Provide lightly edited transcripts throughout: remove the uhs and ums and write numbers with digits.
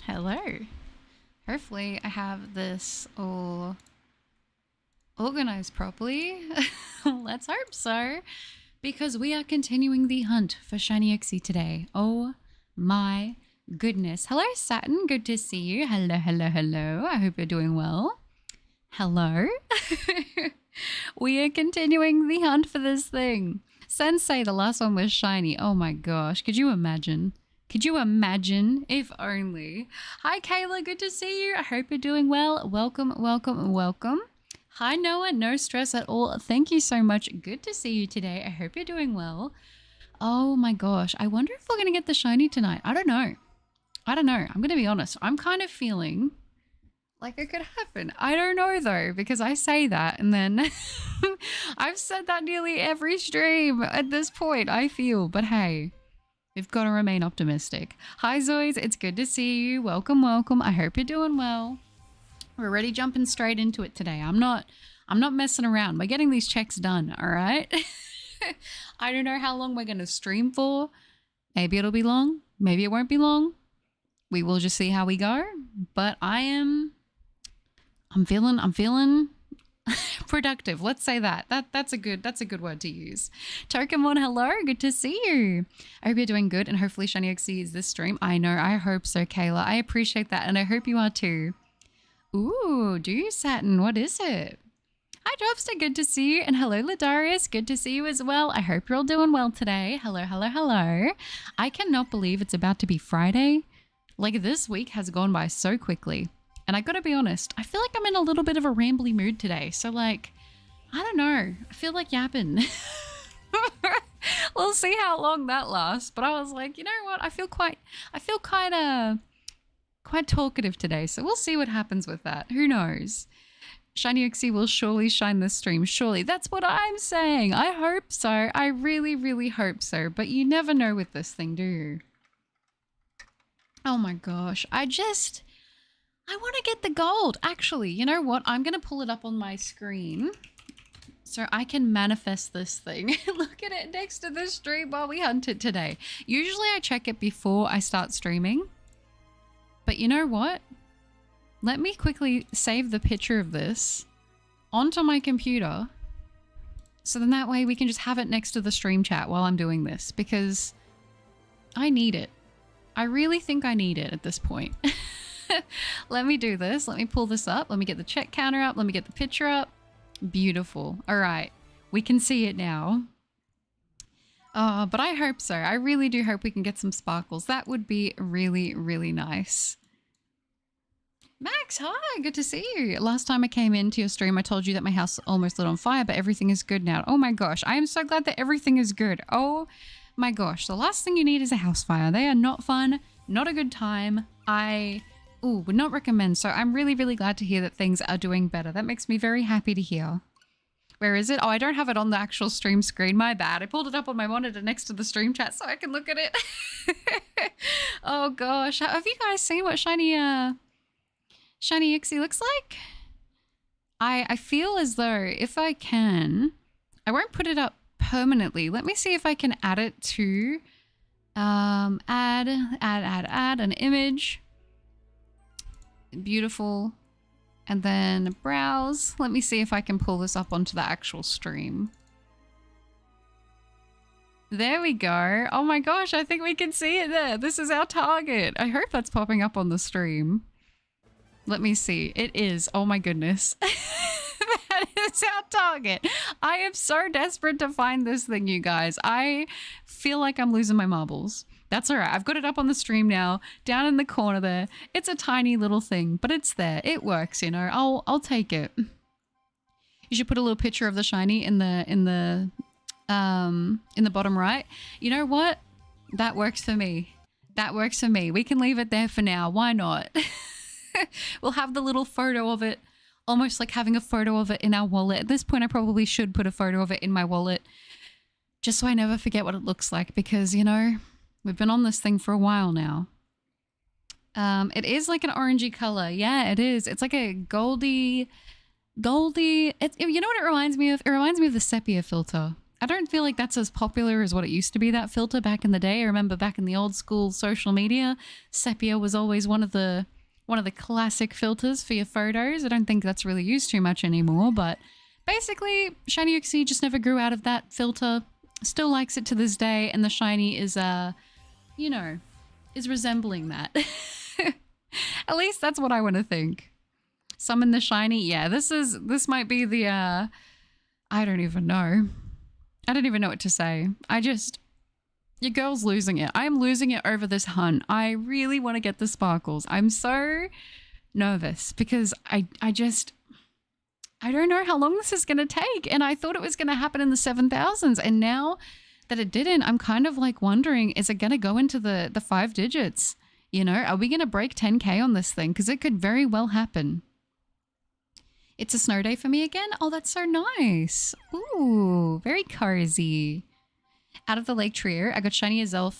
Hello. Hopefully I have this all organized properly. Let's hope so. Because we are continuing the hunt for shiny Uxie today. Oh my goodness. Hello, Saturn. Good to see you. Hello, hello, hello. I hope you're doing well. Hello. We are continuing the hunt for this thing. Sensei, the last one was shiny. Oh my gosh. Could you imagine? Could you imagine? If only. Hi, Kayla. Good to see you. I hope you're doing well. Welcome, welcome, welcome. Hi, Noah. No stress at all. Thank you so much. Good to see you today. I hope you're doing well. Oh my gosh. I wonder if we're going to get the shiny tonight. I don't know. I'm going to be honest. I'm kind of feeling like it could happen. I don't know though, because I say that and then I've said that nearly every stream at this point, I feel. But hey, we've got to remain optimistic. Hi, Zoids. It's good to see you. Welcome, welcome. I hope you're doing well. We're already jumping straight into it today. I'm not messing around. We're getting these checks done, all right? I don't know how long we're going to stream for. Maybe it'll be long. Maybe it won't be long. We will just see how we go. But I'm feeling productive. Let's say that. That's a good word to use. Pokemon, hello. Good to see you. I hope you're doing good and hopefully shiny Uxie is this stream. I know. I hope so, Kayla. I appreciate that and I hope you are too. Ooh, do you, Saturn? What is it? Hi, Dropster. Good to see you. And hello, Ladarius. Good to see you as well. I hope you're all doing well today. Hello, hello, hello. I cannot believe it's about to be Friday. Like, this week has gone by so quickly. And I gotta be honest, I feel like I'm in a little bit of a rambly mood today. So, like, I don't know. I feel like yapping. We'll see how long that lasts. But I was like, you know what? I feel quite talkative today, so we'll see what happens with that. Who knows? Shiny Uxie will surely shine this stream. Surely. That's what I'm saying. I hope so. I really, really hope so. But you never know with this thing, do you? Oh my gosh. I want to get the gold. Actually, you know what? I'm going to pull it up on my screen so I can manifest this thing. Look at it next to the stream while we hunt it today. Usually I check it before I start streaming. But you know what? Let me quickly save the picture of this onto my computer. So then that way we can just have it next to the stream chat while I'm doing this. Because I need it. I really think I need it at this point. Let me do this. Let me pull this up. Let me get the check counter up. Let me get the picture up. Beautiful. All right. We can see it now. But I hope so. I really do hope we can get some sparkles. That would be really, really nice. Max, hi. Good to see you. Last time I came into your stream, I told you that my house almost lit on fire, but everything is good now. Oh my gosh. I am so glad that everything is good. Oh my gosh. The last thing you need is a house fire. They are not fun. Not a good time. Would not recommend. So I'm really, really glad to hear that things are doing better. That makes me very happy to hear. Where is it? Oh, I don't have it on the actual stream screen. My bad. I pulled it up on my monitor next to the stream chat so I can look at it. Oh gosh. Have you guys seen what shiny Uxie looks like? I feel as though if I can, I won't put it up permanently. Let me see if I can add it to add an image. Beautiful. And then browse. Let me see if I can pull this up onto the actual stream. There we go. Oh my gosh, I think we can see it there. This is our target. I hope that's popping up on the stream. Let me see. It is. Oh my goodness. That is our target. I am so desperate to find this thing, you guys. I feel like I'm losing my marbles. That's all right. I've got it up on the stream now, down in the corner there. It's a tiny little thing, but it's there. It works, you know. I'll take it. You should put a little picture of the shiny in the bottom right. You know what? That works for me. That works for me. We can leave it there for now. Why not? We'll have the little photo of it, almost like having a photo of it in our wallet. At this point, I probably should put a photo of it in my wallet just so I never forget what it looks like because, you know, we've been on this thing for a while now. It is like an orangey color. Yeah, it is. It's like a goldy. You know what it reminds me of? It reminds me of the sepia filter. I I don't feel like that's as popular as what it used to be, that filter back in the day. I remember back in the old school social media, sepia was always one of the classic filters for your photos. I don't think that's really used too much anymore, but basically Shiny Uxie just never grew out of that filter. Still likes it to this day, and the shiny is you know, is resembling that. At least that's what I want to think. Summon the shiny. Yeah, this might be the I don't even know. I don't even know what to say. Your girl's losing it. I'm losing it over this hunt. I really want to get the sparkles. I'm so nervous because I don't know how long this is going to take. And I thought it was going to happen in the 7,000s. And now that it didn't, I'm kind of like wondering, is it going to go into the 5 digits? You know, are we going to break 10K on this thing? Because it could very well happen. It's a snow day for me again. Oh, that's so nice. Ooh, very cozy. Out of the Lake Trio, I got Shiny Azelf.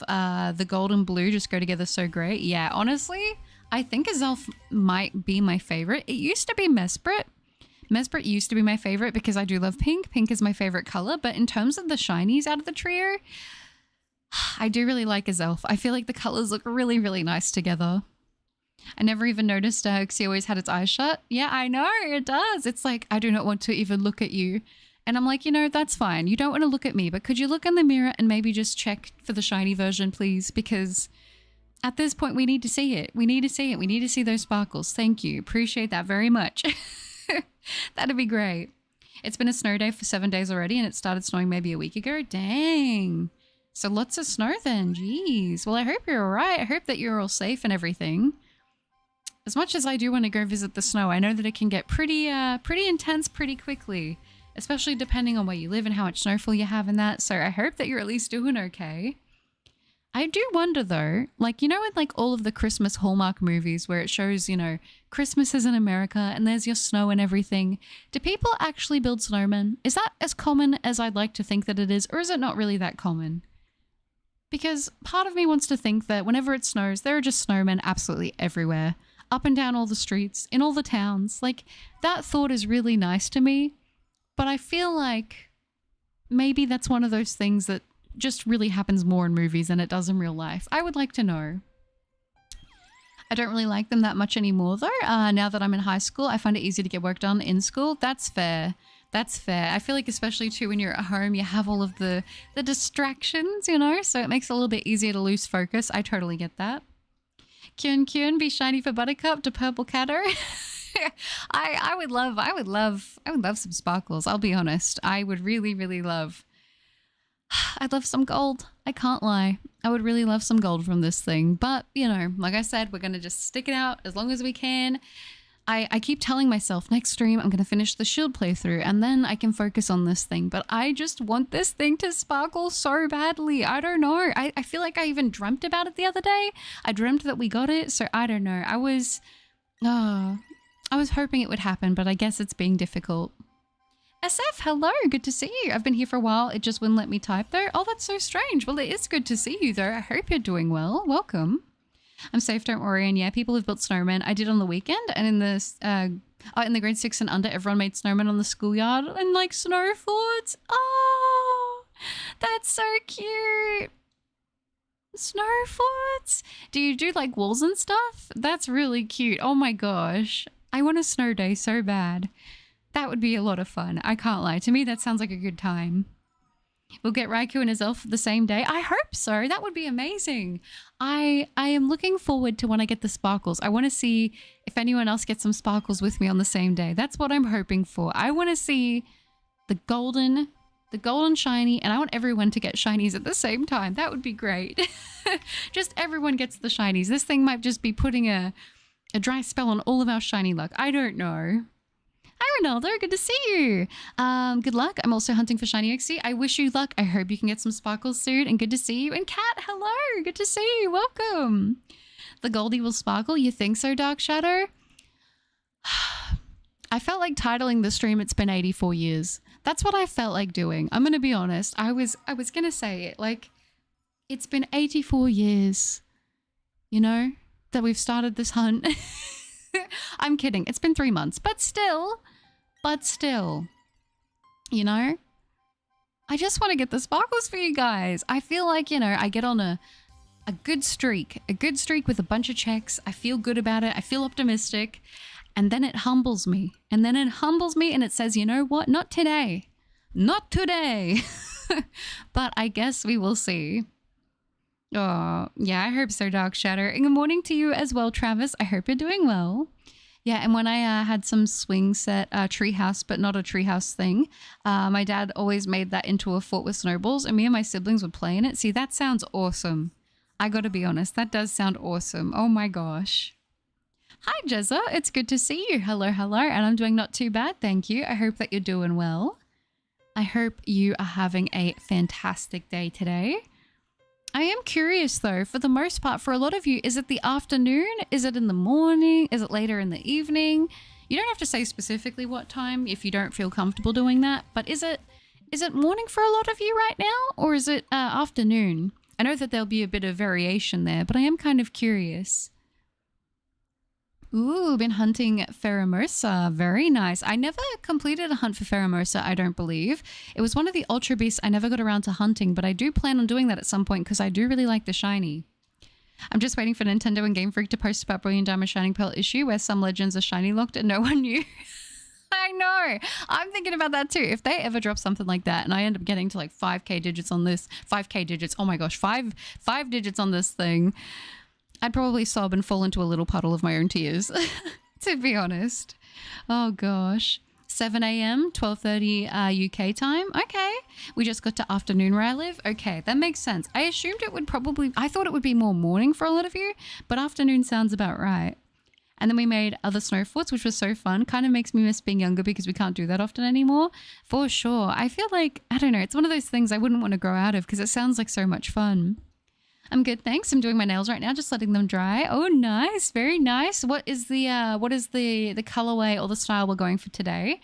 The gold and blue just go together so great. Yeah, honestly, I think Azelf might be my favorite. It used to be Mesprit. Mesprit used to be my favorite because I do love pink. Pink is my favorite color. But in terms of the shinies out of the trio, I do really like Azelf. I feel like the colors look really, really nice together. I never even noticed Uxie always had its eyes shut. Yeah, I know, it does. It's like, I do not want to even look at you. And I'm like, you know, that's fine. You don't want to look at me, but could you look in the mirror and maybe just check for the shiny version, please? Because at this point, we need to see it. We need to see it. We need to see those sparkles. Thank you. Appreciate that very much. That'd be great. It's been a snow day for 7 days already, and it started snowing maybe a week ago. Dang. So lots of snow then. Jeez. Well, I hope you're all right. I hope that you're all safe and everything. As much as I do want to go visit the snow, I know that it can get pretty intense pretty quickly, especially depending on where you live and how much snowfall you have and that. So I hope that you're at least doing okay. I do wonder though, like, you know, in like all of the Christmas Hallmark movies where it shows, you know, Christmas is in America and there's your snow and everything. Do people actually build snowmen? Is that as common as I'd like to think that it is, or is it not really that common? Because part of me wants to think that whenever it snows, there are just snowmen absolutely everywhere. Up and down all the streets, in all the towns. Like, that thought is really nice to me. But I feel like maybe that's one of those things that just really happens more in movies than it does in real life. I would like to know. I don't really like them that much anymore, though. Now that I'm in high school, I find it easier to get work done in school. That's fair. That's fair. I feel like especially too when you're at home, you have all of the distractions, you know? So it makes it a little bit easier to lose focus. I totally get that. Kyun, be shiny for Buttercup to Purple Catter. I would love some sparkles. I'll be honest. I would really, really love. I'd love some gold. I can't lie. I would really love some gold from this thing. But, you know, like I said, we're going to just stick it out as long as we can. I keep telling myself next stream I'm going to finish the shield playthrough and then I can focus on this thing. But I just want this thing to sparkle so badly. I don't know. I feel like I even dreamt about it the other day. I dreamt that we got it. So I don't know. I was hoping it would happen, but I guess it's being difficult. SF, hello. Good to see you. I've been here for a while. It just wouldn't let me type though. Oh, that's so strange. Well, it is good to see you though. I hope you're doing well. Welcome. I'm safe, don't worry. And yeah, people have built snowmen. I did on the weekend, and in the grade 6 and under, everyone made snowmen on the schoolyard and like snow forts. Oh, that's so cute. Snow forts. Do you do like walls and stuff? That's really cute. Oh my gosh. I want a snow day so bad. That would be a lot of fun. I can't lie. To me, that sounds like a good time. We'll get Raikou and Azelf the same day. I hope so. That would be amazing. I am looking forward to when I get the sparkles. I want to see if anyone else gets some sparkles with me on the same day. That's what I'm hoping for. I want to see the golden shiny, and I want everyone to get shinies at the same time. That would be great. Just everyone gets the shinies. This thing might just be putting a dry spell on all of our shiny luck. I don't know. Hi, Ronaldo. Good to see you. Good luck. I'm also hunting for shiny Uxie. I wish you luck. I hope you can get some sparkles soon, and good to see you. And Kat, hello. Good to see you. Welcome. The Goldie will sparkle. You think so, Dark Shadow? I felt like titling the stream It's Been 84 Years. That's what I felt like doing. I'm going to be honest. I was going to say it. Like, it's been 84 years, you know, that we've started this hunt. I'm kidding. It's been 3 months, but still, you know, I just want to get the sparkles for you guys. I feel like, you know, I get on a good streak with a bunch of checks. I feel good about it. I feel optimistic. And then it humbles me. And it says, you know what? Not today. Not today. But I guess we will see. Oh, yeah, I hope so, Dark Shadow. And good morning to you as well, Travis. I hope you're doing well. Yeah, and when I had some swing set treehouse, but not a treehouse thing, my dad always made that into a fort with snowballs, and me and my siblings would play in it. See, that sounds awesome. I gotta be honest, that does sound awesome. Oh my gosh. Hi, Jezza. It's good to see you. Hello, hello. And I'm doing not too bad, thank you. I hope that you're doing well. I hope you are having a fantastic day today. I am curious though, for the most part, for a lot of you, is it the afternoon? Is it in the morning? Is it later in the evening? You don't have to say specifically what time if you don't feel comfortable doing that, but is it morning for a lot of you right now, or is it afternoon? I know that there'll be a bit of variation there, but I am kind of curious. Ooh, been hunting Pheromosa. Very nice. I never completed a hunt for Pheromosa, I don't believe. It was one of the Ultra Beasts I never got around to hunting, but I do plan on doing that at some point because I do really like the shiny. I'm just waiting for Nintendo and Game Freak to post about Brilliant Diamond Shining Pearl issue where some legends are shiny locked and no one knew. I know. I'm thinking about that too. If they ever drop something like that and I end up getting to like 5k digits on this, 5k digits, oh my gosh, five digits on this thing, I'd probably sob and fall into a little puddle of my own tears, to be honest. Oh gosh. 7 a.m., 12:30 UK time. Okay. We just got to afternoon where I live. Okay, that makes sense. I assumed it would I thought it would be more morning for a lot of you, but afternoon sounds about right. And then we made other snow forts, which was so fun. Kind of makes me miss being younger because we can't do that often anymore. For sure. I feel like, I don't know, it's one of those things I wouldn't want to grow out of because it sounds like so much fun. I'm good, thanks. I'm doing my nails right now, just letting them dry. Oh, nice. Very nice. What is the colorway or the style we're going for today?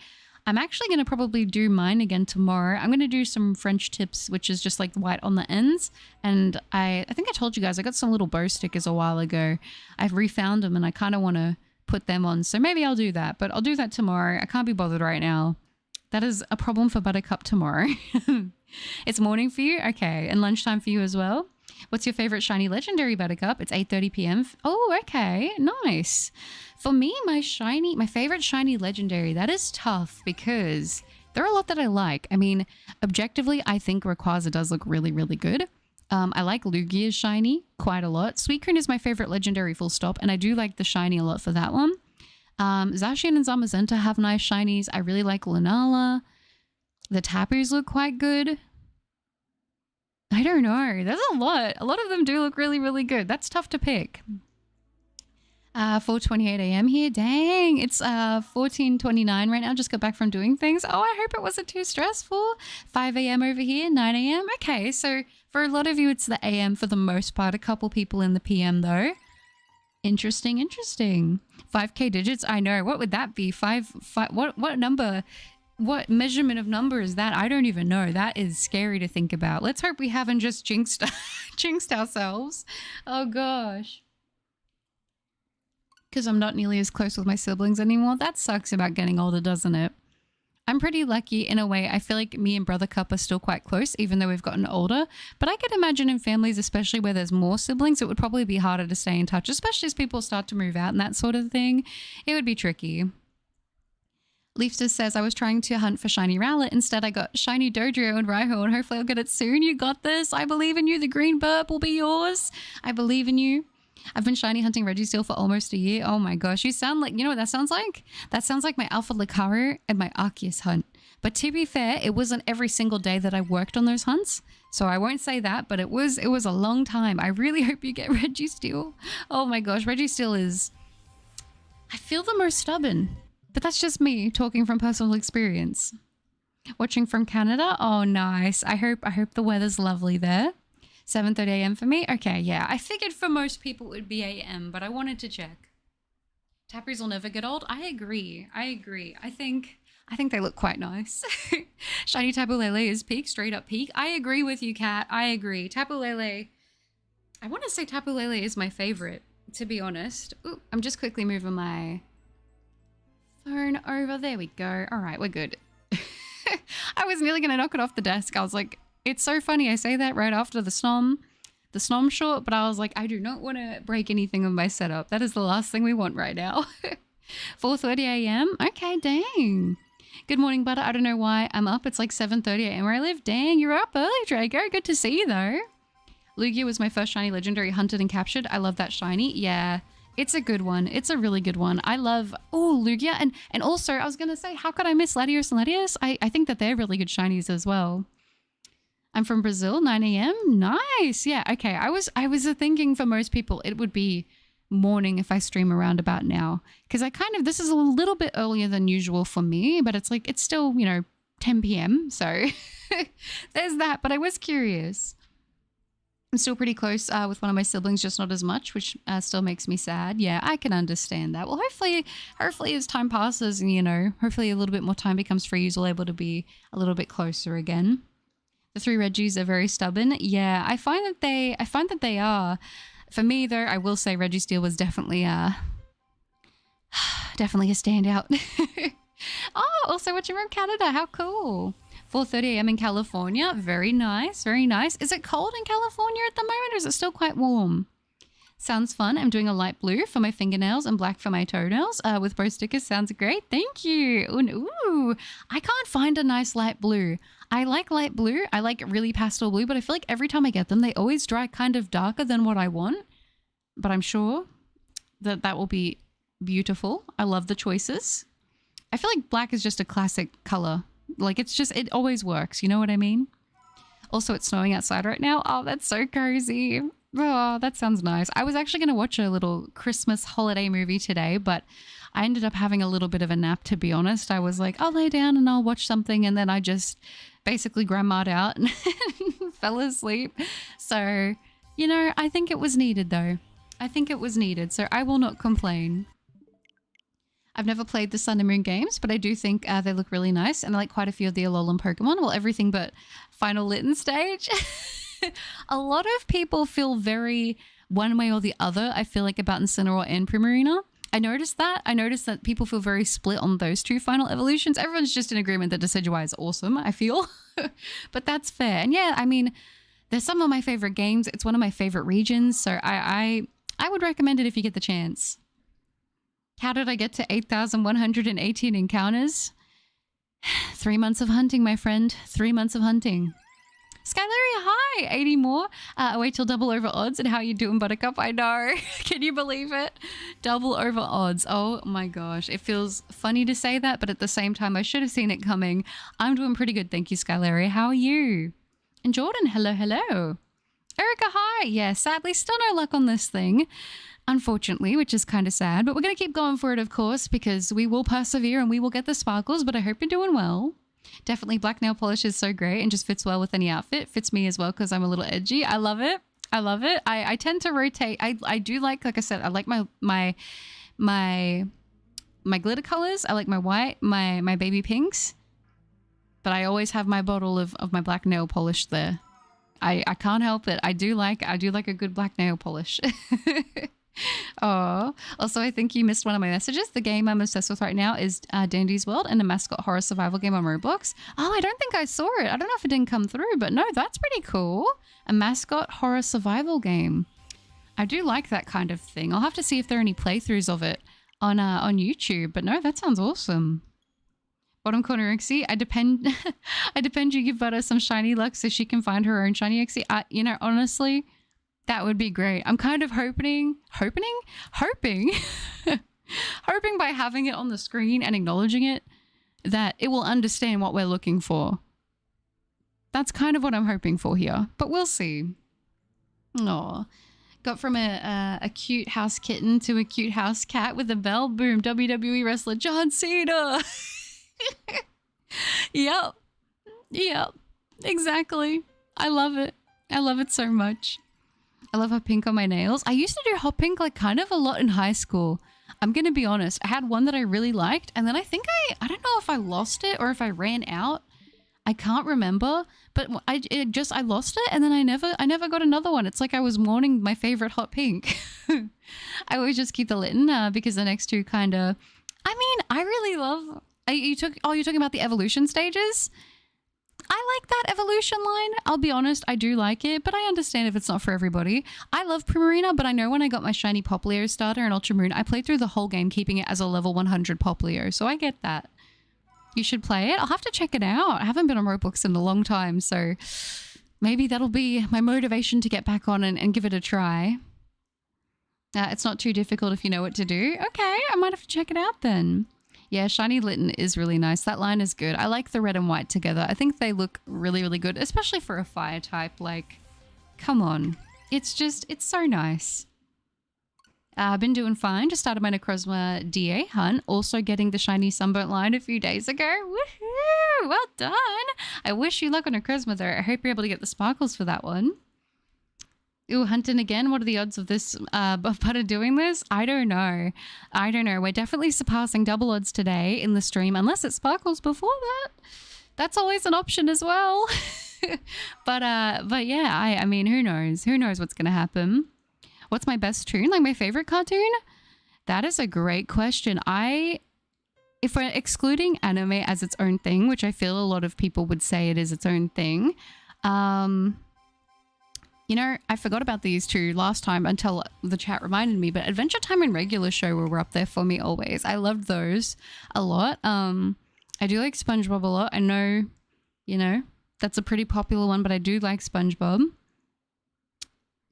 I'm actually going to probably do mine again tomorrow. I'm going to do some French tips, which is just like white on the ends. And I think I told you guys, I got some little bow stickers a while ago. I've refound them and I kind of want to put them on. So maybe I'll do that, but I'll do that tomorrow. I can't be bothered right now. That is a problem for Buttercup tomorrow. It's morning for you? Okay. And lunchtime for you as well? What's your favorite shiny legendary, Buttercup? It's 8:30 p.m. Oh, okay. Nice. For me, my favorite shiny legendary, that is tough because there are a lot that I like. I mean, objectively, I think Rayquaza does look really, really good. I like Lugia's shiny quite a lot. Suicune is my favorite legendary full stop, and I do like the shiny a lot for that one. Zacian and Zamazenta have nice shinies. I really like Lunala. The Tapus look quite good. I don't know. There's a lot. A lot of them do look really, really good. That's tough to pick. 4:28 a.m. here. Dang, it's 14:29 right now. Just got back from doing things. Oh, I hope it wasn't too stressful. 5 a.m. over here, 9 a.m. Okay, so for a lot of you, it's the a.m. for the most part. A couple people in the p.m. though. Interesting, interesting. 5k digits. I know. What would that be? What number? What measurement of number is that? I don't even know. That is scary to think about. Let's hope we haven't just jinxed ourselves. Oh gosh. Because I'm not nearly as close with my siblings anymore. That sucks about getting older, doesn't it? I'm pretty lucky in a way. I feel like me and Brother Cup are still quite close, even though we've gotten older. But I can imagine in families, especially where there's more siblings, it would probably be harder to stay in touch, especially as people start to move out and that sort of thing. It would be tricky. Leafster says, I was trying to hunt for shiny Rowlet. Instead, I got shiny Dodrio and Raiho, and hopefully I'll get it soon. You got this. I believe in you. The green burp will be yours. I believe in you. I've been shiny hunting Registeel for almost a year. Oh my gosh. You sound like, you know what that sounds like? That sounds like my Alpha Lucario and my Arceus hunt. But to be fair, it wasn't every single day that I worked on those hunts. So I won't say that, but it was a long time. I really hope you get Registeel. Oh my gosh. Registeel is, I feel the most stubborn. But that's just me talking from personal experience. Watching from Canada? Oh, nice. I hope the weather's lovely there. 7:30 a.m. for me? Okay, yeah. I figured for most people it would be a.m., but I wanted to check. Tapris will never get old? I agree. I think they look quite nice. Shiny Tapu Lele is peak, straight up peak. I agree with you, Kat. I agree. Tapu Lele. I want to say Tapu Lele is my favorite, to be honest. Ooh, I'm just quickly moving my phone over. There we go. All right, we're good. I was nearly going to knock it off the desk. I was like, it's so funny. I say that right after the Snom short, but I was like, I do not want to break anything of my setup. That is the last thing we want right now. 4:30 a.m. Okay, dang. Good morning, Butter. I don't know why I'm up. It's like 7:30 a.m. where I live. Dang, you're up early, Draco. Good to see you, though. Lugia was my first shiny legendary hunted and captured. I love that shiny. Yeah, it's a good one. It's a really good one. I love, Lugia. And also, I was going to say, how could I miss Latios and Latios? I think that they're really good shinies as well. I'm from Brazil, 9 a.m. Nice. Yeah, okay. I was thinking for most people, it would be morning if I stream around about now. Because this is a little bit earlier than usual for me, but it's like, it's still, 10 p.m. So there's that. But I was curious. I'm still pretty close with one of my siblings, just not as much, which still makes me sad. Yeah, I can understand that. Well, hopefully as time passes and, hopefully a little bit more time becomes free, you're able to be a little bit closer again. The 3 Reggies are very stubborn. Yeah, I find that they are. For me, though, I will say Registeel was definitely definitely a standout. Oh, also watching from Canada. How cool. 4:30 a.m. in California. Very nice. Very nice. Is it cold in California at the moment or is it still quite warm? Sounds fun. I'm doing a light blue for my fingernails and black for my toenails with both stickers. Sounds great. Thank you. Ooh, I can't find a nice light blue. I like light blue. I like really pastel blue, but I feel like every time I get them, they always dry kind of darker than what I want. But I'm sure that will be beautiful. I love the choices. I feel like black is just a classic color. Like it always works. You know what I mean? Also, it's snowing outside right now. Oh, that's so cozy. Oh, that sounds nice. I was actually going to watch a little Christmas holiday movie today, but I ended up having a little bit of a nap, to be honest. I was like, I'll lay down and I'll watch something. And then I just basically grandma'd out and fell asleep. So, I think it was needed though. I think it was needed. So I will not complain. I've never played the Sun and Moon games, but I do think they look really nice. And I like quite a few of the Alolan Pokemon. Well, everything but Final Litten stage. A lot of people feel very one way or the other, I feel like, about Incineroar and Primarina. I noticed that people feel very split on those two final evolutions. Everyone's just in agreement that Decidueye is awesome, I feel. But that's fair. And yeah, I mean, they're some of my favorite games. It's one of my favorite regions. So I would recommend it if you get the chance. How did I get to 8,118 encounters? 3 months of hunting, my friend. 3 months of hunting. Skylaria, hi! 80 more. Wait till double over odds. And how you doing, Buttercup? I know. Can you believe it? Double over odds. Oh my gosh. It feels funny to say that, but at the same time, I should have seen it coming. I'm doing pretty good. Thank you, Skylaria. How are you? And Jordan, hello, hello. Erica, hi. Yeah, sadly, still no luck on this thing. Unfortunately, which is kind of sad. But we're going to keep going for it, of course, because we will persevere and we will get the sparkles, but I hope you're doing well. Definitely black nail polish is so great and just fits well with any outfit. Fits me as well because I'm a little edgy. I love it. I love it. I tend to rotate. I do like I said, I like my glitter colors. I like my white, my baby pinks. But I always have my bottle of my black nail polish there. I can't help it. I do like a good black nail polish. Oh, also, I think you missed one of my messages. The game I'm obsessed with right now is Dandy's World and a mascot horror survival game on Roblox. Oh, I don't think I saw it. I don't know if it didn't come through, but no, that's pretty cool. A mascot horror survival game. I do like that kind of thing. I'll have to see if there are any playthroughs of it on YouTube, but no, that sounds awesome. Bottom corner Uxie, I depend you give Butter some shiny luck so she can find her own shiny Uxie. Honestly, that would be great. I'm kind of hoping by having it on the screen and acknowledging it, that it will understand what we're looking for. That's kind of what I'm hoping for here, but we'll see. Aw. Got from a cute house kitten to a cute house cat with a bell. Boom, WWE wrestler John Cena. Yep, exactly. I love it. I love it so much. I love hot pink on my nails. I used to do hot pink like kind of a lot in high school. I'm going to be honest. I had one that I really liked. And then I think I don't know if I lost it or if I ran out. I can't remember. But I lost it. And then I never got another one. It's like I was mourning my favorite hot pink. I always just keep the Litten because the next two kind of... I mean, I really love... You're talking about the evolution stages? I like that evolution line. I'll be honest, I do like it, but I understand if it's not for everybody. I love Primarina, but I know when I got my shiny Poplio starter in Ultra Moon, I played through the whole game keeping it as a level 100 Poplio, so I get that. You should play it. I'll have to check it out. I haven't been on Roblox in a long time, so maybe that'll be my motivation to get back on and give it a try. It's not too difficult if you know what to do. Okay, I might have to check it out then. Yeah, Shiny Litten is really nice. That line is good. I like the red and white together. I think they look really, really good, especially for a fire type. Like, come on. It's so nice. I've been doing fine. Just started my Necrozma DA hunt. Also getting the shiny Sunburnt line a few days ago. Woohoo! Well done. I wish you luck on Necrozma though. I hope you're able to get the sparkles for that one. Ooh, hunting again. What are the odds of this butter doing this? I don't know. I don't know. We're definitely surpassing double odds today in the stream, unless it sparkles before that. That's always an option as well. but yeah, I mean, who knows? Who knows what's going to happen? What's my best tune? Like my favorite cartoon? That is a great question. If we're excluding anime as its own thing, which I feel a lot of people would say it is its own thing, you know, I forgot about these two last time until the chat reminded me, but Adventure Time and Regular Show were up there for me always. I loved those a lot. I do like SpongeBob a lot. I know, you know, that's a pretty popular one, but I do like SpongeBob.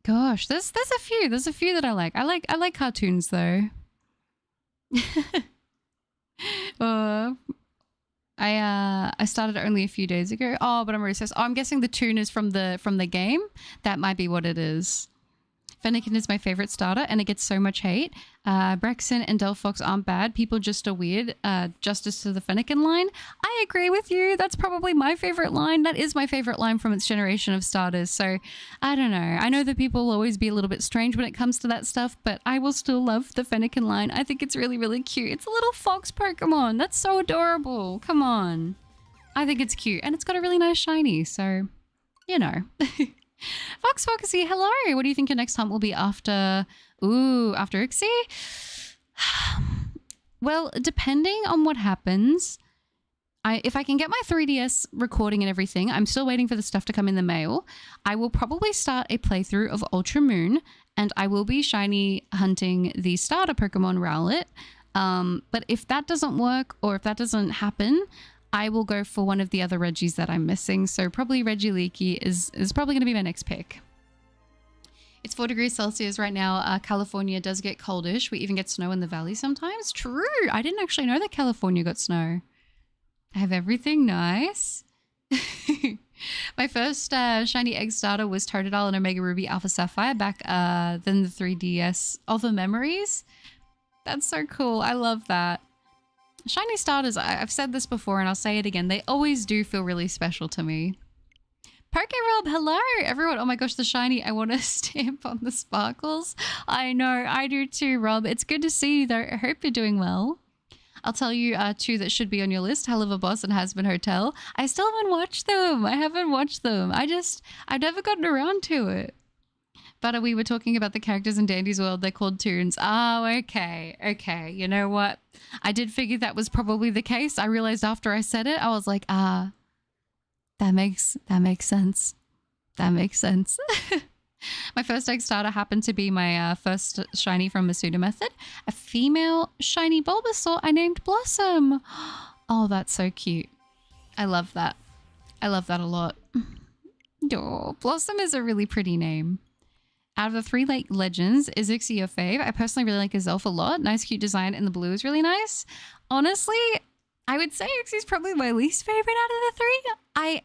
Gosh, there's a few. There's a few that I like. I like cartoons though. I started only a few days ago. Oh, but I'm really stressed. Oh, I'm guessing the tune is from the game. That might be what it is. Fennekin is my favorite starter, and it gets so much hate. Brexen and Delphox aren't bad. People just are weird. Justice to the Fennekin line. I agree with you. That's probably my favorite line. That is my favorite line from its generation of starters. So, I don't know. I know that people will always be a little bit strange when it comes to that stuff, but I will still love the Fennekin line. I think it's really, really cute. It's a little fox Pokemon. That's so adorable. Come on. I think it's cute. And it's got a really nice shiny. So, you know. Fox Focusy, hello. What do you think your next hunt will be after? Ooh, after Uxie? Well, depending on what happens, if I can get my 3DS recording and everything, I'm still waiting for the stuff to come in the mail. I will probably start a playthrough of Ultra Moon, and I will be shiny hunting the starter Pokemon Rowlet. But if that doesn't work, or if that doesn't happen, I will go for one of the other Reggies that I'm missing. So probably Regieleki is probably going to be my next pick. It's 4 degrees Celsius right now. California does get coldish. We even get snow in the valley sometimes. True. I didn't actually know that California got snow. I have everything nice. My first shiny egg starter was Totodile and Omega Ruby Alpha Sapphire back then the 3DS. All the memories. That's so cool. I love that. Shiny starters, I've said this before and I'll say it again, they always do feel really special to me. Rob, hello everyone. Oh my gosh, the shiny. I want to stamp on the sparkles. I know, I do too, Rob. It's good to see you though. I hope you're doing well. I'll tell you two that should be on your list, Hell of a Boss and Has Been Hotel. I still haven't watched them. I've never gotten around to it. But we were talking about the characters in Dandy's World. They're called toons. Oh, okay. Okay. You know what? I did figure that was probably the case. I realized after I said it, I was like, that makes sense. That makes sense. My first egg starter happened to be my first shiny from Masuda Method. A female shiny Bulbasaur I named Blossom. Oh, that's so cute. I love that. I love that a lot. Oh, Blossom is a really pretty name. Out of the 3 Lake Legends, is Uxie your fave? I personally really like his elf a lot. Nice, cute design, and the blue is really nice. Honestly, I would say Uxie's probably my least favorite out of the 3.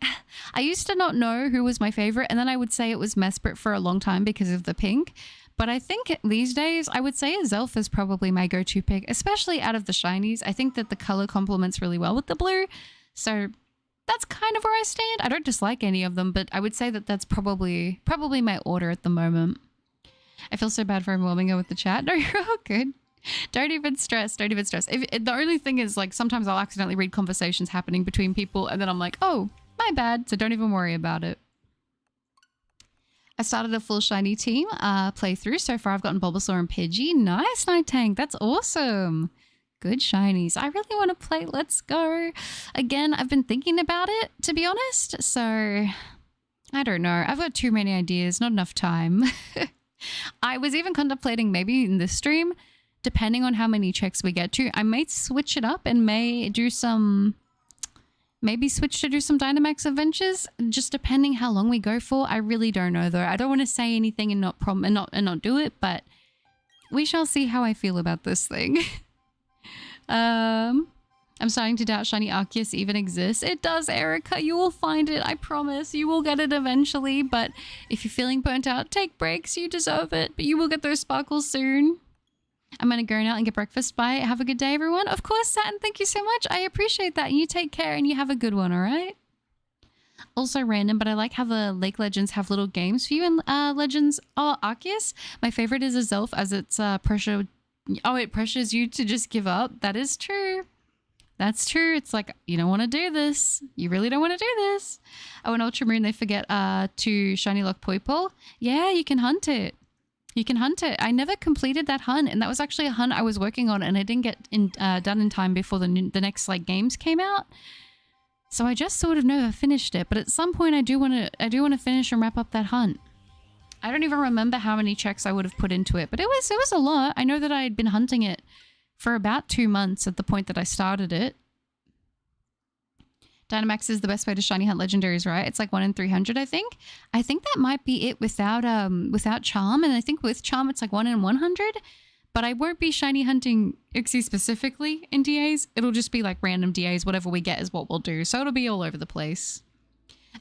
I used to not know who was my favorite, and then I would say it was Mesprit for a long time because of the pink. But I think these days, I would say his elf is probably my go-to pick, especially out of the shinies. I think that the color complements really well with the blue. So that's kind of where I stand. I don't dislike any of them, but I would say that that's probably my order at the moment. I feel so bad for overwhelming her with the chat. No, you're all good. Don't even stress. Don't even stress. The only thing is, like, sometimes I'll accidentally read conversations happening between people and then I'm like, oh, my bad. So don't even worry about it. I started a full shiny team playthrough. So far I've gotten Bulbasaur and Pidgey. Nice, Night Tank. That's awesome. Good shinies. I really want to play Let's Go. Again, I've been thinking about it, to be honest. So, I don't know. I've got too many ideas, not enough time. I was even contemplating maybe in this stream, depending on how many checks we get to, I may switch it up and may do some... Maybe switch to do some Dynamax adventures, just depending how long we go for. I really don't know though. I don't want to say anything and not do it, but we shall see how I feel about this thing. I'm starting to doubt Shiny Arceus even exists. It does, Erica. You will find it. I promise. You will get it eventually. But if you're feeling burnt out, take breaks. You deserve it. But you will get those sparkles soon. I'm going to go now and get breakfast. Bye. Have a good day, everyone. Of course, Saturn. Thank you so much. I appreciate that. You take care and you have a good one, all right? Also random, but I like how the Lake Legends have little games for you in Legends. Oh, Arceus. My favorite is Azelf as it's pressure. Oh, it pressures you to just give up. That is true. That's true. It's like, you don't want to do this. You really don't want to do this. Oh, in Ultramarine, they forget to Shiny Lock Poipole. Yeah, you can hunt it. You can hunt it. I never completed that hunt, and that was actually a hunt I was working on, and I didn't get done in time before the next like games came out. So I just sort of never finished it. But at some point, I do want to finish and wrap up that hunt. I don't even remember how many checks I would have put into it, but it was a lot. I know that I had been hunting it for about 2 months at the point that I started it. Dynamax is the best way to shiny hunt legendaries, right? It's like 1 in 300, I think. I think that might be it without charm, and I think with charm it's like 1 in 100. But I won't be shiny hunting Uxie specifically in DAs. It'll just be like random DAs. Whatever we get is what we'll do. So it'll be all over the place.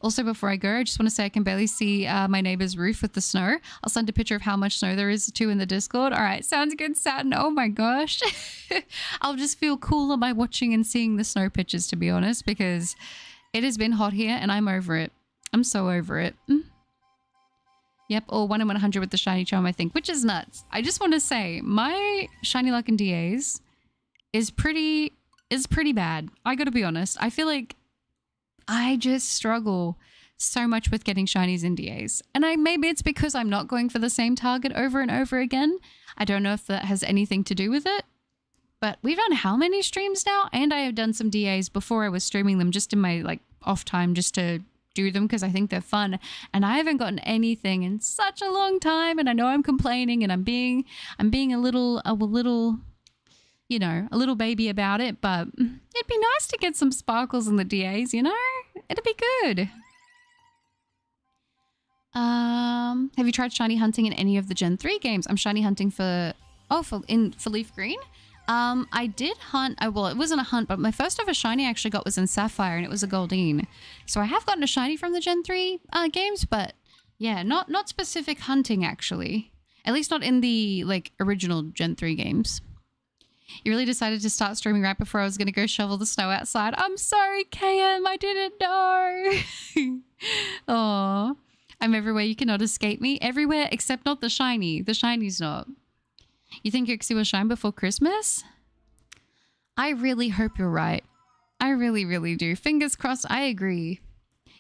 Also, before I go, I just want to say I can barely see my neighbor's roof with the snow. I'll send a picture of how much snow there is too in the Discord. All right, sounds good, Saturn. Oh my gosh. I'll just feel cooler by watching and seeing the snow pictures, to be honest, because it has been hot here and I'm over it. I'm so over it. Yep, or 1 in 100 with the shiny charm, I think, which is nuts. I just want to say my shiny luck in DAs is pretty bad. I gotta be honest. I feel like I just struggle so much with getting shinies in DAs. And maybe it's because I'm not going for the same target over and over again. I don't know if that has anything to do with it. But we've done how many streams now? And I have done some DAs before I was streaming them just in my like off time just to do them because I think they're fun. And I haven't gotten anything in such a long time. And I know I'm complaining and I'm being a little you know, a little baby about it, but it'd be nice to get some sparkles in the DAs, you know? It'd be good. Have you tried shiny hunting in any of the Gen 3 games? I'm shiny hunting for Leaf Green. I did hunt, well, it wasn't a hunt, but my first ever shiny I actually got was in Sapphire and it was a Goldeen. So I have gotten a shiny from the Gen 3 games, but yeah, not specific hunting actually. At least not in the like original Gen 3 games. You really decided to start streaming right before I was going to go shovel the snow outside. I'm sorry, KM. I didn't know. Oh, I'm everywhere. You cannot escape me. Everywhere except not the shiny. The shiny's not. You think Uxie will shine before Christmas? I really hope you're right. I really, really do. Fingers crossed. I agree.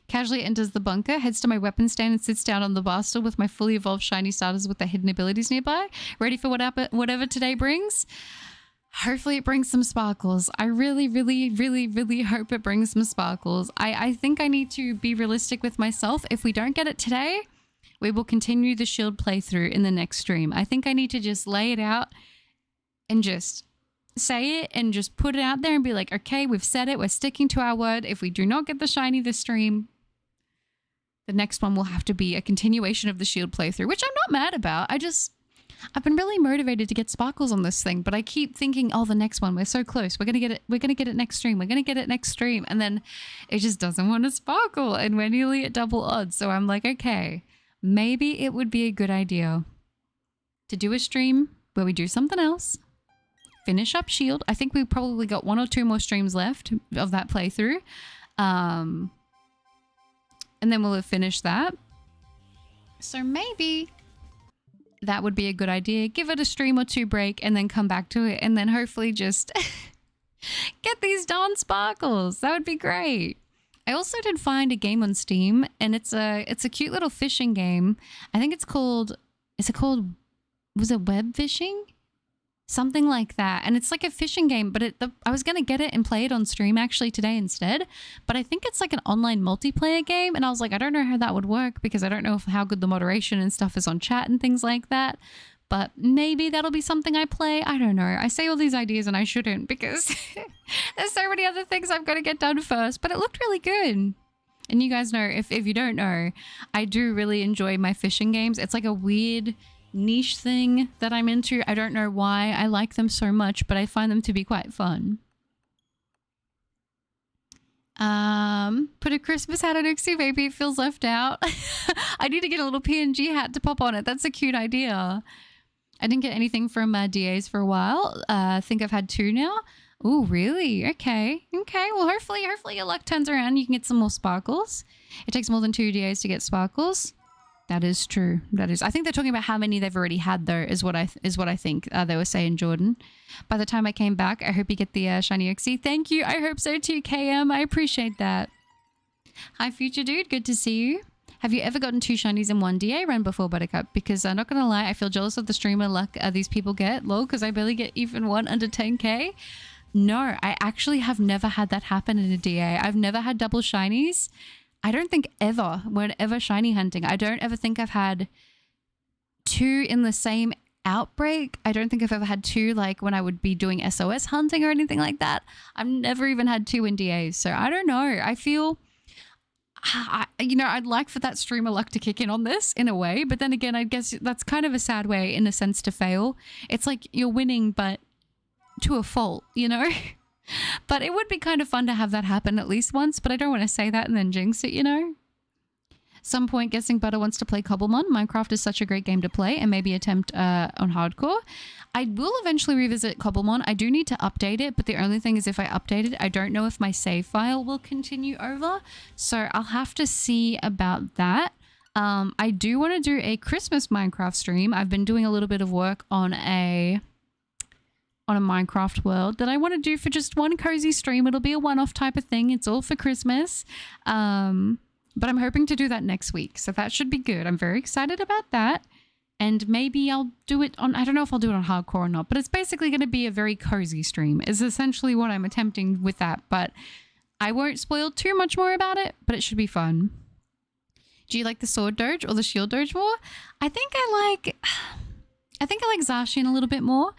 Casually enters the bunker, heads to my weapon stand and sits down on the bar stool with my fully evolved shiny starters with their hidden abilities nearby. Ready for whatever today brings? Hopefully it brings some sparkles. I really, really, really, really hope it brings some sparkles. I think I need to be realistic with myself. If we don't get it today, we will continue the shield playthrough in the next stream. I think I need to just lay it out and just say it and just put it out there and be like, okay, we've said it. We're sticking to our word. If we do not get the shiny this stream, the next one will have to be a continuation of the shield playthrough, which I'm not mad about. I've been really motivated to get sparkles on this thing, but I keep thinking, oh, the next one, we're so close. We're going to get it. We're going to get it next stream. We're going to get it next stream. And then it just doesn't want to sparkle and we're nearly at double odds. So I'm like, okay, maybe it would be a good idea to do a stream where we do something else, finish up Shield. I think we probably got 1 or 2 more streams left of that playthrough. And then we'll have finished that. So maybe that would be a good idea. Give it a stream or 2 break and then come back to it and then hopefully just get these darn sparkles. That would be great. I also did find a game on Steam and it's a cute little fishing game. I think was it web fishing? Something like that. And it's like a fishing game, but I was going to get it and play it on stream actually today instead. But I think it's like an online multiplayer game. And I was like, I don't know how that would work because I don't know how good the moderation and stuff is on chat and things like that. But maybe that'll be something I play. I don't know. I say all these ideas and I shouldn't because there's so many other things I've got to get done first. But it looked really good. And you guys know, if you don't know, I do really enjoy my fishing games. It's like a weird niche thing that I'm into. I don't know why I like them so much, but I find them to be quite fun. Put a Christmas hat on Uxie, maybe it feels left out. I need to get a little PNG hat to pop on it. That's a cute idea. I didn't get anything from DAs for a while. I think I've had 2 now. Oh, really? Okay. Well, hopefully your luck turns around. You can get some more sparkles. It takes more than 2 DAs to get sparkles. That is true. That is. I think they're talking about how many they've already had, though, is what I think they were saying, Jordan. By the time I came back, I hope you get the shiny Uxie. Thank you. I hope so too, KM. I appreciate that. Hi, future dude. Good to see you. Have you ever gotten 2 shinies in one DA run before, Buttercup? Because I'm not going to lie, I feel jealous of the streamer luck these people get. Lol, because I barely get even one under 10k. No, I actually have never had that happen in a DA. I've never had double shinies. I don't think ever, whenever shiny hunting, I don't ever think I've had 2 in the same outbreak. I don't think I've ever had 2 like when I would be doing SOS hunting or anything like that. I've never even had 2 in DAs. So I don't know. I feel, I'd like for that streamer luck to kick in on this in a way. But then again, I guess that's kind of a sad way in a sense to fail. It's like you're winning, but to a fault, you know? But it would be kind of fun to have that happen at least once, but I don't want to say that and then jinx it, you know? Some point guessing Butter wants to play Cobblemon. Minecraft is such a great game to play and maybe attempt on hardcore. I will eventually revisit Cobblemon. I do need to update it, but the only thing is if I update it, I don't know if my save file will continue over. So I'll have to see about that. I do want to do a Christmas Minecraft stream. I've been doing a little bit of work on a Minecraft world that I want to do for just one cozy stream. It'll be a one-off type of thing. It's all for Christmas. But I'm hoping to do that next week. So that should be good. I'm very excited about that. And maybe I'll do it on, I don't know if I'll do it on hardcore or not, but it's basically going to be a very cozy stream is essentially what I'm attempting with that. But I won't spoil too much more about it, but it should be fun. Do you like the sword doge or the shield doge more? I think I like Zacian a little bit more.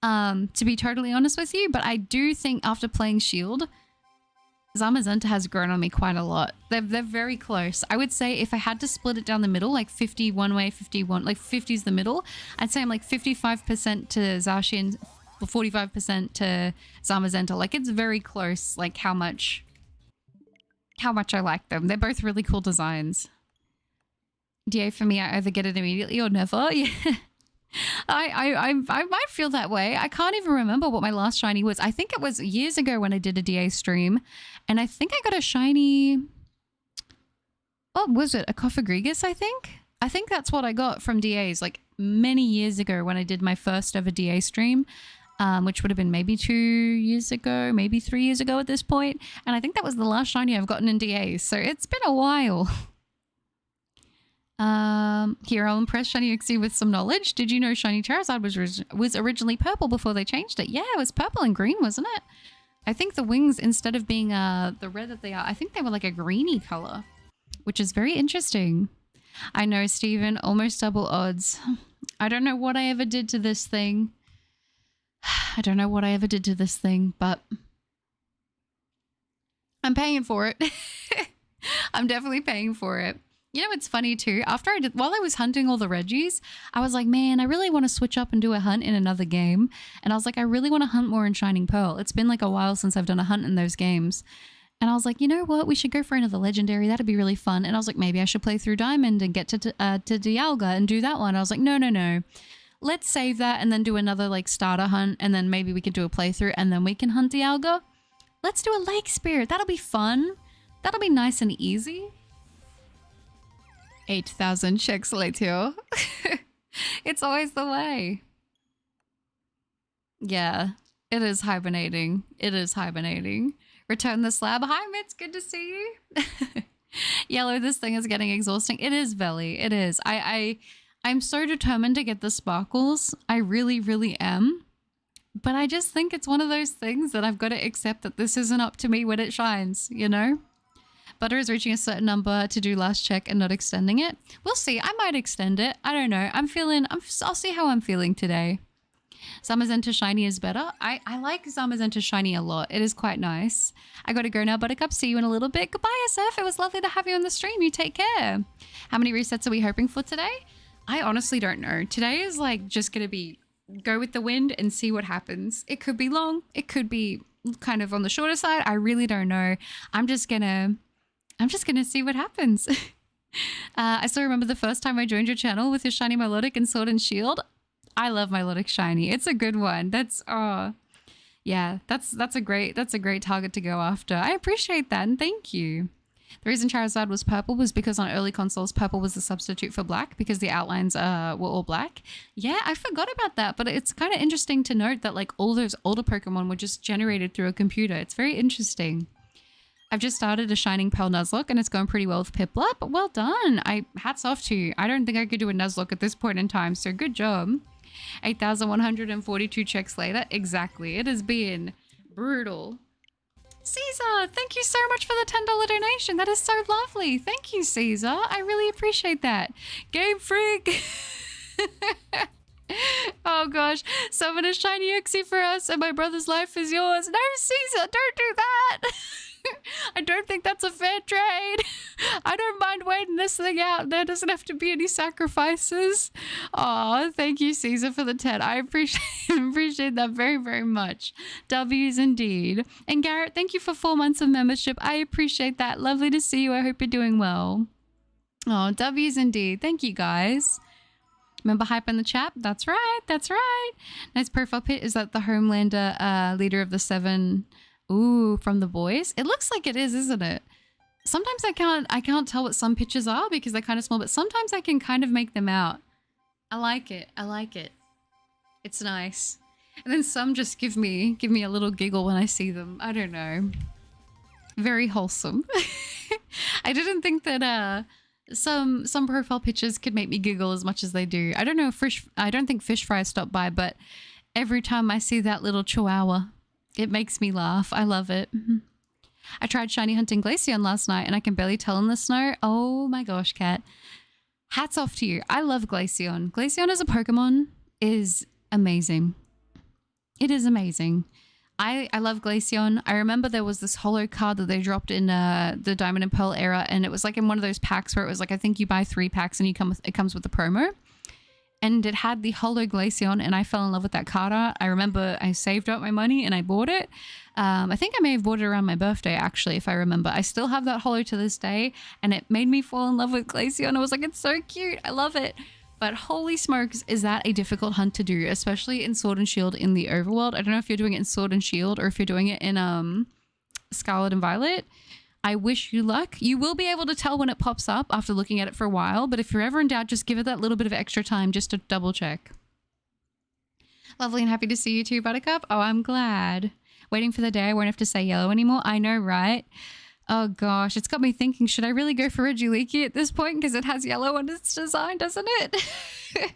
To be totally honest with you, but I do think after playing Shield, Zamazenta has grown on me quite a lot. They're very close. I would say if I had to split it down the middle, like 50 one way, 51, like 50 is the middle, I'd say I'm like 55% to Zacian, 45% to Zamazenta. Like it's very close, like how much I like them. They're both really cool designs. DA for me, I either get it immediately or never. Yeah. I might feel that way. I can't even remember what my last shiny was. I think it was years ago when I did a DA stream, and I think I got a shiny. What was it? A Cophagrigus, I think. I think that's what I got from DAs like many years ago when I did my first ever DA stream, which would have been maybe 2 years ago, maybe 3 years ago at this point. And I think that was the last shiny I've gotten in DAs. So it's been a while. Here I'll impress Shiny Uxie with some knowledge. Did you know Shiny Charizard was originally purple before they changed it? Yeah, it was purple and green, wasn't it? I think the wings, instead of being the red that they are, I think they were like a greeny color, which is very interesting. I know, Steven, almost double odds. I don't know what I ever did to this thing. I don't know what I ever did to this thing, but I'm paying for it. I'm definitely paying for it. You know, it's funny too. While I was hunting all the Reggies, I was like, man, I really want to switch up and do a hunt in another game. And I was like, I really want to hunt more in Shining Pearl. It's been like a while since I've done a hunt in those games. And I was like, you know what? We should go for another legendary. That'd be really fun. And I was like, maybe I should play through Diamond and get to Dialga and do that one. I was like, no. Let's save that and then do another like starter hunt. And then maybe we could do a playthrough and then we can hunt Dialga. Let's do a Lake Spirit. That'll be fun. That'll be nice and easy. 8,000 checks later. It's always the way. Yeah, it is hibernating. It is hibernating. Return the slab. Hi, Mitz. Good to see you. Yellow, this thing is getting exhausting. It is, Velly. It is. I'm so determined to get the sparkles. I really, really am. But I just think it's one of those things that I've got to accept that this isn't up to me when it shines, you know? Butter is reaching a certain number to do last check and not extending it. We'll see. I might extend it. I don't know. I'll see how I'm feeling today. Zamazenta Shiny is better. I like Zamazenta Shiny a lot. It is quite nice. I gotta go now, Buttercup. See you in a little bit. Goodbye, SF. It was lovely to have you on the stream. You take care. How many resets are we hoping for today? I honestly don't know. Today is like just gonna be go with the wind and see what happens. It could be long. It could be kind of on the shorter side. I really don't know. I'm just gonna see what happens. I still remember the first time I joined your channel with your shiny Melodic and Sword and Shield. I love Melodic Shiny. It's a good one. That's a great target to go after. I appreciate that and thank you. The reason Charizard was purple was because on early consoles, purple was the substitute for black because the outlines were all black. Yeah, I forgot about that, but it's kind of interesting to note that like all those older Pokemon were just generated through a computer. It's very interesting. I've just started a Shining Pearl Nuzlocke and it's going pretty well with Piplup. But well done. Hats off to you. I don't think I could do a Nuzlocke at this point in time, so good job. 8142 checks later. Exactly. It has been brutal. Caesar, thank you so much for the $10 donation. That is so lovely. Thank you, Caesar. I really appreciate that. Game Freak. Oh gosh. Summon a shiny Uxie for us and my brother's life is yours. No, Caesar, don't do that. I don't think that's a fair trade. I don't mind waiting this thing out. There doesn't have to be any sacrifices. Oh, thank you, Caesar, for the 10. I appreciate that very, very much. W's indeed. And Garrett, thank you for 4 months of membership. I appreciate that. Lovely to see you. I hope you're doing well. Oh, W's indeed. Thank you, guys. Remember hype in the chat? That's right. That's right. Nice profile pic. Is that the Homelander leader of the 7? Ooh, from the boys. It looks like it is, isn't it? Sometimes I can't tell what some pictures are because they're kind of small, but sometimes I can kind of make them out. I like it. I like it. It's nice. And then some just give me a little giggle when I see them. I don't know. Very wholesome. I didn't think that some profile pictures could make me giggle as much as they do. I don't know if I don't think Fish Fry stopped by, but every time I see that little chihuahua, it makes me laugh. I love it. I tried shiny hunting Glaceon last night and I can barely tell in the snow. Oh my gosh, Kat. Hats off to you. I love Glaceon. Glaceon as a Pokemon is amazing. It is amazing. I love Glaceon. I remember there was this holo card that they dropped in the Diamond and Pearl era, and it was like in one of those packs where it was like, I think you buy 3 packs and it comes with the promo. And it had the holo Glaceon, and I fell in love with that card art. I remember I saved up my money and I bought it. I think I may have bought it around my birthday, actually, if I remember. I still have that holo to this day, and it made me fall in love with Glaceon. I was like, it's so cute. I love it. But holy smokes, is that a difficult hunt to do, especially in Sword and Shield in the overworld. I don't know if you're doing it in Sword and Shield or if you're doing it in Scarlet and Violet. I wish you luck. You will be able to tell when it pops up after looking at it for a while, but if you're ever in doubt, just give it that little bit of extra time just to double check. Lovely and happy to see you too, Buttercup. Oh, I'm glad. Waiting for the day I won't have to say yellow anymore. I know, right? Oh gosh, it's got me thinking, should I really go for Regieleki at this point? Because it has yellow on its design, doesn't it?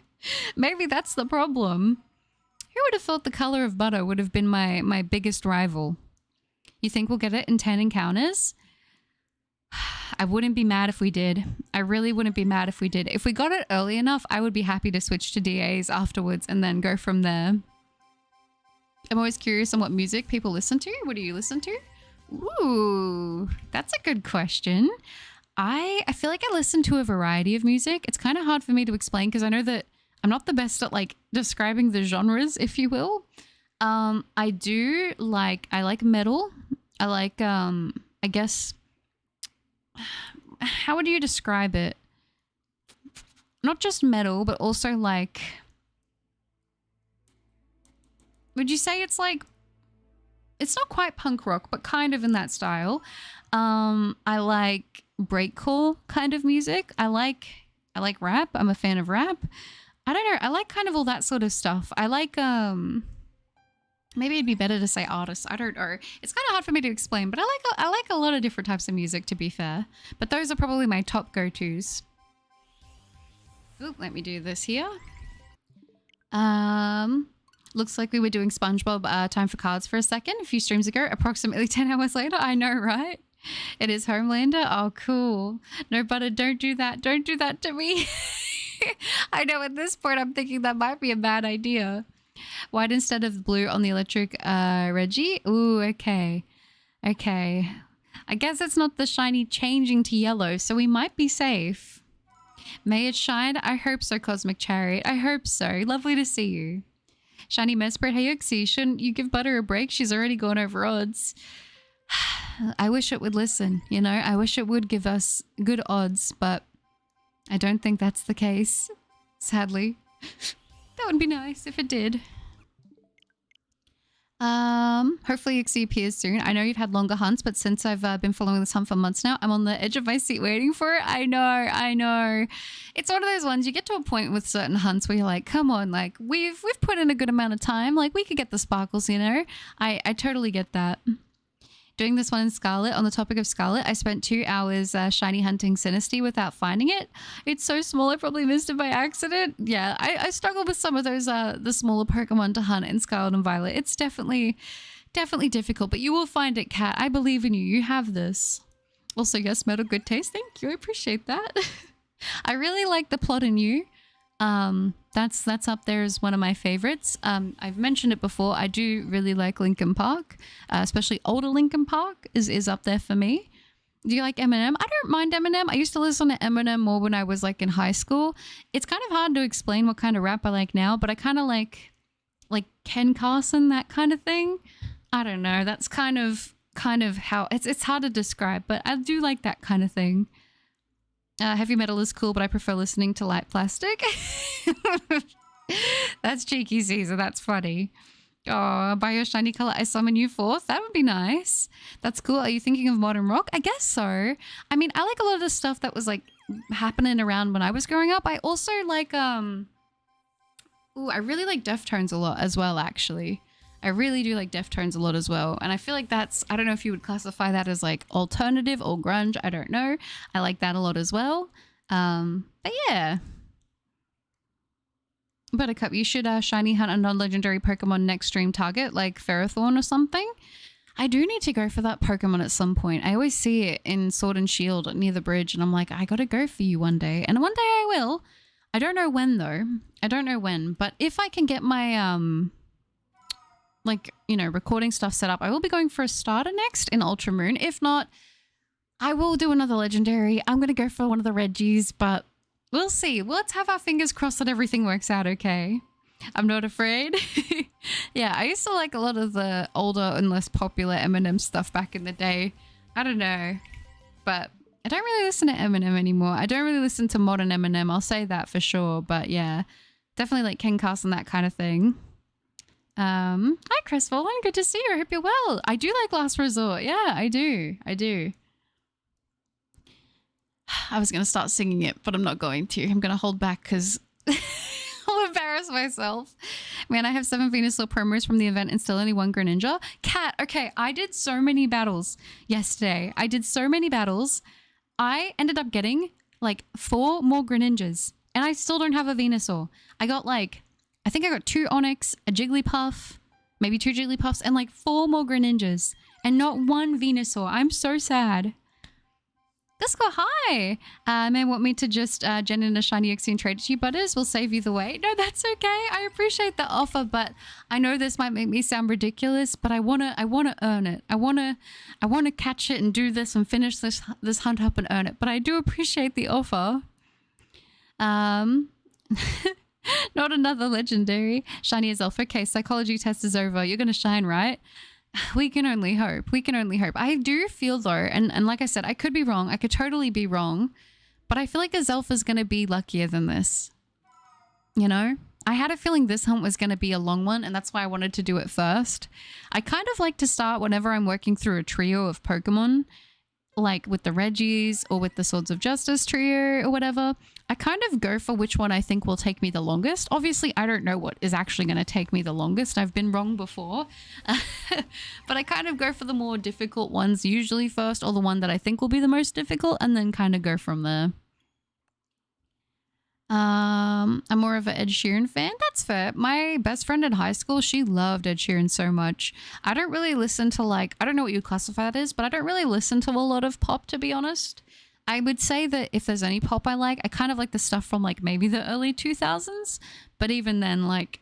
Maybe that's the problem. Who would have thought the color of butter would have been my biggest rival? You think we'll get it in 10 encounters? I wouldn't be mad if we did. I really wouldn't be mad if we did. If we got it early enough, I would be happy to switch to DAs afterwards and then go from there. I'm always curious on what music people listen to. What do you listen to? Ooh, that's a good question. I feel like I listen to a variety of music. It's kind of hard for me to explain because I know that I'm not the best at like describing the genres, if you will. I like metal. I like, I guess, how would you describe it? Not just metal, but also like, would you say it's like, it's not quite punk rock, but kind of in that style. I like breakcore kind of music. I like rap. I'm a fan of rap. I don't know. I like kind of all that sort of stuff. I like, maybe it'd be better to say artists. I don't know. It's kind of hard for me to explain, but I like a lot of different types of music, to be fair. But those are probably my top go-tos. Oop, let me do this here. Looks like we were doing SpongeBob Time for Cards for a second a few streams ago, approximately 10 hours later. I know, right? It is Homelander. Oh, cool. No, butter, don't do that. Don't do that to me. I know at this point I'm thinking that might be a bad idea. White instead of blue on the electric Reggie. Ooh, okay. Okay. I guess it's not the shiny changing to yellow, so we might be safe. May it shine? I hope so, Cosmic Chariot. I hope so. Lovely to see you. Shiny Mesprit, hey Uxie, shouldn't you give Butter a break? She's already gone over odds. I wish it would listen, you know? I wish it would give us good odds, but I don't think that's the case, sadly. That would be nice if it did. Hopefully Uxie appears soon. I know you've had longer hunts, but since I've been following this hunt for months now, I'm on the edge of my seat waiting for it. I know. It's one of those ones you get to a point with certain hunts where you're like, come on, like we've put in a good amount of time. Like we could get the sparkles, you know? I totally get that. Doing this one in Scarlet. On the topic of Scarlet, I spent 2 hours shiny hunting Sinistea without finding it. It's so small, I probably missed it by accident. Yeah, I struggle with some of those the smaller Pokemon to hunt in Scarlet and Violet. It's definitely difficult, but you will find it, Kat. I believe in you. You have this. Also, yes, Metal, good taste. Thank you. I appreciate that. I really like the plot in you. That's up there as one of my favorites. I've mentioned it before. I do really like Linkin Park, especially older Linkin Park is up there for me. Do you like Eminem? I don't mind Eminem. I used to listen to Eminem more when I was like in high school. It's kind of hard to explain what kind of rap I like now, but I kind of like Ken Carson, that kind of thing. I don't know. That's kind of how it's hard to describe, but I do like that kind of thing. Heavy metal is cool, but I prefer listening to light plastic. That's cheeky, Caesar. That's funny. Oh, by your shiny color, I summon you forth. That would be nice. That's cool. Are you thinking of modern rock? I guess so. I mean, I like a lot of the stuff that was like happening around when I was growing up. I also like, I really like Deftones a lot as well, actually. I really do like Deftones a lot as well. And I feel like that's, I don't know if you would classify that as like alternative or grunge. I don't know. I like that a lot as well. But yeah. Buttercup, you should shiny hunt a non-legendary Pokemon next stream target like Ferrothorn or something. I do need to go for that Pokemon at some point. I always see it in Sword and Shield near the bridge and I'm like, I gotta go for you one day. And one day I will. I don't know when though. I don't know when. But if I can get my like, you know, recording stuff set up, I will be going for a starter next in Ultra Moon. If not, I will do another legendary. I'm going to go for one of the Reggies, but we'll see. Let's have our fingers crossed that everything works out okay. I'm not afraid. Yeah, I used to like a lot of the older and less popular Eminem stuff back in the day. I don't know, but I don't really listen to Eminem anymore. I don't really listen to modern Eminem. I'll say that for sure. But yeah, definitely like Ken Carson, that kind of thing. Hi Chris Fallen, good to see you. I hope you're well. I do like Last Resort. Yeah, I do. I was going to start singing it, but I'm not going to. I'm going to hold back because I'll embarrass myself. Man, I have 7 Venusaur promos from the event and still only 1 Greninja. Cat, okay, I did so many battles yesterday. I ended up getting like 4 more Greninjas and I still don't have a Venusaur. I think I got 2 Onix, a Jigglypuff, maybe 2 Jigglypuffs, and like 4 more Greninjas, and not 1 Venusaur. I'm so sad. Disco, hi! May want me to just gen in a shiny Uxie and trade it to you, Butters? We'll save you the wait. No, that's okay. I appreciate the offer, but I know this might make me sound ridiculous, but I wanna earn it. I wanna catch it and do this and finish this hunt up and earn it. But I do appreciate the offer. Not another legendary. Shiny as Elf. Okay, psychology test is over. You're going to shine, right? We can only hope. I do feel though, and like I said, I could be wrong. I could totally be wrong. But I feel like Azelf is going to be luckier than this. You know? I had a feeling this hunt was going to be a long one, and that's why I wanted to do it first. I kind of like to start whenever I'm working through a trio of Pokemon, like with the Reggies or with the Swords of Justice trio or whatever. I kind of go for which one I think will take me the longest. Obviously, I don't know what is actually going to take me the longest. I've been wrong before. But I kind of go for the more difficult ones usually first, or the one that I think will be the most difficult, and then kind of go from there. I'm more of an Ed Sheeran fan. That's fair. My best friend in high school, she loved Ed Sheeran so much. I don't really listen to like, I don't know what you classify that as, but I don't really listen to a lot of pop, to be honest. I would say that if there's any pop I like, I kind of like the stuff from like maybe the early 2000s. But even then, like,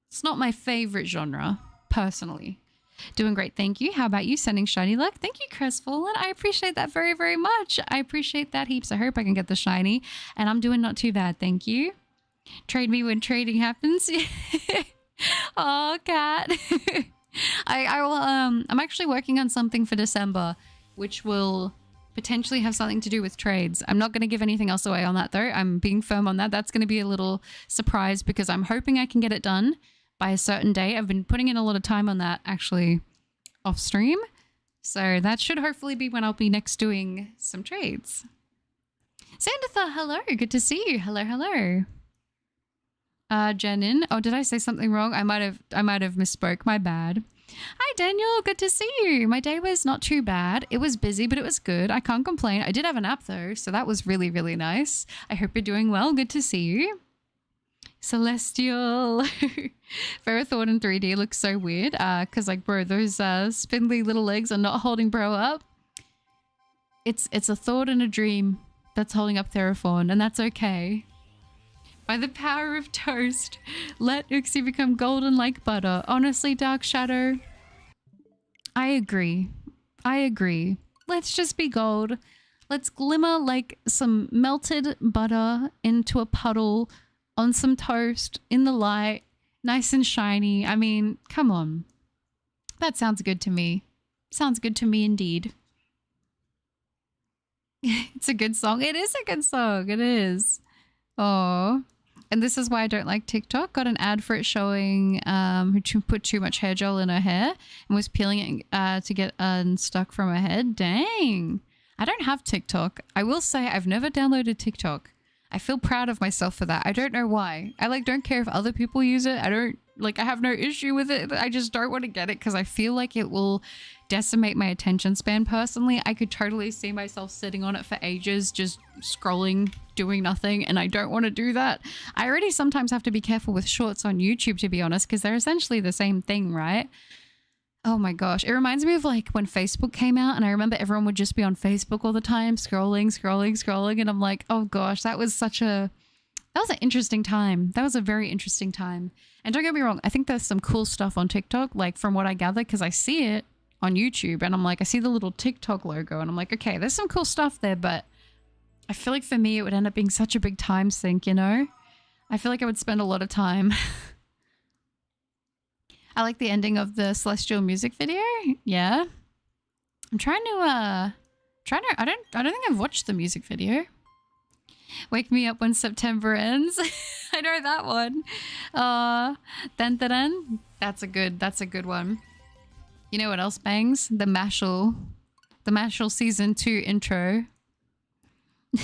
it's not my favorite genre, personally. Doing great, thank you. How about you? Sending shiny luck. Thank you, Crestfallen. I appreciate that very, very much. I appreciate that heaps. I hope I can get the shiny. And I'm doing not too bad, thank you. Trade me when trading happens. Oh, cat. I will. I'm actually working on something for December, which will potentially have something to do with trades. I'm not going to give anything else away on that though. I'm being firm on that. That's going to be a little surprise because I'm hoping I can get it done by a certain day. I've been putting in a lot of time on that actually off stream. So that should hopefully be when I'll be next doing some trades. Sanditha, hello. Good to see you. Hello, hello. Jenin. Oh, did I say something wrong? I might have misspoke. My bad. Hi, Daniel. Good to see you. My day was not too bad. It was busy, but it was good. I can't complain. I did have a nap though, so that was really, really nice. I hope you're doing well. Good to see you. Celestial. Ferrothorn in 3D looks so weird because like bro, those spindly little legs are not holding bro up. It's a thought and a dream that's holding up Ferrothorn, and that's okay. By the power of toast, let Uxie become golden like butter. Honestly, Dark Shadow, I agree. I agree. Let's just be gold. Let's glimmer like some melted butter into a puddle on some toast in the light, nice and shiny. I mean, come on. That sounds good to me. Sounds good to me indeed. It's a good song. It is a good song. It is. Oh. And this is why I don't like TikTok. Got an ad for it showing who put too much hair gel in her hair and was peeling it to get unstuck from her head. Dang. I don't have TikTok. I will say I've never downloaded TikTok. I feel proud of myself for that. I don't know why. I like don't care if other people use it. I have no issue with it. I just don't want to get it because I feel like it will decimate my attention span personally. I could totally see myself sitting on it for ages, just scrolling, doing nothing, and I don't want to do that. I already sometimes have to be careful with shorts on YouTube, to be honest, because they're essentially the same thing, right? Oh my gosh. It reminds me of like when Facebook came out and I remember everyone would just be on Facebook all the time, scrolling. And I'm like, oh gosh, that was an interesting time. That was a very interesting time. And don't get me wrong, I think there's some cool stuff on TikTok, like from what I gather, because I see it on YouTube and I'm like, I see the little TikTok logo and I'm like, okay, there's some cool stuff there, but I feel like for me, it would end up being such a big time sink, you know? I feel like I would spend a lot of time. I like the ending of the Celestial music video. Yeah. I'm trying to, I don't think I've watched the music video. Wake me up when September ends. I know that one. Dun, dun, dun. That's a good one. You know what else bangs? The Mashal season 2 intro.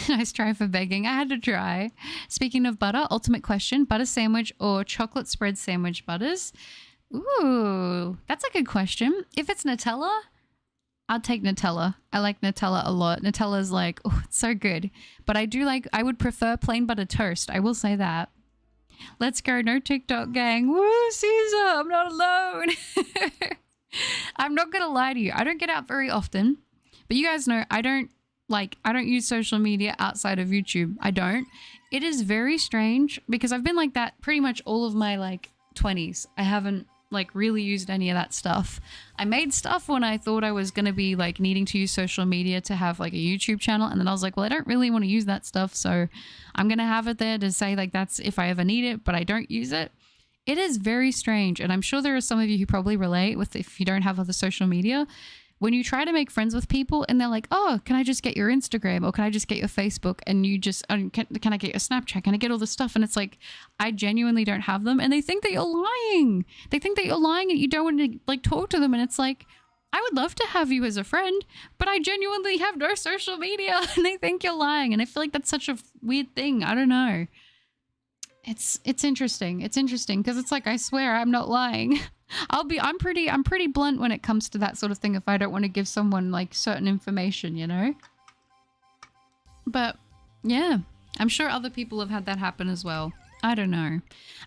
Nice try for begging. I had to try. Speaking of butter, ultimate question, butter sandwich or chocolate spread sandwich butters? Ooh, that's a good question. If it's Nutella, I'll take Nutella. I like Nutella a lot. Nutella's like, oh, it's so good. But I would prefer plain butter toast. I will say that. Let's go. No TikTok gang. Woo, Caesar. I'm not alone. I'm not going to lie to you. I don't get out very often, but you guys know I don't use social media outside of YouTube. I don't. It is very strange because I've been like that pretty much all of my like 20s. I haven't like really used any of that stuff. I made stuff when I thought I was going to be like needing to use social media to have like a YouTube channel. And then I was like, well, I don't really want to use that stuff. So I'm going to have it there to say like, that's if I ever need it, but I don't use it. It is very strange. And I'm sure there are some of you who probably relate with if you don't have other social media. When you try to make friends with people and they're like, oh, can I just get your Instagram or can I just get your Facebook? And you just, can I get your Snapchat? Can I get all this stuff? And it's like, I genuinely don't have them. And they think that you're lying. They think that you're lying and you don't want to like talk to them. And it's like, I would love to have you as a friend, but I genuinely have no social media and they think you're lying. And I feel like that's such a weird thing. I don't know. It's interesting. It's interesting because it's like, I swear I'm not lying. I'm pretty blunt when it comes to that sort of thing if I don't want to give someone like certain information, you know? But yeah, I'm sure other people have had that happen as well. I don't know.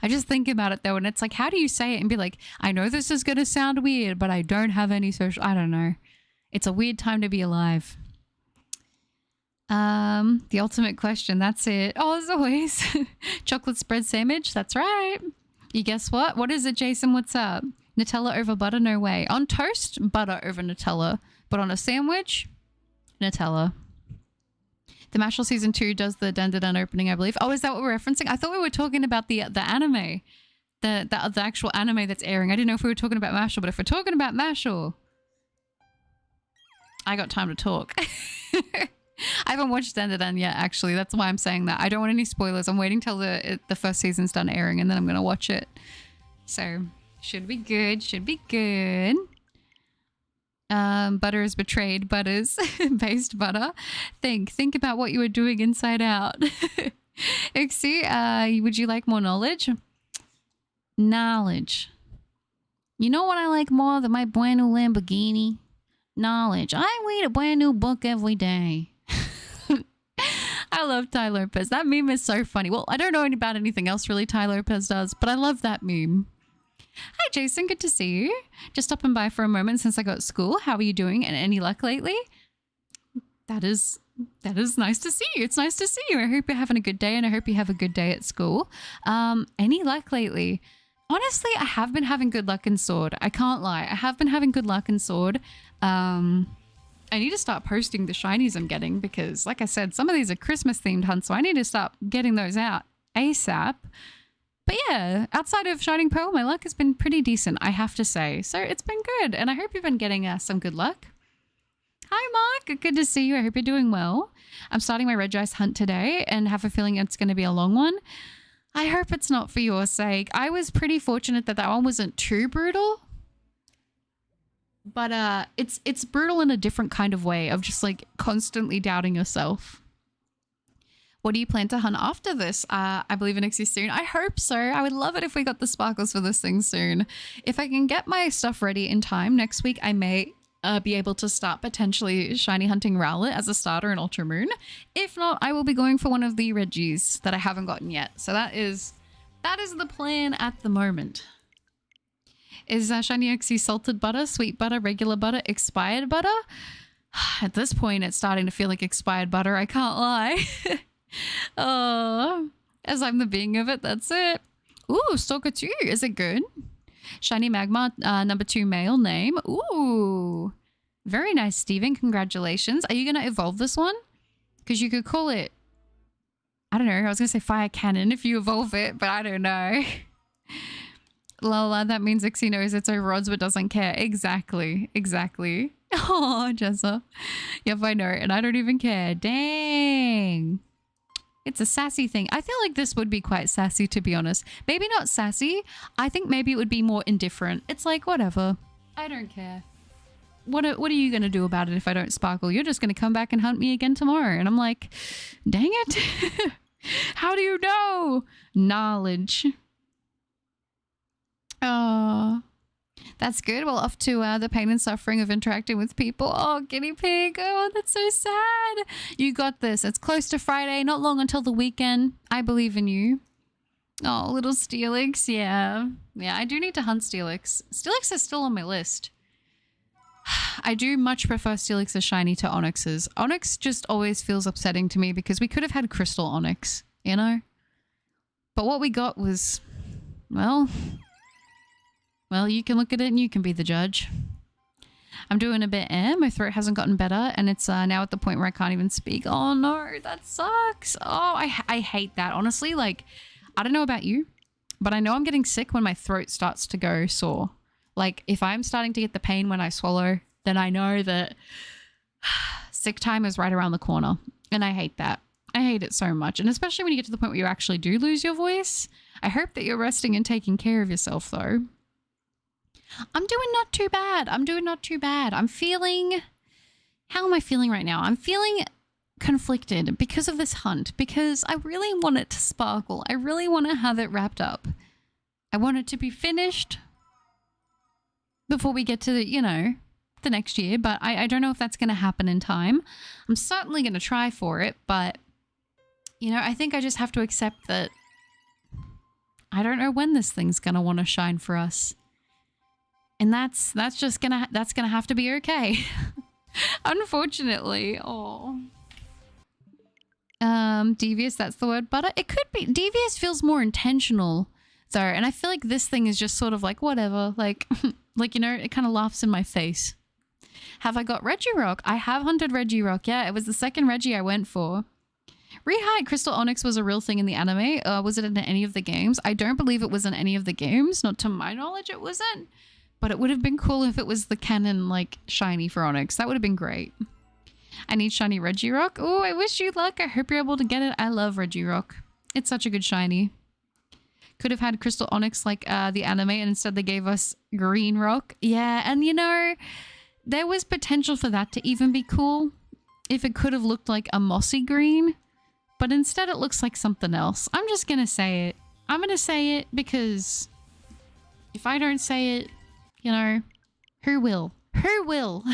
I just think about it though, and it's like, how do you say it and be like, I know this is going to sound weird, but I don't have any social... I don't know. It's a weird time to be alive. The ultimate question, that's it. Oh, as always. Chocolate spread sandwich, that's right. You guess what? What is it, Jason? What's up? Nutella over butter? No way. On toast, butter over Nutella. But on a sandwich, Nutella. The Mashal season 2 does the Dun Dun Dun opening, I believe. Oh, is that what we're referencing? I thought we were talking about the anime. The actual anime that's airing. I didn't know if we were talking about Mashal, but if we're talking about Mashal, I got time to talk. I haven't watched Dun Dun Dun yet, actually. That's why I'm saying that. I don't want any spoilers. I'm waiting till the first season's done airing, and then I'm going to watch it. So, should be good. Should be good. Butter is betrayed. Butters. Based butter. Think about what you were doing inside out. Uxie, would you like more knowledge? Knowledge. You know what I like more than my brand new Lamborghini? Knowledge. I read a brand new book every day. I love Ty Lopez. That meme is so funny. Well, I don't know about anything else really Ty Lopez does, but I love that meme. Hi, Jason. Good to see you. Just stopping by for a moment since I got school. How are you doing? And any luck lately? That is nice to see you. It's nice to see you. I hope you're having a good day, and I hope you have a good day at school. Any luck lately? Honestly, I have been having good luck in Sword. I can't lie. I have been having good luck in Sword. I need to start posting the shinies I'm getting because, like I said, some of these are Christmas-themed hunts, so I need to start getting those out ASAP. But yeah, outside of Shining Pearl, my luck has been pretty decent, I have to say. So it's been good, and I hope you've been getting some good luck. Hi, Mark. Good to see you. I hope you're doing well. I'm starting my Regice hunt today and have a feeling it's going to be a long one. I hope it's not for your sake. I was pretty fortunate that one wasn't too brutal. But it's brutal in a different kind of way of just like constantly doubting yourself. What do you plan to hunt after this? I believe in Uxie soon. I hope so. I would love it if we got the sparkles for this thing soon. If I can get my stuff ready in time, next week I may be able to start potentially shiny hunting Rowlet as a starter in Ultra Moon. If not, I will be going for one of the Reggies that I haven't gotten yet. So that is the plan at the moment. Is shiny Uxie salted butter, sweet butter, regular butter, expired butter? At this point, it's starting to feel like expired butter. I can't lie. Oh, as I'm the being of it, that's it. Ooh, Stalker 2. Is it good? Shiny Magma, number 2 male name. Ooh, very nice, Steven. Congratulations. Are you going to evolve this one? Because you could call it, I don't know. I was going to say Fire Cannon if you evolve it, but I don't know. Lola, that means Uxie knows it's over odds but doesn't care. Exactly. Oh, Jessa. Yep, I know. And I don't even care. Dang. It's a sassy thing. I feel like this would be quite sassy, to be honest. Maybe not sassy. I think maybe it would be more indifferent. It's like, whatever. I don't care. What are you going to do about it if I don't sparkle? You're just going to come back and hunt me again tomorrow. And I'm like, dang it. How do you know? Knowledge. Oh, that's good. Well, off to the pain and suffering of interacting with people. Oh, guinea pig. Oh, that's so sad. You got this. It's close to Friday. Not long until the weekend. I believe in you. Oh, little Steelix. Yeah. Yeah, I do need to hunt Steelix. Steelix is still on my list. I do much prefer Steelix's shiny to Onyx's. Onyx just always feels upsetting to me because we could have had Crystal Onyx, you know? But what we got was, well, you can look at it and you can be the judge. I'm doing a bit my throat hasn't gotten better and it's now at the point where I can't even speak. Oh no, that sucks. Oh, I hate that. Honestly, like, I don't know about you, but I know I'm getting sick when my throat starts to go sore. Like, if I'm starting to get the pain when I swallow, then I know that sick time is right around the corner. And I hate that. I hate it so much. And especially when you get to the point where you actually do lose your voice. I hope that you're resting and taking care of yourself, though. I'm doing not too bad. I'm feeling... How am I feeling right now? I'm feeling conflicted because of this hunt. Because I really want it to sparkle. I really want to have it wrapped up. I want it to be finished before we get to, you know, the next year. But I don't know if that's going to happen in time. I'm certainly going to try for it, but You know, I think I just have to accept that I don't know when this thing's gonna want to shine for us. And that's gonna have to be okay. Unfortunately. Oh. Devious, that's the word. Butter. It could be. Devious feels more intentional though, and I feel like this thing is just sort of like whatever. Like like, you know, it kind of laughs in my face. Have I got Regirock? I have hunted Regirock. Yeah, it was the second Regi I went for. Rehide Crystal Onyx was a real thing in the anime. Was it in any of the games? I don't believe it was in any of the games. Not to my knowledge it wasn't. But it would have been cool if it was the canon, like, shiny for Onyx. That would have been great. I need shiny Regirock. Oh, I wish you luck. I hope you're able to get it. I love Regirock. It's such a good shiny. Could have had Crystal Onyx like the anime, and instead they gave us Green Rock. Yeah, and you know, there was potential for that to even be cool. If it could have looked like a mossy green. But instead it looks like something else. I'm just gonna say it. I'm gonna say it because if I don't say it, you know, who will? Who will?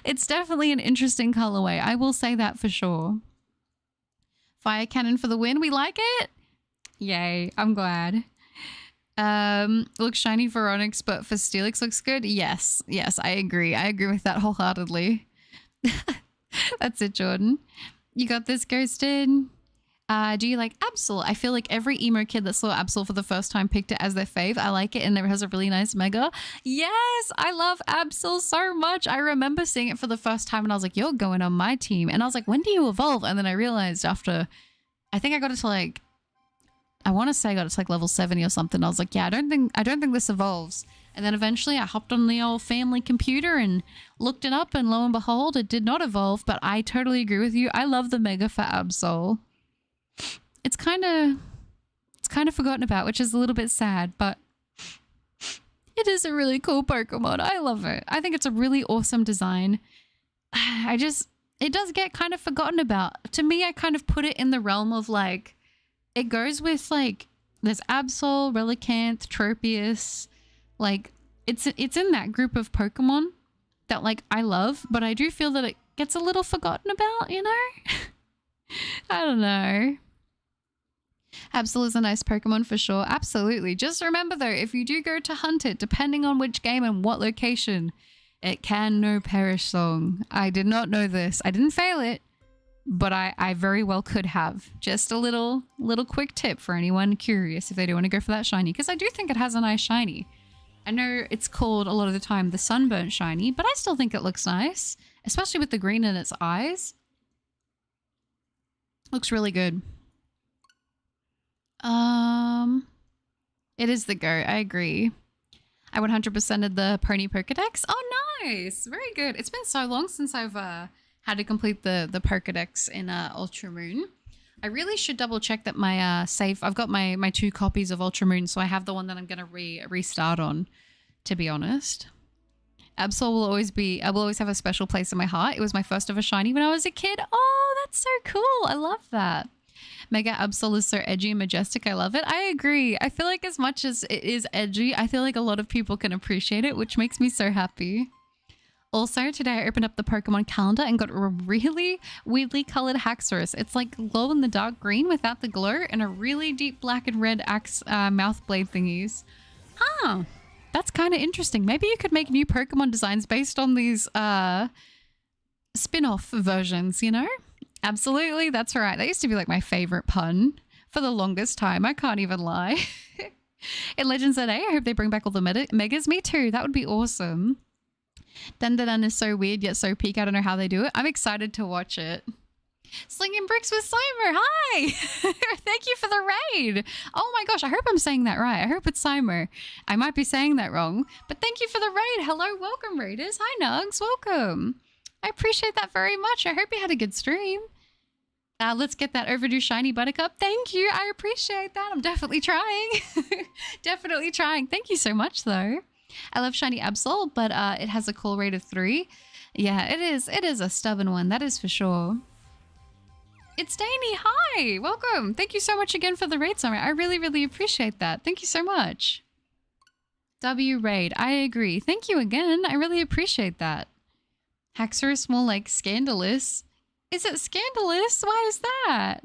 It's definitely an interesting colorway. I will say that for sure. Fire Cannon for the win. We like it? Yay. I'm glad. Looks shiny for Onyx, but for Steelix looks good? Yes. Yes, I agree. I agree with that wholeheartedly. That's it, Jordan. You got this, Ghosted. Do you like Absol? I feel like every emo kid that saw Absol for the first time picked it as their fave. I like it and it has a really nice mega. Yes, I love Absol so much. I remember seeing it for the first time and I was like, you're going on my team. And I was like, when do you evolve? And then I realized after, I think I got it to like, I want to say I got it to like level 70 or something. I was like, yeah, I don't think this evolves. And then eventually I hopped on the old family computer and looked it up and lo and behold, it did not evolve. But I totally agree with you. I love the mega for Absol. It's kind of forgotten about, which is a little bit sad, but it is a really cool Pokemon. I love it. I think it's a really awesome design. It does get kind of forgotten about. To me, I kind of put it in the realm of like, it goes with like, there's Absol, Relicanth, Tropius. Like, it's in that group of Pokemon that like I love, but I do feel that it gets a little forgotten about, you know? I don't know. Absol is a nice Pokemon for sure. Absolutely. Just remember though, if you do go to hunt it, depending on which game and what location, it can know Perish Song. I did not know this. I didn't fail it, but I very well could have. Just a little quick tip for anyone curious if they do want to go for that shiny, because I do think it has a nice shiny. I know it's called a lot of the time the Sunburnt shiny, but I still think it looks nice, especially with the green in its eyes. Looks really good. It is the goat. I agree. I 100%ed the Pony Pokedex. Oh, nice. Very good. It's been so long since I've had to complete the Pokedex in Ultra Moon. I really should double check that my save. I've got my 2 copies of Ultra Moon, so I have the one that I'm gonna restart on. To be honest, Absol will always be. I will always have a special place in my heart. It was my first ever shiny when I was a kid. Oh, that's so cool. I love that. Mega Absol is so edgy and majestic. I love it. I agree. I feel like as much as it is edgy, I feel like a lot of people can appreciate it, which makes me so happy. Also, today I opened up the Pokemon calendar and got a really weirdly colored Haxorus. It's like glow in the dark green without the glow and a really deep black and red mouth blade thingies. Huh. That's kind of interesting. Maybe you could make new Pokemon designs based on these spin-off versions, you know? Absolutely, that's right. That used to be like my favorite pun for the longest time. I can't even lie. In Legends ZA, I hope they bring back all the megas. Me too. That would be awesome. Dandadan is so weird yet so peak. I don't know how they do it. I'm excited to watch it. Slinging Bricks with Slimer. Hi! Thank you for the raid. Oh my gosh, I hope I'm saying that right. I hope it's Slimer. I might be saying that wrong, but thank you for the raid. Hello, welcome raiders. Hi Nugs, welcome. I appreciate that very much. I hope you had a good stream. Let's get that overdue shiny Buttercup. Thank you. I appreciate that. I'm definitely trying. Definitely trying. Thank you so much though. I love shiny Absol, but it has a call rate of 3. Yeah, it is. It is a stubborn one. That is for sure. It's Danny. Hi. Welcome. Thank you so much again for the raid, Summer. I really, really appreciate that. Thank you so much. W raid. I agree. Thank you again. I really appreciate that. Haxorus more like scandalous. Is it scandalous? Why is that?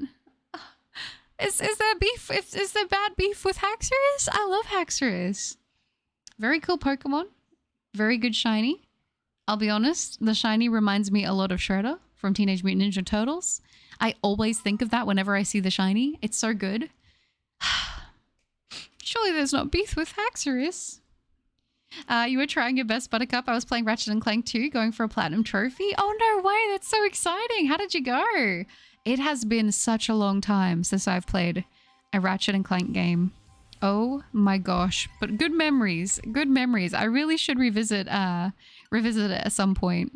Is there beef? Is there bad beef with Haxorus? I love Haxorus. Very cool Pokemon. Very good shiny. I'll be honest, the shiny reminds me a lot of Shredder from Teenage Mutant Ninja Turtles. I always think of that whenever I see the shiny. It's so good. Surely there's not beef with Haxorus. You were trying your best, Buttercup. I was playing Ratchet and Clank 2, going for a platinum trophy. Oh, no way. That's so exciting. How did you go? It has been such a long time since I've played a Ratchet and Clank game. Oh my gosh. But good memories. Good memories. I really should revisit it at some point.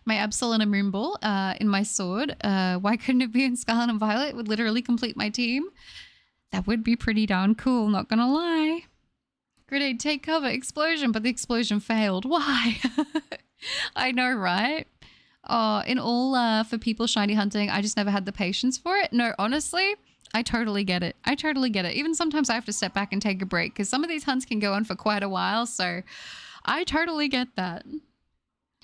My Absol and a Moonball in my sword. Why couldn't it be in Scarlet and Violet? It would literally complete my team. That would be pretty darn cool, not gonna lie. Grenade, take cover, explosion, but the explosion failed. Why? I know, right? Oh, in all, for people shiny hunting, I just never had the patience for it. No, honestly, I totally get it. I totally get it. Even sometimes I have to step back and take a break because some of these hunts can go on for quite a while, so I totally get that.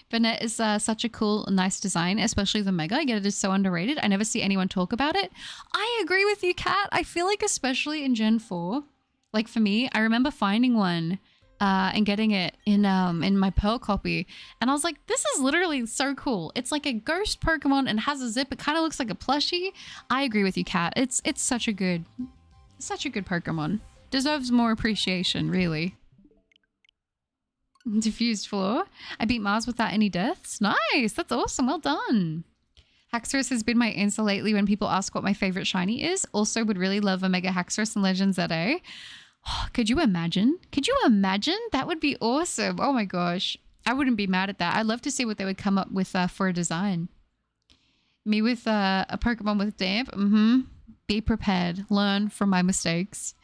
Banette is such a cool, nice design, especially the Mega. I get it is so underrated. I never see anyone talk about it. I agree with you, Kat. I feel like especially in Gen 4, like for me, I remember finding one and getting it in my Pearl copy. And I was like, this is literally so cool. It's like a ghost Pokemon and has a zip. It kind of looks like a plushie. I agree with you, Kat. It's such a good Pokemon. Deserves more appreciation, really. Diffused floor. I beat Mars without any deaths. Nice. That's awesome. Well done. Haxorus has been my answer lately when people ask what my favorite shiny is. Also would really love a Mega Haxorus in Legends ZA. Oh, could you imagine? Could you imagine? That would be awesome. Oh my gosh. I wouldn't be mad at that. I'd love to see what they would come up with for a design. Me with a Pokemon with damp. Be prepared. Learn from my mistakes.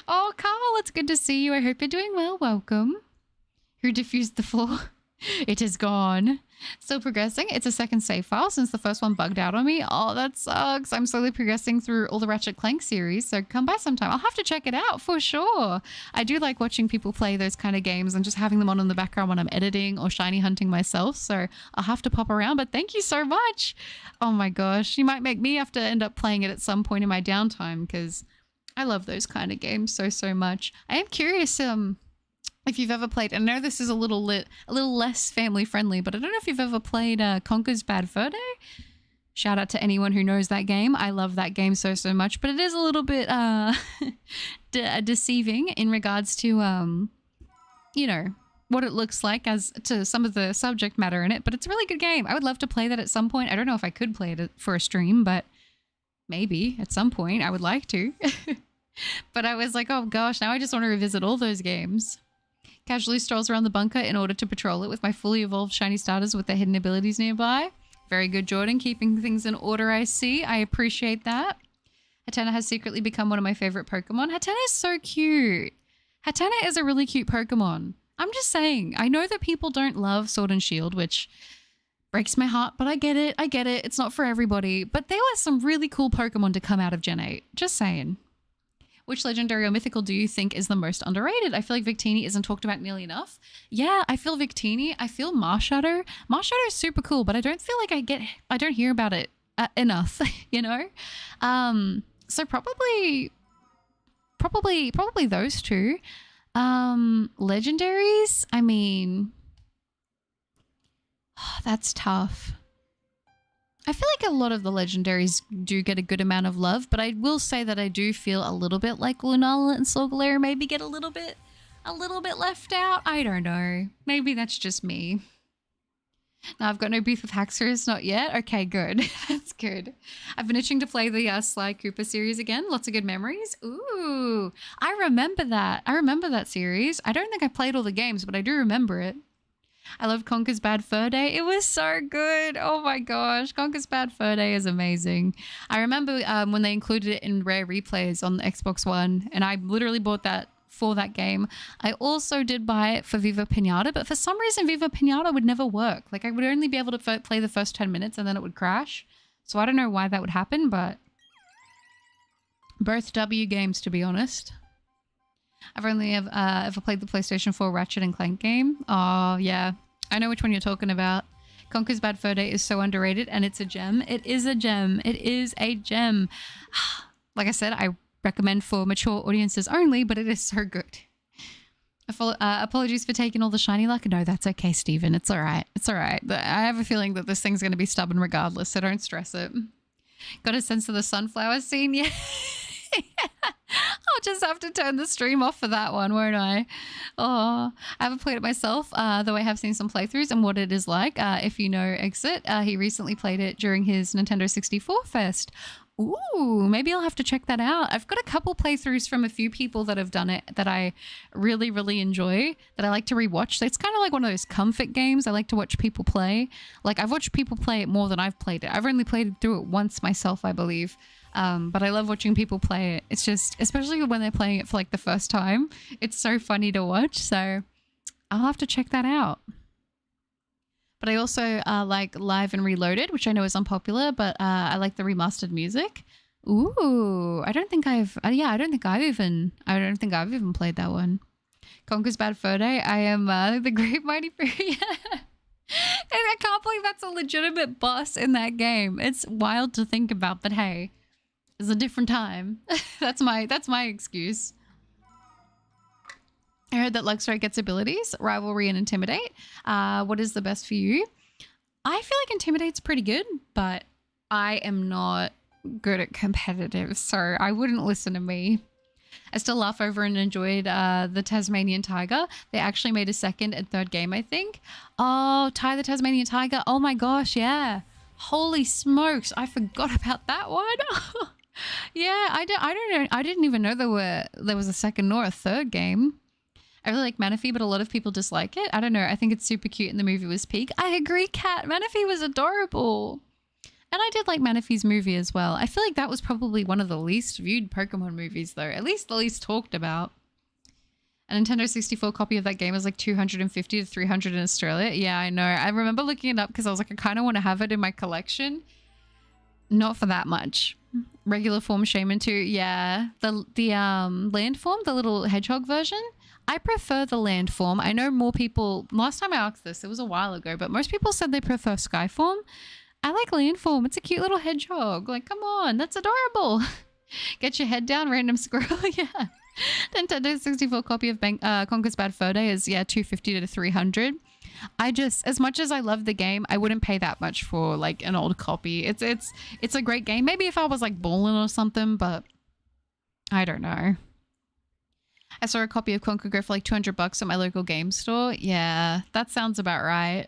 Oh, Carl, it's good to see you. I hope you're doing well. Welcome. Who diffused the floor? It is gone. Still progressing. It's a second save file since the first one bugged out on me. Oh, that sucks. I'm slowly progressing through all the Ratchet Clank series, so come by sometime. I'll have to check it out for sure. I do like watching people play those kind of games and just having them on in the background when I'm editing or shiny hunting myself, so I'll have to pop around, but thank you so much. Oh my gosh. You might make me have to end up playing it at some point in my downtime because I love those kind of games so much. I am curious, if you've ever played, and I know this is a little less family friendly, but I don't know if you've ever played Conker's Bad Fur Day. Shout out to anyone who knows that game. I love that game so much, but it is a little bit deceiving in regards to you know, what it looks like as to some of the subject matter in it. But it's a really good game. I would love to play that at some point. I don't know if I could play it for a stream, but maybe at some point I would like to. But I was like, oh gosh, now I just want to revisit all those games. Casually strolls around the bunker in order to patrol it with my fully evolved shiny starters with their hidden abilities nearby. Very good, Jordan. Keeping things in order, I see. I appreciate that. Hatena has secretly become one of my favorite Pokemon. Hatena is so cute. Hatena is a really cute Pokemon. I'm just saying. I know that people don't love Sword and Shield, which breaks my heart, but I get it. I get it. It's not for everybody. But there were some really cool Pokemon to come out of Gen 8. Just saying. Which legendary or mythical do you think is the most underrated? I feel like Victini isn't talked about nearly enough. Yeah, I feel Victini. I feel Marshadow. Marshadow is super cool, but I don't feel like I don't hear about it enough, you know? So probably those two. Legendaries? I mean, that's tough. I feel like a lot of the legendaries do get a good amount of love, but I will say that I do feel a little bit like Lunala and Solgaleo maybe get a little bit left out. I don't know. Maybe that's just me. No, I've got no beef with Haxorus, not yet. Okay, good. That's good. I've been itching to play the Sly Cooper series again. Lots of good memories. Ooh, I remember that. I remember that series. I don't think I played all the games, but I do remember it. I love Conker's Bad Fur Day. It was so good. Oh my gosh. Conker's Bad Fur Day is amazing. I remember when they included it in rare replays on the Xbox One, and I literally bought that for that game. I also did buy it for Viva Pinata, but for some reason Viva Pinata would never work. Like I would only be able to play the first 10 minutes and then it would crash. So I don't know why that would happen, but both W games, to be honest. I've only ever played the PlayStation 4 Ratchet and Clank game. Oh, yeah. I know which one you're talking about. Conker's Bad Fur Day is so underrated, and it's a gem. It is a gem. It is a gem. Like I said, I recommend for mature audiences only, but it is so good. Apologies for taking all the shiny luck. No, that's okay, Steven. It's all right. It's all right. I have a feeling that this thing's going to be stubborn regardless, so don't stress it. Got a sense of the sunflower scene? Yeah. I'll just have to turn the stream off for that one, won't I? Oh, I haven't played it myself, though I have seen some playthroughs and what it is like. If you know Exit, he recently played it during his Nintendo 64 Fest. Ooh, maybe I'll have to check that out. I've got a couple playthroughs from a few people that have done it that I really, really enjoy, that I like to rewatch. So it's kind of like one of those comfort games I like to watch people play. Like, I've watched people play it more than I've played it. I've only played through it once myself, I believe. But I love watching people play it. It's just, especially when they're playing it for like the first time, it's so funny to watch. So I'll have to check that out. But I also like Live and Reloaded, which I know is unpopular, but I like the remastered music. Ooh, I don't think I've even played that one. Conker's Bad Fur Day. I am the Great Mighty Fury. And I can't believe that's a legitimate boss in that game. It's wild to think about, but hey, it's a different time. That's my excuse. I heard that Luxray gets abilities, Rivalry and Intimidate. What is the best for you? I feel like Intimidate's pretty good, but I am not good at competitive, so I wouldn't listen to me. I still laugh over and enjoyed the Tasmanian Tiger. They actually made a second and third game, I think. Oh, Ty the Tasmanian Tiger. Oh my gosh, yeah. Holy smokes, I forgot about that one. Yeah, I don't know. I didn't even know there was a second nor a third game. I really like Manaphy, but a lot of people dislike it. I don't know. I think it's super cute and the movie was peak. I agree, Kat. Manaphy was adorable. And I did like Manaphy's movie as well. I feel like that was probably one of the least viewed Pokemon movies, though. At least the least talked about. A Nintendo 64 copy of that game is like 250 to 300 in Australia. Yeah, I know. I remember looking it up because I was like, I kind of want to have it in my collection. Not for that much. Regular form Shaman 2. Yeah. The land form, the little hedgehog version. I prefer the land form. I know more people, last time I asked this, it was a while ago, but most people said they prefer sky form. I like land form. It's a cute little hedgehog. Like, come on, that's adorable. Get your head down, random squirrel. Yeah. Nintendo 64 copy of Conker's Bad Fur Day is, yeah, 250 to 300. I just, as much as I love the game, I wouldn't pay that much for like an old copy. It's a great game. Maybe if I was like bowling or something, but I don't know. I saw a copy of Conker Go for like $200 at my local game store. Yeah, that sounds about right.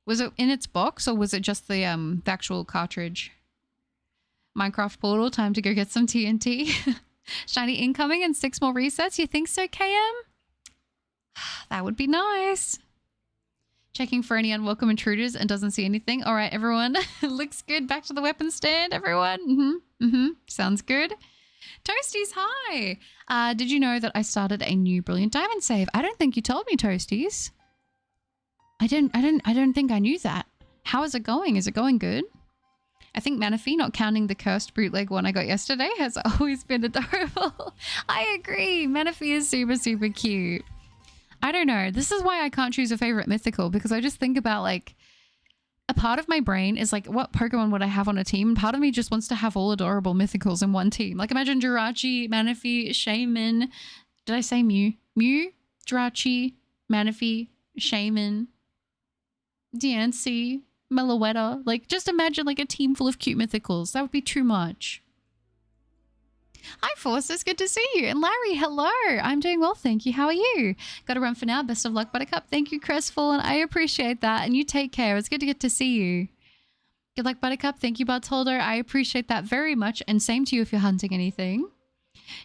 Was it in its box or was it just the actual cartridge? Minecraft Portal, time to go get some TNT. Shiny incoming and 6 more resets. You think so, KM? That would be nice. Checking for any unwelcome intruders and doesn't see anything. All right, everyone. Looks good. Back to the weapon stand, everyone. Sounds good. Toasties, hi. Did you know that I started a new Brilliant Diamond save? I don't think you told me, Toasties. I don't think I knew that. How is it going? Is it going good? I think Manaphy, not counting the cursed bootleg one I got yesterday, has always been adorable. I agree. Manaphy is super, super cute. I don't know. This is why I can't choose a favorite mythical, because I just think about like, a part of my brain is like, what Pokemon would I have on a team? And part of me just wants to have all adorable mythicals in one team. Like imagine Jirachi, Manaphy, Shaman. Did I say Mew? Mew, Jirachi, Manaphy, Shaman, Diancie, Meloetta. Like just imagine like a team full of cute mythicals. That would be too much. Hi Force, it's good to see you. And Larry, hello. I'm doing well, thank you. How are you? Got to run for now. Best of luck, Buttercup. Thank you, Crestfallen. I appreciate that. And you take care. It's good to get to see you. Good luck, Buttercup. Thank you, Buds Holder. I appreciate that very much. And same to you if you're hunting anything.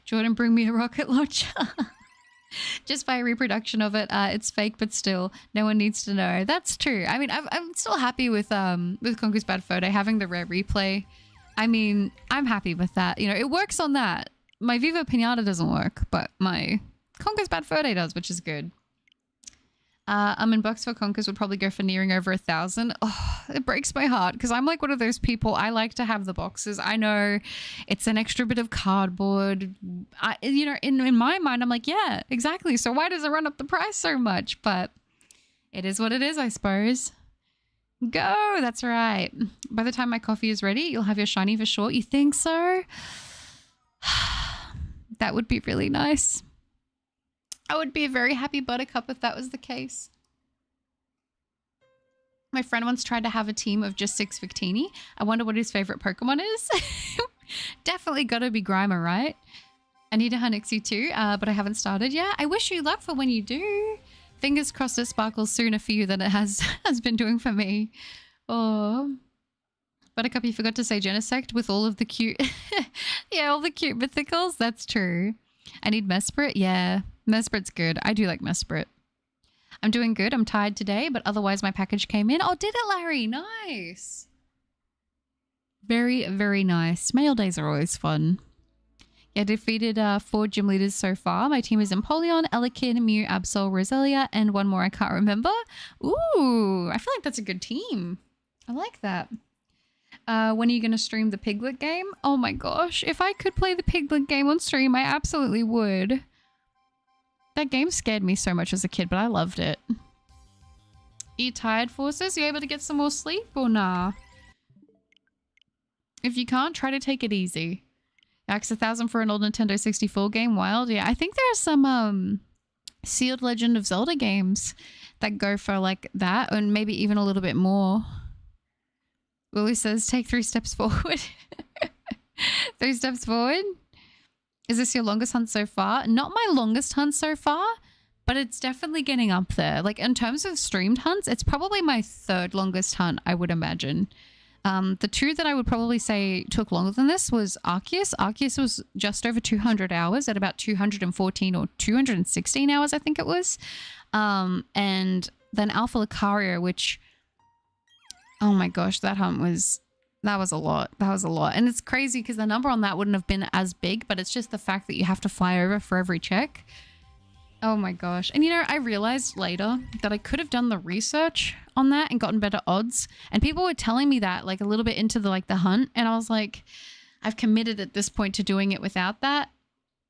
Jordan, bring me a rocket launcher. Just by a reproduction of it. It's fake, but still, no one needs to know. That's true. I mean, I'm still happy with Conker's Bad Fur Day having the rare replay. I mean, I'm happy with that. You know, it works on that. My Viva Pinata doesn't work, but my Conker's Bad Fur Day does, which is good. In bucks for Conkers would probably go for nearing over 1,000. Oh, it breaks my heart because I'm like one of those people. I like to have the boxes. I know it's an extra bit of cardboard. You know, in my mind, I'm like, yeah, exactly. So why does it run up the price so much? But it is what it is, I suppose. Go. That's right. By the time my coffee is ready, you'll have your shiny for sure. You think so? That would be really nice. I would be a very happy buttercup if that was the case. My friend once tried to have a team of just 6 Victini. I wonder what his favorite Pokemon is. Definitely gotta be Grimer, right? I need to hunt Uxie too, but I haven't started yet. I wish you luck for when you do. Fingers crossed it sparkles sooner for you than it has been doing for me. Oh. Buttercup, you forgot to say Genesect with all of the cute... yeah, all the cute mythicals. That's true. I need Mesprit. Yeah, Mesprit's good. I do like Mesprit. I'm doing good. I'm tired today, but otherwise my package came in. Oh, did it, Larry? Nice. Very, very nice. Mail days are always fun. Yeah, defeated 4 gym leaders so far. My team is Empoleon, Elekid, Mew, Absol, Roselia, and one more I can't remember. Ooh, I feel like that's a good team. I like that. When are you going to stream the Piglet game? Oh my gosh. If I could play the Piglet game on stream, I absolutely would. That game scared me so much as a kid, but I loved it. Are you tired, Forces? You able to get some more sleep or nah? If you can't, try to take it easy. Max 1,000 for an old Nintendo 64 game. Wild. Yeah, I think there are some sealed Legend of Zelda games that go for like that, and maybe even a little bit more. Willie says, take 3 steps forward. 3 steps forward. Is this your longest hunt so far? Not my longest hunt so far, but it's definitely getting up there. Like in terms of streamed hunts, it's probably my 3rd longest hunt, I would imagine. The 2 that I would probably say took longer than this was Arceus. Arceus was just over 200 hours at about 214 or 216 hours, I think it was. And then Alpha Lucario, which, oh my gosh, that hunt was... That was a lot. That was a lot. And it's crazy because the number on that wouldn't have been as big, but it's just the fact that you have to fly over for every check. Oh my gosh. And you know, I realized later that I could have done the research on that and gotten better odds. And people were telling me that like a little bit into the hunt. And I was like, I've committed at this point to doing it without that.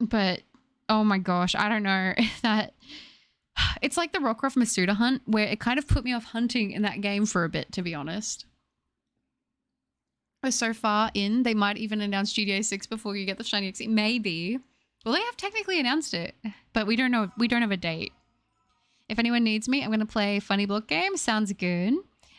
But oh my gosh, I don't know that it's like the Rockruff Masuda hunt where it kind of put me off hunting in that game for a bit, to be honest. We're so far in, they might even announce GTA 6 before you get the shiny Uxie. Maybe. Well, they have technically announced it, but we don't know. We don't have a date. If anyone needs me, I'm going to play Funny Block game. Sounds good.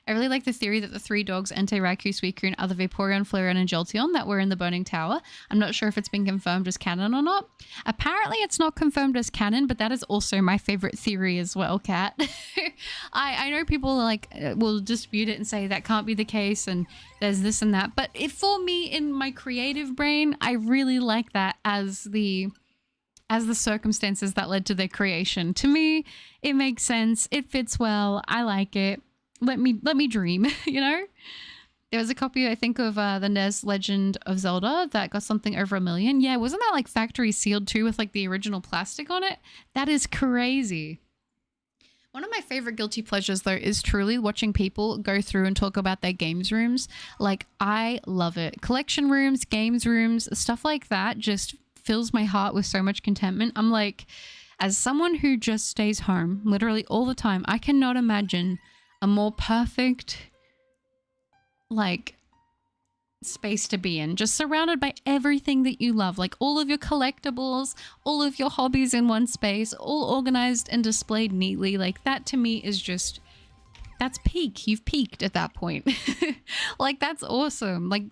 I really like the theory that the 3 dogs, Entei, Raikou, Suicune, and other Vaporeon, Flareon, and Jolteon that were in the Burning Tower. I'm not sure if it's been confirmed as canon or not. Apparently, it's not confirmed as canon, but that is also my favorite theory as well, Kat. I know people like will dispute it and say that can't be the case and there's this and that. But for me, in my creative brain, I really like that as the circumstances that led to their creation. To me, it makes sense. It fits well. I like it. Let me dream, you know? There was a copy, I think, of the NES Legend of Zelda that got something over 1 million. Yeah, wasn't that like factory sealed too with like the original plastic on it? That is crazy. One of my favorite guilty pleasures, though, is truly watching people go through and talk about their games rooms. Like, I love it. Collection rooms, games rooms, stuff like that just fills my heart with so much contentment. I'm like, as someone who just stays home literally all the time, I cannot imagine a more perfect, like, space to be in. Just surrounded by everything that you love. Like, all of your collectibles, all of your hobbies in one space, all organized and displayed neatly. Like, that to me is just, that's peak. You've peaked at that point. Like, that's awesome. Like,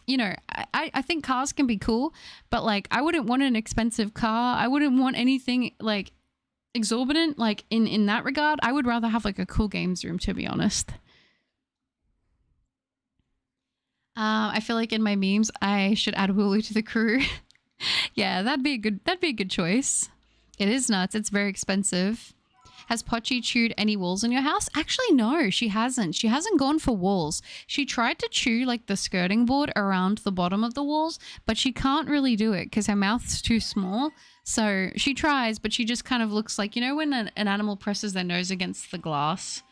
you know, I think cars can be cool, but, like, I wouldn't want an expensive car. I wouldn't want anything, like, exorbitant, like in that regard. I would rather have like a cool games room, to be honest. I feel like in my memes I should add Wooloo to the crew. Yeah, that'd be a good choice. It is nuts. It's very expensive. Has Pochi chewed any walls in your house? Actually, no, she hasn't. She hasn't gone for walls. She tried to chew like the skirting board around the bottom of the walls, but she can't really do it because her mouth's too small. So she tries, but she just kind of looks like, you know, when an animal presses their nose against the glass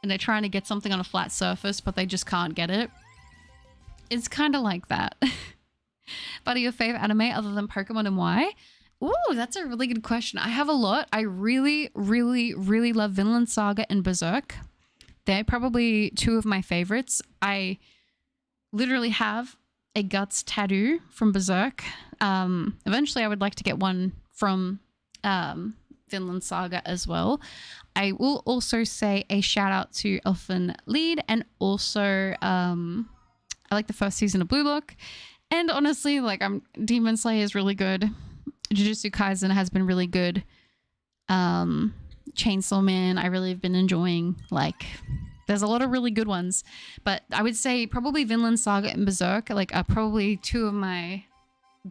and they're trying to get something on a flat surface, but they just can't get it. It's kind of like that. But your favorite anime other than Pokemon and why? Ooh, that's a really good question. I have a lot. I really, really, really love Vinland Saga and Berserk. They're probably two of my favorites. I literally have a Guts tattoo from Berserk. Eventually I would like to get one from Vinland Saga as well. I will also say a shout out to Elfen Lied, and also I like the first season of Blue Lock. And honestly, like, Demon Slayer is really good. Jujutsu Kaisen has been really good. Chainsaw Man, I really have been enjoying. Like, there's a lot of really good ones, but I would say probably Vinland Saga and Berserk like are probably two of my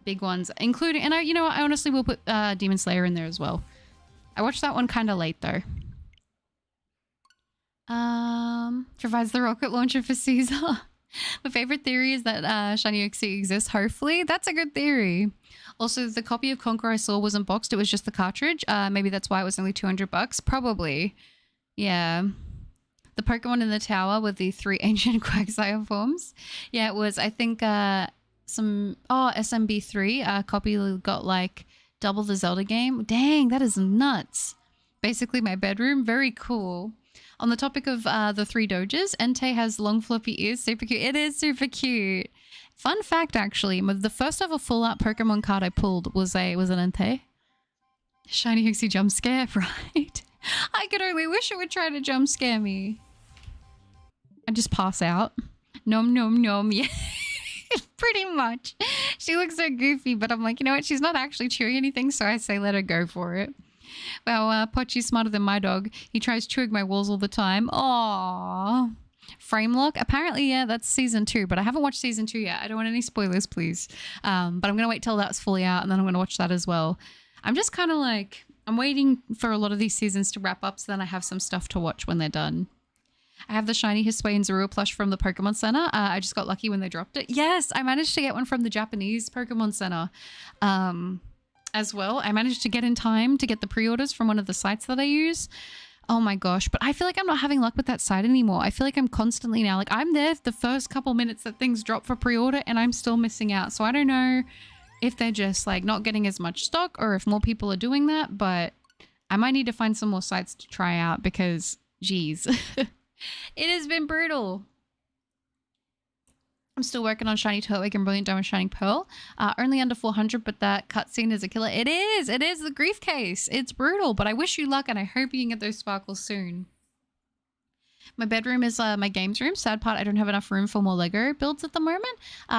big ones, including, and I honestly will put Demon Slayer in there as well. I watched that one kind of late though. Provides the rocket launcher for Caesar. My favorite theory is that Shiny Uxie exists. Hopefully, that's a good theory. Also, the copy of Conquer I saw wasn't boxed; it was just the cartridge. Maybe that's why it was only $200. Probably, yeah. The Pokemon in the tower with the 3 ancient Quagsire forms. Yeah, it was. I think some SMB3 copy got like double the Zelda game. Dang, that is nuts. Basically, my bedroom. Very cool. On the topic of the 3 Doges, Entei has long floppy ears. Super cute. It is super cute. Fun fact, actually, the first ever full-out Pokemon card I pulled was an Entei. Shiny Uxie jump scare, right? I could only wish it would try to jump scare me. I just pass out. Nom nom nom. Yeah, pretty much. She looks so goofy, but I'm like, you know what? She's not actually chewing anything, so I say let her go for it. Well, Pochi's smarter than my dog. He tries chewing my walls all the time. Aww. Frame lock? Apparently, yeah, that's season 2, but I haven't watched season 2 yet. I don't want any spoilers, please. But I'm going to wait till that's fully out, and then I'm going to watch that as well. I'm just kind of like, I'm waiting for a lot of these seasons to wrap up, so then I have some stuff to watch when they're done. I have the shiny Hisui and Zorua plush from the Pokemon Center. I just got lucky when they dropped it. Yes, I managed to get one from the Japanese Pokemon Center as well. I managed to get in time to get the pre-orders from one of the sites that I use. Oh my gosh, but I feel like I'm not having luck with that site anymore. I feel like I'm constantly now, like I'm there the first couple minutes that things drop for pre-order and I'm still missing out. So I don't know if they're just like not getting as much stock or if more people are doing that, but I might need to find some more sites to try out because, geez. It has been brutal. I'm still working on Shiny Turtwig and Brilliant Diamond Shining Pearl. Only under 400, but that cutscene is a killer. It is the grief case. It's brutal, but I wish you luck and I hope you can get those sparkles soon. My bedroom is my games room. Sad part, I don't have enough room for more Lego builds at the moment,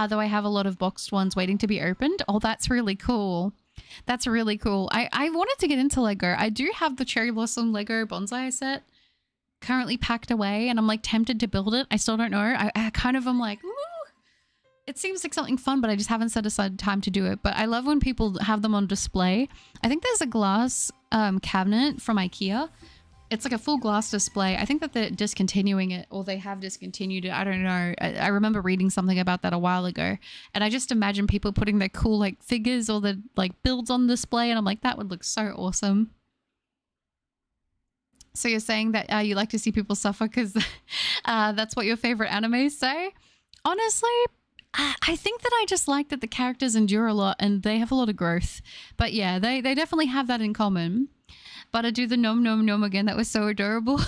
though I have a lot of boxed ones waiting to be opened. Oh, that's really cool. That's really cool. I wanted to get into Lego. I do have the Cherry Blossom Lego bonsai set currently packed away and I'm like tempted to build it. I still don't know. I kind of am like, ooh, it seems like something fun, but I just haven't set aside time to do it. But I love when people have them on display. I think there's a glass cabinet from IKEA. It's like a full glass display. I think that they're discontinuing it, or they have discontinued it. I don't know. I remember reading something about that a while ago, and I just imagine people putting their cool like figures or the like builds on display, and I'm like, that would look so awesome. So you're saying that you like to see people suffer because that's what your favorite animes say? Honestly, I think that I just like that the characters endure a lot and they have a lot of growth. But yeah, they definitely have that in common. But I do the nom nom nom again. That was so adorable. With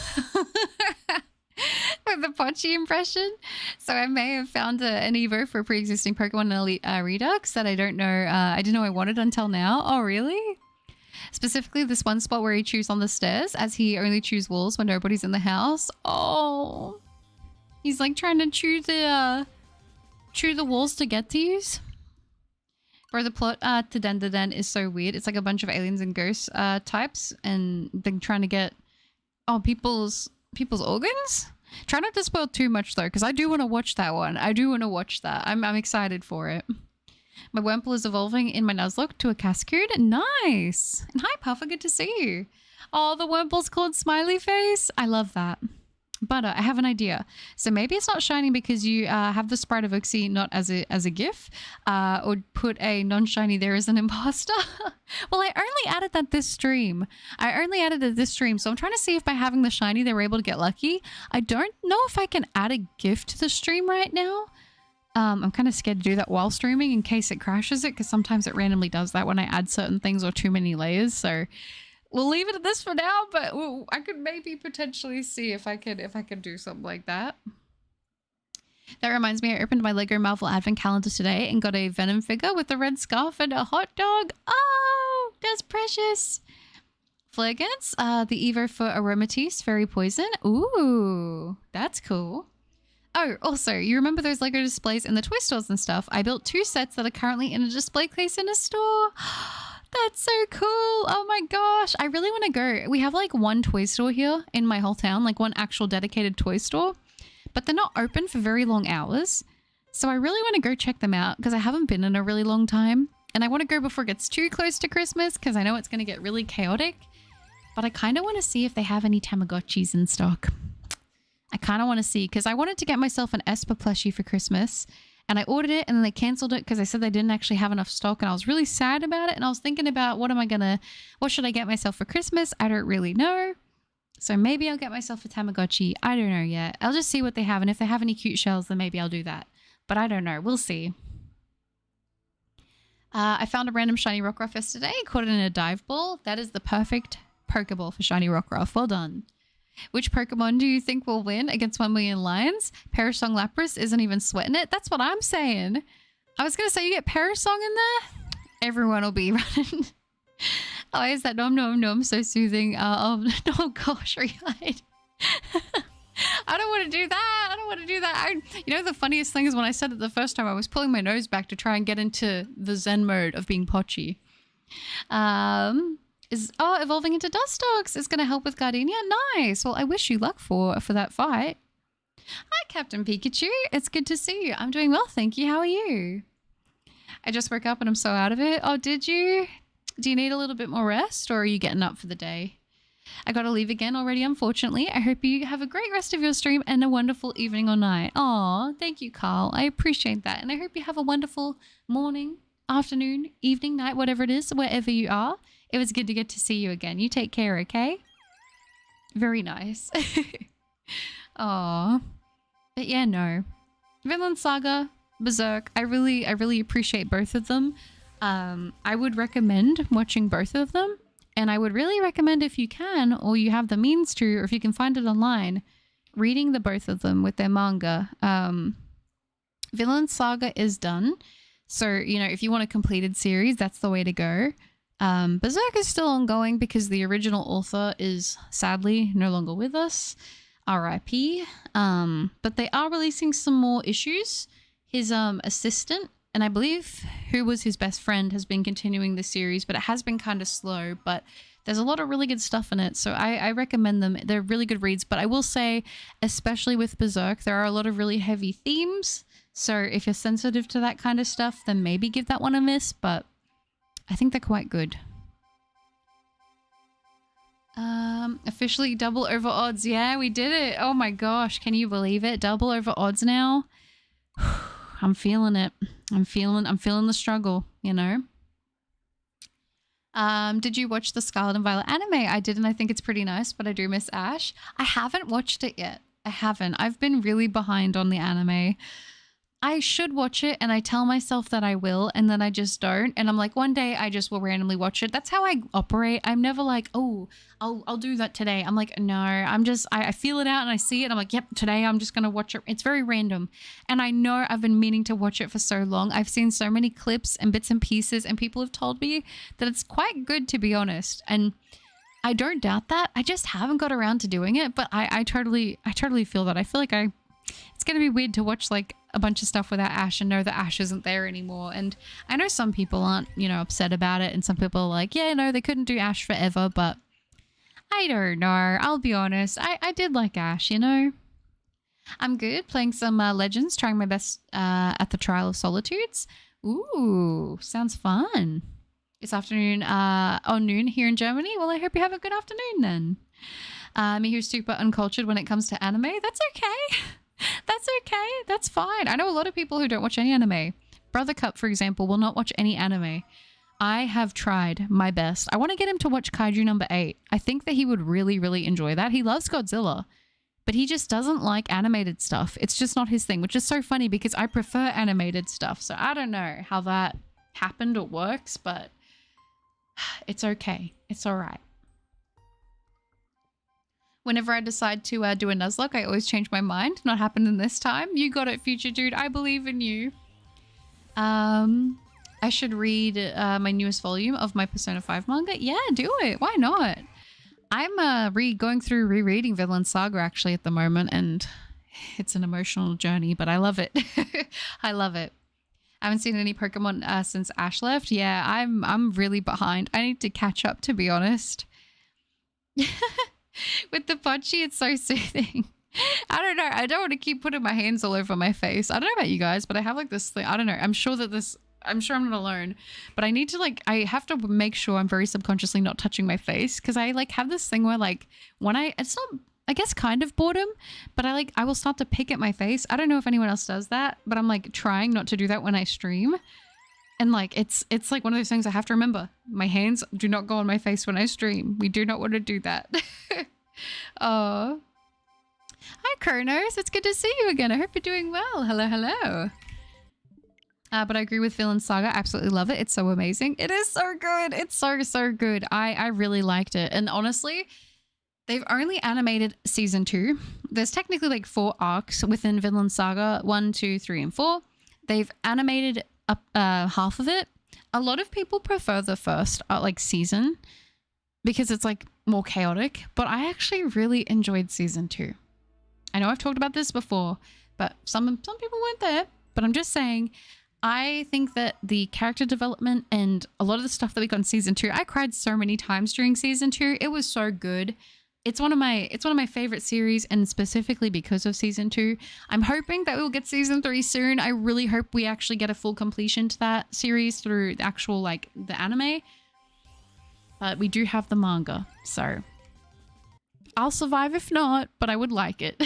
the Pochi impression. So I may have found an Evo for a pre-existing Pokemon Elite Redux that I don't know. I didn't know I wanted until now. Oh, really? Specifically this one spot where he chews on the stairs, as he only chews walls when nobody's in the house. Oh, he's like trying to chew the walls to get to use. Bro, the plot to Den to Den is so weird. It's like a bunch of aliens and ghosts types, and they're trying to get people's organs. Try not to spoil too much though, because I do want to watch that one. I do want to watch that. I'm excited for it. My Wurmple is evolving in my Nuzlocke to a Cascoon. Nice. And hi, Puffer. Good to see you. Oh, the Wurmple's called Smiley Face. I love that. But I have an idea. So maybe it's not shiny because you have the sprite of Uxie not as a GIF, or put a non-shiny there as an imposter. Well, I only added that this stream. So I'm trying to see if by having the shiny they were able to get lucky. I don't know if I can add a GIF to the stream right now. I'm kind of scared to do that while streaming in case it crashes it, because sometimes it randomly does that when I add certain things or too many layers. So we'll leave it at this for now, but I could maybe potentially see if I could do something like that. That reminds me, I opened my Lego Marvel Advent Calendar today and got a Venom figure with a red scarf and a hot dog. Oh, that's precious. Flare guns, the Evo for Aromatisse Fairy Poison. Ooh, that's cool. Oh, also, you remember those Lego displays in the toy stores and stuff? I built 2 sets that are currently in a display case in a store. That's so cool. Oh my gosh. I really want to go. We have like one toy store here in my whole town, like one actual dedicated toy store, but they're not open for very long hours. So I really want to go check them out because I haven't been in a really long time. And I want to go before it gets too close to Christmas because I know it's going to get really chaotic. But I kind of want to see if they have any Tamagotchis in stock. I kind of want to see because I wanted to get myself an Esper plushie for Christmas. And I ordered it and then they canceled it because they said they didn't actually have enough stock. And I was really sad about it. And I was thinking about what should I get myself for Christmas? I don't really know. So maybe I'll get myself a Tamagotchi. I don't know yet. I'll just see what they have. And if they have any cute shells, then maybe I'll do that. But I don't know. We'll see. I found a random shiny Rockruff yesterday. Caught it in a dive ball. That is the perfect Pokeball for shiny Rockruff. Well done. Which Pokemon do you think will win against 1 million lions? Parasong Lapras isn't even sweating it. That's what I'm saying. I was going to say you get Parasong in there. Everyone will be running. Oh, is that nom nom nom so soothing? Oh gosh, Rehyde. I don't want to do that. I don't want to do that. You know, the funniest thing is when I said it the first time, I was pulling my nose back to try and get into the zen mode of being Pochi. Evolving into Dustox is going to help with Gardenia. Nice. Well, I wish you luck for that fight. Hi, Captain Pikachu. It's good to see you. I'm doing well, thank you. How are you? I just woke up and I'm so out of it. Oh, did you? Do you need a little bit more rest or are you getting up for the day? I got to leave again already, unfortunately. I hope you have a great rest of your stream and a wonderful evening or night. Aw, thank you, Carl. I appreciate that. And I hope you have a wonderful morning, afternoon, evening, night, whatever it is, wherever you are. It was good to get to see you again. You take care, okay? Very nice. Aw. But yeah, no. Vinland Saga, Berserk, I really appreciate both of them. I would recommend watching both of them. And I would really recommend if you can, or you have the means to, or if you can find it online, reading the both of them with their manga. Vinland Saga is done. So, you know, if you want a completed series, that's the way to go. Berserk is still ongoing because the original author is sadly no longer with us. RIP. But they are releasing some more issues. His assistant, and I believe who was his best friend, has been continuing the series, but it has been kind of slow. But there's a lot of really good stuff in it, so I recommend them. They're really good reads, but I will say, especially with Berserk, there are a lot of really heavy themes. So if you're sensitive to that kind of stuff, then maybe give that one a miss, but I think they're quite good. Officially double over odds. Yeah, we did it. Oh my gosh, can you believe it? Double over odds now. I'm feeling it. I'm feeling the struggle, you know. Did you watch the Scarlet and Violet anime? I did, and I think it's pretty nice, but I do miss Ash. I haven't watched it yet. I haven't. I've been really behind on the anime. I should watch it, and I tell myself that I will, and then I just don't. And I'm like, one day I just will randomly watch it. That's how I operate. I'm never like, oh, I'll do that today. I'm like, no, I feel it out and I see it. And I'm like, yep, today I'm just going to watch it. It's very random. And I know I've been meaning to watch it for so long. I've seen so many clips and bits and pieces, and people have told me that it's quite good, to be honest. And I don't doubt that. I just haven't got around to doing it. But I totally feel that. I feel like it's going to be weird to watch like a bunch of stuff without Ash and know that Ash isn't there anymore. And I know some people aren't, you know, upset about it. And some people are like, yeah, no, they couldn't do Ash forever. But I don't know. I'll be honest. I did like Ash, you know. I'm good. Playing some Legends, trying my best at the Trial of Solitudes. Ooh, sounds fun. It's afternoon, noon here in Germany. Well, I hope you have a good afternoon then. Me who's super uncultured when it comes to anime. That's okay. That's okay. That's fine. I know a lot of people who don't watch any anime. Brother Cup, for example, will not watch any anime. I have tried my best. I want to get him to watch Kaiju number 8. I think that he would really, really enjoy that. He loves Godzilla, but he just doesn't like animated stuff. It's just not his thing, which is so funny because I prefer animated stuff. So I don't know how that happened or works, but it's okay. It's all right. Whenever I decide to do a Nuzlocke, I always change my mind. Not happening this time. You got it, future dude. I believe in you. I should read my newest volume of my Persona 5 manga. Yeah, do it. Why not? I'm going through rereading Vinland Saga actually at the moment, and it's an emotional journey, but I love it. I love it. I haven't seen any Pokemon since Ash left. Yeah, I'm really behind. I need to catch up, to be honest. With the Punchy, it's so soothing. I don't know. I don't want to keep putting my hands all over my face. I don't know about you guys, but I have like this thing. I don't know. I'm sure I'm not alone, but I need to I have to make sure I'm very subconsciously not touching my face, because I have this thing where when it's not, I guess, kind of boredom, but I will start to pick at my face. I don't know if anyone else does that, but I'm trying not to do that when I stream. And it's one of those things I have to remember. My hands do not go on my face when I stream. We do not want to do that. Oh. Hi, Kronos. It's good to see you again. I hope you're doing well. Hello, hello. But I agree with Vinland Saga. Absolutely love it. It's so amazing. It is so good. It's so, so good. I really liked it. And honestly, they've only animated season 2. There's technically 4 arcs within Vinland Saga, 1, 2, 3, and 4. They've animated up half of it. A lot of people prefer the first season because it's more chaotic, but I actually really enjoyed season 2. I know I've talked about this before, but some people weren't there, but I'm just saying, I think that the character development and a lot of the stuff that we got in season 2, I cried so many times during season 2. It was so good. It's one of my favorite series, and specifically because of season 2. I'm hoping that we'll get season 3 soon. I really hope we actually get a full completion to that series through the actual the anime. But we do have the manga, so I'll survive if not, but I would like it.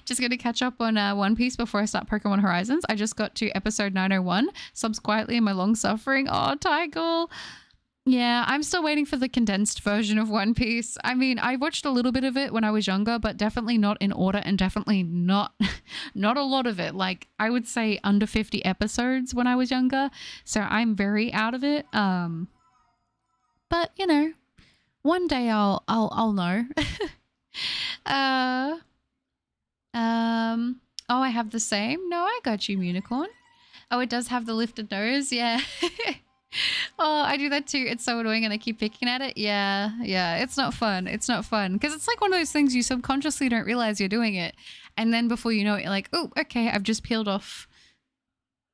Just going to catch up on One Piece before I start Pokemon Horizons. I just got to episode 901. Subs quietly in my long suffering. Oh, Tygal. Yeah, I'm still waiting for the condensed version of One Piece. I mean, I watched a little bit of it when I was younger, but definitely not in order, and definitely not a lot of it. I would say under 50 episodes when I was younger. So I'm very out of it. But one day I'll know. Oh, I have the same. No, I got you, Unicorn. Oh, it does have the lifted nose. Yeah. Oh, I do that too. It's so annoying, and I keep picking at it. Yeah. It's not fun. It's not fun because it's one of those things you subconsciously don't realize you're doing it, and then before you know it, you're oh, okay, I've just peeled off.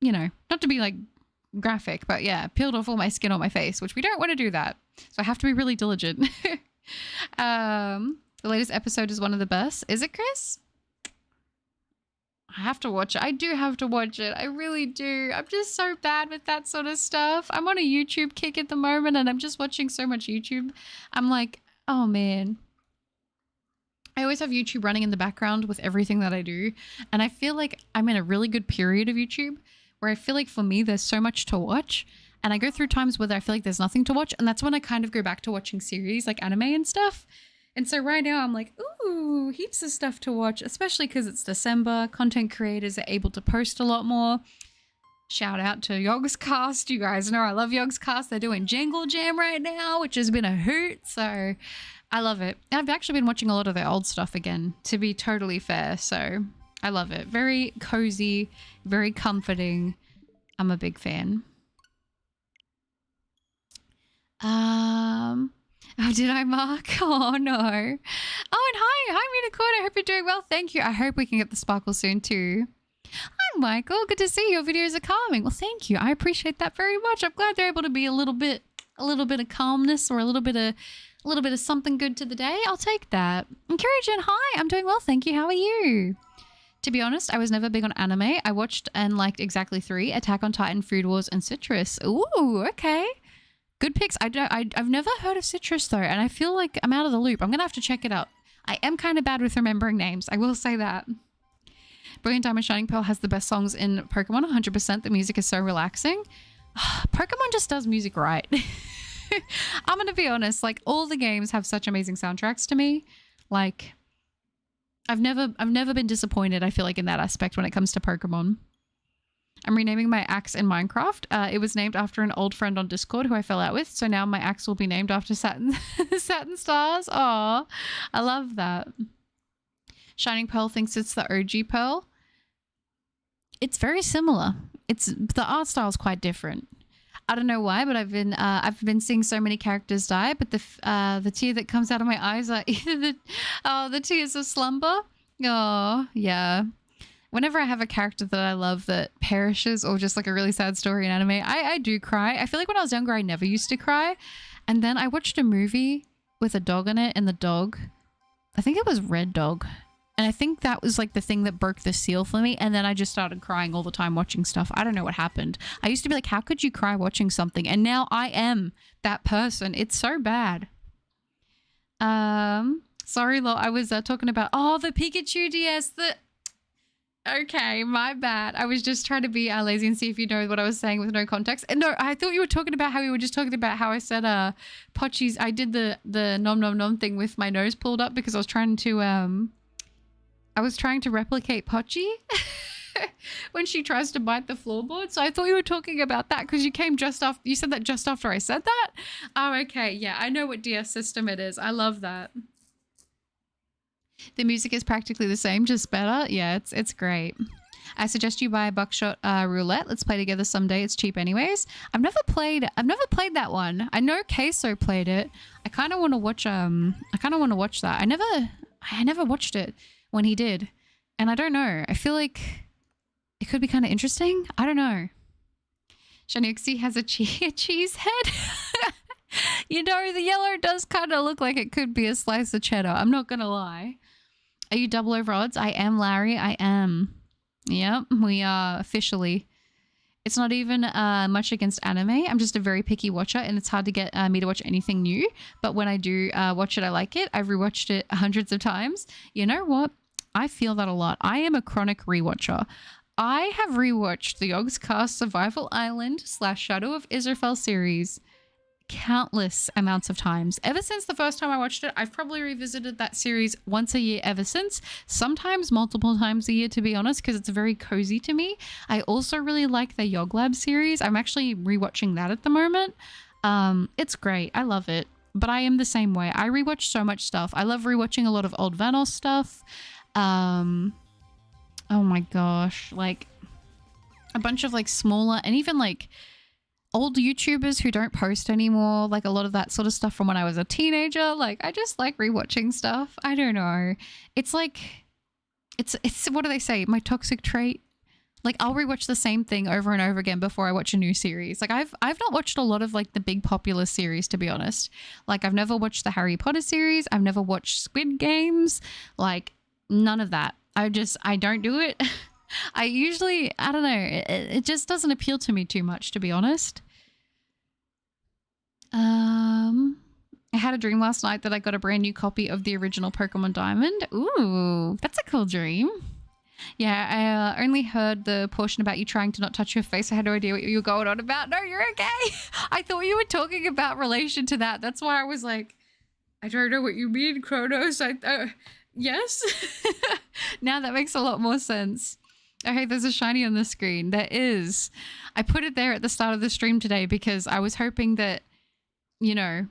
Not to be graphic, but yeah, peeled off all my skin on my face, which we don't want to do that. So I have to be really diligent. The latest episode is one of the best. Is it, Chris? I have to watch it. I do have to watch it. I really do. I'm just so bad with that sort of stuff. I'm on a YouTube kick at the moment, and I'm just watching so much YouTube. I'm oh man. I always have YouTube running in the background with everything that I do. And I feel I'm in a really good period of YouTube where I feel for me, there's so much to watch. And I go through times where I feel there's nothing to watch. And that's when I kind of go back to watching series like anime and stuff. And so right now I'm ooh, heaps of stuff to watch, especially because it's December. Content creators are able to post a lot more. Shout out to Yogscast. You guys know I love Yogscast. They're doing Jingle Jam right now, which has been a hoot. So I love it. I've actually been watching a lot of their old stuff again, to be totally fair. So I love it. Very cozy, very comforting. I'm a big fan. Oh, did I, Mark? Oh, no. Oh, and hi, Unicorn. I hope you're doing well. Thank you. I hope we can get the sparkle soon too. Hi, Michael. Good to see your videos are calming. Well, thank you. I appreciate that very much. I'm glad they're able to be a little bit of calmness or a little bit of something good to the day. I'll take that. Encouraging. Hi, I'm doing well. Thank you. How are you? To be honest, I was never big on anime. I watched and liked exactly 3: Attack on Titan, Food Wars, and Citrus. Ooh, okay. Good picks. I've never heard of Citrus though, and I feel I'm out of the loop. I'm gonna have to check it out. I am kind of bad with remembering names. I will say that. Brilliant Diamond Shining Pearl has the best songs in Pokemon. 100%. The music is so relaxing. Pokemon just does music right. I'm gonna be honest. All the games have such amazing soundtracks to me. I've never been disappointed. I feel in that aspect when it comes to Pokemon. I'm renaming my axe in Minecraft. It was named after an old friend on Discord who I fell out with. So now my axe will be named after Saturn, Saturn stars. Aw, I love that. Shining Pearl thinks it's the OG Pearl. It's very similar. The art style is quite different. I don't know why, but I've been seeing so many characters die, but the tear that comes out of my eyes are either the tears of slumber. Oh, yeah. Whenever I have a character that I love that perishes or just like a really sad story in anime, I do cry. I feel like when I was younger, I never used to cry. And then I watched a movie with a dog in it, and the dog, I think it was Red Dog. And I think that was like the thing that broke the seal for me. And then I just started crying all the time watching stuff. I don't know what happened. I used to be like, how could you cry watching something? And now I am that person. It's so bad. Sorry, Lo, I was talking about, the Pikachu DS. Okay, my bad. I was just trying to be lazy and see if you know what I was saying with no context. And no, I thought you were talking about how we were just talking about how I said Pochi's. I did the nom nom nom thing with my nose pulled up because I was trying to replicate Pochi when she tries to bite the floorboard. So I thought you were talking about that because you came just after. You said that just after I said that. Oh, okay. Yeah, I know what DS system it is. I love that. The music is practically the same, just better. Yeah, it's great. I suggest you buy Buckshot Roulette. Let's play together someday. It's cheap anyways. I've never played that one. I know Queso played it. I kind of want to watch that. I never watched it when he did. And I don't know. I feel like it could be kind of interesting. I don't know. Uxie has a cheese head. You know, the yellow does kind of look like it could be a slice of cheddar. I'm not going to lie. Are you double over odds? I am, Larry. I am. Yep, we are officially. It's not even much against anime. I'm just a very picky watcher, and it's hard to get me to watch anything new. But when I do watch it, I like it. I've rewatched it hundreds of times. You know what? I feel that a lot. I am a chronic rewatcher. I have rewatched the Yogscast Survival Island / Shadow of Israfel series countless amounts of times. Ever since the first time I watched it, I've probably revisited that series once a year ever since. Sometimes multiple times a year, to be honest, because it's very cozy to me. I also really like the Yoglab series. I'm actually rewatching that at the moment. It's great. I love it. But I am the same way. I rewatch so much stuff. I love rewatching a lot of old Vanos stuff. Oh my gosh. Like a bunch of like smaller and even like old YouTubers who don't post anymore, like a lot of that sort of stuff from when I was a teenager. Like I just like rewatching stuff. I don't know. It's like it's what do they say? My toxic trait. Like I'll rewatch the same thing over and over again before I watch a new series. Like I've not watched a lot of like the big popular series, to be honest. Like I've never watched the Harry Potter series. I've never watched Squid Games. Like none of that. I don't do it. I don't know. It just doesn't appeal to me too much, to be honest. I had a dream last night that I got a brand new copy of the original Pokemon Diamond. Ooh, that's a cool dream. Yeah, I only heard the portion about you trying to not touch your face. I had no idea what you were going on about. No, you're okay. I thought you were talking about relation to that. That's why I was like, I don't know what you mean, Kronos. Yes. Now that makes a lot more sense. Okay, there's a shiny on the screen. There is. I put it there at the start of the stream today because I was hoping that, you know,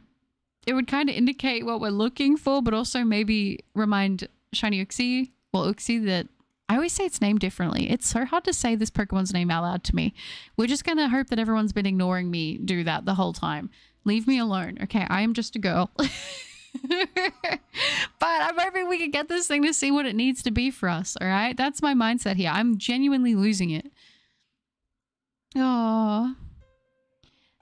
it would kind of indicate what we're looking for, but also maybe remind shiny Uxie, that I always say its name differently. It's so hard to say this Pokemon's name out loud to me. We're just going to hope that everyone's been ignoring me do that the whole time. Leave me alone. Okay, I am just a girl. But I'm hoping we can get this thing to see what it needs to be for us, all right? That's my mindset here. I'm genuinely losing it. Oh.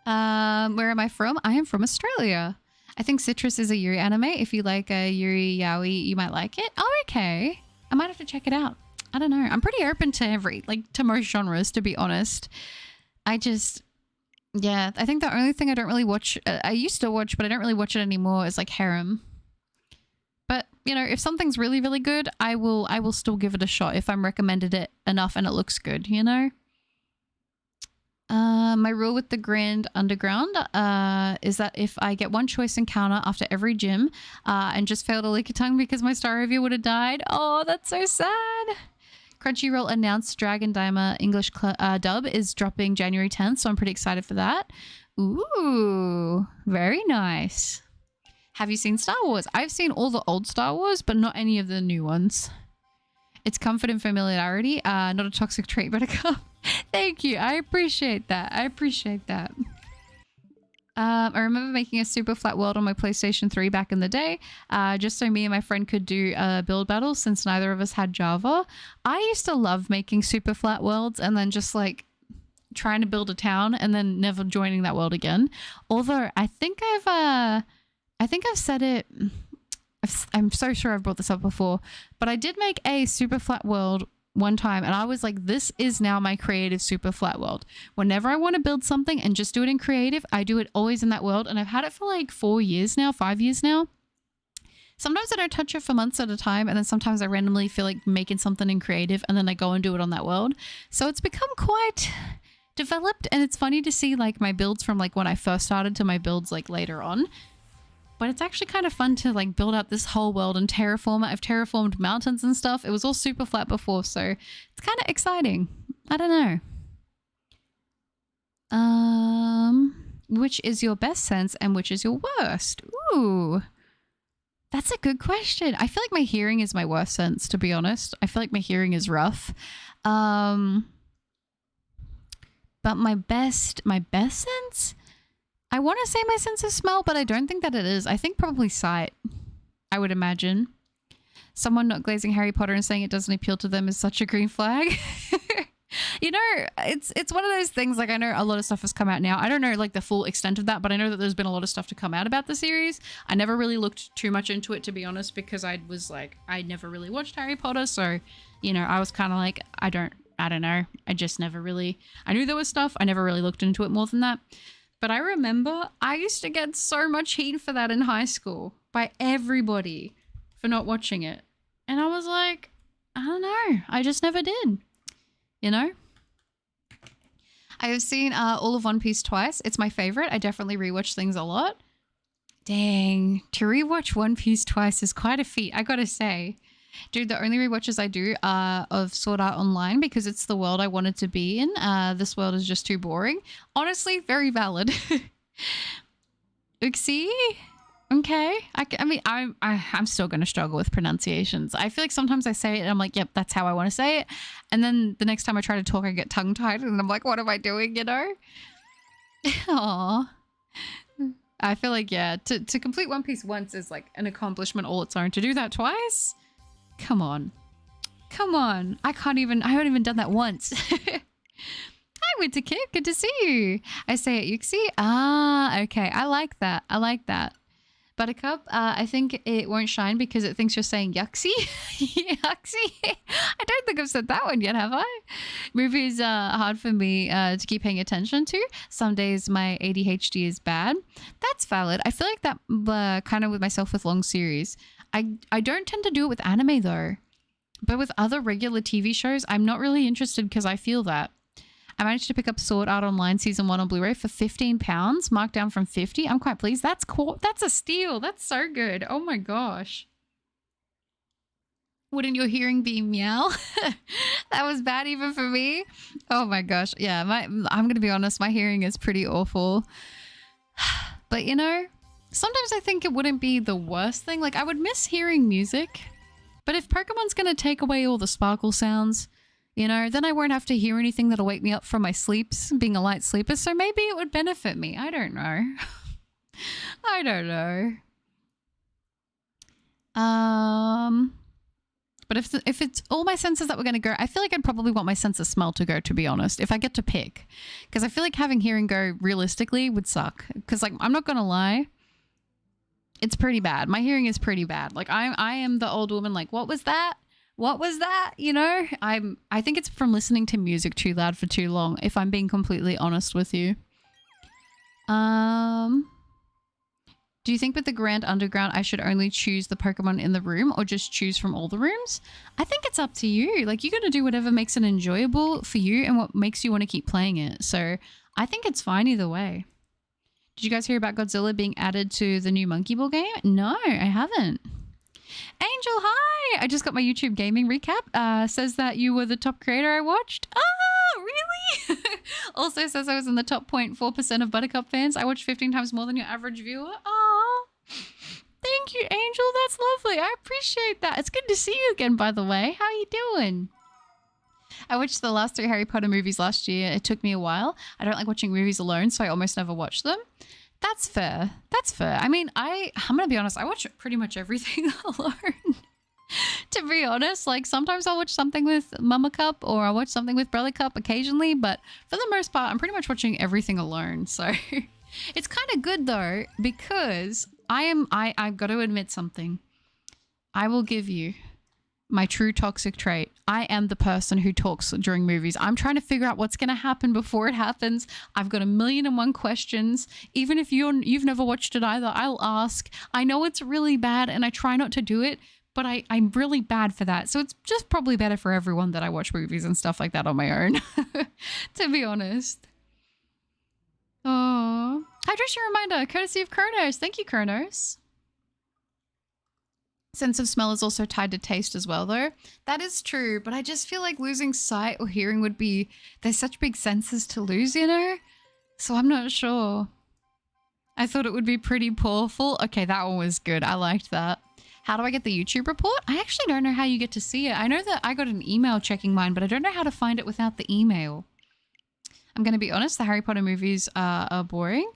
Where am I from? I am from Australia. I think Citrus is a Yuri anime. If you like a Yuri Yaoi, you might like it. Oh, okay. I might have to check it out. I don't know. I'm pretty open to to most genres, to be honest. Yeah, I think the only thing I don't really watch, I used to watch, but I don't really watch it anymore, is like harem. But, you know, if something's really, really good, I will still give it a shot if I'm recommended it enough and it looks good, you know? My rule with the Grand Underground is that if I get one choice encounter after every gym and just fail to lick a tongue because my star review would have died, oh, that's so sad. Crunchyroll announced Dragon Daima English dub is dropping January 10th, so I'm pretty excited for that. Ooh, very nice. Have you seen Star Wars? I've seen all the old Star Wars, but not any of the new ones. It's comfort and familiarity, not a toxic trait, but a cup. Thank you. I appreciate that. I appreciate that. I remember making a super flat world on my PlayStation 3 back in the day, just so me and my friend could do build battles since neither of us had Java. I used to love making super flat worlds and then just like trying to build a town and then never joining that world again. Although I think I've said it. I'm so sure I've brought this up before, but I did make a super flat world one time and I was like, this is now my creative super flat world. Whenever I want to build something and just do it in creative, I do it always in that world. And I've had it for like 5 years now. Sometimes I don't touch it for months at a time. And then sometimes I randomly feel like making something in creative and then I go and do it on that world. So it's become quite developed and it's funny to see like my builds from like when I first started to my builds like later on. But it's actually kind of fun to like build up this whole world and terraform it. I've terraformed mountains and stuff. It was all super flat before, so it's kind of exciting. I don't know. Which is your best sense and which is your worst? Ooh, that's a good question. I feel like my hearing is my worst sense, to be honest. I feel like my hearing is rough. But my best sense? I want to say my sense of smell, but I don't think that it is. I think probably sight, I would imagine. Someone not glazing Harry Potter and saying it doesn't appeal to them is such a green flag. You know, it's one of those things, like I know a lot of stuff has come out now. I don't know like the full extent of that, but I know that there's been a lot of stuff to come out about the series. I never really looked too much into it, to be honest, because I was like, I never really watched Harry Potter. So, you know, I was kind of like, I don't know. I just never really, I knew there was stuff. I never really looked into it more than that. But I remember I used to get so much heat for that in high school by everybody for not watching it. And I was like, I don't know. I just never did. You know? I have seen all of One Piece twice. It's my favorite. I definitely rewatch things a lot. Dang. To rewatch One Piece twice is quite a feat, I gotta say. Dude, the only rewatches I do are of Sword Art Online because it's the world I wanted to be in. This world is just too boring. Honestly, very valid. Uxie? Okay. I mean, I'm still going to struggle with pronunciations. I feel like sometimes I say it and I'm like, yep, that's how I want to say it. And then the next time I try to talk, I get tongue-tied and I'm like, what am I doing, you know? Aww. I feel like, yeah, to complete One Piece once is like an accomplishment all its own. To do that twice? Come on. Come on. I haven't even done that once. Hi, Winter Kid. Good to see you. I say it, Uxie. Ah, okay. I like that. I like that. Buttercup, I think it won't shine because it thinks you're saying Yuxie. Yuxie. I don't think I've said that one yet, have I? Movies are hard for me to keep paying attention to. Some days my ADHD is bad. That's valid. I feel like that kind of with myself with long series. I don't tend to do it with anime though. But with other regular TV shows, I'm not really interested because I feel that. I managed to pick up Sword Art Online Season 1 on Blu-ray for £15, marked down from $50. I'm quite pleased. That's cool. That's a steal. That's so good. Oh my gosh. Wouldn't your hearing be meow? That was bad even for me. Oh my gosh. Yeah, I'm going to be honest. My hearing is pretty awful. But you know, sometimes I think it wouldn't be the worst thing. Like I would miss hearing music. But if Pokemon's going to take away all the sparkle sounds, you know, then I won't have to hear anything that'll wake me up from my sleeps, being a light sleeper. So maybe it would benefit me. I don't know. I don't know. But if it's all my senses that were going to go, I feel like I'd probably want my sense of smell to go, to be honest, if I get to pick. Because I feel like having hearing go realistically would suck. Because like, I'm not going to lie. It's pretty bad. My hearing is pretty bad. Like I am the old woman like, what was that? What was that? You know, I think it's from listening to music too loud for too long, if I'm being completely honest with you. Do you think with the Grand Underground, I should only choose the Pokemon in the room or just choose from all the rooms? I think it's up to you. Like you got to do whatever makes it enjoyable for you and what makes you want to keep playing it. So I think it's fine either way. Did you guys hear about Godzilla being added to the new Monkey Ball game? No, I haven't. Angel, hi! I just got my YouTube gaming recap. Says that you were the top creator I watched. Oh, really? Also says I was in the top 0.4% of Buttercup fans. I watched 15 times more than your average viewer. Oh, thank you, Angel. That's lovely. I appreciate that. It's good to see you again, by the way. How are you doing? I watched the last 3 Harry Potter movies last year. It took me a while. I don't like watching movies alone, so I almost never watch them. That's fair. That's fair. I mean, I'm going to be honest. I watch pretty much everything alone. To be honest, like sometimes I'll watch something with Mama Cup or I'll watch something with Brother Cup occasionally, but for the most part, I'm pretty much watching everything alone. So it's kind of good though, because I've got to admit something. I will give you my true toxic trait. I am the person who talks during movies. I'm trying to figure out what's going to happen before it happens. I've got 1,000,001 questions. Even if you've never watched it either, I'll ask. I know it's really bad and I try not to do it, but I'm really bad for that. So it's just probably better for everyone that I watch movies and stuff like that on my own, to be honest. Oh, hydration reminder, courtesy of Kronos. Thank you, Kronos. Sense of smell is also tied to taste as well, though. That is true, but I just feel like losing sight or hearing would be... There's such big senses to lose, you know? So I'm not sure. I thought it would be pretty powerful. Okay, that one was good. I liked that. How do I get the YouTube report? I actually don't know how you get to see it. I know that I got an email checking mine, but I don't know how to find it without the email. I'm going to be honest, the Harry Potter movies are boring.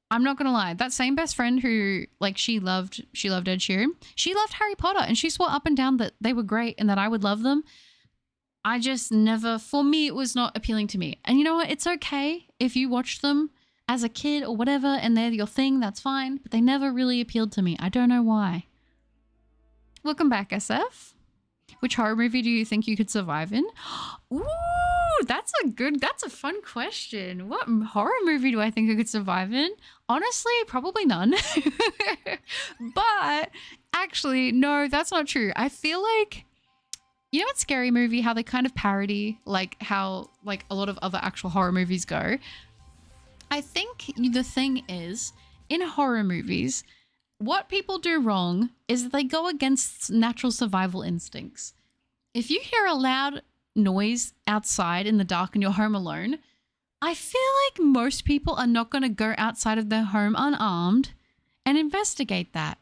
I'm not going to lie. That same best friend who, like, she loved Ed Sheeran. She loved Harry Potter and she swore up and down that they were great and that I would love them. I just never, for me, it was not appealing to me. And you know what? It's okay if you watched them as a kid or whatever and they're your thing, that's fine. But they never really appealed to me. I don't know why. Welcome back, SF. Which horror movie do you think you could survive in? Ooh, that's a fun question. What horror movie do I think I could survive in? Honestly, probably none. But actually, no, that's not true. I feel like, you know what Scary Movie, how they kind of parody like how like a lot of other actual horror movies go? I think the thing is, in horror movies, what people do wrong is that they go against natural survival instincts. If you hear a loud noise outside in the dark and you're home alone, I feel like most people are not going to go outside of their home unarmed and investigate that.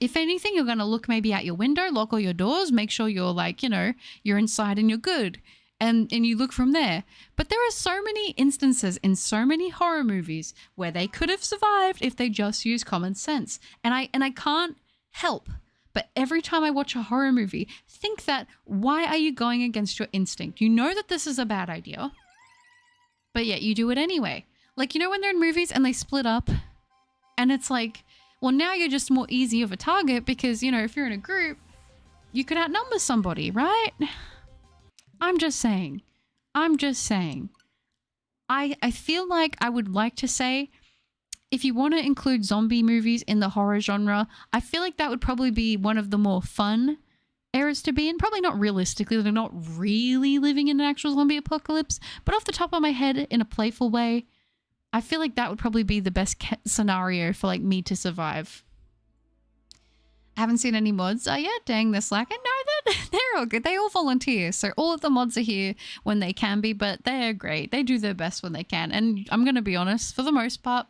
If anything, you're going to look maybe out your window, lock all your doors, make sure you're like, you know, you're inside and you're good. And you look from there. But there are so many instances in so many horror movies where they could have survived if they just used common sense. And I can't help but every time I watch a horror movie, think that, why are you going against your instinct? You know that this is a bad idea, but yet you do it anyway. Like, you know when they're in movies and they split up and it's like, well, now you're just more easy of a target because, you know, if you're in a group, you could outnumber somebody, right? I'm just saying. I feel like I would like to say, if you want to include zombie movies in the horror genre, I feel like that would probably be one of the more fun eras to be in. Probably not realistically, they're not really living in an actual zombie apocalypse, but off the top of my head, in a playful way, I feel like that would probably be the best scenario for like me to survive. I haven't seen any mods yet. Dang, they're slacking. No, they're all good. They all volunteer. So all of the mods are here when they can be, but they're great. They do their best when they can. And I'm going to be honest, for the most part,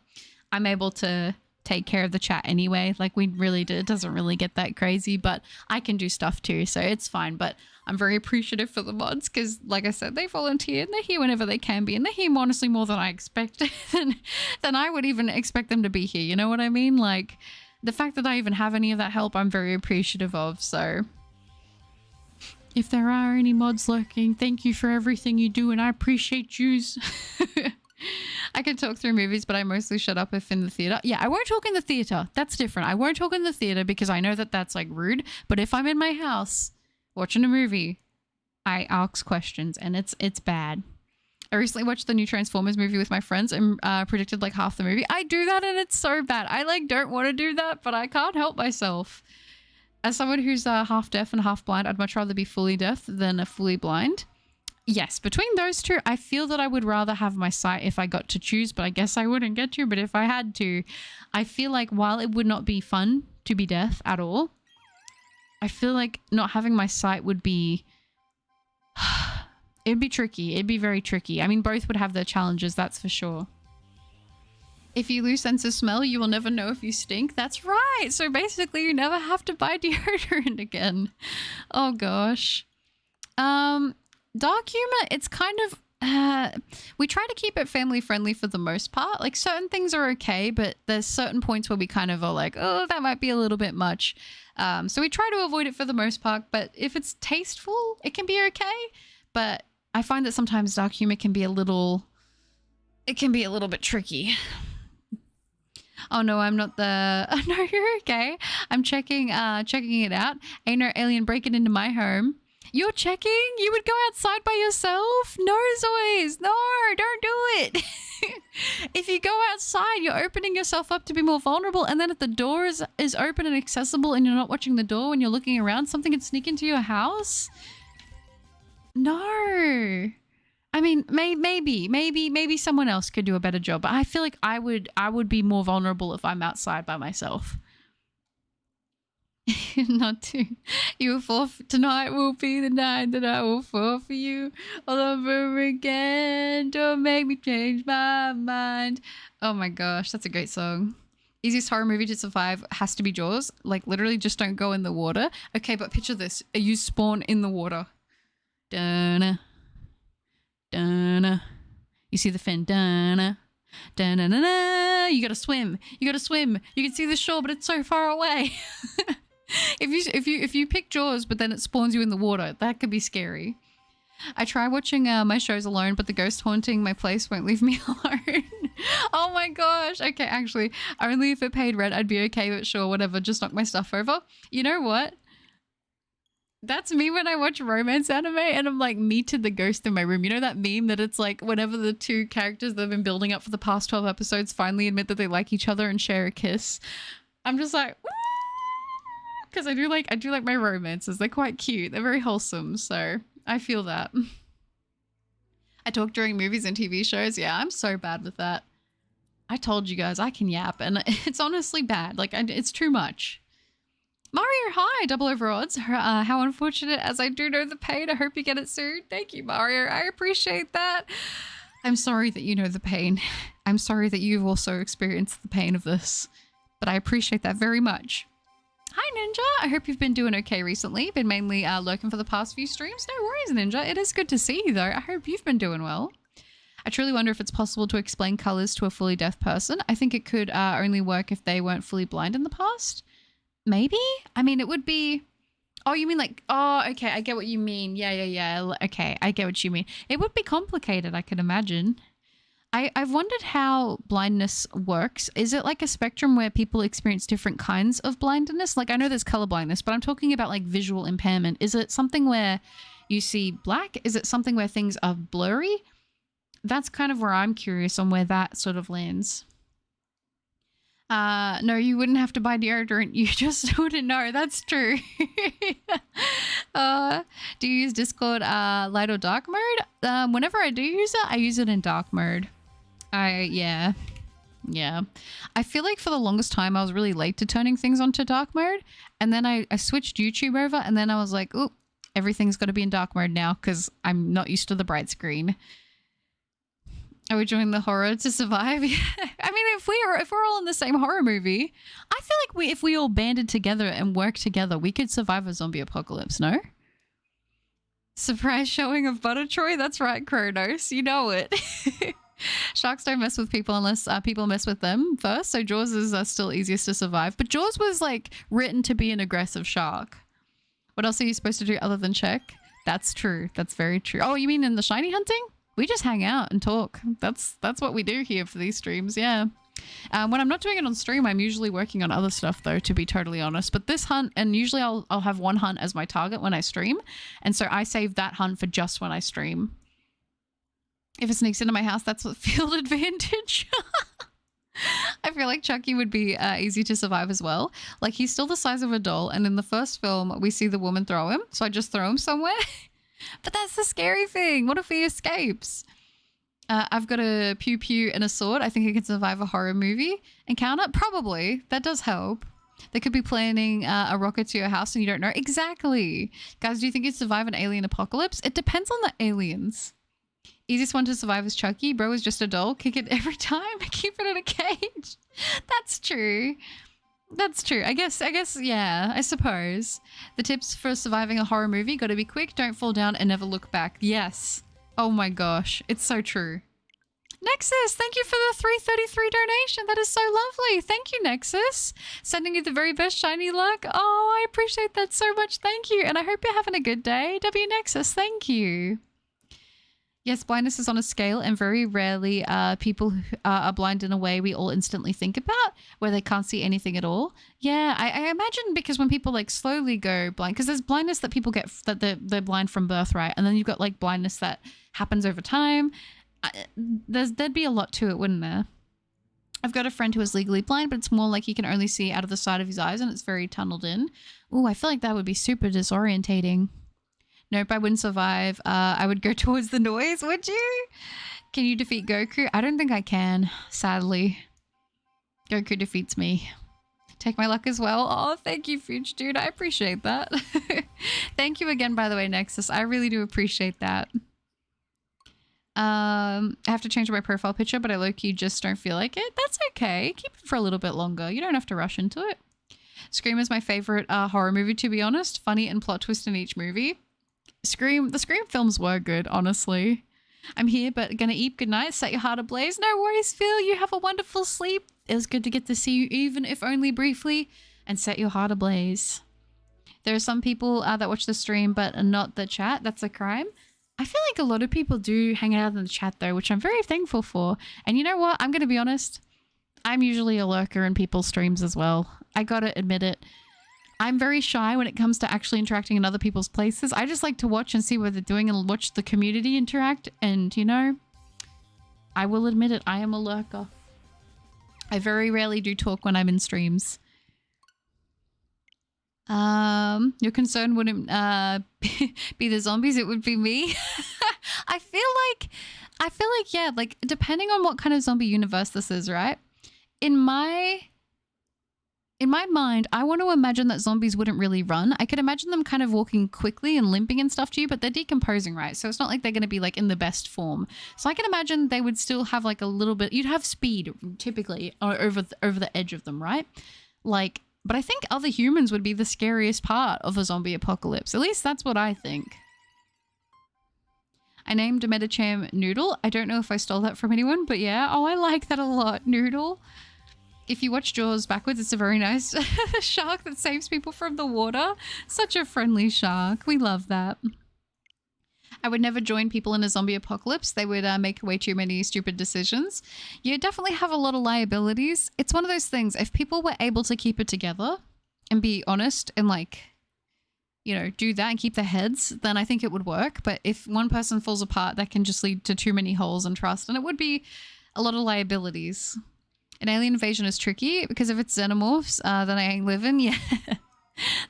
I'm able to take care of the chat anyway. Like we really do. It doesn't really get that crazy, but I can do stuff too. So it's fine. But I'm very appreciative for the mods because, like I said, they volunteer and they're here whenever they can be. And they're here honestly more than I expected. than I would even expect them to be here. You know what I mean? Like, the fact that I even have any of that help, I'm very appreciative of. So if there are any mods lurking, thank you for everything you do and I appreciate yous. I can talk through movies, but I mostly shut up if in the theater. Yeah, I won't talk in the theater. That's different. I won't talk in the theater because I know that that's like rude. But if I'm in my house watching a movie, I ask questions and it's bad. I recently watched the new Transformers movie with my friends and predicted like half the movie. I do that and it's so bad. I like don't want to do that, but I can't help myself. As someone who's half deaf and half blind, I'd much rather be fully deaf than a fully blind. Yes, between those two, I feel that I would rather have my sight if I got to choose, but I guess I wouldn't get to. But if I had to, I feel like while it would not be fun to be deaf at all, I feel like not having my sight would be... It'd be tricky. It'd be very tricky. I mean, both would have their challenges, that's for sure. If you lose sense of smell, you will never know if you stink. That's right. So basically, you never have to buy deodorant again. Oh, gosh. Dark humor, it's kind of... we try to keep it family friendly for the most part. Like, certain things are okay, but there's certain points where we kind of are like, oh, that might be a little bit much. So we try to avoid it for the most part, but if it's tasteful, it can be okay. But I find that sometimes dark humor can be a little bit tricky. Oh no, I'm not the... Oh no, you're okay. I'm checking it out. Ain't no alien breaking into my home. You're checking? You would go outside by yourself? No, Zoys. No, don't do it. If you go outside, you're opening yourself up to be more vulnerable. And then if the door is open and accessible and you're not watching the door when you're looking around, something can sneak into your house? No. I mean, maybe someone else could do a better job. But I feel like I would be more vulnerable if I'm outside by myself. Not to. You will fall tonight will be the night that I will fall for you all over again. Don't make me change my mind. Oh my gosh, that's a great song. Easiest horror movie to survive has to be Jaws. Like, literally just don't go in the water. Okay, but picture this. You spawn in the water. Dun-na. Dun-na. You see the fin. Dun-na. Dun-na-na-na. You gotta swim. You gotta swim. You can see the shore, but it's so far away. If you pick Jaws, but then it spawns you in the water, that could be scary. I try watching my shows alone, but the ghost haunting my place won't leave me alone. Oh my gosh. Okay, actually, only if it paid rent, I'd be okay, but sure, whatever, just knock my stuff over. You know what? That's me when I watch romance anime and I'm like, me to the ghost in my room. You know that meme that it's like whenever the two characters that have been building up for the past 12 episodes finally admit that they like each other and share a kiss? I'm just like, woo! Because I do like my romances. They're quite cute. They're very wholesome. So I feel that. I talk during movies and TV shows. Yeah, I'm so bad with that. I told you guys I can yap and it's honestly bad. Like, it's too much. Mario, hi, double over odds. How unfortunate, as I do know the pain. I hope you get it soon. Thank you, Mario. I appreciate that. I'm sorry that you know the pain. I'm sorry that you've also experienced the pain of this. But I appreciate that very much. Hi, Ninja. I hope you've been doing okay recently. Been mainly lurking for the past few streams. No worries, Ninja. It is good to see you, though. I hope you've been doing well. I truly wonder if it's possible to explain colors to a fully deaf person. I think it could only work if they weren't fully blind in the past. Maybe? I mean, it would be... Oh, you mean like... Oh, okay. I get what you mean. Yeah. Okay, I get what you mean. It would be complicated, I can imagine. I've wondered how blindness works. Is it like a spectrum where people experience different kinds of blindness? Like, I know there's color blindness, but I'm talking about like visual impairment. Is it something where you see black? Is it something where things are blurry? That's kind of where I'm curious on where that sort of lands. No, you wouldn't have to buy deodorant. You just wouldn't know. That's true. Do you use Discord light or dark mode? Whenever I do use it, I use it in dark mode. Yeah. I feel like for the longest time I was really late to turning things onto dark mode, and then I switched YouTube over, and then I was like, oh, everything's got to be in dark mode now because I'm not used to the bright screen. I would join the horror to survive. I mean, if we're all in the same horror movie, I feel like if we all banded together and worked together, we could survive a zombie apocalypse, no? Surprise showing of Butter Troy? That's right, Kronos. You know it. Sharks don't mess with people unless people mess with them first. So Jaws is still easiest to survive. But Jaws was like written to be an aggressive shark. What else are you supposed to do other than check? That's true. That's very true. Oh, you mean in the shiny hunting? We just hang out and talk. That's what we do here for these streams, yeah. When I'm not doing it on stream, I'm usually working on other stuff, though, to be totally honest. But this hunt, and usually I'll have one hunt as my target when I stream. And so I save that hunt for just when I stream. If it sneaks into my house, that's what field advantage. I feel like Chucky would be easy to survive as well. Like, he's still the size of a doll. And in the first film, we see the woman throw him. So I just throw him somewhere. But that's the scary thing. What if he escapes? I've got a pew pew and a sword. I think I can survive a horror movie encounter. Probably. That does help. They could be planning a rocket to your house and you don't know. Exactly. Guys, do you think you'd survive an alien apocalypse? It depends on the aliens. Easiest one to survive is Chucky. Bro is just a doll. Kick it every time. Keep it in a cage. That's true. That's true. I guess, yeah, I suppose. The tips for surviving a horror movie: gotta be quick, don't fall down, and never look back. Yes. Oh my gosh. It's so true. Nexus, thank you for the 333 donation. That is so lovely. Thank you, Nexus. Sending you the very best shiny luck. Oh, I appreciate that so much. Thank you. And I hope you're having a good day. W Nexus, thank you. Yes, blindness is on a scale, and very rarely people who are blind in a way we all instantly think about, where they can't see anything at all. Yeah, I imagine because when people like slowly go blind, because there's blindness that people get that they're blind from birth, right? And then you've got like blindness that happens over time. There'd be a lot to it, wouldn't there? I've got a friend who is legally blind, but it's more like he can only see out of the side of his eyes and it's very tunneled in. Ooh, I feel like that would be super disorientating. Nope, I wouldn't survive. I would go towards the noise, would you? Can you defeat Goku? I don't think I can, sadly. Goku defeats me. Take my luck as well. Oh, thank you, Fuge Dude. I appreciate that. Thank you again, by the way, Nexus. I really do appreciate that. I have to change my profile picture, but I low-key just don't feel like it. That's okay. Keep it for a little bit longer. You don't have to rush into it. Scream is my favorite horror movie, to be honest. Funny and plot twist in each movie. The Scream films were good, honestly. I'm here, but gonna eat. Good night. Set your heart ablaze. No worries, Phil. You have a wonderful sleep. It was good to get to see you, even if only briefly. And set your heart ablaze. There are some people that watch the stream, but not the chat. That's a crime. I feel like a lot of people do hang out in the chat though, which I'm very thankful for. And you know what? I'm going to be honest. I'm usually a lurker in people's streams as well. I gotta admit it. I'm very shy when it comes to actually interacting in other people's places. I just like to watch and see what they're doing and watch the community interact. And you know, I will admit it. I am a lurker. I very rarely do talk when I'm in streams. Your concern wouldn't be the zombies, it would be me. I feel like yeah, like depending on what kind of zombie universe this is, right? In my mind, I want to imagine that zombies wouldn't really run. I could imagine them kind of walking quickly and limping and stuff to you, but they're decomposing, right? So it's not like they're going to be like in the best form. So I can imagine they would still have like a little bit, you'd have speed typically over the edge of them, right? Like, but I think other humans would be the scariest part of a zombie apocalypse. At least that's what I think. I named Metacham Noodle. I don't know if I stole that from anyone, but yeah. Oh, I like that a lot, Noodle. If you watch Jaws backwards, it's a very nice shark that saves people from the water. Such a friendly shark. We love that. I would never join people in a zombie apocalypse. They would make way too many stupid decisions. You definitely have a lot of liabilities. It's one of those things. If people were able to keep it together and be honest and like, you know, do that and keep their heads, then I think it would work. But if one person falls apart, that can just lead to too many holes in trust. And it would be a lot of liabilities. An alien invasion is tricky because if it's xenomorphs, then I ain't living. Yeah,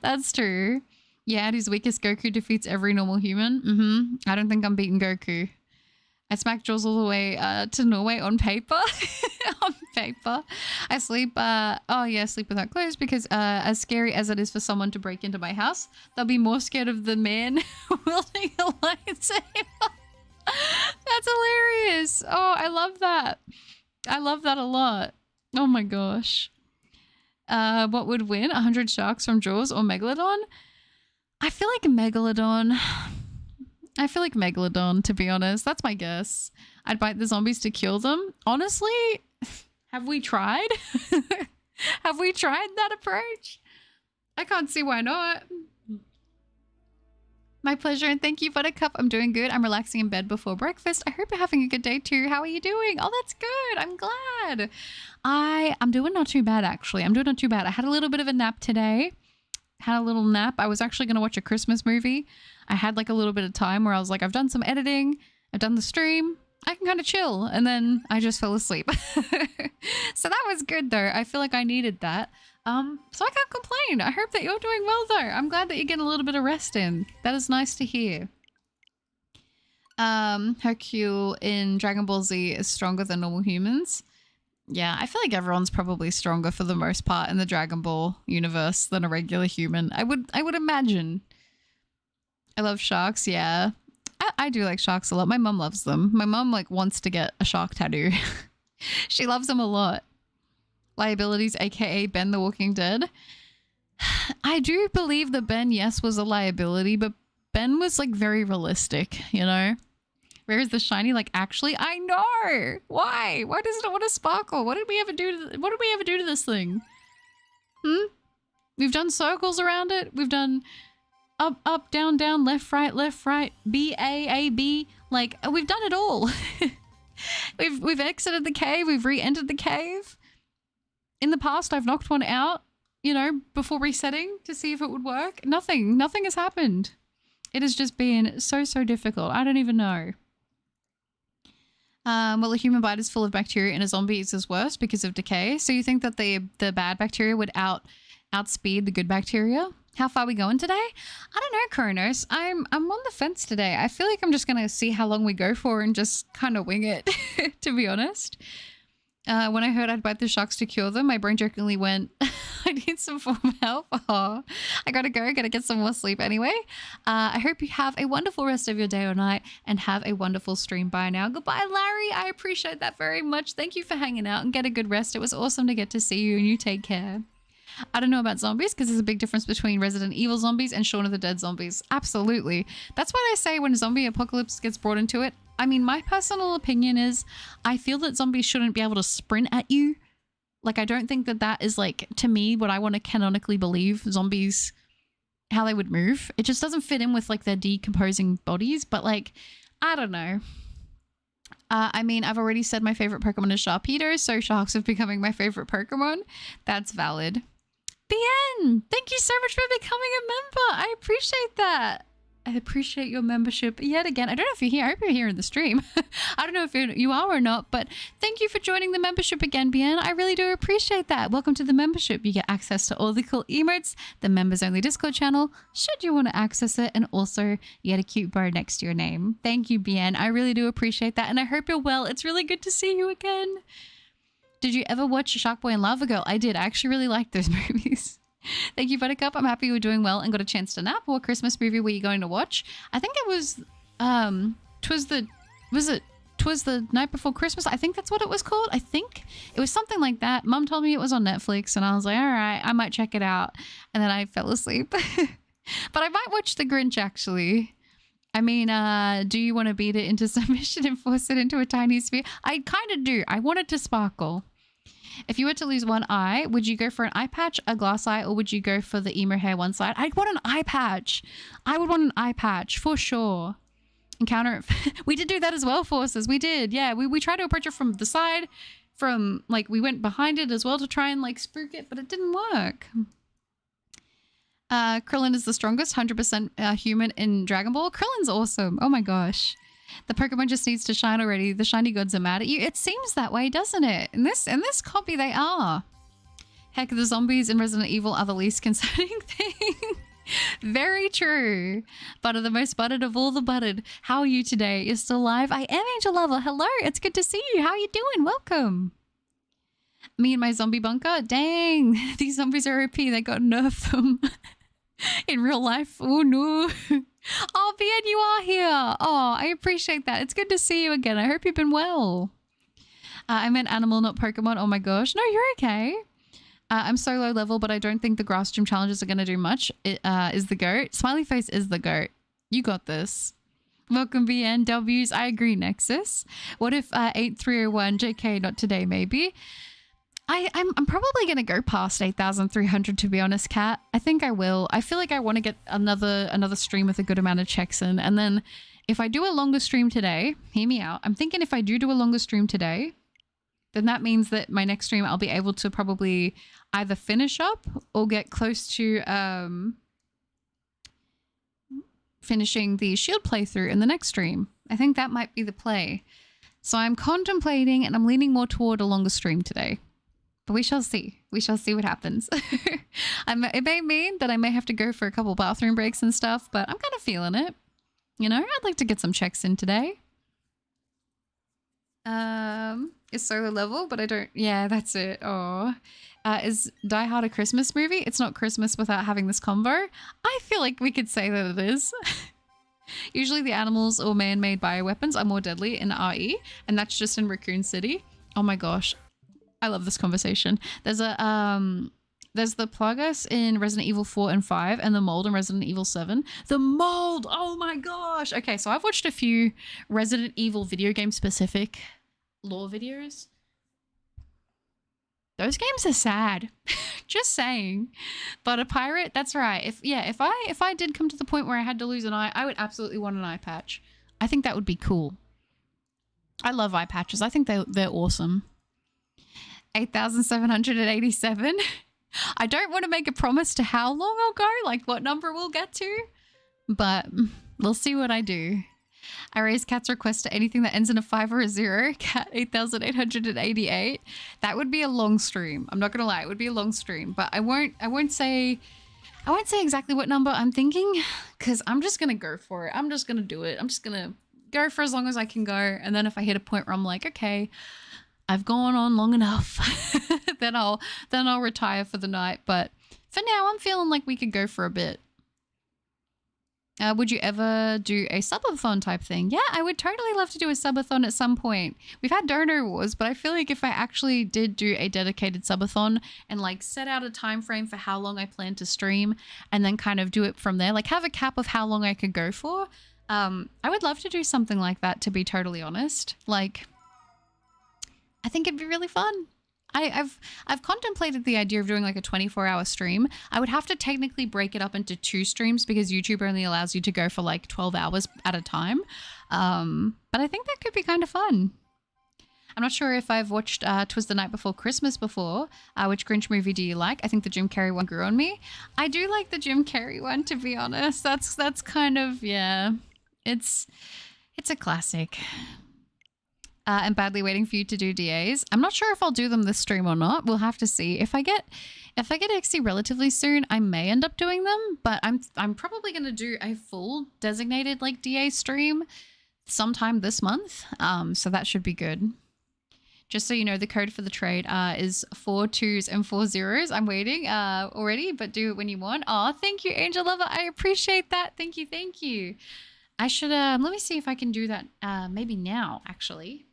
that's true. Yeah, at his weakest, Goku defeats every normal human. I don't think I'm beating Goku. I smacked Jaws all the way to Norway on paper. On paper. I sleep, sleep without clothes because as scary as it is for someone to break into my house, they'll be more scared of the man wielding a lightsaber. That's hilarious. Oh, I love that. I love that a lot. Oh my gosh. What would win? 100 sharks from Jaws or Megalodon? I feel like Megalodon. I feel like Megalodon, to be honest. That's my guess. I'd bite the zombies to kill them. Honestly, have we tried? Have we tried that approach? I can't see why not. My pleasure, and thank you, Buttercup. I'm doing good. I'm relaxing in bed before breakfast. I hope you're having a good day too. How are you doing? Oh, that's good. I'm glad. I'm doing not too bad, actually. I'm doing not too bad. I had a little bit of a nap today. Had a little nap. I was actually going to watch a Christmas movie. I had like a little bit of time where I was like, I've done some editing. I've done the stream. I can kind of chill. And then I just fell asleep. So that was good though. I feel like I needed that. So I can't complain. I hope that you're doing well though. I'm glad that you're getting a little bit of rest in. That is nice to hear. Hercule in Dragon Ball Z is stronger than normal humans. Yeah, I feel like everyone's probably stronger for the most part in the Dragon Ball universe than a regular human. I would imagine. I love sharks, yeah. I do like sharks a lot. My mum loves them. My mum like wants to get a shark tattoo. She loves them a lot. Liabilities, aka Ben the Walking Dead. I do believe that Ben, yes, was a liability, but Ben was like very realistic, you know? Whereas the shiny, like, actually, I know. Why? Why does it want to sparkle? What did we ever do to this thing? We've done circles around it. We've done up, up, down, down, left, right, B, A, B. Like, we've done it all. We've exited the cave. We've re-entered the cave. In the past, I've knocked one out, you know, before resetting to see if it would work. Nothing has happened. It has just been so difficult. I don't even know. Well, a human bite is full of bacteria and a zombie is worse because of decay. So you think that the bad bacteria would outspeed the good bacteria? How far are we going today? I don't know, Kronos. I'm on the fence today. I feel like I'm just going to see how long we go for and just kind of wing it, to be honest. When I heard I'd bite the sharks to cure them, my brain jokingly went, I need some form of help. Oh, I gotta go, gotta get some more sleep anyway. I hope you have a wonderful rest of your day or night and have a wonderful stream. Bye now. Goodbye, Larry. I appreciate that very much. Thank you for hanging out and get a good rest. It was awesome to get to see you and you take care. I don't know about zombies because there's a big difference between Resident Evil zombies and Shaun of the Dead zombies. Absolutely. That's what I say when zombie apocalypse gets brought into it. I mean, my personal opinion is I feel that zombies shouldn't be able to sprint at you. Like, I don't think that that is, like, to me, what I want to canonically believe zombies, how they would move. It just doesn't fit in with, like, their decomposing bodies. But, like, I don't know. I mean, I've already said my favorite Pokemon is Sharpedo, so sharks are becoming my favorite Pokemon. That's valid. BN, thank you so much for becoming a member. I appreciate that. I appreciate your membership yet again. I don't know if you're here. I hope you're here in the stream. I don't know if you are or not, but thank you for joining the membership again, Bien. I really do appreciate that. Welcome to the membership. You get access to all the cool emotes, the members-only Discord channel, should you want to access it, and also you get a cute bar next to your name. Thank you, Bien. I really do appreciate that, and I hope you're well. It's really good to see you again. Did you ever watch Shark Boy and Lava Girl? I did. I actually really liked those movies. Thank you, Buttercup. I'm happy you were doing well and got a chance to nap. What Christmas movie were you going to watch? I think it was, Twas the Night Before Christmas? I think that's what it was called. I think it was something like that. Mum told me it was on Netflix and I was like, all right, I might check it out. And then I fell asleep. But I might watch The Grinch, actually. I mean, do you want to beat it into submission and force it into a tiny sphere? I kind of do. I want it to sparkle. If you were to lose one eye, would you go for an eye patch, a glass eye, or would you go for the emo hair one side? I'd want an eye patch. I would want an eye patch for sure. Encounter it. We did do that as well, Forces. We did. Yeah, we tried to approach it from the side, from like we went behind it as well to try and like spook it, but it didn't work. Krillin is the strongest, 100% human in Dragon Ball. Krillin's awesome. Oh my gosh. The Pokemon just needs to shine already. The shiny gods are mad at you. It seems that way, doesn't it? In this copy, they are. Heck, the zombies in Resident Evil are the least concerning thing. Very true. Butter, the most buttered of all the buttered. How are you today? You're still alive? I am Angel Lover. Hello, it's good to see you. How are you doing? Welcome. Me and my zombie bunker? Dang, these zombies are OP. They got nerfed them. In real life. Oh no. Oh, Bien, you are here. Oh, I appreciate that. It's good to see you again. I hope you've been well. I meant animal, not Pokemon. Oh my gosh. No, you're okay. I'm so low level, but I don't think the grass gym challenges are going to do much. It is the GOAT. Smiley face is the GOAT. You got this. Welcome, BN. W's. I agree, Nexus. What if 8301? JK, not today, maybe. I'm probably going to go past 8,300, to be honest, Kat. I think I will. I feel like I want to get another stream with a good amount of checks in. And then if I do a longer stream today, hear me out. I'm thinking if I do a longer stream today, then that means that my next stream I'll be able to probably either finish up or get close to finishing the Shield playthrough in the next stream. I think that might be the play. So I'm contemplating and I'm leaning more toward a longer stream today. But we shall see. We shall see what happens. It may mean that I may have to go for a couple bathroom breaks and stuff, but I'm kind of feeling it. You know, I'd like to get some checks in today. Is solo level, but I don't... Yeah, that's it. Oh. Is Die Hard a Christmas movie? It's not Christmas without having this combo. I feel like we could say that it is. Usually the animals or man-made bioweapons are more deadly in RE, and that's just in Raccoon City. Oh my gosh. I love this conversation. There's a there's the Plagas in Resident Evil 4 and 5 and the mold in Resident Evil 7. The mold! Oh my gosh! Okay, so I've watched a few Resident Evil video game specific lore videos. Those games are sad. Just saying. But a pirate, that's right. If I did come to the point where I had to lose an eye, I would absolutely want an eye patch. I think that would be cool. I love eye patches. I think they're awesome. 8,787. I don't want to make a promise to how long I'll go, like what number we'll get to, but we'll see what I do. I raise Cat's request to anything that ends in a 5 or a 0. Cat 8,888. That would be a long stream. I'm not gonna lie, it would be a long stream, but I won't say exactly what number I'm thinking, because I'm just gonna go for it. I'm just gonna do it. I'm just gonna go for as long as I can go, and then if I hit a point where I'm like, okay, I've gone on long enough, then I'll retire for the night. But for now, I'm feeling like we could go for a bit. Would you ever do a subathon type thing? Yeah, I would totally love to do a subathon at some point. We've had Dono Wars, but I feel like if I actually did do a dedicated subathon and like set out a time frame for how long I plan to stream and then kind of do it from there, like have a cap of how long I could go for, I would love to do something like that, to be totally honest. Like, I think it'd be really fun. I've contemplated the idea of doing like a 24-hour stream. I would have to technically break it up into 2 streams because YouTube only allows you to go for like 12 hours at a time. But I think that could be kind of fun. I'm not sure if I've watched 'Twas the Night Before Christmas before. Which Grinch movie do you like? I think the Jim Carrey one grew on me. I do like the Jim Carrey one, to be honest. That's kind of, yeah. It's a classic. And badly waiting for you to do DAs. I'm not sure if I'll do them this stream or not. We'll have to see. If I get Uxie relatively soon, I may end up doing them, but I'm probably going to do a full designated like DA stream sometime this month. So that should be good. Just so you know, the code for the trade is 4 2s and 4 0s. I'm waiting already, but do it when you want. Oh, thank you, Angel Lover. I appreciate that. Thank you, thank you. I should let me see if I can do that maybe now, actually.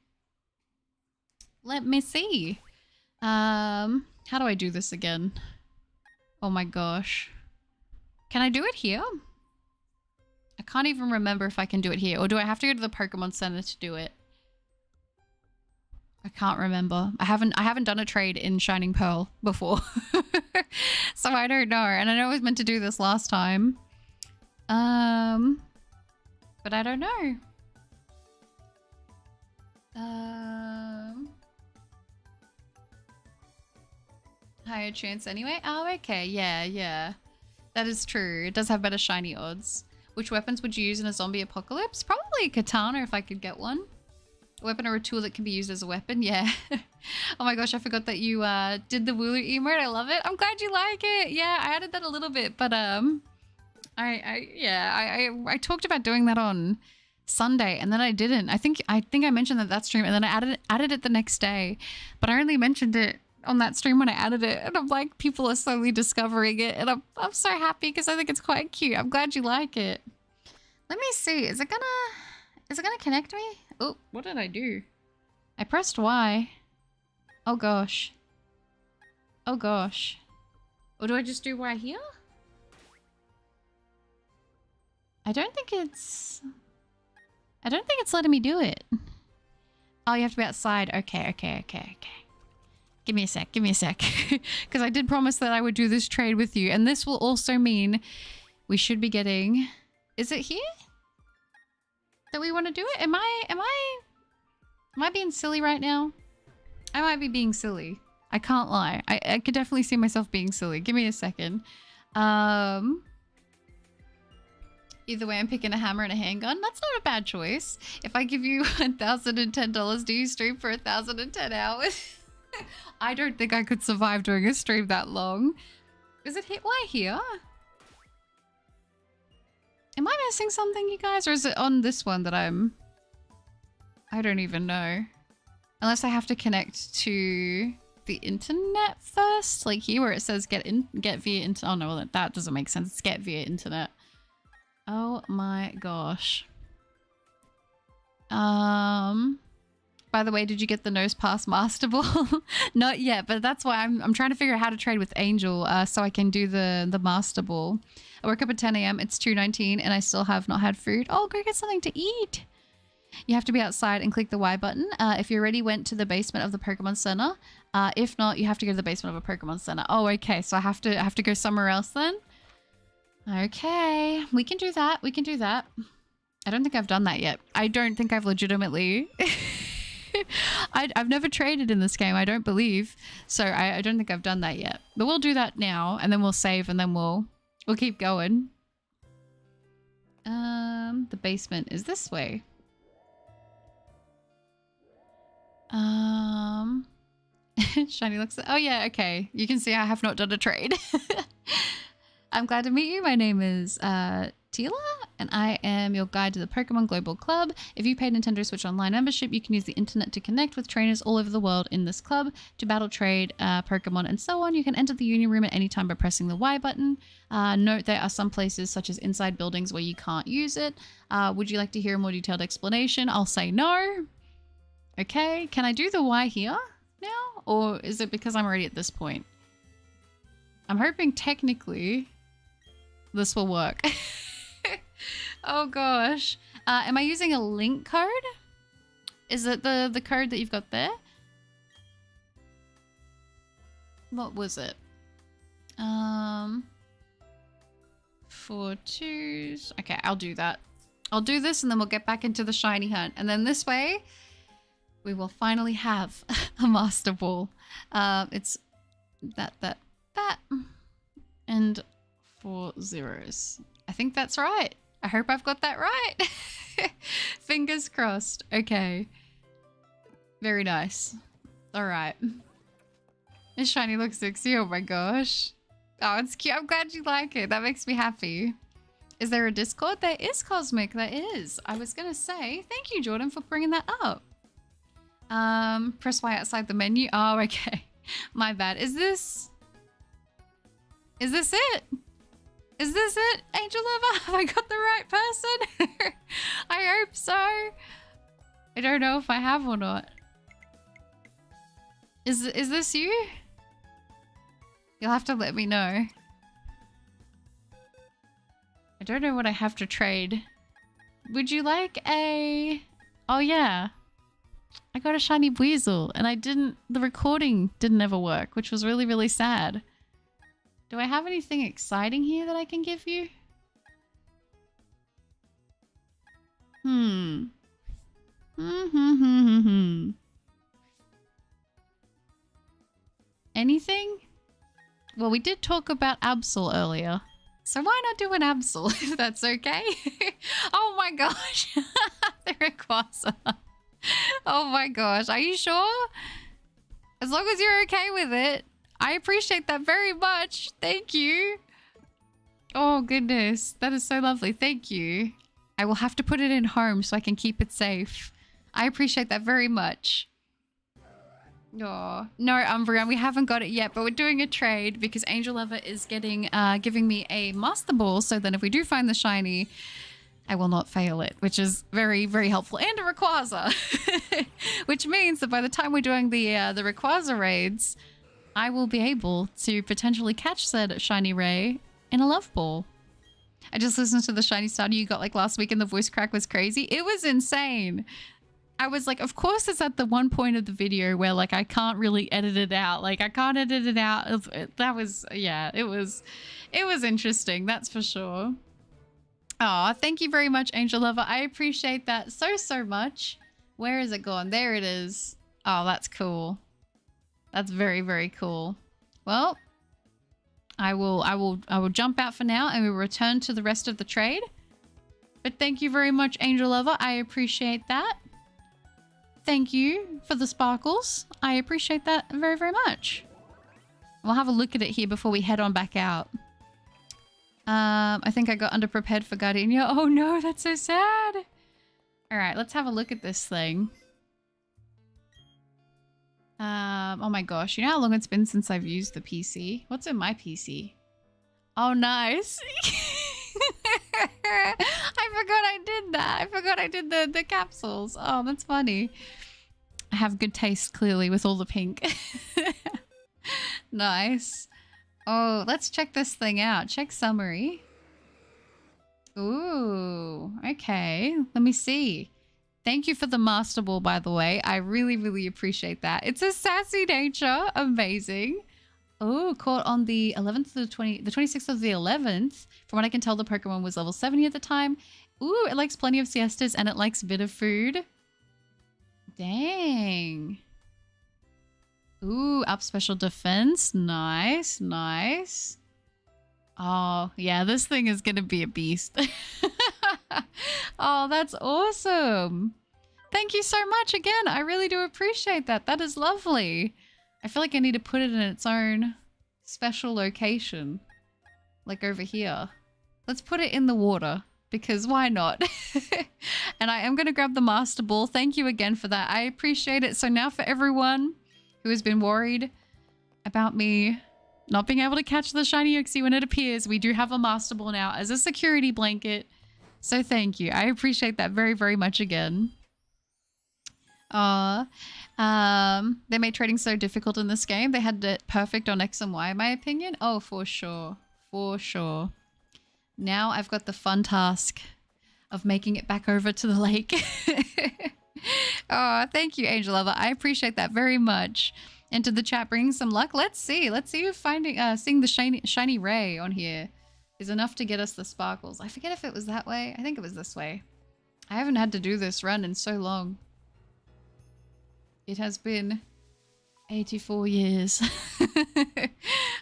Let me see. How do I do this again? Oh my gosh. Can I do it here? I can't even remember if I can do it here. Or do I have to go to the Pokemon Center to do it? I can't remember. I haven't done a trade in Shining Pearl before. So I don't know. And I know I was meant to do this last time. But I don't know. Higher chance anyway? Oh, okay. Yeah. That is true. It does have better shiny odds. Which weapons would you use in a zombie apocalypse? Probably a katana if I could get one. A weapon or a tool that can be used as a weapon. Yeah. Oh my gosh, I forgot that you did the Wooloo emote. I love it. I'm glad you like it. Yeah, I added that a little bit, but I talked about doing that on Sunday and then I didn't. I think I mentioned that stream and then I added it the next day, but I only mentioned it on that stream when I added it, and I'm like, people are slowly discovering it, and I'm so happy because I think it's quite cute. I'm glad you like it. Let me see. Is it gonna connect me? Oh, what did I do? I pressed Y. Oh gosh. Oh gosh. Or do I just do Y here? I don't think it's letting me do it. Oh, you have to be outside. Okay. Give me a sec. Because I did promise that I would do this trade with you. And this will also mean we should be getting... Is it here? That we want to do it? Am I being silly right now? I might be being silly. I can't lie. I could definitely see myself being silly. Give me a second. Either way, I'm picking a hammer and a handgun. That's not a bad choice. If I give you $1,010, do you stream for 1,010 hours? I don't think I could survive doing a stream that long. Is it hit? Why here? Am I missing something, you guys? Or is it on this one that I don't even know. Unless I have to connect to the internet first, like here where it says get via internet. Oh no, that doesn't make sense. It's get via internet. Oh my gosh. By the way, did you get the nose pass master ball? Not yet, but that's why I'm trying to figure out how to trade with Angel so I can do the master ball. I woke up at 10 a.m. It's 2:19 and I still have not had food. Oh, go get something to eat. You have to be outside and click the Y button. If you already went to the basement of the Pokemon Center. If not, you have to go to the basement of a Pokemon Center. Oh, okay. So I have to go somewhere else then? Okay. We can do that. We can do that. I don't think I've done that yet. I don't think I've legitimately... I've never traded in this game, I don't believe. So I don't think I've done that yet. But we'll do that now, and then we'll save, and then we'll keep going. The basement is this way. Shiny looks at... Oh yeah, okay. You can see I have not done a trade. I'm glad to meet you. My name is Tila, and I am your guide to the Pokemon Global Club. If you pay Nintendo Switch Online membership, you can use the internet to connect with trainers all over the world in this club to battle, trade, Pokemon, and so on. You can enter the Union Room at any time by pressing the Y button. Note there are some places, such as inside buildings, where you can't use it. Would you like to hear a more detailed explanation? I'll say no. Okay, can I do the Y here now? Or is it because I'm already at this point? I'm hoping technically this will work. Oh gosh. Am I using a link code? Is it the code that you've got there? What was it? 4 2s. Okay, I'll do that. I'll do this and then we'll get back into the shiny hunt. And then this way, we will finally have a Master Ball. It's that, and 4 zeros. I think that's right. I hope I've got that right. Fingers crossed. Okay. Very nice. All right. This shiny looks sexy. Oh my gosh. Oh, it's cute. I'm glad you like it. That makes me happy. Is there a Discord? There is, Cosmic. There is. I was going to say, thank you, Jordan, for bringing that up. Press Y outside the menu. Oh, okay. My bad. Is this it? Is this it, Angel Lover? Have I got the right person? I hope so. I don't know if I have or not. Is this you? You'll have to let me know. I don't know what I have to trade. Would you like a... Oh yeah. I got a shiny Weasel and the recording didn't ever work, which was really, really sad. Do I have anything exciting here that I can give you? Anything? Well, we did talk about Absol earlier. So why not do an Absol if that's okay? Oh my gosh. The Rayquaza. Oh my gosh. Are you sure? As long as you're okay with it. I appreciate that very much. Thank you. Oh, goodness. That is so lovely. Thank you. I will have to put it in home so I can keep it safe. I appreciate that very much. Oh, no, Umbreon, we haven't got it yet, but we're doing a trade because Angel Lover is giving me a Master Ball, so then if we do find the shiny, I will not fail it, which is very, very helpful. And a Rayquaza, which means that by the time we're doing the Rayquaza raids, I will be able to potentially catch said shiny Ray in a Love Ball. I just listened to the shiny Starter you got like last week and the voice crack was crazy. It was insane. I was like, of course it's at the one point of the video where like I can't really edit it out. Like I can't edit it out. That was, yeah, it was interesting. That's for sure. Oh, thank you very much, Angel Lover. I appreciate that so much. Where is it gone? There it is. Oh, that's cool. That's very, very cool. Well, I will jump out for now and we'll return to the rest of the trade. But thank you very much, Angel Lover. I appreciate that. Thank you for the sparkles. I appreciate that very, very much. We'll have a look at it here before we head on back out. I think I got underprepared for Gardenia. Oh no, that's so sad. All right, let's have a look at this thing. Oh my gosh, you know how long it's been since I've used the PC? What's in my PC? Oh, nice. I forgot I did that. I forgot I did the capsules. Oh, that's funny. I have good taste, clearly, with all the pink. Nice. Oh, let's check this thing out. Check summary. Ooh, okay. Let me see. Thank you for the Master Ball, by the way. I really, really appreciate that. It's a sassy nature. Amazing. Oh, caught on the 11th of the 26th of the 11th. From what I can tell, the Pokemon was level 70 at the time. Ooh, it likes plenty of siestas and it likes a bit of food. Dang. Ooh, up special defense. Nice, nice. Oh, yeah, this thing is going to be a beast. Oh, that's awesome. Thank you so much again. I really do appreciate that. That is lovely. I feel like I need to put it in its own special location. Like over here. Let's put it in the water because why not? And I am going to grab the Master Ball. Thank you again for that. I appreciate it. So now for everyone who has been worried about me not being able to catch the shiny Uxie when it appears, we do have a Master Ball now as a security blanket. So thank you. I appreciate that very, very much again. They made trading so difficult in this game. They had it perfect on X and Y, in my opinion. Oh, for sure. For sure. Now I've got the fun task of making it back over to the lake. Oh, thank you, Angel Lover. I appreciate that very much. Into the chat, bringing some luck. Let's see if seeing the shiny ray on here is enough to get us the sparkles. I forget if it was that way. I think it was this way. I haven't had to do this run in so long. It has been 84 years.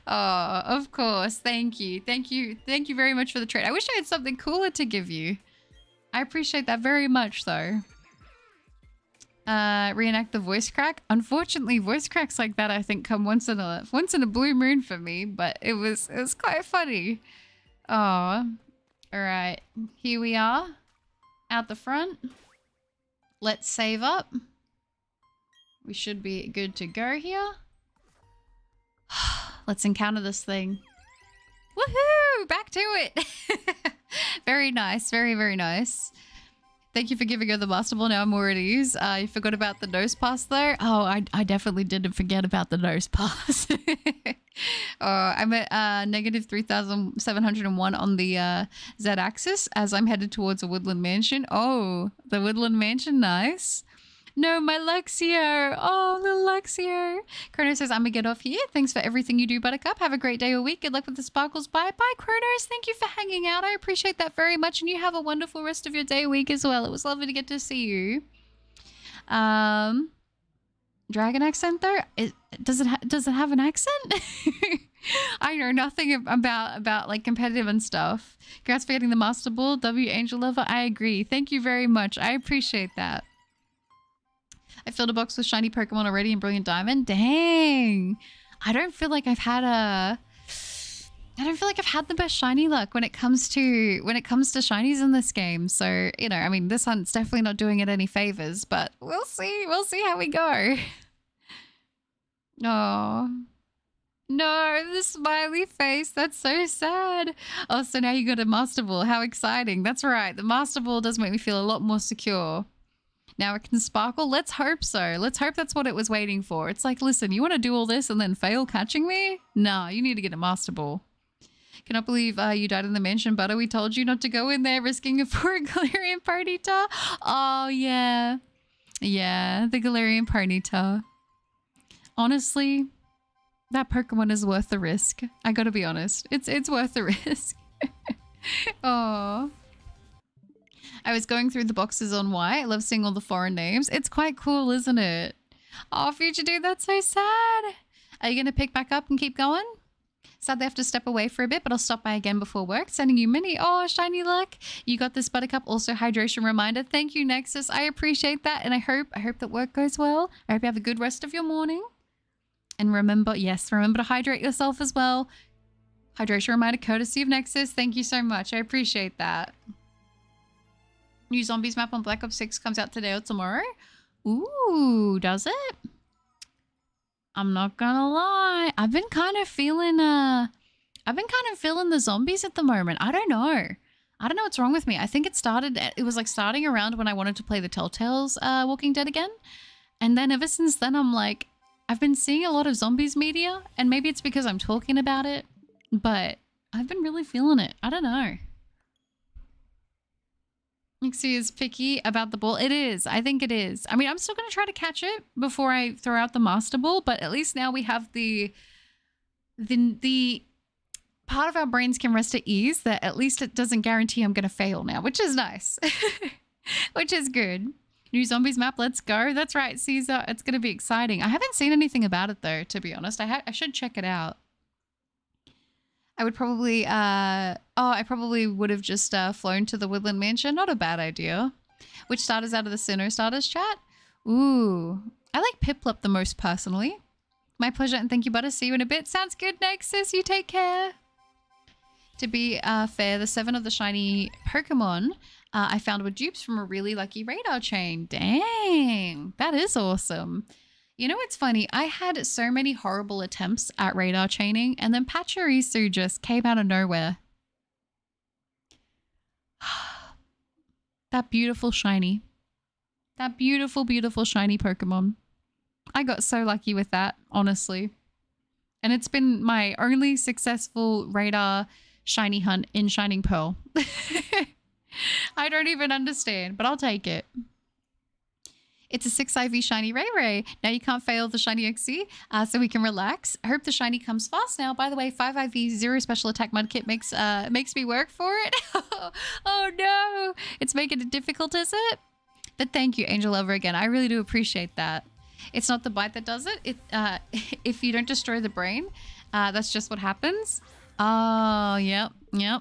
Oh, of course. Thank you. Thank you. Thank you very much for the trade. I wish I had something cooler to give you. I appreciate that very much, though. Reenact the voice crack. Unfortunately, voice cracks like that I think come once in a blue moon for me, but it was quite funny. Oh, all right. Here we are, out the front. Let's save up. We should be good to go here. Let's encounter this thing. Woohoo! Back to it. Very nice. Very, very nice. Thank you for giving her the Master Ball. Now I'm more at ease. You forgot about the nose pass though? Oh, I definitely didn't forget about the nose pass. I'm at negative 3,701 on the Z-axis as I'm headed towards a woodland mansion. Oh, the woodland mansion, nice. No, my Luxio. Oh, little Luxio. Chrono says, I'm gonna get off here. Thanks for everything you do, Buttercup. Have a great day or week. Good luck with the sparkles. Bye. Bye, Chronos. Thank you for hanging out. I appreciate that very much. And you have a wonderful rest of your day or week as well. It was lovely to get to see you. Dragon accent, though? Does it have an accent? I know nothing about like competitive and stuff. Congrats for getting the Master Ball. W Angel Lover. I agree. Thank you very much. I appreciate that. I filled a box with shiny Pokemon already in Brilliant Diamond. Dang. I don't feel like I've had the best shiny luck when it comes to shinies in this game. So, you know, I mean, this hunt's definitely not doing it any favors, but we'll see. We'll see how we go. Oh. No, the smiley face. That's so sad. Oh, so now you got a Master Ball. How exciting. That's right. The Master Ball does make me feel a lot more secure. Now it can sparkle. Let's hope so. Let's hope that's what it was waiting for. It's like, listen, you want to do all this and then fail catching me? No, you need to get a Master Ball. Cannot believe you died in the mansion, Butter. We told you not to go in there, risking it for a Galarian Ponyta. Oh, yeah. Yeah, the Galarian Ponyta. Honestly, that Pokemon is worth the risk. I gotta be honest. It's worth the risk. Oh. I was going through the boxes on Y. I love seeing all the foreign names. It's quite cool, isn't it? Oh, future dude, that's so sad. Are you going to pick back up and keep going? Sadly, I have to step away for a bit, but I'll stop by again before work. Sending you mini. Oh, shiny luck. You got this, Buttercup. Also, hydration reminder. Thank you, Nexus. I appreciate that, and I hope that work goes well. I hope you have a good rest of your morning. And remember, yes, remember to hydrate yourself as well. Hydration reminder, courtesy of Nexus. Thank you so much. I appreciate that. New Zombies map on Black Ops 6 comes out today or tomorrow. Ooh, does it? I'm not gonna lie. I've been kind of feeling the zombies at the moment. I don't know. I don't know what's wrong with me. I think it was like starting around when I wanted to play the Telltales Walking Dead again. And then ever since then, I'm like, I've been seeing a lot of zombies media, and maybe it's because I'm talking about it, but I've been really feeling it. I don't know. Uxie is picky about the ball. It is. I think it is. I mean, I'm still going to try to catch it before I throw out the Master Ball, but at least now we have the part of our brains can rest at ease that at least it doesn't guarantee I'm going to fail now, which is nice. Which is good. New zombies map, let's go. That's right, Caesar. It's going to be exciting. I haven't seen anything about it though, to be honest. I should check it out. I would probably, I probably would have just flown to the Woodland Mansion. Not a bad idea. Which starters out of the Sinnoh starters chat? Ooh, I like Piplup the most personally. My pleasure and thank you, Butter. See you in a bit. Sounds good, Nexus. You take care. To be fair, the 7 of the shiny Pokemon I found were dupes from a really lucky radar chain. Dang, that is awesome. You know what's funny? I had so many horrible attempts at radar chaining, and then Pachirisu just came out of nowhere. That beautiful shiny. That beautiful, beautiful shiny Pokemon. I got so lucky with that, honestly. And it's been my only successful radar shiny hunt in Shining Pearl. I don't even understand, but I'll take it. It's a 6 IV shiny Ray Ray. Now you can't fail the shiny Uxie, so we can relax. I hope the shiny comes fast now. By the way, 5 IV 0 special attack mudkip makes me work for it. Oh no, it's making it difficult, is it? But thank you, Angel Lover, again. I really do appreciate that. It's not the bite that does it. If you don't destroy the brain, that's just what happens. Oh, yep.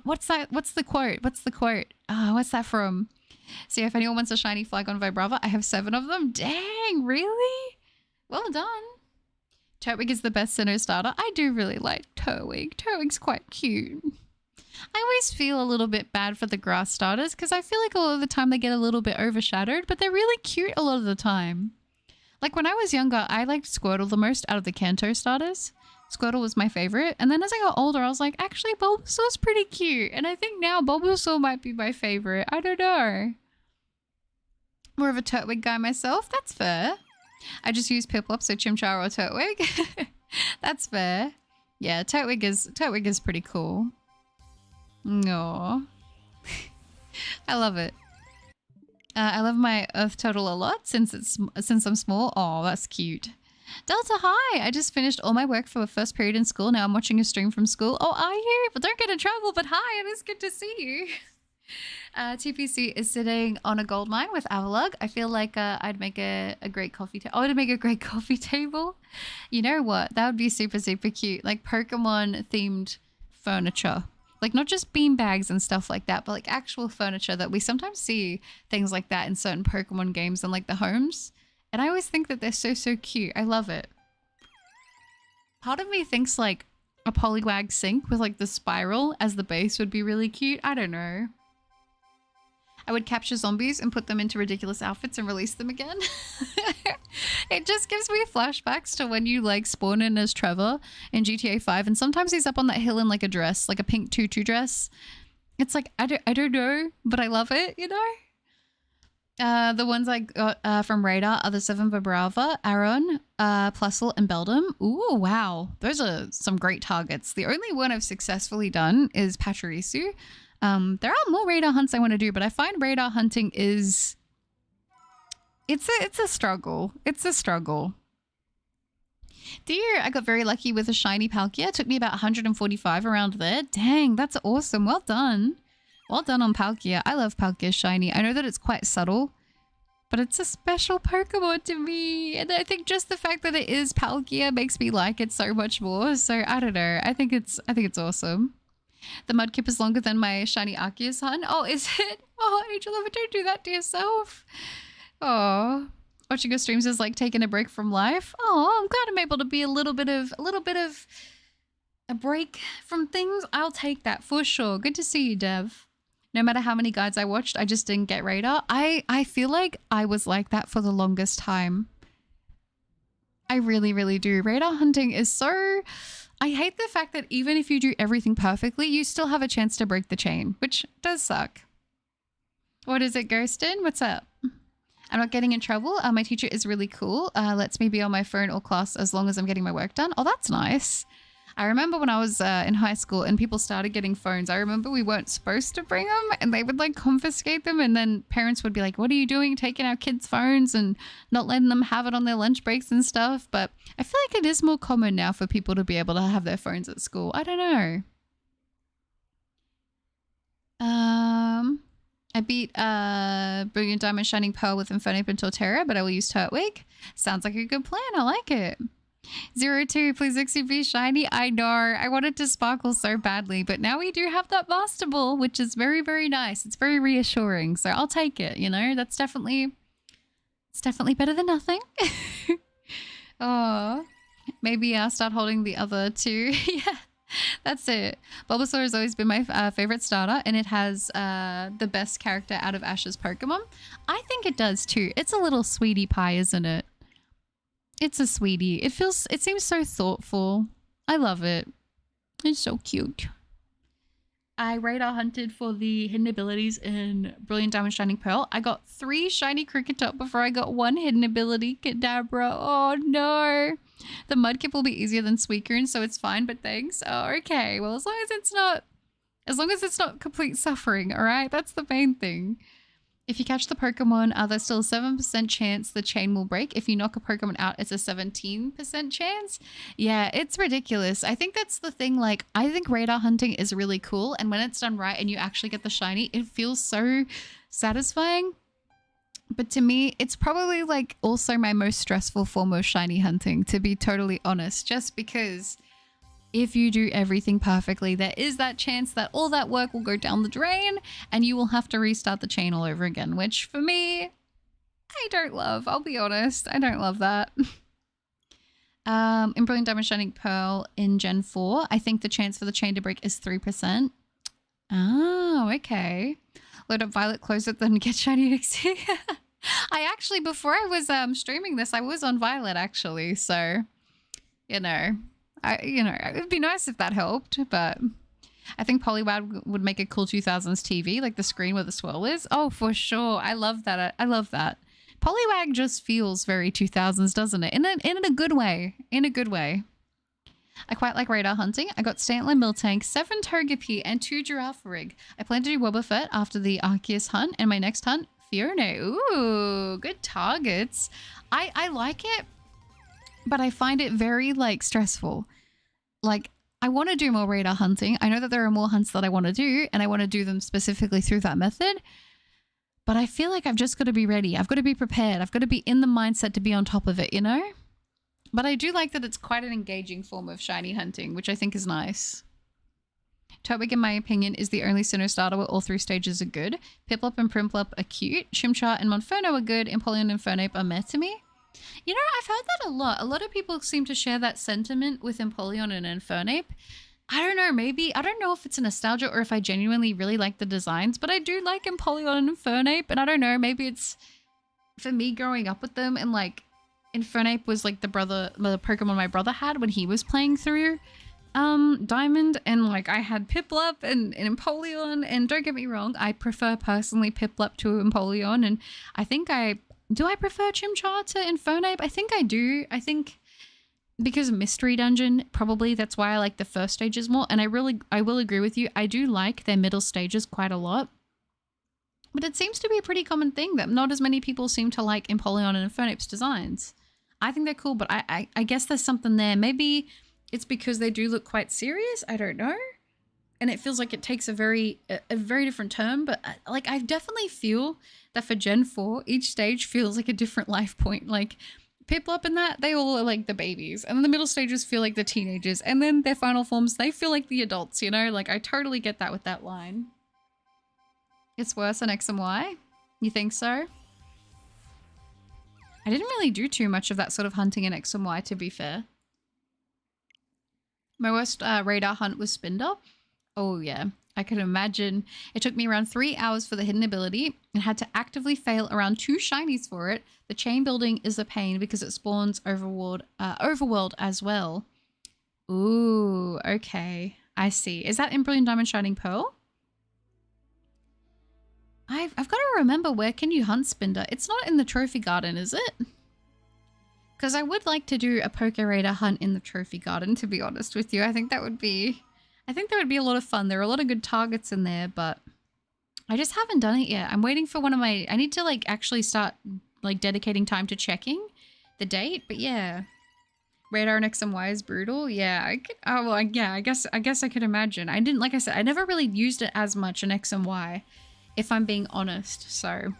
What's that? What's the quote? What's that from? See, if anyone wants a shiny Flygon Vibrava, I have 7 of them. Dang, really? Well done. Turtwig is the best Sinnoh starter. I do really like Turtwig. Turtwig's quite cute. I always feel a little bit bad for the grass starters because I feel like a lot of the time they get a little bit overshadowed, but they're really cute a lot of the time. Like when I was younger, I liked Squirtle the most out of the Kanto starters. Squirtle was my favorite. And then as I got older, I was like, actually, Bulbasaur's pretty cute. And I think now Bulbasaur might be my favorite. I don't know. More of a Turtwig guy myself. That's fair. I just use Piplup, so Chimchar or Turtwig. That's fair. Yeah, Turtwig is pretty cool. Aww. I love it. I love my Earth Turtle a lot since I'm small. Oh, that's cute. Delta, hi! I just finished all my work for the first period in school. Now I'm watching a stream from school. Oh, are you? Well, don't get in trouble, but hi, it is good to see you. TPC is sitting on a gold mine with Avalug. I feel like I'd make a great coffee table. Oh, to make a great coffee table? You know what? That would be super, super cute. Like Pokemon-themed furniture. Like not just bean bags and stuff like that, but like actual furniture that we sometimes see things like that in certain Pokemon games and like the homes. And I always think that they're so, so cute. I love it. Part of me thinks like a Poliwag sink with like the spiral as the base would be really cute. I don't know. I would capture zombies and put them into ridiculous outfits and release them again. It just gives me flashbacks to when you like spawn in as Trevor in GTA 5 and sometimes he's up on that hill in like a dress, like a pink tutu dress. It's like, I don't know, but I love it, you know? The ones I got from Radar are the 7 Vibrava, Aron, Plusle, and Beldum. Ooh, wow. Those are some great targets. The only one I've successfully done is Pachirisu. There are more radar hunts I want to do, but I find radar hunting is... It's a struggle. It's a struggle. Dear, I got very lucky with a shiny Palkia. It took me about 145 around there. Dang, that's awesome. Well done. Well done on Palkia. I love Palkia shiny. I know that it's quite subtle, but it's a special Pokemon to me. And I think just the fact that it is Palkia makes me like it so much more. So I don't know. I think it's awesome. The Mudkip is longer than my shiny Arceus hunt. Oh, is it? Oh, Angel Lover, don't do that to yourself. Oh, watching your streams is like taking a break from life. Oh, I'm glad I'm able to be a little bit of a break from things. I'll take that for sure. Good to see you, Dev. No matter how many guides I watched, I just didn't get radar. I feel like I was like that for the longest time. I really, really do. Radar hunting is so... I hate the fact that even if you do everything perfectly, you still have a chance to break the chain, which does suck. What is it, Ghostin? What's up? I'm not getting in trouble. My teacher is really cool. Lets me be on my phone or class as long as I'm getting my work done. Oh, that's nice. I remember when I was in high school and people started getting phones, I remember we weren't supposed to bring them and they would like confiscate them. And then parents would be like, what are you doing taking our kids' phones and not letting them have it on their lunch breaks and stuff? But I feel like it is more common now for people to be able to have their phones at school. I don't know. I beat Brilliant Diamond Shining Pearl with Infernape and Torterra, but I will use Turtwig. Sounds like a good plan. I like it. 02, please Uxie be shiny. I know. I wanted to sparkle so badly, but now we do have that Master Ball, which is very, very nice. It's very reassuring, so I'll take it, you know? It's definitely better than nothing. Oh, maybe I'll start holding the other two. Yeah, that's it. Bulbasaur has always been my favorite starter, and it has the best character out of Ash's Pokemon. I think it does too. It's a little sweetie pie, isn't it? It's a sweetie. It seems so thoughtful. I love it. It's so cute. I radar hunted for the hidden abilities in Brilliant Diamond Shining Pearl. I got 3 shiny Cricket before I got 1 hidden ability, Kadabra. Oh no. The Mudkip will be easier than Suicune, so it's fine, but thanks. Oh, okay. Well, as long as it's not complete suffering, all right? That's the main thing. If you catch the Pokemon, there's still a 7% chance the chain will break. If you knock a Pokemon out, it's a 17% chance. Yeah, it's ridiculous. I think that's the thing. Like, I think radar hunting is really cool. And when it's done right and you actually get the shiny, it feels so satisfying. But to me, it's probably like also my most stressful form of shiny hunting, to be totally honest, just because if you do everything perfectly, there is that chance that all that work will go down the drain and you will have to restart the chain all over again, which for me, I don't love. I'll be honest. I don't love that. In Brilliant Diamond Shining Pearl in Gen 4, I think the chance for the chain to break is 3%. Oh, okay. Load up Violet, close it, then get shiny Uxie. I actually, before I was streaming this, I was on Violet actually. So, you know, it would be nice if that helped, but I think Poliwag would make a cool 2000s TV, like the screen where the swirl is. Oh, for sure. I love that. I love that. Poliwag just feels very 2000s, doesn't it? In a good way. In a good way. I quite like radar hunting. I got Stantler, Miltank, 7 Togepi, and 2 Girafarig. I plan to do Wobbuffet after the Arceus hunt, and my next hunt, Fiona. Ooh, good targets. I like it, but I find it very, like, stressful. Like, I want to do more radar hunting. I know that there are more hunts that I want to do, and I want to do them specifically through that method. But I feel like I've just got to be ready. I've got to be prepared. I've got to be in the mindset to be on top of it, you know? But I do like that it's quite an engaging form of shiny hunting, which I think is nice. Turtwig, in my opinion, is the only Sinnoh starter where all 3 stages are good. Piplup and Primplup are cute. Chimchar and Monferno are good. Empoleon and Infernape are meh to me. You know, I've heard that a lot. A lot of people seem to share that sentiment with Empoleon and Infernape. I don't know, maybe, I don't know if it's a nostalgia or if I genuinely really like the designs, but I do like Empoleon and Infernape, and I don't know, maybe it's for me growing up with them, and like, Infernape was like the Pokemon my brother had when he was playing through Diamond, and like I had Piplup and Empoleon, and don't get me wrong, I prefer personally Piplup to Empoleon, and I think do I prefer Chimchar to Infernape? I think I do. I think because of Mystery Dungeon, probably that's why I like the first stages more, and I will agree with you, I do like their middle stages quite a lot. But it seems to be a pretty common thing that not as many people seem to like Empoleon and Infernape's designs. I think they're cool, but I guess there's something there. Maybe it's because they do look quite serious. I don't know. And it feels like it takes a very different turn. But like I definitely feel that for Gen 4, each stage feels like a different life point. Like Piplup and that, they all are like the babies. And then the middle stages feel like the teenagers. And then their final forms, they feel like the adults, you know? Like I totally get that with that line. It's worse than X and Y? You think so? I didn't really do too much of that sort of hunting in X and Y, to be fair. My worst radar hunt was Spinder. Oh, yeah. I can imagine. It took me around 3 hours for the hidden ability and had to actively fail around 2 shinies for it. The chain building is a pain because it spawns overworld as well. Ooh, okay. I see. Is that in Brilliant Diamond Shining Pearl? I've got to remember, where can you hunt Spinder? It's not in the Trophy Garden, is it? Because I would like to do a Poke Raider hunt in the Trophy Garden, to be honest with you. I think that would be a lot of fun. There are a lot of good targets in there, but I just haven't done it yet. I'm waiting for I need to like actually start like dedicating time to checking the date, but yeah. Radar and XMY is brutal. Yeah, I could, oh well, yeah, I guess I could imagine. I didn't, like I said, I never really used it as much in XMY, if I'm being honest, so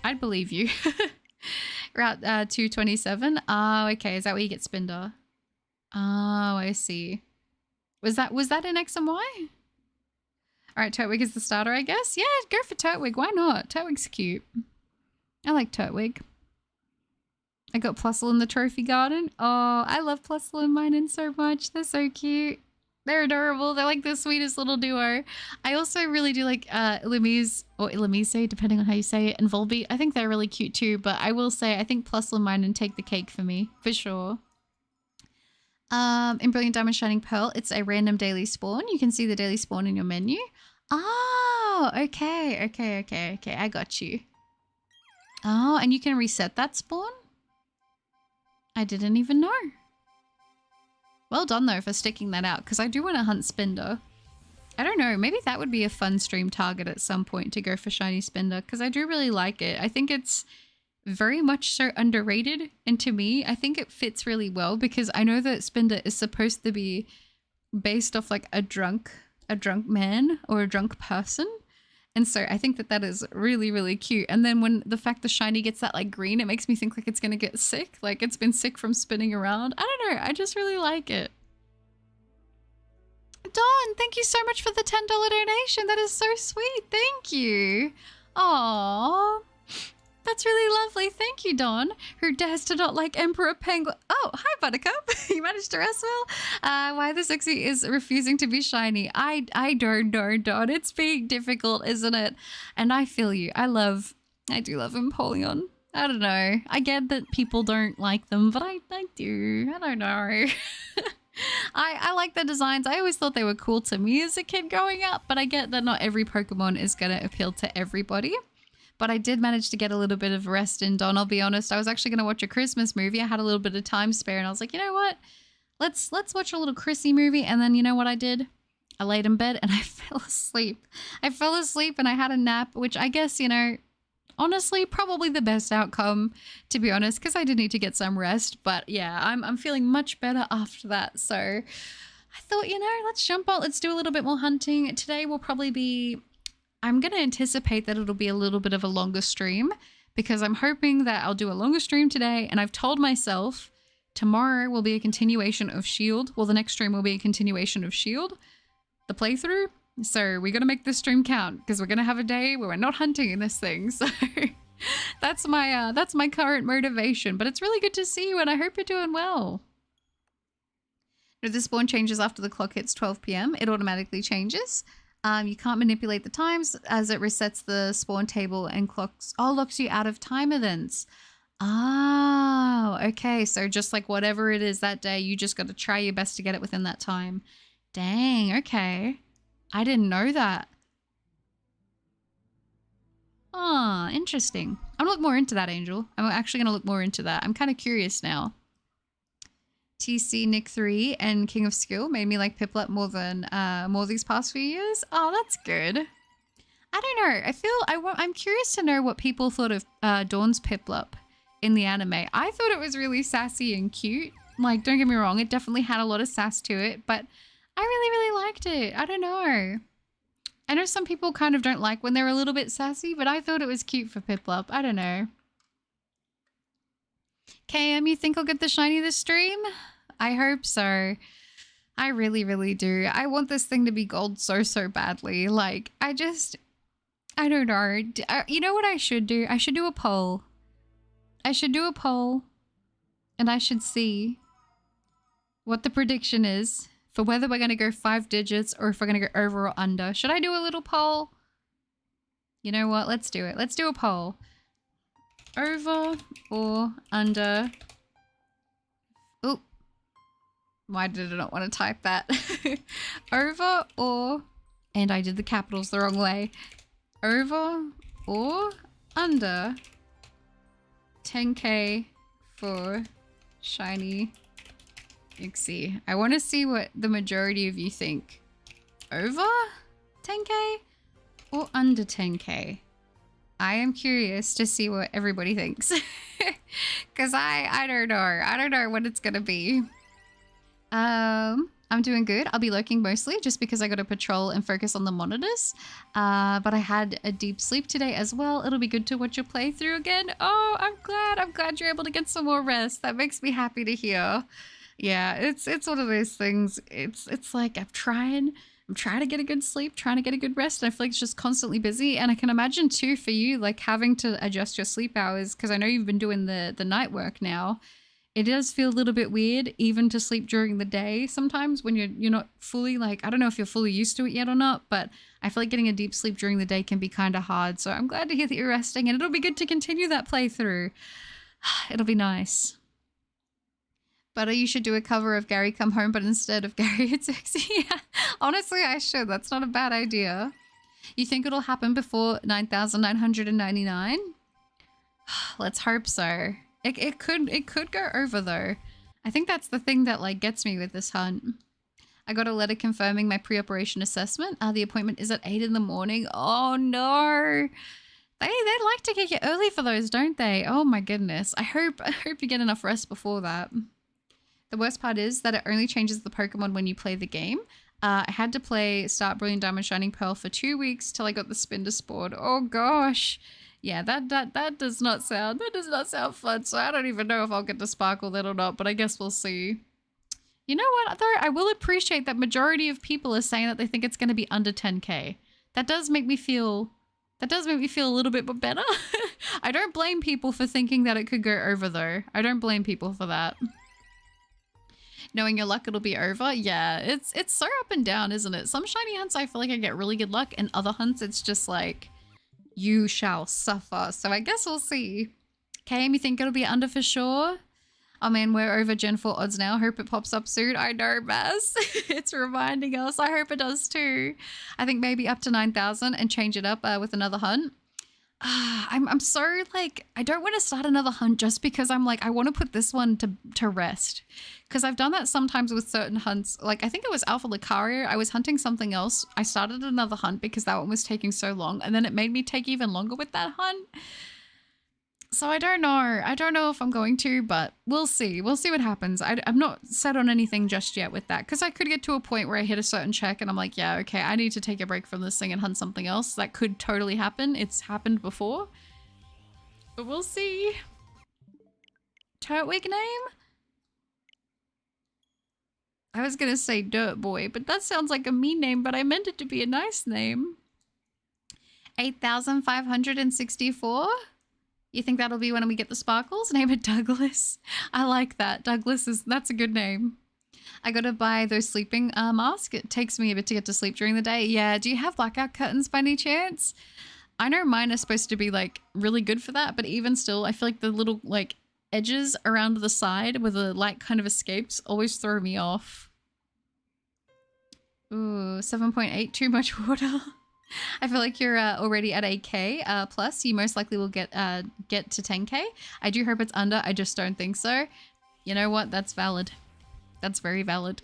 I'd believe you. Route 227. Oh, okay. Is that where you get Spinder? Oh, I see. Was that in X and Y? All right, Turtwig is the starter, I guess. Yeah, go for Turtwig. Why not? Turtwig's cute. I like Turtwig. I got Plusle in the Trophy Garden. Oh, I love Plusle and Minun so much. They're so cute. They're adorable. They're like the sweetest little duo. I also really do like Illumise, or Illumise, depending on how you say it, and Volbeat. I think they're really cute too, but I will say I think Plusle and Minun take the cake for me, for sure. In Brilliant Diamond Shining Pearl, it's a random daily spawn. You can see the daily spawn in your menu. Oh, okay. I got you. Oh, and you can reset that spawn? I didn't even know. Well done though for sticking that out, because I do want to hunt Spinder. I don't know, maybe that would be a fun stream target at some point to go for shiny Spinder, because I do really like it. I think it's very much so underrated, and to me, I think it fits really well because I know that Spinder is supposed to be based off like a drunk man or a drunk person. And so I think that is really, really cute. And then when the fact the shiny gets that like green, it makes me think like it's going to get sick. Like it's been sick from spinning around. I don't know. I just really like it. Dawn, thank you so much for the $10 donation. That is so sweet. Thank you. Aww. That's really lovely. Thank you, Dawn, who dares to not like Emperor Penguin. Oh, hi, Buttercup. You managed to rest well? Why the Uxie is refusing to be shiny. I don't know, Dawn. It's being difficult, isn't it? And I feel you. I do love Empoleon. I don't know. I get that people don't like them, but I do. I don't know. I like the designs. I always thought they were cool to me as a kid growing up, but I get that not every Pokemon is going to appeal to everybody. But I did manage to get a little bit of rest in, Don. I'll be honest. I was actually going to watch a Christmas movie. I had a little bit of time spare and I was like, you know what? Let's watch a little Chrissy movie. And then you know what I did? I laid in bed and I fell asleep. I fell asleep and I had a nap, which I guess, you know, honestly, probably the best outcome, to be honest, because I did need to get some rest. But yeah, I'm feeling much better after that. So I thought, you know, let's jump on. Let's do a little bit more hunting. Today will probably be... I'm going to anticipate that it'll be a little bit of a longer stream because I'm hoping that I'll do a longer stream today. And I've told myself tomorrow will be a continuation of Shield. Well, the next stream will be a continuation of Shield, the playthrough. So we got to make this stream count because we're going to have a day where we're not hunting in this thing. So that's my current motivation. But it's really good to see you and I hope you're doing well. If the spawn changes after the clock hits 12 p.m, it automatically changes. You can't manipulate the times as it resets the spawn table and locks you out of time events. Oh, okay. So just like whatever it is that day, you just got to try your best to get it within that time. Dang, okay. I didn't know that. Oh, interesting. I'm gonna look more into that, Angel. I'm actually gonna look more into that. I'm kind of curious now. TC Nick 3 and King of Skill made me like Piplup more these past few years. Oh, that's good. I don't know. I'm curious to know what people thought of Dawn's Piplup in the anime. I thought it was really sassy and cute. Like, don't get me wrong, it definitely had a lot of sass to it, but I really, really liked it. I don't know. I know some people kind of don't like when they're a little bit sassy, but I thought it was cute for Piplup. I don't know. KM, you think I'll get the shiny this stream? I hope so. I really, really do. I want this thing to be gold so, so badly. Like, I don't know. You know what I should do? I should do a poll. I should do a poll and I should see what the prediction is for whether we're going to go 5 digits or if we're going to go over or under. Should I do a little poll? You know what? Let's do it. Let's do a poll. Over or under. Oop. Why did I not want to type that? Over or, and I did the capitals the wrong way. Over or under 10k for shiny Uxie. I want to see what the majority of you think. Over 10k or under 10k? I am curious to see what everybody thinks. Because I don't know. I don't know what it's going to be. I'm doing good. I'll be lurking mostly just because I got to patrol and focus on the monitors. But I had a deep sleep today as well. It'll be good to watch your playthrough again. Oh, I'm glad. I'm glad you're able to get some more rest. That makes me happy to hear. Yeah, it's one of those things. It's like I'm trying to get a good sleep, trying to get a good rest. And I feel like it's just constantly busy. And I can imagine too for you, like having to adjust your sleep hours, because I know you've been doing the night work now. It does feel a little bit weird even to sleep during the day sometimes when you're not fully, like, I don't know if you're fully used to it yet or not, but I feel like getting a deep sleep during the day can be kind of hard. So I'm glad to hear that you're resting, and it'll be good to continue that playthrough. It'll be nice. But you should do a cover of Gary Come Home, but instead of Gary it's Uxie. Yeah, honestly, I should. That's not a bad idea. You think it'll happen before 9,999? Let's hope so. It could go over though. I think that's the thing that like gets me with this hunt. I got a letter confirming my pre-operation assessment. The appointment is at 8 in the morning. Oh no. They like to get you early for those, don't they? Oh my goodness. I hope you get enough rest before that. The worst part is that it only changes the Pokemon when you play the game. I had to play Start Brilliant Diamond Shining Pearl for 2 weeks till I got the Spinda. Oh gosh. Yeah, that does not sound fun, so I don't even know if I'll get to sparkle that or not, but I guess we'll see. You know what, though? I will appreciate that majority of people are saying that they think it's going to be under 10k. That does make me feel a little bit better. I don't blame people for thinking that it could go over, though. I don't blame people for that. Knowing your luck it'll be over, yeah, it's so up and down, isn't it? Some shiny hunts I feel like I get really good luck, and other hunts it's just like, you shall suffer. So I guess we'll see. Cam, you think it'll be under for sure? Oh man, we're over Gen 4 odds now. Hope it pops up soon. I know, Baz. It's reminding us. I hope it does too. I think maybe up to 9,000 and change it up with another hunt. I'm so like, I don't want to start another hunt just because I'm like, I want to put this one to rest. Because I've done that sometimes with certain hunts. Like, I think it was Alpha Lucario. I was hunting something else. I started another hunt because that one was taking so long. And then it made me take even longer with that hunt. So I don't know. I don't know if I'm going to, but we'll see. We'll see what happens. I'm not set on anything just yet with that. Because I could get to a point where I hit a certain check and I'm like, yeah, okay, I need to take a break from this thing and hunt something else. That could totally happen. It's happened before. But we'll see. Turtwig name? I was going to say Dirt Boy, but that sounds like a mean name, but I meant it to be a nice name. 8,564? You think that'll be when we get the sparkles? Name it Douglas. I like that. That's a good name. I gotta buy those sleeping masks. It takes me a bit to get to sleep during the day. Yeah, do you have blackout curtains by any chance? I know mine are supposed to be like really good for that, but even still, I feel like the little like edges around the side where the light kind of escapes always throw me off. Ooh, 7.8, too much water. I feel like you're already at 8k plus. You most likely will get to 10k. I do hope it's under. I just don't think so. You know what? That's valid. That's very valid.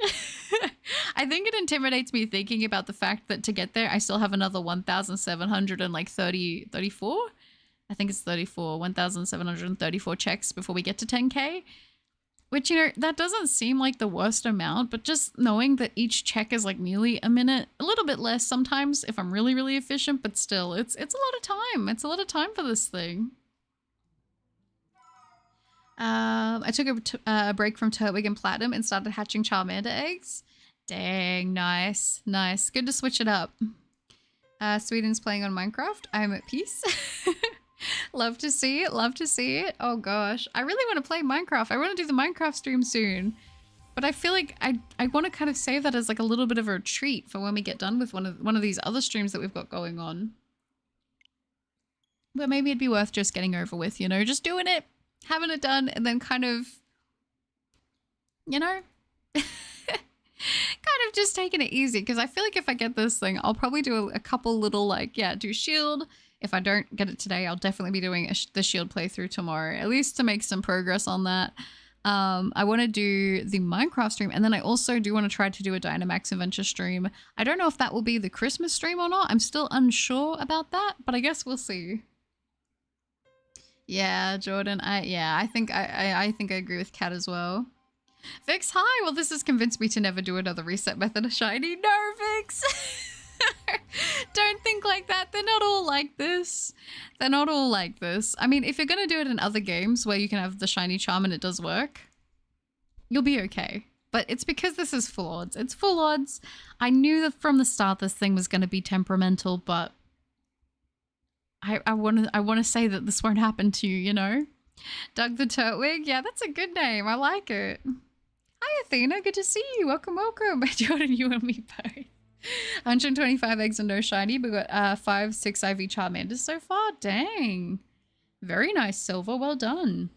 I think it intimidates me thinking about the fact that to get there, I still have another 1,734. I think it's 34. 1,734 checks before we get to 10k. Which, you know, that doesn't seem like the worst amount, but just knowing that each check is like nearly a minute, a little bit less sometimes if I'm really, really efficient, but still, it's a lot of time. It's a lot of time for this thing. I took a break from Turtwig and Platinum and started hatching Charmander eggs. Dang, nice, nice. Good to switch it up. Sweden's playing on Minecraft. I'm at peace. Love to see it. Love to see it. Oh gosh. I really want to play Minecraft. I want to do the Minecraft stream soon. But I feel like I want to kind of save that as like a little bit of a treat for when we get done with one of these other streams that we've got going on. But maybe it'd be worth just getting over with, you know, just doing it, having it done, and then kind of, you know, kind of just taking it easy. Because I feel like if I get this thing, I'll probably do a couple little like, yeah, do shield. If I don't get it today, I'll definitely be doing the shield playthrough tomorrow, at least to make some progress on that. I want to do the Minecraft stream, and then I also do want to try to do a Dynamax Adventure stream. I don't know if that will be the Christmas stream or not. I'm still unsure about that, but I guess we'll see. Yeah, Jordan. I think I agree with Kat as well. Vix, hi. Well, this has convinced me to never do another reset method of shiny. No, Vix. Don't think like that. They're not all like this. They're not all like this. I mean, if you're going to do it in other games where you can have the shiny charm and it does work, you'll be okay. But it's because this is full odds. It's full odds. I knew that from the start this thing was going to be temperamental, but I want to say that this won't happen to you, you know? Doug the Turtwig? Yeah, that's a good name. I like it. Hi, Athena. Good to see you. Welcome, welcome. Jordan, you and me both. 125 eggs and no shiny. We got 5-6 IV Charmanders so far. Dang. Very nice, Silver. Well done.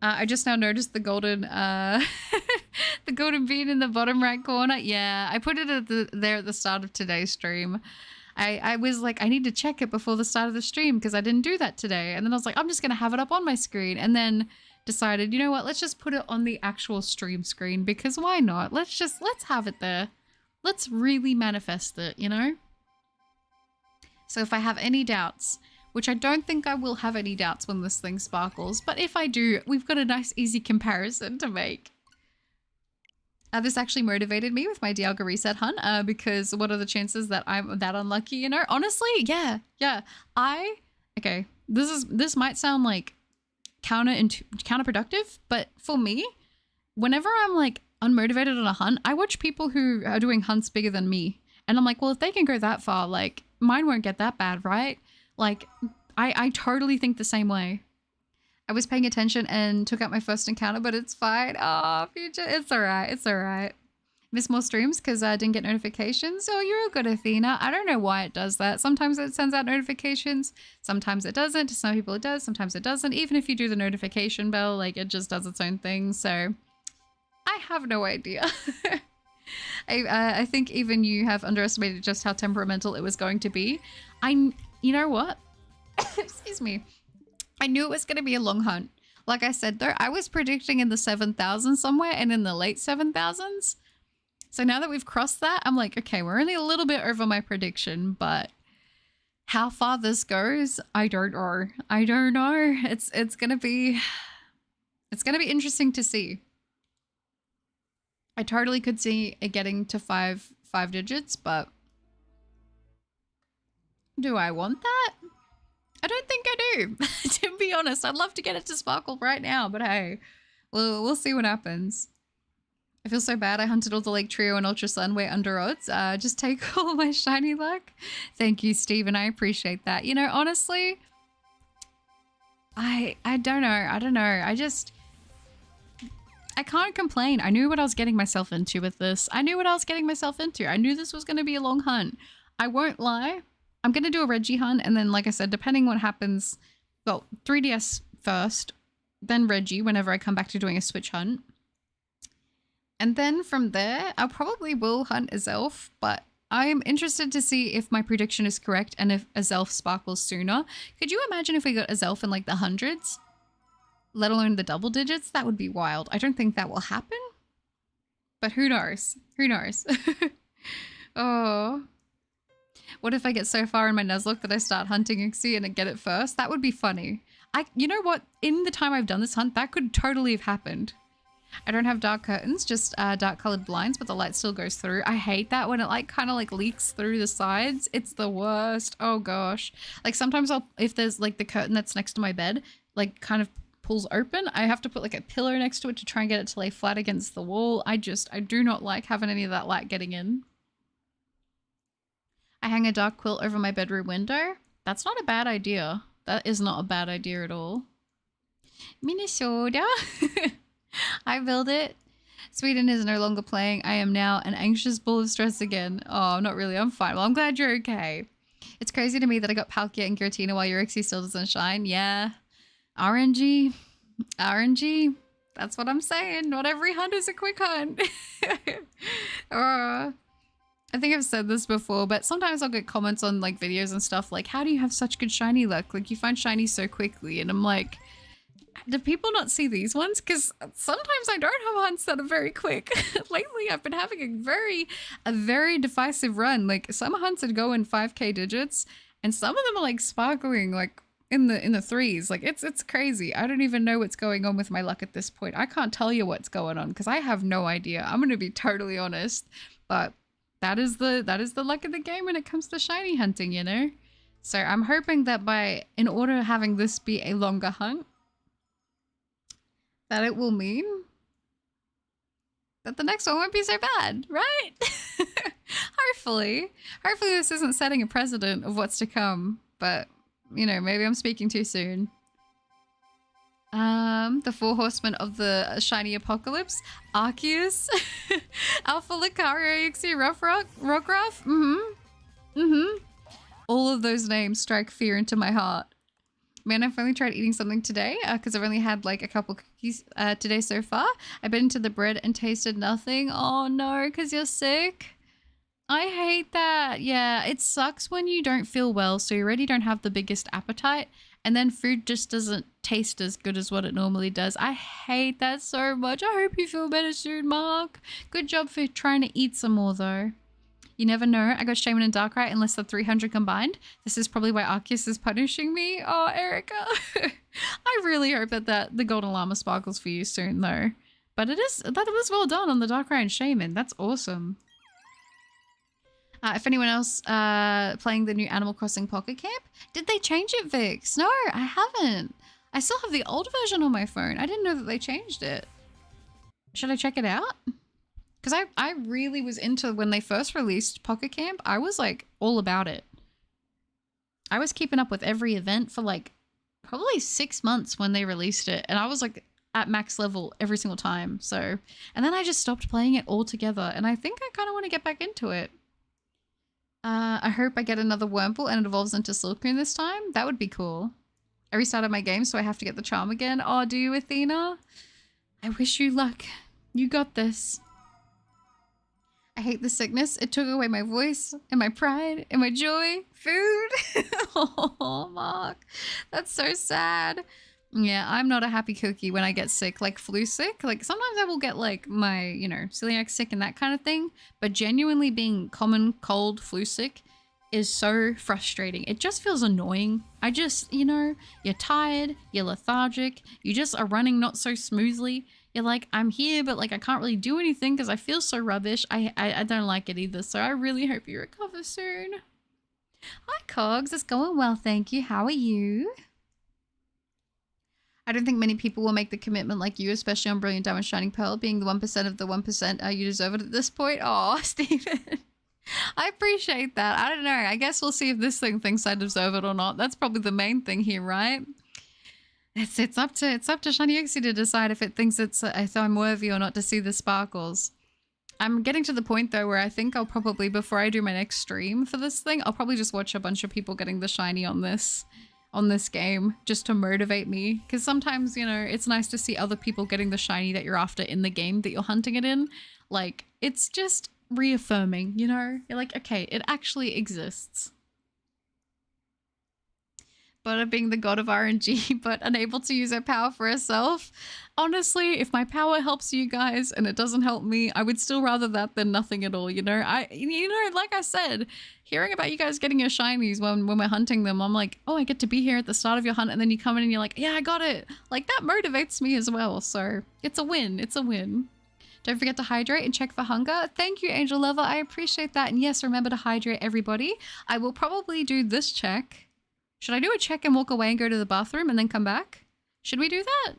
I just now noticed the golden the golden bean in the bottom right corner. Yeah, I put it there at the start of today's stream. I was like, I need to check it before the start of the stream because I didn't do that today. And then I was like, I'm just going to have it up on my screen. And then decided, you know what? Let's just put it on the actual stream screen because why not? Let's have it there. Let's really manifest it, you know? So if I have any doubts, which I don't think I will have any doubts when this thing sparkles, but if I do, we've got a nice easy comparison to make. This actually motivated me with my Dialga reset hunt because what are the chances that I'm that unlucky, you know? Honestly, yeah. Okay, this might sound like counterproductive, but for me, whenever I'm like unmotivated on a hunt, I watch people who are doing hunts bigger than me. And I'm like, well, if they can go that far, like mine won't get that bad, right? Like I totally think the same way. I was paying attention and took out my first encounter, but it's fine. Oh, future, it's all right. It's all right. Miss more streams because I didn't get notifications. Oh, you're good, Athena. I don't know why it does that. Sometimes it sends out notifications. Sometimes it doesn't. To some people it does. Sometimes it doesn't. Even if you do the notification bell, like it just does its own thing. So I have no idea. I think even you have underestimated just how temperamental it was going to be. You know what? Excuse me. I knew it was going to be a long hunt. Like I said, though, I was predicting in the 7,000 somewhere and in the late 7,000s. So now that we've crossed that, I'm like, okay, we're only a little bit over my prediction, but how far this goes, I don't know. I don't know. It's going to be interesting to see. I totally could see it getting to five digits, but do I want that? I don't think I do. To be honest, I'd love to get it to sparkle right now, but hey, we'll see what happens. I feel so bad. I hunted all the Lake Trio and Ultra Sun way under odds. Just take all my shiny luck. Thank you, Steven. I appreciate that. You know, honestly, I don't know. I don't know. I can't complain. I knew what I was getting myself into with this. I knew what I was getting myself into. I knew this was going to be a long hunt. I won't lie. I'm going to do a Reggie hunt. And then, like I said, depending what happens, well, 3DS first, then Reggie whenever I come back to doing a Switch hunt. And then from there, I probably will hunt Azelf, but I'm interested to see if my prediction is correct and if Azelf sparkles sooner. Could you imagine if we got Azelf in like the hundreds? Let alone the double digits? That would be wild. I don't think that will happen. But who knows? Who knows? Oh. What if I get so far in my Nuzlocke that I start hunting Uxie and I get it first? That would be funny. You know what? In the time I've done this hunt, that could totally have happened. I don't have dark curtains, just dark colored blinds, but the light still goes through. I hate that when it like kind of like leaks through the sides. It's the worst. Oh gosh. Like sometimes if there's like the curtain that's next to my bed, like kind of pulls open, I have to put like a pillow next to it to try and get it to lay flat against the wall. I do not like having any of that light getting in. I hang a dark quilt over my bedroom window. That's not a bad idea. That is not a bad idea at all. Minnesota. I build it. Sweden is no longer playing. I am now an anxious ball of stress again. Oh, not really. I'm fine. Well, I'm glad you're okay. It's crazy to me that I got Palkia and Giratina while your Uxie still doesn't shine. Yeah. RNG. RNG. That's what I'm saying. Not every hunt is a quick hunt. I think I've said this before, but sometimes I'll get comments on like videos and stuff like, how do you have such good shiny luck? Like you find shiny so quickly. And I'm like, do people not see these ones? Because sometimes I don't have hunts that are very quick. Lately, I've been having a very divisive run. Like some hunts that go in 5k digits, and some of them are like sparkling like in the threes. Like it's crazy. I don't even know what's going on with my luck at this point. I can't tell you what's going on because I have no idea. I'm gonna be totally honest, but that is the luck of the game when it comes to shiny hunting, you know. So I'm hoping that in order having this be a longer hunt, that it will mean that the next one won't be so bad, right? Hopefully this isn't setting a precedent of what's to come, but you know, maybe I'm speaking too soon. The four horsemen of the shiny apocalypse: Arceus, Alpha Lucario, Uxie, Rockruff. All of those names strike fear into my heart. Man, I've only tried eating something today because I've only had like a couple cookies today so far. I bit into the bread and tasted nothing. Oh no, because you're sick. I hate that. Yeah, it sucks when you don't feel well, so you already don't have the biggest appetite, and then food just doesn't taste as good as what it normally does. I hate that so much. I hope you feel better soon, Mark. Good job for trying to eat some more, though. You never know. I got Shaman and Darkrai in less than 300 combined. This is probably why Arceus is punishing me. Oh, Erica. I really hope that the Golden Llama sparkles for you soon, though. But that was well done on the Darkrai and Shaman. That's awesome. If anyone else playing the new Animal Crossing Pocket Camp, did they change it, Vix? No, I haven't. I still have the old version on my phone. I didn't know that they changed it. Should I check it out? Because I really was into when they first released Pocket Camp. I was like all about it. I was keeping up with every event for like probably 6 months when they released it. And I was like at max level every single time. So, and then I just stopped playing it altogether. And I think I kind of want to get back into it. I hope I get another Wurmple and it evolves into Silcoon this time. That would be cool. I restarted my game, so I have to get the charm again. Oh, do you, Athena? I wish you luck. You got this. I hate the sickness. It took away my voice and my pride and my joy. Food. Oh, Mark. That's so sad. Yeah, I'm not a happy cookie when I get sick, like flu sick. Like sometimes I will get like my, you know, celiac sick and that kind of thing. But genuinely being common cold flu sick is so frustrating. It just feels annoying. I just, you know, you're tired, you're lethargic, you just are running not so smoothly. You're like, I'm here, but like I can't really do anything because I feel so rubbish. I don't like it either. So I really hope you recover soon. Hi, Cogs. It's going well, thank you. How are you? I don't think many people will make the commitment like you, especially on Brilliant Diamond Shining Pearl, being the 1% of the 1%. You deserve it at this point. Oh, Stephen. I appreciate that. I don't know. I guess we'll see if this thing thinks I deserve it or not. That's probably the main thing here, right? It's up to Shiny Uxie to decide if it thinks if I'm worthy or not to see the sparkles. I'm getting to the point though where I think I'll probably, before I do my next stream for this thing, I'll probably just watch a bunch of people getting the shiny on this game just to motivate me, because sometimes, you know, it's nice to see other people getting the shiny that you're after in the game that you're hunting it in. Like, it's just reaffirming, you know? You're like, okay, it actually exists. But being the god of RNG, but unable to use her power for herself. Honestly, if my power helps you guys and it doesn't help me, I would still rather that than nothing at all, you know? Like I said, hearing about you guys getting your shinies when we're hunting them, I'm like, oh, I get to be here at the start of your hunt, and then you come in and you're like, yeah, I got it. Like, that motivates me as well, so it's a win. It's a win. Don't forget to hydrate and check for hunger. Thank you, Angel Lover. I appreciate that. And yes, remember to hydrate, everybody. I will probably do this check. Should I do a check and walk away and go to the bathroom and then come back? Should we do that?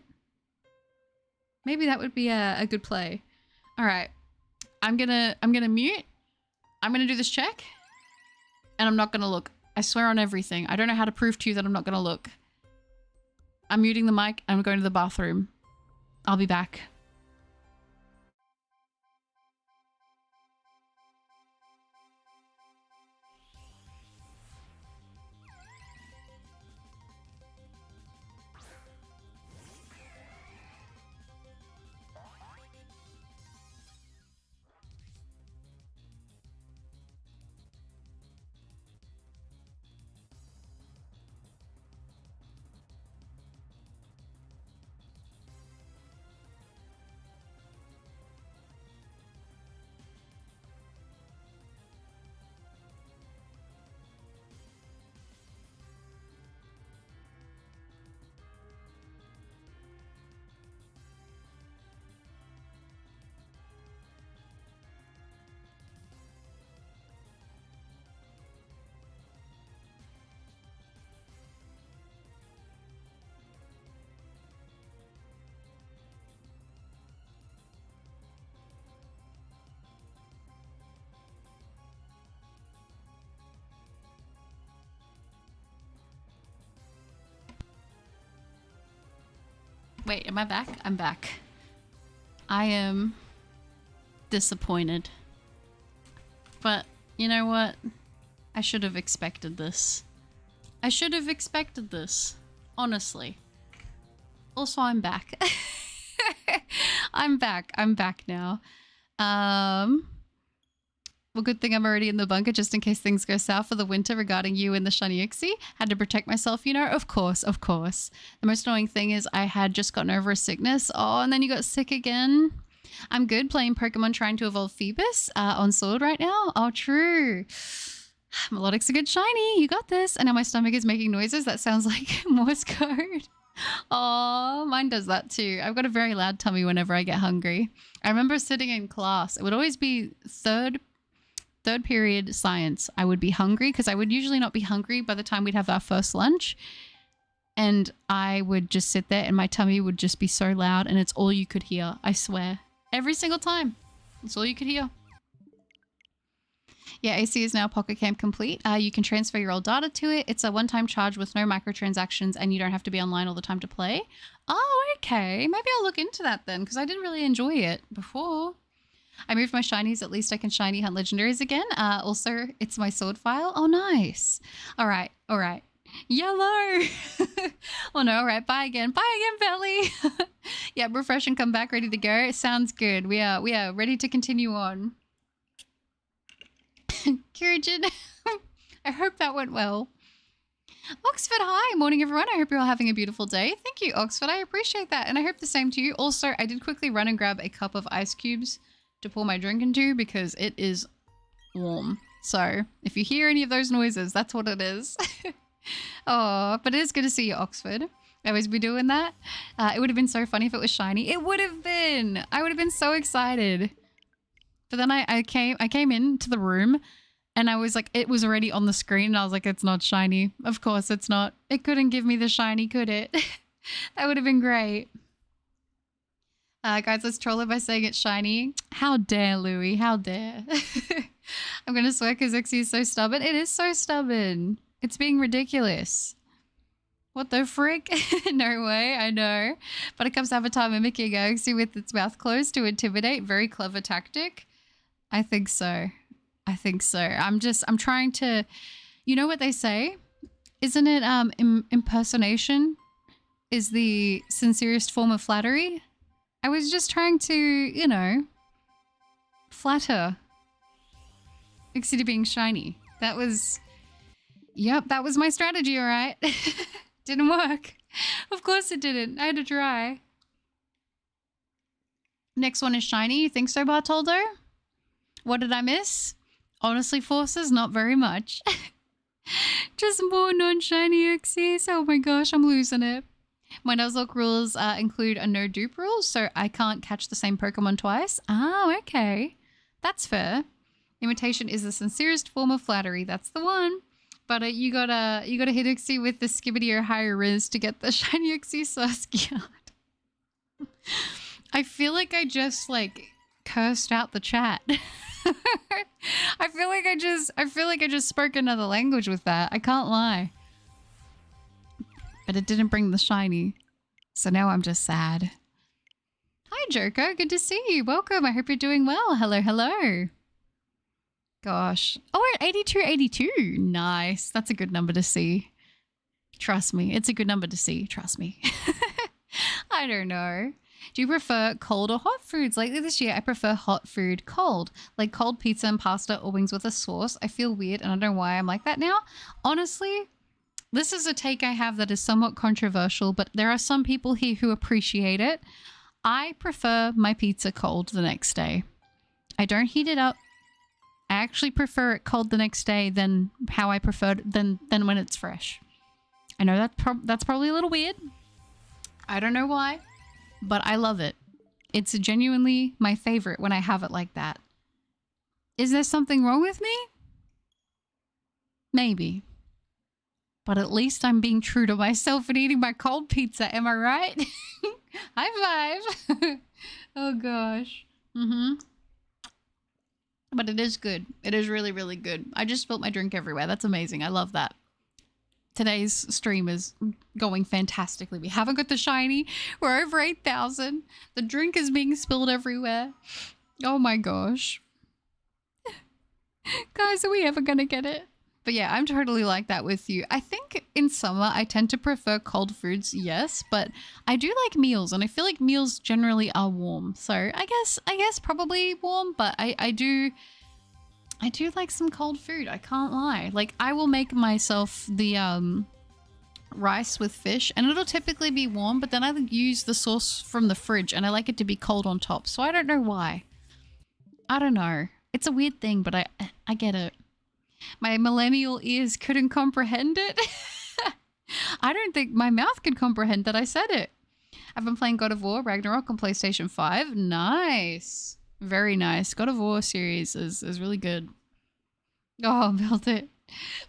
Maybe that would be a good play. All right. I'm gonna mute. I'm gonna do this check. And I'm not gonna look. I swear on everything. I don't know how to prove to you that I'm not gonna look. I'm muting the mic and I'm going to the bathroom. I'll be back. Wait, am I back? I'm back. I am disappointed. But you know what? I should have expected this. I should have expected this. Honestly. Also, I'm back. I'm back. I'm back now. Well, good thing I'm already in the bunker just in case things go south for the winter regarding you and the shiny Uxie. Had to protect myself, you know? Of course, of course. The most annoying thing is I had just gotten over a sickness. Oh, and then you got sick again. I'm good playing Pokemon trying to evolve Phoebus on Sword right now. Oh, true. Melodic's a good shiny. You got this. And now my stomach is making noises. That sounds like Morse code. Oh, mine does that too. I've got a very loud tummy whenever I get hungry. I remember sitting in class. It would always be third period science. I would be hungry because I would usually not be hungry by the time we'd have our first lunch. And I would just sit there and my tummy would just be so loud and it's all you could hear. I swear. Every single time. It's all you could hear. Yeah, AC is now Pocket Camp complete. You can transfer your old data to it. It's a one-time charge with no microtransactions and you don't have to be online all the time to play. Oh, okay. Maybe I'll look into that then because I didn't really enjoy it before. I moved my shinies. At least I can shiny hunt legendaries again. Also, it's my sword file. Oh, nice. All right. All right. Yellow. Oh, no. All right. Bye again. Bye again, Belly. Yeah, refresh and come back ready to go. Sounds good. We are ready to continue on. Kyrijin, I hope that went well. Oxford, hi. Morning, everyone. I hope you're all having a beautiful day. Thank you, Oxford. I appreciate that. And I hope the same to you. Also, I did quickly run and grab a cup of ice cubes to pour my drink into because it is warm. So if you hear any of those noises, that's what it is. Oh, but it is good to see you, Oxford. I always be doing that. It would have been so funny if it was shiny. It would have been. I would have been so excited. But then I came into the room and I was like, it was already on the screen and I was like, it's not shiny. Of course it's not. It couldn't give me the shiny, could it? That would have been great. Guys, let's troll it by saying it's shiny. How dare, Louie? How dare? I'm going to swear because Uxie is so stubborn. It is so stubborn. It's being ridiculous. What the frick? No way, I know. But it comes Avatar mimicking Uxie with its mouth closed to intimidate. Very clever tactic. I think so. I think so. I'm trying to, you know what they say? Isn't it impersonation is the sincerest form of flattery? I was just trying to, you know, flatter Uxie to being shiny. That was, yep, that was my strategy, all right? Didn't work. Of course it didn't. I had to try. Next one is shiny. You think so, Bartoldo? What did I miss? Honestly, Forces, not very much. Just more non-shiny Uxies. Oh my gosh, I'm losing it. My Nuzlocke rules include a no-dupe rule, so I can't catch the same Pokemon twice. Oh, okay. That's fair. Imitation is the sincerest form of flattery. That's the one. But you gotta hit Uxie with the Skibbity or higher Riz to get the shiny Uxie Saskia. I feel like I just like cursed out the chat. I feel like I just spoke another language with that. I can't lie. But it didn't bring the shiny. So now I'm just sad. Hi, Joko. Good to see you. Welcome. I hope you're doing well. Hello, hello. Gosh. Oh, we're at 8282. Nice. That's a good number to see. Trust me. It's a good number to see. Trust me. I don't know. Do you prefer cold or hot foods? Lately this year, I prefer hot food cold. Like cold pizza and pasta or wings with a sauce. I feel weird and I don't know why I'm like that now. Honestly, this is a take I have that is somewhat controversial, but there are some people here who appreciate it. I prefer my pizza cold the next day. I don't heat it up. I actually prefer it cold the next day than how I preferred than when it's fresh. I know that's probably a little weird. I don't know why, but I love it. It's genuinely my favorite when I have it like that. Is there something wrong with me? Maybe. But at least I'm being true to myself and eating my cold pizza. Am I right? High five. Oh gosh. But it is good. It is really, really good. I just spilled my drink everywhere. That's amazing. I love that. today's stream is going fantastically. We haven't got the shiny. We're over 8,000. The drink is being spilled everywhere. Oh my gosh. Guys, are we ever gonna get it? But yeah, I'm totally like that with you. I think in summer, I tend to prefer cold foods, yes, but I do like meals, and I feel like meals generally are warm. So I guess probably warm, but I do like some cold food. I can't lie. Like, I will make myself the rice with fish, and it'll typically be warm, but then I use the sauce from the fridge, and I like it to be cold on top. So I don't know why. I don't know. It's a weird thing, but I get it. My millennial ears couldn't comprehend it. I don't think my mouth could comprehend that I said it. I've been playing God of War Ragnarok on PlayStation 5. Nice. Very nice. God of War series is really good. Oh, built it.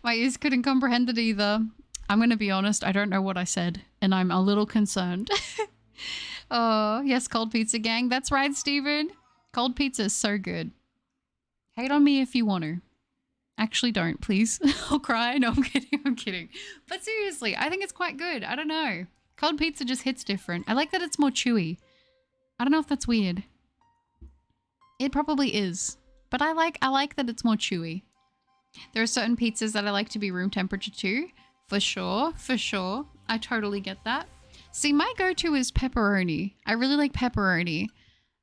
My ears couldn't comprehend it either. I'm going to be honest. I don't know what I said, and I'm a little concerned. Oh, yes, cold pizza gang. That's right, Steven. Cold pizza is so good. Hate on me if you want to. Actually, don't, please. I'll cry. No, I'm kidding. I'm kidding. But seriously, I think it's quite good. I don't know. Cold pizza just hits different. I like that it's more chewy. I don't know if that's weird. It probably is. But I like that it's more chewy. There are certain pizzas that I like to be room temperature too. For sure. For sure. I totally get that. See, my go-to is pepperoni. I really like pepperoni.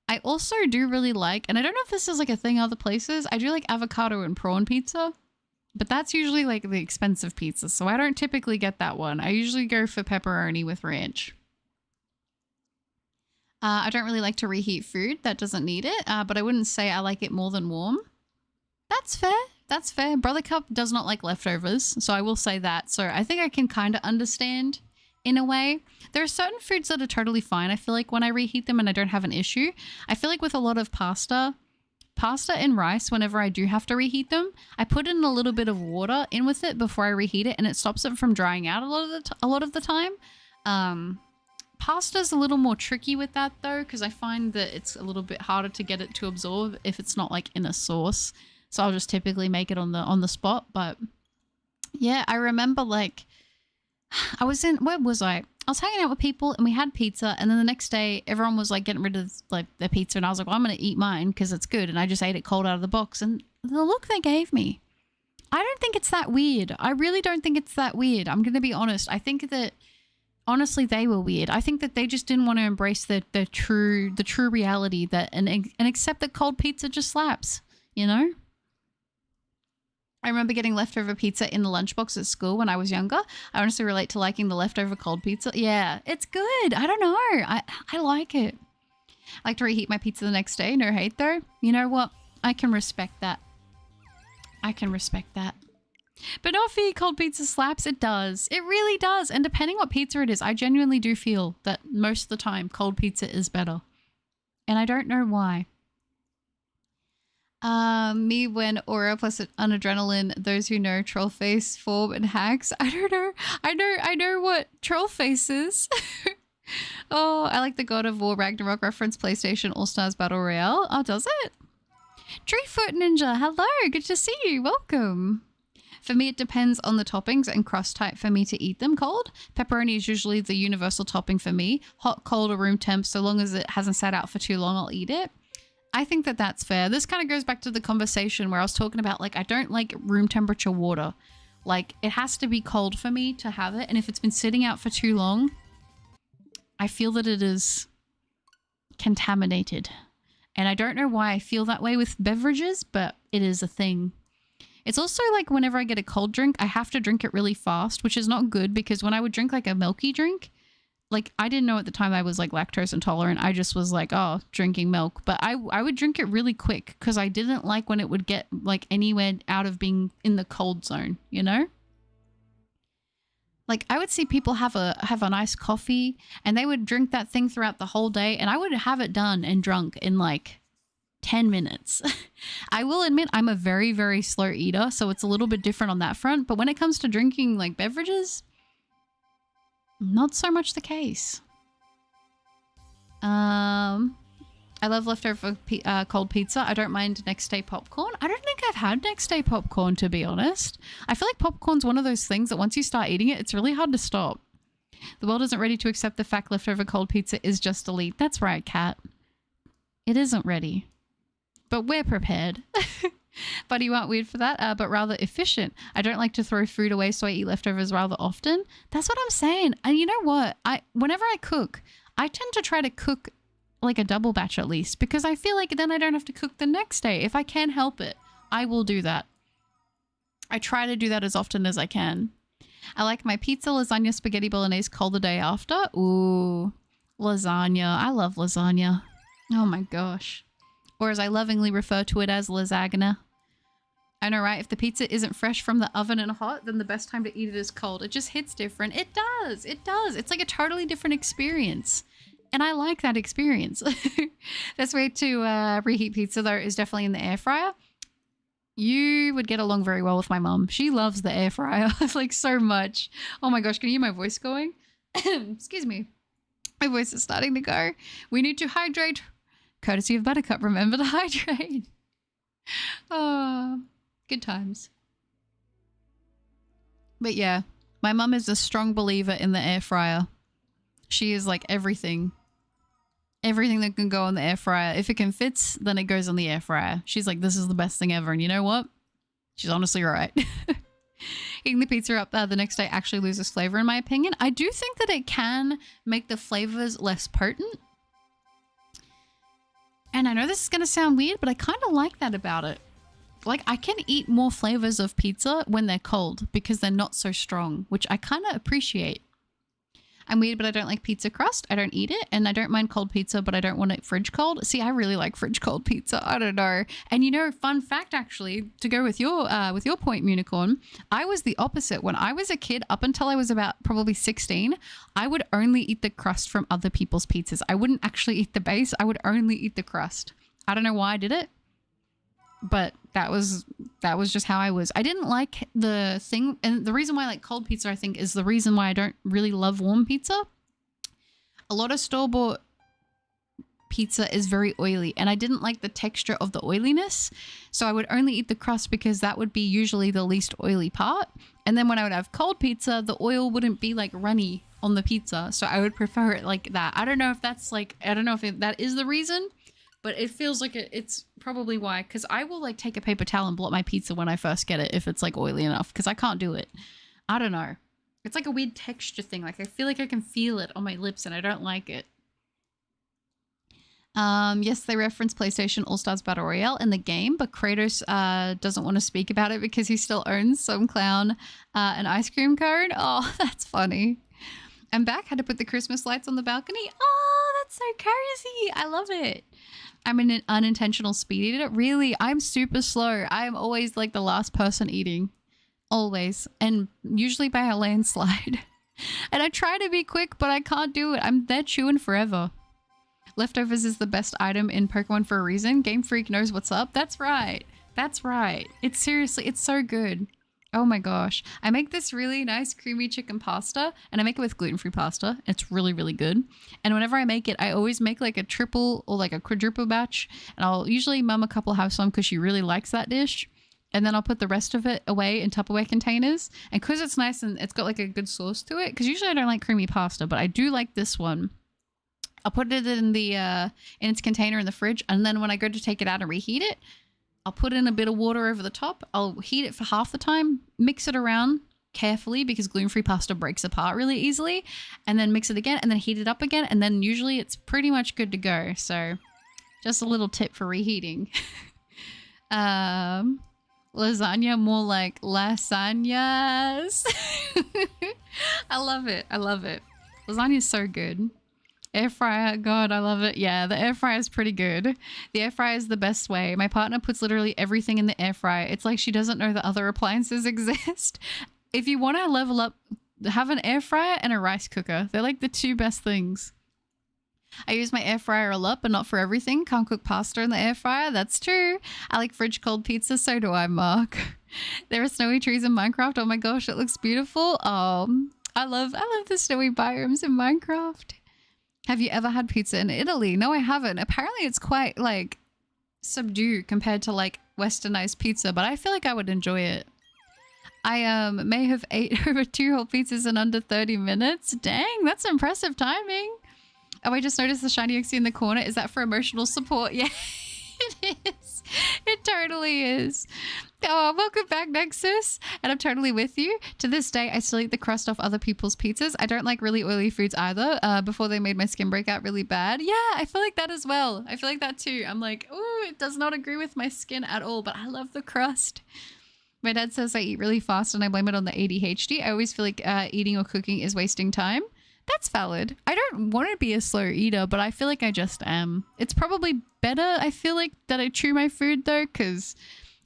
I also do really like, and I don't know if this is like a thing other places, I do like avocado and prawn pizza, but that's usually like the expensive pizza, so I don't typically get that one. I usually go for pepperoni with ranch. I don't really like to reheat food. That doesn't need it, but I wouldn't say I like it more than warm. That's fair. That's fair. Brother Cup does not like leftovers, so I will say that. So I think I can kind of understand in a way. There are certain foods that are totally fine. I feel like when I reheat them and I don't have an issue. I feel like with a lot of pasta and rice, whenever I do have to reheat them, I put in a little bit of water in with it before I reheat it, and it stops it from drying out a lot of the time. Pasta's a little more tricky with that though, because I find that it's a little bit harder to get it to absorb if it's not like in a sauce. So I'll just typically make it on the spot. But yeah, I remember like where was I? I was hanging out with people and we had pizza, and then the next day everyone was like getting rid of like their pizza, and I was like, well, I'm going to eat mine because it's good, and I just ate it cold out of the box, and the look they gave me, I don't think it's that weird. I really don't think it's that weird. I'm going to be honest. I think that honestly they were weird. I think that they just didn't want to embrace the true reality that and accept that cold pizza just slaps, you know? I remember getting leftover pizza in the lunchbox at school when I was younger. I honestly relate to liking the leftover cold pizza. Yeah, it's good. I don't know. I like it. I like to reheat my pizza the next day. No hate though. You know what? I can respect that. I can respect that. But not for you, cold pizza slaps. It does. It really does. And depending what pizza it is, I genuinely do feel that most of the time cold pizza is better. And I don't know why. Me when aura plus an adrenaline, those who know troll face, form, and hacks. I don't know. I know what troll face is. Oh, I like the God of War Ragnarok reference, PlayStation All-Stars Battle Royale. Oh, does it? Treefoot Ninja, hello. Good to see you. Welcome. For me, it depends on the toppings and crust type for me to eat them cold. Pepperoni is usually the universal topping for me. Hot, cold, or room temp, so long as it hasn't sat out for too long, I'll eat it. I think that that's fair. This kind of goes back to the conversation where I was talking about, like, I don't like room temperature water. Like, it has to be cold for me to have it. And if it's been sitting out for too long, I feel that it is contaminated. And I don't know why I feel that way with beverages, but it is a thing. It's also like whenever I get a cold drink, I have to drink it really fast, which is not good because when I would drink like a milky drink, like I didn't know at the time I was like lactose intolerant. I just was like, oh, drinking milk. But I would drink it really quick because I didn't like when it would get like anywhere out of being in the cold zone, you know? Like I would see people have a nice coffee and they would drink that thing throughout the whole day, and I would have it done and drunk in like 10 minutes. I will admit I'm a very, very slow eater, so it's a little bit different on that front. But when it comes to drinking like beverages, not so much the case. I love leftover cold pizza. I don't mind next day popcorn. I don't think I've had next day popcorn, to be honest. I feel like popcorn's one of those things that once you start eating it, it's really hard to stop. The world isn't ready to accept the fact leftover cold pizza is just elite. That's right, Kat. It isn't ready. But we're prepared. But you aren't weird for that, but rather efficient. I don't like to throw food away, so I eat leftovers rather often. That's what I'm saying. And you know what? Whenever I cook, I tend to try to cook like a double batch at least, because I feel like then I don't have to cook the next day. If I can help it, I will do that. I try to do that as often as I can. I like my pizza, lasagna, spaghetti bolognese cold the day after. Ooh, lasagna. I love lasagna. Oh my gosh. Or as I lovingly refer to it as lasagna. I know, right? If the pizza isn't fresh from the oven and hot, then the best time to eat it is cold. It just hits different. It does. It does. It's like a totally different experience. And I like that experience. Best way to reheat pizza, though, is definitely in the air fryer. You would get along very well with my mom. She loves the air fryer like so much. Oh my gosh, can you hear my voice going? Excuse me. My voice is starting to go. We need to hydrate. Courtesy of Buttercup, remember to hydrate. Oh, good times. But yeah, my mum is a strong believer in the air fryer. She is like everything. Everything that can go in the air fryer. If it can fit, then it goes on the air fryer. She's like, this is the best thing ever. And you know what? She's honestly right. Eating the pizza up there the next day actually loses flavor, in my opinion. I do think that it can make the flavors less potent. And I know this is going to sound weird, but I kind of like that about it. Like, I can eat more flavors of pizza when they're cold because they're not so strong, which I kind of appreciate. I'm weird, but I don't like pizza crust. I don't eat it, and I don't mind cold pizza, but I don't want it fridge cold. See, I really like fridge cold pizza. I don't know. And you know, fun fact, actually, to go with your point, Unicorn, I was the opposite. When I was a kid, up until I was about probably 16, I would only eat the crust from other people's pizzas. I wouldn't actually eat the base. I would only eat the crust. I don't know why I did it, but that was just how I was. I didn't like the thing, and the reason why I like cold pizza, I think, is the reason why I don't really love warm pizza. A lot of store-bought pizza is very oily, and I didn't like the texture of the oiliness, so I would only eat the crust because that would be usually the least oily part. And then when I would have cold pizza, the oil wouldn't be like runny on the pizza, so I would prefer it like that. I don't know if that's like, I don't know if that is the reason, but it feels like it's probably why, because I will like take a paper towel and blot my pizza when I first get it if it's like oily enough, because I can't do it. I don't know. It's like a weird texture thing. Like I feel like I can feel it on my lips and I don't like it. Yes, they reference PlayStation All-Stars Battle Royale in the game, but Kratos doesn't want to speak about it because he still owns some clown an ice cream cone. Oh, that's funny. I'm back. Had to put the Christmas lights on the balcony. Oh, that's so cozy. I love it. I'm an unintentional speed eater. Really, I'm super slow. I'm always like the last person eating. Always. And usually by a landslide. And I try to be quick, but I can't do it. I'm there chewing forever. Leftovers is the best item in Pokemon for a reason. Game Freak knows what's up. That's right. That's right. It's seriously, it's so good. Oh my gosh. I make this really nice creamy chicken pasta, and I make it with gluten-free pasta. It's really, really good. And whenever I make it, I always make like a triple or like a quadruple batch, and I'll usually mum a couple have some because she really likes that dish. And then I'll put the rest of it away in Tupperware containers. And because it's nice and it's got like a good sauce to it, because usually I don't like creamy pasta, but I do like this one. I'll put it in the in its container in the fridge, and then when I go to take it out and reheat it, I'll put in a bit of water over the top. I'll heat it for half the time, mix it around carefully because gluten-free pasta breaks apart really easily, and then mix it again and then heat it up again, and then usually it's pretty much good to go. So just a little tip for reheating. Lasagna, more like lasagnas. I love it. I love it. Lasagna is so good. Air fryer, God, I love it. Yeah, the air fryer is pretty good. The air fryer is the best way. My partner puts literally everything in the air fryer. It's like she doesn't know that other appliances exist. If you want to level up, have an air fryer and a rice cooker. They're like the two best things. I use my air fryer a lot, but not for everything. Can't cook pasta in the air fryer. That's true. I like fridge cold pizza. So do I, Mark. There are snowy trees in Minecraft. Oh my gosh, it looks beautiful. I love the snowy biomes in Minecraft. Have you ever had pizza in Italy? No, I haven't. Apparently it's quite like subdued compared to like westernized pizza, but I feel like I would enjoy it. I may have ate over 2 whole pizzas in under 30 minutes. Dang, that's impressive timing. Oh, I just noticed the shiny Uxie in the corner. Is that for emotional support? Yeah, it is. It totally is. Oh, welcome back, Nexus. And I'm totally with you. To this day, I still eat the crust off other people's pizzas. I don't like really oily foods either. Before they made my skin break out really bad. Yeah, I feel like that as well. I feel like that too. I'm like, oh, it does not agree with my skin at all, but I love the crust. My dad says I eat really fast and I blame it on the ADHD. I always feel like eating or cooking is wasting time. That's valid. I don't want to be a slow eater, but I feel like I just am. It's probably better, I feel like, that I chew my food though, because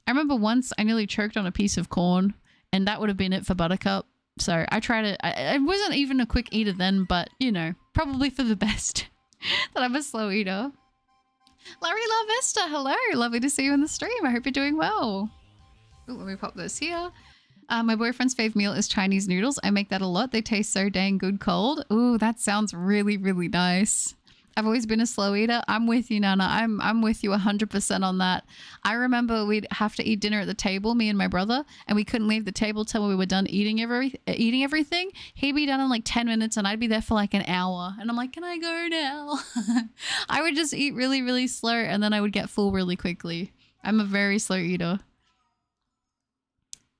I remember once I nearly choked on a piece of corn and that would have been it for Buttercup. So I tried it. I wasn't even a quick eater then, but you know, probably for the best that I'm a slow eater. Larry La Vista, hello. Lovely to see you in the stream. I hope you're doing well. Ooh, let me pop this here. My boyfriend's fave meal is Chinese noodles. I make that a lot. They taste so dang good cold. Ooh, that sounds really, really nice. I've always been a slow eater. I'm with you, Nana. I'm with you 100% on that. I remember we'd have to eat dinner at the table, me and my brother, and we couldn't leave the table till we were done eating everything. He'd be done in like 10 minutes and I'd be there for like an hour. And I'm like, can I go now? I would just eat really, really slow and then I would get full really quickly. I'm a very slow eater.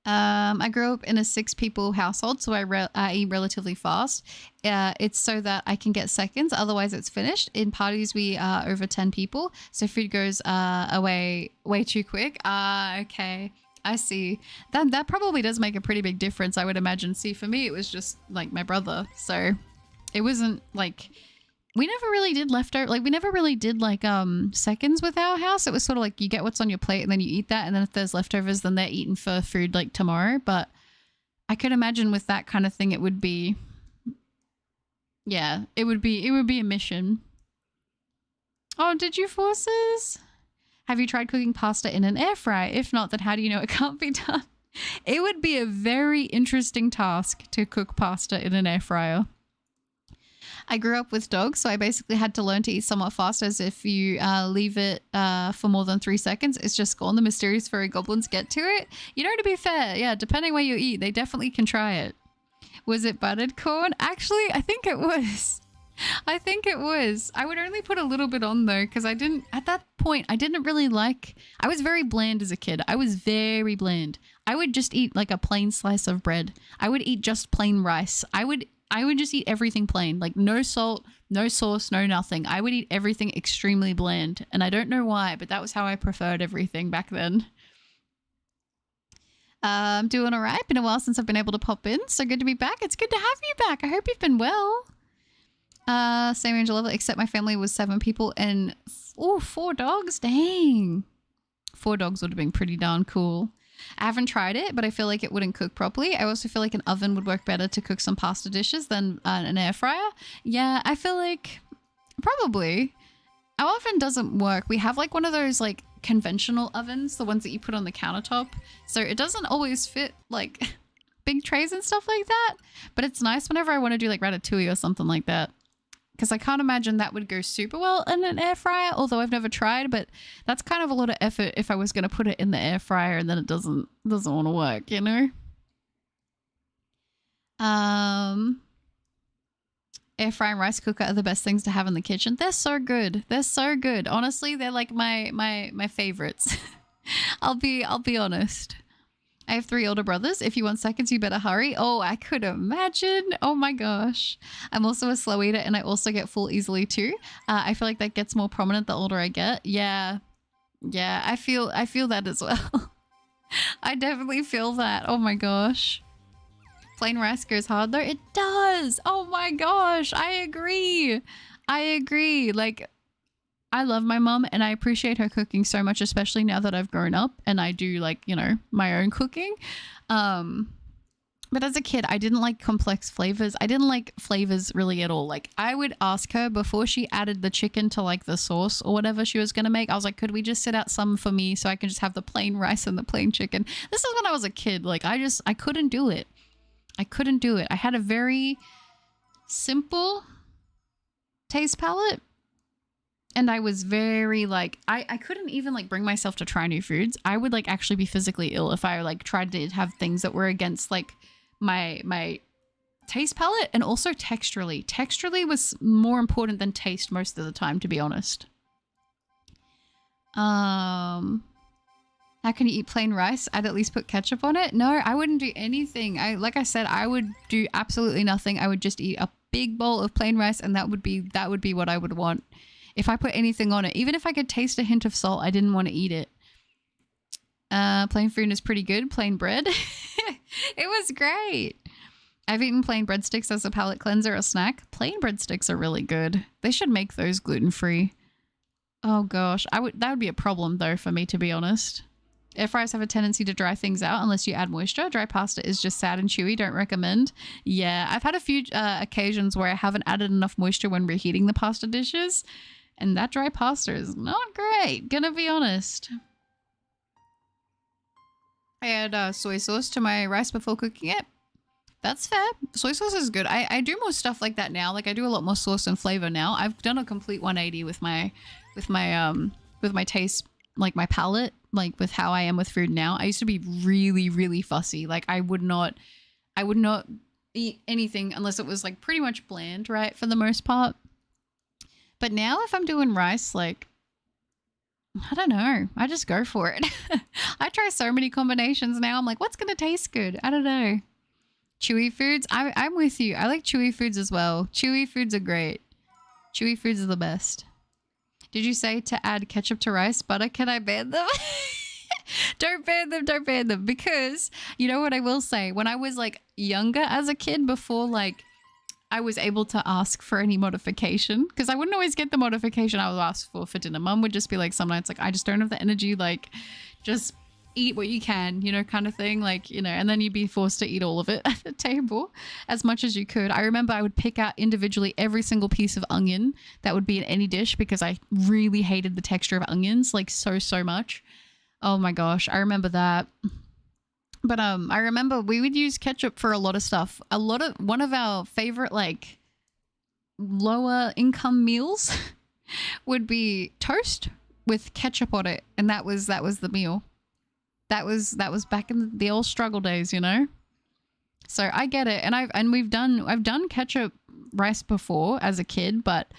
I grew up in a 6-people household, so I eat relatively fast. It's so that I can get seconds, otherwise it's finished. In parties, we are over 10 people, so food goes away way too quick. Okay, I see. That probably does make a pretty big difference, I would imagine. See, for me, it was just like my brother, so it wasn't like... We never really did leftover, like we never really did like seconds with our house. It was sort of like you get what's on your plate and then you eat that, and then if there's leftovers then they're eaten for food like tomorrow. But I could imagine with that kind of thing it would be, yeah, it would be a mission. Oh, did you forces? Have you tried cooking pasta in an air fryer? If not, then how do you know it can't be done? It would be a very interesting task to cook pasta in an air fryer. I grew up with dogs, so I basically had to learn to eat somewhat fast, as if you leave it for more than 3 seconds, it's just gone. The mysterious furry goblins get to it. You know, to be fair, yeah, depending where you eat, they definitely can try it. Was it buttered corn? Actually, I think it was. I think it was. I would only put a little bit on though, because I didn't, at that point, I didn't really like, I was very bland as a kid. I was very bland. I would just eat like a plain slice of bread. I would eat just plain rice. I would just eat everything plain, like no salt, no sauce, no nothing. I would eat everything extremely bland. And I don't know why, but that was how I preferred everything back then. Doing all right. Been a while since I've been able to pop in. So good to be back. It's good to have you back. I hope you've been well. Same angel level, except my family was 7 people and 4 dogs. Dang. 4 dogs would have been pretty darn cool. I haven't tried it, but I feel like it wouldn't cook properly. I also feel like an oven would work better to cook some pasta dishes than an air fryer. Yeah, I feel like probably. Our oven doesn't work. We have like one of those like conventional ovens, the ones that you put on the countertop. So it doesn't always fit like big trays and stuff like that. But it's nice whenever I want to do like ratatouille or something like that. Because I can't imagine that would go super well in an air fryer, although I've never tried, but that's kind of a lot of effort if I was going to put it in the air fryer and then it doesn't want to work, you know? Air fryer and rice cooker are the best things to have in the kitchen. They're so good. They're so good. Honestly, they're like my favorites. I'll be honest. I have 3 older brothers. If you want seconds, you better hurry. Oh, I could imagine. Oh my gosh. I'm also a slow eater and I also get full easily too. I feel like that gets more prominent the older I get. Yeah. Yeah, I feel that as well. I definitely feel that. Oh my gosh. Plain rice goes hard though. It does. Oh my gosh. I agree. Like, I love my mom and I appreciate her cooking so much, especially now that I've grown up and I do like, you know, my own cooking. But as a kid, I didn't like complex flavors. I didn't like flavors really at all. Like I would ask her before she added the chicken to like the sauce or whatever she was going to make. I was like, could we just sit out some for me so I can just have the plain rice and the plain chicken? This is when I was a kid. Like I couldn't do it. I had a very simple taste palette. And I was very like, I couldn't even like bring myself to try new foods. I would like actually be physically ill if I like tried to have things that were against like my taste palette, and also texturally. Texturally was more important than taste most of the time, to be honest. How can you eat plain rice? I'd at least put ketchup on it. No, I wouldn't do anything. Like I said, I would do absolutely nothing. I would just eat a big bowl of plain rice, and that would be what I would want. If I put anything on it, even if I could taste a hint of salt, I didn't want to eat it. Plain food is pretty good. Plain bread. It was great. I've eaten plain breadsticks as a palate cleanser or snack. Plain breadsticks are really good. They should make those gluten-free. Oh gosh, that would be a problem though for me, to be honest. Air fryers have a tendency to dry things out unless you add moisture. Dry pasta is just sad and chewy. Don't recommend. Yeah, I've had a few occasions where I haven't added enough moisture when reheating the pasta dishes. And that dry pasta is not great, gonna be honest. I add soy sauce to my rice before cooking it. That's fair. Soy sauce is good. I do more stuff like that now. Like I do a lot more sauce and flavor now. I've done a complete 180 with my taste, like my palate, like with how I am with food now. I used to be really, really fussy. Like I would not eat anything unless it was like pretty much bland, right? For the most part. But now if I'm doing rice, like, I don't know. I just go for it. I try so many combinations now. I'm like, what's going to taste good? I don't know. Chewy foods. I'm with you. I like chewy foods as well. Chewy foods are great. Chewy foods are the best. Did you say to add ketchup to rice? Butter? Can I ban them? Don't ban them. Don't ban them. Because you know what I will say? When I was like younger as a kid, before like I was able to ask for any modification, because I wouldn't always get the modification I would ask for dinner. Mum would just be like, some nights like, I just don't have the energy, like just eat what you can, you know, kind of thing, like, you know, and then you'd be forced to eat all of it at the table as much as you could. I remember I would pick out individually every single piece of onion that would be in any dish because I really hated the texture of onions, like so much. Oh my gosh, I remember that. But I remember we would use ketchup for a lot of stuff. One of our favorite like lower income meals would be toast with ketchup on it, and that was the meal. That was back in the old struggle days, you know. So I get it, and I've done ketchup rice before as a kid, but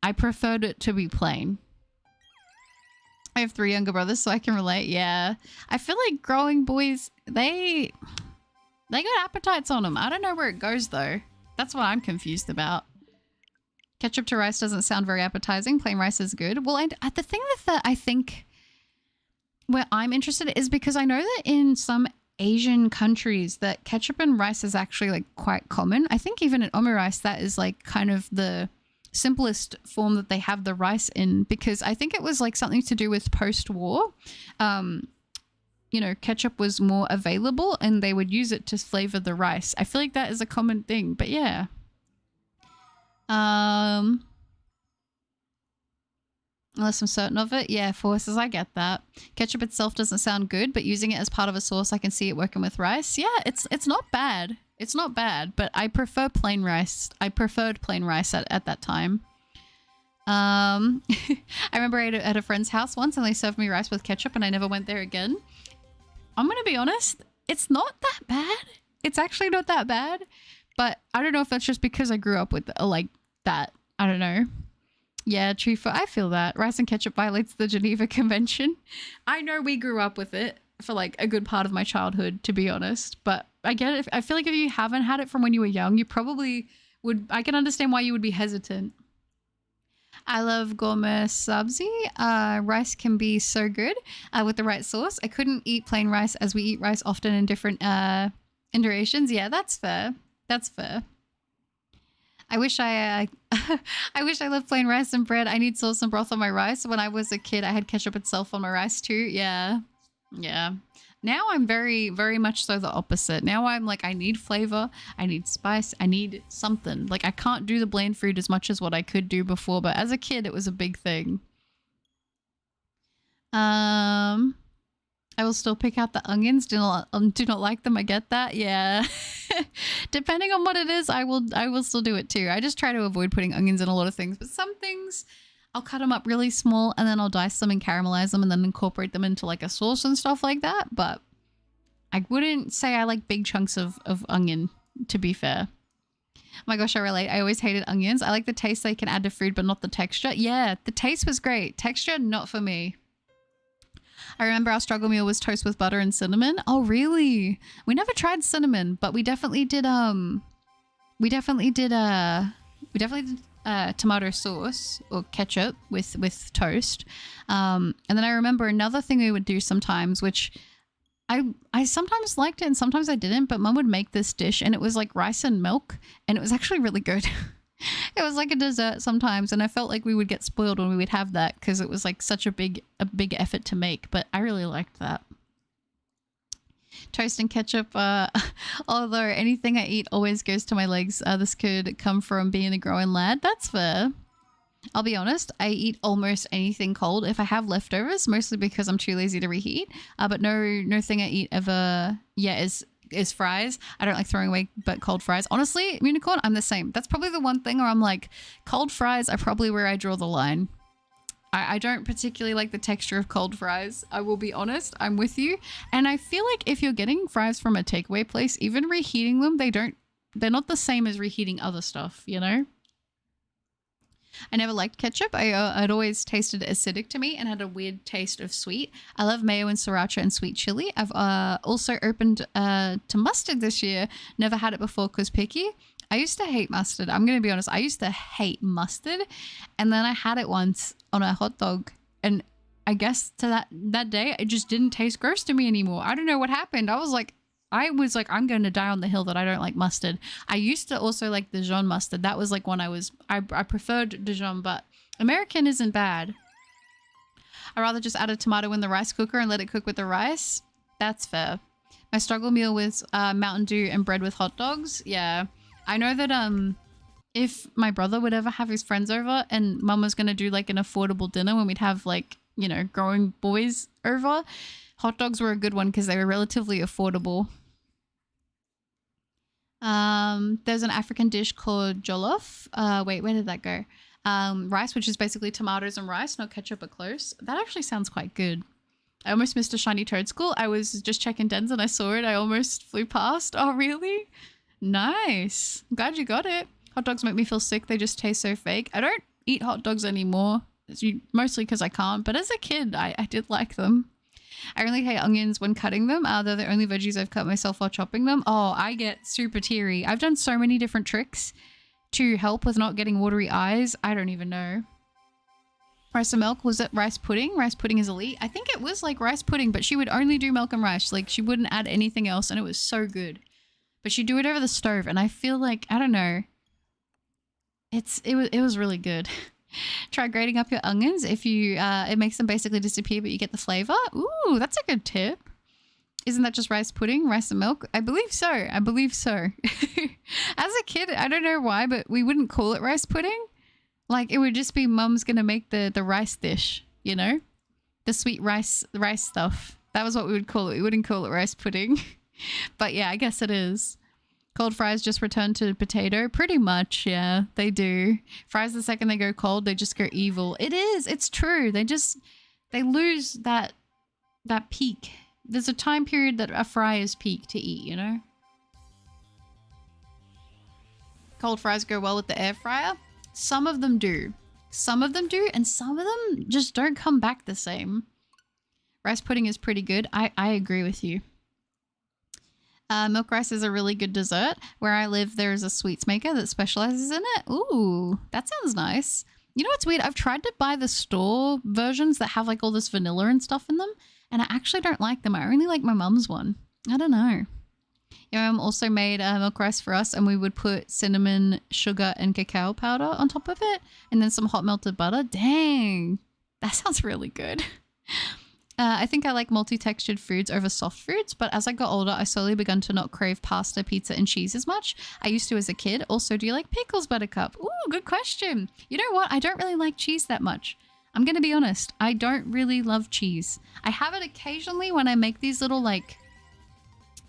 I preferred it to be plain. I have 3 younger brothers, so I can relate. Yeah. I feel like growing boys, they got appetites on them. I don't know where it goes, though. That's what I'm confused about. Ketchup to rice doesn't sound very appetizing. Plain rice is good. Well, the thing with that, I think, where I'm interested is because I know that in some Asian countries that ketchup and rice is actually, like, quite common. I think even in omurice, that is, like, kind of the simplest form that they have the rice in, because I think it was like something to do with post-war. You know, ketchup was more available and they would use it to flavor the rice. I feel like that is a common thing, but yeah. Unless I'm certain of it. Yeah, forces, I get that. Ketchup itself doesn't sound good, but using it as part of a sauce, I can see it working with rice. Yeah, it's not bad. It's not bad, but I prefer plain rice. I preferred plain rice at that time. I remember I ate at a friend's house once and they served me rice with ketchup and I never went there again. I'm going to be honest, it's not that bad. It's actually not that bad, but I don't know if that's just because I grew up with like that. I don't know. Yeah, true. I feel that. Rice and ketchup violates the Geneva Convention. I know we grew up with it for like a good part of my childhood, to be honest, but I get it. I feel like if you haven't had it from when you were young, you probably would. I can understand why you would be hesitant. I love gourmet sabzi. Rice can be so good with the right sauce. I couldn't eat plain rice as we eat rice often in different iterations. Yeah, that's fair. That's fair. I wish I loved plain rice and bread. I need sauce and broth on my rice. When I was a kid, I had ketchup itself on my rice too. Yeah. Yeah. Now I'm very, very much so the opposite. Now I'm like, I need flavor. I need spice. I need something. Like I can't do the bland food as much as what I could do before. But as a kid, it was a big thing. I I will still pick out the onions. Do not like them. I get that. Yeah. Depending on what it is, I will still do it too. I just try to avoid putting onions in a lot of things, but some things I'll cut them up really small and then I'll dice them and caramelize them and then incorporate them into like a sauce and stuff like that. But I wouldn't say I like big chunks of onion, to be fair. Oh my gosh, I relate. I always hated onions. I like the taste they can add to food, but not the texture. Yeah, the taste was great. Texture, not for me. I remember our struggle meal was toast with butter and cinnamon. Oh, really? We never tried cinnamon, but we definitely did tomato sauce or ketchup with toast. And then I remember another thing we would do sometimes, which I sometimes liked it and sometimes I didn't, but Mum would make this dish and it was like rice and milk and it was actually really good. It was like a dessert sometimes and I felt like we would get spoiled when we would have that because it was like such a big effort to make, but I really liked that. Toast and ketchup, although anything I eat always goes to my legs. This could come from being a growing lad. That's fair. I'll be honest, I eat almost anything cold if I have leftovers, mostly because I'm too lazy to reheat. But no thing I eat ever, is fries. I don't like throwing away but cold fries. Honestly, Unicorn, I'm the same. That's probably the one thing where I'm like, cold fries are probably where I draw the line. I don't particularly like the texture of cold fries. I will be honest. I'm with you. And I feel like if you're getting fries from a takeaway place, even reheating them, they're not the same as reheating other stuff, you know? I never liked ketchup. I'd always tasted acidic to me and had a weird taste of sweet. I love mayo and sriracha and sweet chili. I've also opened to mustard this year. Never had it before because picky. I used to hate mustard. I'm going to be honest. I used to hate mustard. And then I had it once on a hot dog. And I guess to that day, it just didn't taste gross to me anymore. I don't know what happened. I was like, I'm going to die on the hill that I don't like mustard. I used to also like Dijon mustard. That was like when I preferred Dijon, but American isn't bad. I'd rather just add a tomato in the rice cooker and let it cook with the rice. That's fair. My struggle meal was Mountain Dew and bread with hot dogs. Yeah. I know that if my brother would ever have his friends over and Mum was going to do like an affordable dinner when we'd have like, you know, growing boys over, hot dogs were a good one because they were relatively affordable. There's an African dish called jollof. Wait, where did that go? Rice, which is basically tomatoes and rice, no ketchup but close. That actually sounds quite good. I almost missed a shiny toad school. I was just checking dens and I saw it. I almost flew past. Oh, really? Nice. I'm glad you got it. Hot dogs make me feel sick. They just taste so fake. I don't eat hot dogs anymore. Mostly because I can't. But as a kid, I did like them. I really hate onions when cutting them. They're the only veggies I've cut myself while chopping them. Oh, I get super teary. I've done so many different tricks to help with not getting watery eyes. I don't even know. Rice and milk, was it rice pudding? Rice pudding is elite. I think it was like rice pudding, but she would only do milk and rice. Like she wouldn't add anything else and it was so good. But she'd do it over the stove and I feel like, I don't know. It was really good. Try grating up your onions. If you it makes them basically disappear, but you get the flavor. Ooh, that's a good tip. Isn't that just rice pudding, rice and milk? I believe so. I believe so. As a kid, I don't know why, but we wouldn't call it rice pudding. Like it would just be Mum's gonna make the rice dish, you know, the sweet rice stuff. That was what we would call it. We wouldn't call it rice pudding. But yeah, I guess it is. Cold fries just return to potato. Pretty much, yeah, they do. Fries, the second they go cold, they just go evil. It is. It's true. They lose that peak. There's a time period that a fry is peak to eat, you know? Cold fries go well with the air fryer. Some of them do. Some of them do, and some of them just don't come back the same. Rice pudding is pretty good. I agree with you. Milk rice is a really good dessert. Where I live, there's a sweets maker that specializes in it. Ooh, that sounds nice. You know what's weird? I've tried to buy the store versions that have like all this vanilla and stuff in them, and I actually don't like them. I only like my mum's one. I don't know. Yeah, Mum also made milk rice for us, and we would put cinnamon, sugar, and cacao powder on top of it, and then some hot melted butter. Dang, that sounds really good. I think I like multi-textured foods over soft foods, but as I got older, I slowly begun to not crave pasta, pizza, and cheese as much. I used to as a kid. Also, do you like pickles, Buttercup? Ooh, good question. You know what? I don't really like cheese that much. I'm going to be honest. I don't really love cheese. I have it occasionally when I make these little like,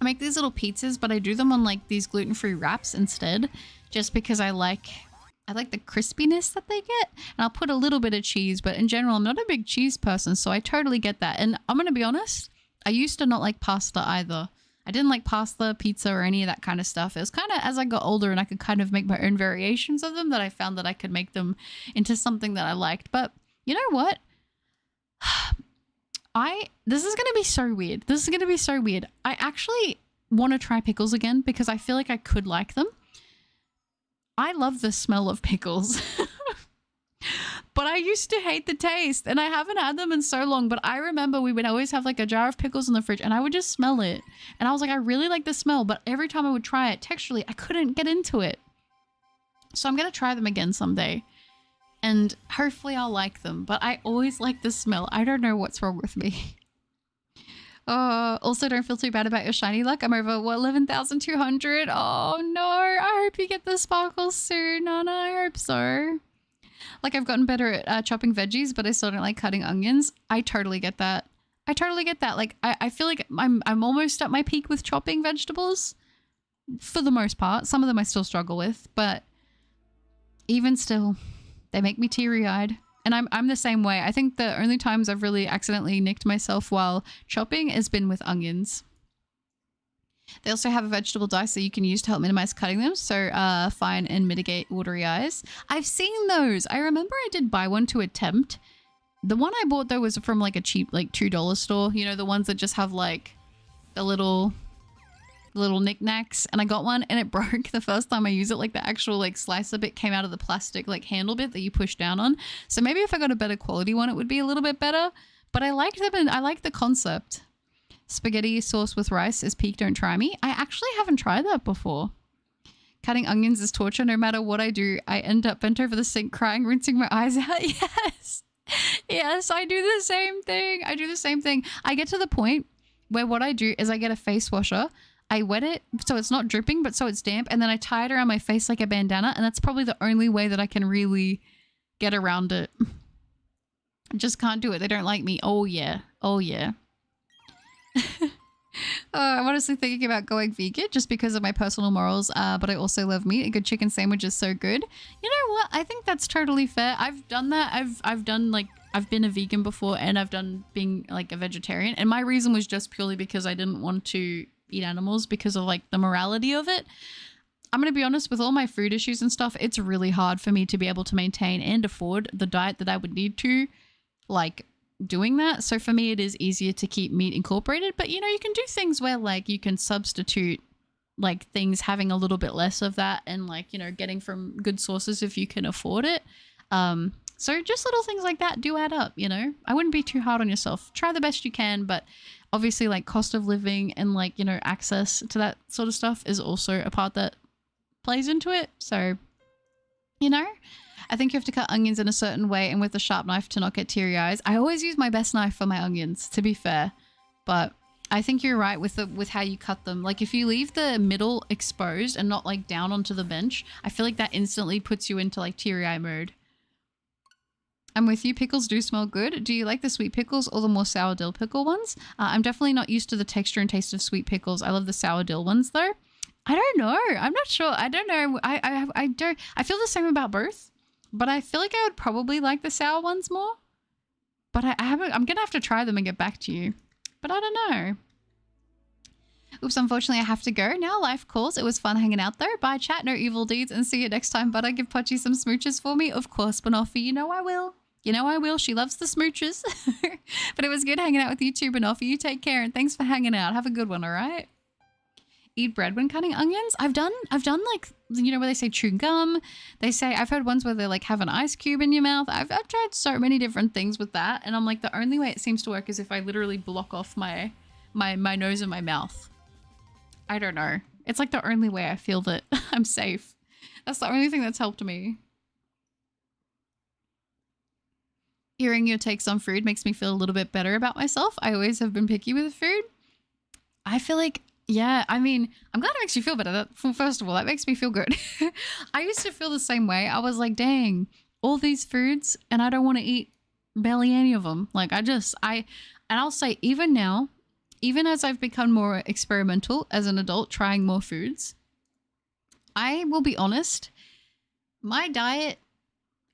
I make these little pizzas, but I do them on like these gluten-free wraps instead, just because I like the crispiness that they get. And I'll put a little bit of cheese, but in general, I'm not a big cheese person, so I totally get that. And I'm going to be honest, I used to not like pasta either. I didn't like pasta, pizza, or any of that kind of stuff. It was kind of as I got older and I could kind of make my own variations of them that I found that I could make them into something that I liked. But you know what? This is going to be so weird. This is going to be so weird. I actually want to try pickles again because I feel like I could like them. I love the smell of pickles. But I used to hate the taste and I haven't had them in so long. But I remember we would always have like a jar of pickles in the fridge and I would just smell it. And I was like, I really like the smell. But every time I would try it texturally, I couldn't get into it. So I'm going to try them again someday. And hopefully I'll like them. But I always like the smell. I don't know what's wrong with me. Also, don't feel too bad about your shiny luck. I'm over, what, 11,200? Oh, no. I hope you get the sparkles soon, Nana. I hope so. Like, I've gotten better at chopping veggies, but I still don't like cutting onions. I totally get that. I totally get that. Like, I feel like I'm almost at my peak with chopping vegetables. For the most part. Some of them I still struggle with, but even still, they make me teary-eyed. And I'm the same way. I think the only times I've really accidentally nicked myself while chopping has been with onions. They also have a vegetable dice that you can use to help minimize cutting them. So fine and mitigate watery eyes. I've seen those. I remember I did buy one to attempt. The one I bought though was from like a cheap like $2 store. You know, the ones that just have like the little knickknacks. And I got one and it broke the first time I used it. Like the actual like slicer bit came out of the plastic like handle bit that you push down on. So maybe if I got a better quality one, it would be a little bit better. But I liked them and I like the concept. Spaghetti sauce with rice is peak, don't try me. I actually haven't tried that before. Cutting onions is torture. No matter what I do, I end up bent over the sink crying, rinsing my eyes out. Yes. Yes, I do the same thing. I do the same thing. I get to the point where what I do is I get a face washer. I wet it so it's not dripping, but so it's damp. And then I tie it around my face like a bandana. And that's probably the only way that I can really get around it. I just can't do it. They don't like me. Oh, yeah. Oh, yeah. I'm honestly thinking about going vegan just because of my personal morals, but I also love meat. A good chicken sandwich is so good. You know what? I think that's totally fair. I've done that. I've done like I've been a vegan before and I've done being like a vegetarian, and my reason was just purely because I didn't want to eat animals because of like the morality of it. I'm going to be honest, with all my food issues and stuff, it's really hard for me to be able to maintain and afford the diet that I would need to like doing that. So for me, it is easier to keep meat incorporated, but you know, you can do things where like you can substitute like things having a little bit less of that and like, you know, getting from good sources if you can afford it. So just little things like that do add up, you know. I wouldn't be too hard on yourself. Try the best you can, but obviously like cost of living and like, you know, access to that sort of stuff is also a part that plays into it. So, you know, I think you have to cut onions in a certain way and with a sharp knife to not get teary eyes. I always use my best knife for my onions, to be fair, but I think you're right with how you cut them. Like if you leave the middle exposed and not like down onto the bench, I feel like that instantly puts you into like teary eye mode. I'm with you. Pickles do smell good. Do you like the sweet pickles or the more sour dill pickle ones? I'm definitely not used to the texture and taste of sweet pickles. I love the sour dill ones though. I don't know. I'm not sure. I don't know. I don't. I feel the same about both, but I feel like I would probably like the sour ones more. But I haven't. I'm gonna have to try them and get back to you. But I don't know. Oops, unfortunately I have to go now. Life calls. It was fun hanging out though. Bye chat, no evil deeds, and see you next time. But I give Pochi some smooches for me. Of course, Banoffee, you know I will. You know I will. She loves the smooches. But it was good hanging out with you too, Banoffee. You take care and thanks for hanging out. Have a good one, alright? Eat bread when cutting onions. I've done like, you know, where they say chew gum. They say, I've heard ones where they like have an ice cube in your mouth. I've tried so many different things with that. And I'm like, the only way it seems to work is if I literally block off my nose and my mouth. I don't know. It's like the only way I feel that I'm safe. That's the only thing that's helped me. Hearing your takes on food makes me feel a little bit better about myself. I always have been picky with food. I feel like, yeah, I mean, I'm glad it makes you feel better. First of all, that makes me feel good. I used to feel the same way. I was like, dang, all these foods and I don't want to eat Barely any of them. Like and I'll say even now, even as I've become more experimental as an adult, trying more foods, I will be honest, my diet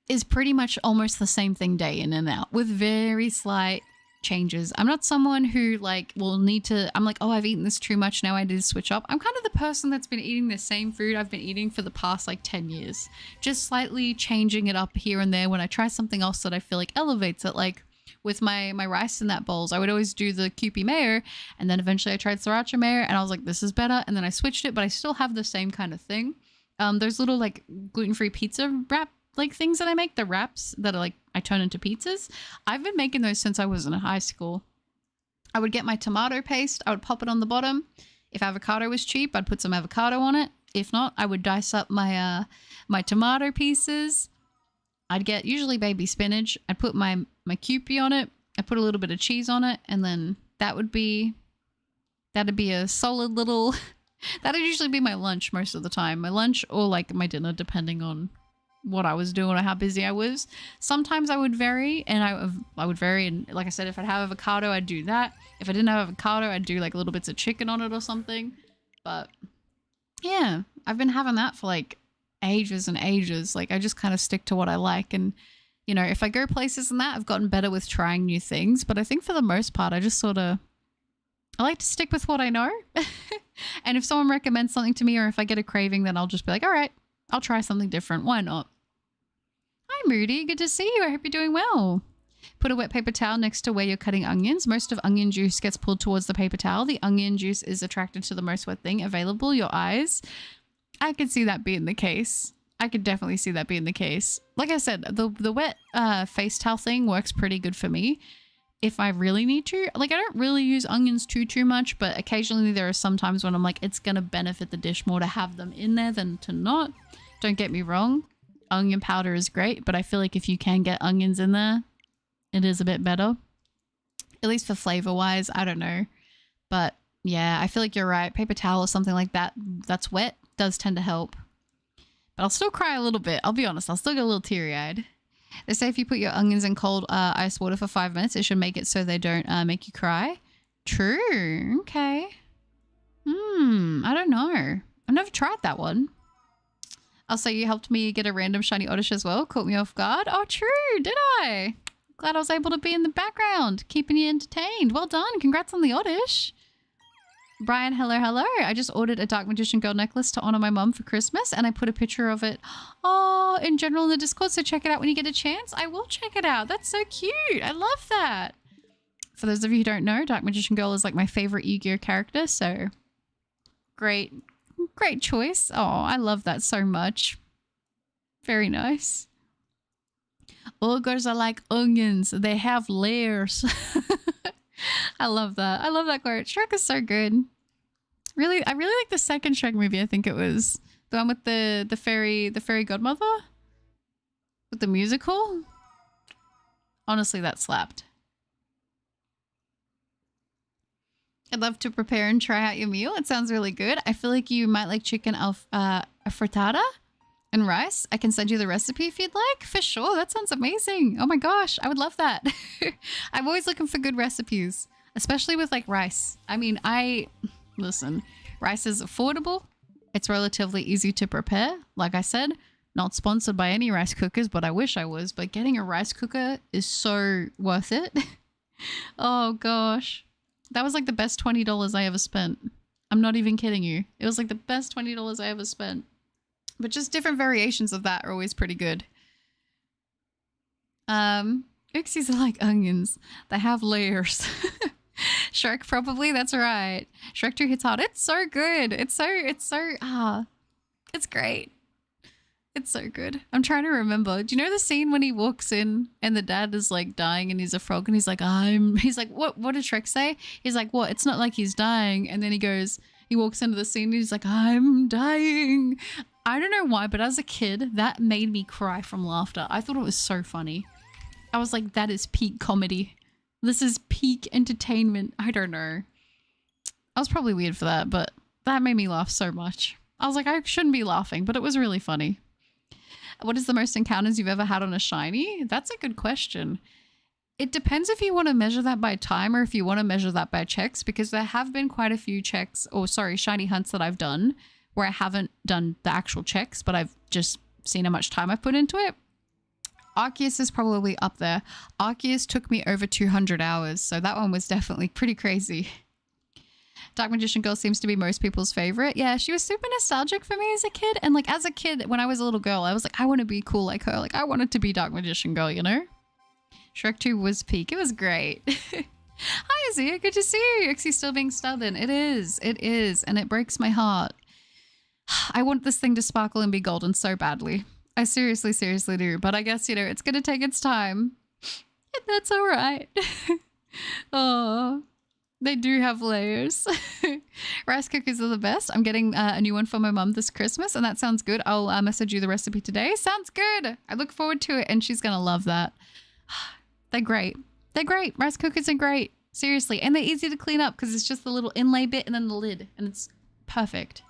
is pretty much almost the same thing day in and out with very slight changes. I'm not someone who like will need to, I'm like, oh, I've eaten this too much, now I need to switch up. I'm kind of the person that's been eating the same food I've been eating for the past like 10 years, just slightly changing it up here and there when I try something else that I feel like elevates it. Like with my rice in that bowls, I would always do the Kewpie mayo, and then eventually I tried sriracha mayo and I was like, this is better, and then I switched it, but I still have the same kind of thing. There's little like gluten-free pizza wrap like things that I make, the wraps that are like I turn into pizzas. I've been making those since I was in high school. I would get my tomato paste, I would pop it on the bottom. If avocado was cheap, I'd put some avocado on it. If not, I would dice up my my tomato pieces. I'd get usually baby spinach. I'd put my Kewpie on it. I put a little bit of cheese on it, and then that'd be a solid little that'd usually be my lunch most of the time. My lunch or like my dinner, depending on what I was doing or how busy I was. Sometimes I would vary, and I would vary, and like I said, if I'd have avocado, I'd do that. If I didn't have avocado, I'd do like little bits of chicken on it or something. But yeah, I've been having that for like ages and ages. Like I just kind of stick to what I like, and you know, if I go places and that, I've gotten better with trying new things. But I think for the most part, I just sort of, I like to stick with what I know. And if someone recommends something to me, or if I get a craving, then I'll just be like, all right, I'll try something different. Why not? Hi, Moody. Good to see you. I hope you're doing well. Put a wet paper towel next to where you're cutting onions. Most of onion juice gets pulled towards the paper towel. The onion juice is attracted to the most wet thing available, your eyes. I could see that being the case. I could definitely see that being the case. Like I said, the wet face towel thing works pretty good for me. If I really need to, like I don't really use onions too much, but occasionally there are some times when I'm like, it's going to benefit the dish more to have them in there than to not. Don't get me wrong. Onion powder is great, but I feel like if you can get onions in there, it is a bit better. At least for flavor wise, I don't know. But yeah, I feel like you're right. Paper towel or something like that that's wet does tend to help. But I'll still cry a little bit. I'll be honest. I'll still get a little teary-eyed. They say if you put your onions in cold ice water for 5 minutes, it should make it so they don't make you cry. True. Okay. I don't know. I've never tried that one. I'll say you helped me get a random shiny Oddish as well. Caught me off guard. Oh, true. Did I? Glad I was able to be in the background, keeping you entertained. Well done. Congrats on the Oddish. Brian, hello. I just ordered a Dark Magician Girl necklace to honor my mum for Christmas, and I put a picture of it in general in the Discord, so check it out when you get a chance. I will check it out. That's so cute. I love that. For those of you who don't know, Dark Magician Girl is like my favorite Yu-Gi-Oh character, so great choice. Oh, I love that so much. Very nice. Ogres are like onions. They have layers. I love that. I love that quote. Shrek is so good. Really, I really like the second Shrek movie. I think it was the one with the fairy godmother with the musical. Honestly, that slapped. I'd love to prepare and try out your meal. It sounds really good. I feel like you might like chicken frittata and rice. I can send you the recipe if you'd like. For sure. That sounds amazing. Oh my gosh. I would love that. I'm always looking for good recipes, especially with like rice. I mean, listen, rice is affordable. It's relatively easy to prepare. Like I said, not sponsored by any rice cookers, but I wish I was. But getting a rice cooker is so worth it. Oh gosh. That was like the best $20 I ever spent. I'm not even kidding you. It was like the best $20 I ever spent. But just different variations of that are always pretty good. Uxies are like onions. They have layers. Shrek probably, that's right. Shrek 2 hits hard. It's so good. It's great. It's so good. I'm trying to remember. Do you know the scene when he walks in and the dad is like dying and he's a frog and he's like, what did Shrek say? He's like, what? It's not like he's dying. And then he walks into the scene and he's like, I'm dying. I don't know why, but as a kid, that made me cry from laughter. I thought it was so funny. I was like, that is peak comedy. This is peak entertainment. I don't know. I was probably weird for that, but that made me laugh so much. I was like, I shouldn't be laughing, but it was really funny. What is the most encounters you've ever had on a shiny? That's a good question. It depends if you want to measure that by time or if you want to measure that by checks, because there have been quite a few checks, or sorry, shiny hunts that I've done where I haven't done the actual checks, but I've just seen how much time I've put into it. Arceus is probably up there. Arceus took me over 200 hours, so that one was definitely pretty crazy. Dark Magician Girl seems to be most people's favorite. Yeah, she was super nostalgic for me as a kid. And like as a kid, when I was a little girl, I was like, I want to be cool like her. Like I wanted to be Dark Magician Girl, you know? Shrek 2 was peak. It was great. Hi, Azia. Good to see you. Uxie still being stubborn. It is. It is. And it breaks my heart. I want this thing to sparkle and be golden so badly. I seriously, seriously do. But I guess, you know, it's going to take its time. And that's all right. Oh, they do have layers. Rice cookies are the best. I'm getting a new one for my mum this Christmas, and that sounds good. I'll message you the recipe today. Sounds good. I look forward to it, and she's going to love that. They're great. They're great. Rice cookers are great. Seriously. And they're easy to clean up because it's just the little inlay bit and then the lid. And it's perfect.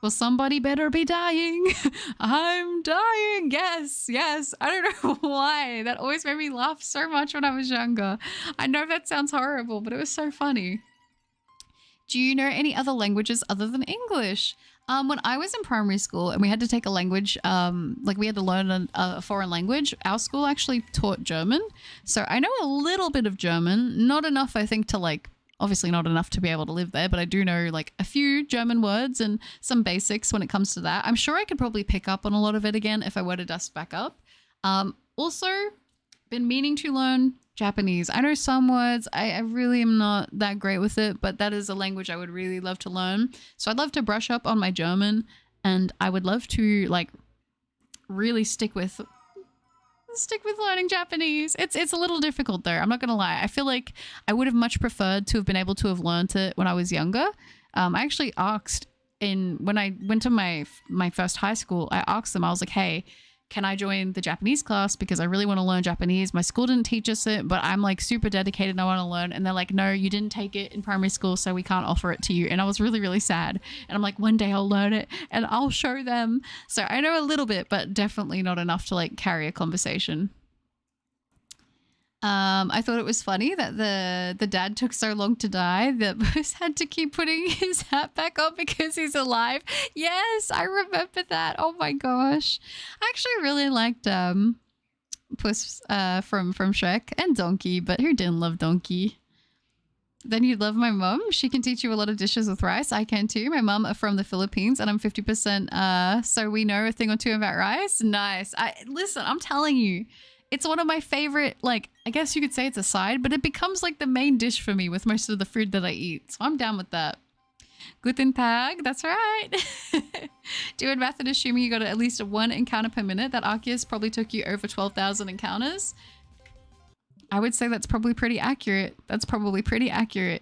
Well, somebody better be dying. I'm dying. Yes, yes. I don't know why. That always made me laugh so much when I was younger. I know that sounds horrible, but it was so funny. Do you know any other languages other than English? When I was in primary school and we had to take a language, like we had to learn a foreign language, our school actually taught German. So I know a little bit of German, not enough, I think, to like, obviously not enough to be able to live there, but I do know like a few German words and some basics when it comes to that. I'm sure I could probably pick up on a lot of it again if I were to dust back up. Also, been meaning to learn Japanese. I know some words. I really am not that great with it, but that is a language I would really love to learn. So I'd love to brush up on my German, and I would love to like really stick with learning Japanese. It's a little difficult though. I'm not gonna lie. I feel like I would have much preferred to have been able to have learned it when I was younger. I actually asked when I went to my first high school, I asked them, I was like, hey, can I join the Japanese class? Because I really want to learn Japanese. My school didn't teach us it, but I'm like super dedicated and I want to learn. And they're like, no, you didn't take it in primary school, so we can't offer it to you. And I was really, really sad. And I'm like, one day I'll learn it and I'll show them. So I know a little bit, but definitely not enough to like carry a conversation. I thought it was funny that the dad took so long to die that Puss had to keep putting his hat back on because he's alive. Yes, I remember that. Oh my gosh. I actually really liked Puss from Shrek and Donkey, but who didn't love Donkey? Then you'd love my mum. She can teach you a lot of dishes with rice. I can too. My mum are from the Philippines and I'm 50%, so we know a thing or two about rice. Nice. Listen, I'm telling you. It's one of my favorite, like, I guess you could say it's a side, but it becomes like the main dish for me with most of the food that I eat. So I'm down with that. Guten Tag, that's right. Doing math and assuming you got at least one encounter per minute. That Arceus probably took you over 12,000 encounters. I would say that's probably pretty accurate. That's probably pretty accurate.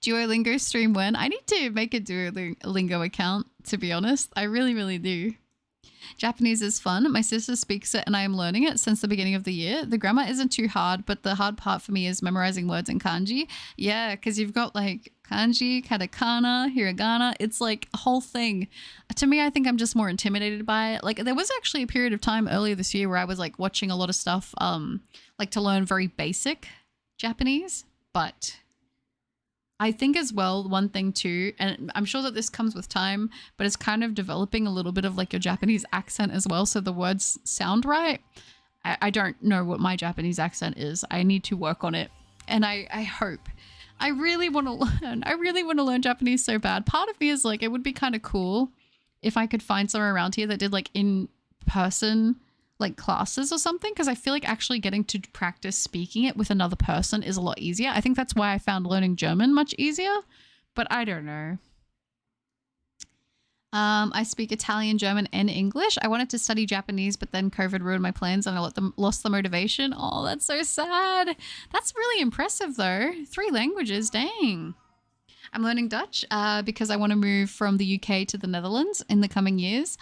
Duolingo stream when? I need to make a Duolingo account, to be honest. I really, really do. Japanese is fun. My sister speaks it and I am learning it since the beginning of the year. The grammar isn't too hard, but the hard part for me is memorizing words in kanji. Yeah, because you've got like kanji, katakana, hiragana. It's like a whole thing. To me, I think I'm just more intimidated by it. Like there was actually a period of time earlier this year where I was like watching a lot of stuff like to learn very basic Japanese, but I think as well, one thing too, and I'm sure that this comes with time, but it's kind of developing a little bit of like your Japanese accent as well. So the words sound right. I don't know what my Japanese accent is. I need to work on it. And I hope. I really want to learn. I really want to learn Japanese so bad. Part of me is like, it would be kind of cool if I could find somewhere around here that did like in person like classes or something, because I feel like actually getting to practice speaking it with another person is a lot easier. I think that's why I found learning German much easier, but I don't know. I speak Italian, German, and English. I wanted to study Japanese, but then COVID ruined my plans and I lost the motivation. Oh, that's so sad. That's really impressive though. 3 languages, dang. I'm learning Dutch because I want to move from the UK to the Netherlands in the coming years.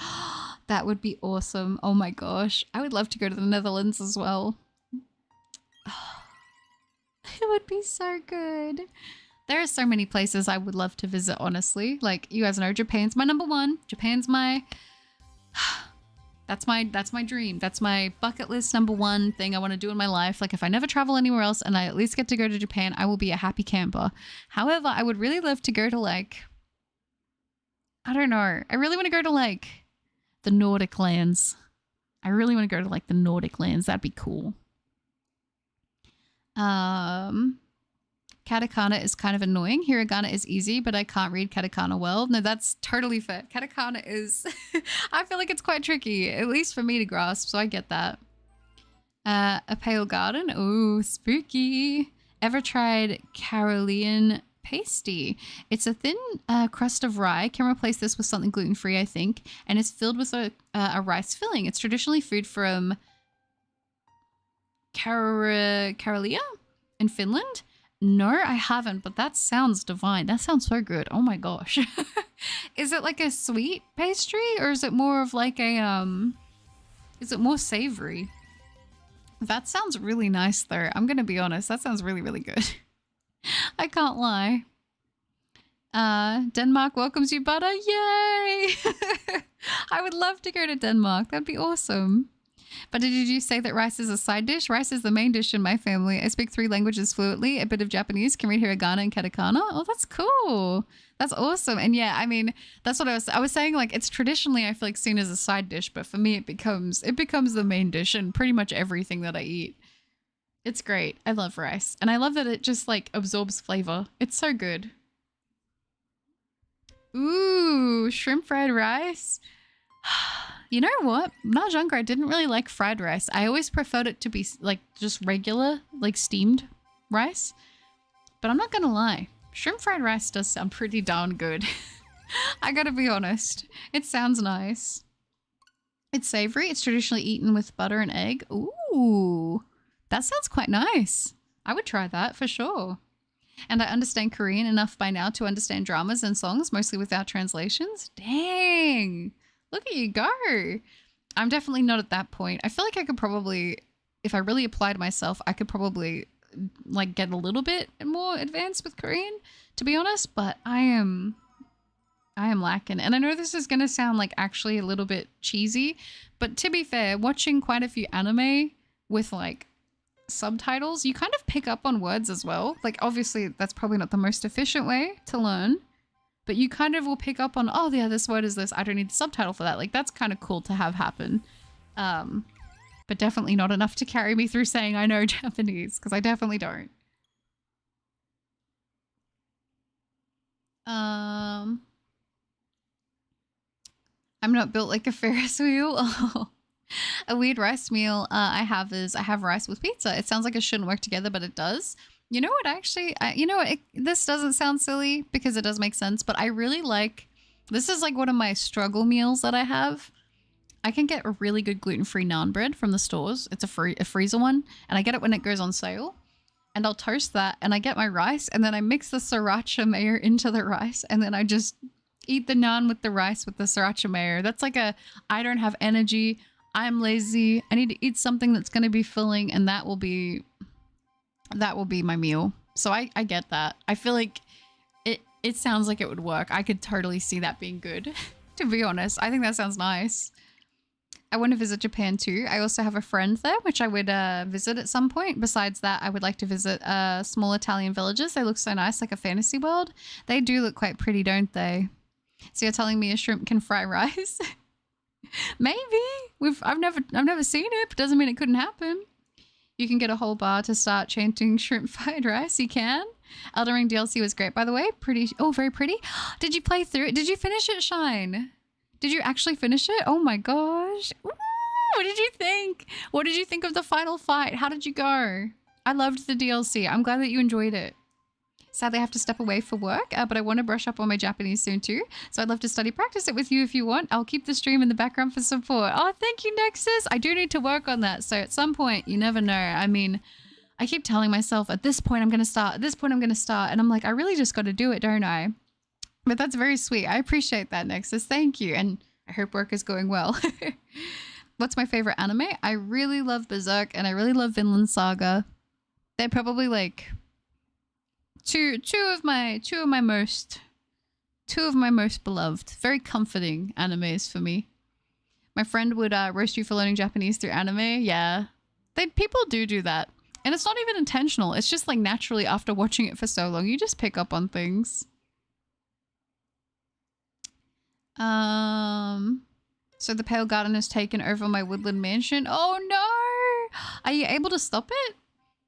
That would be awesome. Oh my gosh. I would love to go to the Netherlands as well. It would be so good. There are so many places I would love to visit, honestly. Like, you guys know, Japan's my number one. Japan's my... That's my dream. That's my bucket list #1 thing I want to do in my life. Like if I never travel anywhere else and I at least get to go to Japan, I will be a happy camper. However, I would really love to go to like, I don't know. I really want to go to like the Nordic lands. I really want to go to like the Nordic lands. That'd be cool. Katakana is kind of annoying. Hiragana is easy, but I can't read katakana well. No, that's totally fair. Katakana is... I feel like it's quite tricky, at least for me to grasp, so I get that. A pale garden. Ooh, spooky. Ever tried Carolean pasty? It's a thin crust of rye. Can replace this with something gluten-free, I think, and it's filled with a rice filling. It's traditionally food from Karelia in Finland. No, I haven't, but that sounds divine. That sounds so good. Oh my gosh. Is it like a sweet pastry or is it more of like a, is it more savory? That sounds really nice though. I'm going to be honest. That sounds really, really good. I can't lie. Denmark welcomes you, butter. Yay! I would love to go to Denmark. That'd be awesome. But did you say that rice is a side dish? Rice is the main dish in my family. I speak 3 languages fluently, a bit of Japanese, can read hiragana and katakana. Oh, that's cool. That's awesome. And yeah, I mean, that's what I was saying, like it's traditionally I feel like seen as a side dish, but for me it becomes the main dish in pretty much everything that I eat. It's great. I love rice. And I love that it just like absorbs flavor. It's so good. Ooh, shrimp fried rice. You know what? When I was younger, I didn't really like fried rice. I always preferred it to be like just regular, like steamed rice. But I'm not gonna lie, shrimp fried rice does sound pretty darn good. I gotta be honest. It sounds nice. It's savory. It's traditionally eaten with butter and egg. Ooh, that sounds quite nice. I would try that for sure. And I understand Korean enough by now to understand dramas and songs, mostly without translations. Dang. Look at you go. I'm definitely not at that point. I feel like I could probably, if I really applied myself, I could probably like get a little bit more advanced with Korean, to be honest, but I am lacking. And I know this is going to sound like actually a little bit cheesy, but to be fair, watching quite a few anime with like subtitles, you kind of pick up on words as well. Like obviously that's probably not the most efficient way to learn, but you kind of will pick up on, oh yeah, this word is this. I don't need the subtitle for that. Like that's kind of cool to have happen. But definitely not enough to carry me through saying I know Japanese, because I definitely don't. I'm not built like a Ferris wheel. Oh. A weird rice meal I have rice with pizza. It sounds like it shouldn't work together, but it does. You know what, actually, this doesn't sound silly because it does make sense, but I really like, this is like one of my struggle meals that I have. I can get a really good gluten-free naan bread from the stores. It's a freezer one, and I get it when it goes on sale. And I'll toast that, and I get my rice, and then I mix the sriracha mayo into the rice, and then I just eat the naan with the rice with the sriracha mayo. That's like a, I don't have energy, I'm lazy, I need to eat something that's going to be filling, and that will be my meal. So I get that. I feel like it sounds like it would work. I could totally see that being good, to be honest. I think that sounds nice. I want to visit Japan too. I also have a friend there, which I would visit at some point. Besides that, I would like to visit small Italian villages. They look so nice, like a fantasy world. They do look quite pretty, don't they? So you're telling me a shrimp can fry rice? Maybe. I've never seen it, but doesn't mean it couldn't happen. You can get a whole bar to start chanting shrimp fried rice. You can. Elden Ring DLC was great, by the way. Very pretty. Did you play through it? Did you finish it, Shine? Did you actually finish it? Oh my gosh. Ooh, what did you think? What did you think of the final fight? How did you go? I loved the DLC. I'm glad that you enjoyed it. Sadly, I have to step away for work, but I want to brush up on my Japanese soon too. So I'd love to practice it with you if you want. I'll keep the stream in the background for support. Oh, thank you, Nexus. I do need to work on that. So at some point, you never know. I mean, I keep telling myself at this point I'm going to start, at this point I'm going to start. And I'm like, I really just got to do it, don't I? But that's very sweet. I appreciate that, Nexus. Thank you. And I hope work is going well. What's my favorite anime? I really love Berserk and I really love Vinland Saga. They're probably like two of my most beloved, very comforting animes for me. My friend would roast you for learning Japanese through anime. Yeah. People do that. And it's not even intentional. It's just like naturally after watching it for so long, you just pick up on things. So the Pale Garden has taken over my woodland mansion. Oh no! Are you able to stop it?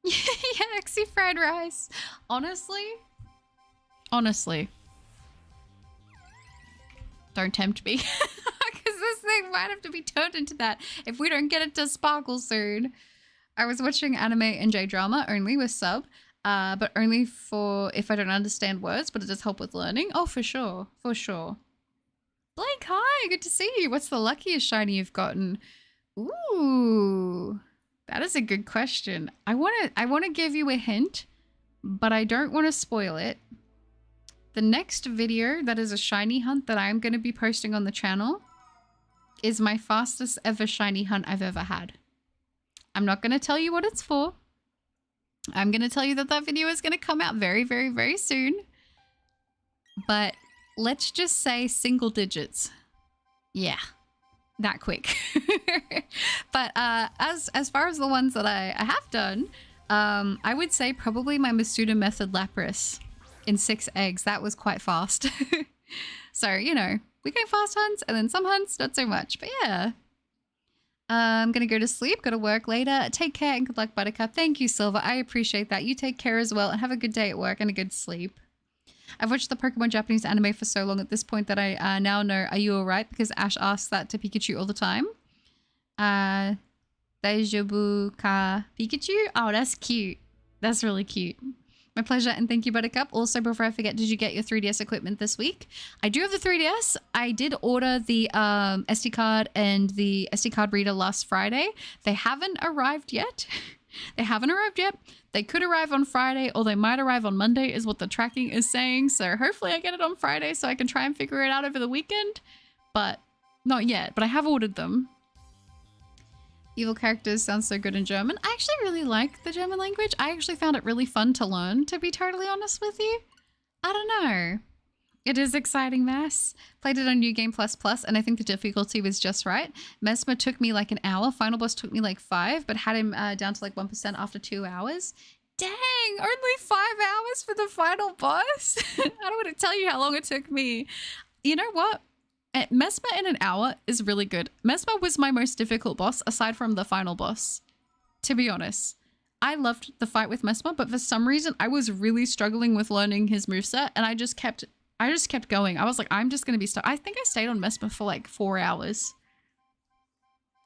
Yeah, Uxie fried rice. Honestly. Don't tempt me. Because this thing might have to be turned into that if we don't get it to sparkle soon. I was watching anime and J-drama only with sub, but only for if I don't understand words, but it does help with learning. Oh, for sure. For sure. Blake, hi. Good to see you. What's the luckiest shiny you've gotten? Ooh, that is a good question. I want to give you a hint, but I don't want to spoil it. The next video that is a shiny hunt that I'm going to be posting on the channel is my fastest ever shiny hunt I've ever had. I'm not going to tell you what it's for. I'm going to tell you that that video is going to come out very, very, very soon. But let's just say single digits. Yeah, that quick. But as far as the ones that I have done, I would say probably my Masuda Method Lapras in 6 eggs. That was quite fast. So, you know, we go fast hunts and then some hunts, not so much. But yeah. I'm going to go to sleep, go to work later. Take care and good luck, Buttercup. Thank you, Silver. I appreciate that. You take care as well and have a good day at work and a good sleep. I've watched the Pokemon Japanese anime for so long at this point that I now know, are you alright? Because Ash asks that to Pikachu all the time. Daijoubu ka Pikachu? Oh, that's cute. That's really cute. My pleasure, and thank you, Buttercup. Also, before I forget, did you get your 3DS equipment this week? I do have the 3DS. I did order the SD card and the SD card reader last Friday. They haven't arrived yet. They haven't arrived yet. They could arrive on Friday, or they might arrive on Monday, is what the tracking is saying. So hopefully I get it on Friday so I can try and figure it out over the weekend. But not yet. But I have ordered them. Evil characters sound so good in German. I actually really like the German language. I actually found it really fun to learn, to be totally honest with you. I don't know. It is exciting, Mass. Played it on New Game Plus Plus, and I think the difficulty was just right. Mesmer took me like an hour. Final Boss took me like 5, but had him down to like 1% after 2 hours. Dang, only 5 hours for the Final Boss? I don't want to tell you how long it took me. You know what? Mesmer in an hour is really good. Mesmer was my most difficult boss aside from the final boss, to be honest. I loved the fight with Mesmer, but for some reason I was really struggling with learning his moveset, and I just kept going. I was like, I'm just going to be stuck. I think I stayed on Mesmer for like 4 hours.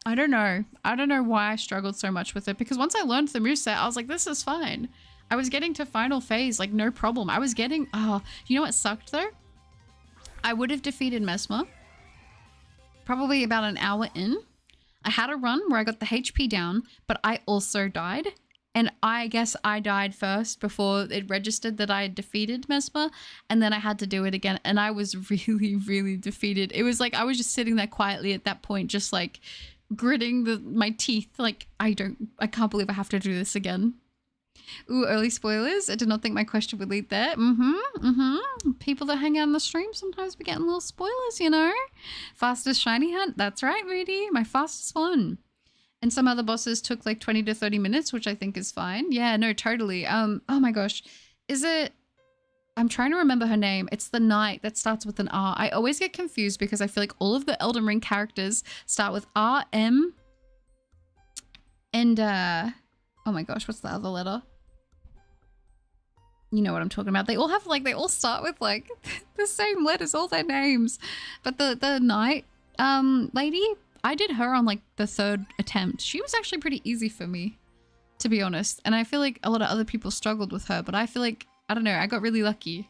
I don't know. I don't know why I struggled so much with it, because once I learned the moveset, I was like, this is fine. I was getting to final phase, like no problem. I was getting, oh, you know what sucked though? I would have defeated Mesmer probably about an hour in. I had a run where I got the HP down, but I also died. And I guess I died first before it registered that I had defeated Mesmer. And then I had to do it again. And I was really, really defeated. It was like I was just sitting there quietly at that point, just like gritting my teeth. Like, I can't believe I have to do this again. Ooh, early spoilers. I did not think my question would lead there. People that hang out on the stream, sometimes be getting little spoilers, you know? Fastest shiny hunt. That's right, Moody. My fastest one. And some other bosses took like 20 to 30 minutes, which I think is fine. Yeah, no, totally. Oh my gosh. Is it... I'm trying to remember her name. It's the knight that starts with an R. I always get confused because I feel like all of the Elden Ring characters start with R, M, and oh my gosh, what's the other letter? You know what I'm talking about. They all have like, they all start with like the same letters, all their names. But the knight lady, I did her on like the 3rd attempt. She was actually pretty easy for me, to be honest. And I feel like a lot of other people struggled with her, but I feel like, I don't know, I got really lucky.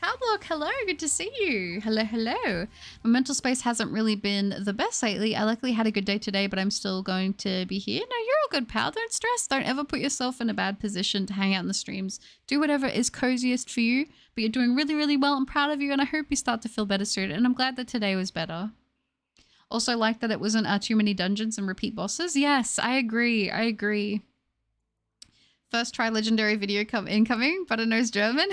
Howblock, hello, good to see you. Hello, hello. My mental space hasn't really been the best lately. I luckily had a good day today, but I'm still going to be here. No, you're all good, pal. Don't stress. Don't ever put yourself in a bad position to hang out in the streams. Do whatever is coziest for you, but you're doing really, really well. I'm proud of you, and I hope you start to feel better soon, and I'm glad that today was better. Also like that it wasn't too many dungeons and repeat bosses. Yes, I agree. I agree. First try legendary video incoming, but it knows German.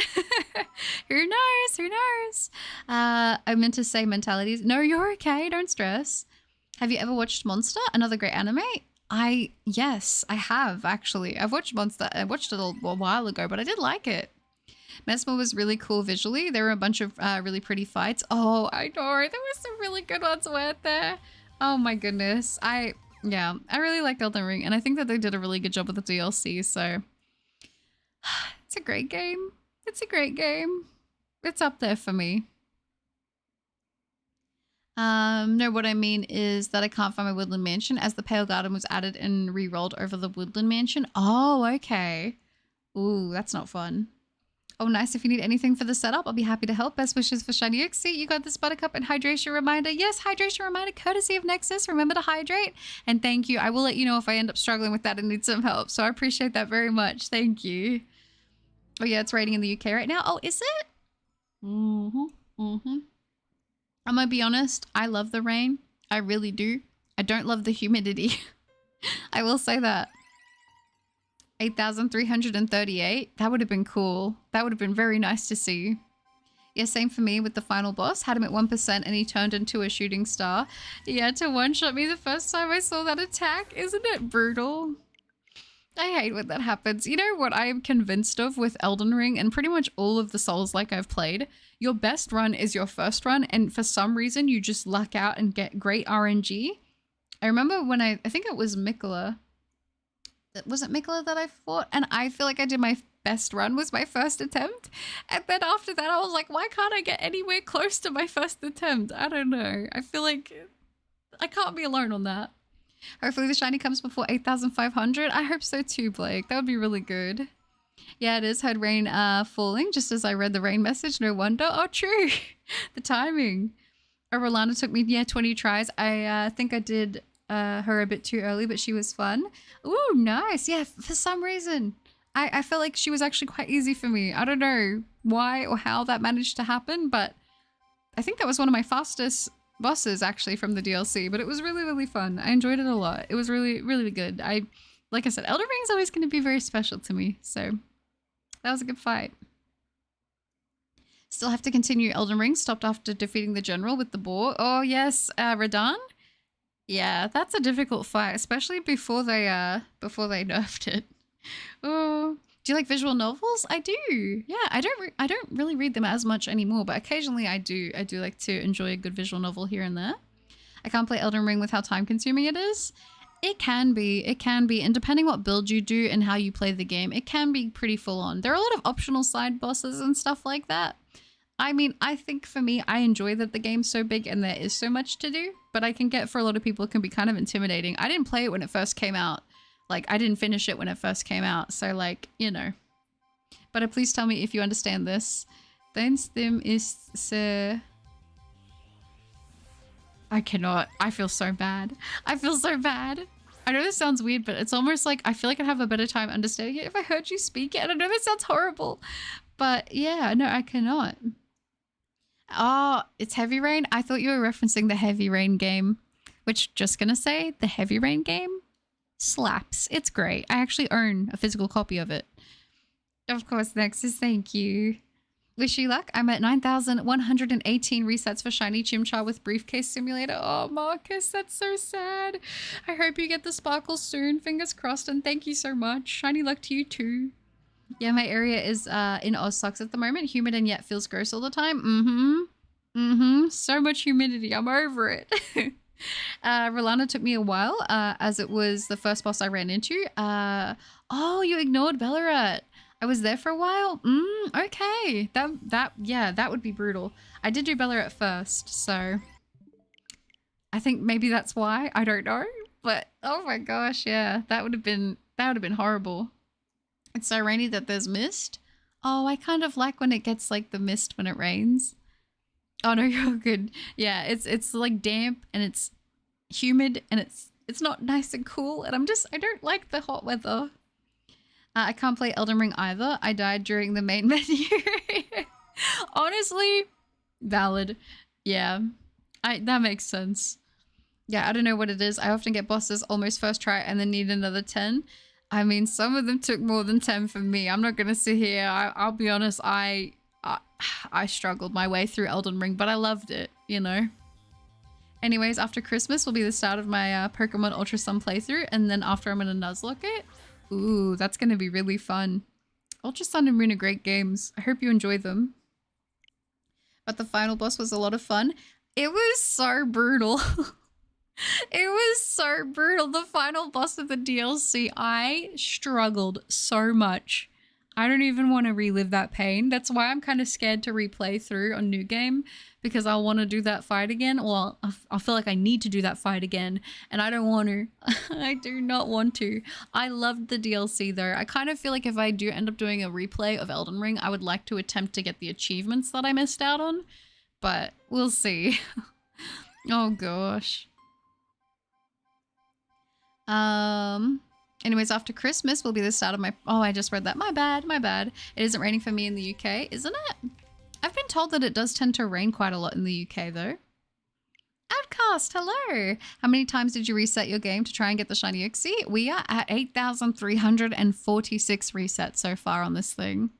Who knows? Who knows? I meant to say mentalities. No, you're okay. Don't stress. Have you ever watched Monster? Another great anime? Yes, I have actually. I've watched Monster. I watched it a while ago, but I did like it. Mesmer was really cool visually. There were a bunch of really pretty fights. Oh, I know. There were some really good ones, weren't there? Oh my goodness. I really liked Elden Ring, and I think that they did a really good job with the DLC, so it's a great game. It's a great game. It's up there for me. No, what I mean is that I can't find my Woodland Mansion as the Pale Garden was added and re-rolled over the Woodland Mansion. Oh, okay. Ooh, that's not fun. Oh, nice. If you need anything for the setup, I'll be happy to help. Best wishes for Shiny Uxie. You got this Buttercup and hydration reminder. Yes, hydration reminder courtesy of Nexus. Remember to hydrate. And thank you. I will let you know if I end up struggling with that and need some help. So I appreciate that very much. Thank you. Oh, yeah, it's raining in the UK right now. Oh, is it? I'm gonna be honest. I love the rain. I really do. I don't love the humidity. I will say that. 8,338. That would have been cool. That would have been very nice to see. Yeah, same for me with the final boss. Had him at 1% and he turned into a shooting star. Yeah, to one-shot me the first time I saw that attack. Isn't it brutal? I hate when that happens. You know what I am convinced of with Elden Ring and pretty much all of the Souls-like I've played? Your best run is your first run, and for some reason you just luck out and get great RNG. I remember when I think it was Mikola. Was it Mikola that I fought? And I feel like I did my best run was my first attempt. And then after that, I was like, why can't I get anywhere close to my first attempt? I don't know. I feel like I can't be alone on that. Hopefully the shiny comes before 8,500. I hope so too, Blake. That would be really good. Yeah, it is. Heard rain falling just as I read the rain message. No wonder. Oh, true. The timing. Oh, Rolanda took me, 20 tries. I think I did her a bit too early, but she was fun. Ooh, nice. Yeah, for some reason, I felt like she was actually quite easy for me. I don't know why or how that managed to happen, but I think that was one of my fastest bosses actually from the DLC, but it was really, really fun. I enjoyed it a lot. It was really, really good. Like I said, Elden Ring is always going to be very special to me, so that was a good fight. Still have to continue Elden Ring. Stopped after defeating the general with the boar. Oh yes, Radahn. Yeah, that's a difficult fight, especially before they nerfed it. Oh, do you like visual novels? I do. Yeah, I don't really read them as much anymore, but occasionally I do. I do like to enjoy a good visual novel here and there. I can't play Elden Ring with how time consuming it is. It can be, and depending what build you do and how you play the game, it can be pretty full on. There are a lot of optional side bosses and stuff like that. I mean, I think for me, I enjoy that the game's so big and there is so much to do, but I can get for a lot of people it can be kind of intimidating. I didn't play it when it first came out. Like, I didn't finish it when it first came out, so like, you know. But please tell me if you understand this. Den stem is... I cannot. I feel so bad. I feel so bad. I know this sounds weird, but it's almost like I feel like I'd have a better time understanding it if I heard you speak it. And I know that sounds horrible, but yeah, no, I cannot. Oh, it's Heavy Rain? I thought you were referencing the Heavy Rain game, which, just gonna say, the Heavy Rain game slaps. It's great. I actually own a physical copy of it. Of course, Nexus, thank you. Wish you luck. I'm at 9,118 resets for Shiny Chimchar with Briefcase Simulator. Oh, Marcus, that's so sad. I hope you get the sparkle soon. Fingers crossed, and thank you so much. Shiny luck to you too. Yeah, my area is in Ozsucks at the moment. Humid and yet feels gross all the time. So much humidity. I'm over it. Rolanda took me a while as it was the first boss I ran into. Oh, you ignored Ballarat. I was there for a while. Okay. That would be brutal. I did do Ballarat first, so I think maybe that's why. I don't know. But oh my gosh, yeah. That would have been horrible. It's so rainy that there's mist. Oh, I kind of like when it gets like the mist when it rains. Oh no, you're good. Yeah, it's like damp and it's humid and it's not nice and cool, and I don't like the hot weather. I can't play Elden Ring either. I died during the main menu. Honestly, valid. Yeah, that makes sense. Yeah, I don't know what it is. I often get bosses almost first try and then need another 10. I mean, some of them took more than 10 for me. I'm not gonna sit here. I'll be honest. I struggled my way through Elden Ring, but I loved it. You know. Anyways, after Christmas will be the start of my Pokemon Ultra Sun playthrough, and then after I'm gonna Nuzlocke it. Ooh, that's gonna be really fun. Ultra Sun and Moon are great games. I hope you enjoy them. But the final boss was a lot of fun. It was so brutal. It was so brutal. The final boss of the DLC, I struggled so much. I don't even want to relive that pain. That's why I'm kind of scared to replay through on New Game, because I want to do that fight again. Well, I feel like I need to do that fight again, and I don't want to. I do not want to. I loved the DLC though. I kind of feel like if I do end up doing a replay of Elden Ring, I would like to attempt to get the achievements that I missed out on, but we'll see. Oh gosh. Anyways, after Christmas will be the start of my... Oh, I just read that. My bad, my bad. It isn't raining for me in the UK, isn't it? I've been told that it does tend to rain quite a lot in the UK, though. Outcast, hello! How many times did you reset your game to try and get the shiny Uxie? We are at 8,346 resets so far on this thing.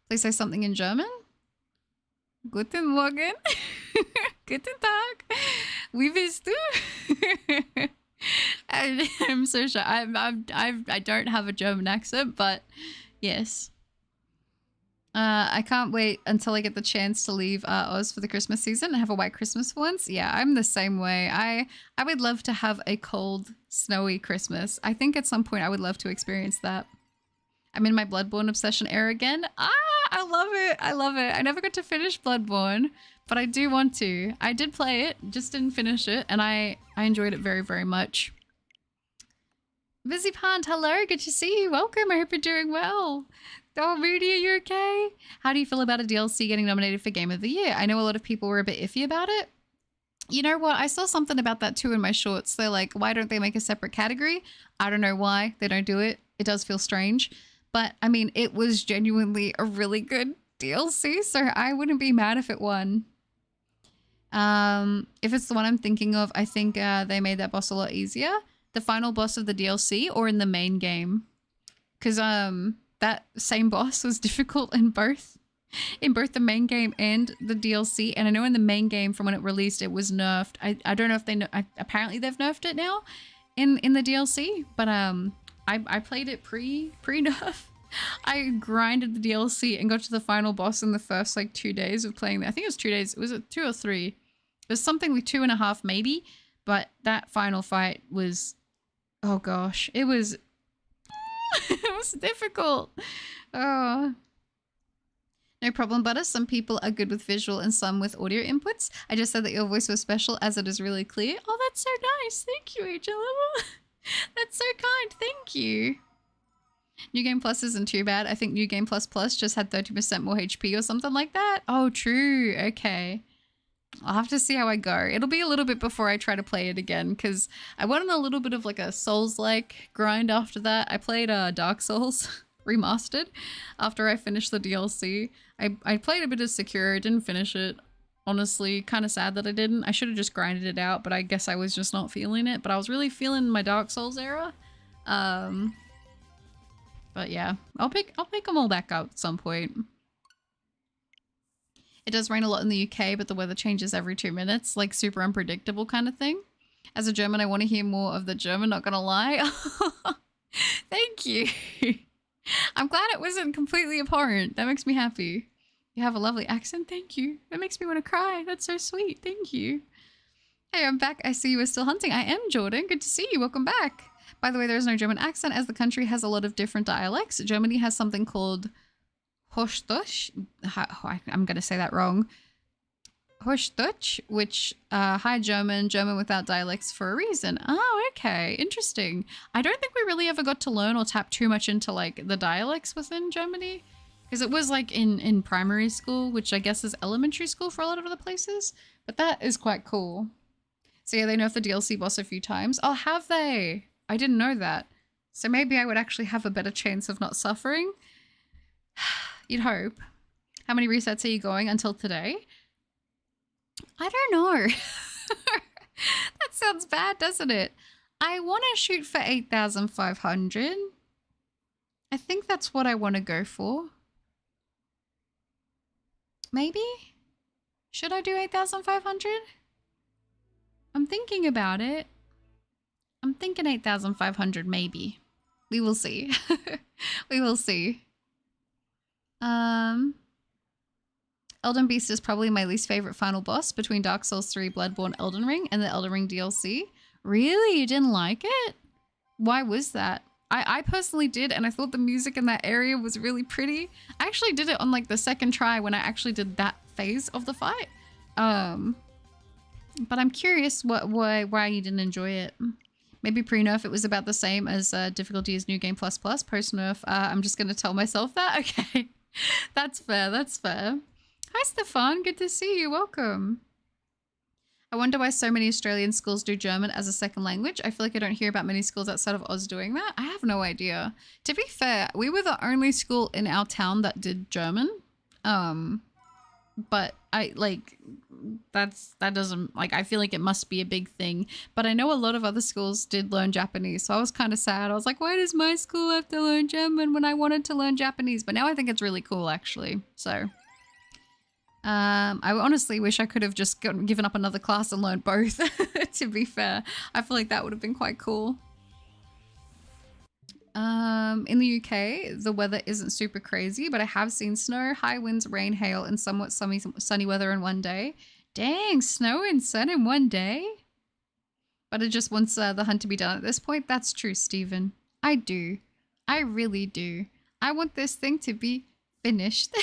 Please say something in German. Guten Morgen. Guten Tag. Wie bist du? I'm so sure. I don't have a German accent, but yes. I can't wait until I get the chance to leave Oz for the Christmas season and have a white Christmas for once. Yeah, I'm the same way. I would love to have a cold, snowy Christmas. I think at some point I would love to experience that. I'm in my Bloodborne obsession era again. I love it. I love it. I never got to finish Bloodborne, but I do want to. I did play it, just didn't finish it, and I enjoyed it very, very much. Busy Pond, hello, good to see you. Welcome, I hope you're doing well. Oh, Moody, are you okay? How do you feel about a DLC getting nominated for Game of the Year? I know a lot of people were a bit iffy about it. You know what? I saw something about that too in my shorts. They're like, why don't they make a separate category? I don't know why they don't do it. It does feel strange. But, I mean, it was genuinely a really good DLC, so I wouldn't be mad if it won. If it's the one I'm thinking of, I think they made that boss a lot easier. The final boss of the DLC or in the main game. Because that same boss was difficult in both the main game and the DLC. And I know in the main game from when it released, it was nerfed. I don't know if they know. Apparently they've nerfed it now in the DLC. But I played it pre-nerf. I grinded the DLC and got to the final boss in the first like 2 days of playing. I think it was 2 days. Was it 2 or 3? It was something like 2.5 maybe. But that final fight was, oh gosh, it was it was difficult. Oh. No problem, Butter. Some people are good with visual and some with audio inputs. I just said that your voice was special as it is really clear. Oh, that's so nice. Thank you, Angela. That's so kind. Thank you. New Game Plus isn't too bad. I think New Game Plus Plus just had 30% more HP or something like that. Oh, true. Okay. I'll have to see how I go. It'll be a little bit before I try to play it again because I went on a little bit of like a Souls-like grind after that. I played Dark Souls Remastered after I finished the DLC. I played a bit of Sekiro, didn't finish it. Honestly, kind of sad that I didn't. I should have just grinded it out, but I guess I was just not feeling it. But I was really feeling my Dark Souls era. But yeah, I'll pick them all back up at some point. It does rain a lot in the UK, but the weather changes every 2 minutes, like super unpredictable kind of thing. As a German, I want to hear more of the German, not gonna lie. Thank you. I'm glad it wasn't completely abhorrent. That makes me happy. You have a lovely accent. Thank you. That makes me want to cry. That's so sweet. Thank you. Hey, I'm back. I see you were still hunting. I am, Jordan. Good to see you. Welcome back. By the way, there is no German accent as the country has a lot of different dialects. Germany has something called Hochdeutsch. I'm going to say that wrong. Hochdeutsch, which High German, German without dialects for a reason. Oh, okay. Interesting. I don't think we really ever got to learn or tap too much into like the dialects within Germany. Because it was like in primary school, which I guess is elementary school for a lot of other places. But that is quite cool. So yeah, they nerfed the DLC boss a few times. Oh, have they? I didn't know that. So maybe I would actually have a better chance of not suffering. You'd hope. How many resets are you going until today? I don't know. That sounds bad, doesn't it? I want to shoot for 8,500. I think that's what I want to go for. Maybe? Should I do 8,500? I'm thinking about it. I'm thinking 8,500 maybe. We will see. We will see. Elden Beast is probably my least favorite final boss between Dark Souls 3, Bloodborne, Elden Ring, and the Elden Ring DLC. Really? You didn't like it? Why was that? I personally did, and I thought the music in that area was really pretty. I actually did it on like the second try when I actually did that phase of the fight. But I'm curious why you didn't enjoy it. Maybe pre-nerf it was about the same as difficulty as New Game Plus Plus. Post-nerf, I'm just going to tell myself that. Okay, that's fair, that's fair. Hi Stefan, good to see you, welcome. I wonder why so many Australian schools do German as a second language. I feel like I don't hear about many schools outside of Oz doing that. I have no idea. To be fair, we were the only school in our town that did German. But I like that doesn't like I feel like it must be a big thing. But I know a lot of other schools did learn Japanese, so I was kind of sad. I was like, why does my school have to learn German when I wanted to learn Japanese? But now I think it's really cool actually. So I honestly wish I could have just given up another class and learned both, to be fair. I feel like that would have been quite cool. In the UK, the weather isn't super crazy, but I have seen snow, high winds, rain, hail, and somewhat sunny weather in one day. Dang, snow and sun in one day? But it just wants the hunt to be done at this point. That's true, Stephen. I do. I really do. I want this thing to be finished.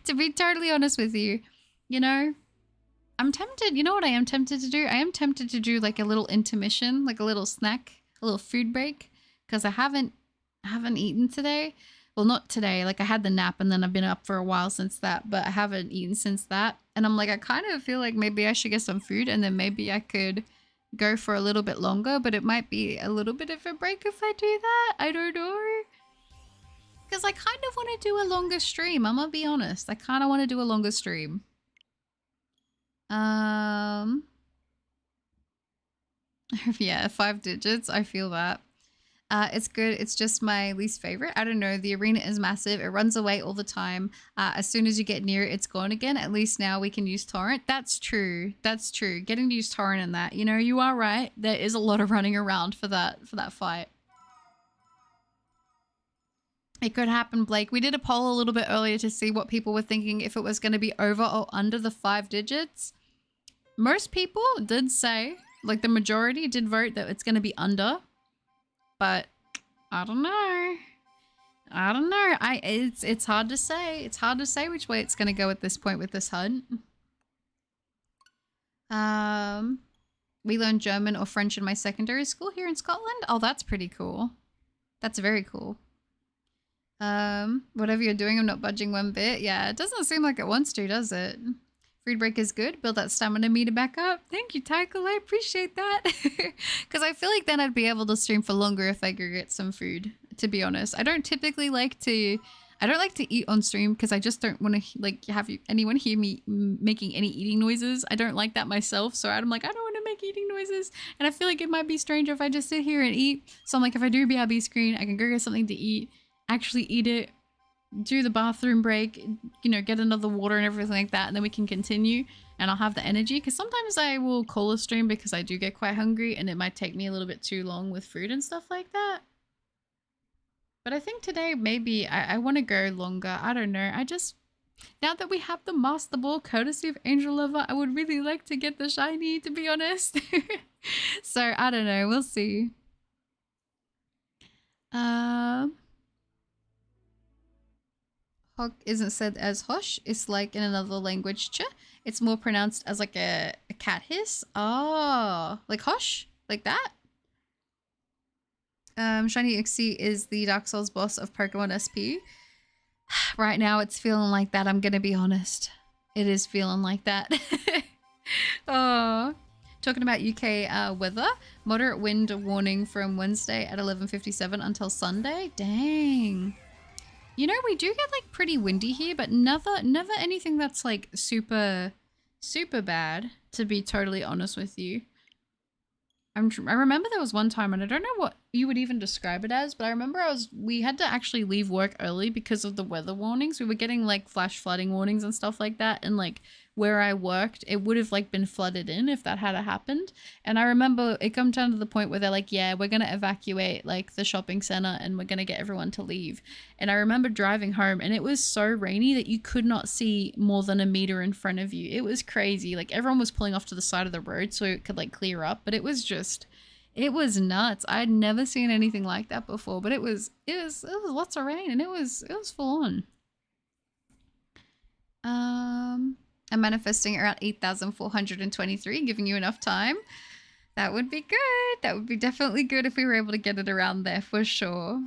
To be totally honest with you, you know, I'm tempted. You know what I am tempted to do? I am tempted to do like a little intermission, like a little snack, a little food break, because I haven't eaten today. Well, not today. Like I had the nap and then I've been up for a while since that, but I haven't eaten since that. And I'm like, I kind of feel like maybe I should get some food and then maybe I could go for a little bit longer, but it might be a little bit of a break if I do that. I don't know. Because I kind of want to do a longer stream. I'm going to be honest. I kind of want to do a longer stream. Yeah, 5 digits. I feel that. It's good. It's just my least favorite. I don't know. The arena is massive. It runs away all the time. As soon as you get near it, it's gone again. At least now we can use torrent. That's true. That's true. Getting to use torrent in that. You know, you are right. There is a lot of running around for that fight. It could happen, Blake. We did a poll a little bit earlier to see what people were thinking, if it was going to be over or under the 5 digits. Most people did say, like the majority did vote that it's going to be under. But I don't know. I don't know. It's hard to say. It's hard to say which way it's going to go at this point with this hunt. We learned German or French in my secondary school here in Scotland. Oh, that's pretty cool. That's very cool. Whatever you're doing, I'm not budging one bit. Yeah, it doesn't seem like it wants to, does it? Food break is good. Build that stamina meter back up. Thank you, Tycho. I appreciate that. Because I feel like then I'd be able to stream for longer if I go get some food, to be honest. I don't typically like to... I don't like to eat on stream because I just don't want to like have anyone hear me making any eating noises. I don't like that myself. So I'm like, I don't want to make eating noises. And I feel like it might be strange if I just sit here and eat. So I'm like, if I do BRB screen, I can go get something to eat, actually eat it, do the bathroom break, you know, get another water and everything like that. And then we can continue and I'll have the energy. Because sometimes I will call a stream because I do get quite hungry and it might take me a little bit too long with food and stuff like that. But I think today maybe I want to go longer. I don't know. I just, now that we have the Master Ball courtesy of Angel Lover, I would really like to get the shiny, to be honest. So I don't know. We'll see. Hog isn't said as hosh. It's like in another language. Ch. It's more pronounced as like a cat hiss. Oh, like hosh? Like that? Shiny Uxie is the Dark Souls boss of Pokemon SP. Right now it's feeling like that, I'm gonna be honest. It is feeling like that. Oh. Talking about UK weather. Moderate wind warning from Wednesday at 11:57 until Sunday. Dang. You know, we do get like pretty windy here, but never anything that's like super bad, to be totally honest with you. I remember there was one time, and I don't know what you would even describe it as, but I remember we had to actually leave work early because of the weather warnings. We were getting like flash flooding warnings and stuff like that, and like where I worked, it would have like been flooded in if that had happened. And I remember it come down to the point where they're like, yeah, we're going to evacuate like the shopping center and we're going to get everyone to leave. And I remember driving home and it was so rainy that you could not see more than a meter in front of you. It was crazy. Like everyone was pulling off to the side of the road so it could like clear up, but it was nuts. I'd never seen anything like that before, but it was lots of rain and it was full on. I'm manifesting around 8,423, giving you enough time. That would be good. That would be definitely good if we were able to get it around there for sure.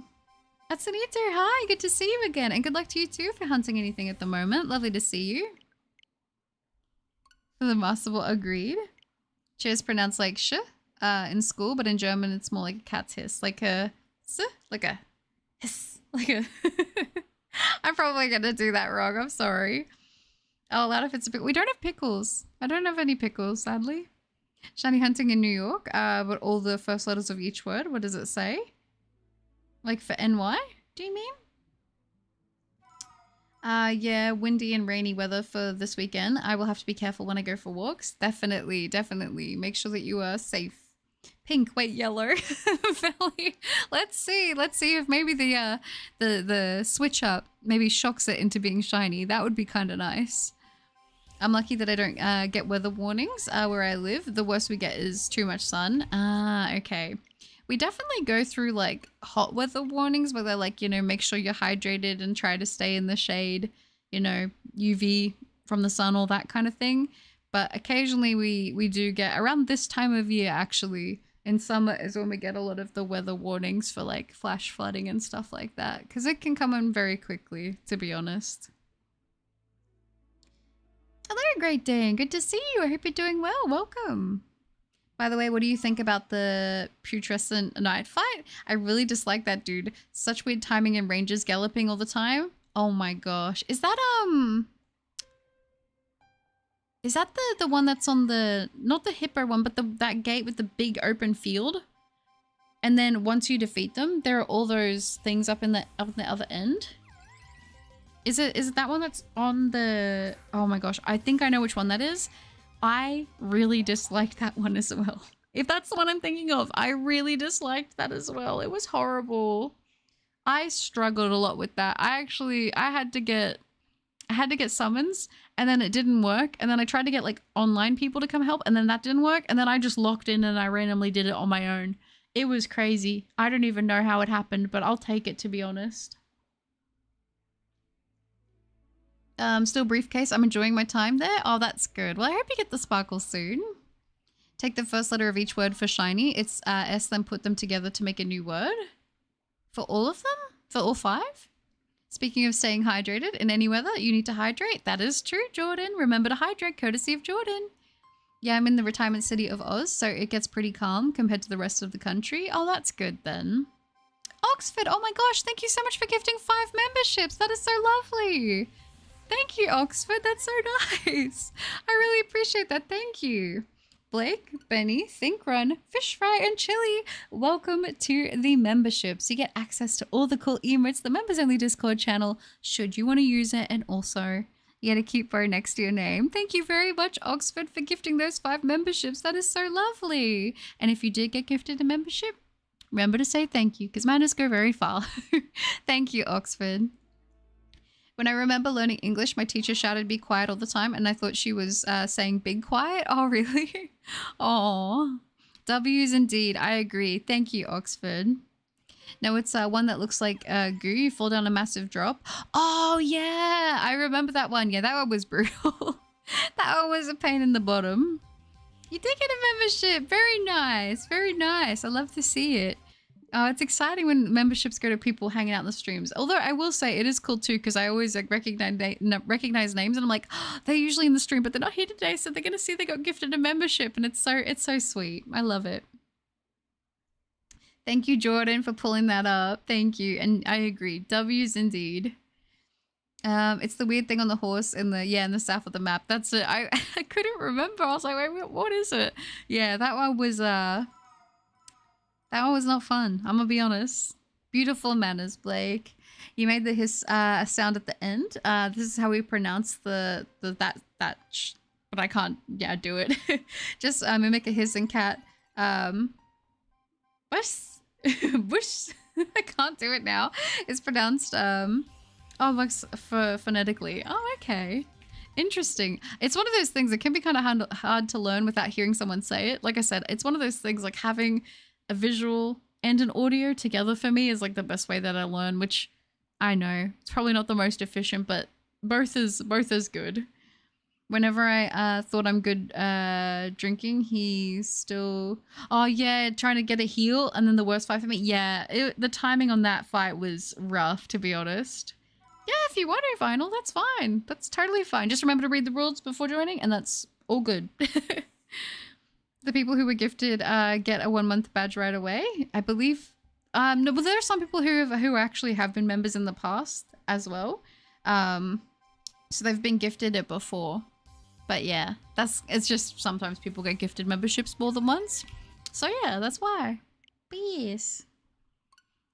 Atsunito, hi, good to see you again. And good luck to you too if you're hunting anything at the moment. Lovely to see you. For the masterable, agreed. Cheers pronounced like sh in school, but in German it's more like a cat's hiss. Like a s, like a hiss. Like a... I'm probably going to do that wrong. I'm sorry. Oh, a lot of it's a bit... We don't have pickles. I don't have any pickles, sadly. Shiny hunting in New York. But all the first letters of each word. What does it say? Like for NY? Do you mean? Yeah, windy and rainy weather for this weekend. I will have to be careful when I go for walks. Definitely, definitely. Make sure that you are safe. Pink, wait, yellow. Belly. Let's see if maybe the switch up maybe shocks it into being shiny. That would be kind of nice. I'm lucky that I don't get weather warnings where I live. The worst we get is too much sun. Okay. We definitely go through like hot weather warnings where they're like, you know, make sure you're hydrated and try to stay in the shade, you know, UV from the sun, all that kind of thing. But occasionally we do get around this time of year, actually, in summer is when we get a lot of the weather warnings for like flash flooding and stuff like that. Because it can come in very quickly, to be honest. Hello, Great Dane. Good to see you. I hope you're doing well. Welcome. By the way, what do you think about the putrescent night fight? I really dislike that dude. Such weird timing and ranges galloping all the time. Oh my gosh. Is that the one that's on the, not the hippo one, but that gate with the big open field? And then once you defeat them, there are all those things up in the other end. Is it that one that's on the... Oh my gosh, I think I know which one that is. I really disliked that one as well. If that's the one I'm thinking of, I really disliked that as well. It was horrible. I struggled a lot with that. I had to get summons and then it didn't work. And then I tried to get like online people to come help and then that didn't work. And then I just locked in and I randomly did it on my own. It was crazy. I don't even know how it happened, but I'll take it, to be honest. Still briefcase. I'm enjoying my time there. Oh, that's good. Well, I hope you get the sparkle soon. Take the first letter of each word for shiny. It's S, then put them together to make a new word. For all of them? For all 5? Speaking of staying hydrated, in any weather, you need to hydrate. That is true, Jordan. Remember to hydrate, courtesy of Jordan. Yeah, I'm in the retirement city of Oz, so it gets pretty calm compared to the rest of the country. Oh, that's good then. Oxford, oh my gosh, thank you so much for gifting 5 memberships. That is so lovely. Thank you, Oxford. That's so nice. I really appreciate that. Thank you. Blake, Benny, Think Run, Fish Fry, and Chili, welcome to the memberships. You get access to all the cool emotes, the members-only Discord channel, should you want to use it, and also you get a cute bow next to your name. Thank you very much, Oxford, for gifting those 5 memberships. That is so lovely. And if you did get gifted a membership, remember to say thank you, because manners go very far. Thank you, Oxford. When I remember learning English, my teacher shouted "be quiet" all the time, and I thought she was saying "big quiet." Oh, really? Oh, W's indeed. I agree. Thank you, Oxford. No, it's one that looks like goo. You fall down a massive drop. Oh, yeah. I remember that one. Yeah, that one was brutal. That one was a pain in the bottom. You did get a membership. Very nice. Very nice. I love to see it. It's exciting when memberships go to people hanging out in the streams. Although I will say it is cool too, because I always like recognize names, and I'm like, oh, they're usually in the stream, but they're not here today, so they're gonna see they got gifted a membership, and it's so sweet. I love it. Thank you, Jordan, for pulling that up. Thank you, and I agree. W's indeed. It's the weird thing on the horse in the south of the map. That's it. I couldn't remember. I was like, wait, what is it? Yeah, that one was not fun. I'm gonna be honest. Beautiful manners, Blake. You made the hiss sound at the end. This is how we pronounce that but I can't, yeah, do it. Just mimic a hissing cat. Bush? Bush? I can't do it now. It's pronounced, phonetically. Oh, okay. Interesting. It's one of those things that can be kind of hard to learn without hearing someone say it. Like I said, it's one of those things like having a visual and an audio together for me is like the best way that I learn, which I know it's probably not the most efficient, but both is good. Whenever I thought I'm good drinking, he's still, oh yeah, trying to get a heal, and then the worst fight for me. Yeah, the timing on that fight was rough, to be honest. Yeah, if you want to, Vinyl, that's fine. That's totally fine. Just remember to read the rules before joining, and that's all good. The people who were gifted get a 1-month badge right away, I believe. No, but there are some people who actually have been members in the past as well. So they've been gifted it before. But yeah, it's just sometimes people get gifted memberships more than once. So yeah, that's why. But yes.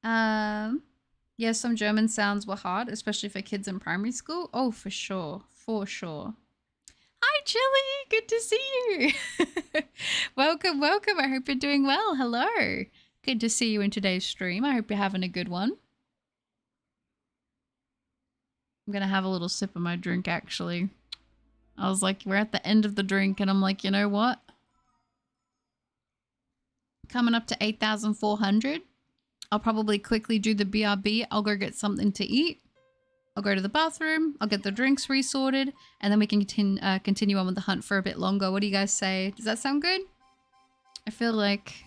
Yeah, some German sounds were hard, especially for kids in primary school. Oh, for sure. For sure. Hi, Chili. Good to see you. Welcome, welcome. I hope you're doing well. Hello. Good to see you in today's stream. I hope you're having a good one. I'm going to have a little sip of my drink, actually. I was like, we're at the end of the drink, and I'm like, you know what? Coming up to 8,400. I'll probably quickly do the BRB. I'll go get something to eat. I'll go to the bathroom. I'll get the drinks resorted, and then we can continue on with the hunt for a bit longer. What do you guys say? Does that sound good? I feel like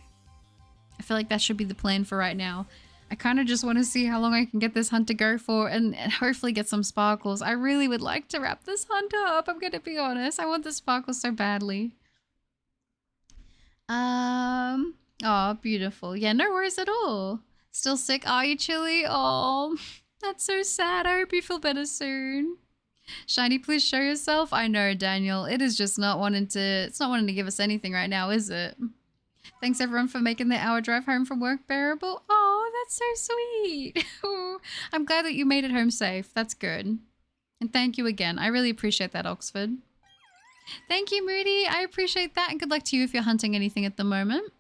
that should be the plan for right now. I kind of just want to see how long I can get this hunt to go for, and hopefully get some sparkles. I really would like to wrap this hunt up. I'm gonna be honest. I want the sparkles so badly. Oh, beautiful. Yeah, no worries at all. Still sick? Are you, Chili? Oh, that's so sad. I hope you feel better soon. Shiny, please show yourself. I know, Daniel. It is just not wanting to. It's not wanting to give us anything right now, is it? Thanks everyone for making the hour drive home from work bearable. Oh, that's so sweet. I'm glad that you made it home safe. That's good. And thank you again. I really appreciate that, Oxford. Thank you, Moody. I appreciate that. And good luck to you if you're hunting anything at the moment.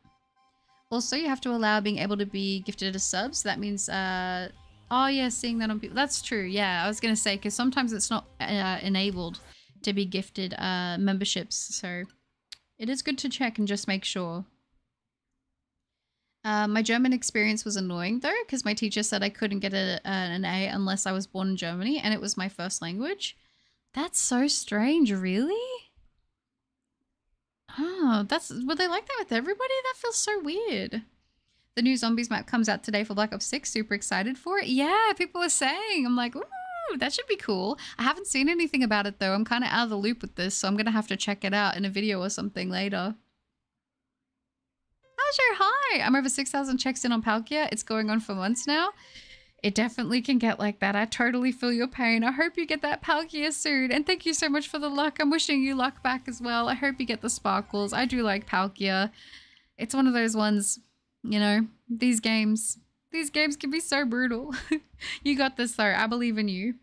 Also, you have to allow being able to be gifted a sub. So that means, oh yeah, seeing that on people. That's true. Yeah, I was going to say, because sometimes it's not enabled to be gifted memberships. So it is good to check and just make sure. My German experience was annoying though, because my teacher said I couldn't get an A unless I was born in Germany, and it was my first language. That's so strange, really? Oh, were they like that with everybody? That feels so weird. The new zombies map comes out today for Black Ops 6. Super excited for it. Yeah, people are saying. I'm like, ooh, that should be cool. I haven't seen anything about it though. I'm kind of out of the loop with this, so I'm gonna have to check it out in a video or something later. Sure, hi! I'm over 6,000 checks in on Palkia. It's going on for months now. It definitely can get like that. I totally feel your pain. I hope you get that Palkia soon. And thank you so much for the luck. I'm wishing you luck back as well. I hope you get the sparkles. I do like Palkia. It's one of those ones, you know, these games can be so brutal. You got this though. I believe in you.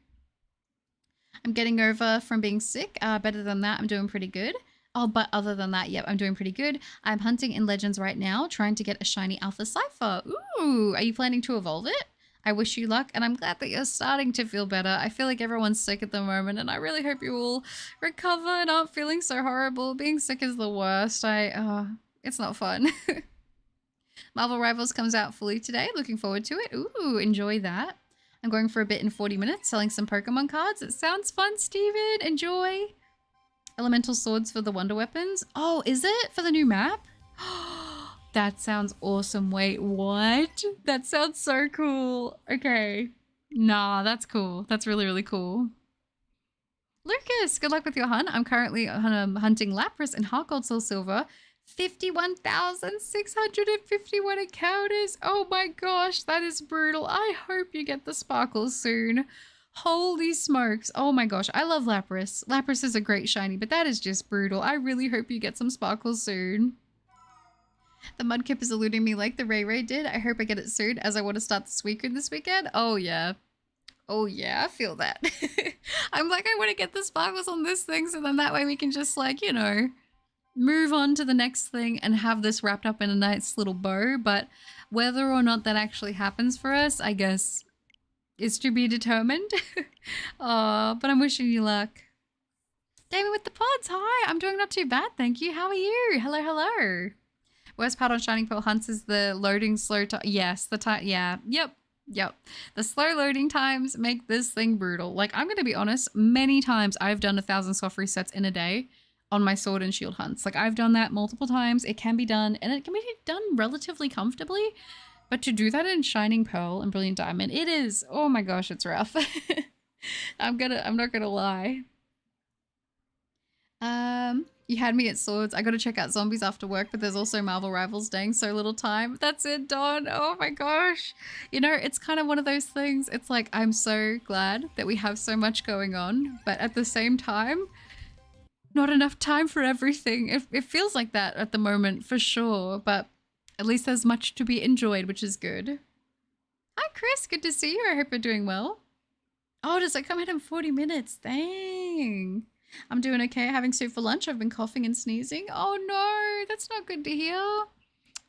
I'm getting over from being sick. Better than that, I'm doing pretty good. Oh, but other than that, yep, I'm doing pretty good. I'm hunting in Legends right now, trying to get a shiny Alpha Cypher. Ooh, are you planning to evolve it? I wish you luck, and I'm glad that you're starting to feel better. I feel like everyone's sick at the moment, and I really hope you all recover and aren't feeling so horrible. Being sick is the worst. It's not fun. Marvel Rivals comes out fully today. Looking forward to it. Ooh, enjoy that. I'm going for a bit in 40 minutes, selling some Pokemon cards. It sounds fun, Steven. Enjoy. Elemental swords for the wonder weapons. Oh, is it for the new map? That sounds awesome. Wait, what? That sounds so cool. Okay. Nah, that's cool. That's really, really cool. Lucas, good luck with your hunt. I'm currently hunting Lapras and Heart Gold Soul Silver. 51,651 encounters. Oh my gosh, that is brutal. I hope you get the sparkles soon. Holy smokes. Oh my gosh. I love Lapras. Lapras is a great shiny, but that is just brutal. I really hope you get some sparkles soon. The Mudkip is eluding me like the Ray Ray did. I hope I get it soon as I want to start the Suicune this weekend. Oh yeah. Oh yeah, I feel that. I'm like, I want to get the sparkles on this thing so then that way we can just like, you know, move on to the next thing and have this wrapped up in a nice little bow. But whether or not that actually happens for us, I guess is to be determined. But I'm wishing you luck. David with the pods, hi. I'm doing not too bad, thank you. How are you? Hello, hello. Worst part on Shining Pearl hunts is the loading slow time. Yes, the time. Yeah, yep. The slow loading times make this thing brutal. Like, I'm going to be honest, many times I've done 1,000 soft resets in a day on my sword and shield hunts. Like, I've done that multiple times. It can be done, and it can be done relatively comfortably. But to do that in Shining Pearl and Brilliant Diamond, it is, oh my gosh, it's rough. I'm not gonna lie. You had me at swords. I gotta check out zombies after work, but there's also Marvel Rivals dang so little time. That's it, Dawn. Oh my gosh. You know, it's kind of one of those things. It's like, I'm so glad that we have so much going on, but at the same time, not enough time for everything. It feels like that at the moment for sure, but at least there's much to be enjoyed, which is good. Hi, Chris. Good to see you. I hope you're doing well. Oh, does it come in 40 minutes? Dang. I'm doing okay. Having soup for lunch. I've been coughing and sneezing. Oh no, that's not good to hear.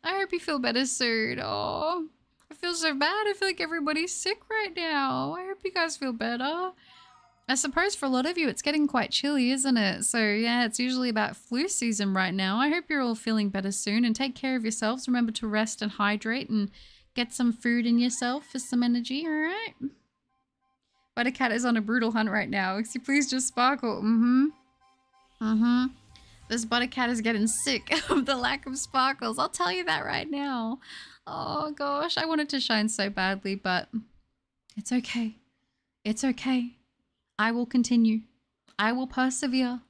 I hope you feel better soon. Oh, I feel so bad. I feel like everybody's sick right now. I hope you guys feel better. I suppose for a lot of you, it's getting quite chilly, isn't it? So yeah, it's usually about flu season right now. I hope you're all feeling better soon and take care of yourselves. Remember to rest and hydrate and get some food in yourself for some energy, all right? Buttercat is on a brutal hunt right now. Uxie, please just sparkle. This Buttercat is getting sick of the lack of sparkles. I'll tell you that right now. Oh gosh, I wanted to shine so badly, but it's okay. It's okay. I will continue. I will persevere.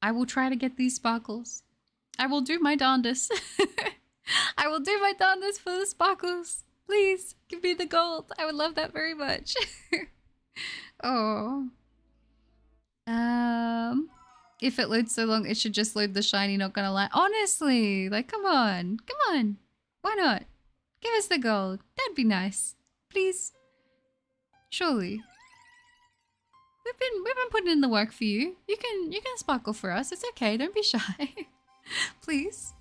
I will try to get these sparkles. I will do my darndest. I will do my darndest for the sparkles. Please, give me the gold. I would love that very much. Oh. If it loads so long, it should just load the shiny, not gonna lie. Honestly, like, come on. Come on. Why not? Give us the gold. That'd be nice. Please. Surely. We've been putting in the work for you. You can sparkle for us. It's okay. Don't be shy. Please.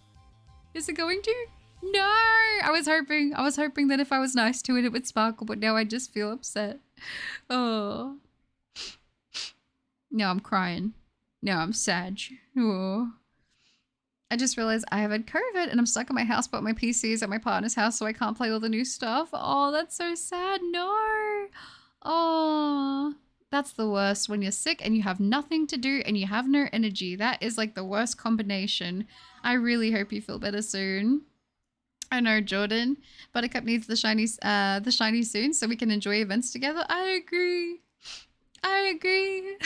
Is it going to? No. I was hoping that if I was nice to it, it would sparkle, but now I just feel upset. Oh. Now I'm crying. Now I'm sad. Oh. I just realized I have had COVID and I'm stuck in my house, but my PC is at my partner's house, so I can't play all the new stuff. Oh, that's so sad. No. Oh. That's the worst when you're sick and you have nothing to do and you have no energy. That is like the worst combination. I really hope you feel better soon. I know, Jordan. Buttercup needs the shiny soon so we can enjoy events together. I agree. I agree.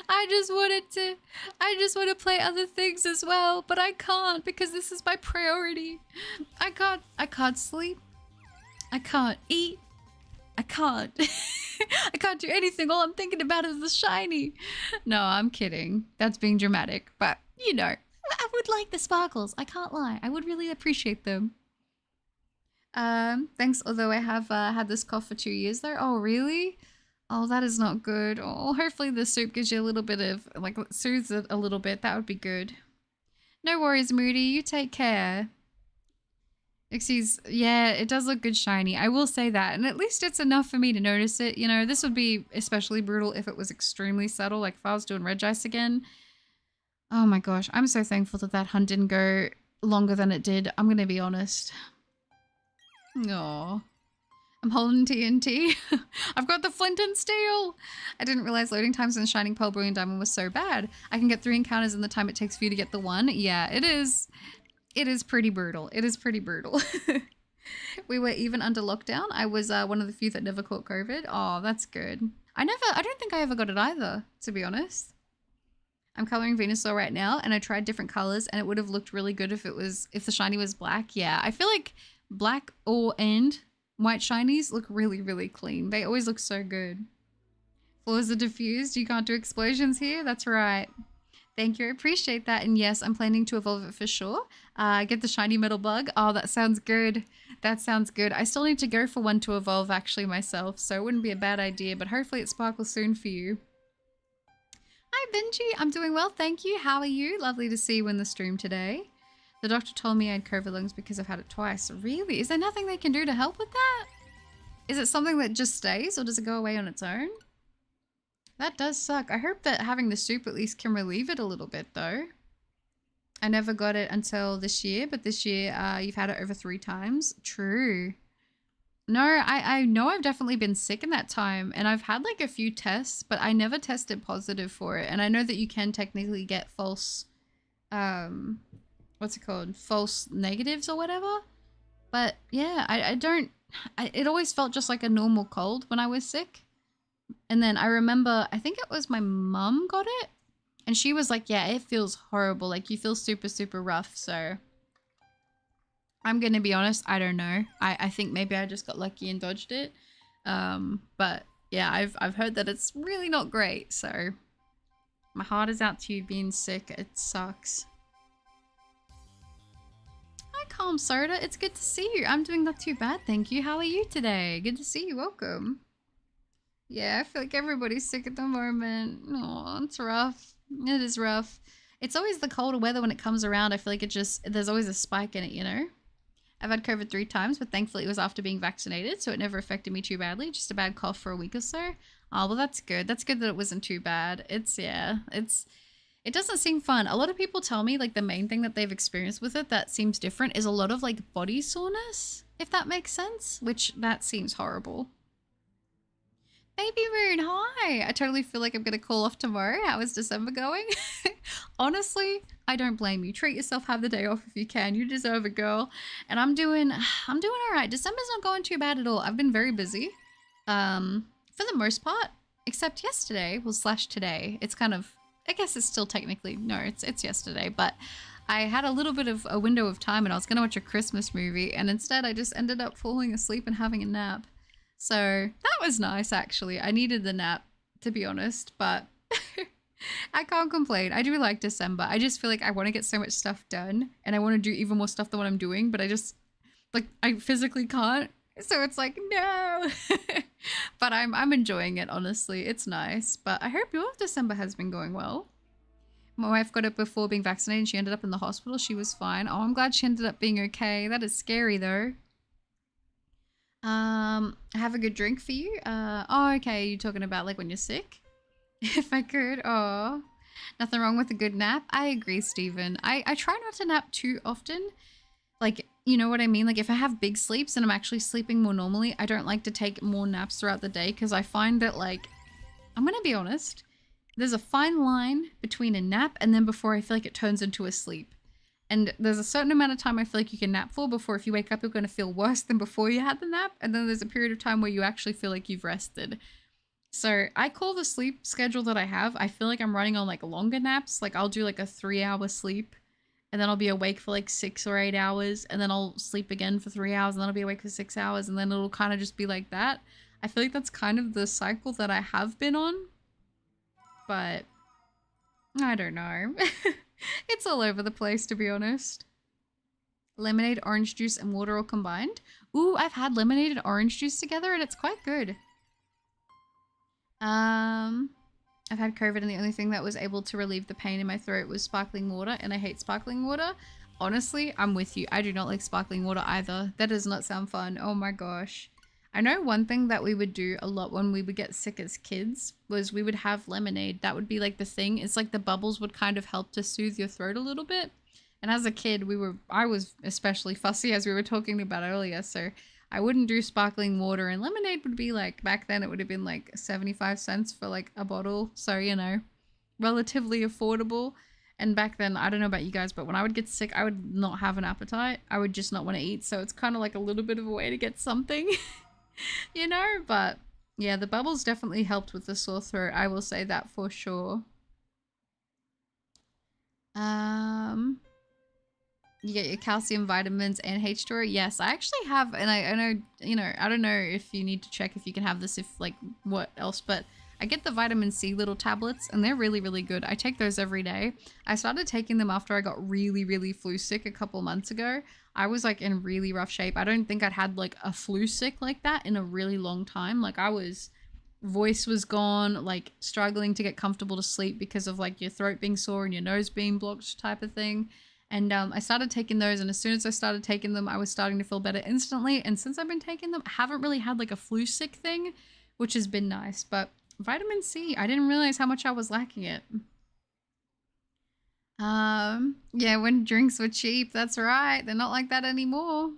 I just want to play other things as well, but I can't because this is my priority. I can't sleep. I can't eat. I can't. I can't do anything. All I'm thinking about is the shiny. No, I'm kidding. That's being dramatic, but you know. I would like the sparkles. I can't lie. I would really appreciate them. Thanks. Although I have had this cough for 2 years though. Oh, really? Oh, that is not good. Oh, hopefully the soup gives you a little bit of, like, soothes it a little bit. That would be good. No worries, Moody. You take care. Uxie's, yeah, it does look good shiny. I will say that. And at least it's enough for me to notice it. You know, this would be especially brutal if it was extremely subtle, like if I was doing Regice again. Oh my gosh, I'm so thankful that that hunt didn't go longer than it did. I'm gonna be honest. Aww. I'm holding TNT. I've got the flint and steel. I didn't realize loading times in Shining Pearl, Brilliant Diamond was so bad. I can get 3 encounters in the time it takes for you to get the 1. Yeah, it is. It is pretty brutal. It is pretty brutal. We were even under lockdown. I was one of the few that never caught COVID. Oh, that's good. I don't think I ever got it either, to be honest. I'm coloring Venusaur right now and I tried different colors and it would have looked really good if the shiny was black. Yeah, I feel like black and white shinies look really, really clean. They always look so good. Floors are diffused. You can't do explosions here. That's right. Thank you. I appreciate that. And yes, I'm planning to evolve it for sure. Get the shiny metal bug. Oh, that sounds good. That sounds good. I still need to go for one to evolve actually myself, so it wouldn't be a bad idea, but hopefully it sparkles soon for you. Hi, Benji. I'm doing well, thank you. How are you? Lovely to see you in the stream today. The doctor told me I had COVID lungs because I've had it twice. Really? Is there nothing they can do to help with that? Is it something that just stays, or does it go away on its own? That does suck. I hope that having the soup at least can relieve it a little bit, though. I never got it until this year, but this year you've had it over 3 times. True. No, I know I've definitely been sick in that time, and I've had like a few tests, but I never tested positive for it. And I know that you can technically get false, what's it called? False negatives or whatever. But yeah, it always felt just like a normal cold when I was sick. And then I remember, I think it was my mum got it, and she was like, yeah, it feels horrible. Like you feel super, super rough. So I'm going to be honest, I don't know. I think maybe I just got lucky and dodged it. But yeah, I've heard that it's really not great. So my heart is out to you being sick. It sucks. Hi, Calm Soda. It's good to see you. I'm doing not too bad, thank you. How are you today? Good to see you. Welcome. Yeah, I feel like everybody's sick at the moment. Oh, it's rough. It is rough. It's always the colder weather when it comes around. I feel like there's always a spike in it, you know? I've had COVID 3 times, but thankfully it was after being vaccinated, so it never affected me too badly. Just a bad cough for a week or so. Oh, well, that's good. That's good that it wasn't too bad. It doesn't seem fun. A lot of people tell me, like, the main thing that they've experienced with it that seems different is a lot of, like, body soreness, if that makes sense, which that seems horrible. Baby Moon, hi! I totally feel like I'm gonna call off tomorrow. How is December going? Honestly, I don't blame you. Treat yourself, have the day off if you can. You deserve it, girl. And I'm doing all right. December's not going too bad at all. I've been very busy, for the most part, except yesterday, well, / today. It's kind of, I guess it's still technically, no, it's yesterday, but I had a little bit of a window of time and I was gonna watch a Christmas movie, and instead I just ended up falling asleep and having a nap. So that was nice, actually. I needed the nap, to be honest, but I can't complain. I do like December. I just feel like I want to get so much stuff done, and I want to do even more stuff than what I'm doing, but I just, like, I physically can't. So it's like, no. But I'm enjoying it, honestly. It's nice. But I hope your December has been going well. My wife got it before being vaccinated, and she ended up in the hospital. She was fine. Oh, I'm glad she ended up being okay. That is scary, though. I have a good drink for you. Oh, okay. You're talking about like when you're sick? If I could. Oh, nothing wrong with a good nap. I agree, Stephen. I try not to nap too often. Like, you know what I mean? Like if I have big sleeps and I'm actually sleeping more normally, I don't like to take more naps throughout the day because I find that, like, I'm going to be honest, there's a fine line between a nap and then before I feel like it turns into a sleep. And there's a certain amount of time I feel like you can nap for before if you wake up, you're going to feel worse than before you had the nap. And then there's a period of time where you actually feel like you've rested. So I call the sleep schedule that I have, I feel like I'm running on like longer naps. Like I'll do like a 3-hour sleep and then I'll be awake for like 6 or 8 hours. And then I'll sleep again for 3 hours and then I'll be awake for 6 hours. And then it'll kind of just be like that. I feel like that's kind of the cycle that I have been on. But I don't know. It's all over the place, to be honest. Lemonade, orange juice, and water all combined. Ooh, I've had lemonade and orange juice together, and it's quite good. I've had COVID, and the only thing that was able to relieve the pain in my throat was sparkling water, and I hate sparkling water. Honestly, I'm with you. I do not like sparkling water either. That does not sound fun. Oh my gosh. I know one thing that we would do a lot when we would get sick as kids was we would have lemonade. That would be like the thing. It's like the bubbles would kind of help to soothe your throat a little bit. And as a kid, I was especially fussy, as we were talking about earlier. So I wouldn't do sparkling water, and lemonade would be like, back then it would have been like 75 cents for like a bottle. So, you know, relatively affordable. And back then, I don't know about you guys, but when I would get sick, I would not have an appetite. I would just not want to eat. So it's kind of like a little bit of a way to get something. You know, but yeah, the bubbles definitely helped with the sore throat. I will say that for sure. You get your calcium, vitamins, and H2O. Yes, I actually have, and I know, you know, I don't know if you need to check if you can have this, if like what else, but I get the vitamin C little tablets and they're really, really good. I take those every day. I started taking them after I got really, really flu sick a couple months ago. I was like in really rough shape. I don't think I'd had like a flu sick like that in a really long time. Like voice was gone, like struggling to get comfortable to sleep because of like your throat being sore and your nose being blocked type of thing. And I started taking those, and as soon as I started taking them, I was starting to feel better instantly. And since I've been taking them, I haven't really had like a flu sick thing, which has been nice. But vitamin C, I didn't realize how much I was lacking it. Yeah, when drinks were cheap, that's right. They're not like that anymore.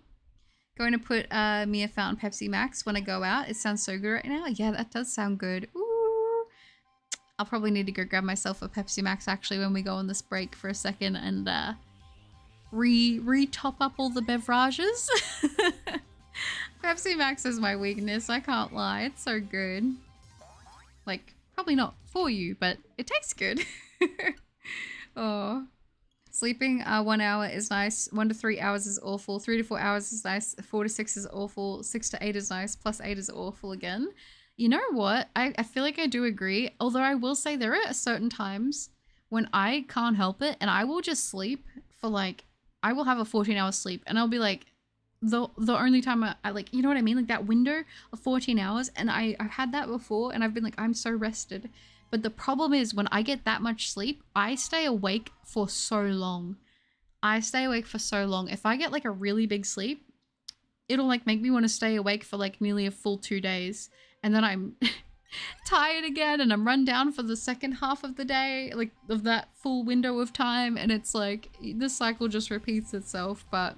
Going to put me a fountain Pepsi Max when I go out. It sounds so good right now. Yeah, that does sound good. Ooh. I'll probably need to go grab myself a Pepsi Max actually when we go on this break for a second and re-top up all the beverages. Pepsi Max is my weakness, I can't lie. It's so good. Like, probably not for you, but it tastes good. Oh. Sleeping 1 hour is nice. 1 to 3 hours is awful. 3 to 4 hours is nice. 4 to 6 is awful. 6 to 8 is nice. Plus 8 is awful again. You know what? I feel like I do agree. Although I will say there are certain times when I can't help it and I will just sleep for like, I will have a 14-hour sleep and I'll be like, the only time I like, you know what I mean? Like that window of 14 hours. And I've had that before and I've been like, I'm so rested. But the problem is when I get that much sleep, I stay awake for so long. I stay awake for so long. If I get like a really big sleep, it'll like make me want to stay awake for like nearly a full 2 days. And then I'm tired again and I'm run down for the second half of the day, like of that full window of time. And it's like the cycle just repeats itself. But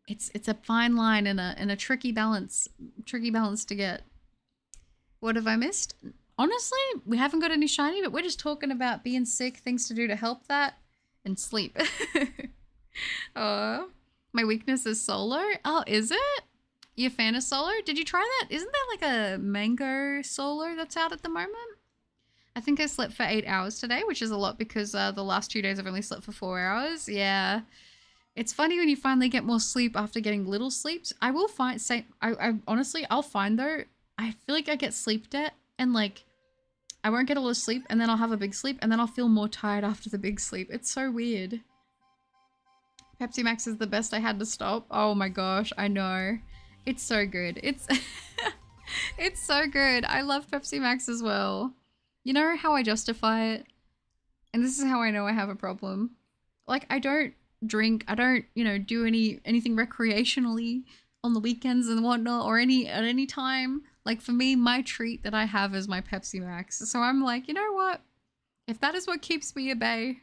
it's a fine line and a tricky balance to get. What have I missed? Honestly, we haven't got any shiny, but we're just talking about being sick, things to do to help that, and sleep. Oh, my weakness is solo. Oh, is it? You a fan of solo? Did you try that? Isn't there like a mango solo that's out at the moment? I think I slept for 8 hours today, which is a lot because the last 2 days I've only slept for 4 hours. Yeah. It's funny when you finally get more sleep after getting little sleeps. I will find, I honestly, I'll find though, I feel like I get sleep debt and like, I won't get a lot of sleep and then I'll have a big sleep and then I'll feel more tired after the big sleep. It's so weird. Pepsi Max is the best I had to stop. Oh my gosh, I know. It's so good. It's it's so good. I love Pepsi Max as well. You know how I justify it? And this is how I know I have a problem. Like I don't drink, I don't, you know, do anything recreationally on the weekends and whatnot or at any time. Like for me, my treat that I have is my Pepsi Max. So I'm like, you know what? If that is what keeps me at bay,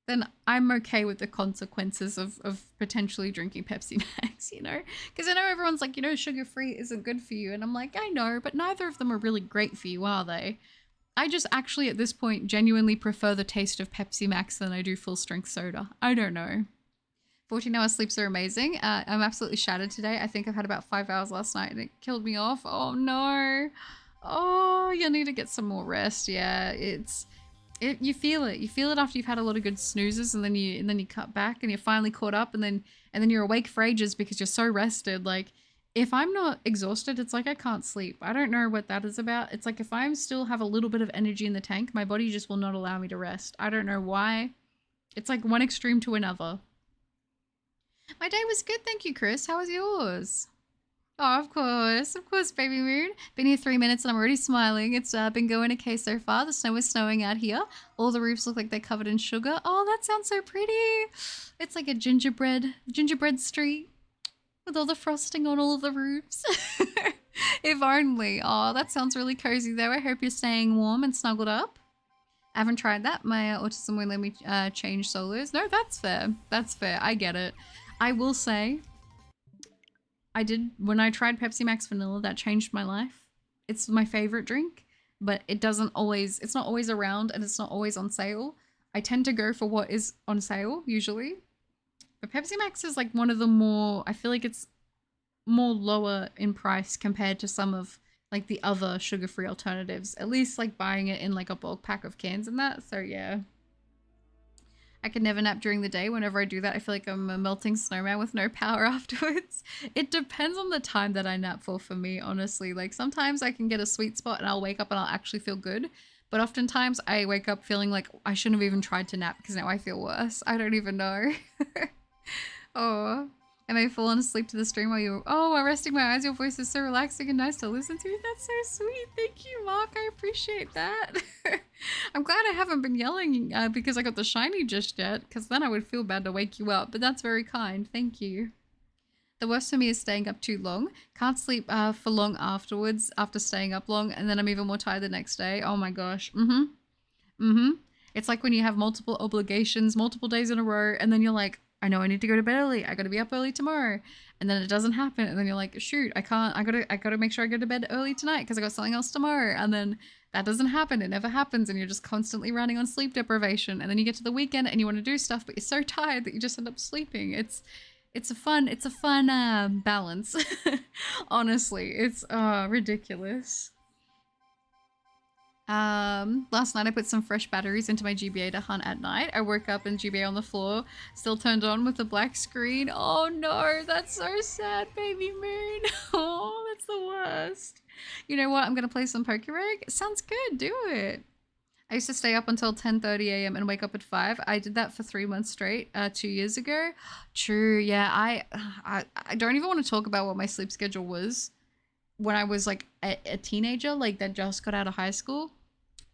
then I'm okay with the consequences of potentially drinking Pepsi Max, you know? Because I know everyone's like, you know, sugar-free isn't good for you. And I'm like, I know, but neither of them are really great for you, are they? I just actually at this point genuinely prefer the taste of Pepsi Max than I do full-strength soda. I don't know. 14-hour sleeps are amazing. I'm absolutely shattered today. I think I've had about 5 hours last night and it killed me off. Oh no. Oh, you'll need to get some more rest. Yeah, you feel it. You feel it after you've had a lot of good snoozes and then you cut back and you're finally caught up and then you're awake for ages because you're so rested. Like if I'm not exhausted, it's like I can't sleep. I don't know what that is about. It's like if I still have a little bit of energy in the tank, my body just will not allow me to rest. I don't know why. It's like one extreme to another. My day was good, thank you, Chris. How was yours? Oh, of course, baby moon. Been here 3 minutes and I'm already smiling. It's been going okay so far. The snow is snowing out here. All the roofs look like they're covered in sugar. Oh, that sounds so pretty. It's like a gingerbread street with all the frosting on all of the roofs. If only. Oh, that sounds really cozy though. I hope you're staying warm and snuggled up. I haven't tried that. My autism won't let me change solos. No, that's fair. That's fair. I get it. I will say, when I tried Pepsi Max Vanilla, that changed my life. It's my favorite drink, but it's not always around and it's not always on sale. I tend to go for what is on sale, usually. But Pepsi Max is like one of the more, I feel like it's more lower in price compared to some of like the other sugar-free alternatives. At least like buying it in like a bulk pack of cans and that, so yeah. I can never nap during the day. Whenever I do that, I feel like I'm a melting snowman with no power afterwards. It depends on the time that I nap for me, honestly. Like sometimes I can get a sweet spot and I'll wake up and I'll actually feel good. But oftentimes I wake up feeling like I shouldn't have even tried to nap because now I feel worse. I don't even know. Oh, I may have fallen asleep to the stream while you while resting my eyes. Your voice is so relaxing and nice to listen to. That's so sweet. Thank you, Mark. I appreciate that. I'm glad I haven't been yelling because I got the shiny just yet, because then I would feel bad to wake you up, but that's very kind. Thank you. The worst for me is staying up too long. Can't sleep for long afterwards after staying up long, and then I'm even more tired the next day. Oh my gosh. It's like when you have multiple obligations, multiple days in a row, and then you're like, I know I need to go to bed early. I gotta be up early tomorrow. And then it doesn't happen. And then you're like, shoot, I can't, I gotta make sure I go to bed early tonight because I got something else tomorrow. And then that doesn't happen. It never happens. And you're just constantly running on sleep deprivation. And then you get to the weekend and you want to do stuff, but you're so tired that you just end up sleeping. It's a fun balance. Honestly, it's ridiculous. Last night I put some fresh batteries into my GBA to hunt at night. I woke up and GBA on the floor, still turned on with the black screen. Oh no, that's so sad, baby moon. Oh, that's the worst. You know what? I'm gonna play some Pokereg. Sounds good, do it. I used to stay up until 10:30 a.m. and wake up at 5. I did that for 3 months straight 2 years ago. True, yeah. I don't even want to talk about what my sleep schedule was when I was like a teenager, like that just got out of high school.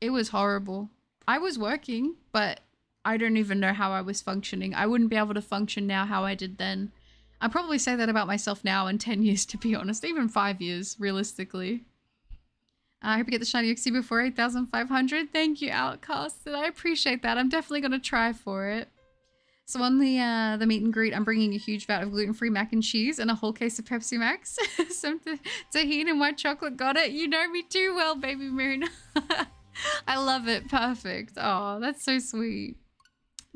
It was horrible. I was working, but I don't even know how I was functioning. I wouldn't be able to function now how I did then. I'd probably say that about myself now in 10 years, to be honest. Even 5 years, realistically. I hope you get the shiny Uxie before 8,500. Thank you, Outcasted. I appreciate that. I'm definitely going to try for it. So on the meet and greet, I'm bringing a huge vat of gluten-free mac and cheese and a whole case of Pepsi Max. Some tahini and white chocolate. Got it? You know me too well, baby moon. I love it. Perfect. Oh, that's so sweet.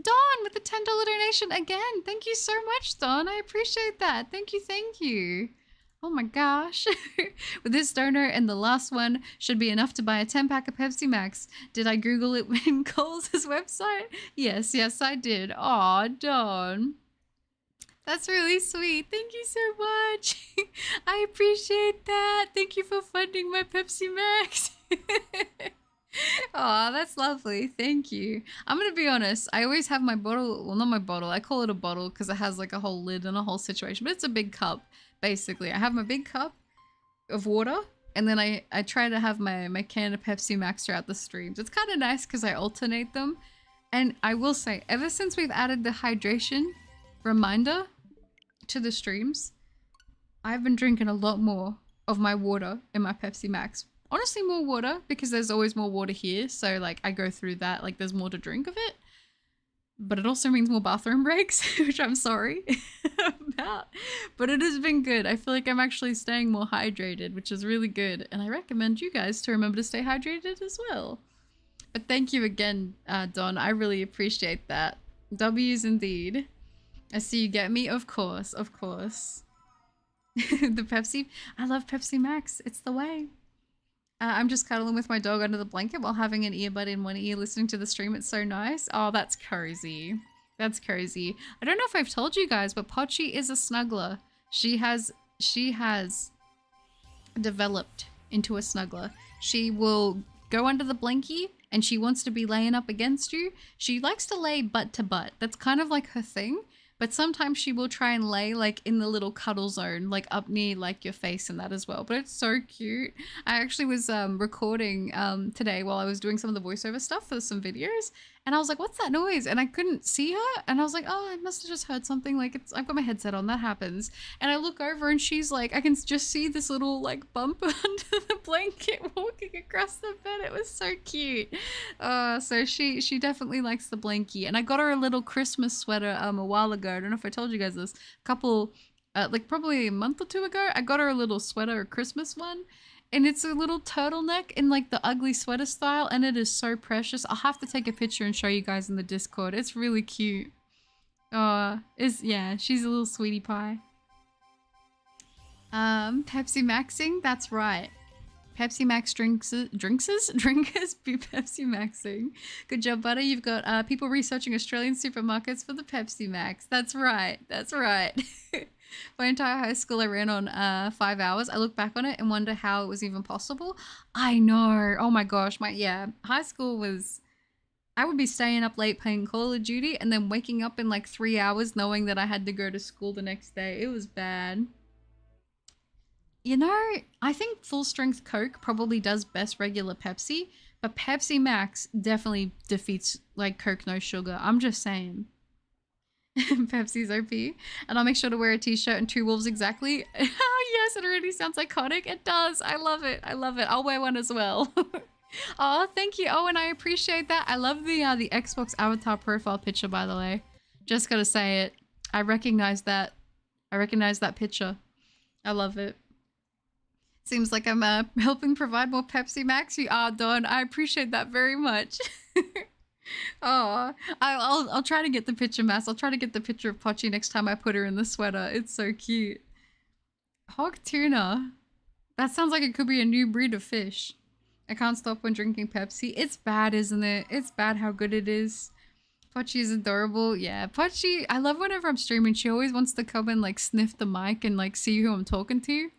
Dawn with the $10 donation again. Thank you so much, Dawn. I appreciate that. Thank you. Thank you. Oh my gosh. With this donor and the last one should be enough to buy a 10-pack of Pepsi Max. Did I Google it in Coles' website? Yes, I did. Aw, Dawn. That's really sweet. Thank you so much. I appreciate that. Thank you for funding my Pepsi Max. Aw, that's lovely. Thank you. I'm gonna be honest. I always have my bottle. Well, not my bottle. I call it a bottle because it has like a whole lid and a whole situation. But it's a big cup, basically. I have my big cup of water. And then I try to have my can of Pepsi Max throughout the streams. It's kind of nice because I alternate them. And I will say, ever since we've added the hydration reminder to the streams, I've been drinking a lot more of my water in my Pepsi Max. Honestly, more water, because there's always more water here. So, like, I go through that. Like, there's more to drink of it. But it also means more bathroom breaks, which I'm sorry about. But it has been good. I feel like I'm actually staying more hydrated, which is really good. And I recommend you guys to remember to stay hydrated as well. But thank you again, Don. I really appreciate that. W's indeed. I see you get me. Of course, of course. The Pepsi. I love Pepsi Max. It's the way. I'm just cuddling with my dog under the blanket while having an earbud in one ear listening to the stream. It's so nice. Oh, that's cozy. That's cozy. I don't know if I've told you guys, but Pochi is a snuggler. She has developed into a snuggler. She will go under the blankie and she wants to be laying up against you. She likes to lay butt to butt. That's kind of like her thing. But sometimes she will try and lay like in the little cuddle zone, like up near like your face and that as well. But it's so cute. I actually was recording today while I was doing some of the voiceover stuff for some videos. And I was like, what's that noise? And I couldn't see her. And I was like, oh, I must have just heard something. Like, I've got my headset on. That happens. And I look over and she's like, I can just see this little like bump under the blanket walking across the bed. It was so cute. So she definitely likes the blankie. And I got her a little Christmas sweater a while ago. I don't know if I told you guys this. Like probably a month or two ago, I got her a little sweater, a Christmas one. And it's a little turtleneck in like the ugly sweater style, and it is so precious. I'll have to take a picture and show you guys in the Discord. It's really cute. Yeah, she's a little sweetie pie. Pepsi Maxing, that's right. Pepsi Max drinkers be Pepsi Maxing. Good job, Butter. You've got people researching Australian supermarkets for the Pepsi Max. That's right. That's right. My entire high school I ran on 5 hours. I look back on it and wonder how it was even possible. I know. Oh my gosh. High school was... I would be staying up late playing Call of Duty and then waking up in like 3 hours knowing that I had to go to school the next day. It was bad. You know, I think full strength Coke probably does best regular Pepsi, but Pepsi Max definitely defeats like Coke no sugar. I'm just saying. Pepsi's OP. And I'll make sure to wear a t-shirt and 2 wolves exactly. Oh yes, it already sounds iconic. It does. I love it. I love it. I'll wear one as well. Oh, thank you. Oh, and I appreciate that. I love the Xbox avatar profile picture, by the way. Just gotta say it. I recognize that. I recognize that picture. I love it. Seems like I'm helping provide more Pepsi Max. You are, Dawn. I appreciate that very much. Oh, I'll try to get the picture, Mass. I'll try to get the picture of Pochi next time I put her in the sweater. It's so cute. Hog tuna. That sounds like it could be a new breed of fish. I can't stop when drinking Pepsi. It's bad, isn't it? It's bad how good it is. Pochi is adorable. Yeah, Pochi, I love whenever I'm streaming. She always wants to come and like sniff the mic and like see who I'm talking to.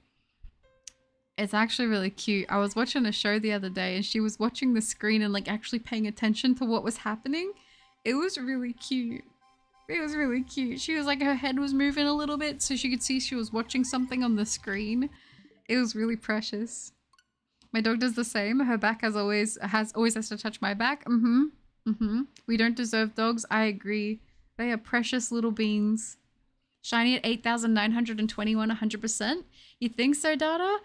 It's actually really cute. I was watching a show the other day and she was watching the screen and like actually paying attention to what was happening. It was really cute. It was really cute. She was like, her head was moving a little bit so she could see she was watching something on the screen. It was really precious. My dog does the same. Her back always has to touch my back. We don't deserve dogs. I agree. They are precious little beans. Shiny at 8,921, 100%. You think so, Dada?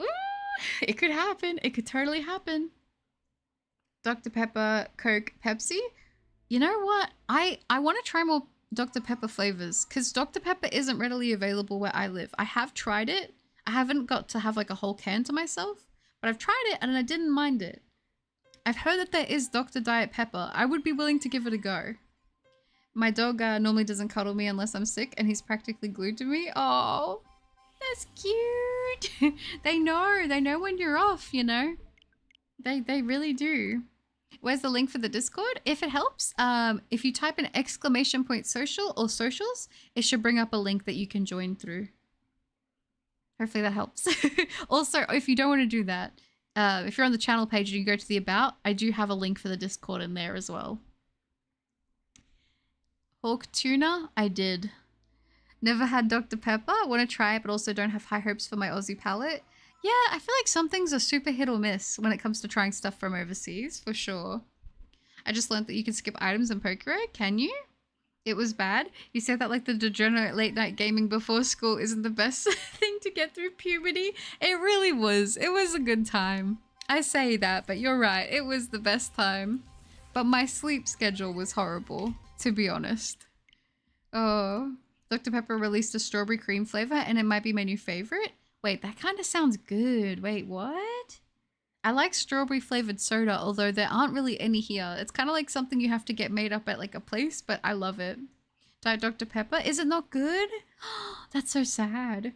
Ooh, it could happen. It could totally happen. Dr. Pepper, Coke, Pepsi. You know what? I want to try more Dr. Pepper flavors because Dr. Pepper isn't readily available where I live. I have tried it. I haven't got to have like a whole can to myself, but I've tried it and I didn't mind it. I've heard that there is Dr. Diet Pepper. I would be willing to give it a go. My dog normally doesn't cuddle me unless I'm sick and he's practically glued to me. Oh, that's cute. They know when you're off, you know. They really do. Where's the link for the Discord? If it helps, if you type in !social or socials, it should bring up a link that you can join through. Hopefully that helps. Also, if you don't want to do that, if you're on the channel page and you go to the About, I do have a link for the Discord in there as well. Hawk tuna? I did. Never had Dr. Pepper. Want to try it, but also don't have high hopes for my Aussie palate. Yeah, I feel like some things are super hit or miss when it comes to trying stuff from overseas, for sure. I just learned that you can skip items in Pokereg. Can you? It was bad. You said that like the degenerate late night gaming before school isn't the best thing to get through puberty. It really was. It was a good time. I say that, but you're right. It was the best time. But my sleep schedule was horrible, to be honest. Oh, Dr. Pepper released a strawberry cream flavor and it might be my new favorite. Wait, that kind of sounds good. Wait, what? I like strawberry flavored soda, although there aren't really any here. It's kind of like something you have to get made up at like a place, but I love it. Diet Dr. Pepper. Is it not good? That's so sad.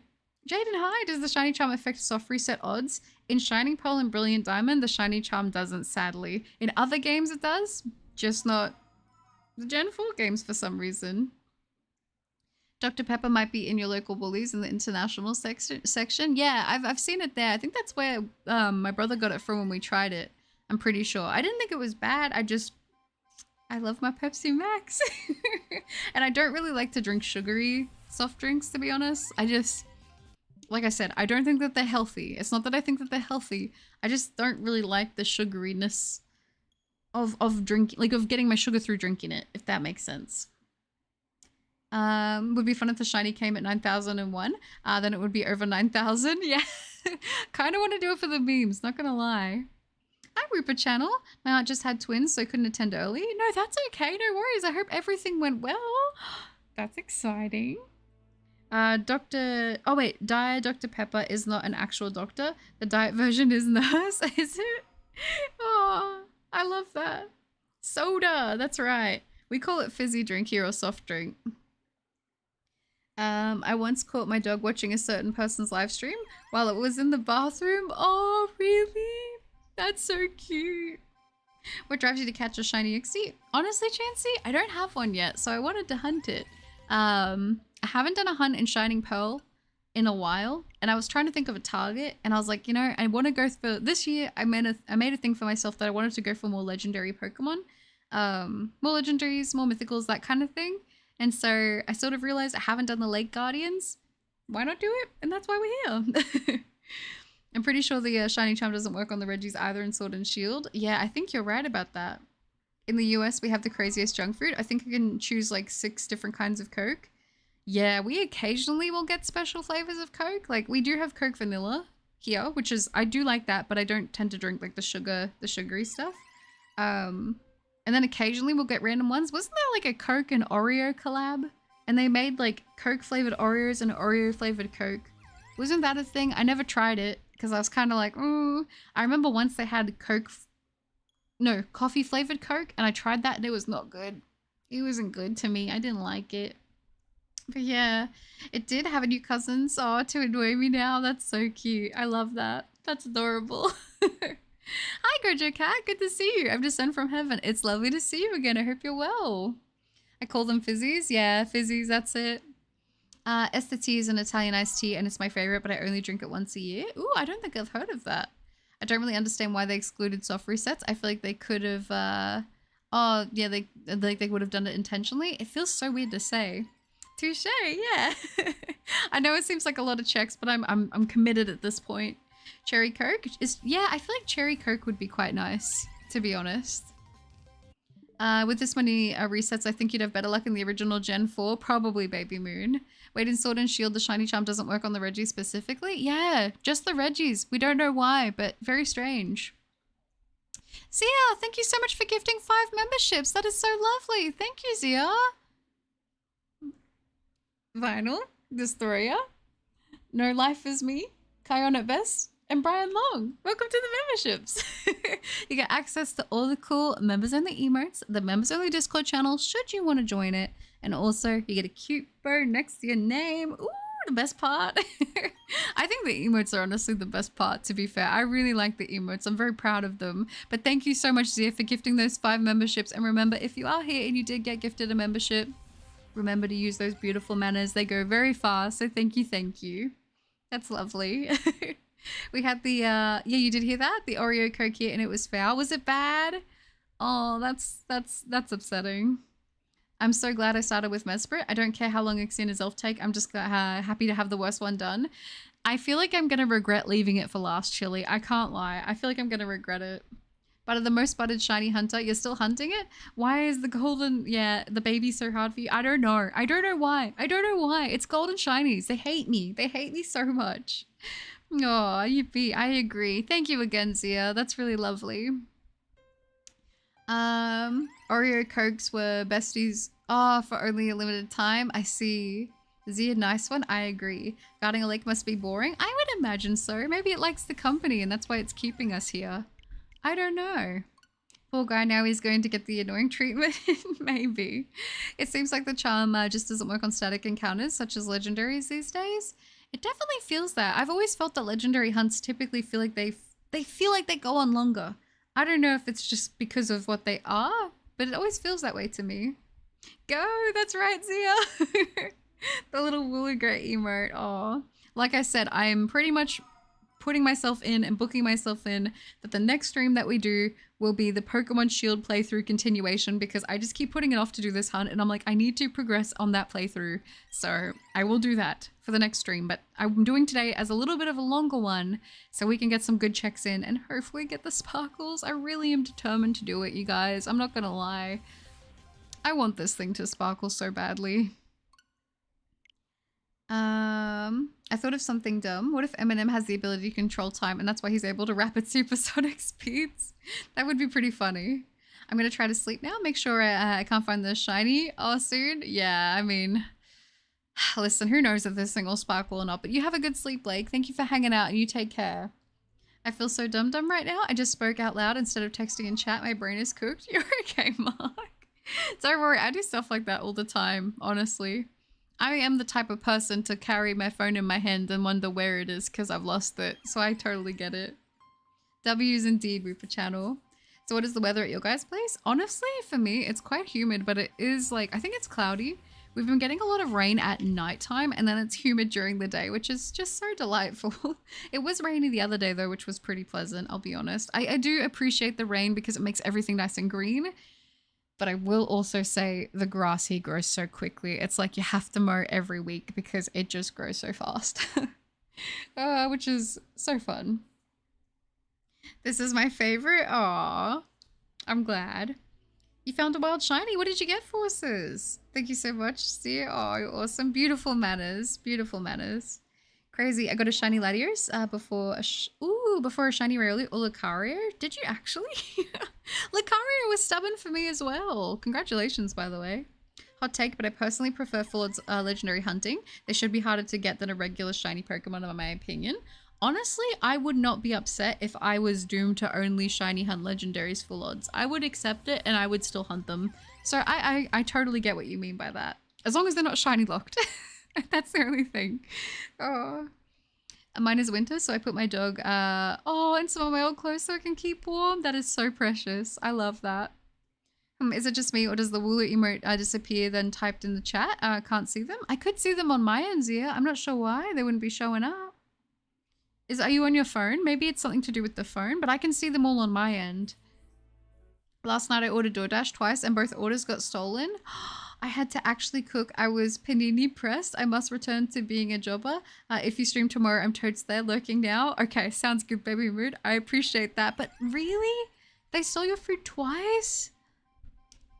Jaden, hi. Does the shiny charm affect soft reset odds? In Shining Pearl and Brilliant Diamond, the shiny charm doesn't, sadly. In other games it does, just not the Gen 4 games for some reason. Dr. Pepper might be in your local Woolies in the international section. Yeah, I've seen it there. I think that's where my brother got it from when we tried it. I'm pretty sure. I didn't think it was bad. I love my Pepsi Max. And I don't really like to drink sugary soft drinks, to be honest. Like I said, I don't think that they're healthy. It's not that I think that they're healthy. I just don't really like the sugariness of drinking, like of getting my sugar through drinking it, if that makes sense. Would be fun if the shiny came at 9,001. Then it would be over 9,000. Yeah. Kind of want to do it for the memes, not gonna lie. Hi, Rupert Channel. My aunt just had twins, so I couldn't attend early. No, that's okay. No worries. I hope everything went well. That's exciting. Oh wait, Diet Dr. Pepper is not an actual doctor. The diet version is nurse, is it? Oh, I love that. Soda, that's right. We call it fizzy drink here or soft drink. I once caught my dog watching a certain person's live stream while it was in the bathroom. Oh, really? That's so cute. What drives you to catch a shiny Uxie? Honestly, Chansey, I don't have one yet, so I wanted to hunt it. I haven't done a hunt in Shining Pearl in a while, and I was trying to think of a target, and I was like, you know, I want to go for this year. I made a thing for myself that I wanted to go for more legendary Pokemon, more legendaries, more mythicals, that kind of thing. And so I sort of realized I haven't done the Lake Guardians. Why not do it? And that's why we're here. I'm pretty sure the shiny charm doesn't work on the Reggies either in Sword and Shield. Yeah, I think you're right about that. In the US, we have the craziest junk food. I think you can choose like 6 different kinds of Coke. Yeah, we occasionally will get special flavors of Coke. Like we do have Coke Vanilla here, which is, I do like that, but I don't tend to drink like the sugary stuff. And then occasionally we'll get random ones. Wasn't there like a Coke and Oreo collab? And they made like Coke flavored Oreos and Oreo flavored Coke. Wasn't that a thing? I never tried it because I was kind of like, ooh. I remember once they had coffee flavored Coke, and I tried that and it was not good. It wasn't good to me. I didn't like it. But yeah, it did have a new cousin, so to annoy me now. That's so cute. I love that. That's adorable. Hi, Gojo Cat. Good to see you. I've just sent from heaven. It's lovely to see you again. I hope you're well. I call them fizzies. Yeah, fizzies. That's it. Esta tea is an Italian iced tea, and it's my favorite, but I only drink it once a year. Ooh, I don't think I've heard of that. I don't really understand why they excluded soft resets. I feel like they could have. Oh yeah, they would have done it intentionally. It feels so weird to say. Touche. Yeah. I know it seems like a lot of checks, but I'm committed at this point. Cherry Coke is, yeah, I feel like Cherry Coke would be quite nice, to be honest. With this many resets, I think you'd have better luck in the original Gen 4, probably Baby Moon. Wait, in Sword and Shield, the shiny charm doesn't work on the Reggies specifically? Yeah, just the Reggies. We don't know why, but very strange. Zia, thank you so much for gifting 5 memberships. That is so lovely. Thank you, Zia. Vinyl, Dystoria, No Life Is Me, Kion at Best, and Brian Long. Welcome to the memberships. You get access to all the cool members-only emotes, the members-only Discord channel, should you want to join it. And also, you get a cute bow next to your name. Ooh, the best part. I think the emotes are honestly the best part, to be fair. I really like the emotes. I'm very proud of them. But thank you so much, Zia, for gifting those 5 memberships. And remember, if you are here and you did get gifted a membership, remember to use those beautiful manners. They go very far. So thank you, thank you. That's lovely. We had the, yeah, you did hear that? The Oreo Coke here, and it was foul. Was it bad? Oh, that's upsetting. I'm so glad I started with Mesprit. I don't care how long Uxie and his elf take. I'm just happy to have the worst one done. I feel like I'm going to regret leaving it for last, Chili. I can't lie. I feel like I'm going to regret it. But the most budded shiny hunter, you're still hunting it? Why is the golden, yeah, the baby so hard for you? I don't know. I don't know why. I don't know why. It's golden shinies. They hate me. They hate me so much. Oh, yippee. I agree. Thank you again, Zia. That's really lovely. Oreo Cokes were besties. Oh, for only a limited time. I see. Zia, nice one. I agree. Guarding a lake must be boring. I would imagine so. Maybe it likes the company and that's why it's keeping us here. I don't know. Poor guy, now he's going to get the annoying treatment. Maybe. It seems like the charm just doesn't work on static encounters such as legendaries these days. It definitely feels that. I've always felt that legendary hunts typically feel like they feel like they go on longer. I don't know if it's just because of what they are, but it always feels that way to me. Go, that's right, Zia. The little Wooloo emote. Oh, like I said, I'm pretty much putting myself in and booking myself in that the next stream that we do will be the Pokemon Shield playthrough continuation, because I just keep putting it off to do this hunt and I'm like, I need to progress on that playthrough. So I will do that for the next stream, but I'm doing today as a little bit of a longer one so we can get some good checks in and hopefully get the sparkles. I really am determined to do it, you guys. I'm not gonna lie. I want this thing to sparkle so badly. I thought of something dumb. What if Eminem has the ability to control time and that's why he's able to rap at supersonic speeds? That would be pretty funny. I'm gonna try to sleep now. Make sure I can't find the shiny soon. Yeah, I mean, listen, who knows if this thing will sparkle or not, but you have a good sleep, Blake. Thank you for hanging out and you take care. I feel so dumb right now. I just spoke out loud instead of texting in chat. My brain is cooked. You're okay, Mark. Don't worry, I do stuff like that all the time, honestly. I am the type of person to carry my phone in my hand and wonder where it is because I've lost it. So I totally get it. W's indeed, Reaper Channel. So what is the weather at your guys' place? Honestly, for me, it's quite humid, but it is like, I think it's cloudy. We've been getting a lot of rain at nighttime and then it's humid during the day, which is just so delightful. It was rainy the other day though, which was pretty pleasant, I'll be honest. I do appreciate the rain because it makes everything nice and green. But I will also say the grass here grows so quickly. It's like you have to mow every week because it just grows so fast. Which is so fun. This is my favorite. Aw, I'm glad. You found a wild shiny. What did you get, Forces? Thank you so much, Steer. Oh, you're awesome. Beautiful manners. Beautiful manners. Crazy. I got a shiny Latios before a shiny Rayleigh or Lucario. Did you actually? Lucario was stubborn for me as well. Congratulations, by the way. Hot take, but I personally prefer full legendary hunting. They should be harder to get than a regular shiny Pokemon, in my opinion. Honestly, I would not be upset if I was doomed to only shiny hunt legendaries full odds. I would accept it and I would still hunt them. So I totally get what you mean by that. As long as they're not shiny locked. That's the only thing. Oh. Mine is winter, so I put my dog in some of my old clothes so I can keep warm. That is so precious. I love that. Is it just me or does the Wooloo emote disappear then typed in the chat? Can't see them. I could see them on my end, Zia. I'm not sure why they wouldn't be showing up. Are you on your phone? Maybe it's something to do with the phone, but I can see them all on my end. Last night I ordered DoorDash twice and both orders got stolen. I had to actually cook. I was panini pressed. I must return to being a jobber. If you stream tomorrow, I'm totes there lurking now. Okay, sounds good, baby mood. I appreciate that. But really? They stole your food twice?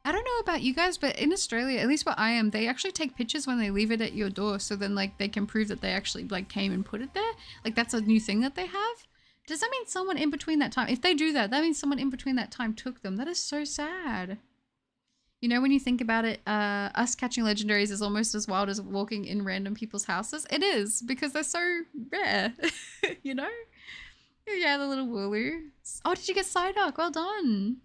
I don't know about you guys, but in Australia, at least where I am, they actually take pictures when they leave it at your door. So then like they can prove that they actually like came and put it there. Like that's a new thing that they have. Does that mean someone in between that time, if they do that, that means someone in between that time took them. That is so sad. You know, when you think about it, us catching legendaries is almost as wild as walking in random people's houses. It is, because they're so rare, you know? Yeah, the little Wooloo. Oh, did you get Psyduck? Well done.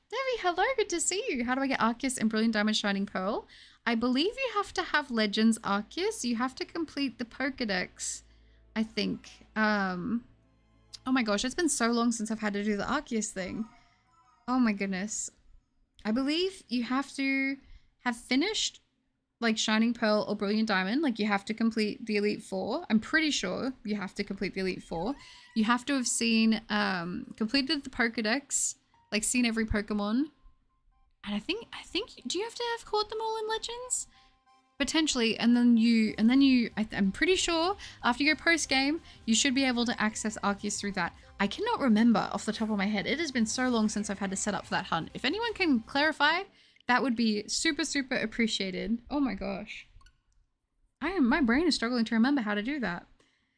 Debbie, hello, good to see you. How do I get Arceus and Brilliant Diamond Shining Pearl? I believe you have to have Legends Arceus. You have to complete the Pokedex, I think. Oh my gosh, it's been so long since I've had to do the Arceus thing. Oh my goodness. I believe you have to have finished like Shining Pearl or Brilliant Diamond. Like you have to complete the Elite Four. I'm pretty sure you have to complete the Elite Four. You have to have seen, completed the Pokedex, like seen every Pokemon. And I think, do you have to have caught them all in Legends? Potentially, and then I'm pretty sure after you go post-game, you should be able to access Arceus through that. I cannot remember off the top of my head. It has been so long since I've had to set up for that hunt. If anyone can clarify, that would be super, super appreciated. Oh my gosh. My brain is struggling to remember how to do that.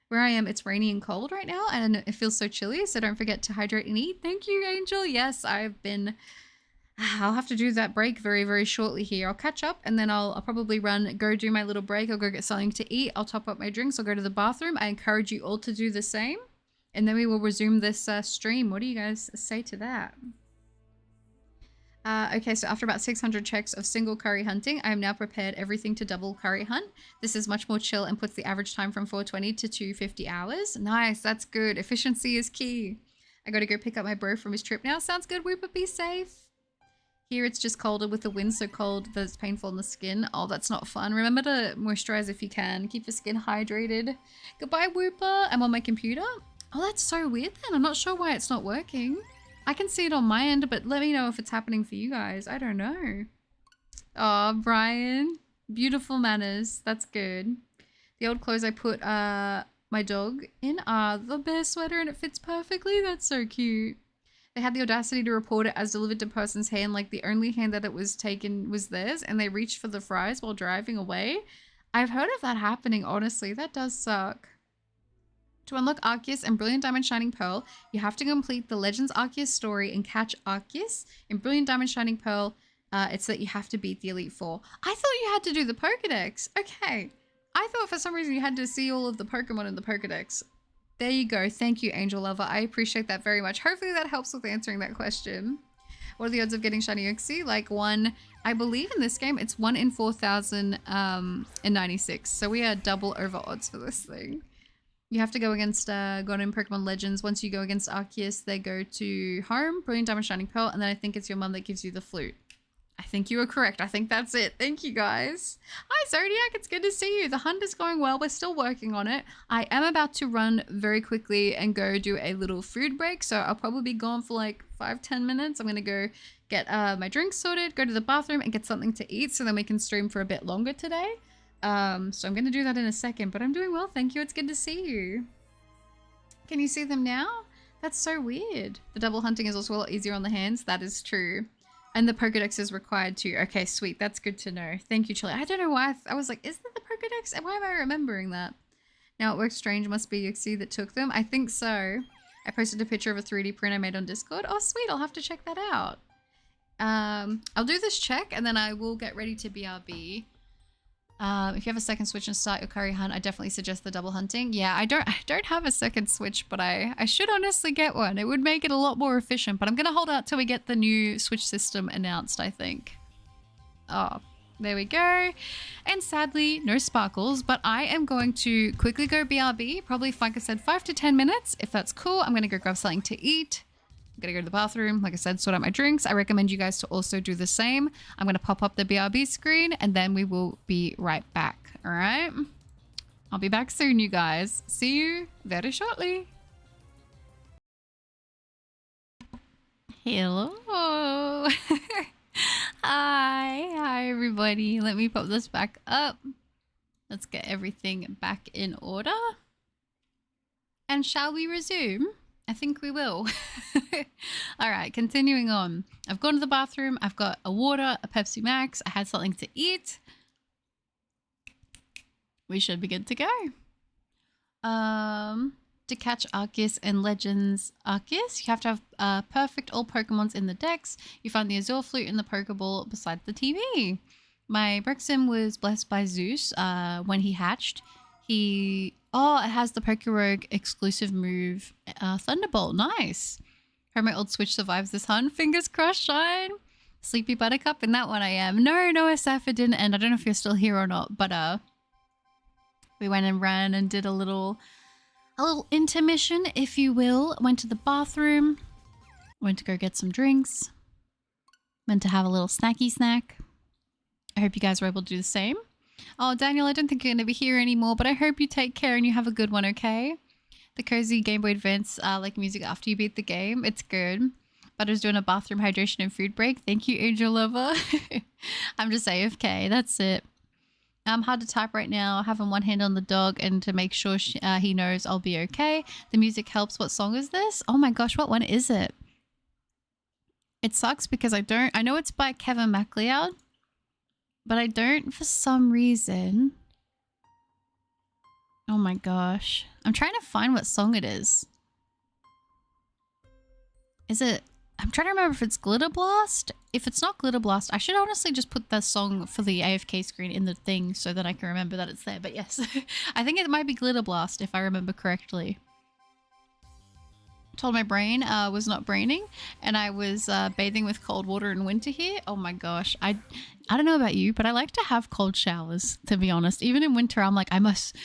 Where I am, it's rainy and cold right now, and it feels so chilly, so don't forget to hydrate and eat. Thank you, Angel. Yes, I'll have to do that break very, very shortly here. I'll catch up and then I'll probably go do my little break. I'll go get something to eat. I'll top up my drinks. I'll go to the bathroom. I encourage you all to do the same. And then we will resume this stream. What do you guys say to that? Okay, so after about 600 checks of single curry hunting, I am now prepared everything to double curry hunt. This is much more chill and puts the average time from 420 to 250 hours. Nice, that's good. Efficiency is key. I gotta go pick up my bro from his trip now. Sounds good, Whooper, be safe. Here it's just colder with the wind so cold that it's painful on the skin. Oh, that's not fun. Remember to moisturize if you can. Keep your skin hydrated. Goodbye, Whooper. I'm on my computer. Oh, that's so weird then. I'm not sure why it's not working. I can see it on my end, but let me know if it's happening for you guys. I don't know. Oh, Brian. Beautiful manners. That's good. The old clothes I put my dog in are the bear sweater and it fits perfectly. That's so cute. They had the audacity to report it as delivered to person's hand, like the only hand that it was taken was theirs, and they reached for the fries while driving away. I've heard of that happening, honestly. That does suck. To unlock Arceus and Brilliant Diamond Shining Pearl, you have to complete the Legends Arceus story and catch Arceus. In Brilliant Diamond Shining Pearl, it's that you have to beat the Elite Four. I thought you had to do the Pokedex. Okay. I thought for some reason you had to see all of the Pokemon in the Pokedex. There you go. Thank you, Angel Lover. I appreciate that very much. Hopefully that helps with answering that question. What are the odds of getting shiny Uxie? Like one, I believe in this game, it's 1 in 4,096. So we are double over odds for this thing. You have to go against God in Pokemon Legends. Once you go against Arceus, they go to home, Brilliant Diamond, Shining Pearl, and then I think it's your mum that gives you the flute. I think you were correct. I think that's it. Thank you, guys. Hi, Zodiac. It's good to see you. The hunt is going well. We're still working on it. I am about to run very quickly and go do a little food break. So I'll probably be gone for like 5-10 minutes. I'm going to go get my drinks sorted, go to the bathroom and get something to eat so then we can stream for a bit longer today. So I'm going to do that in a second, but I'm doing well. Thank you. It's good to see you. Can you see them now? That's so weird. The double hunting is also a lot easier on the hands. That is true. And the Pokedex is required too. Okay, sweet. That's good to know. Thank you, Chili. I don't know why. I was like, is that the Pokedex? Why am I remembering that? Now it works strange. Must be Uxie that took them. I think so. I posted a picture of a 3D print I made on Discord. Oh, sweet. I'll have to check that out. I'll do this check and then I will get ready to BRB. If you have a second switch and start your curry hunt, I definitely suggest the double hunting. Yeah, I don't have a second switch, but I should honestly get one. It would make it a lot more efficient, but I'm going to hold out till we get the new switch system announced, I think. Oh, there we go. And sadly, no sparkles, but I am going to quickly go BRB, probably, like I said, 5 to 10 minutes. If that's cool, I'm going to go grab something to eat. I'm gonna go to the bathroom, like I said, sort out my drinks. I recommend you guys to also do the same. I'm gonna pop up the BRB screen and then we will be right back. All right, I'll be back soon, you guys. See you very shortly. Hello. Hi everybody. Let me pop this back up. Let's get everything back in order. And shall we resume? I think we will. All right, continuing on. I've gone to the bathroom. I've got a water, a Pepsi Max. I had something to eat. We should be good to go. To catch Arceus and Legends Arceus, you have to have perfect all Pokemons in the decks. You find the Azure Flute in the Pokeball beside the TV. My Brexim was blessed by Zeus when he hatched. Oh, it has the Pokerogue exclusive move, Thunderbolt. Nice. Hope my old Switch survives this hunt. Fingers crossed, Shine. Sleepy Buttercup, in that one I am. No, SF, it didn't end. I don't know if you're still here or not, but we went and ran and did a little intermission, if you will. Went to the bathroom. Went to go get some drinks. Went to have a little snacky snack. I hope you guys were able to do the same. Oh, Daniel, I don't think you're going to be here anymore, but I hope you take care and you have a good one, okay? The cozy Game Boy Advance like music after you beat the game. It's good. Butter's doing a bathroom hydration and food break. Thank you, Angel Lover. I'm just AFK. That's it. I'm hard to type right now. Having one hand on the dog and to make sure he knows I'll be okay. The music helps. What song is this? Oh my gosh, what one is it? It sucks because I know it's by Kevin MacLeod. But I don't for some reason. Oh my gosh. I'm trying to find what song it is. Is it... I'm trying to remember if it's Glitter Blast. If it's not Glitter Blast, I should honestly just put the song for the AFK screen in the thing so that I can remember that it's there. But yes, I think it might be Glitter Blast if I remember correctly. Told my brain was not braining and I was bathing with cold water in winter here. Oh my gosh. I don't know about you, but I like to have cold showers, to be honest. Even in winter, I'm like, I must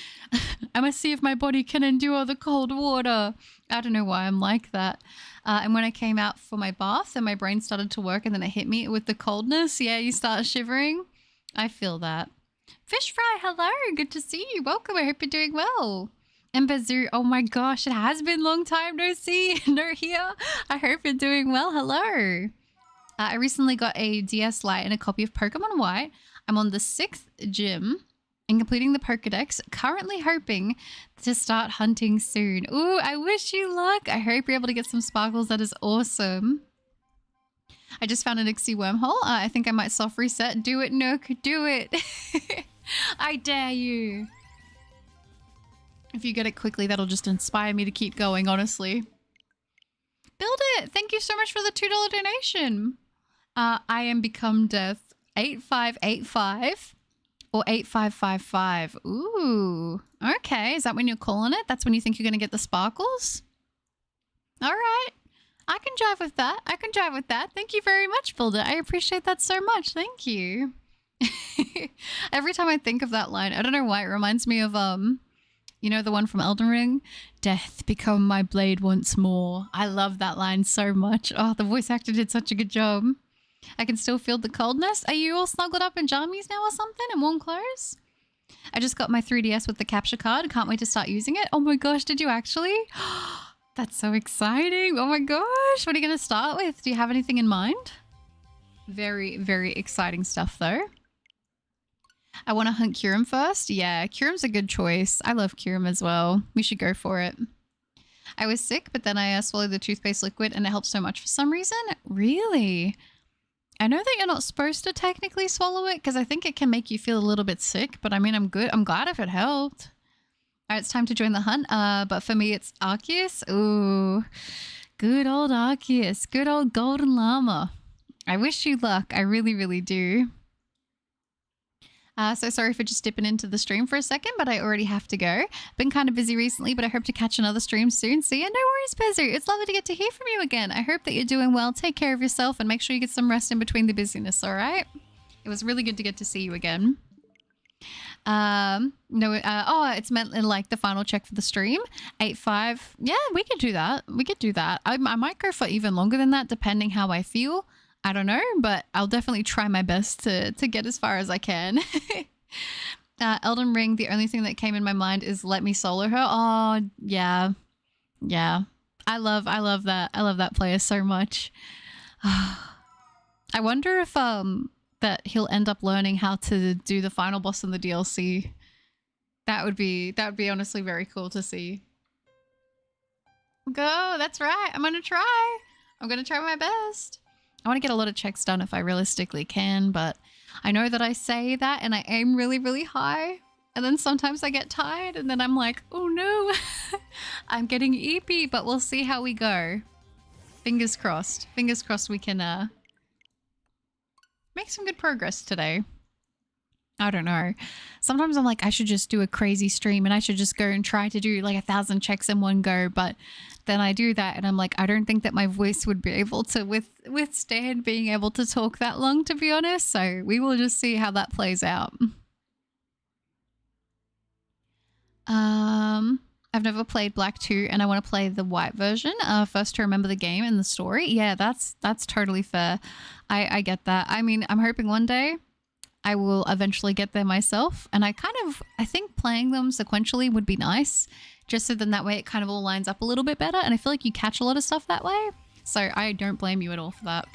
see if my body can endure the cold water. I don't know why I'm like that. And when I came out for my bath and my brain started to work and then it hit me with the coldness. Yeah, you start shivering. I feel that. Fish Fry, hello. Good to see you. Welcome. I hope you're doing well. And Bazoo, oh my gosh, it has been a long time no see, no hear. I hope you're doing well. Hello. I recently got a DS Lite and a copy of Pokemon White. I'm on the 6th gym and completing the Pokedex. Currently hoping to start hunting soon. Ooh, I wish you luck. I hope you're able to get some sparkles. That is awesome. I just found an Uxie wormhole. I think I might soft reset. Do it, Nook. Do it. I dare you. If you get it quickly, that'll just inspire me to keep going, honestly. Build it! Thank you so much for the $2 donation. I am Become Death 8585 or 8555. Ooh, okay. Is that when you're calling it? That's when you think you're going to get the sparkles? All right. I can drive with that. I can drive with that. Thank you very much, Builder. I appreciate that so much. Thank you. Every time I think of that line, I don't know why, it reminds me of you know, the one from Elden Ring? Death, become my blade once more. I love that line so much. Oh, the voice actor did such a good job. I can still feel the coldness. Are you all snuggled up in jammies now or something and warm clothes? I just got my 3DS with the capture card. Can't wait to start using it. Oh my gosh, did you actually? That's so exciting. Oh my gosh. What are you going to start with? Do you have anything in mind? Very, very exciting stuff though. I want to hunt Kyurem first. Yeah, Kyurem's a good choice. I love Kyurem as well. We should go for it. I was sick, but then I swallowed the toothpaste liquid and it helped so much for some reason. Really? I know that you're not supposed to technically swallow it because I think it can make you feel a little bit sick, but I mean, I'm good. I'm glad if it helped. All right, it's time to join the hunt. But for me, it's Arceus. Ooh, good old Arceus. Good old Golden Llama. I wish you luck. I really, really do. So sorry for just dipping into the stream for a second, but I already have to go. Been kind of busy recently, but I hope to catch another stream soon. See ya. No worries, Pezu. It's lovely to get to hear from you again. I hope that you're doing well. Take care of yourself and make sure you get some rest in between the busyness, all right? It was really good to get to see you again. Oh, it's meant in like the final check for the stream. 8-5. Yeah, we could do that. We could do that. I might go for even longer than that, depending how I feel. I don't know, but I'll definitely try my best to get as far as I can. Elden Ring, the only thing that came in my mind is let me solo her. Oh, yeah. Yeah. I love that. I love that player so much. I wonder if that he'll end up learning how to do the final boss in the DLC. That would be honestly very cool to see. Go, that's right. I'm gonna try. I'm gonna try my best. I want to get a lot of checks done if I realistically can, but I know that I say that and I aim really, really high. And then sometimes I get tired and then I'm like, oh no, I'm getting eepy, but we'll see how we go. Fingers crossed. Fingers crossed we can make some good progress today. I don't know. Sometimes I'm like, I should just do a crazy stream and I should just go and try to do like 1,000 checks in one go. But then I do that and I'm like, I don't think that my voice would be able to withstand being able to talk that long, to be honest. So we will just see how that plays out. I've never played Black 2 and I want to play the white version first to remember the game and the story. Yeah, that's totally fair. I get that. I mean, I'm hoping one day I will eventually get there myself. And I think playing them sequentially would be nice. Just so then that way it kind of all lines up a little bit better. And I feel like you catch a lot of stuff that way. So I don't blame you at all for that.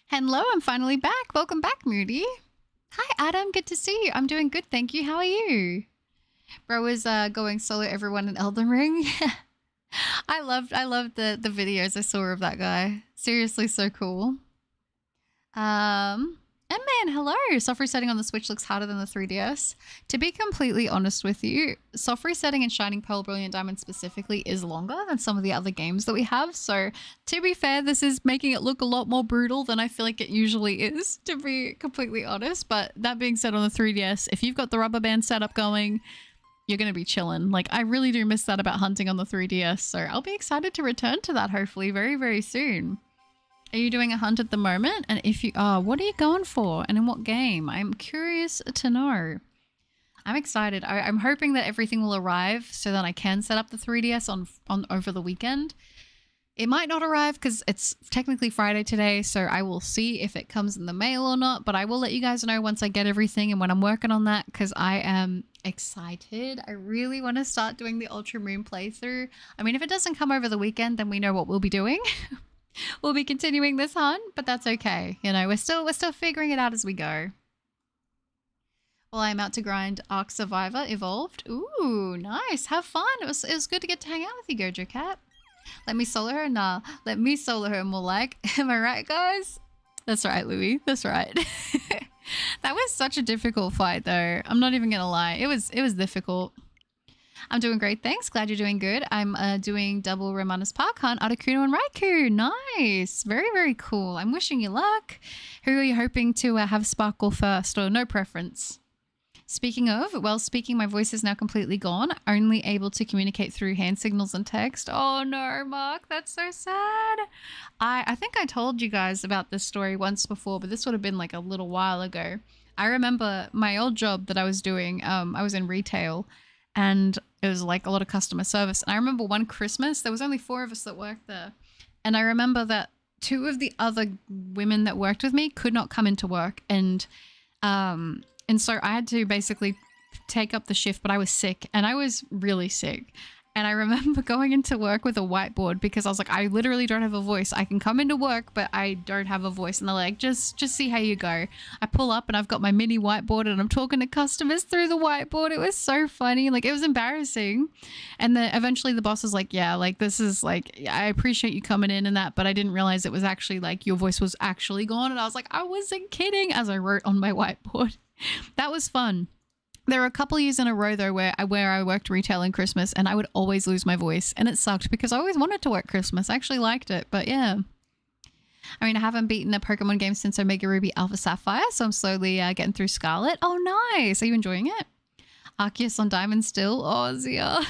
Hello, I'm finally back. Welcome back, Moody. Hi, Adam. Good to see you. I'm doing good, thank you. How are you? Bro is going solo everyone in Elden Ring. I loved the videos I saw of that guy. Seriously, so cool. And man, hello! Soft resetting on the Switch looks harder than the 3DS. To be completely honest with you, soft resetting in Shining Pearl Brilliant Diamond specifically is longer than some of the other games that we have. So to be fair, this is making it look a lot more brutal than I feel like it usually is, to be completely honest. But that being said, on the 3DS, if you've got the rubber band setup going, you're going to be chilling. Like, I really do miss that about hunting on the 3DS. So I'll be excited to return to that hopefully very, very soon. Are you doing a hunt at the moment? And if you are, what are you going for? And in what game? I'm curious to know. I'm excited. I'm hoping that everything will arrive so that I can set up the 3DS on over the weekend. It might not arrive because it's technically Friday today, so I will see if it comes in the mail or not. But I will let you guys know once I get everything and when I'm working on that, because I am excited. I really want to start doing the Ultra Moon playthrough. I mean, if it doesn't come over the weekend, then we know what we'll be doing. We'll be continuing this hunt, but that's okay. You know, we're still figuring it out as we go. Well, I'm out to grind Ark Survivor Evolved. Ooh, nice. Have fun. It was good to get to hang out with you, Gojo Cat. Let me solo her? Nah, let me solo her more like. Am I right, guys? That's right, Louis. That's right. That was such a difficult fight, though. I'm not even gonna lie. It was difficult. I'm doing great, thanks. Glad you're doing good. I'm doing double Romanus Park Hunt, Articuno and Raikou. Nice. Very, very cool. I'm wishing you luck. Who are you hoping to have sparkle first, or no preference? Speaking of, well, speaking, my voice is now completely gone. Only able to communicate through hand signals and text. Oh no, Mark, that's so sad. I think I told you guys about this story once before, but this would have been like a little while ago. I remember my old job that I was doing. I was in retail, and it was like a lot of customer service. And I remember one Christmas, there was only 4 of us that worked there, and I remember that 2 of the other women that worked with me could not come into work, and so I had to basically take up the shift, but I was sick, and I was really sick. And I remember going into work with a whiteboard because I was like, I literally don't have a voice. I can come into work, but I don't have a voice. And they're like, just see how you go. I pull up and I've got my mini whiteboard and I'm talking to customers through the whiteboard. It was so funny. Like, it was embarrassing. And then eventually the boss was like, yeah, like, this is like, I appreciate you coming in and that, but I didn't realize it was actually like your voice was actually gone. And I was like, I wasn't kidding, as I wrote on my whiteboard. That was fun. There were a couple of years in a row though where I worked retail in Christmas and I would always lose my voice, and it sucked because I always wanted to work Christmas. I actually liked it, but yeah. I mean, I haven't beaten a Pokemon game since Omega Ruby Alpha Sapphire, so I'm slowly getting through Scarlet. Oh, nice. Are you enjoying it? Arceus on Diamond still? Oh, Zia.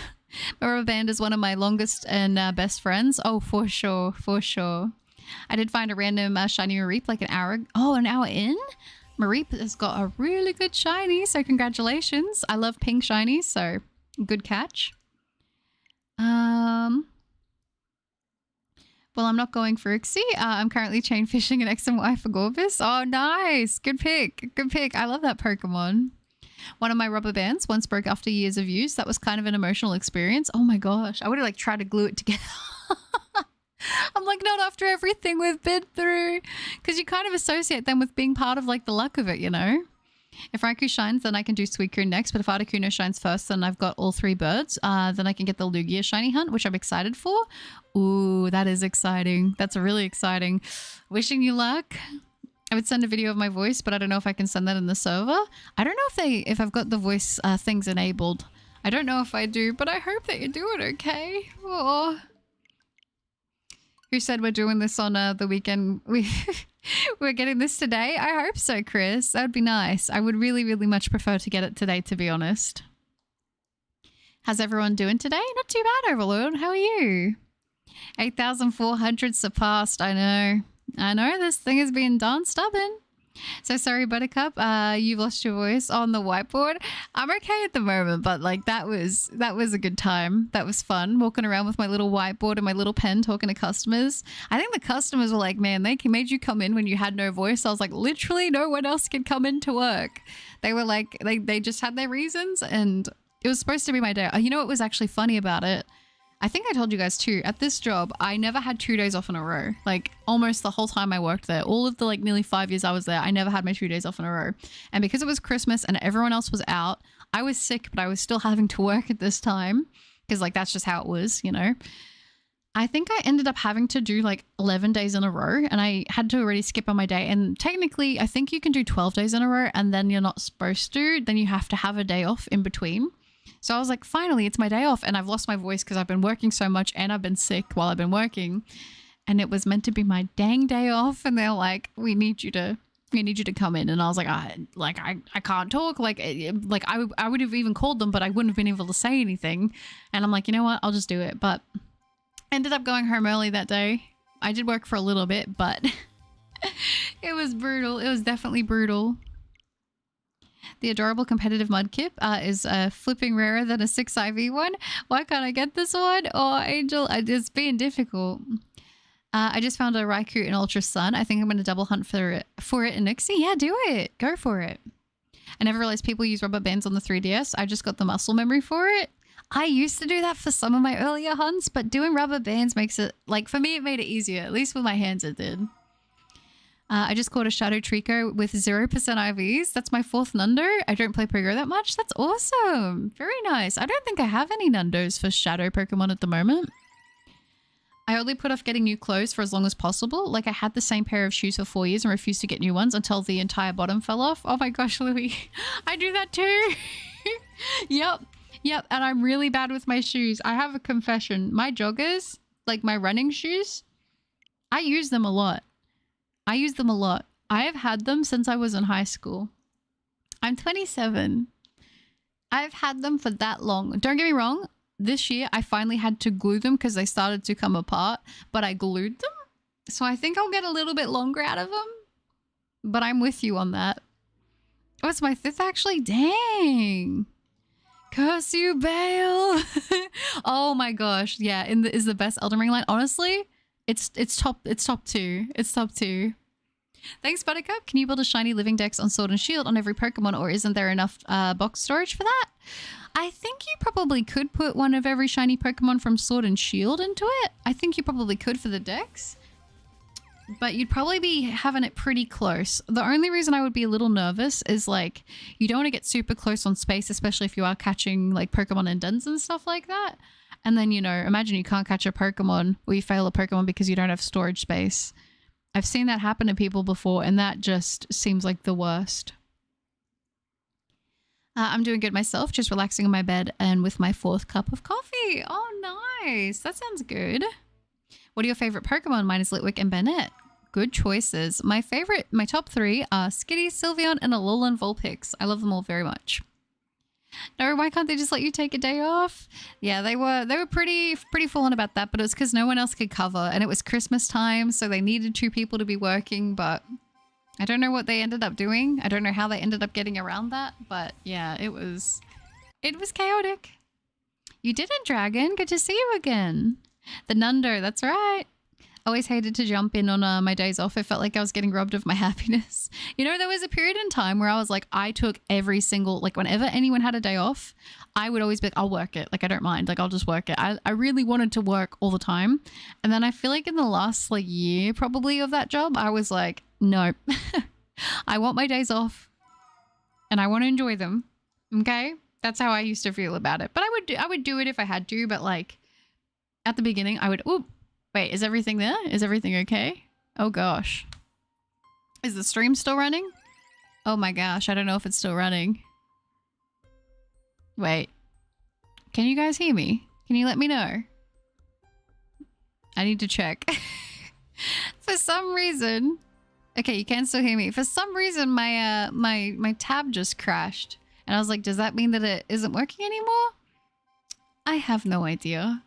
My rubber band is one of my longest and best friends. Oh, for sure. For sure. I did find a random shiny Mareep like an hour in? Mareep has got a really good shiny, so congratulations. I love pink shinies, so good catch. Well, I'm not going for Uxie. I'm currently chain fishing an X and Y for Gorbis. Oh, nice. Good pick. Good pick. I love that Pokemon. One of my rubber bands once broke after years of use. That was kind of an emotional experience. Oh my gosh. I would have like tried to glue it together. I'm like, not after everything we've been through, because you kind of associate them with being part of like the luck of it, you know? If Raikou shines, then I can do Suicune next, but if Articuno shines first, then I've got all 3 birds. Then I can get the Lugia shiny hunt, which I'm excited for. Ooh, that is exciting. That's really exciting. Wishing you luck. I would send a video of my voice, but I don't know if I can send that in the server. I don't know if I've got the voice things enabled. I don't know if I do, but I hope that you're doing okay. Oh. Who said we're doing this on the weekend? We're getting this today? I hope so, Chris. That would be nice. I would really, really much prefer to get it today, to be honest. How's everyone doing today? Not too bad, Overlord. How are you? 8,400 surpassed. I know. I know. This thing has been darn stubborn. So sorry, Buttercup. You've lost your voice on the whiteboard. I'm okay at the moment, but like that was a good time. That was fun, walking around with my little whiteboard and my little pen talking to customers. I think the customers were like, man, they made you come in when you had no voice. I was like, literally no one else could come into work. They were like, they just had their reasons, and it was supposed to be my day. You know what was actually funny about it? I think I told you guys too, at this job, I never had 2 days off in a row. Like almost the whole time I worked there, all of the like nearly 5 years I was there, I never had my 2 days off in a row. And because it was Christmas and everyone else was out, I was sick, but I was still having to work at this time because like that's just how it was, you know. I think I ended up having to do like 11 days in a row, and I had to already skip on my day. And technically, I think you can do 12 days in a row and then you're not supposed to. Then you have to have a day off in between. So I was like, finally, it's my day off, and I've lost my voice because I've been working so much and I've been sick while I've been working, and it was meant to be my dang day off, and they're like, we need you to come in. And I was like, I can't talk. Like I would have even called them, but I wouldn't have been able to say anything. And I'm like, you know what? I'll just do it. But ended up going home early that day. I did work for a little bit, but it was brutal. It was definitely brutal. The adorable competitive Mudkip is flipping rarer than a 6 IV one. Why can't I get this one? Oh, Angel, it's being difficult. I just found a Raikou in Ultra Sun. I think I'm going to double hunt for it in Uxie. Yeah, do it. Go for it. I never realized people use rubber bands on the 3DS. I just got the muscle memory for it. I used to do that for some of my earlier hunts, but doing rubber bands makes it, like, for me, it made it easier. At least with my hands it did. I just caught a Shadow Trico with 0% IVs. That's my 4th Nundo. I don't play Pogo that much. That's awesome. Very nice. I don't think I have any Nundos for Shadow Pokemon at the moment. I only put off getting new clothes for as long as possible. Like, I had the same pair of shoes for 4 years and refused to get new ones until the entire bottom fell off. Oh my gosh, Louis. I do that too. Yep. And I'm really bad with my shoes. I have a confession. My joggers, like my running shoes, I use them a lot. I have had them since I was in high school. I'm 27. I've had them for that long. Don't get me wrong. This year, I finally had to glue them because they started to come apart, but I glued them. So I think I'll get a little bit longer out of them, but I'm with you on that. Oh, it's my 5th actually. Dang. Curse you, Bale. Oh my gosh. Yeah, is the best Elden Ring line. Honestly, it's top 2. It's top 2. Thanks, Buttercup. Can you build a shiny living dex on Sword and Shield on every Pokemon, or isn't there enough box storage for that? I think you probably could put one of every shiny Pokemon from Sword and Shield into it. I think you probably could for the dex. But you'd probably be having it pretty close. The only reason I would be a little nervous is like, you don't want to get super close on space, especially if you are catching like Pokemon in dens and stuff like that. And then, you know, imagine you can't catch a Pokemon or you fail a Pokemon because you don't have storage space. I've seen that happen to people before, and that just seems like the worst. I'm doing good myself, just relaxing in my bed and with my 4th cup of coffee. Oh, nice. That sounds good. What are your favorite Pokemon? Mine is Litwick and Bennett. Good choices. My top 3 are Skitty, Sylveon, and Alolan Vulpix. I love them all very much. No, why can't they just let you take a day off? Yeah, they were pretty full on about that, but it was because no one else could cover, and it was Christmas time, so they needed 2 people to be working, but I don't know what they ended up doing. I don't know how they ended up getting around that, but yeah, it was chaotic. You did it, Dragon. Good to see you again. The Nundo, that's right. Always hated to jump in on my days off. It felt like I was getting robbed of my happiness. You know, there was a period in time where I was like, I took every single, like whenever anyone had a day off, I would always be like, I'll work it. Like, I don't mind. Like, I'll just work it. I really wanted to work all the time. And then I feel like in the last like year probably of that job, I was like, no, I want my days off and I want to enjoy them. Okay. That's how I used to feel about it. But I would do it if I had to. But like at the beginning, I would, oop. Wait, is everything there? Is everything okay? Oh gosh. Is the stream still running? Oh my gosh, I don't know if it's still running. Wait. Can you guys hear me? Can you let me know? I need to check. For some reason... Okay, you can still hear me. For some reason, my tab just crashed. And I was like, does that mean that it isn't working anymore? I have no idea.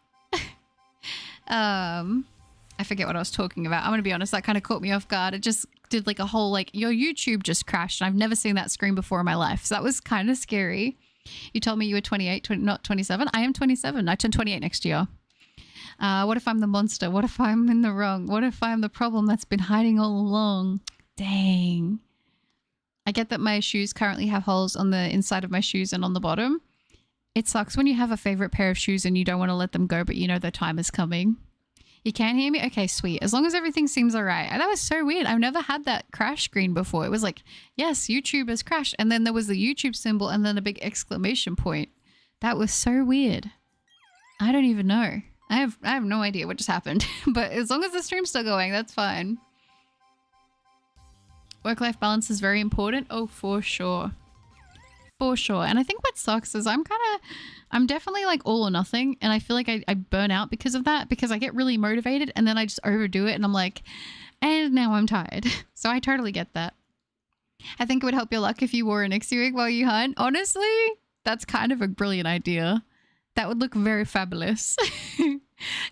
I forget what I was talking about. I'm gonna be honest, that kind of caught me off guard. It just did like a whole like, your YouTube just crashed. And I've never seen that screen before in my life. So that was kind of scary. You told me you were 28, not 27. I am 27. I turn 28 next year. What if I'm the monster? What if I'm in the wrong? What if I'm the problem that's been hiding all along? Dang. I get that my shoes currently have holes on the inside of my shoes and on the bottom. It sucks when you have a favorite pair of shoes and you don't want to let them go, but you know the time is coming. You can hear me? Okay, sweet. As long as everything seems all right. And that was so weird. I've never had that crash screen before. It was like, yes, YouTube has crashed. And then there was the YouTube symbol and then a big exclamation point. That was so weird. I don't even know. I have no idea what just happened. But as long as the stream's still going, that's fine. Work-life balance is very important. Oh, for sure. For sure. And I think what sucks is I'm definitely like all or nothing. And I feel like I burn out because of that, because I get really motivated and then I just overdo it and I'm like, and now I'm tired. So I totally get that. I think it would help your luck if you wore an Uxie wig while you hunt. Honestly, that's kind of a brilliant idea. That would look very fabulous.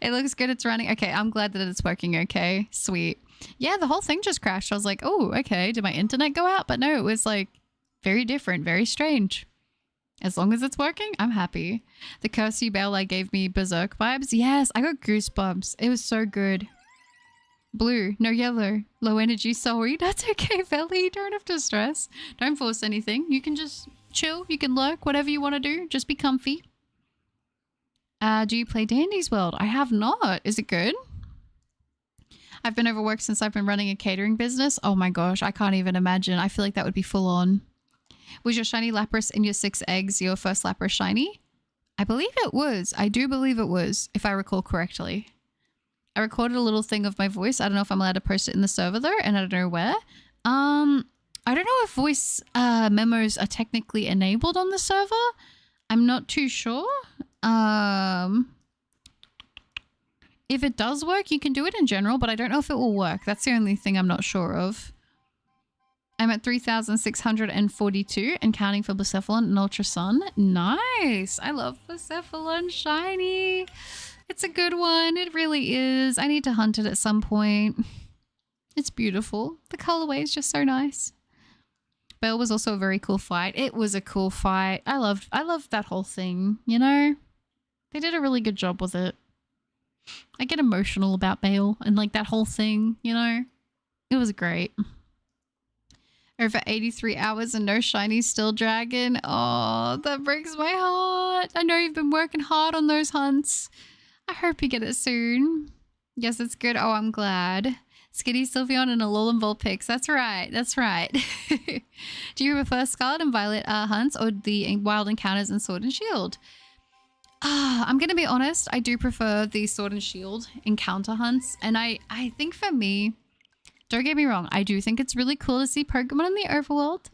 It looks good. It's running. Okay. I'm glad that it's working. Okay. Sweet. Yeah. The whole thing just crashed. I was like, oh, okay. Did my internet go out? But no, it was like very different, very strange. As long as it's working, I'm happy. The Curse You Bell gave me Berserk vibes. Yes, I got goosebumps. It was so good. Blue, no yellow. Low energy, sorry. That's okay, Belly. You don't have to stress. Don't force anything. You can just chill. You can lurk, whatever you want to do. Just be comfy. Do you play Dandy's World? I have not. Is it good? I've been overworked since I've been running a catering business. Oh my gosh, I can't even imagine. I feel like that would be full on. Was your shiny Lapras in your 6 eggs your first Lapras shiny? I believe it was. I do believe it was, if I recall correctly. I recorded a little thing of my voice. I don't know if I'm allowed to post it in the server though, and I don't know where. I don't know if voice memos are technically enabled on the server. I'm not too sure. If it does work, you can do it in general, but I don't know if it will work. That's the only thing I'm not sure of. I'm at 3,642 and counting for Blacephalon and Ultra Sun. Nice. I love Blacephalon shiny. It's a good one. It really is. I need to hunt it at some point. It's beautiful. The colorway is just so nice. Bell was also a very cool fight. It was a cool fight. I loved that whole thing, you know? They did a really good job with it. I get emotional about Bale and like that whole thing, you know? It was great. Over 83 hours and no shiny still dragon. Oh, that breaks my heart. I know you've been working hard on those hunts. I hope you get it soon. Yes, it's good. Oh, I'm glad. Skitty, Sylveon, and a Alolan Vulpix. That's right. That's right. Do you prefer Scarlet and Violet hunts or the Wild Encounters in Sword and Shield? I'm going to be honest. I do prefer the Sword and Shield encounter hunts. And I think for me, don't get me wrong, I do think it's really cool to see Pokemon in the overworld.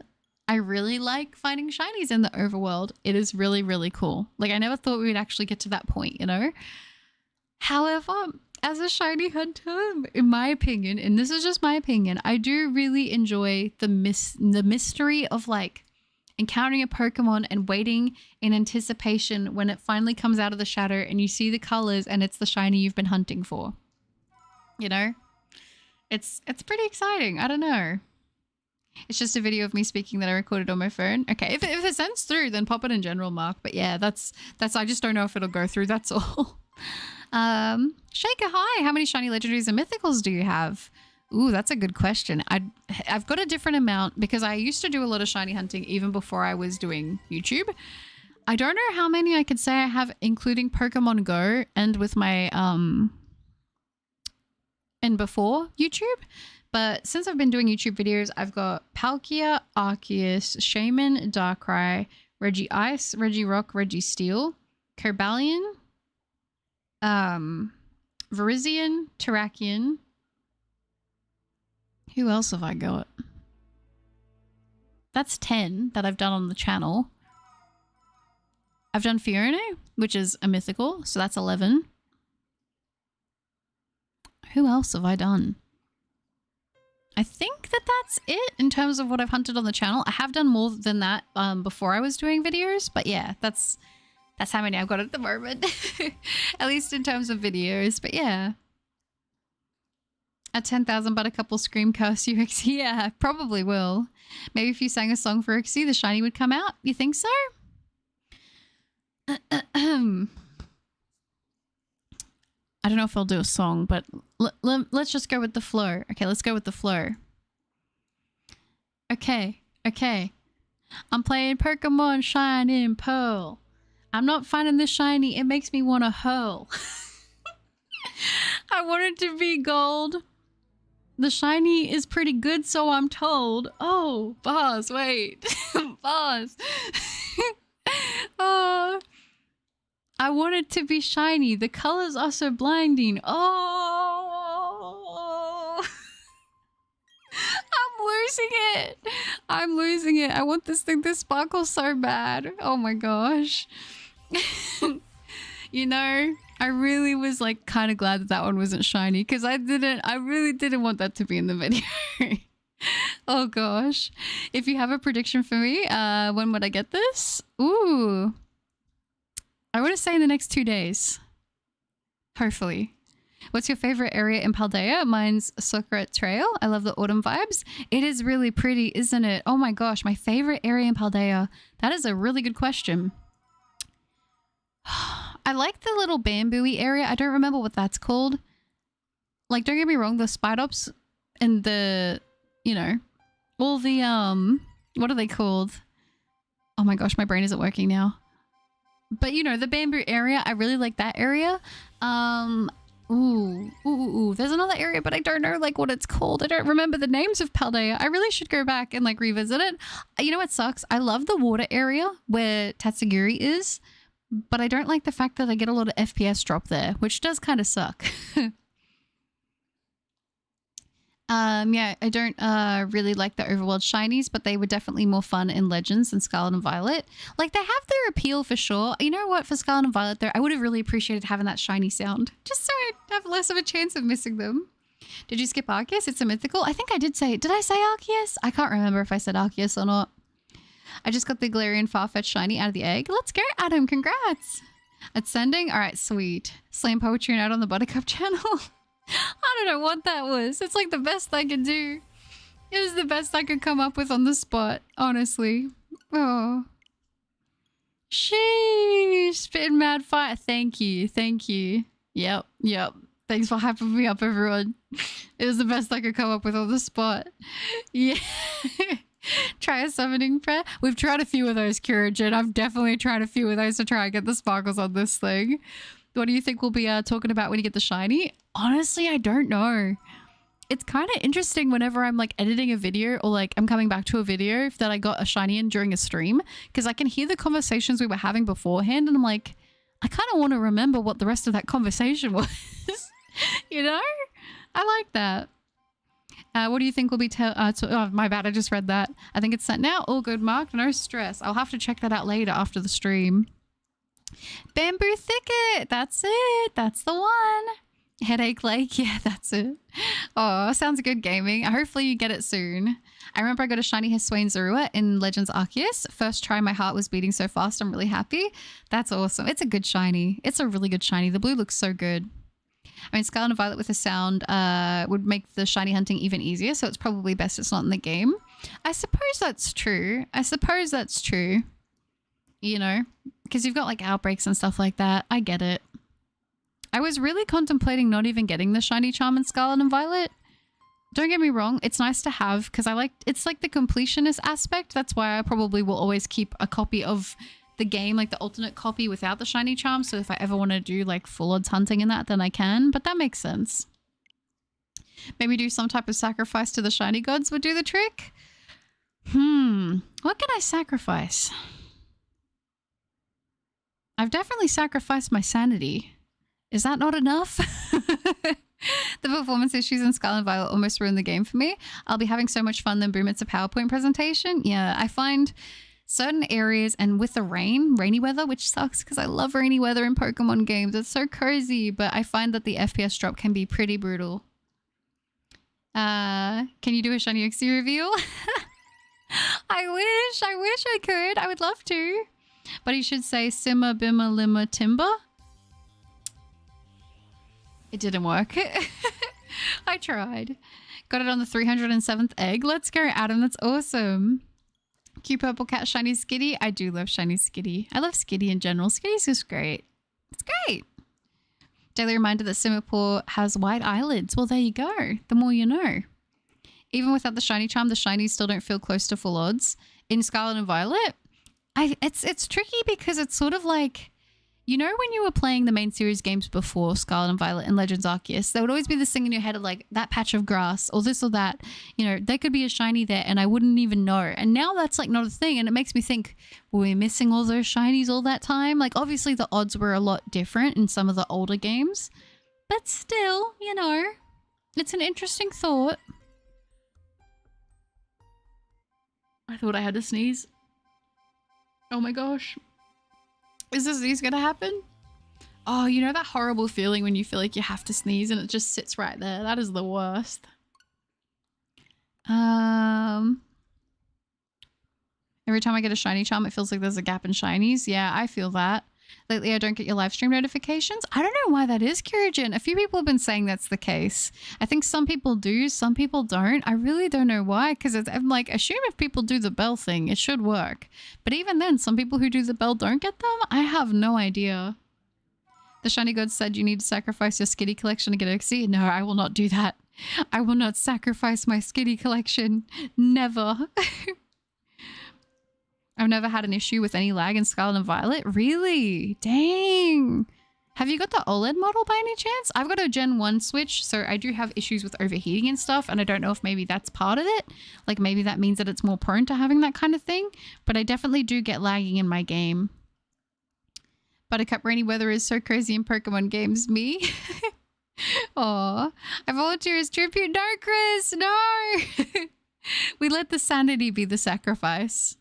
I really like finding shinies in the overworld. It is really, really cool. Like, I never thought we would actually get to that point, you know? However, as a shiny hunter, in my opinion, and this is just my opinion, I do really enjoy the mystery of like encountering a Pokemon and waiting in anticipation when it finally comes out of the shadow and you see the colors and it's the shiny you've been hunting for. You know? It's pretty exciting. I don't know. It's just a video of me speaking that I recorded on my phone. Okay, if it sends through, then pop it in general, Mark. But yeah, that's I just don't know if it'll go through. That's all. Shaker, hi. How many shiny legendaries and mythicals do you have? Ooh, that's a good question. I've got a different amount because I used to do a lot of shiny hunting even before I was doing YouTube. I don't know how many I could say I have, including Pokemon Go and with my and before YouTube. But since I've been doing YouTube videos, I've got Palkia, Arceus, Shaman, Darkrai, Regice, Regirock, Registeel, Kerbalion, Virizion, Terrakion. Who else have I got? That's 10 that I've done on the channel. I've done Fiona, which is a mythical, so that's 11. Who else have I done? I think that's it in terms of what I've hunted on the channel. I have done more than that before I was doing videos, but yeah, that's how many I've got at the moment. At least in terms of videos, but yeah. At 10,000, but a couple scream curse you, Uxie. Yeah, probably will. Maybe if you sang a song for Uxie, the shiny would come out. You think so? I don't know if I'll do a song, but let's just go with the flow. Okay, let's go with the flow. Okay. I'm playing Pokemon Shiny and Pearl. I'm not finding this shiny. It makes me want to hurl. I want it to be gold. The shiny is pretty good, so I'm told. Oh, bars, wait. Bars. Oh. I want it to be shiny. The colors are so blinding. Oh. I'm losing it. I want this thing to sparkle so bad. Oh my gosh. You know, I really was like kind of glad that one wasn't shiny because I really didn't want that to be in the video. Oh gosh. If you have a prediction for me, when would I get this? Ooh. I want to say in the next 2 days. Hopefully. What's your favorite area in Paldea? Mine's Sakura Trail. I love the autumn vibes. It is really pretty, isn't it? Oh my gosh, my favorite area in Paldea. That is a really good question. I like the little bamboo-y area. I don't remember what that's called. Like, don't get me wrong, the Spidops and the, you know, all the, what are they called? Oh my gosh, my brain isn't working now. But, you know, the bamboo area, I really like that area. Ooh. There's another area, but I don't know, like, what it's called. I don't remember the names of Paldea. I really should go back and, like, revisit it. You know what sucks? I love the water area where Tatsugiri is, but I don't like the fact that I get a lot of FPS drop there, which does kind of suck. Yeah, I don't really like the overworld shinies, but they were definitely more fun in Legends than Scarlet and Violet. Like, they have their appeal for sure. You know what? For Scarlet and Violet, though, I would have really appreciated having that shiny sound, just so I'd have less of a chance of missing them. Did you skip Arceus? It's a mythical. I think I did say, did I say Arceus? I can't remember if I said Arceus or not. I just got the Galarian Farfetch shiny out of the egg. Let's go, Adam. Congrats. Ascending. All right, sweet. Slam poetry out on the Buttercup channel. I don't know what that was. It's like the best I could do. It was the best I could come up with on the spot, honestly. Oh. Sheesh. Spitting mad fire. Thank you. Thank you. Yep. Yep. Thanks for hyping me up, everyone. It was the best I could come up with on the spot. Yeah. Try a summoning prayer. We've tried a few of those, Kirijan. I've definitely tried a few of those to try and get the sparkles on this thing. What do you think we'll be talking about when you get the shiny? Honestly, I don't know. It's kind of interesting whenever I'm like editing a video or like I'm coming back to a video that I got a shiny in during a stream, because I can hear the conversations we were having beforehand and I'm like, I kind of want to remember what the rest of that conversation was. You know? I like that. What do you think will be oh, my bad, I just read that. I think it's sent now. All good, Mark. No stress. I'll have to check that out later after the stream. Bamboo Thicket. That's it. That's the one. Headache Lake. Yeah, that's it. Oh, sounds good gaming. Hopefully you get it soon. I remember I got a shiny Hisuian Zorua in Legends Arceus. First try, my heart was beating so fast. I'm really happy. That's awesome. It's a good shiny. It's a really good shiny. The blue looks so good. I mean, Scarlet and Violet with a sound would make the shiny hunting even easier, so it's probably best it's not in the game. I suppose that's true. I suppose that's true. You know, because you've got like outbreaks and stuff like that. I get it. I was really contemplating not even getting the shiny charm in Scarlet and Violet. Don't get me wrong, it's nice to have because it's like the completionist aspect. That's why I probably will always keep a copy of the game, like the alternate copy without the shiny charm, so if I ever want to do like full odds hunting in that, then I can, but that makes sense. Maybe do some type of sacrifice to the shiny gods would do the trick. What can I sacrifice? I've definitely sacrificed my sanity. Is that not enough? The performance issues in Scarlet and Violet almost ruined the game for me. I'll be having so much fun, then boom, it's a PowerPoint presentation. Yeah, I find certain areas, and with the rainy weather, which sucks because I love rainy weather in Pokemon games. It's so cozy, but I find that the FPS drop can be pretty brutal. Can you do a shiny Uxie reveal? I wish I could. I would love to. But you should say Simma Bimma Limma Timber. It didn't work. I tried. Got it on the 307th egg. Let's go, Adam. That's awesome. Cute purple cat, shiny Skitty. I do love shiny Skitty. I love Skitty in general. Skitty's just great. It's great. Daily reminder that Singapore has white eyelids. Well, there you go. The more you know. Even without the shiny charm, the shinies still don't feel close to full odds. In Scarlet and Violet, it's tricky because it's sort of like, you know, when you were playing the main series games before Scarlet and Violet and Legends Arceus, there would always be this thing in your head of like that patch of grass or this or that, you know, there could be a shiny there and I wouldn't even know. And now that's like not a thing. And it makes me think, were we missing all those shinies all that time? Like obviously the odds were a lot different in some of the older games, but still, you know, it's an interesting thought. I thought I had to sneeze. Oh my gosh. Is the sneeze gonna happen? Oh, you know that horrible feeling when you feel like you have to sneeze and it just sits right there? That is the worst. Every time I get a shiny charm, it feels like there's a gap in shinies. Yeah, I feel that. Lately, I don't get your live stream notifications. I don't know why that is, Kirijan. A few people have been saying that's the case. I think some people do, some people don't. I really don't know why, because I'm like, assume if people do the bell thing, it should work. But even then, some people who do the bell don't get them? I have no idea. The shiny god said you need to sacrifice your Skitty collection to get Uxie. No, I will not do that. I will not sacrifice my Skitty collection. Never. I've never had an issue with any lag in Scarlet and Violet. Really? Dang. Have you got the OLED model by any chance? I've got a Gen 1 Switch, so I do have issues with overheating and stuff, and I don't know if maybe that's part of it. Like maybe that means that it's more prone to having that kind of thing, but I definitely do get lagging in my game. Buttercup rainy weather is so crazy in Pokemon games. Me? Aw. I volunteer as tribute. No, Chris, no! We let the sanity be the sacrifice.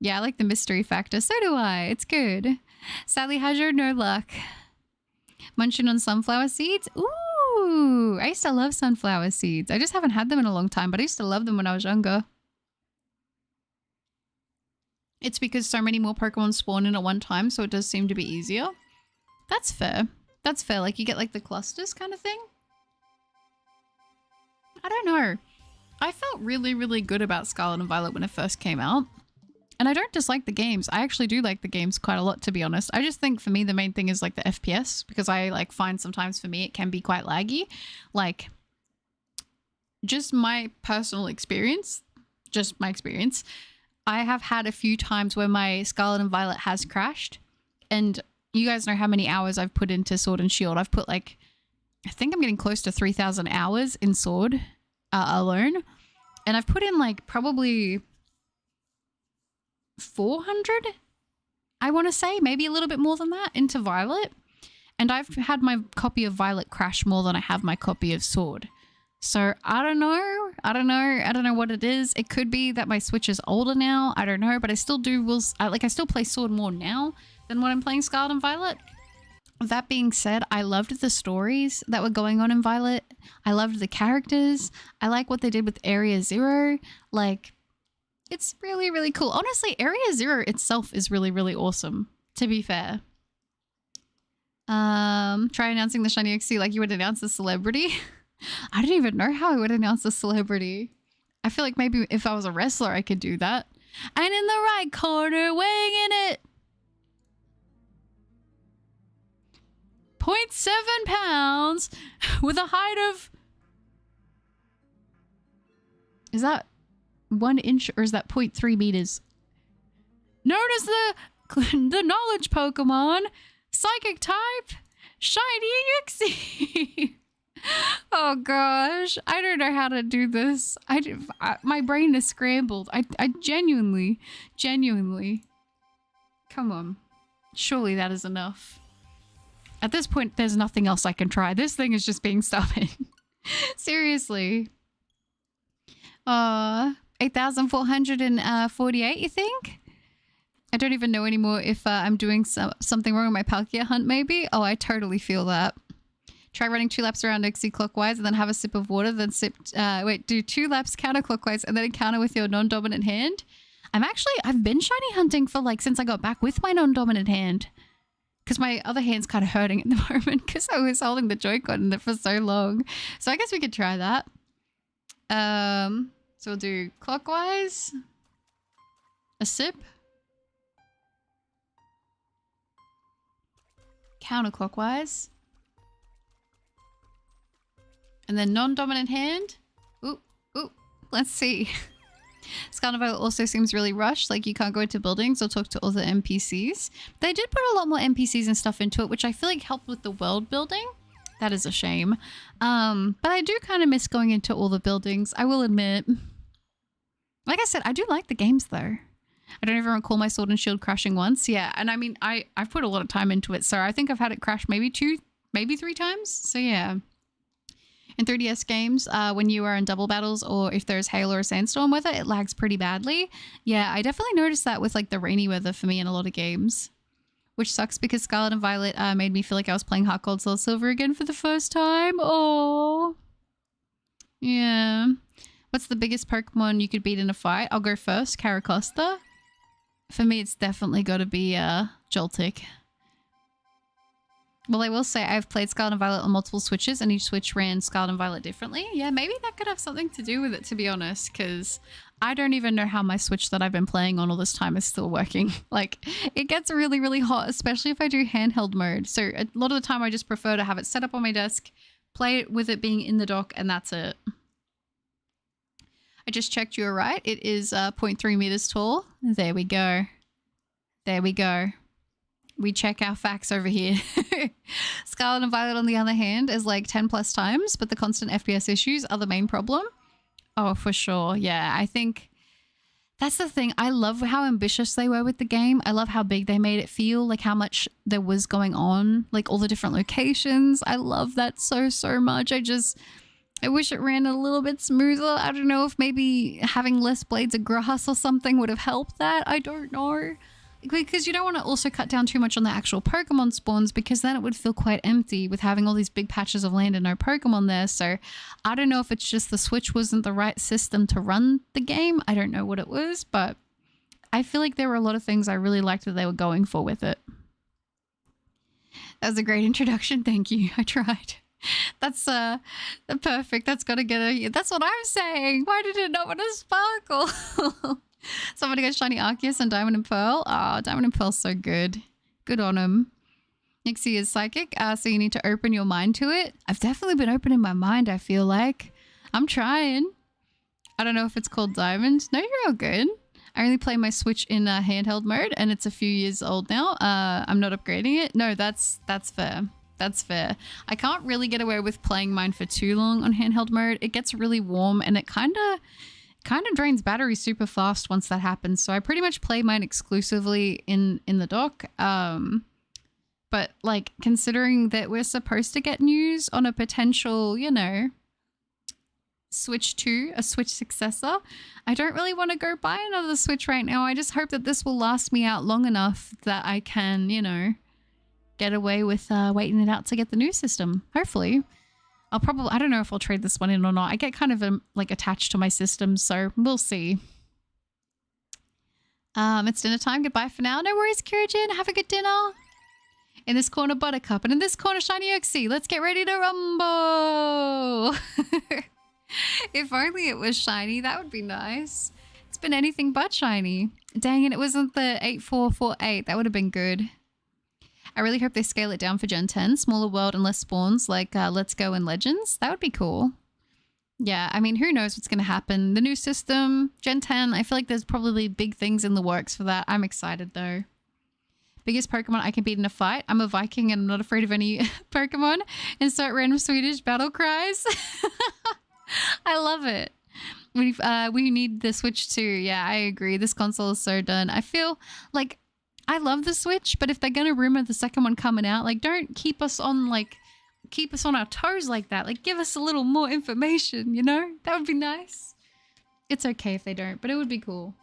Yeah, I like the mystery factor. So do I. It's good. Sadly, how's your no luck? Munching on sunflower seeds? Ooh, Ooh, I used to love sunflower seeds. I just haven't had them in a long time, but I used to love them when I was younger. It's because so many more Pokemon spawn in at one time, so it does seem to be easier. That's fair. That's fair. Like, you get, like, the clusters kind of thing. I don't know. I felt really, really good about Scarlet and Violet when it first came out. And I don't dislike the games. I actually do like the games quite a lot, to be honest. I just think for me, the main thing is, like, the FPS. Because I, like, find sometimes for me it can be quite laggy. Like, just my personal experience. Just my experience. I have had a few times where my Scarlet and Violet has crashed. And you guys know how many hours I've put into Sword and Shield. I've put like, I think I'm getting close to 3,000 hours in Sword alone. And I've put in like probably 400, I want to say, maybe a little bit more than that into Violet. And I've had my copy of Violet crash more than I have my copy of Sword. So I don't know. I don't know what it is. It could be that my Switch is older now. I don't know, but I still do. I still play Sword more now than when I'm playing Scarlet and Violet. That being said, I loved the stories that were going on in Violet. I loved the characters. I like what they did with Area Zero. Like, it's really, really cool. Honestly, Area Zero itself is really, really awesome, to be fair. Try announcing the shiny Uxie like you would announce a celebrity. I don't even know how I would announce a celebrity. I feel like maybe if I was a wrestler, I could do that. And in the right corner, weighing in it, 0.7 pounds with a height of... Is that 1 inch or is that 0.3 meters? Known as the knowledge Pokemon, Psychic type, Shiny Uxie. Oh gosh, I don't know how to do this. My brain is scrambled. I genuinely. Come on. Surely that is enough. At this point, there's nothing else I can try. This thing is just being stubborn. Seriously. 8,448, you think? I don't even know anymore if I'm doing something wrong with my Palkia hunt, maybe? Oh, I totally feel that. Try running 2 laps around Uxie clockwise and then have a sip of water, then do 2 laps counterclockwise and then encounter with your non-dominant hand. I've been shiny hunting for like since I got back with my non-dominant hand. Because my other hand's kind of hurting at the moment because I was holding the Joy-Con in it for so long. So I guess we could try that. So we'll do clockwise. A sip. Counterclockwise. And then non-dominant hand. Ooh. Let's see. Scarlet Violet also seems really rushed, like you can't go into buildings or talk to other NPCs. They did put a lot more NPCs and stuff into it, which I feel like helped with the world building. That is a shame. But I do kind of miss going into all the buildings, I will admit. Like I said, I do like the games though. I don't even recall my Sword and Shield crashing once. Yeah, and I mean, I've put a lot of time into it, so I think I've had it crash maybe 2, maybe 3 times. So yeah. In 3DS games, when you are in double battles or if there's hail or a sandstorm weather, it lags pretty badly. Yeah, I definitely noticed that with like the rainy weather for me in a lot of games. Which sucks because Scarlet and Violet made me feel like I was playing Heart Gold Soul Silver again for the first time. Oh. Yeah. What's the biggest Pokemon you could beat in a fight? I'll go first, Caracosta. For me, it's definitely got to be Joltik. Well, I will say I've played Scarlet and Violet on multiple Switches and each Switch ran Scarlet and Violet differently. Yeah, maybe that could have something to do with it, to be honest, because I don't even know how my Switch that I've been playing on all this time is still working. Like, it gets really, really hot, especially if I do handheld mode. So a lot of the time I just prefer to have it set up on my desk, play it with it being in the dock, and that's it. I just checked you were right. It is 0.3 meters tall. There we go. There we go. We check our facts over here. Scarlet and Violet, on the other hand, is like 10 plus times, but the constant FPS issues are the main problem. Oh, for sure. Yeah, I think that's the thing. I love how ambitious they were with the game. I love how big they made it feel, like how much there was going on, like all the different locations. I love that so, so much. I wish it ran a little bit smoother. I don't know if maybe having less blades of grass or something would have helped that. I don't know. because you don't want to also cut down too much on the actual Pokemon spawns, because then it would feel quite empty with having all these big patches of land and no Pokemon there. So I don't know if it's just the Switch wasn't the right system to run the game. I don't know what it was, but I feel like there were a lot of things I really liked that they were going for with it. That was a great introduction. Thank you. I tried. That's perfect. That's got to get a... That's what I'm saying. Why did it not want to sparkle? Somebody got shiny Arceus and Diamond and Pearl. Oh, Diamond and Pearl's so good. Good on him. Uxie is psychic, so you need to open your mind to it. I've definitely been opening my mind, I feel like. I'm trying. I don't know if it's called Diamond. No, you're all good. I only play my Switch in handheld mode, and it's a few years old now. I'm not upgrading it. No, that's fair. That's fair. I can't really get away with playing mine for too long on handheld mode. It gets really warm, and it kind of drains battery super fast once that happens. So I pretty much play mine exclusively in the dock. But like, considering that we're supposed to get news on a potential, you know, Switch 2, a Switch successor, I don't really want to go buy another Switch right now. I just hope that this will last me out long enough that I can, you know, get away with waiting it out to get the new system. Hopefully. I'll probably, I don't know if I'll trade this one in or not. I get kind of like attached to my system, so we'll see. It's dinner time. Goodbye for now. No worries, Kyojin. Have a good dinner. In this corner, Buttercup. And in this corner, Shiny Uxie. Let's get ready to rumble. If only it was shiny, that would be nice. It's been anything but shiny. Dang it, it wasn't the 8448. That would have been good. I really hope they scale it down for Gen 10. Smaller world and less spawns like Let's Go and Legends. That would be cool. Yeah, I mean, who knows what's going to happen. The new system, Gen 10, I feel like there's probably big things in the works for that. I'm excited though. Biggest Pokemon I can beat in a fight. I'm a Viking and I'm not afraid of any Pokemon. Insert random Swedish battle cries. I love it. We need the Switch too. Yeah, I agree. This console is so done. I feel like I love the Switch, but if they're going to rumor the second one coming out, like, don't keep us on our toes like that. Like, give us a little more information, you know? That would be nice. It's okay if they don't, but it would be cool.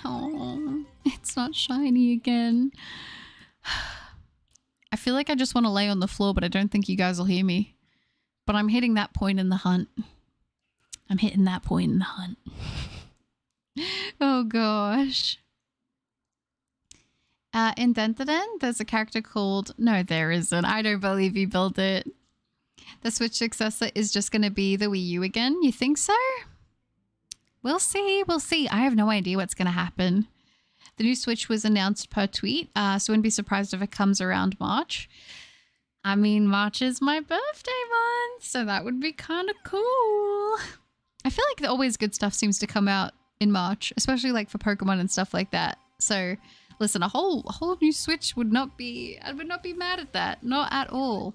Oh, it's not shiny again. I feel like I just want to lay on the floor, but I don't think you guys will hear me. But I'm hitting that point in the hunt. I'm hitting that point in the hunt. Oh gosh. In Dentadent, there's a character called... No, there isn't. I don't believe you built it. The Switch successor is just going to be the Wii U again. You think so? We'll see. We'll see. I have no idea what's going to happen. The new Switch was announced per tweet, so I wouldn't be surprised if it comes around March. I mean, March is my birthday month, so that would be kind of cool. I feel like always good stuff seems to come out in March, especially like for Pokemon and stuff like that. So, listen, a whole new Switch would not be... I would not be mad at that. Not at all.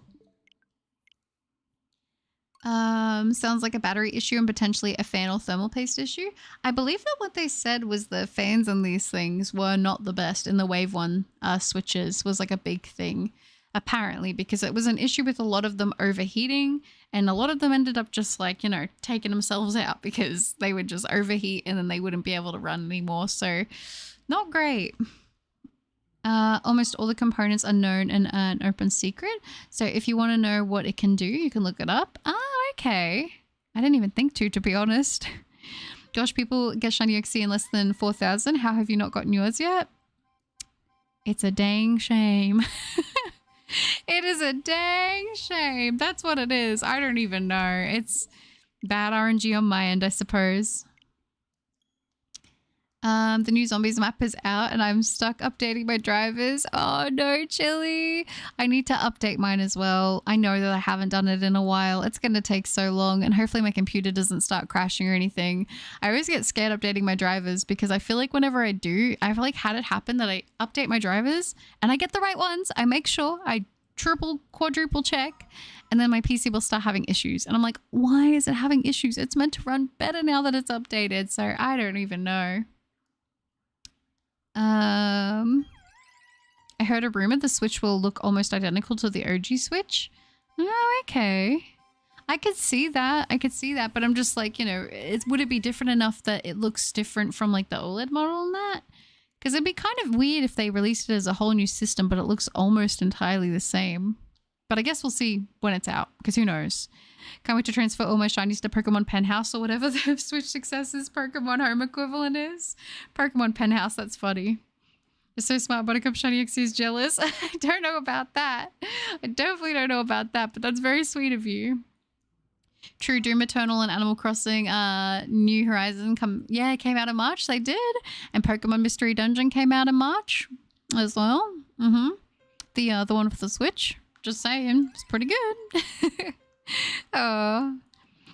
Sounds like a battery issue and potentially a fan or thermal paste issue. I believe that what they said was the fans on these things were not the best in the Wave 1 switches was like a big thing, apparently, because it was an issue with a lot of them overheating, and a lot of them ended up just like, you know, taking themselves out because they would just overheat and then they wouldn't be able to run anymore. So not great. Almost all the components are known and an open secret. So if you want to know what it can do, you can look it up. Oh, okay. I didn't even think to be honest. Gosh, people get shiny Uxie in less than 4,000. How have you not gotten yours yet? It's a dang shame. It is a dang shame. That's what it is. I don't even know. It's bad RNG on my end, I suppose. The new Zombies map is out and I'm stuck updating my drivers. Oh no, Chili. I need to update mine as well. I know that I haven't done it in a while. It's going to take so long and hopefully my computer doesn't start crashing or anything. I always get scared updating my drivers because I feel like whenever I do, I've like had it happen that I update my drivers and I get the right ones. I make sure I triple, quadruple check, and then my PC will start having issues. And I'm like, why is it having issues? It's meant to run better now that it's updated. So I don't even know. I heard a rumor the Switch will look almost identical to the OG Switch. Oh, okay. I could see that. I could see that, but I'm just like, you know, would it be different enough that it looks different from like the OLED model and that? Because it'd be kind of weird if they released it as a whole new system, but it looks almost entirely the same. But I guess we'll see when it's out, because who knows? Can't wait to transfer all my shinies to Pokemon Penthouse or whatever the Switch Success's Pokemon Home equivalent is. Pokemon Penthouse, that's funny. You're so smart, Buttercup. Shiny Uxie is jealous. I don't know about that. I definitely don't know about that, but that's very sweet of you. True, Doom Eternal and Animal Crossing New Horizon came out in March. They did. And Pokemon Mystery Dungeon came out in March as well. The one with the Switch. Just saying. It's pretty good. Oh.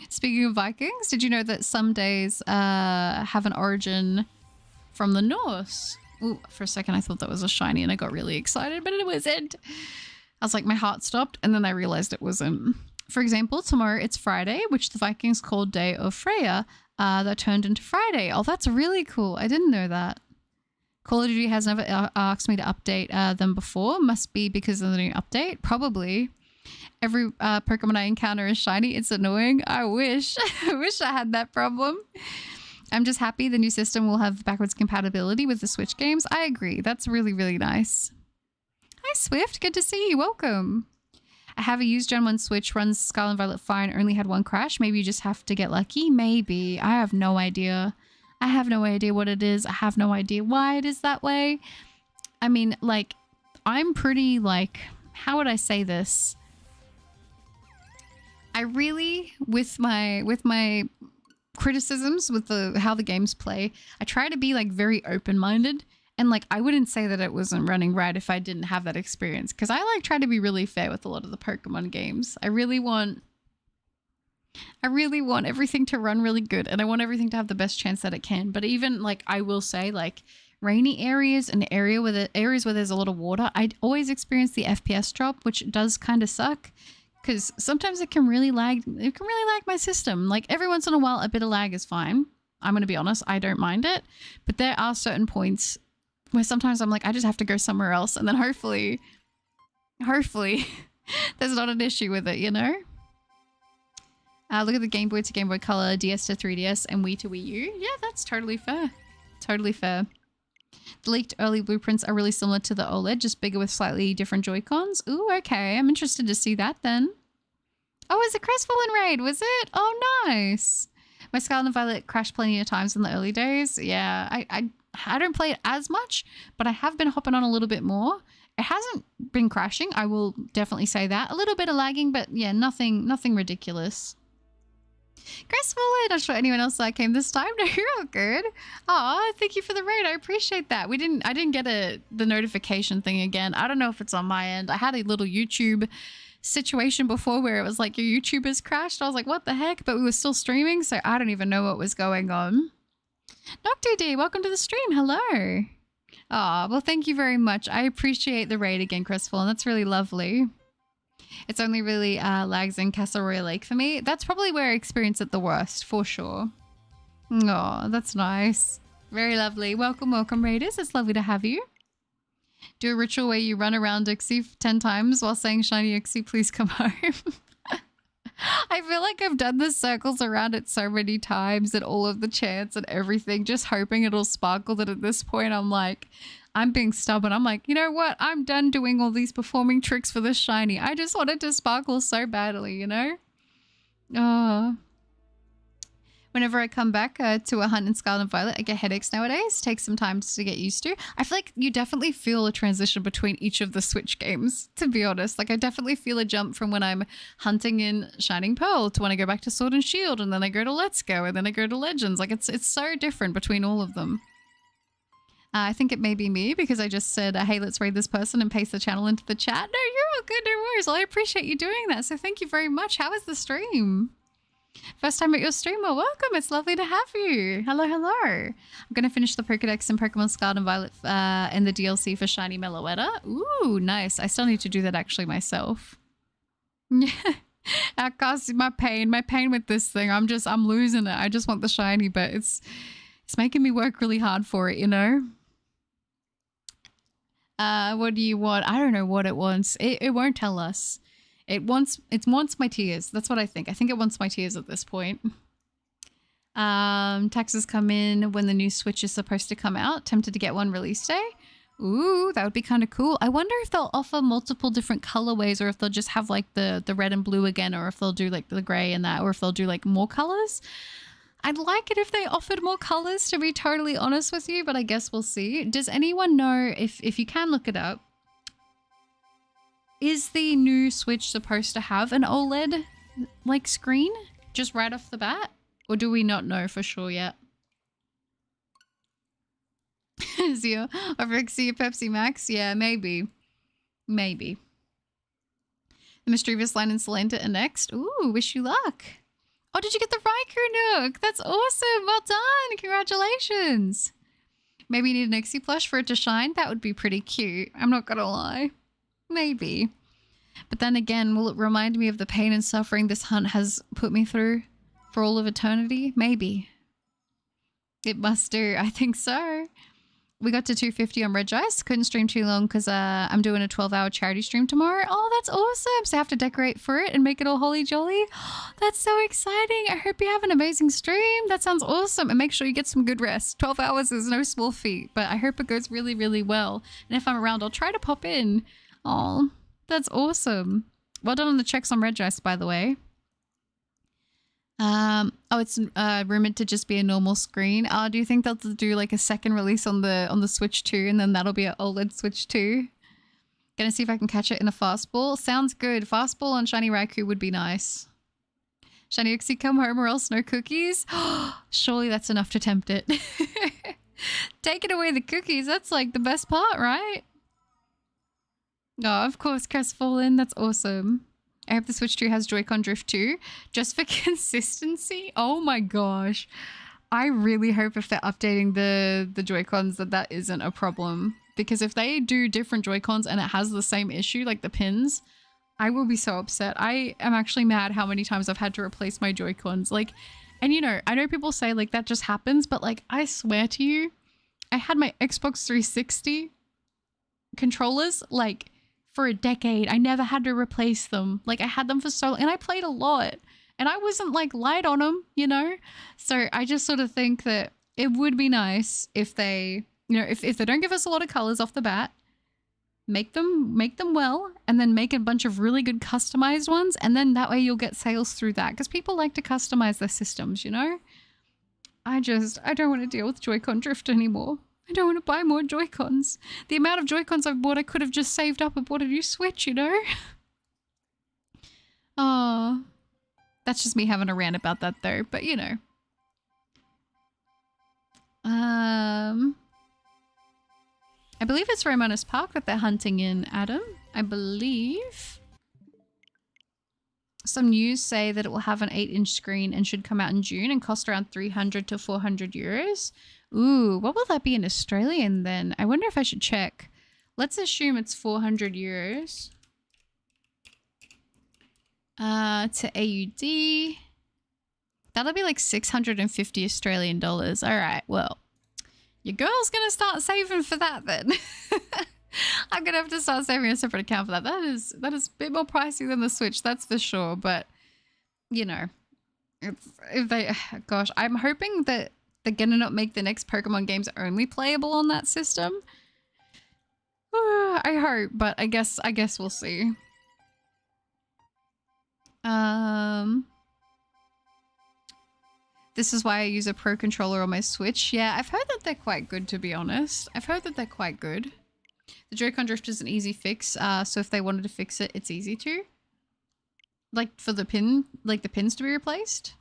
Speaking of Vikings, did you know that some days have an origin from the Norse? Ooh, for a second I thought that was a shiny and I got really excited, but it wasn't. I was like, my heart stopped, and then I realized it wasn't. For example, tomorrow it's Friday, which the Vikings called Day of Freya, that turned into Friday. Oh, that's really cool. I didn't know that. Call of Duty has never asked me to update them before. Must be because of the new update. Probably. Every Pokemon I encounter is shiny. It's annoying. I wish. I wish I had that problem. I'm just happy the new system will have backwards compatibility with the Switch games. I agree. That's really, really nice. Hi, Swift. Good to see you. Welcome. I have a used Gen 1 Switch, runs Scarlet and Violet fine, only had one crash. Maybe you just have to get lucky. Maybe. I have no idea. I have no idea what it is. I have no idea why it is that way. I mean, like, I'm pretty, like, how would I say this? I really, with my criticisms, with how the games play, I try to be, like, very open-minded. And, like, I wouldn't say that it wasn't running right if I didn't have that experience. Because I, like, try to be really fair with a lot of the Pokemon games. I really want everything to run really good. And I want everything to have the best chance that it can. But even, like, I will say, like, rainy areas and areas where there's a lot of water, I always experience the FPS drop, which does kind of suck. Because sometimes it can really lag. It can really lag my system. Like, every once in a while, a bit of lag is fine. I'm going to be honest. I don't mind it. But there are certain points where sometimes I'm like, I just have to go somewhere else. And then hopefully, there's not an issue with it, you know? Look at the Game Boy to Game Boy Color, DS to 3DS, and Wii to Wii U. Yeah, that's totally fair. Totally fair. The leaked early blueprints are really similar to the OLED, just bigger with slightly different Joy-Cons. Ooh, okay. I'm interested to see that then. Oh, it was a Crestfallen raid, was it? Oh, nice. My Scarlet and Violet crashed plenty of times in the early days. Yeah, I don't play it as much, but I have been hopping on a little bit more. It hasn't been crashing. I will definitely say that. A little bit of lagging, but yeah, nothing ridiculous. Crestfallen, not sure anyone else that came this time. No, you're all good. Aw, thank you for the raid. I appreciate that. I didn't get the notification thing again. I don't know if it's on my end. I had a little YouTube situation before where it was like your YouTube has crashed. I was like, what the heck? But we were still streaming, so I don't even know what was going on. Noctu, welcome to the stream. Hello. Aw, well, thank you very much. I appreciate the raid again, Crestfallen. That's really lovely. It's only really lags in Castleroy Lake for me. That's probably where I experience it the worst, for sure. Oh, that's nice. Very lovely. Welcome, welcome, raiders. It's lovely to have you. Do a ritual where you run around Uxie 10 times while saying, shiny Uxie, please come home. I feel like I've done the circles around it so many times and all of the chants and everything, just hoping it'll sparkle, that at this point I'm like, I'm being stubborn. I'm like, you know what? I'm done doing all these performing tricks for this shiny. I just want it to sparkle so badly, you know? Oh. Whenever I come back to a hunt in Scarlet and Violet, I get headaches nowadays. Takes some time to get used to. I feel like you definitely feel a transition between each of the Switch games, to be honest. Like, I definitely feel a jump from when I'm hunting in Shining Pearl to when I go back to Sword and Shield, and then I go to Let's Go, and then I go to Legends. Like, it's so different between all of them. I think it may be me because I just said, hey, let's raid this person and paste the channel into the chat. No, you're all good. No worries. Well, I appreciate you doing that. So thank you very much. How was the stream? First time at your stream. Well, welcome. It's lovely to have you. Hello, hello. I'm going to finish the Pokedex in Pokemon Scarlet and Violet and the DLC for Shiny Meloetta. Ooh, nice. I still need to do that actually myself. Yeah. Outcast my pain with this thing. I'm losing it. I just want the shiny, but it's making me work really hard for it, you know? What do you want? I don't know what it wants. It won't tell us. It wants my tears. That's what I think. I think it wants my tears at this point. Taxes come in when the new Switch is supposed to come out. Tempted to get one release day. Ooh, that would be kind of cool. I wonder if they'll offer multiple different colorways, or if they'll just have like the red and blue again, or if they'll do like the gray and that, or if they'll do like more colors. I'd like it if they offered more colors, to be totally honest with you, but I guess we'll see. Does anyone know, if you can look it up, is the new Switch supposed to have an OLED like screen just right off the bat? Or do we not know for sure yet? Zio, over Uxie, Pepsi Max? Yeah, maybe. Maybe. The mischievous line in Salenta and next. Ooh, wish you luck. Oh, did you get the Raikou Nook? That's awesome. Well done. Congratulations. Maybe you need an Uxie plush for it to shine. That would be pretty cute. I'm not gonna lie. Maybe. But then again, will it remind me of the pain and suffering this hunt has put me through for all of eternity? Maybe. It must do. I think so. We got to 250 on Red Ice. Couldn't stream too long because I'm doing a 12-hour charity stream tomorrow. Oh, that's awesome. So I have to decorate for it and make it all holly jolly. That's so exciting. I hope you have an amazing stream. That sounds awesome. And make sure you get some good rest. 12 hours is no small feat, but I hope it goes really, really well. And if I'm around, I'll try to pop in. Oh, that's awesome. Well done on the checks on Red Ice, by the way. Oh, it's rumored to just be a normal screen. Do you think they'll do like a second release on the Switch 2, and then that'll be an OLED Switch 2? Gonna see if I can catch it in a fastball. Sounds good. Fastball on Shiny Raikou would be nice. Shiny Uxie, come home or else no cookies. Surely that's enough to tempt it. Taking away the cookies, that's like the best part, right? Oh, of course, crestfallen. That's awesome. I hope the Switch 2 has Joy-Con drift too, just for consistency. Oh my gosh. I really hope if they're updating the Joy-Cons that isn't a problem. Because if they do different Joy-Cons and it has the same issue, like the pins, I will be so upset. I am actually mad how many times I've had to replace my Joy-Cons. Like, and you know, I know people say like that just happens, but like I swear to you, I had my Xbox 360 controllers like for a decade. I never had to replace them. Like I had them for so long and I played a lot and I wasn't like light on them, you know? So I just sort of think that it would be nice if they, you know, if they don't give us a lot of colors off the bat, make them well, and then make a bunch of really good customized ones. And then that way you'll get sales through that because people like to customize their systems, you know? I don't want to deal with Joy-Con drift anymore. I don't want to buy more Joy-Cons. The amount of Joy-Cons I've bought, I could have just saved up and bought a new Switch, you know? Oh, that's just me having a rant about that though, but you know. I believe it's Romanus Park that they're hunting in, Adam. I believe. Some news say that it will have an 8-inch screen and should come out in June and cost around 300 to 400 euros. Ooh, what will that be in Australian then? I wonder if I should check. Let's assume it's 400 euros. To AUD. That'll be like 650 Australian dollars. All right, well, your girl's gonna start saving for that then. I'm gonna have to start saving a separate account for that. That is a bit more pricey than the Switch, that's for sure. But you know, if they, gosh, I'm hoping that they're gonna not make the next Pokemon games only playable on that system. I hope, but I guess we'll see. This is why I use a Pro controller on my Switch. Yeah, I've heard that they're quite good, to be honest. I've heard that they're quite good. The Joy-Con drift is an easy fix, so if they wanted to fix it, it's easy to. Like for the pin, like the pins to be replaced.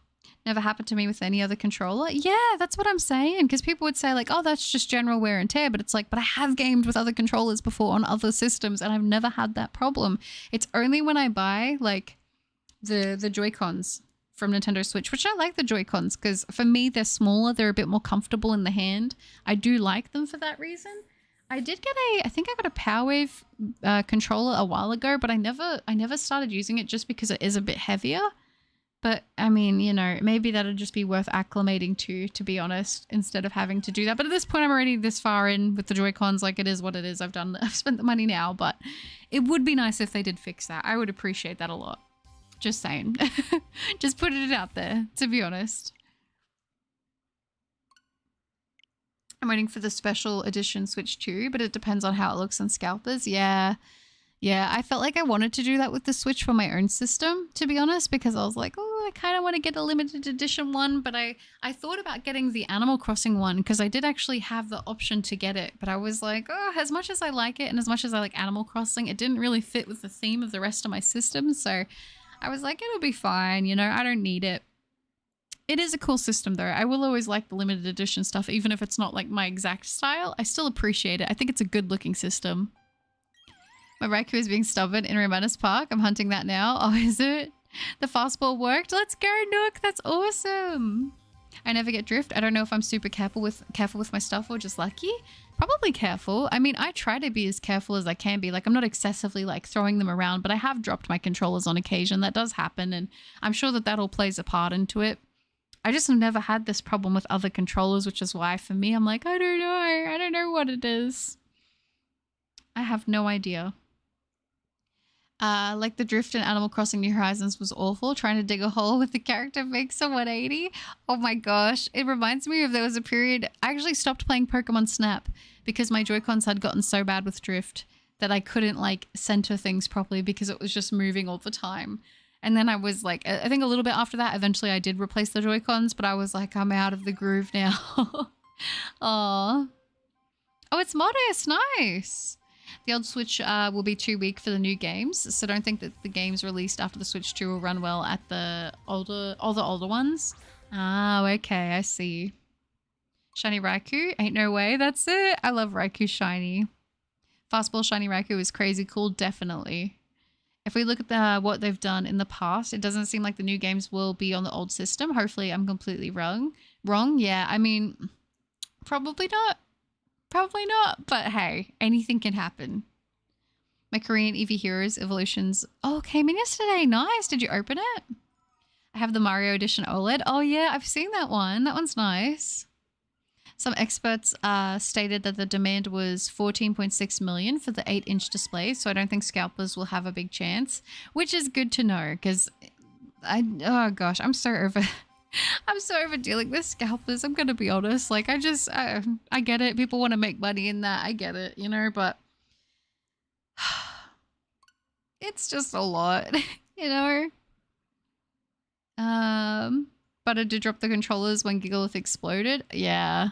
Never happened to me with any other controller. Yeah, that's what I'm saying. Because people would say like, oh, that's just general wear and tear. But it's like, but I have gamed with other controllers before on other systems and I've never had that problem. It's only when I buy like the Joy-Cons from Nintendo Switch, which I like the Joy-Cons because for me, they're smaller. They're a bit more comfortable in the hand. I do like them for that reason. I did get I think I got a Powerwave controller a while ago, but I never started using it just because it is a bit heavier. But I mean, you know, maybe that'd just be worth acclimating to be honest, instead of having to do that. But at this point, I'm already this far in with the Joy-Cons. Like, it is what it is. I've spent the money now, but it would be nice if they did fix that. I would appreciate that a lot. Just saying. Just putting it out there, to be honest. I'm waiting for the special edition Switch 2, but it depends on how it looks on scalpers. Yeah. Yeah, I felt like I wanted to do that with the Switch for my own system, to be honest, because I was like, oh, I kind of want to get a limited edition one, but I thought about getting the Animal Crossing one because I did actually have the option to get it, but I was like, oh, as much as I like it and as much as I like Animal Crossing, it didn't really fit with the theme of the rest of my system, so I was like, it'll be fine, you know, I don't need it. It is a cool system though. I will always like the limited edition stuff, even if it's not like my exact style. I still appreciate it. I think it's a good looking system. My Raikou is being stubborn in Romanus Park. I'm hunting that now. Oh, is it? The fastball worked. Let's go, Nook. That's awesome. I never get drift. I don't know if I'm super careful with my stuff or just lucky. Probably careful. I mean, I try to be as careful as I can be. Like, I'm not excessively like throwing them around, but I have dropped my controllers on occasion. That does happen, and I'm sure that all plays a part into it. I just have never had this problem with other controllers, which is why for me, I'm like, I don't know. I don't know what it is. I have no idea. Like the drift in Animal Crossing New Horizons was awful. Trying to dig a hole with the character makes a 180. Oh my gosh. It reminds me of there was a period I actually stopped playing Pokemon Snap because my Joy-Cons had gotten so bad with drift that I couldn't like center things properly because it was just moving all the time. And then I was like, I think a little bit after that, eventually I did replace the Joy-Cons, but I was like, I'm out of the groove now. Aw. Oh, it's modest. Nice. The old Switch will be too weak for the new games, so don't think that the games released after the Switch 2 will run well at all the older ones. Oh, okay, I see. Shiny Raikou? Ain't no way, that's it. I love Raikou Shiny. Fastball Shiny Raikou is crazy cool, definitely. If we look at what they've done in the past, it doesn't seem like the new games will be on the old system. Hopefully I'm completely wrong. Yeah, I mean, probably not. Probably not, but hey, anything can happen. My Korean Eevee Heroes Evolutions. Oh, came in yesterday. Nice. Did you open it? I have the Mario Edition OLED. Oh yeah, I've seen that one. That one's nice. Some experts stated that the demand was 14.6 million for the 8-inch display, so I don't think scalpers will have a big chance, which is good to know because oh gosh, I'm so over dealing with scalpers. I'm gonna be honest. Like, I get it. People want to make money in that. I get it, you know, but it's just a lot, you know. But I did drop the controllers when Gigalith exploded. Yeah.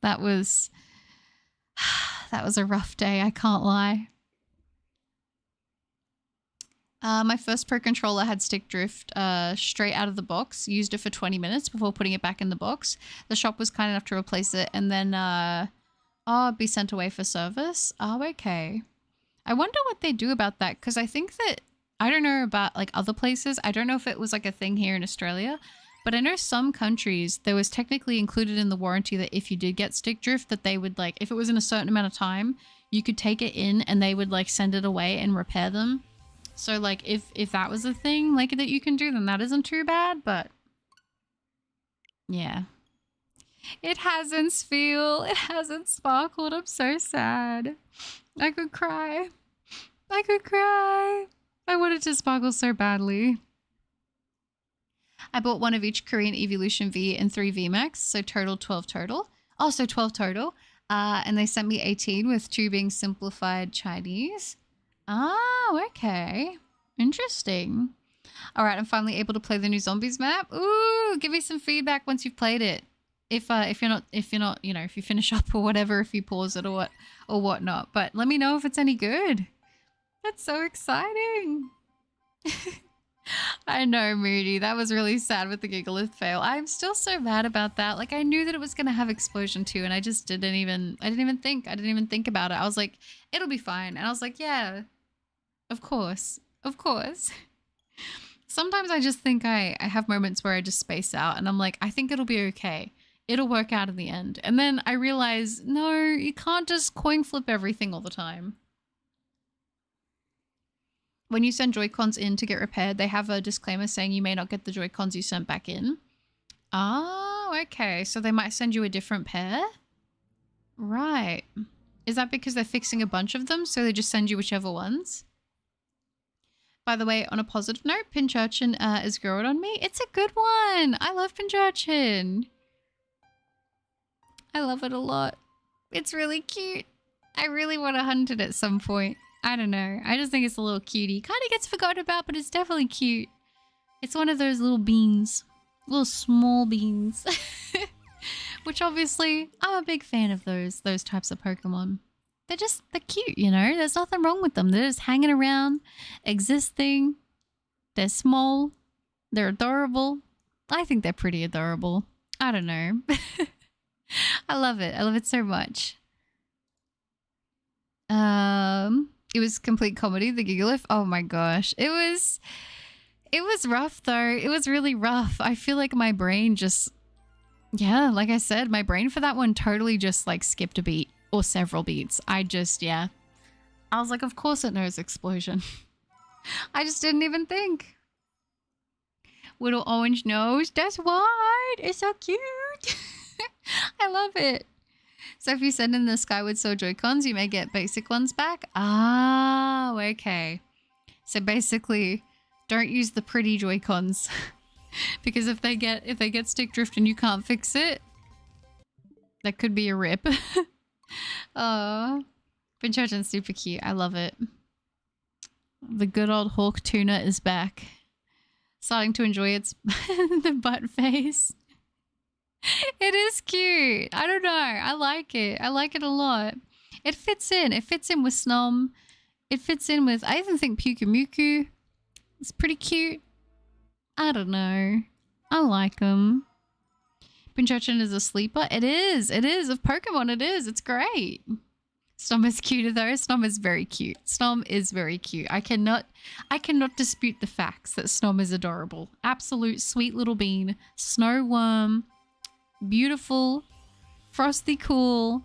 That was a rough day. I can't lie. My first Pro Controller had stick drift straight out of the box. Used it for 20 minutes before putting it back in the box. The shop was kind enough to replace it and then be sent away for service. Oh, okay. I wonder what they do about that because I think that, I don't know about like other places. I don't know if it was like a thing here in Australia, but I know some countries there was technically included in the warranty that if you did get stick drift that they would like, if it was in a certain amount of time, you could take it in and they would like send it away and repair them. So, like, if that was a thing, like, that you can do, then that isn't too bad, but... yeah. It hasn't, Sfeel. It hasn't sparkled. I'm so sad. I could cry. I wanted to sparkle so badly. I bought one of each Korean Evolution V and 3 VMAX, so total 12 total. Oh, so 12 total. And they sent me 18 with 2 being simplified Chinese. Oh, okay. Interesting. All right, I'm finally able to play the new Zombies map. Ooh, give me some feedback once you've played it. If you're not, you know, if you finish up or whatever, if you pause it or whatnot. But let me know if it's any good. That's so exciting. I know, Moody. That was really sad with the Gigalith fail. I'm still so mad about that. Like, I knew that it was going to have Explosion too, and I just didn't even think about it. I was like, it'll be fine. And I was like, yeah, of course. Sometimes I just think I have moments where I just space out and I'm like, I think it'll be okay. It'll work out in the end. And then I realize, no, you can't just coin flip everything all the time. when you send Joy-Cons in to get repaired, they have a disclaimer saying you may not get the Joy-Cons you sent back in. Oh, okay. So they might send you a different pair? Right. Is that because they're fixing a bunch of them, so they just send you whichever ones? By the way, on a positive note, Pinchurchin is growing on me. It's a good one. I love Pinchurchin. I love it a lot. It's really cute. I really want to hunt it at some point. I don't know. I just think it's a little cutie. Kind of gets forgotten about, but it's definitely cute. It's one of those little beans. Little small beans. Which obviously, I'm a big fan of those types of Pokemon. They're cute, you know? There's nothing wrong with them. They're just hanging around, existing. They're small. They're adorable. I think they're pretty adorable. I don't know. I love it. I love it so much. It was complete comedy, the Gigalith. Oh my gosh. It was rough though. It was really rough. I feel like my brain just, yeah, like I said, my brain for that one totally just like skipped a beat or several beats. Yeah. I was like, of course it knows explosion. I just didn't even think. Little orange nose. That's wide. It's so cute. I love it. So if you send in the Skyward Sword Joy-Cons, you may get basic ones back. Oh, okay. So basically, don't use the pretty Joy-Cons. Because if they get stick drift and you can't fix it, that could be a rip. Oh, Pinchurchin's super cute. I love it. The good old Hawk Tuna is back. Starting to enjoy its the butt face. It is cute. I don't know. I like it. I like it a lot. It fits in. It fits in with Snom. It fits in with, I even think Pyukumuku. It's pretty cute. I don't know. I like them. Pinchurchin is a sleeper. It is. It is. Of Pokemon, it is. It's great. Snom is cuter though. Snom is very cute. Snom is very cute. I cannot dispute the facts that Snom is adorable. Absolute sweet little bean. Snow worm. Beautiful. Frosty cool.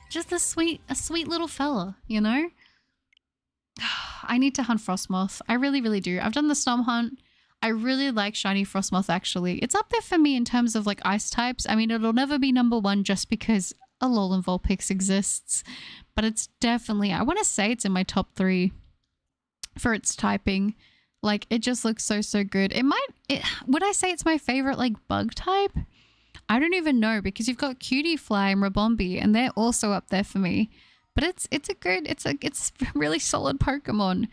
Just a sweet little fella, you know? I need to hunt Frostmoth. I really, really do. I've done the Snom hunt. I really like shiny Frostmoth actually. It's up there for me in terms of like ice types. I mean, it'll never be #1 just because Alolan Vulpix exists. But it's definitely, I want to say it's in my top 3 for its typing. Like, it just looks so, so good. Would I say it's my favorite like bug type? I don't even know because you've got Cutie Fly and Rabombi and they're also up there for me. But it's a really solid Pokemon.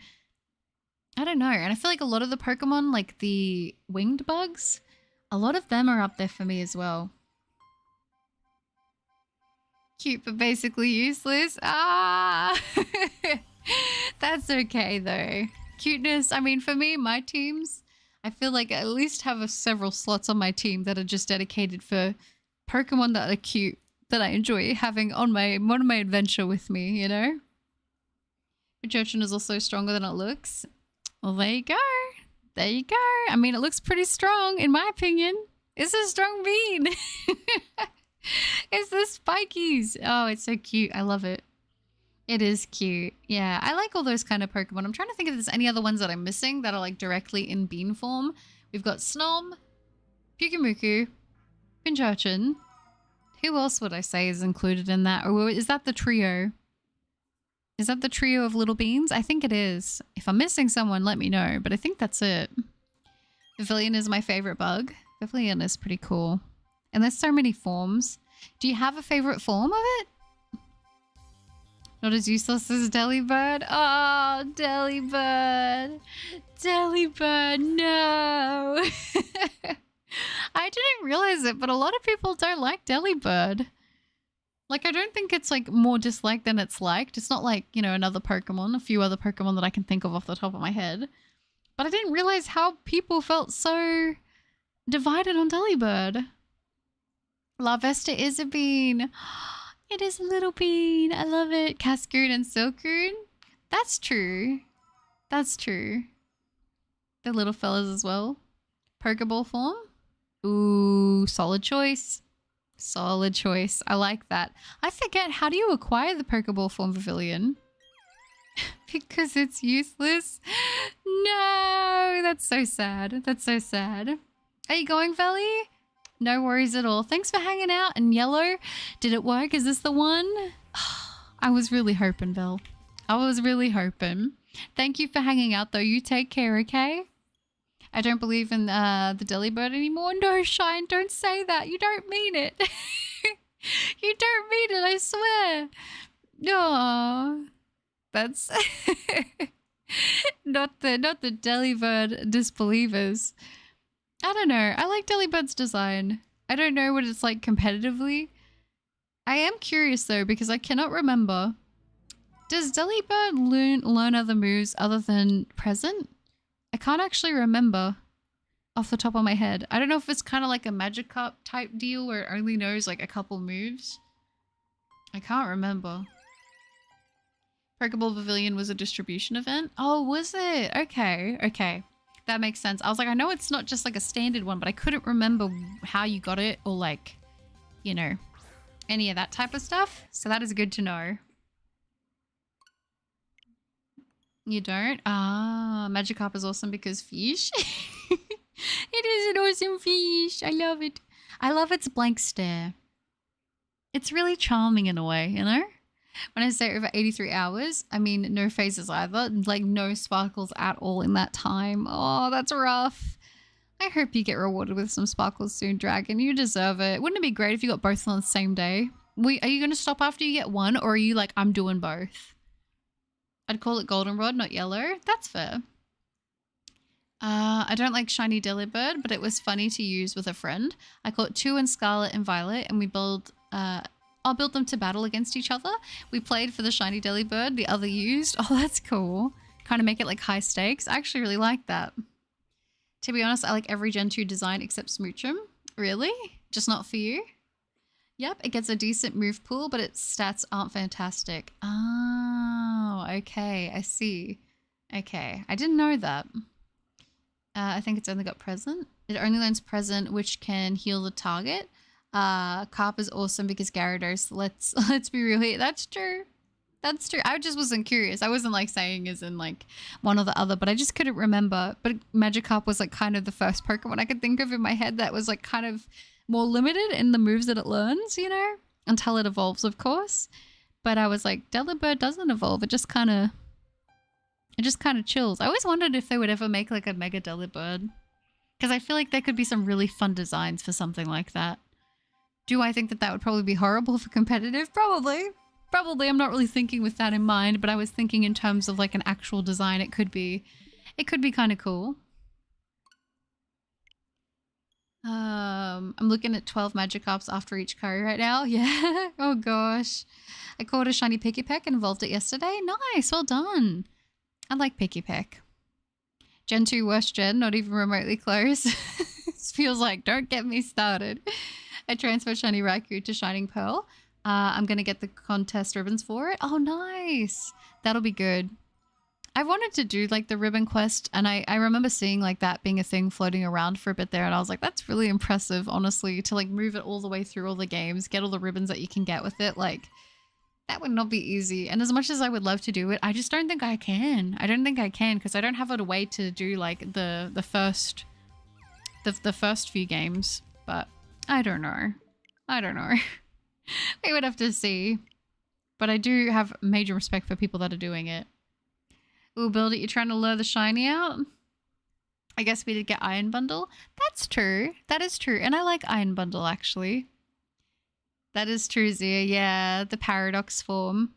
I don't know. And I feel like a lot of the Pokemon, like the winged bugs, a lot of them are up there for me as well. Cute but basically useless. Ah! That's okay though. Cuteness, I mean for me, my teams, I feel like I at least have several slots on my team that are just dedicated for Pokemon that are cute, that I enjoy having on my adventure with me, you know? Pinchurchin is also stronger than it looks. Well, there you go. There you go. I mean, it looks pretty strong, in my opinion. It's a strong bean. It's the spikies. Oh, it's so cute. I love it. It is cute. Yeah, I like all those kind of Pokemon. I'm trying to think if there's any other ones that I'm missing that are like directly in bean form. We've got Snom, Pyukumuku, Pinchurchin. Who else would I say is included in that? Or is that the trio? Is that the trio of little beans? I think it is. If I'm missing someone, let me know. But I think that's it. Vivillon is my favorite bug. Vivillon is pretty cool. And there's so many forms. Do you have a favorite form of it? Not as useless as Delibird. Oh, Delibird. Delibird, no. I didn't realize it, but a lot of people don't like Delibird. Like, I don't think it's like more disliked than it's liked. It's not like, you know, another Pokemon, a few other Pokemon that I can think of off the top of my head. But I didn't realize how people felt so divided on Delibird. Larvesta is a bean. It is a little bean. I love it. Cascoon and Silcoon. That's true. That's true. The little fellas as well. Pokeball form. Ooh, solid choice. Solid choice. I like that. I forget, how do you acquire the Pokeball form Vivillon? Because it's useless. No, that's so sad. That's so sad. Are you going, Valley? No worries at all. Thanks for hanging out. And yellow, did it work? Is this the one? I was really hoping, Vel. I was really hoping. Thank you for hanging out, though. You take care, okay? I don't believe in the Delibird anymore. No, Shine, don't say that. You don't mean it. You don't mean it, I swear. No, that's not the Delibird disbelievers. I don't know. I like Delibird's design. I don't know what it's like competitively. I am curious though because I cannot remember. Does Delibird learn other moves other than present? I can't actually remember off the top of my head. I don't know if it's kind of like a Magikarp type deal where it only knows like a couple moves. I can't remember. Pokeball Pavilion was a distribution event? Oh, was it? Okay, okay. That makes sense. I was like, I know it's not just like a standard one, but I couldn't remember how you got it or like, you know, any of that type of stuff. So that is good to know. You don't? Ah, Magikarp is awesome because fish. It is an awesome fish. I love it. I love its blank stare. It's really charming in a way, you know? When I say over 83 hours, I mean no phases either. Like no sparkles at all in that time. Oh, that's rough. I hope you get rewarded with some sparkles soon, Dragon. You deserve it. Wouldn't it be great if you got both on the same day? Are you going to stop after you get one, or are you like, I'm doing both? I'd call it goldenrod, not yellow. That's fair. I don't like shiny Delibird, but it was funny to use with a friend. I caught two in Scarlet and Violet, and we I'll build them to battle against each other. We played for the shiny Delibird, the other used. Oh, that's cool. Kind of make it like high stakes. I actually really like that. To be honest, I like every Gen 2 design except Smoochum. Really? Just not for you? Yep, it gets a decent move pool, but its stats aren't fantastic. Oh, okay. I see. Okay. I didn't know that. I think it's only got present. It only learns present, which can heal the target. Carp is awesome because Gyarados. Let's be real here. That's true. That's true. I just wasn't curious. I wasn't like saying as in like one or the other, but I just couldn't remember. But Magikarp was like kind of the first Pokemon I could think of in my head that was like kind of more limited in the moves that it learns, you know, until it evolves, of course. But I was like, Delibird doesn't evolve. It just kind of chills. I always wondered if they would ever make like a Mega Delibird, because I feel like there could be some really fun designs for something like that. Do I think that that would probably be horrible for competitive? Probably. Probably. I'm not really thinking with that in mind, but I was thinking in terms of like an actual design. It could be kind of cool. I'm looking at 12 Magikarps after each curry right now. Yeah. Oh gosh. I caught a shiny Pikipek and evolved it yesterday. Nice. Well done. I like Pikipek. Gen 2 worst gen, not even remotely close. This feels like, don't get me started. I transferred shiny Raikou to Shining Pearl. I'm going to get the contest ribbons for it. Oh, nice. That'll be good. I wanted to do like the ribbon quest, and I remember seeing like that being a thing floating around for a bit there, and I was like, that's really impressive, honestly, to like move it all the way through all the games, get all the ribbons that you can get with it. Like, that would not be easy. And as much as I would love to do it, I just don't think I can. I don't think I can, because I don't have a way to do like the first few games. But I don't know. I don't know. We would have to see. But I do have major respect for people that are doing it. Ooh, Build It, you're trying to lure the shiny out? I guess we did get Iron Bundle. That's true. That is true. And I like Iron Bundle, actually. That is true, Zia. Yeah, the paradox form.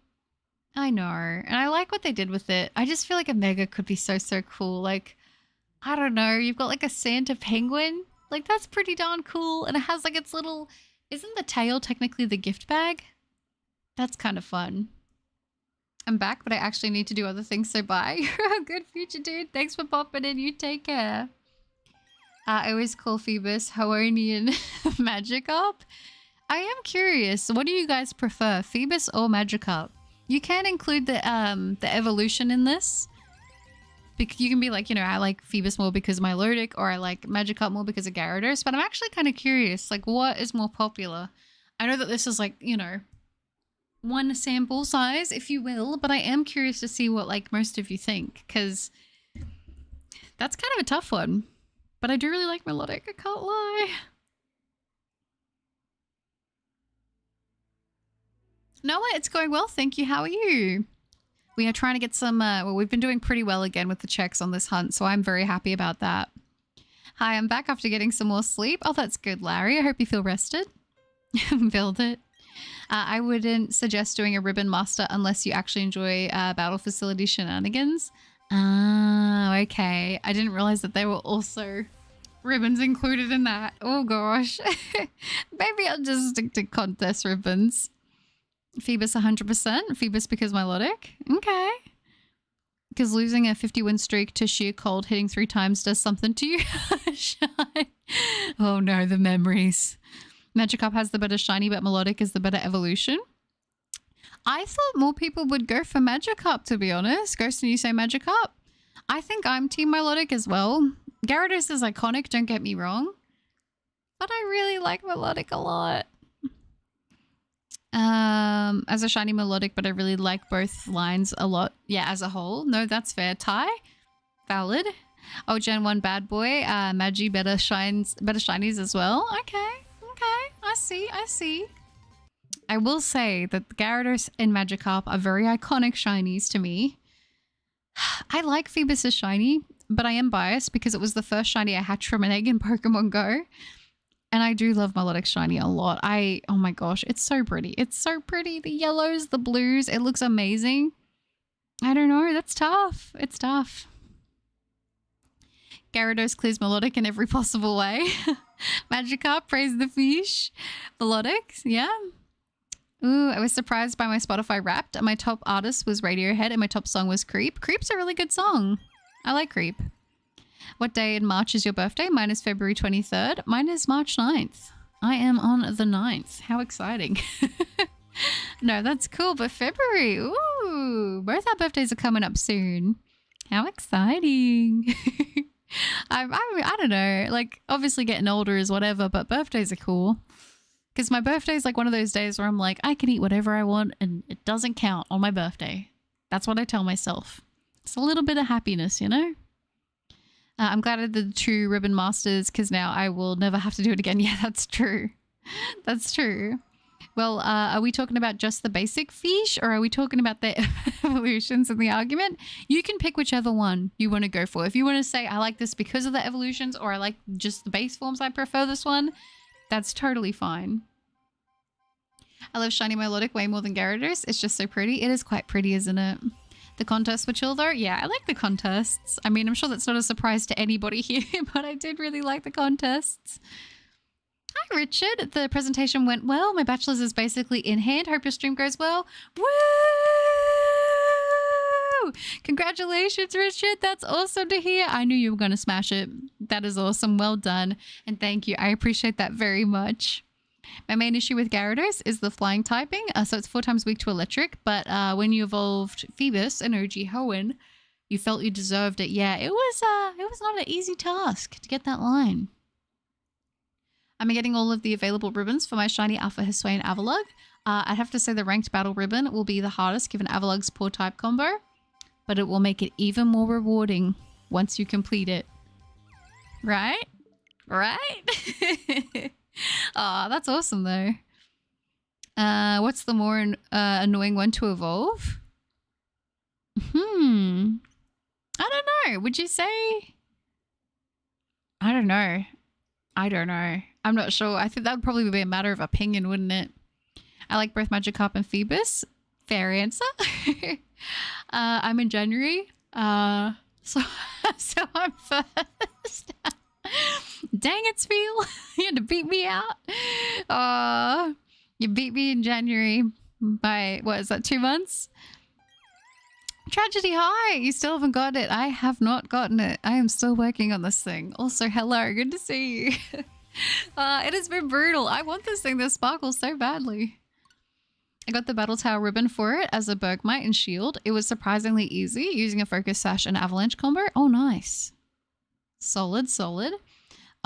I know. And I like what they did with it. I just feel like a Mega could be so cool. Like, I don't know. You've got like a Santa penguin. Like, that's pretty darn cool. And it has like its little... Isn't the tail technically the gift bag? That's kind of fun. I'm back, but I actually need to do other things, so bye. Good future, dude. Thanks for popping in. You take care. I always call Phoebus Hawaiian Magikarp. I am curious. What do you guys prefer, Phoebus or Magikarp? You can include the evolution in this. You can be like, you know, I like Phoebus more because of Milotic, or I like Magikarp more because of Gyarados. But I'm actually kind of curious, like, what is more popular? I know that this is like, you know, one sample size, if you will, but I am curious to see what like most of you think, because that's kind of a tough one. But I do really like melodic, I can't lie. Noah, it's going well, thank you. How are you? We are trying to get some, well, we've been doing pretty well again with the checks on this hunt, so I'm very happy about that. Hi, I'm back after getting some more sleep. Oh, that's good, Larry. I hope you feel rested. Build it. I wouldn't suggest doing a ribbon master unless you actually enjoy battle facility shenanigans. Ah, okay. I didn't realize that there were also ribbons included in that. Oh gosh. Maybe I'll just stick to contest ribbons. Phoebus 100%. Phoebus because melodic. Okay. Because losing a 50 win streak to sheer cold hitting 3 times does something to you. Shine. Oh no, the memories. Magikarp has the better shiny, but melodic is the better evolution. I thought more people would go for Magikarp, to be honest. Ghostin, you say Magikarp? I think I'm team melodic as well. Gyarados is iconic, don't get me wrong. But I really like melodic a lot. As a shiny melodic, but I really like both lines a lot. Yeah, as a whole. No, that's fair. Ty? Valid. Oh, Gen 1 bad boy. Magi better shinies as well. Okay. Okay. I see. I will say that the Gyarados and Magikarp are very iconic shinies to me. I like Phoebus' shiny, but I am biased because it was the first shiny I hatched from an egg in Pokemon Go. And I do love melodic shiny a lot. Oh my gosh, it's so pretty. It's so pretty. The yellows, the blues, it looks amazing. I don't know, that's tough. It's tough. Gyarados clears melodic in every possible way. Magikarp, praise the fish. Melodic, yeah. Ooh, I was surprised by my Spotify Wrapped. My top artist was Radiohead and my top song was Creep. Creep's a really good song. I like Creep. What day in March is your birthday? Mine is February 23rd. Mine is March 9th. I am on the 9th. How exciting. No, that's cool. But February, ooh, both our birthdays are coming up soon. How exciting. I don't know. Like, obviously getting older is whatever, but birthdays are cool. Because my birthday is like one of those days where I'm like, I can eat whatever I want and it doesn't count on my birthday. That's what I tell myself. It's a little bit of happiness, you know? I'm glad I did the 2 ribbon masters because now I will never have to do it again. Yeah, that's true. That's true. Well, are we talking about just the basic fish or are we talking about the evolutions in the argument? You can pick whichever one you want to go for. If you want to say, I like this because of the evolutions or I like just the base forms, I prefer this one, that's totally fine. I love shiny melodic way more than Gyarados. It's just so pretty. It is quite pretty, isn't it? The contests were chill though? Yeah, I like the contests. I mean, I'm sure that's not a surprise to anybody here, but I did really like the contests. Hi, Richard. The presentation went well. My bachelor's is basically in hand. Hope your stream goes well. Woo! Congratulations, Richard. That's awesome to hear. I knew you were going to smash it. That is awesome. Well done. And thank you. I appreciate that very much. My main issue with Gyarados is the flying typing, so it's 4 times weak to electric, but when you evolved Phoebus and OG Hoenn, you felt you deserved it. Yeah, it was not an easy task to get that line. I'm getting all of the available ribbons for my shiny Alpha Hisuian Avalugg. I'd have to say the ranked battle ribbon will be the hardest given Avalugg's poor type combo, but it will make it even more rewarding once you complete it. Right? Right? Oh, that's awesome though. What's the more annoying one to evolve? I don't know. Would you say? I don't know. I'm not sure. I think that would probably be a matter of opinion, wouldn't it? I like both Magikarp and Phoebus. Fair answer. I'm in January. So I'm first. Dang it, Spiel. You had to beat me out. You beat me in January by, what is that, 2 months? Tragedy, hi. You still haven't got it. I have not gotten it. I am still working on this thing. Also, hello. Good to see you. It has been brutal. I want this thing to sparkle so badly. I got the Battle Tower ribbon for it as a Bergmite and Shield. It was surprisingly easy using a Focus Sash and Avalanche combo. Oh, nice. Solid.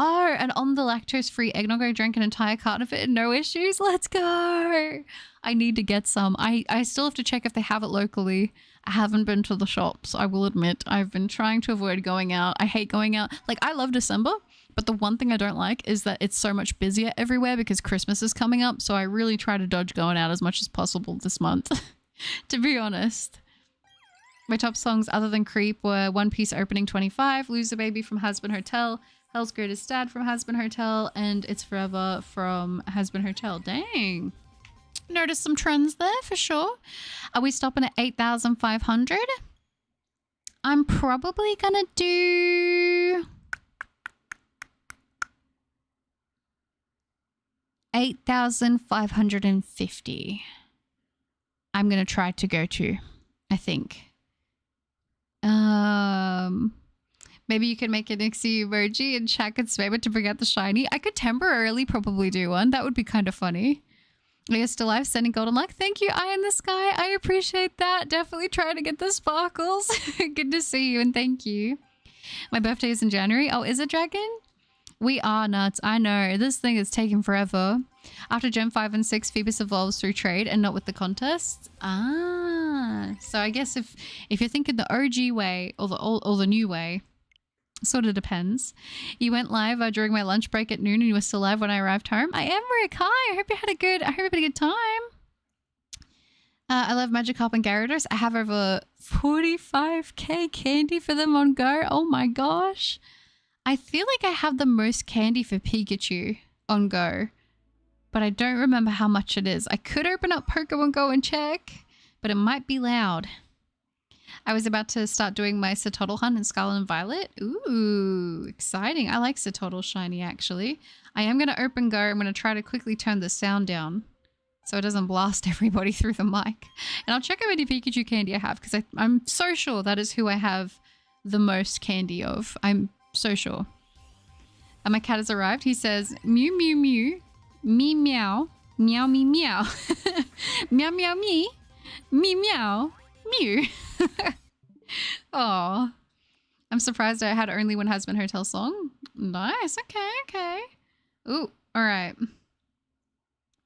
Oh, and on the lactose-free eggnog, I drank an entire carton of it and no issues. Let's go. I need to get some. I still have to check if they have it locally. I haven't been to the shops, I will admit. I've been trying to avoid going out. I hate going out. Like, I love December, but the one thing I don't like is that it's so much busier everywhere because Christmas is coming up. So I really try to dodge going out as much as possible this month, to be honest. My top songs other than Creep were One Piece Opening 25, Loser Baby from Husband Hotel, Hell's Greatest Dad from Husband Hotel, and It's Forever from Husband Hotel. Dang. Noticed some trends there for sure. Are we stopping at 8,500? I'm probably gonna do 8,550. I'm gonna try to go to, I think. Maybe you can make an Uxie emoji and chat could spam it to bring out the shiny. I could temporarily probably do one. That would be kind of funny. You're still alive, sending golden luck. Thank you, Eye in the Sky. I appreciate that. Definitely trying to get the sparkles. Good to see you and thank you. My birthday is in January. Oh, is it, Dragon? We are nuts. I know. This thing is taking forever. After Gen 5 and 6, Phoebus evolves through trade and not with the contest. Ah. So I guess if you're thinking the OG way or the new way, sort of depends. You went live during my lunch break at noon and you were still live when I arrived home. I am, Rick. Hi. I hope you had a good time. I love Magikarp and Gyarados. I have over 45k candy for them on go. Oh my gosh. I feel like I have the most candy for Pikachu on go, but I don't remember how much it is. I could open up Pokemon Go and check, but it might be loud. I was about to start doing my Sotodle hunt in Scarlet and Violet. Ooh, exciting. I like Sotodle shiny, actually. I am going to open go. I'm going to try to quickly turn the sound down so it doesn't blast everybody through the mic. And I'll check how many Pikachu candy I have because I'm so sure that is who I have the most candy of. I'm so sure. And my cat has arrived. He says, mew, mew, mew, me, meow, meow, me, meow, meow, meow, me, meow, mew. Oh, I'm surprised I had only one Husband Hotel song. Nice. Okay. Ooh, all right.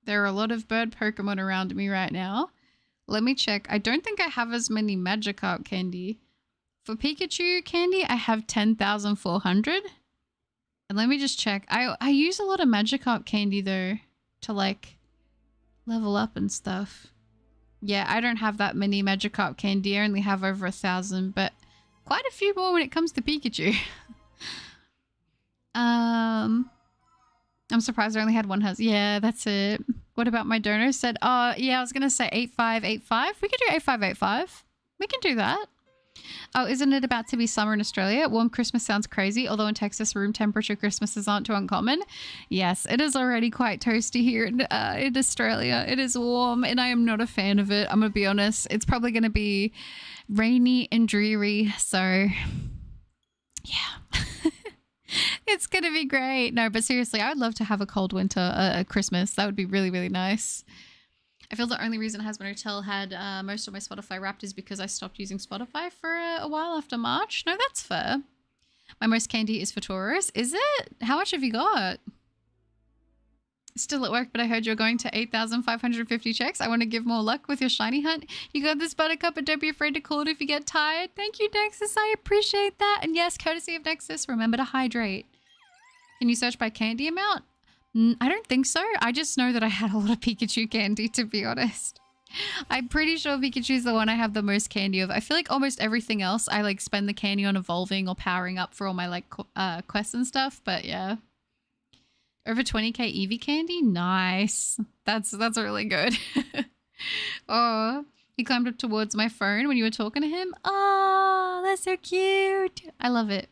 There are a lot of bird Pokemon around me right now. Let me check. I don't think I have as many Magikarp candy. For Pikachu candy, I have 10,400. And let me just check. I use a lot of Magikarp candy though to like level up and stuff. Yeah, I don't have that many Magikarp candy. I only have over 1,000, but quite a few more when it comes to Pikachu. I'm surprised I only had one Yeah, that's it. What about my donor said? Yeah, I was going to say 8585. We could do 8585. We can do that. Oh, isn't it about to be summer in Australia? Warm Christmas sounds crazy, although in Texas, room temperature Christmases aren't too uncommon. Yes, it is already quite toasty here in Australia. It is warm, and I am not a fan of it. I'm going to be honest. It's probably going to be rainy and dreary, so yeah. It's going to be great. No, but seriously, I would love to have a cold winter Christmas. That would be really, really nice. I feel the only reason Husband Hotel had most of my Spotify wrapped is because I stopped using Spotify for a while after March. No, that's fair. My most candy is for Taurus. Is it? How much have you got? Still at work, but I heard you're going to 8,550 checks. I want to give more luck with your shiny hunt. You got this, Buttercup, and don't be afraid to call it if you get tired. Thank you, Nexus. I appreciate that. And yes, courtesy of Nexus, remember to hydrate. Can you search by candy amount? I don't think so. I just know that I had a lot of Pikachu candy, to be honest. I'm pretty sure Pikachu is the one I have the most candy of. I feel like almost everything else I like spend the candy on evolving or powering up for all my like quests and stuff. But yeah, over 20k Eevee candy. Nice. That's really good. Oh, he climbed up towards my phone when you were talking to him. Oh, that's so cute. I love it.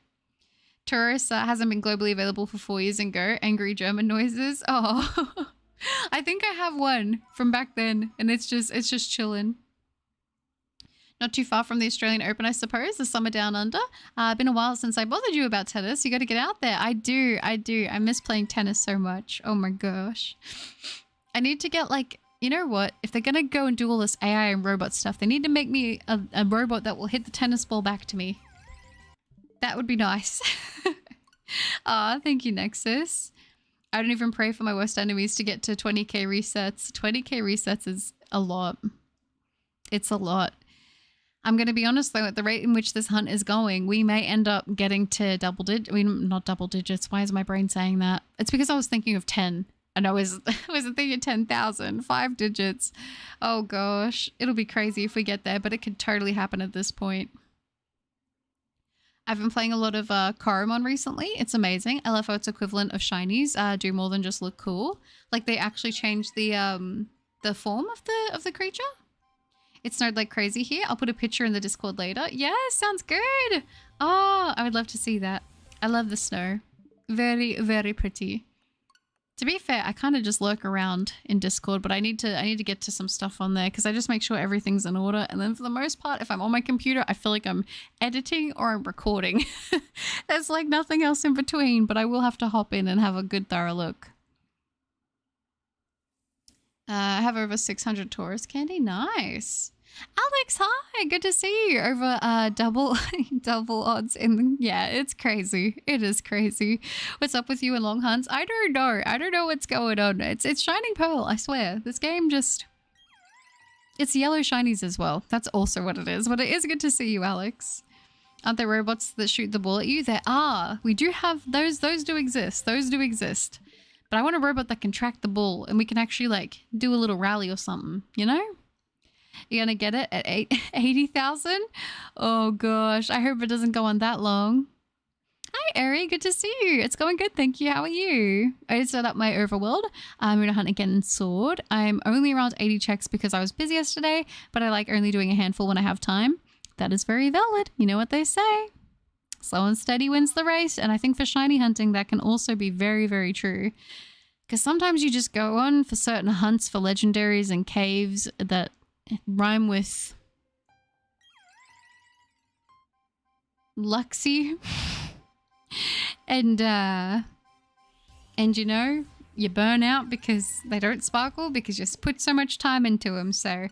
Taurus hasn't been globally available for 4 years and go. Angry German noises. Oh, I think I have one from back then, and it's just chilling. Not too far from the Australian Open, I suppose. The summer down under. Been a while since I bothered you about tennis. You got to get out there. I do. I miss playing tennis so much. Oh my gosh. I need to get like, you know what? If they're gonna go and do all this AI and robot stuff, they need to make me a robot that will hit the tennis ball back to me. That would be nice. Aw, thank you, Nexus. I don't even pray for my worst enemies to get to 20k resets. 20k resets is a lot. It's a lot. I'm going to be honest though, at the rate in which this hunt is going, we may end up getting to not double digits. Why is my brain saying that? It's because I was thinking of 10 and I wasn't thinking 10,000, 5 digits. Oh gosh, it'll be crazy if we get there, but it could totally happen at this point. I've been playing a lot of Koromon recently. It's amazing. LFO's equivalent of shinies do more than just look cool. Like they actually changed the form of the creature. It snowed like crazy here. I'll put a picture in the Discord later. Yeah, sounds good. Oh, I would love to see that. I love the snow. Very, very pretty. To be fair, I kind of just lurk around in Discord, but I need to get to some stuff on there because I just make sure everything's in order. And then for the most part, if I'm on my computer, I feel like I'm editing or I'm recording. There's like nothing else in between, but I will have to hop in and have a good thorough look. I have over 600 Taurus candy. Nice. Alex, hi. Good to see you. Over double odds in yeah, it's crazy. It is crazy. What's up with you and long hunts? I don't know. I don't know what's going on. It's Shining Pearl, I swear. This game just it's yellow shinies as well. That's also what it is. But it is good to see you, Alex. Aren't there robots that shoot the ball at you? There are. We do have those do exist. Those do exist. But I want a robot that can track the ball and we can actually like do a little rally or something, you know? You're gonna get it at 80,000? Oh gosh, I hope it doesn't go on that long. Hi Eri, good to see you. It's going good, thank you. How are you? I just set up my overworld. I'm gonna hunt again in Sword. I'm only around 80 checks because I was busy yesterday, but I like only doing a handful when I have time. That is very valid. You know what they say. Slow and steady wins the race, and I think for shiny hunting that can also be very, very true. Because sometimes you just go on for certain hunts for legendaries and caves that rhyme with Luxie. and you know, you burn out because they don't sparkle because you put so much time into them. So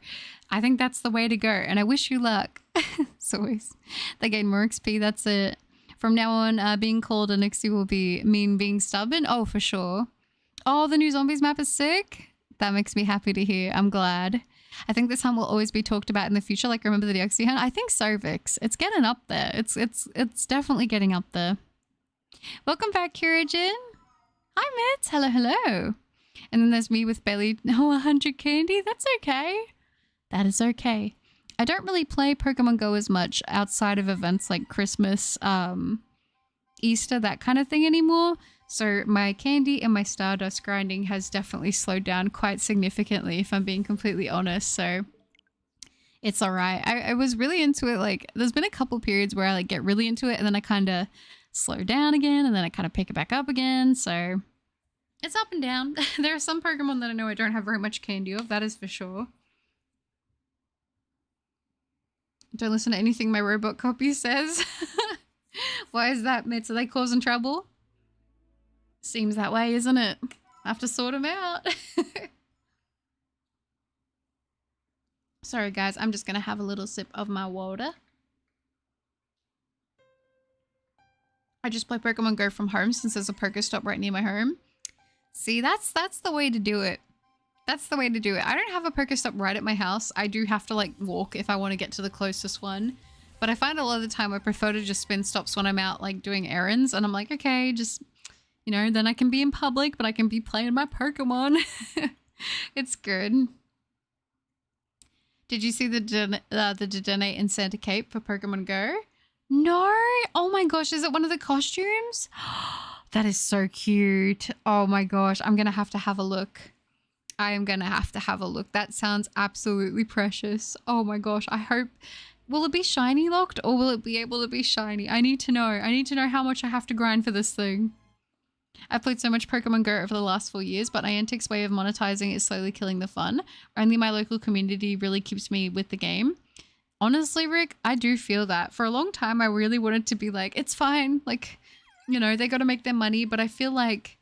I think that's the way to go. And I wish you luck. It's always, they gain more XP. That's it. From now on, being called an Uxie will mean being stubborn. Oh, for sure. Oh, the new zombies map is sick. That makes me happy to hear. I'm glad. I think this hunt will always be talked about in the future. Like, remember the Uxie hunt? I think so, Vix. It's getting up there. It's definitely getting up there. Welcome back, Kirigen. Hi, Mitz. Hello, hello. And then there's me with barely 100 candy. That's okay. That is okay. I don't really play Pokemon Go as much outside of events like Christmas, Easter, that kind of thing anymore. So my candy and my Stardust grinding has definitely slowed down quite significantly, if I'm being completely honest. So it's all right. I was really into it. Like, there's been a couple periods where I like get really into it and then I kind of slow down again and then I kind of pick it back up again. So it's up and down. There are some Pokemon that I know I don't have very much candy of. That is for sure. Don't listen to anything my robot copy says. Why is that, Mitz? Are they causing trouble? Seems that way, isn't it? I have to sort them out. Sorry, guys. I'm just going to have a little sip of my water. I just play Pokemon Go from home since there's a Pokestop right near my home. See, that's the way to do it. That's the way to do it. I don't have a Pokestop right at my house. I do have to like walk if I want to get to the closest one. But I find a lot of the time I prefer to just spin stops when I'm out like doing errands. And I'm like, okay, just, you know, then I can be in public, but I can be playing my Pokemon. It's good. Did you see the Dedenne and Santa cape for Pokemon Go? No. Oh my gosh. Is it one of the costumes? That is so cute. Oh my gosh. I'm going to have a look. I am going to have a look. That sounds absolutely precious. Oh my gosh. I hope... Will it be shiny locked or will it be able to be shiny? I need to know. I need to know how much I have to grind for this thing. I've played so much Pokemon Go over the last 4 years, but Niantic's way of monetizing is slowly killing the fun. Only my local community really keeps me with the game. Honestly, Rick, I do feel that. For a long time, I really wanted to be like, it's fine. Like, you know, they got to make their money. But I feel like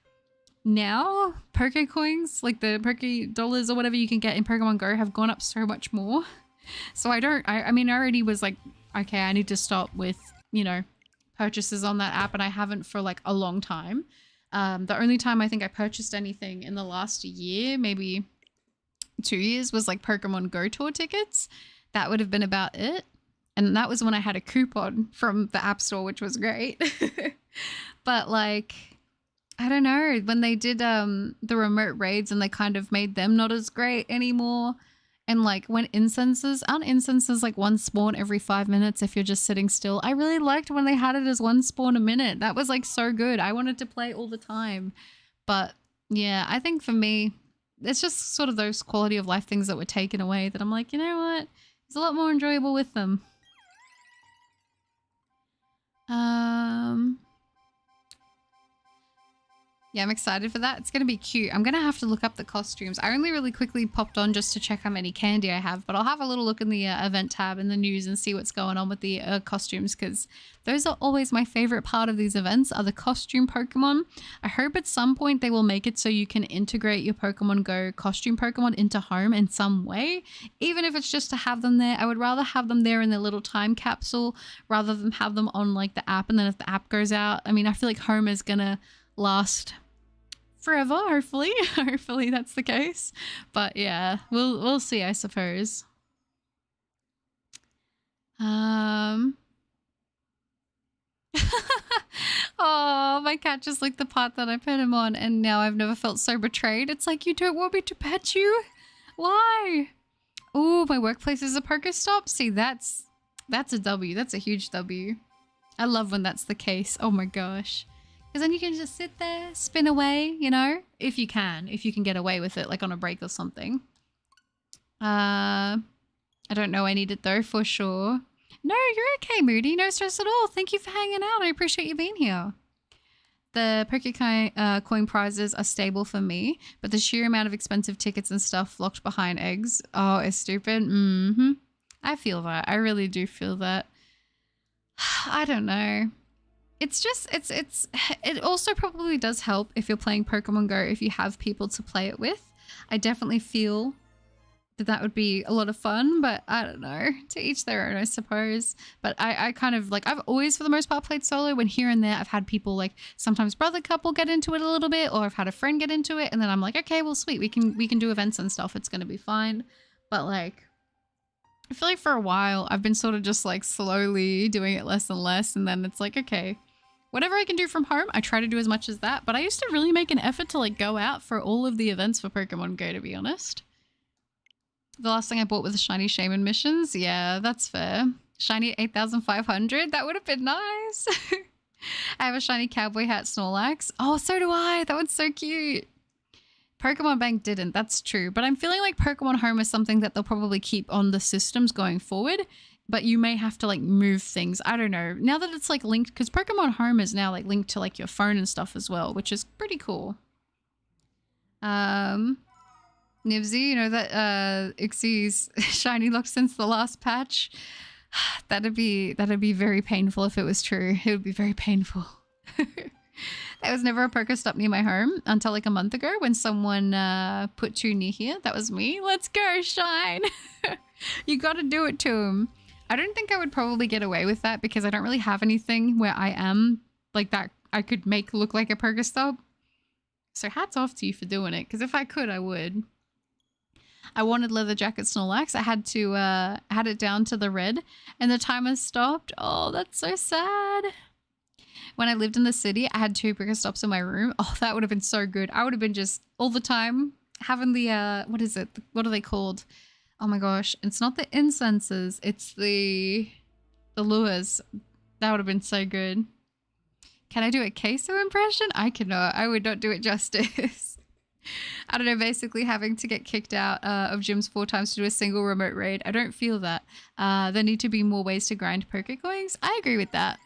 now Pokecoins, like the Poke dollars or whatever you can get in Pokemon Go have gone up so much more. So I mean, I already was like, okay, I need to stop with, you know, purchases on that app, and I haven't for like a long time. The only time I think I purchased anything in the last year, maybe 2 years, was like Pokemon Go Tour tickets. That would have been about it. And that was when I had a coupon from the App Store, which was great. But like, I don't know, when they did the remote raids and they kind of made them not as great anymore. And like when aren't incenses like one spawn every 5 minutes if you're just sitting still? I really liked when they had it as one spawn a minute. That was like so good. I wanted to play all the time. But yeah, I think for me, it's just sort of those quality of life things that were taken away that I'm like, you know what? It's a lot more enjoyable with them. Yeah, I'm excited for that. It's going to be cute. I'm going to have to look up the costumes. I only really quickly popped on just to check how many candy I have, but I'll have a little look in the event tab in the news and see what's going on with the costumes, because those are always my favorite part of these events, are the costume Pokemon. I hope at some point they will make it so you can integrate your Pokemon Go costume Pokemon into home in some way, even if it's just to have them there. I would rather have them there in their little time capsule rather than have them on like the app, and then if the app goes out, I mean, I feel like home is going to last forever, hopefully. Hopefully that's the case. But yeah, we'll see, I suppose. Oh, my cat just licked the part that I put him on, and now I've never felt so betrayed. It's like, you don't want me to pet you? Why? Oh, my workplace is a Pokestop. See, that's a W. That's a huge W. I love when that's the case. Oh my gosh. Because then you can just sit there, spin away, you know, if you can get away with it, like on a break or something. I don't know I need it though, for sure. No, you're okay, Moody. No stress at all. Thank you for hanging out. I appreciate you being here. The Pokecoin prizes are stable for me, but the sheer amount of expensive tickets and stuff locked behind eggs, oh, it's stupid. I feel that. I really do feel that. I don't know. It's just, it also probably does help if you're playing Pokemon Go, if you have people to play it with. I definitely feel that would be a lot of fun, but I don't know, to each their own, I suppose. But I kind of like, I've always for the most part played solo, when here and there I've had people like sometimes brother couple get into it a little bit, or I've had a friend get into it, and then I'm like, okay, well sweet, we can do events and stuff, it's going to be fine. But like, I feel like for a while I've been sort of just like slowly doing it less and less, and then it's like, okay, whatever I can do from home, I try to do as much as that. But I used to really make an effort to like go out for all of the events for Pokemon Go, to be honest. The last thing I bought was the Shiny Shaman missions. Yeah, that's fair. Shiny 8500, that would have been nice. I have a shiny cowboy hat Snorlax. Oh, so do I. That one's so cute. Pokemon Bank didn't, that's true. But I'm feeling like Pokemon Home is something that they'll probably keep on the systems going forward. But you may have to like move things. I don't know. Now that it's like linked, because Pokemon Home is now like linked to like your phone and stuff as well, which is pretty cool. Nibsy, you know that Uxie's shiny locked since the last patch. That'd be very painful if it was true. It would be very painful. There was never a Pokestop near my home until like a month ago when someone put 2 near here. That was me. Let's go, Shine. You got to do it to him. I don't think I would probably get away with that because I don't really have anything where I am like that I could make look like a Pokestop. So hats off to you for doing it, because if I could, I would. I wanted Leather Jacket Snorlax. I had to had it down to the red and the timer stopped. Oh, that's so sad. When I lived in the city, I had 2 Pokestops in my room. Oh, that would have been so good. I would have been just all the time having the what is it? What are they called? Oh my gosh, it's not the incenses, it's the lures. That would have been so good. Can I do a queso impression? I cannot. I would not do it justice. I don't know, basically having to get kicked out of gyms 4 times to do a single remote raid. I don't feel that. There need to be more ways to grind Pokecoins. I agree with that.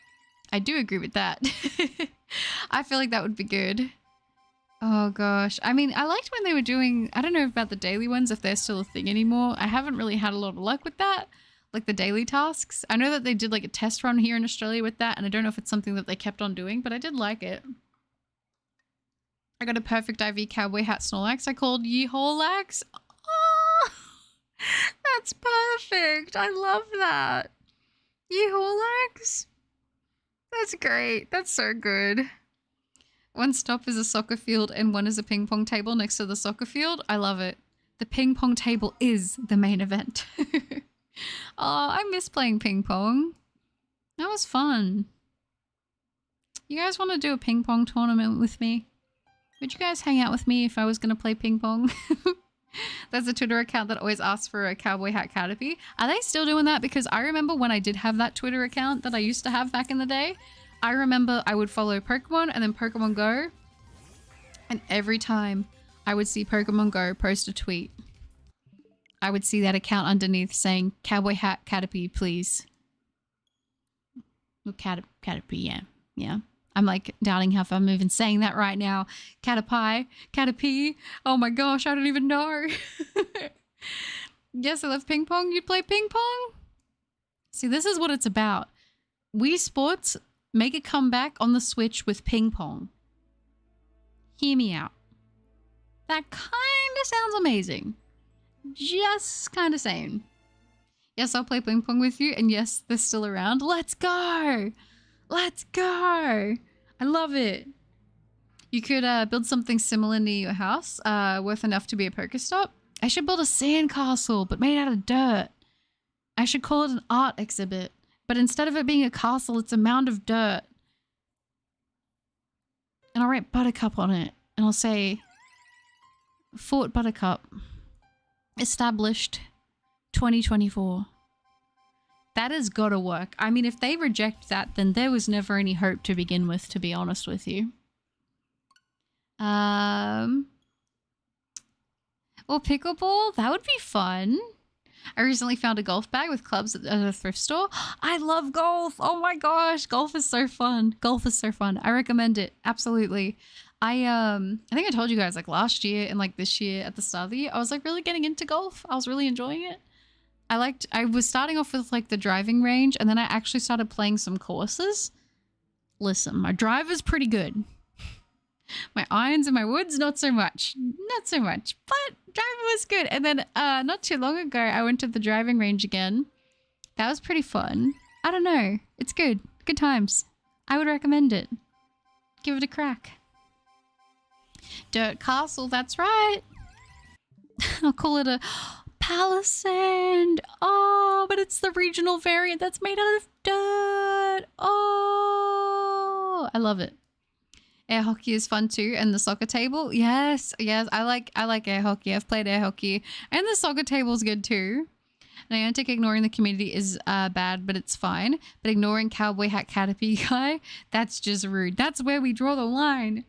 I do agree with that. I feel like that would be good. Oh gosh. I mean, I liked when they were doing, I don't know about the daily ones, if they're still a thing anymore. I haven't really had a lot of luck with that, like the daily tasks. I know that they did like a test run here in Australia with that, and I don't know if it's something that they kept on doing, but I did like it. I got a perfect IV cowboy hat Snorlax I called Yeehawlax. Oh, that's perfect. I love that. Yeehawlax. That's great. That's so good. One stop is a soccer field and one is a ping pong table next to the soccer field. I love it. The ping pong table is the main event. Oh, I miss playing ping pong. That was fun. You guys want to do a ping pong tournament with me? Would you guys hang out with me if I was going to play ping pong? There's a Twitter account that always asks for a cowboy hat canopy. Are they still doing that? Because I remember when I did have that Twitter account that I used to have back in the day, I remember I would follow Pokemon and then Pokemon Go. And every time I would see Pokemon Go post a tweet, I would see that account underneath saying, cowboy hat canopy, please. Well, canopy, yeah. Yeah. I'm like doubting how I'm even saying that right now. Caterpie. Oh my gosh, I don't even know. Yes, I love ping pong. You play ping pong? See, this is what it's about. Wii Sports make a comeback on the Switch with ping pong. Hear me out. That kind of sounds amazing. Just kind of saying. Yes, I'll play ping pong with you. And yes, they're still around. Let's go. Let's go. I love it. You could build something similar near your house, worth enough to be a Pokestop. I should build a sandcastle, but made out of dirt. I should call it an art exhibit, but instead of it being a castle, it's a mound of dirt. And I'll write Buttercup on it, and I'll say, Fort Buttercup, established 2024. That has got to work. I mean, if they reject that, then there was never any hope to begin with, to be honest with you. Or pickleball? That would be fun. I recently found a golf bag with clubs at a thrift store. I love golf. Oh my gosh. Golf is so fun. Golf is so fun. I recommend it. Absolutely. I think I told you guys like last year and like this year at the start of the year, I was like really getting into golf. I was really enjoying it. I was starting off with like the driving range and then I actually started playing some courses. Listen, my drive is pretty good. My irons and my woods, not so much. Not so much, but driving was good. And then not too long ago, I went to the driving range again. That was pretty fun. I don't know. It's good. Good times. I would recommend it. Give it a crack. Dirt Castle, that's right. I'll call it a Palisand. Oh, but it's the regional variant that's made out of dirt. Oh, I love it. Air hockey is fun too, and the soccer table. Yes, I like air hockey. I've played air hockey, and the soccer table is good too. Niantic ignoring the community is bad, but it's fine. But ignoring cowboy hat canopy guy, that's just rude. That's where we draw the line.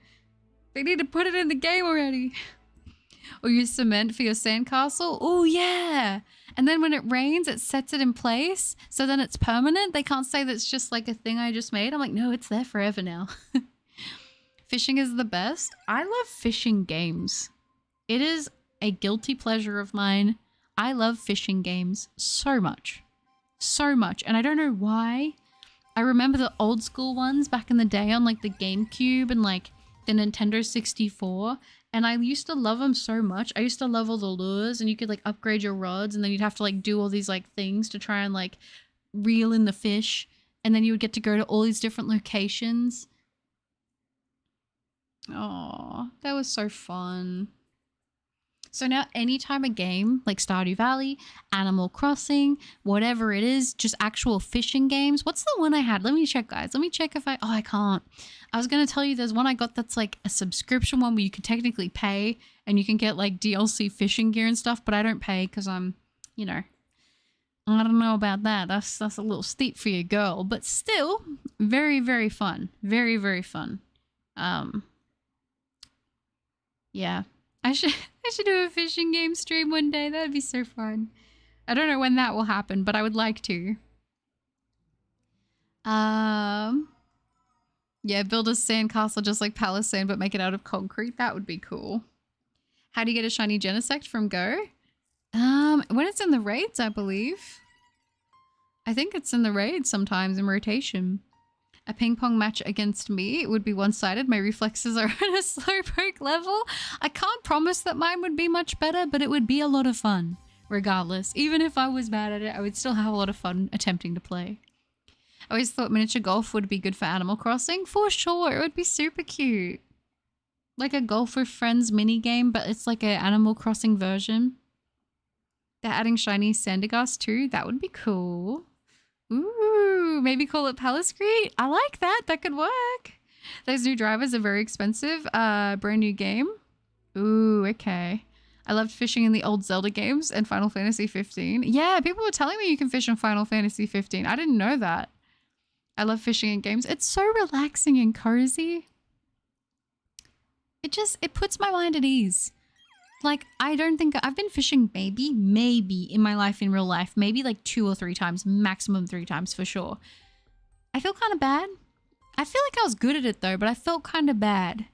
They need to put it in the game already. Or use cement for your sandcastle. Oh yeah. And then when it rains, it sets it in place. So then it's permanent. They can't say that's just like a thing I just made. I'm like, no, it's there forever now. Fishing is the best. I love fishing games. It is a guilty pleasure of mine. I love fishing games so much. So much. And I don't know why. I remember the old school ones back in the day on like the GameCube and like the Nintendo 64. And I used to love them so much. I used to love all the lures and you could like upgrade your rods and then you'd have to like do all these like things to try and like reel in the fish. And then you would get to go to all these different locations. Oh, that was so fun. So now anytime a game like Stardew Valley, Animal Crossing, whatever it is, just actual fishing games. What's the one I had? Let me check, guys. Let me check if I can't. I was going to tell you there's one I got that's like a subscription one where you can technically pay and you can get like DLC fishing gear and stuff, but I don't pay because I'm, you know, I don't know about that. That's a little steep for your girl, but still very, very fun. Very, very fun. Yeah, I should do a fishing game stream one day. That'd be so fun. I don't know when that will happen, but I would like to. Yeah, build a sandcastle just like Palisand, but make it out of concrete. That would be cool. How do you get a shiny Genesect from Go? When it's in the raids, I believe. I think it's in the raids sometimes in rotation. A ping pong match against me, it would be one-sided. My reflexes are at a slowpoke level. I can't promise that mine would be much better, but it would be a lot of fun. Regardless, even if I was bad at it, I would still have a lot of fun attempting to play. I always thought miniature golf would be good for Animal Crossing. For sure, it would be super cute. Like a golf with friends mini game, but it's like an Animal Crossing version. They're adding shiny Sandygast too. That would be cool. Ooh, maybe call it Paliscrete. I like that. That could work. Those new drivers are very expensive. Brand new game. Ooh, okay. I loved fishing in the old Zelda games and Final Fantasy 15. Yeah, people were telling me you can fish in Final Fantasy 15. I didn't know that. I love fishing in games. It's so relaxing and cozy. It puts my mind at ease. Like, I don't think I've been fishing maybe in my life, in real life, maybe like 2 or 3 times, maximum 3 times for sure. I feel kind of bad. I feel like I was good at it though, but I felt kind of bad.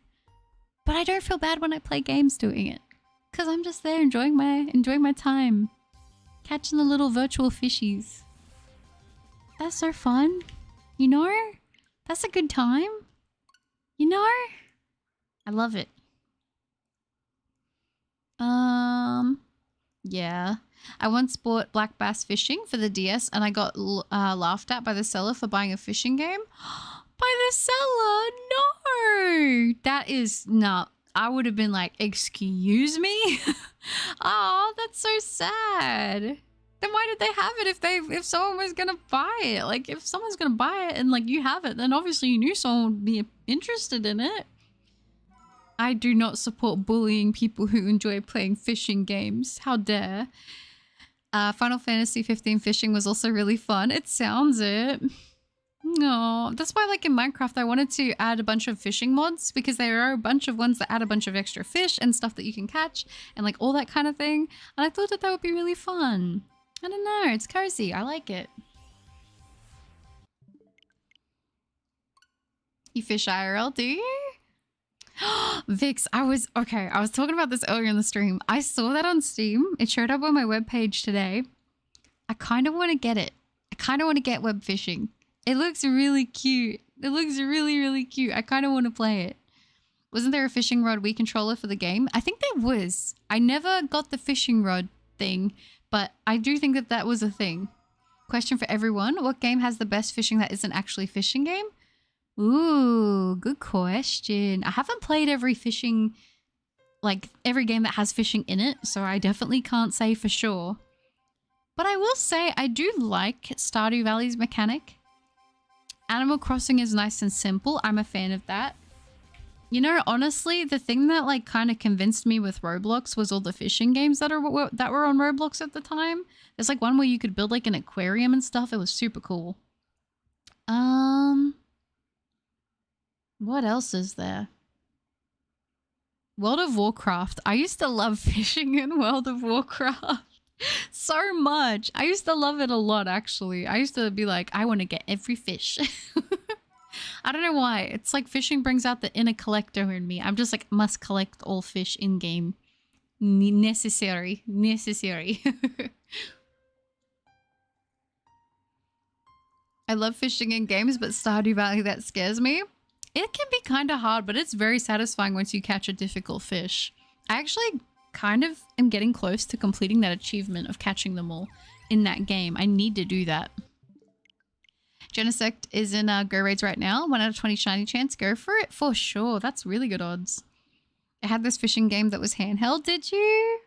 But I don't feel bad when I play games doing it. Cause I'm just there enjoying my time. Catching the little virtual fishies. That's so fun. You know? That's a good time. You know? I love it. Yeah. I once bought black bass fishing for the DS and I got laughed at by the seller for buying a fishing game. By the seller? No! That is not... I would have been like, excuse me? Oh, that's so sad. Then why did they have it if someone was gonna buy it? Like, if someone's gonna buy it and like you have it, then obviously you knew someone would be interested in it. I do not support bullying people who enjoy playing fishing games. How dare. Final Fantasy 15 fishing was also really fun. It sounds it. No, that's why like in Minecraft I wanted to add a bunch of fishing mods because there are a bunch of ones that add a bunch of extra fish and stuff that you can catch and like all that kind of thing. And I thought that would be really fun. I don't know, it's cozy. I like it. You fish IRL, do you? Vix, I was talking about this earlier in the stream. I saw that on Steam. It showed up on my webpage today. I kind of want to get it. I kind of want to get web fishing. It looks really cute. It looks really, really cute. I kind of want to play it. Wasn't there a fishing rod Wii controller for the game? I think there was. I never got the fishing rod thing, but I do think that that was a thing. Question for everyone. What game has the best fishing that isn't actually a fishing game? Ooh, good question. I haven't played every fishing, like every game that has fishing in it, so I definitely can't say for sure. But I will say I do like Stardew Valley's mechanic. Animal Crossing is nice and simple. I'm a fan of that. You know, honestly, the thing that like kind of convinced me with Roblox was all the fishing games that were on Roblox at the time. There's like one where you could build like an aquarium and stuff. It was super cool. What else is there? World of Warcraft. I used to love fishing in World of Warcraft so much. I used to love it a lot, actually. I used to be like, I want to get every fish. I don't know why. It's like fishing brings out the inner collector in me. I'm just like, must collect all fish in game. Necessary. I love fishing in games, but Stardew Valley, that scares me. It can be kind of hard, but it's very satisfying once you catch a difficult fish. I actually kind of am getting close to completing that achievement of catching them all in that game. I need to do that. Genesect is in Go Raids right now. 1 out of 20 shiny chance. Go for it. For sure. That's really good odds. I had this fishing game that was handheld. Did you?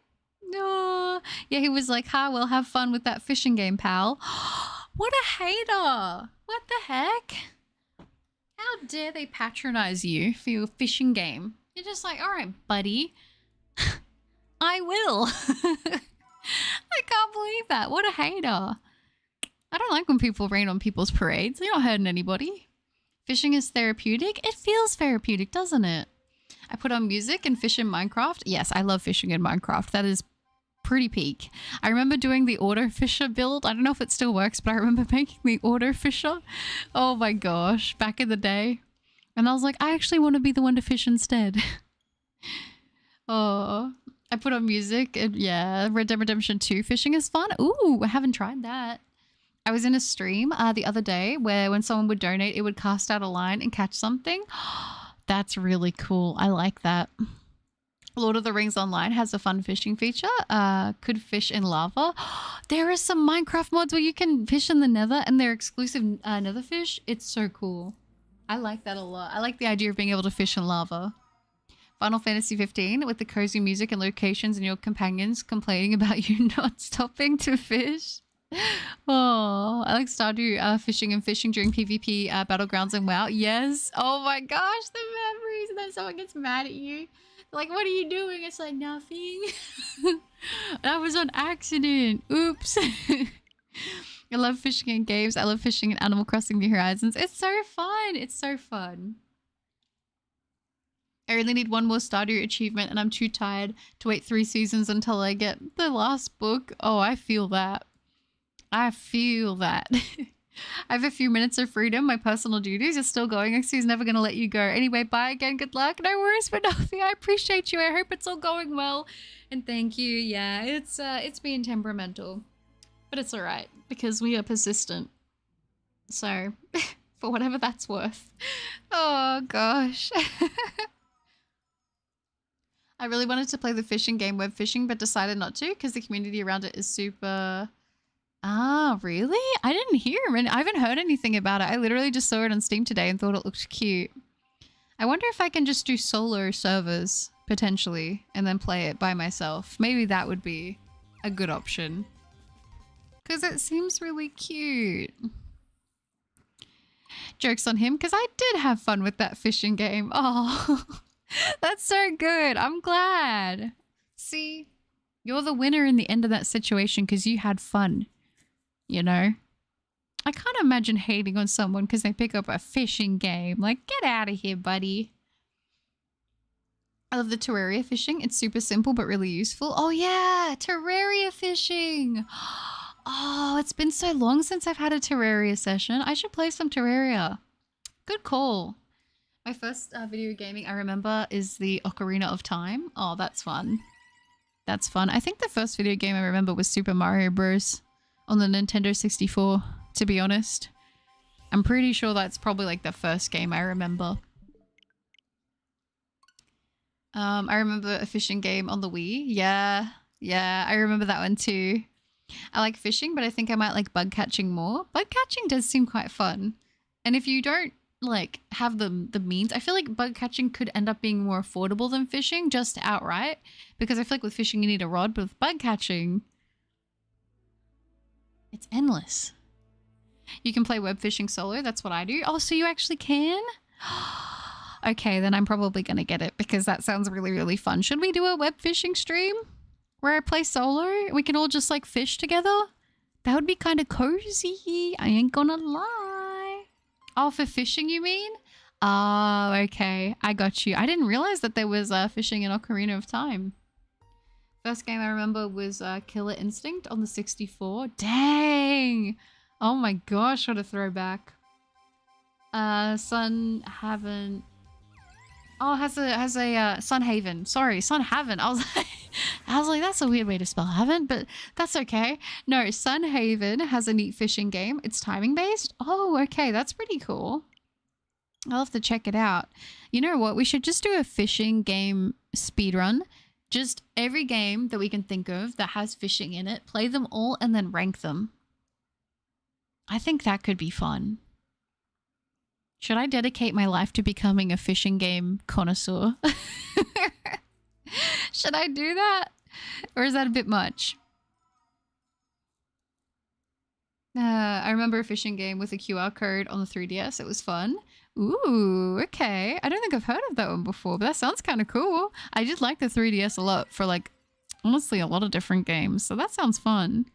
No. Yeah, he was like, ha, well, have fun with that fishing game, pal. What a hater. What the heck? How dare they patronize you for your fishing game? You're just like, all right, buddy. I will. I can't believe that. What a hater. I don't like when people rain on people's parades. You're not hurting anybody. Fishing is therapeutic. It feels therapeutic, doesn't it? I put on music and fish in Minecraft. Yes, I love fishing in Minecraft. That is pretty peak. I remember doing the auto fisher build. I don't know if it still works, but I remember making the auto fisher. Oh my gosh, back in the day. And I was like, I actually want to be the one to fish instead. Oh, I put on music and yeah, Red Dead Redemption 2 fishing is fun. Ooh, I haven't tried that. I was in a stream the other day where when someone would donate, it would cast out a line and catch something. That's really cool. I like that. Lord of the Rings Online has a fun fishing feature. Could fish in lava. There are some Minecraft mods where you can fish in the nether and they're exclusive nether fish. It's so cool. I like that a lot. I like the idea of being able to fish in lava. Final Fantasy 15 with the cozy music and locations and your companions complaining about you not stopping to fish. Oh, I like Stardew fishing and fishing during PvP battlegrounds and WoW. Yes. Oh my gosh, the memories. And then someone gets mad at you. Like, what are you doing? It's like, nothing. That was on accident. Oops. I love fishing in games. I love fishing in Animal Crossing New Horizons. It's so fun. It's so fun. I really need one more Stardew achievement and I'm too tired to wait 3 seasons until I get the last book. Oh, I feel that. I feel that. I have a few minutes of freedom. My personal duties are still going. Uxie's never going to let you go. Anyway, bye again. Good luck. No worries for nothing. I appreciate you. I hope it's all going well. And thank you. Yeah, it's being temperamental. But it's all right because we are persistent. So, for whatever that's worth. Oh, gosh. I really wanted to play the fishing game Web Fishing, but decided not to because the community around it is super... Ah, really? I didn't hear and I haven't heard anything about it. I literally just saw it on Steam today and thought it looked cute. I wonder if I can just do solo servers, potentially, and then play it by myself. Maybe that would be a good option. Because it seems really cute. Joke's on him, because I did have fun with that fishing game. Oh, that's so good. I'm glad. See, you're the winner in the end of that situation because you had fun. You know? I can't imagine hating on someone because they pick up a fishing game. Like, get out of here, buddy. I love the Terraria fishing. It's super simple but really useful. Oh yeah, Terraria fishing. Oh, it's been so long since I've had a Terraria session. I should play some Terraria. Good call. My first video gaming I remember is the Ocarina of Time. Oh, that's fun. That's fun. I think the first video game I remember was Super Mario Bros. On the Nintendo 64, to be honest. I'm pretty sure that's probably like the first game I remember. I remember a fishing game on the Wii. Yeah, I remember that one too. I like fishing, but I think I might like bug catching more. Bug catching does seem quite fun. And if you don't like have the means, I feel like bug catching could end up being more affordable than fishing just outright. Because I feel like with fishing you need a rod, but with bug catching... it's endless. You can play web fishing solo. That's what I do. Oh, so you actually can? Okay, then I'm probably going to get it because that sounds really, really fun. Should we do a web fishing stream where I play solo? We can all just like fish together? That would be kind of cozy. I ain't gonna lie. Oh, for fishing you mean? Oh, okay. I got you. I didn't realize that there was fishing in Ocarina of Time. First game I remember was Killer Instinct on the 64. Dang! Oh my gosh, what a throwback. Sun Haven. Oh, has a Sun Haven. Sorry, Sun Haven. I was like, that's a weird way to spell Haven, but that's okay. No, Sun Haven has a neat fishing game. It's timing based. Oh, okay, that's pretty cool. I'll have to check it out. You know what? We should just do a fishing game speedrun. Just every game that we can think of that has fishing in it, play them all and then rank them. I think that could be fun. Should I dedicate my life to becoming a fishing game connoisseur? Should I do that? Or is that a bit much? I remember a fishing game with a QR code on the 3DS. It was fun. Ooh, okay. I don't think I've heard of that one before, but that sounds kind of cool. I did like the 3DS a lot for like, honestly, a lot of different games. So that sounds fun.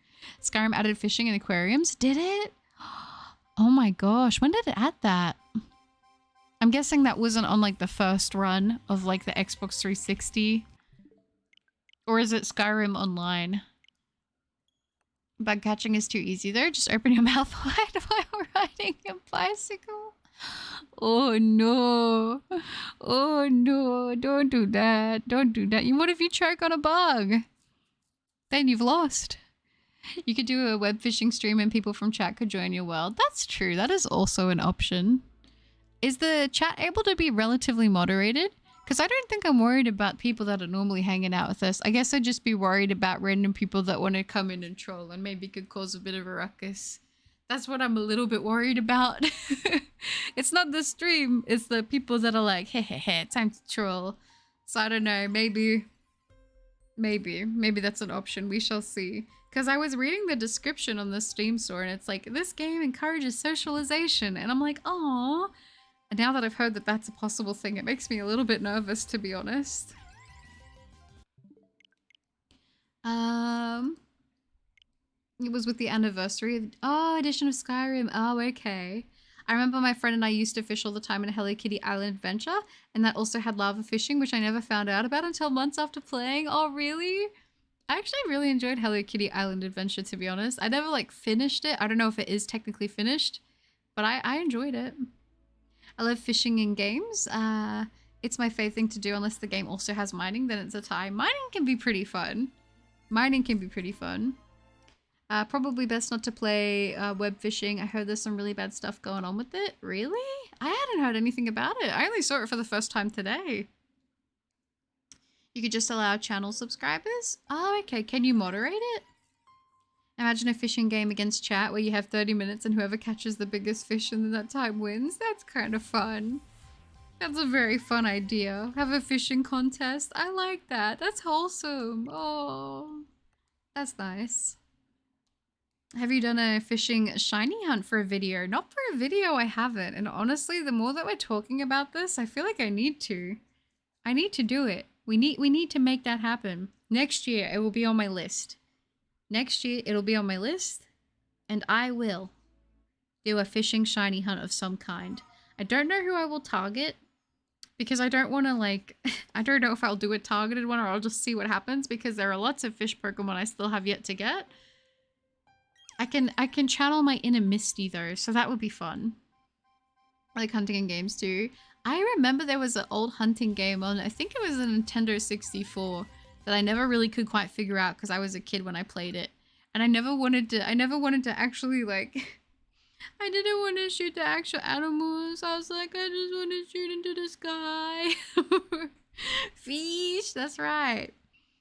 Skyrim added fishing in aquariums. Did it? Oh my gosh. When did it add that? I'm guessing that wasn't on like the first run of like the Xbox 360. Or is it Skyrim Online? Bug catching is too easy though. Just open your mouth wide while riding a bicycle. Oh no. Oh no. Don't do that. Don't do that. What if you choke on a bug? Then you've lost. You could do a web fishing stream and people from chat could join your world. That's true. That is also an option. Is the chat able to be relatively moderated? Because I don't think I'm worried about people that are normally hanging out with us. I guess I'd just be worried about random people that want to come in and troll and maybe could cause a bit of a ruckus. That's what I'm a little bit worried about. It's not the stream, it's the people that are like, hey, time to troll. So I don't know, maybe that's an option. We shall see. Because I was reading the description on the Steam store and it's like, this game encourages socialization. And I'm like, aww. And now that I've heard that that's a possible thing, it makes me a little bit nervous, to be honest. It was with the anniversary. Oh, edition of Skyrim. Oh, okay. I remember my friend and I used to fish all the time in a Hello Kitty Island adventure, and that also had lava fishing, which I never found out about until months after playing. Oh, really? I actually really enjoyed Hello Kitty Island Adventure, to be honest. I never, like, finished it. I don't know if it is technically finished, but I enjoyed it. I love fishing in games. It's my favorite thing to do unless the game also has mining, then it's a tie. Mining can be pretty fun. Probably best not to play web fishing. I heard there's some really bad stuff going on with it. Really? I hadn't heard anything about it. I only saw it for the first time today. You could just allow channel subscribers? Oh, okay. Can you moderate it? Imagine a fishing game against chat where you have 30 minutes and whoever catches the biggest fish in that time wins. That's kind of fun. That's a very fun idea. Have a fishing contest. I like that. That's wholesome. Oh, that's nice. Have you done a fishing shiny hunt for a video? Not for a video, I haven't. And honestly, the more that we're talking about this, I feel like I need to. I need to do it. We need to make that happen. Next year, it will be on my list. Next year, it'll be on my list, and I will do a fishing shiny hunt of some kind. I don't know who I will target, because I don't want to, like, I don't know if I'll do a targeted one or I'll just see what happens, because there are lots of fish Pokemon I still have yet to get. I can channel my inner Misty, though, so that would be fun. I like hunting in games, too. I remember there was an old hunting game on, I think it was a Nintendo 64, that I never really could quite figure out because I was a kid when I played it. And I never wanted to actually, like, I didn't want to shoot the actual animals. I was like, I just want to shoot into the sky. Fish, that's right.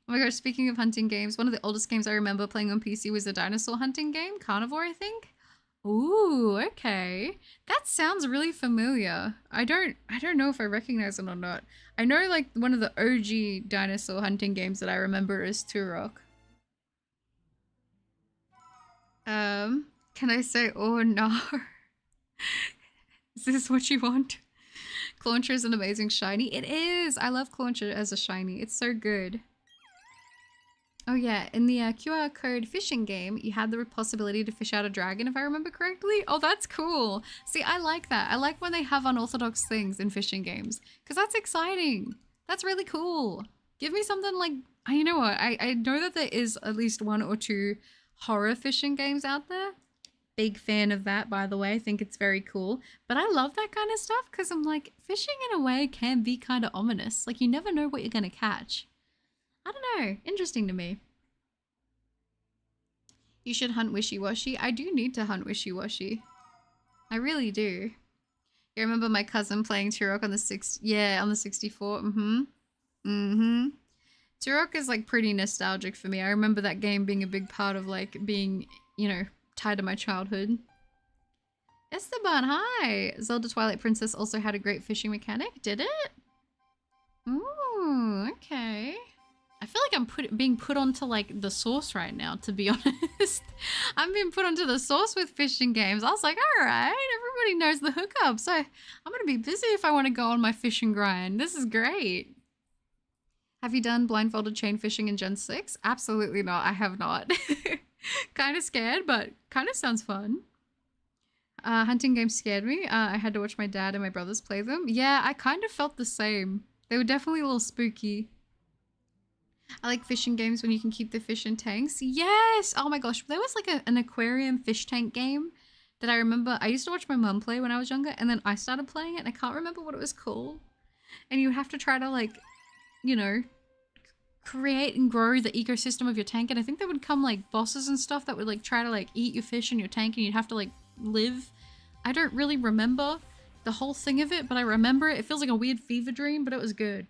Oh my gosh, speaking of hunting games, one of the oldest games I remember playing on PC was a dinosaur hunting game, Carnivore, I think. Ooh, okay. That sounds really familiar. I don't know if I recognize it or not. I know, like, one of the OG dinosaur hunting games that I remember is Turok. Can I say, oh no? Is this what you want? Clauncher is an amazing shiny. It is! I love Clauncher as a shiny. It's so good. Oh yeah, in the QR code fishing game, you had the possibility to fish out a dragon, if I remember correctly. Oh, that's cool. See, I like that. I like when they have unorthodox things in fishing games, because that's exciting. That's really cool. Give me something like, you know what, I know that there is at least 1 or 2 horror fishing games out there. Big fan of that, by the way. I think it's very cool. But I love that kind of stuff, because I'm like, fishing in a way can be kind of ominous. Like, you never know what you're going to catch. I don't know. Interesting to me. You should hunt Wishy-Washy. I do need to hunt Wishy-Washy. I really do. You remember my cousin playing Turok on the 64? Turok is, like, pretty nostalgic for me. I remember that game being a big part of, like, being, you know, tied to my childhood. Esteban, hi! Zelda Twilight Princess also had a great fishing mechanic. Did it? Ooh, okay. I feel like I'm being put onto, like, the sauce right now, to be honest. I'm being put onto the sauce with fishing games. I was like, alright, everybody knows the hookup, so I'm gonna be busy if I want to go on my fishing grind. This is great. Have you done blindfolded chain fishing in Gen 6? Absolutely not. I have not. Kind of scared, but kind of sounds fun. Hunting games scared me. I had to watch my dad and my brothers play them. Yeah, I kind of felt the same. They were definitely a little spooky. I like fishing games when you can keep the fish in tanks. Yes! Oh my gosh, there was like an aquarium fish tank game that I remember. I used to watch my mum play when I was younger, and then I started playing it, and I can't remember what it was called. And you have to try to, like, you know, create and grow the ecosystem of your tank, and I think there would come, like, bosses and stuff that would, like, try to, like, eat your fish in your tank, and you'd have to, like, live. I don't really remember the whole thing of it, but I remember it. It feels like a weird fever dream, but it was good.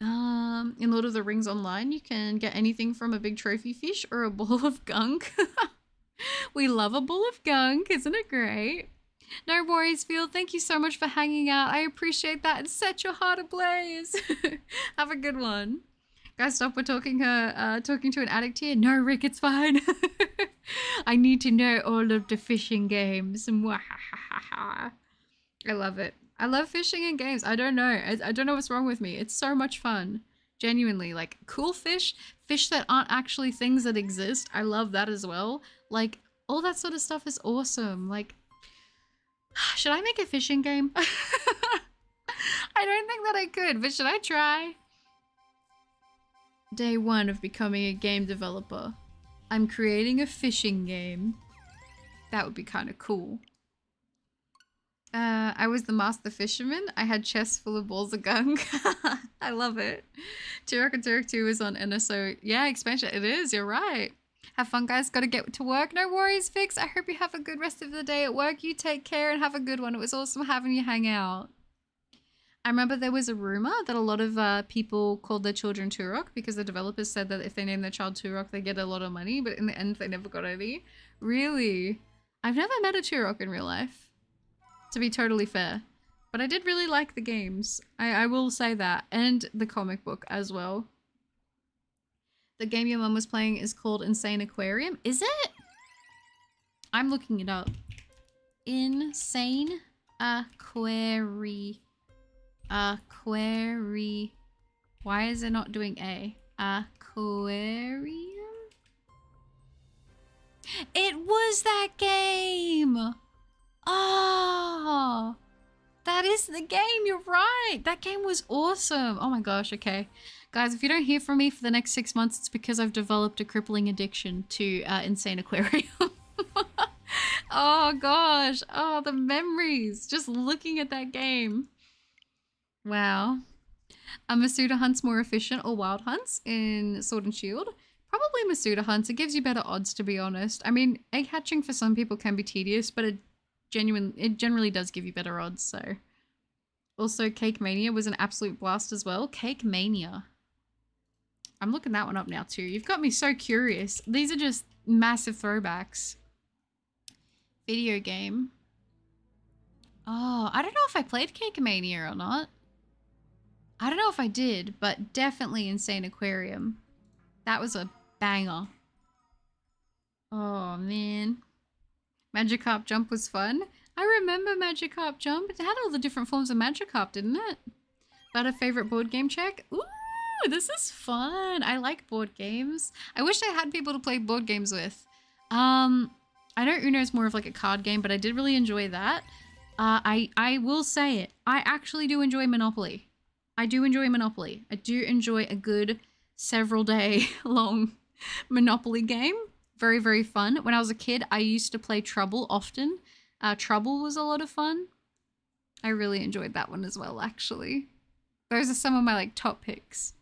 In Lord of the Rings Online, you can get anything from a big trophy fish or a ball of gunk. We love a ball of gunk, isn't it great? No worries, Phil. Thank you so much for hanging out. I appreciate that and set your heart ablaze. Have a good one. Guys, stop. We're talking to an addict here. No, Rick, it's fine. I need to know all of the fishing games. I love it. I love fishing in games. I don't know. I don't know what's wrong with me. It's so much fun. Genuinely. Like, cool fish that aren't actually things that exist. I love that as well. Like, all that sort of stuff is awesome. Like, should I make a fishing game? I don't think that I could, but should I try? Day 1 of becoming a game developer. I'm creating a fishing game. That would be kind of cool. I was the master fisherman. I had chests full of balls of gunk. I love it. Turok and Turok 2 is on NSO. Yeah, expansion. It is, you're right. Have fun, guys. Gotta get to work. No worries, Vix. I hope you have a good rest of the day at work. You take care and have a good one. It was awesome having you hang out. I remember there was a rumor that a lot of people called their children Turok because the developers said that if they name their child Turok, they get a lot of money, but in the end, they never got any. Really? I've never met a Turok in real life, to be totally fair. But I did really like the games. I will say that. And the comic book as well. The game your mum was playing is called Insane Aquarium. Is it? I'm looking it up. Insane Aquarium. Why is it not doing A? Aquarium? It was that game! Oh! That is the game, you're right! That game was awesome! Oh my gosh, okay. Guys, if you don't hear from me for the next 6 months, it's because I've developed a crippling addiction to Insane Aquarium. Oh gosh, oh the memories, just looking at that game. Wow. Masuda hunts more efficient or wild hunts in Sword and Shield? Probably Masuda hunts. It gives you better odds, to be honest. I mean, egg hatching for some people can be tedious, but it generally does give you better odds, so. Also, Cake Mania was an absolute blast as well. Cake Mania. I'm looking that one up now too. You've got me so curious. These are just massive throwbacks. Video game. Oh, I don't know if I played Cake Mania or not. I don't know if I did, but definitely Insane Aquarium. That was a banger. Oh, man. Magikarp Jump was fun. I remember Magikarp Jump. It had all the different forms of Magikarp, didn't it? Got a favorite board game check? Ooh, this is fun. I like board games. I wish I had people to play board games with. I know Uno is more of like a card game, but I did really enjoy that. I will say it. I actually do enjoy Monopoly. I do enjoy Monopoly. I do enjoy a good several day long Monopoly game. Very, very fun. When I was a kid, I used to play Trouble often. Trouble was a lot of fun. I really enjoyed that one as well, actually. Those are some of my like top picks.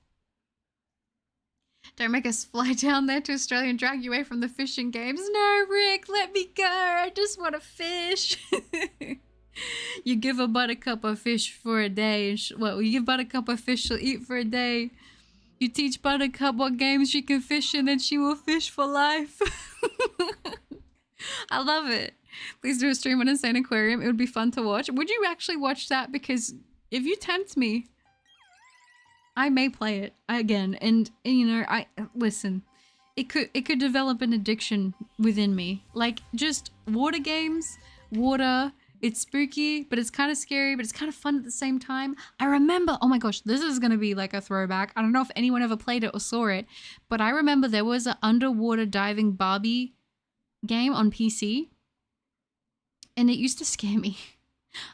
Don't make us fly down there to Australia and drag you away from the fishing games. No, Rick, let me go. I just want to fish. You give a buttercup a fish for a day. Well, you give buttercup a fish she'll eat for a day. You teach buttercup what games she can fish in and she will fish for life. I love it. Please do a stream on Insane Aquarium. It would be fun to watch. Would you actually watch that? Because if you tempt me, I may play it again. And you know, listen, it could develop an addiction within me. Like just water games, water. It's spooky, but it's kind of scary, but it's kind of fun at the same time. I remember, oh my gosh, this is going to be like a throwback. I don't know if anyone ever played it or saw it, but I remember there was an underwater diving Barbie game on PC, and it used to scare me.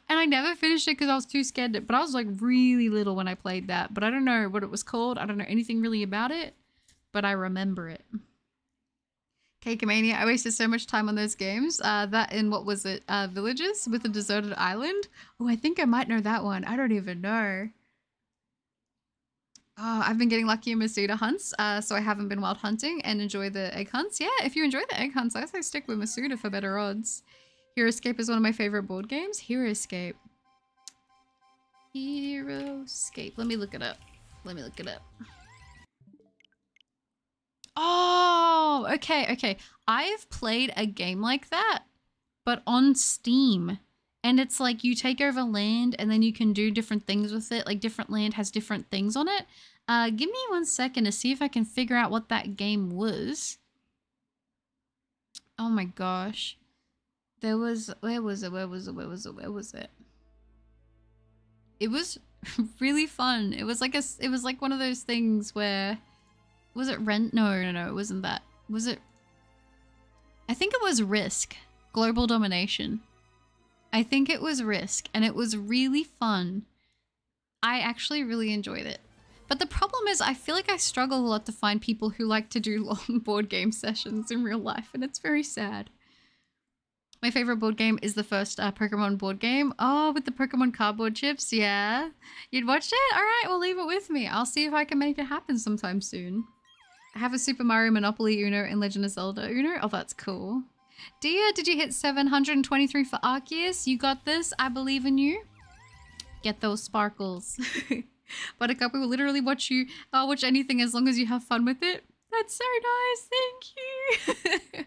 And I never finished it because I was too scared, but I was like really little when I played that, but I don't know what it was called. I don't know anything really about it, but I remember it. Cake Mania, I wasted so much time on those games. That in, what was it, Villages with a deserted island? Oh, I think I might know that one. I don't even know. Oh, I've been getting lucky in Masuda hunts, so I haven't been wild hunting and enjoy the egg hunts. Yeah, if you enjoy the egg hunts, I say stick with Masuda for better odds. Hero Escape is one of my favorite board games. Hero Escape. Hero Escape. Let me look it up. Let me look it up. Oh, okay, okay. I've played a game like that, but on Steam. And it's like you take over land and then you can do different things with it. Like different land has different things on it. Give me 1 second to see if I can figure out what that game was. Oh my gosh. There was, where was it? It was really fun. It was like one of those things where, was it Rent? No, it wasn't that. Was it? I think it was Risk, Global Domination. I think it was Risk, and it was really fun. I actually really enjoyed it. But the problem is I feel like I struggle a lot to find people who like to do long board game sessions in real life, and it's very sad. My favorite board game is the first Pokemon board game. Oh, with the Pokemon cardboard chips, yeah. You'd watched it? All right, well, leave it with me. I'll see if I can make it happen sometime soon. I have a Super Mario Monopoly Uno and Legend of Zelda Uno. Oh, that's cool. Dia, did you hit 723 for Arceus? You got this. I believe in you. Get those sparkles. Buttercup, we will literally watch you watch anything as long as you have fun with it. That's so nice. Thank you.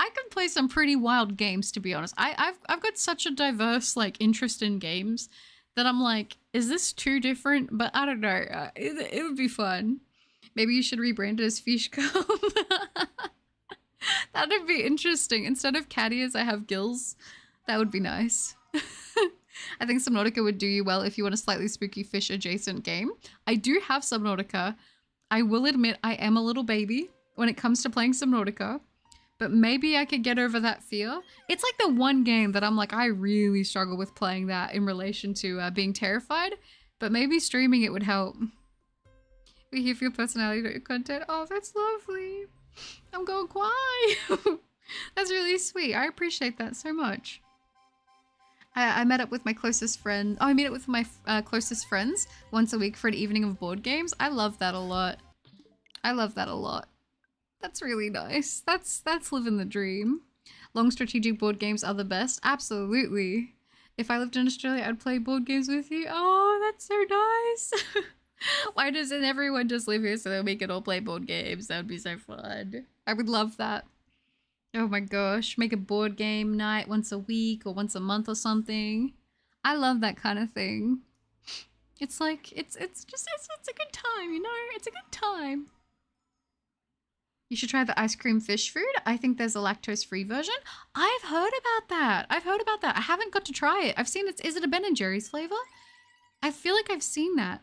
I can play some pretty wild games, to be honest. I've got such a diverse like interest in games that I'm like, is this too different? But I don't know. It would be fun. Maybe you should rebrand it as Fishcomb. That'd be interesting. Instead of cat ears, I have gills. That would be nice. I think Subnautica would do you well if you want a slightly spooky fish adjacent game. I do have Subnautica. I will admit I am a little baby when it comes to playing Subnautica, but maybe I could get over that fear. It's like the one game that I'm like, I really struggle with playing that in relation to being terrified, but maybe streaming it would help. We hear for your personality, not your content. Oh, that's lovely. I'm going quiet. That's really sweet. I appreciate that so much. I met up with my closest friend. Oh, I meet up with my closest friends once a week for an evening of board games. I love that a lot. I love that a lot. That's really nice. That's living the dream. Long strategic board games are the best. Absolutely. If I lived in Australia, I'd play board games with you. Oh, that's so nice. Why doesn't everyone just live here so that we can all play board games? That would be so fun. I would love that. Oh my gosh, make a board game night once a week or once a month or something. I love that kind of thing. It's like, it's a good time, you know? It's a good time. You should try the ice cream fish food. I think there's a lactose-free version. I've heard about that. I haven't got to try it. I've seen it. Is it a Ben & Jerry's flavor? I feel like I've seen that.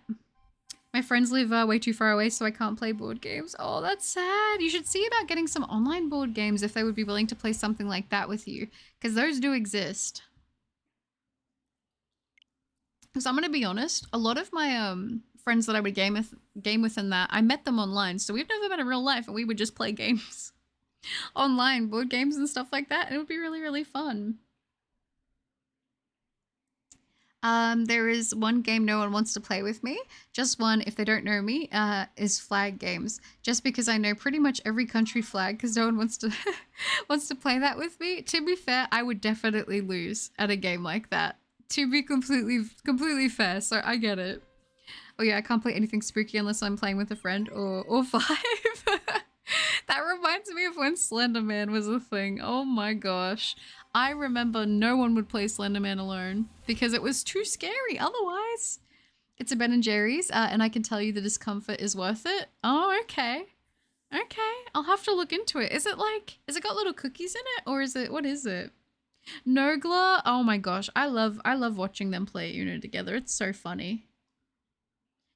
My friends live way too far away, so I can't play board games. Oh, that's sad. You should see about getting some online board games if they would be willing to play something like that with you, because those do exist. Because I'm going to be honest, a lot of my friends that I would game with in that, I met them online, so we've never met in real life, and we would just play games online, board games and stuff like that, and it would be really, really fun. There is one game no one wants to play with me. Just one, if they don't know me, is flag games. Just because I know pretty much every country flag, because no one wants to wants to play that with me. To be fair, I would definitely lose at a game like that. To be completely fair, so I get it. Oh yeah, I can't play anything spooky unless I'm playing with a friend or five. That reminds me of when Slender Man was a thing. Oh my gosh. I remember no one would play Slender Man alone because it was too scary otherwise. It's a Ben & Jerry's and I can tell you the discomfort is worth it. Oh, okay. Okay, I'll have to look into it. Is it got little cookies in it or is it, what is it? Nogla? Oh my gosh, I love watching them play Uno together. It's so funny.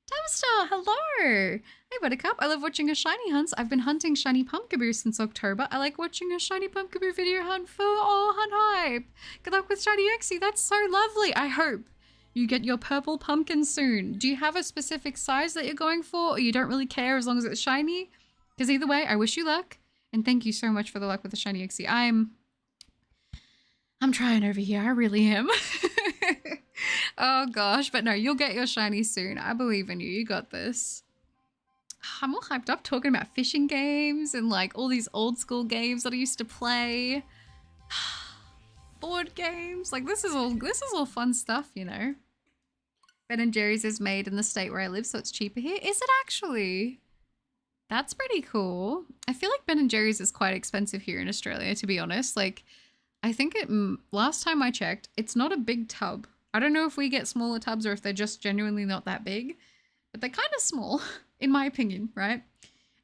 Damstar, hello! Hey Buttercup, I love watching a shiny hunts. I've been hunting shiny Pumpkaboo since October. I like watching a shiny Pumpkaboo video hunt for hunt hype. Good luck with shiny Uxie, that's so lovely. I hope you get your purple pumpkin soon. Do you have a specific size that you're going for or you don't really care as long as it's shiny? Because either way, I wish you luck. And thank you so much for the luck with the shiny Uxie. I'm trying over here, I really am. Oh gosh, but no, you'll get your shiny soon. I believe in you. You got this. I'm all hyped up talking about fishing games and like all these old school games that I used to play. Board games. Like this is all fun stuff, you know. Ben & Jerry's is made in the state where I live, so it's cheaper here. Is it actually? That's pretty cool. I feel like Ben & Jerry's is quite expensive here in Australia, to be honest. Like, I think last time I checked, it's not a big tub. I don't know if we get smaller tubs or if they're just genuinely not that big, but they're kind of small, in my opinion, right?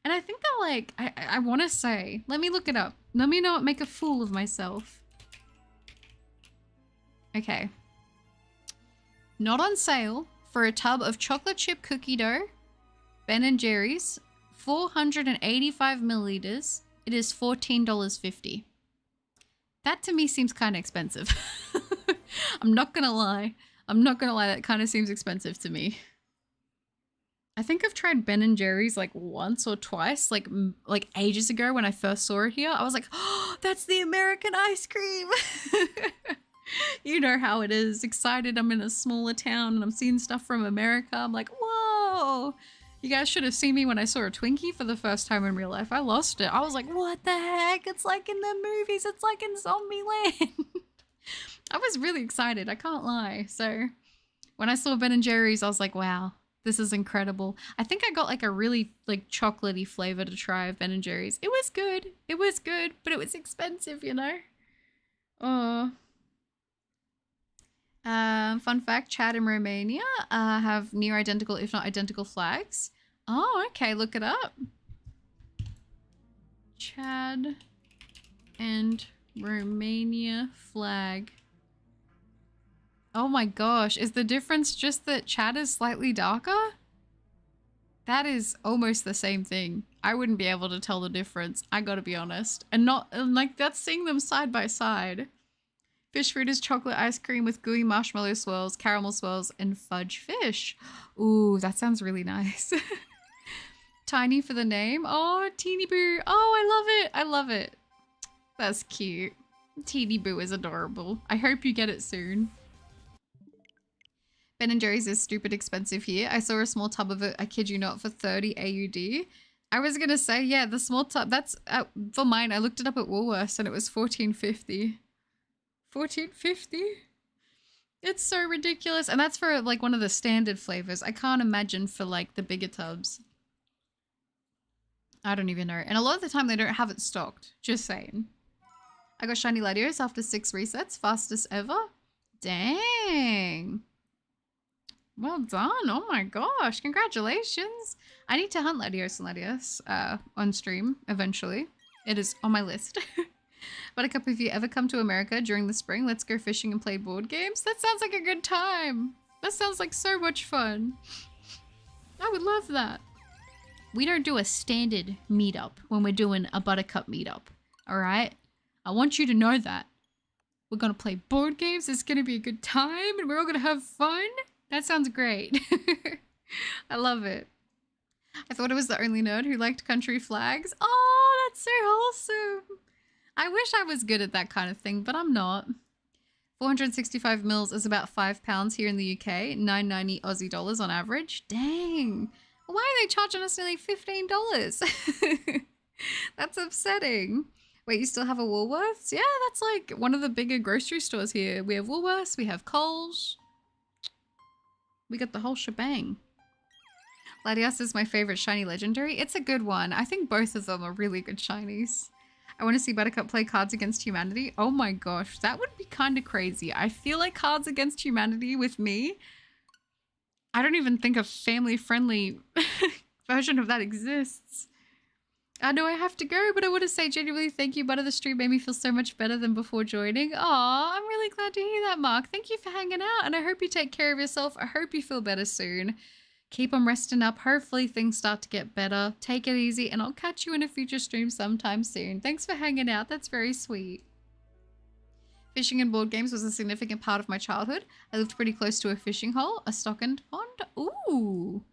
And I think they're like, I want to say, let me look it up. Let me not make a fool of myself. Okay. Not on sale for a tub of chocolate chip cookie dough, Ben & Jerry's, 485 milliliters. It is $14.50. That to me seems kind of expensive. I'm not gonna lie. That kind of seems expensive to me. I think I've tried Ben & Jerry's like once or twice, like ages ago when I first saw it here. I was like, oh, that's the American ice cream. You know how it is. Excited. I'm in a smaller town and I'm seeing stuff from America. I'm like, whoa. You guys should have seen me when I saw a Twinkie for the first time in real life. I lost it. I was like, what the heck? It's like in the movies. It's like in Zombieland. I was really excited. I can't lie. So when I saw Ben & Jerry's, I was like, wow, this is incredible. I think I got like a really like chocolatey flavor to try of Ben & Jerry's. It was good. It was good, but it was expensive, you know? Oh. Fun fact, Chad and Romania have near identical, if not identical flags. Oh, okay, look it up. Chad and Romania flag. Oh my gosh, is the difference just that Chad is slightly darker? That is almost the same thing. I wouldn't be able to tell the difference, I gotta be honest. And like, that's seeing them side by side. Fish fruit is chocolate ice cream with gooey marshmallow swirls, caramel swirls, and fudge fish. Ooh, that sounds really nice. Tiny for the name. Oh, Teeny Boo. Oh, I love it. I love it. That's cute. Teeny Boo is adorable. I hope you get it soon. Ben & Jerry's is stupid expensive here. I saw a small tub of it, I kid you not, for 30 AUD. I was gonna say, yeah, the small tub, that's, for mine, I looked it up at Woolworths and it was $14.50. $14.50? It's so ridiculous. And that's for like one of the standard flavors. I can't imagine for like the bigger tubs. I don't even know. And a lot of the time they don't have it stocked. Just saying. I got shiny Latios after 6 resets. Fastest ever. Dang. Well done. Oh my gosh. Congratulations. I need to hunt Latios and Latios on stream eventually. It is on my list. Buttercup, if you ever come to America during the spring, let's go fishing and play board games. That sounds like a good time. That sounds like so much fun. I would love that. We don't do a standard meetup when we're doing a Buttercup meetup. All right? I want you to know that. We're going to play board games. It's going to be a good time and we're all going to have fun. That sounds great. I love it. I thought I was the only nerd who liked country flags. Oh, that's so wholesome. I wish I was good at that kind of thing, but I'm not. 465 mils is about £5 here in the UK, 9.90 Aussie dollars on average. Dang. Why are they charging us nearly $15? That's upsetting. Wait, you still have a Woolworths? Yeah, that's like one of the bigger grocery stores here. We have Woolworths, we have Coles. We got the whole shebang. Latias is my favorite shiny legendary. It's a good one. I think both of them are really good shinies. I want to see Buttercup play Cards Against Humanity. Oh my gosh, that would be kind of crazy. I feel like Cards Against Humanity with me, I don't even think a family-friendly version of that exists. I know I have to go, but I want to say genuinely thank you, Butter. The stream made me feel so much better than before joining. Aw, I'm really glad to hear that, Mark. Thank you for hanging out, and I hope you take care of yourself. I hope you feel better soon. Keep on resting up. Hopefully things start to get better. Take it easy, and I'll catch you in a future stream sometime soon. Thanks for hanging out. That's very sweet. Fishing and board games was a significant part of my childhood. I lived pretty close to a fishing hole, a stockened pond. Ooh.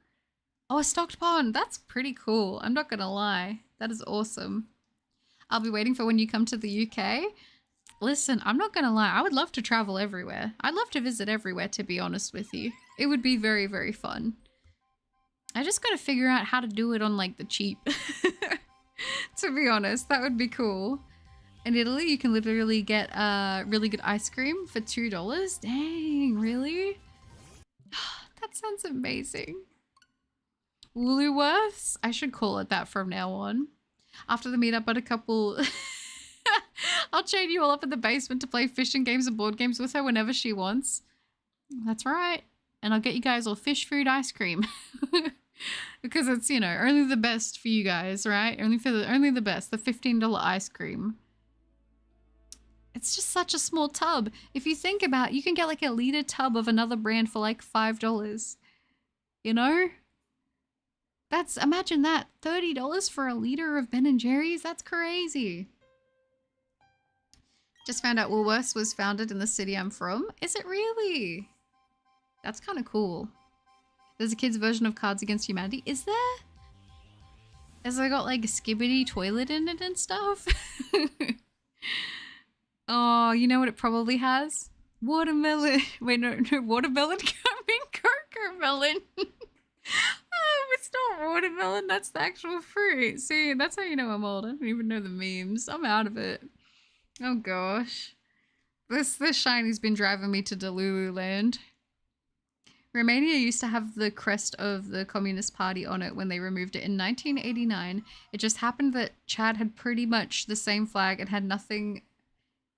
Oh, a stocked pond. That's pretty cool. I'm not gonna lie. That is awesome. I'll be waiting for when you come to the UK. Listen, I'm not gonna lie. I would love to travel everywhere. I'd love to visit everywhere, to be honest with you. It would be very, very fun. I just gotta figure out how to do it on like the cheap. To be honest, that would be cool. In Italy, you can literally get really good ice cream for $2. Dang, really? sounds amazing. Woolworths? I should call it that from now on. After the meetup, Buttercup will... I'll chain you all up in the basement to play fishing games and board games with her whenever she wants. That's right. And I'll get you guys all fish food ice cream. Because it's, you know, only the best for you guys, right? Only the best. The $15 ice cream. It's just such a small tub. If you think about it, you can get like a liter tub of another brand for like $5. You know? Imagine that. $30 for a liter of Ben & Jerry's? That's crazy. Just found out Woolworths was founded in the city I'm from. Is it really? That's kind of cool. There's a kid's version of Cards Against Humanity. Is there? Has it got like a skibbity toilet in it and stuff? Oh, you know what it probably has? Watermelon. Wait, no, watermelon coming cocomelon. Oh, it's not watermelon. That's the actual fruit. See, that's how you know I'm old. I don't even know the memes. I'm out of it. Oh gosh. This shiny's been driving me to Delulu land. Romania used to have the crest of the Communist Party on it when they removed it in 1989. It just happened that Chad had pretty much the same flag and had nothing...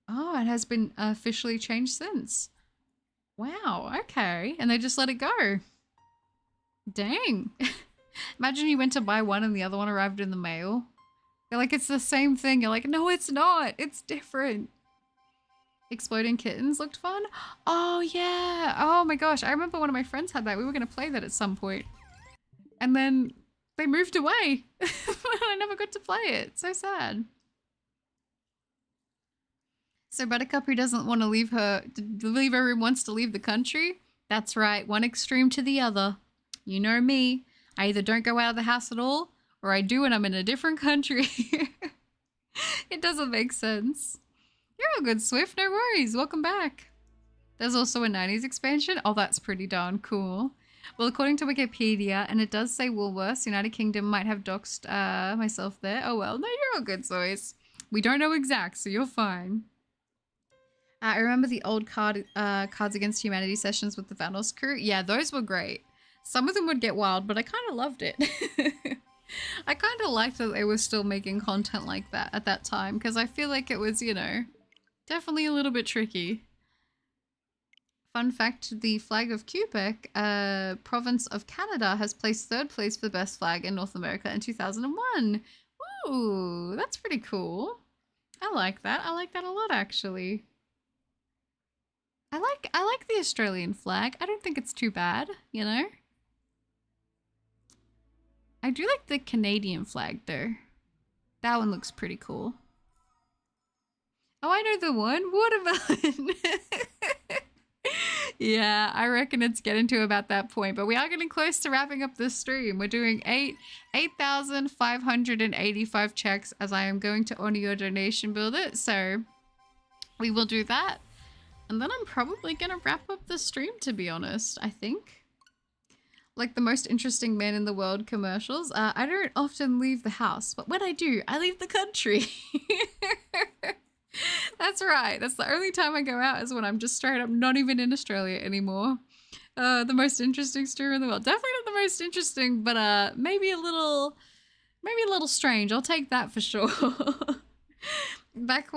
Oh, it has been officially changed since. Wow, okay. And they just let it go. Dang. Imagine you went to buy one and the other one arrived in the mail. You're like, it's the same thing. You're like, no, it's not. It's different. Exploding Kittens looked fun. Oh, yeah. Oh, my gosh. I remember one of my friends had that. We were going to play that at some point. And then they moved away. I never got to play it. So sad. So Buttercup, who doesn't want to leave her room, wants to leave the country? That's right. One extreme to the other. You know me. I either don't go out of the house at all, or I do and I'm in a different country. It doesn't make sense. You're all good, Swift. No worries. Welcome back. There's also a 90s expansion. Oh, that's pretty darn cool. Well, according to Wikipedia, and it does say Woolworths, United Kingdom might have doxed myself there. Oh, well. No, you're all good, Zois. We don't know exact, so you're fine. I remember the old Cards Against Humanity sessions with the Vanos crew. Yeah, those were great. Some of them would get wild, but I kind of loved it. I kind of liked that they were still making content like that at that time, because I feel like it was, you know, definitely a little bit tricky. Fun fact, the flag of Quebec, province of Canada, has placed 3rd place for the best flag in North America in 2001. Ooh, that's pretty cool. I like that. I like that a lot, actually. I like the Australian flag. I don't think it's too bad, you know? I do like the Canadian flag, though. That one looks pretty cool. Oh, I know the one. Watermelon. Yeah, I reckon it's getting to about that point. But we are getting close to wrapping up this stream. We're doing 8,585 checks, as I am going to honor your donation builder. So we will do that. And then I'm probably going to wrap up the stream, to be honest, I think. Like the most interesting man in the world commercials. I don't often leave the house, but when I do, I leave the country. That's right. That's the only time I go out is when I'm just straight up not even in Australia anymore. The most interesting streamer in the world. Definitely not the most interesting, but maybe a little strange. I'll take that for sure. Back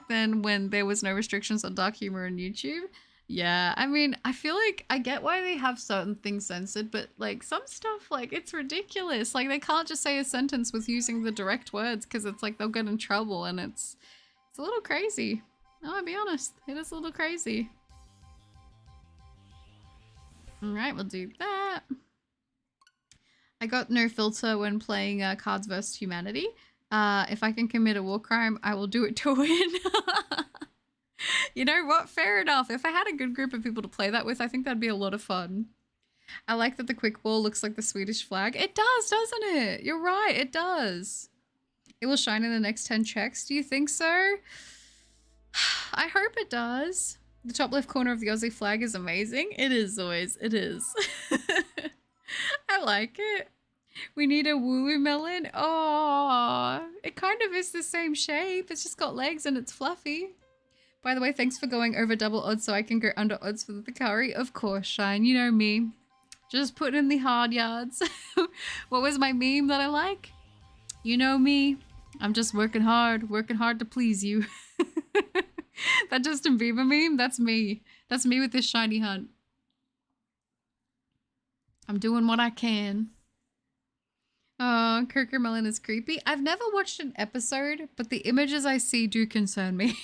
then when there was no restrictions on dark humor on YouTube. Yeah, I mean, I feel like I get why they have certain things censored, but like some stuff, like it's ridiculous. Like they can't just say a sentence with using the direct words because it's like they'll get in trouble, and it's a little crazy. I'll be honest, it is a little crazy. All right, we'll do that. I got no filter when playing Cards vs. Humanity. If I can commit a war crime, I will do it to win. You know what? Fair enough. If I had a good group of people to play that with, I think that'd be a lot of fun. I like that the quick ball looks like the Swedish flag. It does, doesn't it? You're right, it does. It will shine in the next 10 checks. Do you think so? I hope it does. The top left corner of the Aussie flag is amazing. It is always. It is. I like it. We need a woo melon. Oh, it kind of is the same shape. It's just got legs and it's fluffy. By the way, thanks for going over double odds so I can go under odds for the Picari. Of course, Shine. You know me. Just putting in the hard yards. What was my meme that I like? You know me. I'm just working hard to please you. That Justin Bieber meme, that's me. That's me with this shiny hunt. I'm doing what I can. Oh, Kirker Melon is creepy. I've never watched an episode, but the images I see do concern me.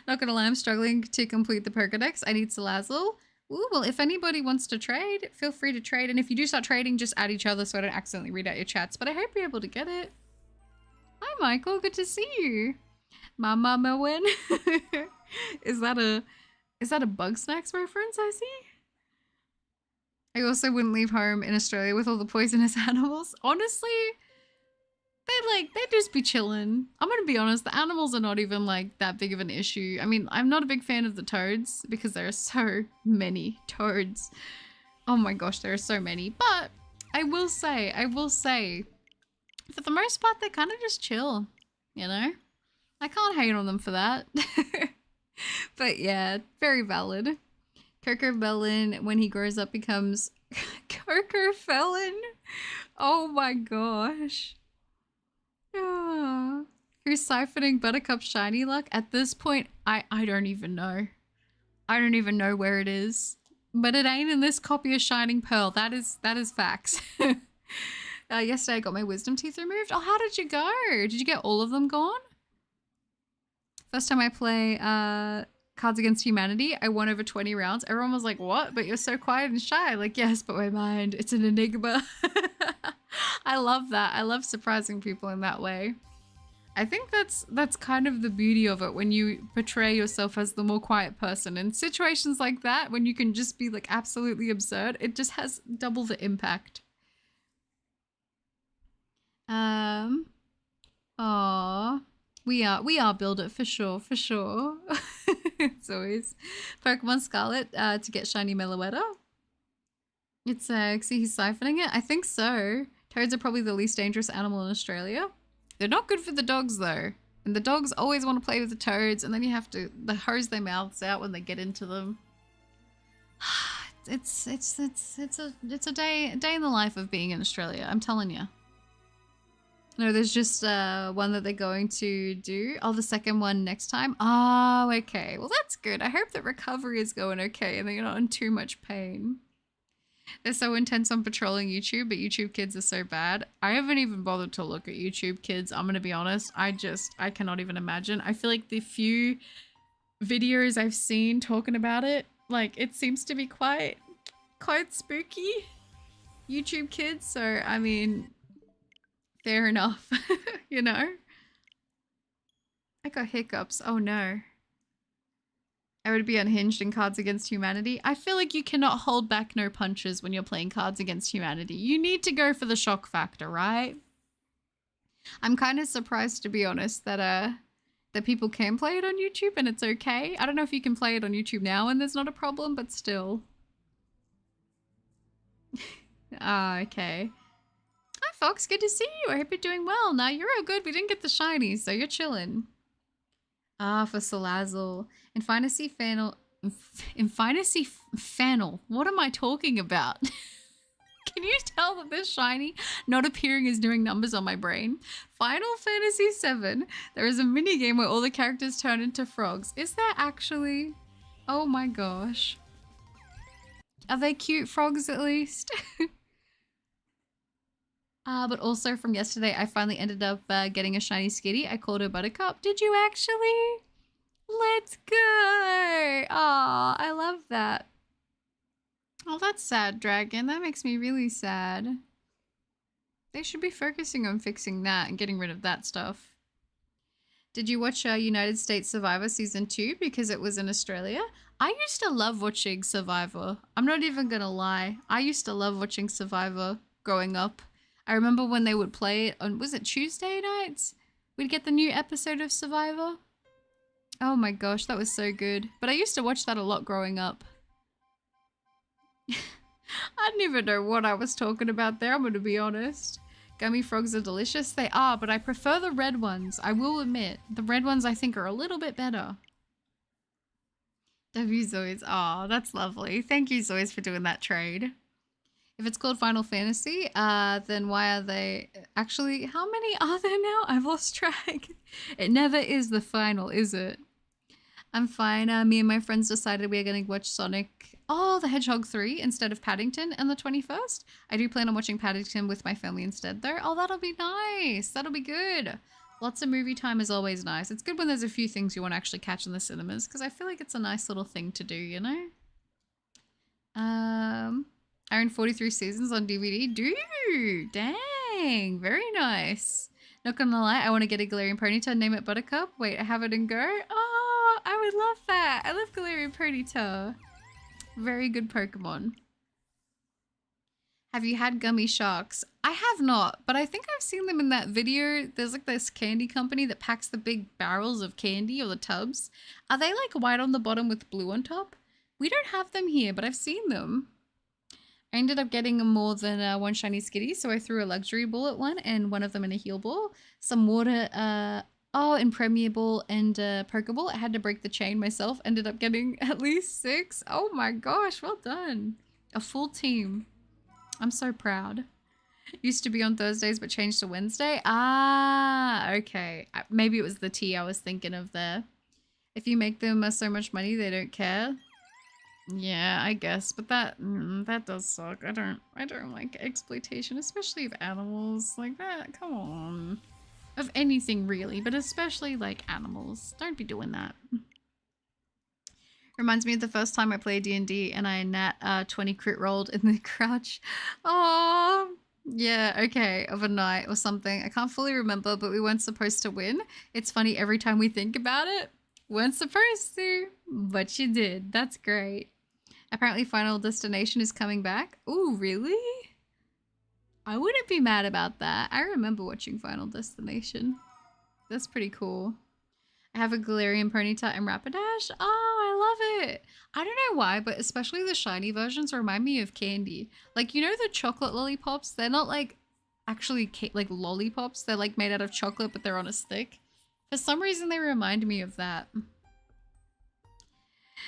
Not gonna lie, I'm struggling to complete the Pokedex. I need Salazzle. Ooh, well, if anybody wants to trade, feel free to trade. And if you do start trading, just add each other so I don't accidentally read out your chats. But I hope you're able to get it. Hi, Michael. Good to see you. Mama Melwin. Is that a Bug Snacks reference I see? I also wouldn't leave home in Australia with all the poisonous animals. Honestly, they'd just be chilling. I'm gonna be honest, the animals are not even like that big of an issue. I mean, I'm not a big fan of the toads because there are so many toads. Oh my gosh, there are so many. But I will say, for the most part, they kind of just chill, you know? I can't hate on them for that. But yeah, very valid. Kirker Felon, when he grows up, becomes Kirker Felon. Oh my gosh. Oh. Who's siphoning Buttercup shiny luck? At this point, I don't even know. I don't even know where it is. But it ain't in this copy of Shining Pearl. That is facts. Yesterday I got my wisdom teeth removed. Oh, how did you go? Did you get all of them gone? First time I play Cards Against Humanity, I won over 20 rounds. Everyone was like, what? But you're so quiet and shy. Like, yes, but my mind, it's an enigma. I love that. I love surprising people in that way. I think that's kind of the beauty of it when you portray yourself as the more quiet person. In situations like that, when you can just be like absolutely absurd, it just has double the impact. Aww. We are build it for sure. It's always Pokemon Scarlet to get shiny Meloetta. It's see he's siphoning it. I think so. Toads are probably the least dangerous animal in Australia. They're not good for the dogs though, and the dogs always want to play with the toads, and then you have to hose their mouths out when they get into them. It's a day in the life of being in Australia. I'm telling you. No, there's just one that they're going to do. Oh, the second one next time. Oh, okay. Well, that's good. I hope that recovery is going okay and that you're not in too much pain. They're so intense on patrolling YouTube, but YouTube Kids are so bad. I haven't even bothered to look at YouTube Kids. I'm going to be honest. I cannot even imagine. I feel like the few videos I've seen talking about it, like it seems to be quite spooky. YouTube Kids. So, I mean, fair enough, you know? I got hiccups. Oh no. I would be unhinged in Cards Against Humanity. I feel like you cannot hold back no punches when you're playing Cards Against Humanity. You need to go for the shock factor, right? I'm kind of surprised, to be honest, that people can play it on YouTube and it's okay. I don't know if you can play it on YouTube now and there's not a problem, but still. Ah, okay. Hi, Fox. Good to see you. I hope you're doing well. Now, you're all good. We didn't get the shinies, so you're chilling. Ah, for Salazzle. In Fantasy Fannel... What am I talking about? Can you tell that this shiny not appearing is doing numbers on my brain? Final Fantasy VII. There is a minigame where all the characters turn into frogs. Is there actually? Oh my gosh. Are they cute frogs at least? But also from yesterday, I finally ended up getting a shiny Skitty. I called her Buttercup. Did you actually? Let's go! Aw, I love that. Oh, that's sad, Dragon. That makes me really sad. They should be focusing on fixing that and getting rid of that stuff. Did you watch United States Survivor Season 2 because it was in Australia? I used to love watching Survivor. I'm not even gonna lie. I used to love watching Survivor growing up. I remember when they would play it on, was it Tuesday nights? We'd get the new episode of Survivor. Oh my gosh, that was so good. But I used to watch that a lot growing up. I didn't even know what I was talking about there, I'm gonna be honest. Gummy frogs are delicious. They are, but I prefer the red ones. I will admit, the red ones I think are a little bit better. W Zoids. Aw, that's lovely. Thank you, Zoids, for doing that trade. If it's called Final Fantasy, then why are they actually? How many are there now? I've lost track. It never is the final, is it? I'm fine. Me and my friends decided we are going to watch Sonic, the Hedgehog 3 instead of Paddington on the 21st. I do plan on watching Paddington with my family instead, though. Oh, that'll be nice. That'll be good. Lots of movie time is always nice. It's good when there's a few things you want to actually catch in the cinemas, because I feel like it's a nice little thing to do, you know? I own 43 seasons on DVD. Dude, dang, very nice. Not gonna lie, I want to get a Galarian Ponyta, name it Buttercup. Wait, I have it and go? Oh, I would love that. I love Galarian Ponyta. Very good Pokemon. Have you had gummy sharks? I have not, but I think I've seen them in that video. There's like this candy company that packs the big barrels of candy or the tubs. Are they like white on the bottom with blue on top? We don't have them here, but I've seen them. I ended up getting more than one shiny skitty, so I threw a luxury ball at one and one of them in a heal ball. Some water, impermeable and Pokeball. I had to break the chain myself. Ended up getting at least 6. Oh my gosh, well done. A full team. I'm so proud. Used to be on Thursdays but changed to Wednesday. Ah, okay. Maybe it was the tea I was thinking of there. If you make them so much money, they don't care. Yeah, I guess, but that does suck. I don't like exploitation, especially of animals like that. Come on, of anything really, but especially like animals. Don't be doing that. Reminds me of the first time I played D&D and I nat 20 crit rolled in the crouch. Oh, yeah, okay, of a night or something. I can't fully remember, but we weren't supposed to win. It's funny every time we think about it. Weren't supposed to, but you did. That's great. Apparently Final Destination is coming back. Ooh, really? I wouldn't be mad about that. I remember watching Final Destination. That's pretty cool. I have a Galarian Ponyta and Rapidash. Oh, I love it. I don't know why, but especially the shiny versions remind me of candy. Like, you know the chocolate lollipops? They're not like actually like lollipops. They're like made out of chocolate, but they're on a stick. For some reason, they remind me of that.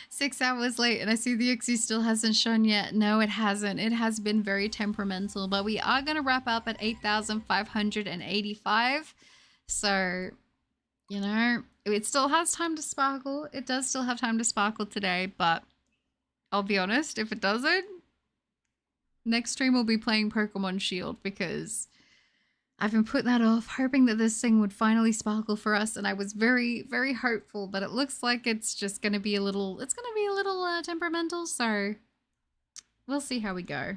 6 hours late and I see the Uxie still hasn't shown yet. No, it hasn't. It has been very temperamental, but we are going to wrap up at 8,585. So, you know, it still has time to sparkle. It does still have time to sparkle today, but I'll be honest, if it doesn't, next stream we'll be playing Pokemon Shield because I've been putting that off, hoping that this thing would finally sparkle for us, and I was very, very hopeful, but it looks like it's just going to be a little, temperamental, so we'll see how we go.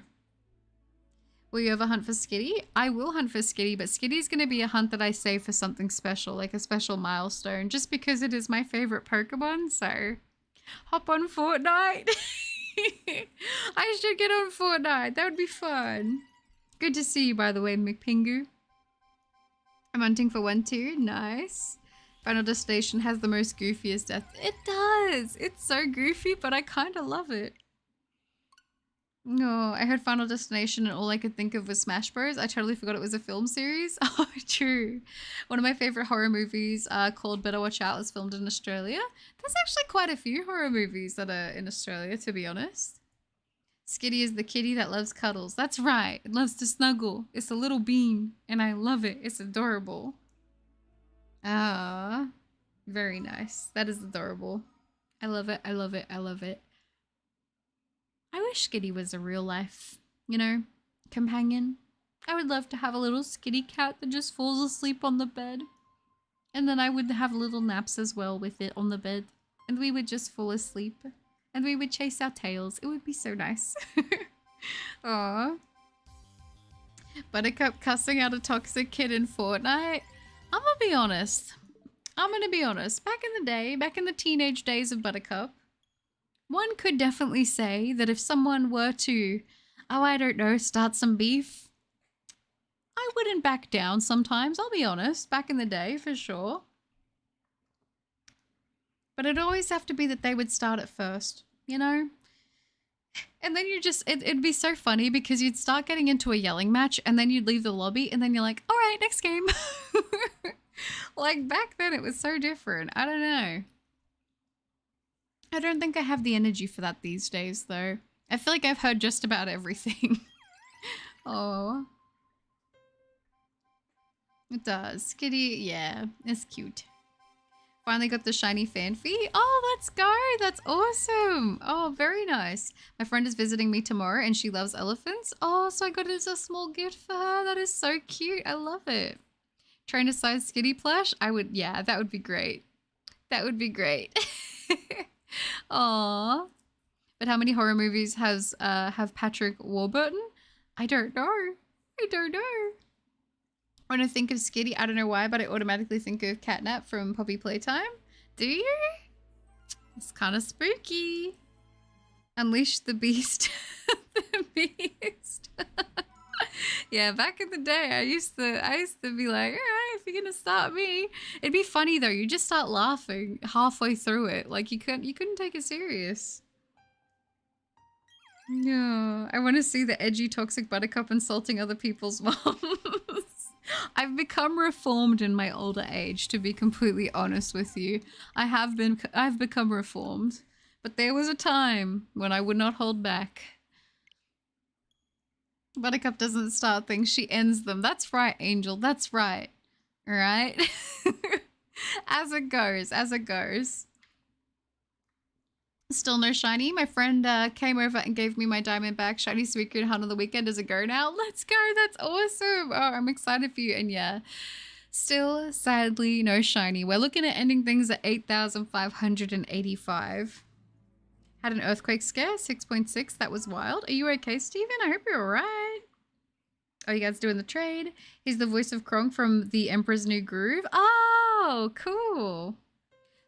Will you ever hunt for Skitty? I will hunt for Skitty, but Skitty's going to be a hunt that I save for something special, like a special milestone, just because it is my favorite Pokemon, so hop on Fortnite. I should get on Fortnite, that would be fun. Good to see you, by the way, McPingu. I'm hunting for 1 too. Nice. Final Destination has the most goofiest death. It does. It's so goofy, but I kind of love it. No, I heard Final Destination and all I could think of was Smash Bros. I totally forgot it was a film series. Oh, true. One of my favorite horror movies called Better Watch Out was filmed in Australia. There's actually quite a few horror movies that are in Australia, to be honest. Skitty is the kitty that loves cuddles. That's right. It loves to snuggle. It's a little bean, and I love it. It's adorable. Ah, very nice. That is adorable. I love it. I love it. I love it. I wish Skitty was a real life, you know, companion. I would love to have a little Skitty cat that just falls asleep on the bed. And then I would have little naps as well with it on the bed. And we would just fall asleep. And we would chase our tails. It would be so nice. Aww. Buttercup cussing out a toxic kid in Fortnite. I'm gonna be honest. Back in the day, back in the teenage days of Buttercup, one could definitely say that if someone were to, I don't know, start some beef, I wouldn't back down sometimes, I'll be honest. Back in the day, for sure. But it'd always have to be that they would start it first, you know? And then you just, it'd be so funny because you'd start getting into a yelling match and then you'd leave the lobby and then you're like, all right, next game. Like back then it was so different. I don't know. I don't think I have the energy for that these days though. I feel like I've heard just about everything. Oh, it does. Skitty, yeah, it's cute. Finally got the shiny Fanfi. Oh, let's go. That's awesome. Oh, very nice. My friend is visiting me tomorrow and she loves elephants. Oh, so I got it as a small gift for her. That is so cute. I love it. Trainer size Skitty plush. I would, yeah, that would be great. That would be great. Aw. But how many horror movies have Patrick Warburton? I don't know. I don't know. When I think of Skitty, I don't know why, but I automatically think of Catnap from Poppy Playtime. Do you? It's kind of spooky. Unleash the beast. The beast. Yeah, back in the day, I used to be like, all right, if you're gonna stop me, it'd be funny though. You just start laughing halfway through it, like you couldn't take it serious. No, I want to see the edgy toxic buttercup insulting other people's moms. I've become reformed in my older age, to be completely honest with you. I've become reformed, but there was a time when I would not hold back. Buttercup doesn't start things, she ends them. That's right, Angel. That's right. All right. As it goes, as it goes. Still no shiny. My friend came over and gave me my diamond back. Shiny Suicune Hunt on the weekend. Does it go now? Let's go. That's awesome. Oh, I'm excited for you. And yeah, still sadly no shiny. We're looking at ending things at 8,585. Had an earthquake scare, 6.6. That was wild. Are you okay, Steven? I hope you're all right. Oh, you guys doing the trade? He's the voice of Kronk from The Emperor's New Groove. Oh, cool.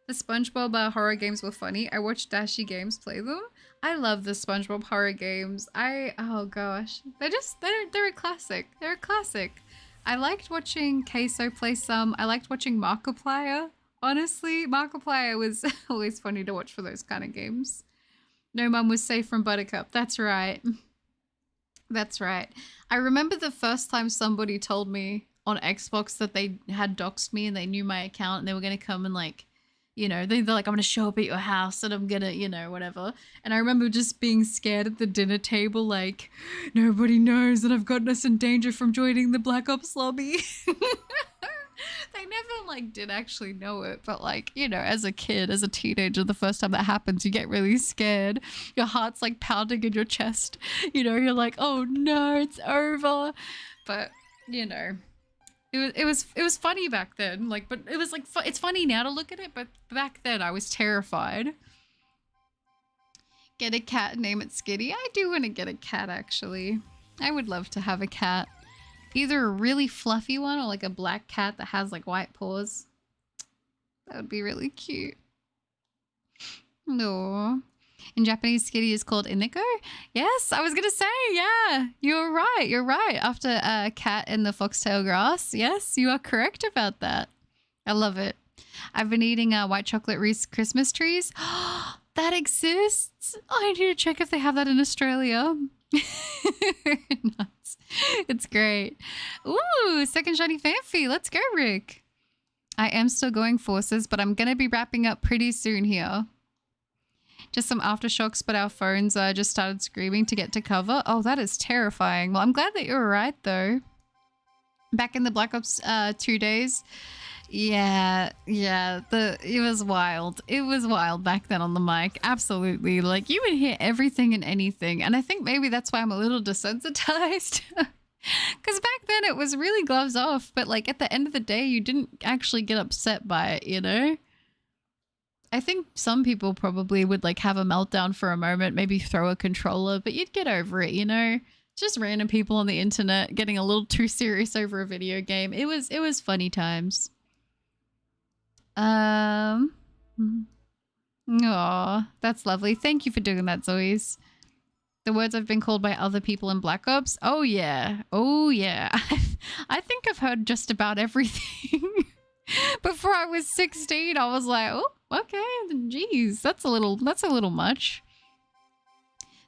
The SpongeBob horror games were funny. I watched Dashy Games play them. I love the SpongeBob horror games. Oh gosh. They're a classic. They're a classic. I liked watching Queso play some. I liked watching Markiplier. Honestly, Markiplier was always funny to watch for those kind of games. No mum was safe from Buttercup. That's right. That's right. I remember the first time somebody told me on Xbox that they had doxed me and they knew my account and they were going to come and like, you know, they're like, I'm going to show up at your house and I'm going to, you know, whatever. And I remember just being scared at the dinner table, like, nobody knows that I've gotten us in danger from joining the Black Ops lobby. They never, like, did actually know it. But, like, you know, as a kid, as a teenager, the first time that happens, you get really scared. Your heart's, like, pounding in your chest. You know, you're like, oh, no, it's over. But, you know. It was funny back then, like, but it was like, it's funny now to look at it, but back then I was terrified. Get a cat, name it Skitty. I do want to get a cat, actually. I would love to have a cat. Either a really fluffy one or like a black cat that has like white paws. That would be really cute. No. In Japanese, Skitty is called Iniko. Yes, I was going to say, yeah, you're right. You're right. After a cat in the foxtail grass. Yes, you are correct about that. I love it. I've been eating white chocolate Reese Christmas trees. That exists. Oh, I need to check if they have that in Australia. Nuts. It's great. Ooh, second shiny Fanfi. Let's go, Rick. I am still going forces, but I'm going to be wrapping up pretty soon here. Just some aftershocks, but our phones just started screaming to get to cover. Oh, that is terrifying. Well, I'm glad that you're all right, though. Back in the Black Ops 2 days. Yeah, it was wild. It was wild back then on the mic. Absolutely. Like, you would hear everything and anything. And I think maybe that's why I'm a little desensitized. Because back then it was really gloves off. But, like, at the end of the day, you didn't actually get upset by it, you know? I think some people probably would like have a meltdown for a moment, maybe throw a controller, but you'd get over it, you know? Just random people on the internet getting a little too serious over a video game. It was funny times. Aw, that's lovely. Thank you for doing that, Zoe's. The words I've been called by other people in Black Ops. Oh yeah. Oh yeah. I think I've heard just about everything. Before I was 16, I was like, oh, okay, geez, that's a little much.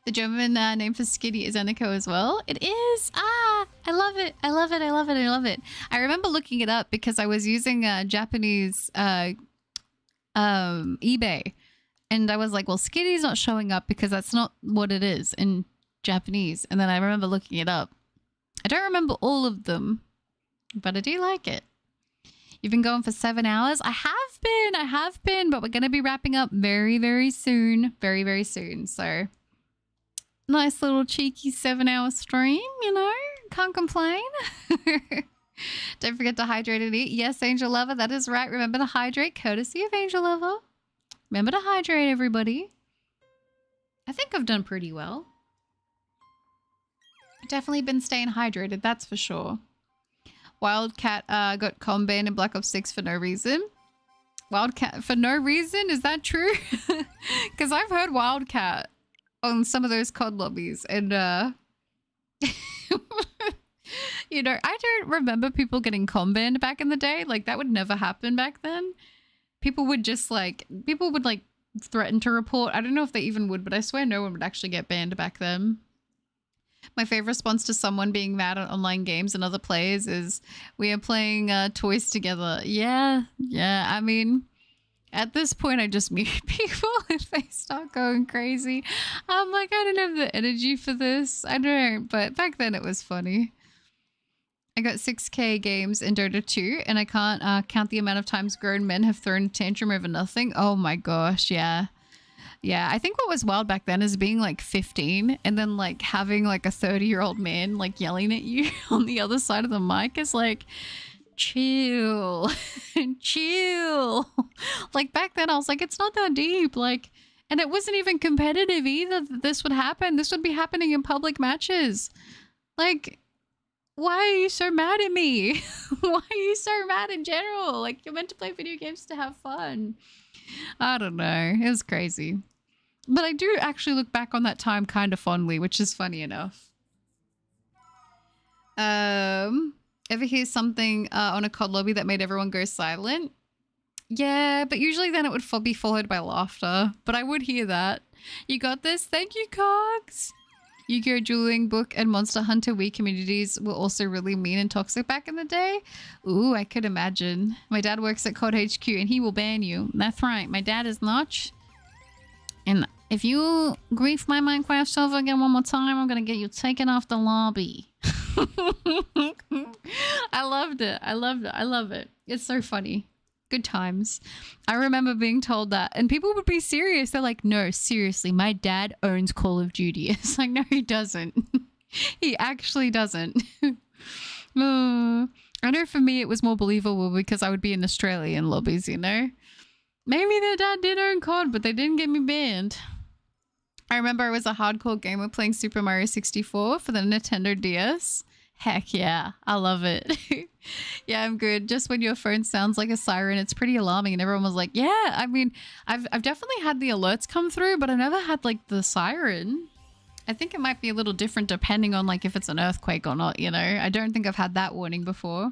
The German name for Skitty is Eniko as well. It is. Ah, I love it. I love it. I love it. I love it. I remember looking it up because I was using Japanese eBay, and I was like, well, Skitty's not showing up because that's not what it is in Japanese. And then I remember looking it up. I don't remember all of them, but I do like it. You've been going for 7 hours? I have been, but we're going to be wrapping up very, very soon. Very, very soon. So, nice little cheeky 7-hour stream, you know? Can't complain. Don't forget to hydrate and eat. Yes, Angel Lover, that is right. Remember to hydrate, courtesy of Angel Lover. Remember to hydrate, everybody. I think I've done pretty well. Definitely been staying hydrated, that's for sure. Wildcat got combat in Black Ops 6 for no reason. Wildcat for no reason? Is that true? Because I've heard Wildcat on some of those COD lobbies. And, you know, I don't remember people getting banned back in the day. Like, that would never happen back then. People would just, like, threaten to report. I don't know if they even would, but I swear no one would actually get banned back then. My favorite response to someone being mad at online games and other players is, we are playing toys together. Yeah. I mean, at this point, I just mute people if they start going crazy. I'm like, I don't have the energy for this. I don't, but back then it was funny. I got 6K games in Dota 2, and I can't count the amount of times grown men have thrown a tantrum over nothing. Oh my gosh, yeah. Yeah, I think what was wild back then is being like 15 and then like having like a 30-year-old man like yelling at you on the other side of the mic is like, chill, chill. Like back then I was like, it's not that deep. Like, and it wasn't even competitive either that this would happen. This would be happening in public matches. Like, why are you so mad at me? Why are you so mad in general? Like, you're meant to play video games to have fun. I don't know. It was crazy. But I do actually look back on that time kind of fondly, which is funny enough. Ever hear something on a COD lobby that made everyone go silent? Yeah, but usually then it would be followed by laughter. But I would hear that. You got this? Thank you, Cogs. Yu-Gi-Oh! Dueling Book and Monster Hunter Wii communities were also really mean and toxic back in the day. Ooh, I could imagine. My dad works at COD HQ and he will ban you. That's right. My dad is not. And if you grief my Minecraft server again one more time, I'm going to get you taken off the lobby. I loved it. I love it. It's so funny. Good times. I remember being told that, and people would be serious. They're like, no, seriously, my dad owns Call of Duty. It's like, no, he doesn't. He actually doesn't. I know for me it was more believable because I would be in Australian lobbies, you know? Maybe their dad did own COD, but they didn't get me banned. I remember I was a hardcore gamer playing Super Mario 64 for the Nintendo DS. Heck yeah, I love it. Yeah, I'm good. Just when your phone sounds like a siren, it's pretty alarming. And everyone was like, yeah, I mean, I've definitely had the alerts come through, but I never had like the siren. I think it might be a little different depending on like if it's an earthquake or not, you know? I don't think I've had that warning before.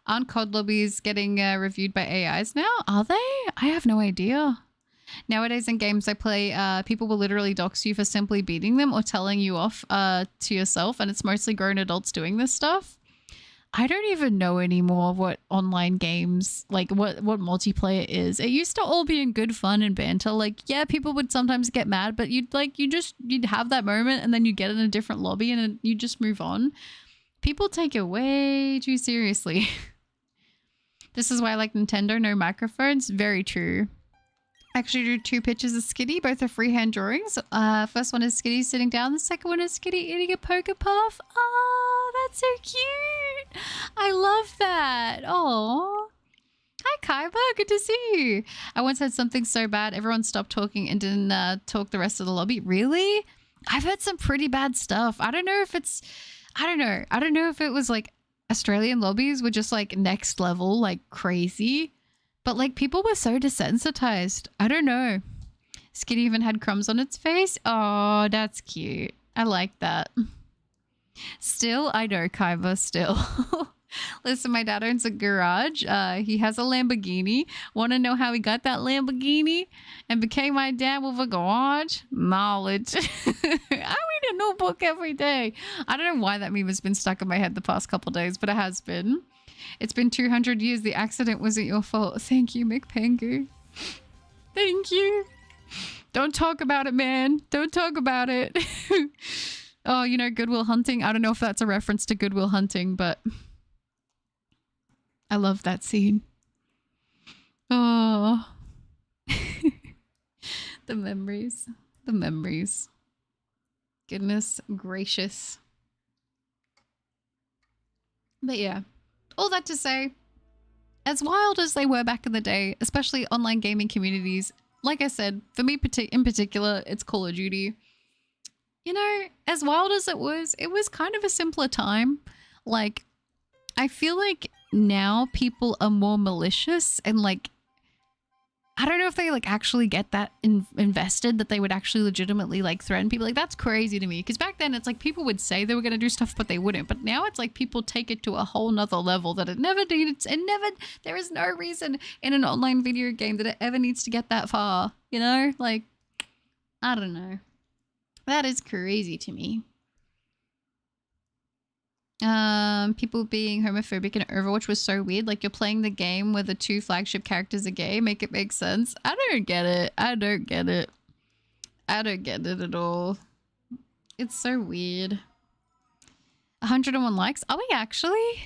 Aren't COD lobbies getting reviewed by AIs now? Are they? I have no idea. Nowadays in games I play, people will literally dox you for simply beating them or telling you off to yourself, and it's mostly grown adults doing this stuff. I don't even know anymore what online games, like what multiplayer is. It used to all be in good fun and banter. Like, yeah, people would sometimes get mad, but you'd have that moment and then you get in a different lobby and you just move on. People take it way too seriously. This is why I like Nintendo, no microphones. Very true. I actually drew 2 pictures of Skitty, both are freehand drawings. First one is Skitty sitting down, the second one is Skitty eating a Poké Puff. Oh, that's so cute. I love that. Oh. Hi, Kaiba. Good to see you. I once had something so bad, everyone stopped talking and didn't talk the rest of the lobby. Really? I've had some pretty bad stuff. I don't know if it was like Australian lobbies were just like next level, like crazy. But like people were so desensitized. I don't know. Skitty even had crumbs on its face. Oh, that's cute. I like that. Still, I know, Kaiba, still. Listen, my dad owns a garage. He has a Lamborghini. Want to know how he got that Lamborghini and became my dad with a garage? Knowledge. I read a new book every day. I don't know why that meme has been stuck in my head the past couple days, but it has been. It's been 200 years. The accident wasn't your fault. Thank you, McPangu. Thank you. Don't talk about it, man. Don't talk about it. Oh, you know, Goodwill Hunting. I don't know if that's a reference to Goodwill Hunting, but I love that scene. Oh, the memories. The memories. Goodness gracious. But yeah, all that to say, as wild as they were back in the day, especially online gaming communities, like I said, for me in particular, it's Call of Duty. You know, as wild as it was kind of a simpler time. Like, I feel like now people are more malicious and like, I don't know if they like actually get that invested that they would actually legitimately like threaten people. Like, that's crazy to me, because back then it's like people would say they were going to do stuff but they wouldn't, but now it's like people take it to a whole nother level that it never needed, and never, there is no reason in an online video game that it ever needs to get that far, you know? Like, I don't know, that is crazy to me. People being homophobic in Overwatch was so weird. Like, you're playing the game where the two flagship characters are gay. Make it make sense. I don't get it. I don't get it. I don't get it at all. It's so weird. 101 likes. Are we actually?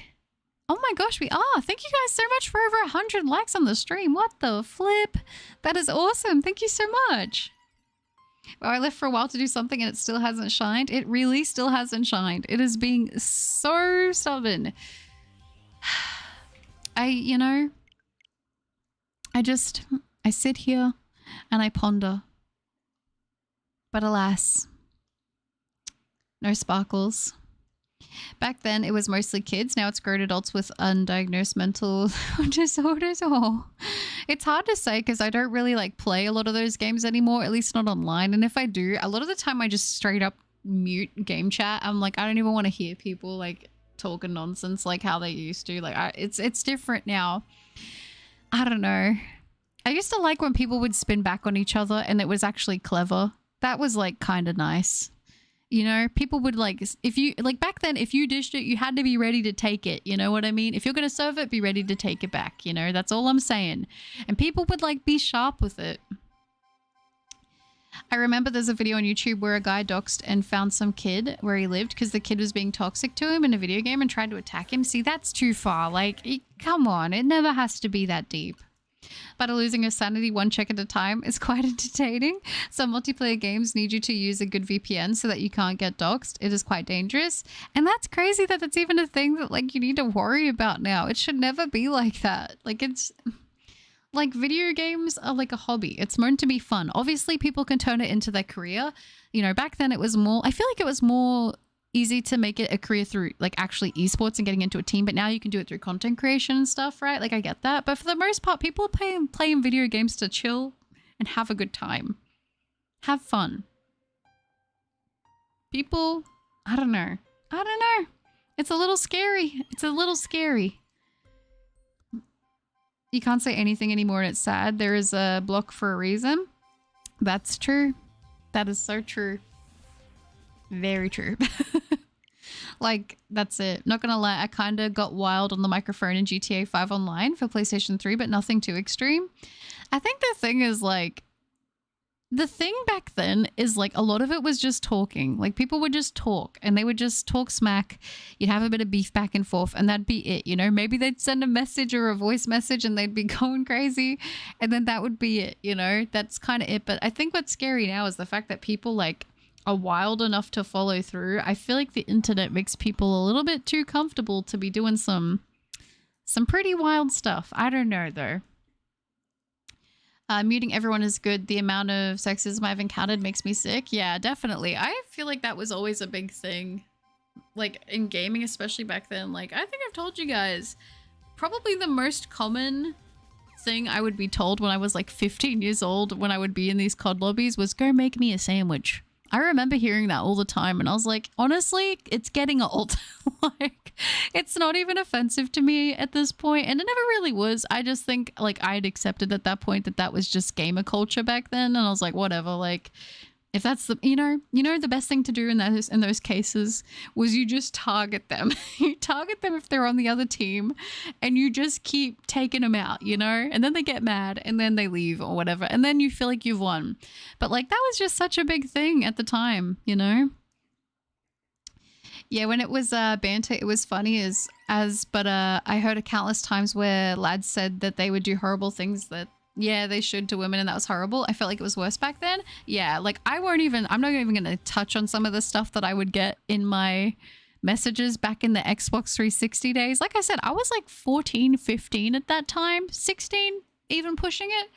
Oh my gosh, we are. Thank you guys so much for over 100 likes on the stream. What the flip? That is awesome. Thank you so much. Well, I left for a while to do something and it still hasn't shined. It really still hasn't shined. It is being so stubborn. You know, I sit here and I ponder. But alas, no sparkles. Back then, it was mostly kids. Now it's grown adults with undiagnosed mental disorders. Oh, it's hard to say because I don't really like play a lot of those games anymore, at least not online. And if I do, a lot of the time I just straight up mute game chat. I'm like, I don't even want to hear people like talking nonsense like how they used to. Like, it's different now. I don't know. I used to like when people would spin back on each other and it was actually clever. That was like kind of nice. You know, people would like, if you like back then, if you dished it, you had to be ready to take it. You know what I mean? If you're going to serve it, be ready to take it back. You know, that's all I'm saying. And people would like be sharp with it. I remember there's a video on YouTube where a guy doxed and found some kid where he lived because the kid was being toxic to him in a video game and tried to attack him. See, that's too far. Like, come on. It never has to be that deep. But losing your sanity one check at a time is quite entertaining. Some multiplayer games need you to use a good VPN so that you can't get doxxed. It is quite dangerous. And that's crazy that that's even a thing that like you need to worry about now. It should never be like that. Like, it's like video games are like a hobby. It's meant to be fun. Obviously people can turn it into their career. You know, back then it was more, I feel like it was more easy to make it a career through like actually esports and getting into a team, but now you can do it through content creation and stuff, right? Like, I get that, but for the most part people are playing video games to chill and have a good time, have fun. People, I don't know, it's a little scary. You can't say anything anymore and it's sad. There is a block for a reason. That's true. That is so true. Very true. Like, that's it. Not gonna lie, I kind of got wild on the microphone in GTA 5 Online for PlayStation 3, but nothing too extreme. I think the thing is, like, the thing back then is, like, a lot of it was just talking. Like, people would just talk, and they would just talk smack. You'd have a bit of beef back and forth, and that'd be it, you know? Maybe they'd send a message or a voice message, and they'd be going crazy, and then that would be it, you know? That's kind of it. But I think what's scary now is the fact that people, like, are wild enough to follow through. I feel like the internet makes people a little bit too comfortable to be doing some pretty wild stuff. I don't know though. Muting everyone is good. The amount of sexism I've encountered makes me sick. Yeah, definitely. I feel like that was always a big thing, like in gaming, especially back then. Like, I think I've told you guys, probably the most common thing I would be told when I was like 15 years old when I would be in these COD lobbies was, go make me a sandwich. I remember hearing that all the time and I was like, honestly, it's getting old. Like, it's not even offensive to me at this point, and it never really was. I just think like I'd accepted at that point that that was just gamer culture back then, and I was like, whatever. Like, if that's the, you know, the best thing to do in those cases was you just target them. You target them if they're on the other team and you just keep taking them out, you know, and then they get mad and then they leave or whatever. And then you feel like you've won. But like, that was just such a big thing at the time, you know? Yeah, when it was banter, it was funny but I heard countless times where lads said that they would do horrible things that yeah, they should to women and that was horrible. I felt like it was worse back then. Yeah, like I'm not even going to touch on some of the stuff that I would get in my messages back in the Xbox 360 days. Like I said, I was like 14, 15 at that time, 16, even pushing it.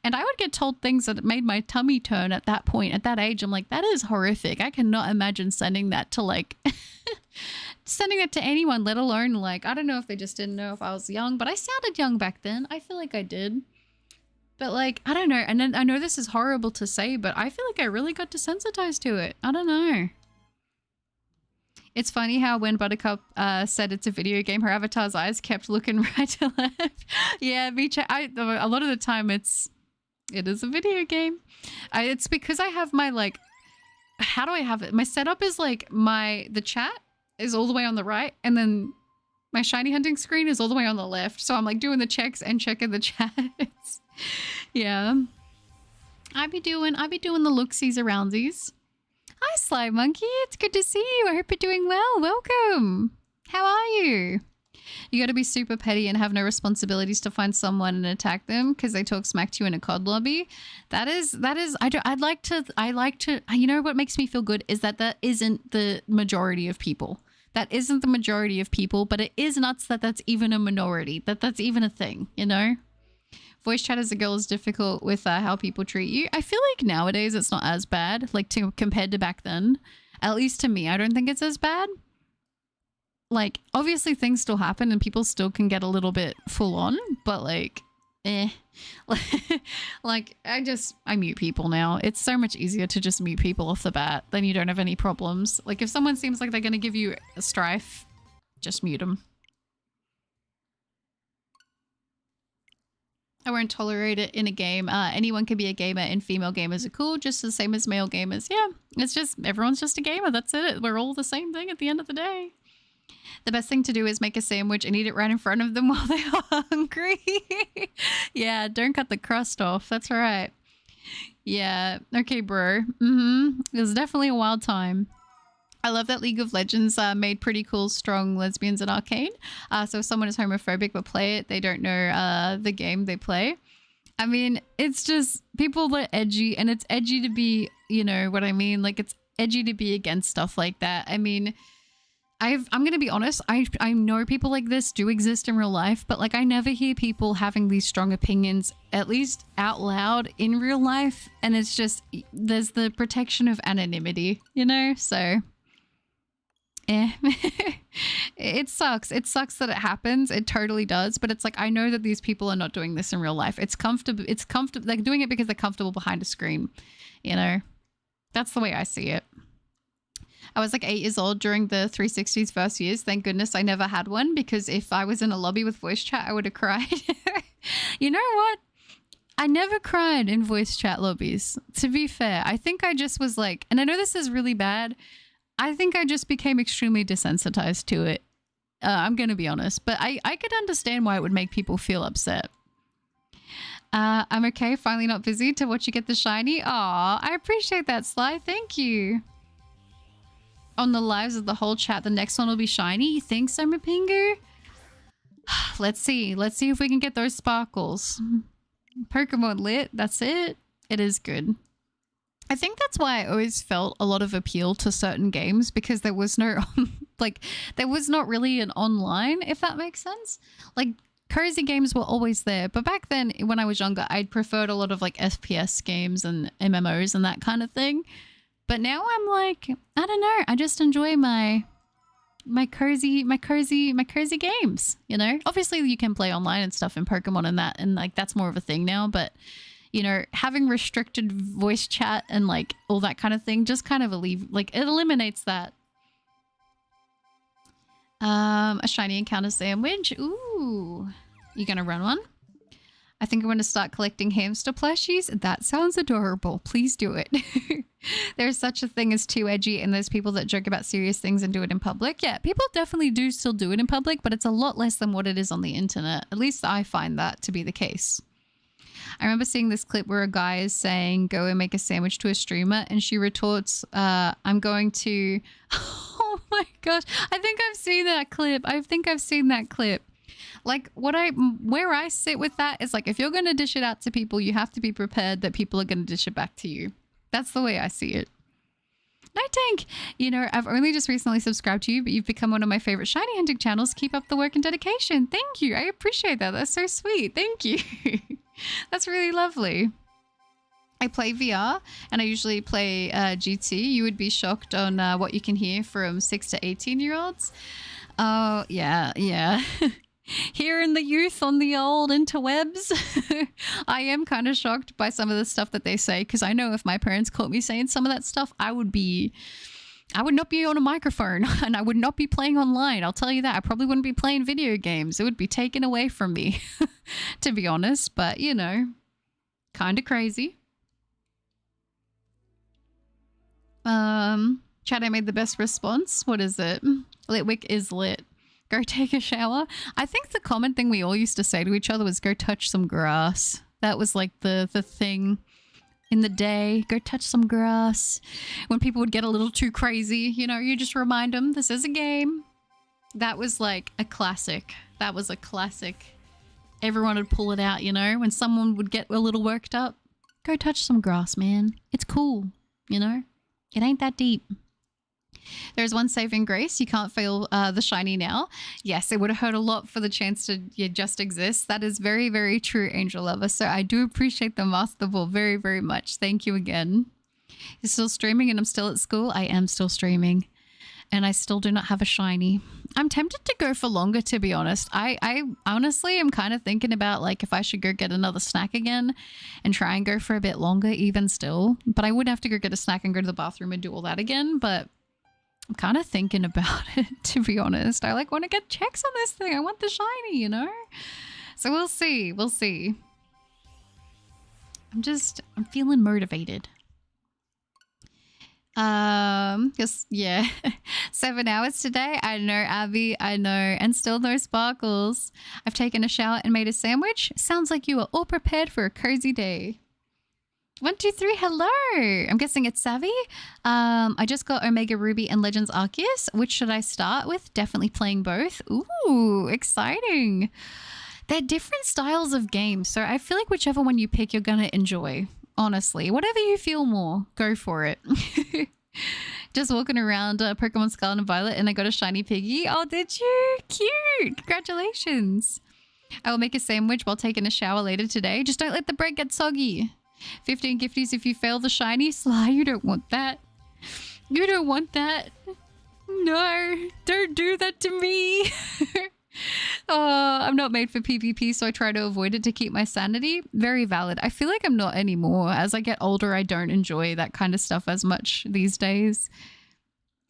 And I would get told things that made my tummy turn at that point, at that age. I'm like, that is horrific. I cannot imagine sending that to like, sending that to anyone, let alone like, I don't know if they just didn't know if I was young, but I sounded young back then. I feel like I did. But like, I don't know. And then I know this is horrible to say, but I feel like I really got desensitized to it. I don't know. It's funny how when Buttercup said it's a video game, her avatar's eyes kept looking right to left. Yeah, a lot of the time it is a video game. It's because I have my like, how do I have it? My setup is like the chat is all the way on the right and then my shiny hunting screen is all the way on the left. So I'm like doing the checks and checking the chats. Yeah. I be doing the looksies aroundsies. Hi, Sly Monkey. It's good to see you. I hope you're doing well. Welcome. How are you? You got to be super petty and have no responsibilities to find someone and attack them because they talk smack to you in a COD lobby. I like to, you know what makes me feel good is that isn't the majority of people. That isn't the majority of people, but it is nuts that that's even a minority, that's even a thing, you know? Voice chat as a girl is difficult with how people treat you. I feel like nowadays it's not as bad, like compared to back then. At least to me, I don't think it's as bad. Like, obviously things still happen and people still can get a little bit full on, but like, like, I mute people now. It's so much easier to just mute people off the bat. Then you don't have any problems. Like, if someone seems like they're going to give you a strife, just mute them. I won't tolerate it in a game. Anyone can be a gamer and female gamers are cool, just the same as male gamers. Yeah, it's just, everyone's just a gamer. That's it. We're all the same thing at the end of the day. The best thing to do is make a sandwich and eat it right in front of them while they're hungry. Yeah, don't cut the crust off. That's right. Yeah, okay, bro. It was definitely a wild time. I love that League of Legends made pretty cool, strong lesbians in Arcane. So if someone is homophobic but play it, they don't know the game they play. I mean, it's just people that are edgy, and it's edgy to be, you know what I mean? Like, it's edgy to be against stuff like that. I mean, I'm going to be honest. I know people like this do exist in real life, but like I never hear people having these strong opinions, at least out loud in real life. And it's just, there's the protection of anonymity, you know? So... It sucks. It sucks that it happens. It totally does. But it's like, I know that these people are not doing this in real life. It's comfortable. They're doing it because they're comfortable behind a screen. You know, that's the way I see it. I was like 8 years old during the 360's first years. Thank goodness I never had one, because if I was in a lobby with voice chat, I would have cried. You know what? I never cried in voice chat lobbies. To be fair, I think I just was like, and I know this is really bad, I think I just became extremely desensitized to it. I'm going to be honest, but I could understand why it would make people feel upset. I'm okay. Finally not busy to watch you get the shiny. Aw, I appreciate that, Sly. Thank you. On the lives of the whole chat, the next one will be shiny. You think so, Mapingu? Let's see. Let's see if we can get those sparkles. Pokemon lit. That's it. It is good. I think that's why I always felt a lot of appeal to certain games, because there was no, like, there was not really an online, if that makes sense. Like, cozy games were always there. But back then, when I was younger, I'd preferred a lot of, like, FPS games and MMOs and that kind of thing. But now I'm like, I don't know. I just enjoy my cozy games, you know? Obviously, you can play online and stuff in Pokemon and that, and, like, that's more of a thing now, but... You know, having restricted voice chat and like all that kind of thing just kind of it eliminates that. A shiny encounter sandwich. Ooh, you gonna run one? I think I'm gonna start collecting hamster plushies. That sounds adorable. Please do it. There's such a thing as too edgy, and there's people that joke about serious things and do it in public. Yeah, people definitely do still do it in public, but it's a lot less than what it is on the internet. At least I find that to be the case. I remember seeing this clip where a guy is saying, go and make a sandwich to a streamer, and she retorts, I'm going to... Oh my my gosh. I think I've seen that clip. Like where I sit with that is like, if you're going to dish it out to people, you have to be prepared that people are going to dish it back to you. That's the way I see it. Night Tank, I've only just recently subscribed to you, but you've become one of my favorite shiny hunting channels. Keep up the work and dedication. Thank you. I appreciate that. That's so sweet. Thank you. That's really lovely. I play VR and I usually play GT. You would be shocked on what you can hear from 6 to 18-year-olds. Oh, yeah. Hearing the youth on the old interwebs, I am kind of shocked by some of the stuff that they say, because I know if my parents caught me saying some of that stuff, I would not be on a microphone and I would not be playing online. I'll tell you that. I probably wouldn't be playing video games. It would be taken away from me, to be honest. But, kind of crazy. Chat, I made the best response. What is it? Litwick is lit. Go take a shower. I think the common thing we all used to say to each other was go touch some grass. That was like the thing in the day. Go touch some grass. When people would get a little too crazy, you just remind them this is a game. That was like a classic. That was a classic. Everyone would pull it out, when someone would get a little worked up. Go touch some grass, man. It's cool, It ain't that deep. There's one saving grace. You can't feel the shiny now. Yes, it would have hurt a lot for the chance to just exist. That is very, very true, Angel Lover. So I do appreciate the Master Ball very, very much. Thank you again. You're still streaming and I'm still at school. I am still streaming. And I still do not have a shiny. I'm tempted to go for longer, to be honest. I honestly am kind of thinking about like if I should go get another snack again and try and go for a bit longer even still. But I would have to go get a snack and go to the bathroom and do all that again. But I'm kind of thinking about it, to be honest. I want to get checks on this thing. I want the shiny, So we'll see. We'll see. I'm feeling motivated. Yeah. 7 hours today. I know, Abby. I know. And still no sparkles. I've taken a shower and made a sandwich. Sounds like you are all prepared for a cozy day. 1, 2, 3, hello. I'm guessing it's Savvy. I just got Omega Ruby and Legends Arceus. Which should I start with? Definitely playing both. Ooh, exciting. They're different styles of games, so I feel like whichever one you pick, you're gonna enjoy. Honestly, whatever you feel more, go for it. Just walking around Pokemon Scarlet and Violet and I got a shiny piggy. Oh, did you? Cute. Congratulations. I will make a sandwich while taking a shower later today. Just don't let the bread get soggy. 15 gifties if you fail the shiny. Sly, you don't want that. You don't want that. No, don't do that to me. I'm not made for PvP, so I try to avoid it to keep my sanity. Very valid. I feel like I'm not anymore. As I get older, I don't enjoy that kind of stuff as much these days.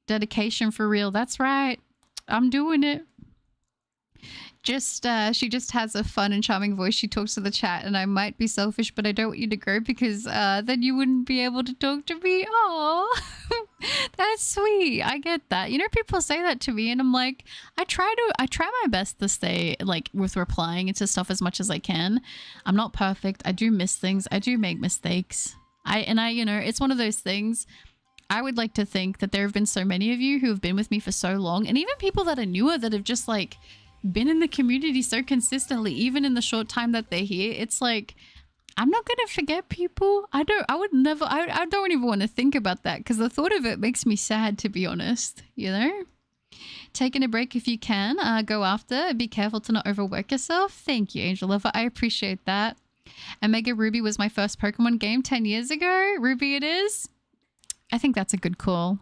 Dedication for real. That's right. I'm doing it. She just has a fun and charming voice. She talks to the chat and I might be selfish, but I don't want you to grow because then you wouldn't be able to talk to me. Oh, that's sweet. I get that. People say that to me and I'm like, I try my best to stay like with replying into stuff as much as I can. I'm not perfect. I do miss things. I do make mistakes. It's one of those things. I would like to think that there have been so many of you who have been with me for so long, and even people that are newer that have just like been in the community so consistently, even in the short time that they're here. It's like, I'm not gonna forget people. I don't even want to think about that because the thought of it makes me sad, to be honest. Taking a break if you can, go after. Be careful to not overwork yourself. Thank you, Angel Lover. I appreciate that. Omega Ruby was my first Pokemon game 10 years ago. Ruby it is. I think that's a good call.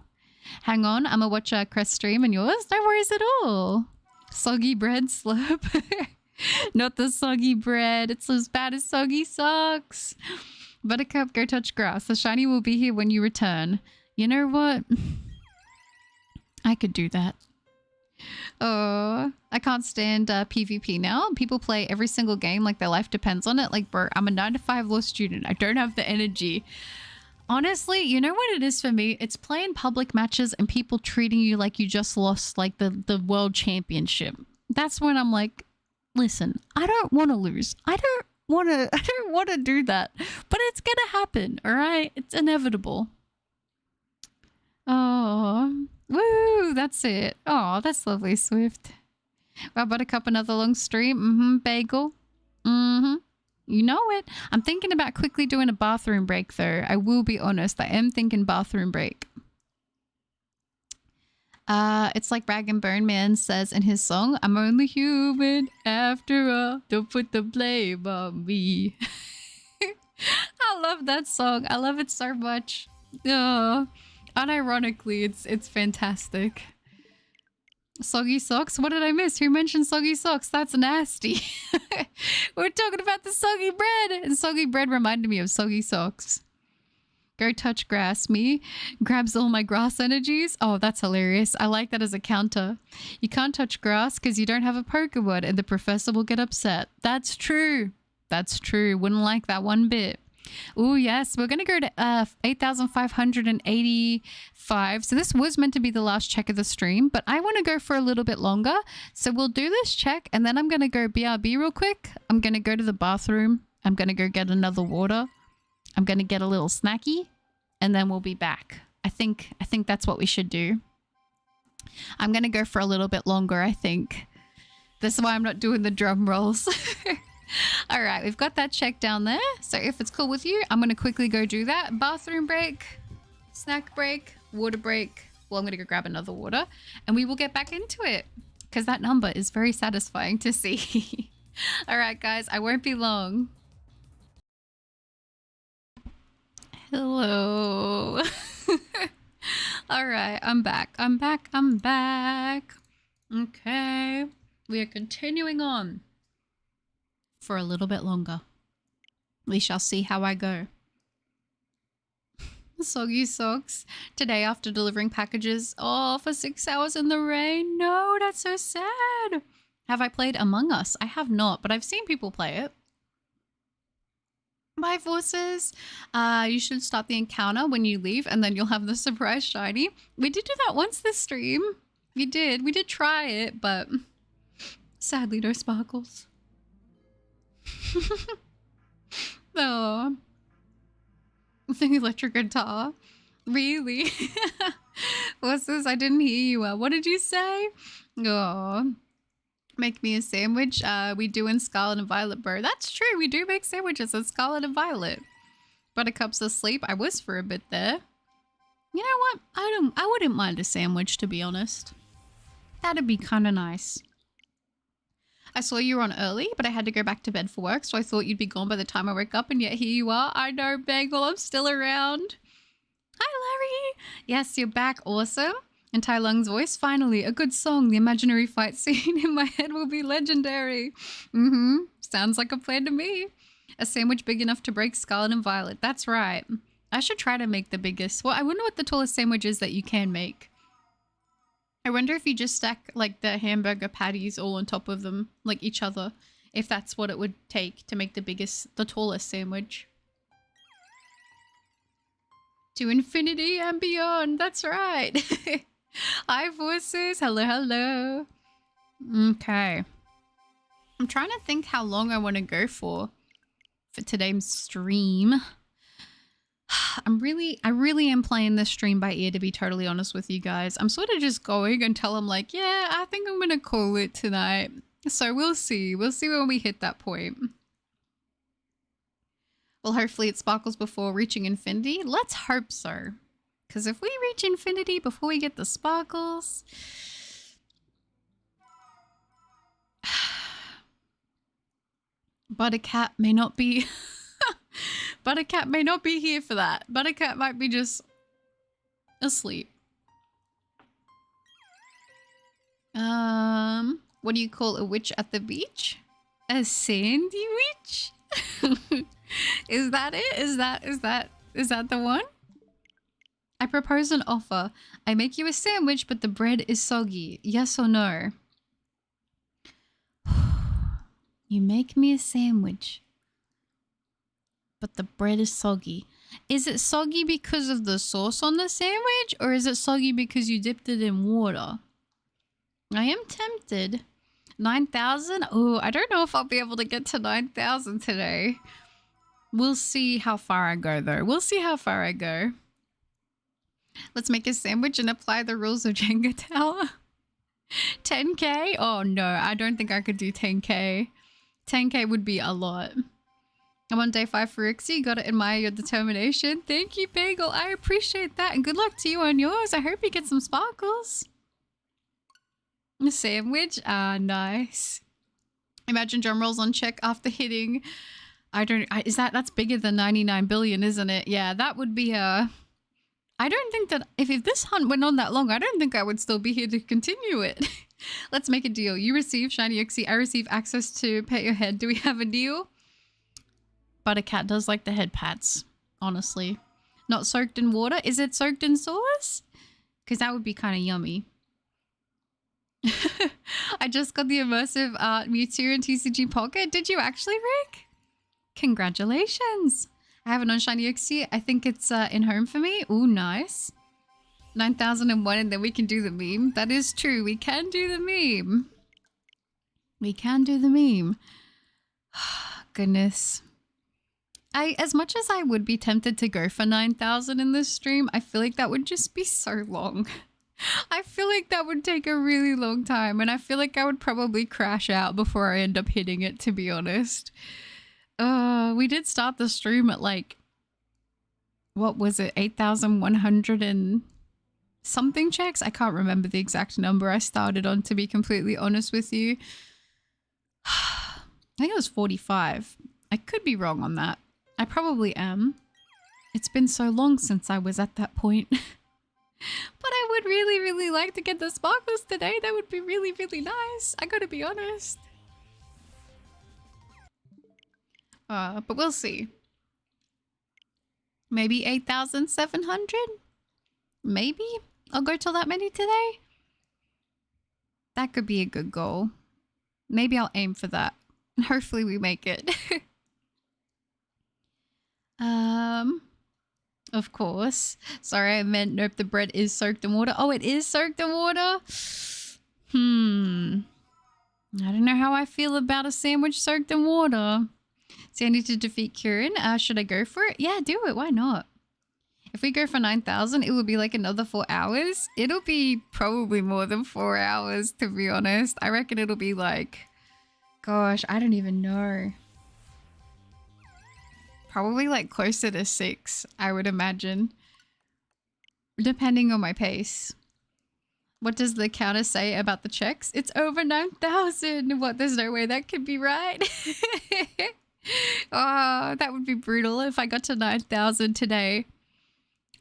Hang on, I'm gonna watch Crest stream and yours. No worries at all. Soggy bread slurp. Not the soggy bread. It's as bad as soggy socks. Buttercup, go touch grass. The shiny will be here when you return. You know what? I could do that. Oh, I can't stand PvP now. People play every single game like their life depends on it. Like, bro, I'm a 9-to-5 law student. I don't have the energy. Honestly, you know what it is for me? It's playing public matches and people treating you like you just lost like the world championship. That's when I'm like, listen, I don't want to lose. I don't want to do that. But it's going to happen, all right? It's inevitable. Oh, woo! that's it. Oh, that's lovely, Swift. Well, Buttercup, another long stream. Bagel. You know it. I'm thinking about quickly doing a bathroom break, though. I will be honest. I am thinking bathroom break. It's like Rag and Bone Man says in his song, I'm only human after all. Don't put the blame on me. I love that song. I love it so much. Oh, unironically, it's fantastic. Soggy socks? What did I miss? Who mentioned soggy socks? That's nasty. We're talking about the soggy bread. And soggy bread reminded me of soggy socks. Go touch grass. Me grabs all my grass energies. Oh, that's hilarious. I like that as a counter. You can't touch grass because you don't have a Pokemon and the professor will get upset. That's true. That's true. Wouldn't like that one bit. Oh, yes. We're going to go to 8,585. So this was meant to be the last check of the stream, but I want to go for a little bit longer. So we'll do this check and then I'm going to go BRB real quick. I'm going to go to the bathroom. I'm going to go get another water. I'm going to get a little snacky and then we'll be back. I think that's what we should do. I'm going to go for a little bit longer, I think. This is why I'm not doing the drum rolls. All right, we've got that check down there. So if it's cool with you, I'm going to quickly go do that. Bathroom break, snack break, water break. Well, I'm going to go grab another water and we will get back into it because that number is very satisfying to see. All right, guys, I won't be long. Hello. All right, I'm back. I'm back. Okay, we are continuing on for a little bit longer. We shall see how I go. Soggy socks. Today after delivering packages. Oh, for 6 hours in the rain. No, that's so sad. Have I played Among Us? I have not, but I've seen people play it. Bye, Forces. You should start the encounter when you leave and then you'll have the surprise shiny. We did do that once this stream. We did try it, but sadly no sparkles. Oh, the electric guitar. Really? What's this? I didn't hear you. What did you say? Oh, make me a sandwich. We do in Scarlet and Violet, bro. That's true. We do make sandwiches in Scarlet and Violet. Buttercup's asleep. I was for a bit there. You know what? I wouldn't mind a sandwich, to be honest. That'd be kind of nice. I saw you were on early, but I had to go back to bed for work, so I thought you'd be gone by the time I woke up, and yet here you are. I know, Bagel, I'm still around. Hi, Larry. Yes, you're back. Awesome. And Tai Lung's voice, finally, a good song. The imaginary fight scene in my head will be legendary. Sounds like a plan to me. A sandwich big enough to break Scarlet and Violet. That's right. I should try to make the biggest. Well, I wonder what the tallest sandwich is that you can make. I wonder if you just stack like the hamburger patties all on top of them, like each other, if that's what it would take to make the tallest sandwich. To infinity and beyond, that's right. Hi, Voices. Hello, hello. Okay. I'm trying to think how long I want to go for today's stream. I really am playing this stream by ear, to be totally honest with you guys. I'm sort of just going until I'm like, yeah, I think I'm going to call it tonight. So we'll see. We'll see when we hit that point. Well, hopefully it sparkles before reaching infinity. Let's hope so. Because if we reach infinity before we get the sparkles... Buttercat may not be... Buttercat may not be here for that. Buttercat might be just asleep. What do you call a witch at the beach? A sandy witch? Is that it? Is that the one? I propose an offer. I make you a sandwich, but the bread is soggy. Yes or no? You make me a sandwich, but the bread is soggy. Is it soggy because of the sauce on the sandwich, or is it soggy because you dipped it in water? I am tempted. 9,000? Oh, I don't know if I'll be able to get to 9,000 today. We'll see how far I go, though. We'll see how far I go. Let's make a sandwich and apply the rules of Jenga Tower. 10k? Oh no, I don't think I could do 10k. 10k would be a lot. I'm on day 5 for Uxie. Gotta admire your determination. Thank you, Bagel. I appreciate that. And good luck to you on yours. I hope you get some sparkles. A sandwich? Ah, nice. Imagine drum rolls on check after hitting. That's bigger than 99 billion, isn't it? Yeah, that would be a... I don't think that if this hunt went on that long, I don't think I would still be here to continue it. Let's make a deal. You receive Shiny Uxie. I receive access to pet your head. Do we have a deal? Buttercat does like the head pats, honestly. Not soaked in water. Is it soaked in sauce? Because that would be kind of yummy. I just got the immersive art Mewtwo and TCG Pocket. Did you actually, Rick? Congratulations. I have it on Shiny Uxie. I think it's in home for me. Ooh, nice. 9001 and then we can do the meme. That is true. We can do the meme. We can do the meme. Goodness. As much as I would be tempted to go for 9,000 in this stream, I feel like that would just be so long. I feel like that would take a really long time and I feel like I would probably crash out before I end up hitting it, to be honest. We did start the stream at like, what was it, 8,100 and something checks? I can't remember the exact number I started on, to be completely honest with you. I think it was 45. I could be wrong on that. I probably am. It's been so long since I was at that point. But I would really, really like to get the sparkles today. That would be really, really nice. I gotta be honest. But we'll see. Maybe 8,700? Maybe? I'll go till that many today? That could be a good goal. Maybe I'll aim for that. And hopefully we make it. Of course. Sorry, I meant nope, the bread is soaked in water. Oh, it is soaked in water? I don't know how I feel about a sandwich soaked in water. See, I need to defeat Kieran. Should I go for it? Yeah, do it. Why not? If we go for 9,000, it will be like another 4 hours. It'll be probably more than 4 hours, to be honest. I reckon it'll be like, gosh, I don't even know. Probably like closer to 6, I would imagine. Depending on my pace. What does the counter say about the checks? It's over 9,000. What? There's no way that could be right. Oh, that would be brutal if I got to 9,000 today.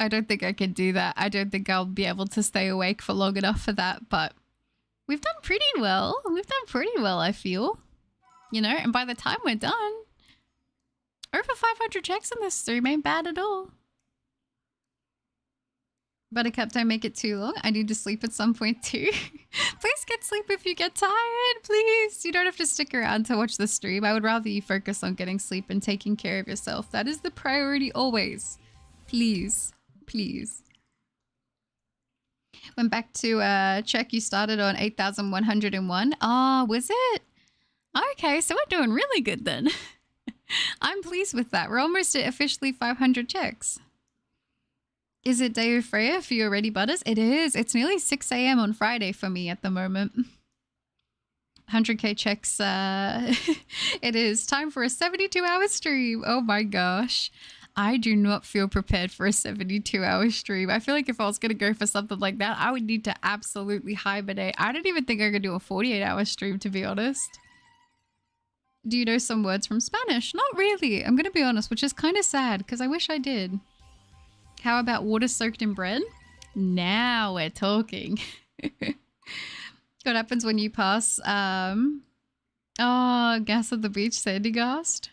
I don't think I could do that. I don't think I'll be able to stay awake for long enough for that, but we've done pretty well. We've done pretty well, I feel. You know, and by the time we're done, over 500 checks in this stream ain't bad at all. Buttercup, don't make it too long. I need to sleep at some point too. Please get sleep if you get tired, please. You don't have to stick around to watch the stream. I would rather you focus on getting sleep and taking care of yourself. That is the priority always. Please, please. Went back to check. You started on 8,101. Ah, was it? Okay, so we're doing really good then. I'm pleased with that. We're almost at officially 500 checks. Is it Day of Freya for you already, Butters? It is. It's nearly 6 a.m. on Friday for me at the moment. 100k checks. It is time for a 72-hour stream. Oh my gosh. I do not feel prepared for a 72-hour stream. I feel like if I was going to go for something like that, I would need to absolutely hibernate. I don't even think I could do a 48-hour stream, to be honest. Do you know some words from Spanish? Not really. I'm going to be honest, which is kind of sad because I wish I did. How about water soaked in bread? Now we're talking. What happens when you pass? Oh, gas at the beach, sandy ghast.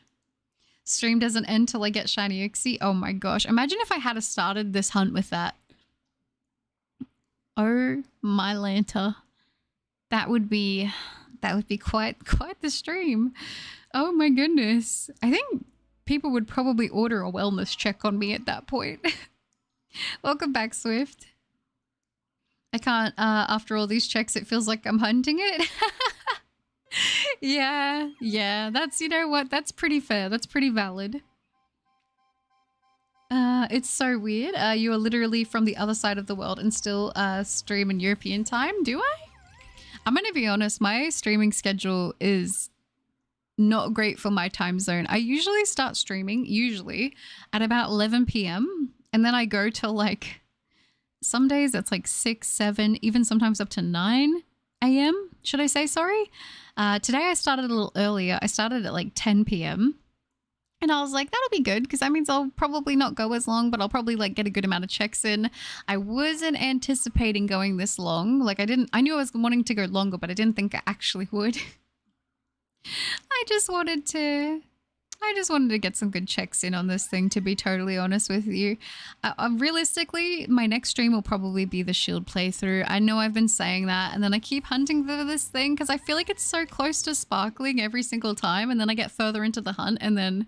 Stream doesn't end till I get shiny Uxie. Oh my gosh. Imagine if I had started this hunt with that. Oh my Lanta. That would be quite the stream. Oh my goodness. I think people would probably order a wellness check on me at that point. Welcome back, Swift. I can't, after all these checks, it feels like I'm hunting it. Yeah, that's, you know what, that's pretty fair. That's pretty valid. It's so weird. You are literally from the other side of the world and still stream in European time, do I? I'm gonna be honest, my streaming schedule is not great for my time zone. I usually start streaming, at about 11 p.m. and then I go till like, some days it's like 6, 7, even sometimes up to 9 a.m. Should I say sorry? Today I started a little earlier. I started at like 10 p.m. And I was like, that'll be good because that means I'll probably not go as long, but I'll probably like get a good amount of checks in. I wasn't anticipating going this long. Like I knew I was wanting to go longer, but I didn't think I actually would. I just wanted to get some good checks in on this thing, to be totally honest with you. Realistically, my next stream will probably be the Shield playthrough. I know I've been saying that, and then I keep hunting for this thing because I feel like it's so close to sparkling every single time, and then I get further into the hunt, and then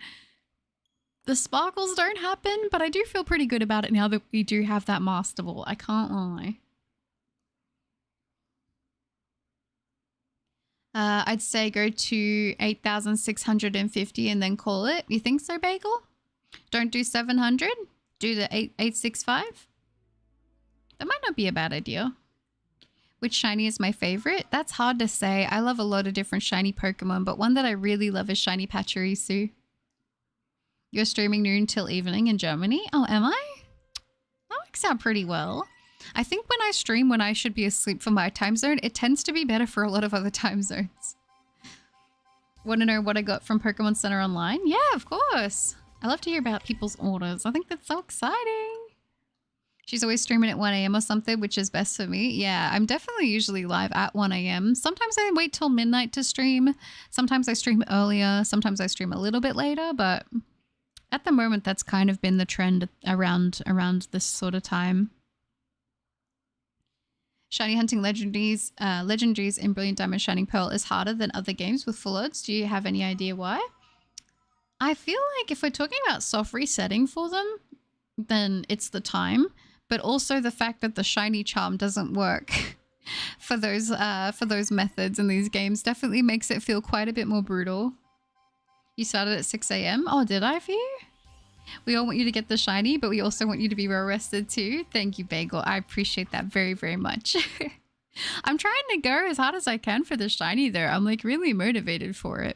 the sparkles don't happen, but I do feel pretty good about it now that we do have that Master Ball. I can't lie. I'd say go to 8,650 and then call it. You think so, Bagel? Don't do 700? Do the 865? That might not be a bad idea. Which shiny is my favorite? That's hard to say. I love a lot of different shiny Pokemon, but one that I really love is shiny Pachirisu. You're streaming noon till evening in Germany? Oh, am I? That works out pretty well. I think when I stream when I should be asleep for my time zone, it tends to be better for a lot of other time zones. Want to know what I got from Pokemon Center Online? Yeah, of course. I love to hear about people's orders. I think that's so exciting. She's always streaming at 1 a.m. or something, which is best for me. Yeah, I'm definitely usually live at 1 a.m. Sometimes I wait till midnight to stream. Sometimes I stream earlier. Sometimes I stream a little bit later, but at the moment, that's kind of been the trend around this sort of time. Shiny hunting legendaries in Brilliant Diamond Shining Pearl is harder than other games with full odds. Do you have any idea why? I feel like if we're talking about soft resetting for them, then it's the time, but also the fact that the shiny charm doesn't work for those methods in these games definitely makes it feel quite a bit more brutal. You started at 6 a.m. Oh, did I for you? We all want you to get the shiny, but we also want you to be well rested too. Thank you, Bagel. I appreciate that very, very much. I'm trying to go as hard as I can for the shiny though. I'm like really motivated for it.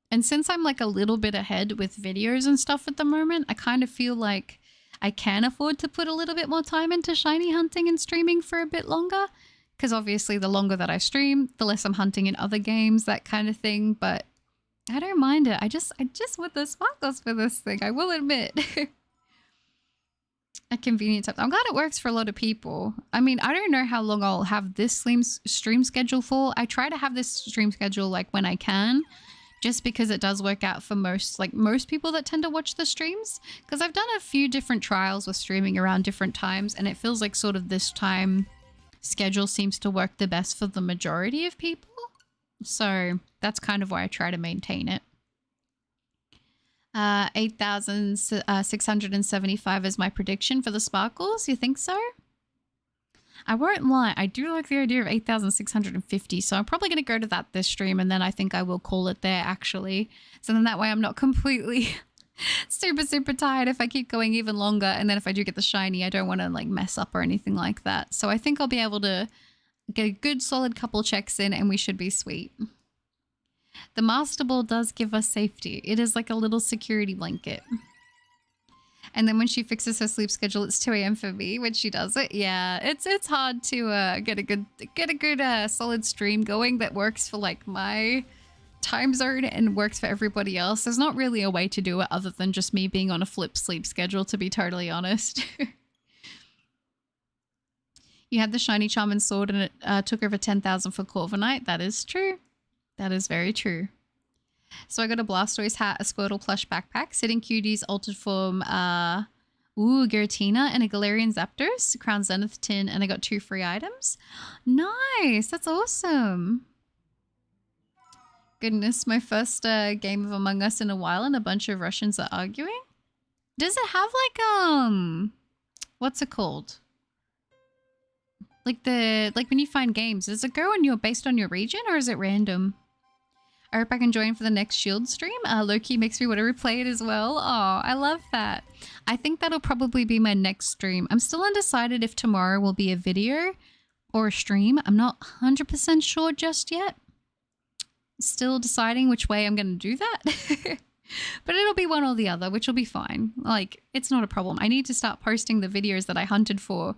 And since I'm like a little bit ahead with videos and stuff at the moment, I kind of feel like I can afford to put a little bit more time into shiny hunting and streaming for a bit longer. Because obviously the longer that I stream, the less I'm hunting in other games, that kind of thing. But I don't mind it. I just want the sparkles for this thing, I will admit. A convenient time. I'm glad it works for a lot of people. I mean, I don't know how long I'll have this stream schedule for. I try to have this stream schedule like when I can, just because it does work out for most people that tend to watch the streams. Because I've done a few different trials with streaming around different times, and it feels like sort of this time schedule seems to work the best for the majority of people. So that's kind of why I try to maintain it. 8,675 is my prediction for the sparkles. You think so? I won't lie. I do like the idea of 8,650. So I'm probably going to go to that this stream, and then I think I will call it there actually. So then that way I'm not completely super tired if I keep going even longer. And then if I do get the shiny, I don't want to like mess up or anything like that. So I think I'll be able to get a good solid couple checks in and we should be sweet. The Master Ball does give us safety. It is like a little security blanket. And then when she fixes her sleep schedule, it's 2 a.m. for me when she does it. Yeah, it's hard to get a good solid stream going that works for like my time zone and works for everybody else. There's not really a way to do it other than just me being on a flip sleep schedule, to be totally honest. You had the shiny charm and sword and it took over 10,000 for Corviknight. That is true. That is very true. So I got a Blastoise hat, a Squirtle plush backpack, Sitting Cuties, Altered Form, Giratina, and a Galarian Zapdos, Crown Zenith tin, and I got 2 free items. Nice! That's awesome! Goodness, my first game of Among Us in a while and a bunch of Russians are arguing? Does it have like, what's it called? Like when you find games, does it go on based on your region or is it random? I hope I can join for the next Shield stream. Loki makes me want to replay it as well. Oh, I love that. I think that'll probably be my next stream. I'm still undecided if tomorrow will be a video or a stream. I'm not 100% sure just yet. Still deciding which way I'm going to do that. But it'll be one or the other, which will be fine. Like, it's not a problem. I need to start posting the videos that I hunted for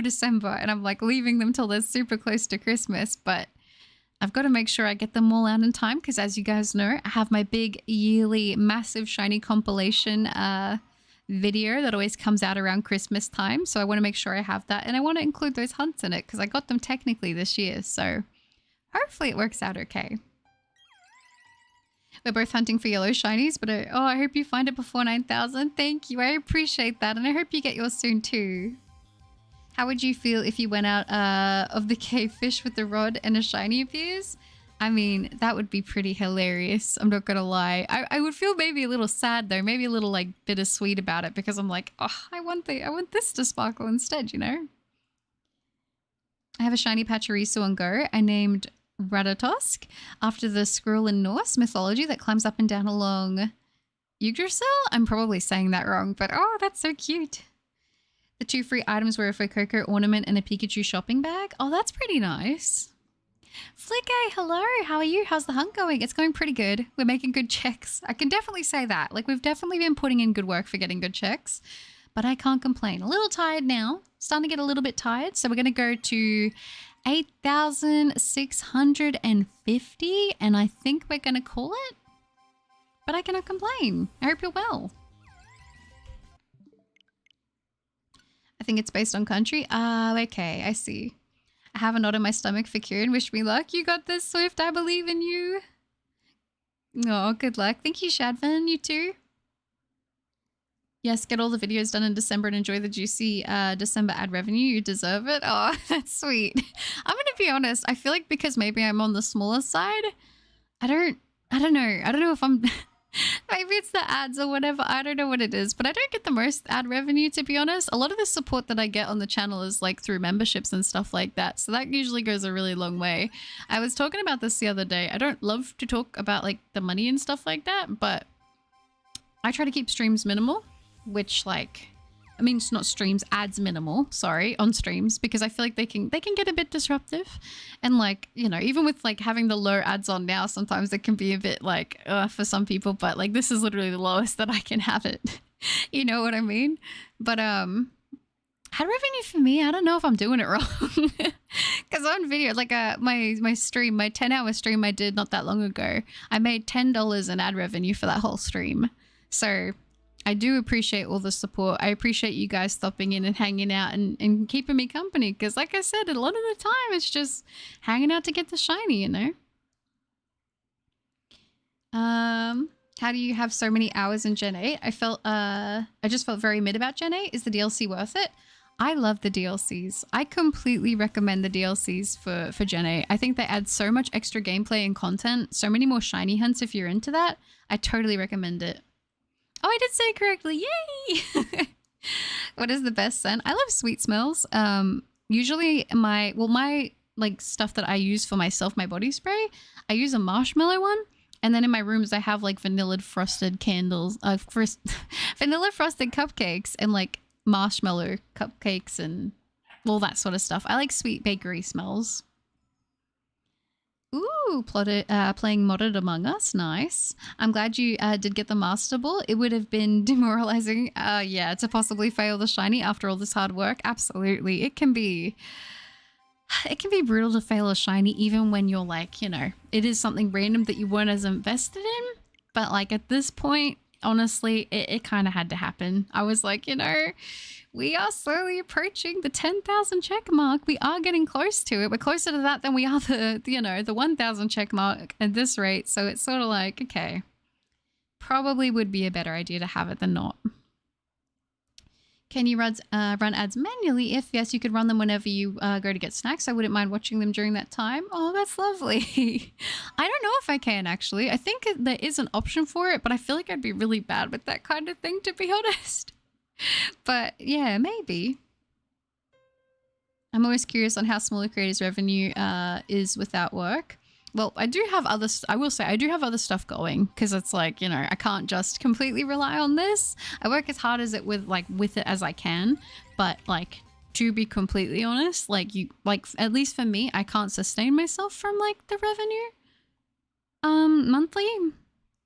December, and I'm like leaving them till they're super close to Christmas, but I've got to make sure I get them all out in time because, as you guys know, I have my big yearly massive shiny compilation video that always comes out around Christmas time. So I want to make sure I have that, and I want to include those hunts in it because I got them technically this year. So hopefully it works out okay. We're both hunting for yellow shinies, but I hope you find it before 9,000. Thank you. I appreciate that, and I hope you get yours soon too. How would you feel if you went out of the cave, fish with the rod, and a shiny appears? I mean, that would be pretty hilarious. I'm not gonna lie. I would feel maybe a little sad though, maybe a little like bittersweet about it because I'm like, oh, I want this to sparkle instead, you know? I have a shiny Pachirisu on go. I named Ratatosk after the squirrel in Norse mythology that climbs up and down along Yggdrasil. I'm probably saying that wrong, but oh, that's so cute. The 2 free items were a Fuecoco ornament and a Pikachu shopping bag. Oh, that's pretty nice. Flickay, hello. How are you? How's the hunt going? It's going pretty good. We're making good checks. I can definitely say that. Like, we've definitely been putting in good work for getting good checks, but I can't complain. A little tired now. Starting to get a little bit tired. So we're going to go to 8,650, and I think we're going to call it, but I cannot complain. I hope you're well. I think it's based on country. Okay, I see. I have a knot in my stomach for Kieran. Wish me luck. You got this, Swift. I believe in you. Oh, good luck. Thank you, Shadvan. You too. Yes, get all the videos done in December and enjoy the juicy December ad revenue. You deserve it. Oh, that's sweet. I'm going to be honest. I feel like because maybe I'm on the smaller side, I don't know. I don't know if I'm... Maybe it's the ads or whatever. I don't know what it is, but I don't get the most ad revenue, to be honest. A lot of the support that I get on the channel is like through memberships and stuff like that. So that usually goes a really long way. I was talking about this the other day. I don't love to talk about like the money and stuff like that, but I try to keep streams minimal, which like, I mean, it's not streams, ads minimal, sorry, on streams, because I feel like they can get a bit disruptive. And like, you know, even with like having the low ads on now, sometimes it can be a bit like, for some people, but like this is literally the lowest that I can have it. You know what I mean? But ad revenue for me, I don't know if I'm doing it wrong. Because on video, like my stream, my 10-hour stream I did not that long ago, I made $10 in ad revenue for that whole stream. So I do appreciate all the support. I appreciate you guys stopping in and hanging out and keeping me company. Because like I said, a lot of the time it's just hanging out to get the shiny, you know? How do you have so many hours in Gen 8? I just felt very mid about Gen 8. Is the DLC worth it? I love the DLCs. I completely recommend the DLCs for Gen 8. I think they add so much extra gameplay and content. So many more shiny hunts if you're into that. I totally recommend it. Oh, I did say it correctly. Yay! What is the best scent? I love sweet smells. Usually my like stuff that I use for myself, my body spray, I use a marshmallow one. And then in my rooms, I have like vanilla frosted candles, vanilla frosted cupcakes and like marshmallow cupcakes and all that sort of stuff. I like sweet bakery smells. Ooh, playing modded Among Us. Nice. I'm glad you did get the Master Ball. It would have been demoralizing, yeah, to possibly fail the shiny after all this hard work. Absolutely. It can be brutal to fail a shiny even when you're like, you know, it is something random that you weren't as invested in. But like at this point, honestly, it kind of had to happen. I was like, you know, we are slowly approaching the 10,000 check mark. We are getting close to it. We're closer to that than we are the 1,000 check mark at this rate. So it's sort of like, okay, probably would be a better idea to have it than not. Can you run ads manually? If yes, you could run them whenever you go to get snacks. I wouldn't mind watching them during that time. Oh, that's lovely. I don't know if I can, actually. I think there is an option for it, but I feel like I'd be really bad with that kind of thing, to be honest. But yeah, maybe. I'm always curious on how smaller creators' revenue is without work. well, I do have other, I will say I do have other stuff going, because it's like, you know, I can't just completely rely on this. I work as hard as it with it as I can, but like, to be completely honest, like at least for me, I can't sustain myself from like the revenue monthly,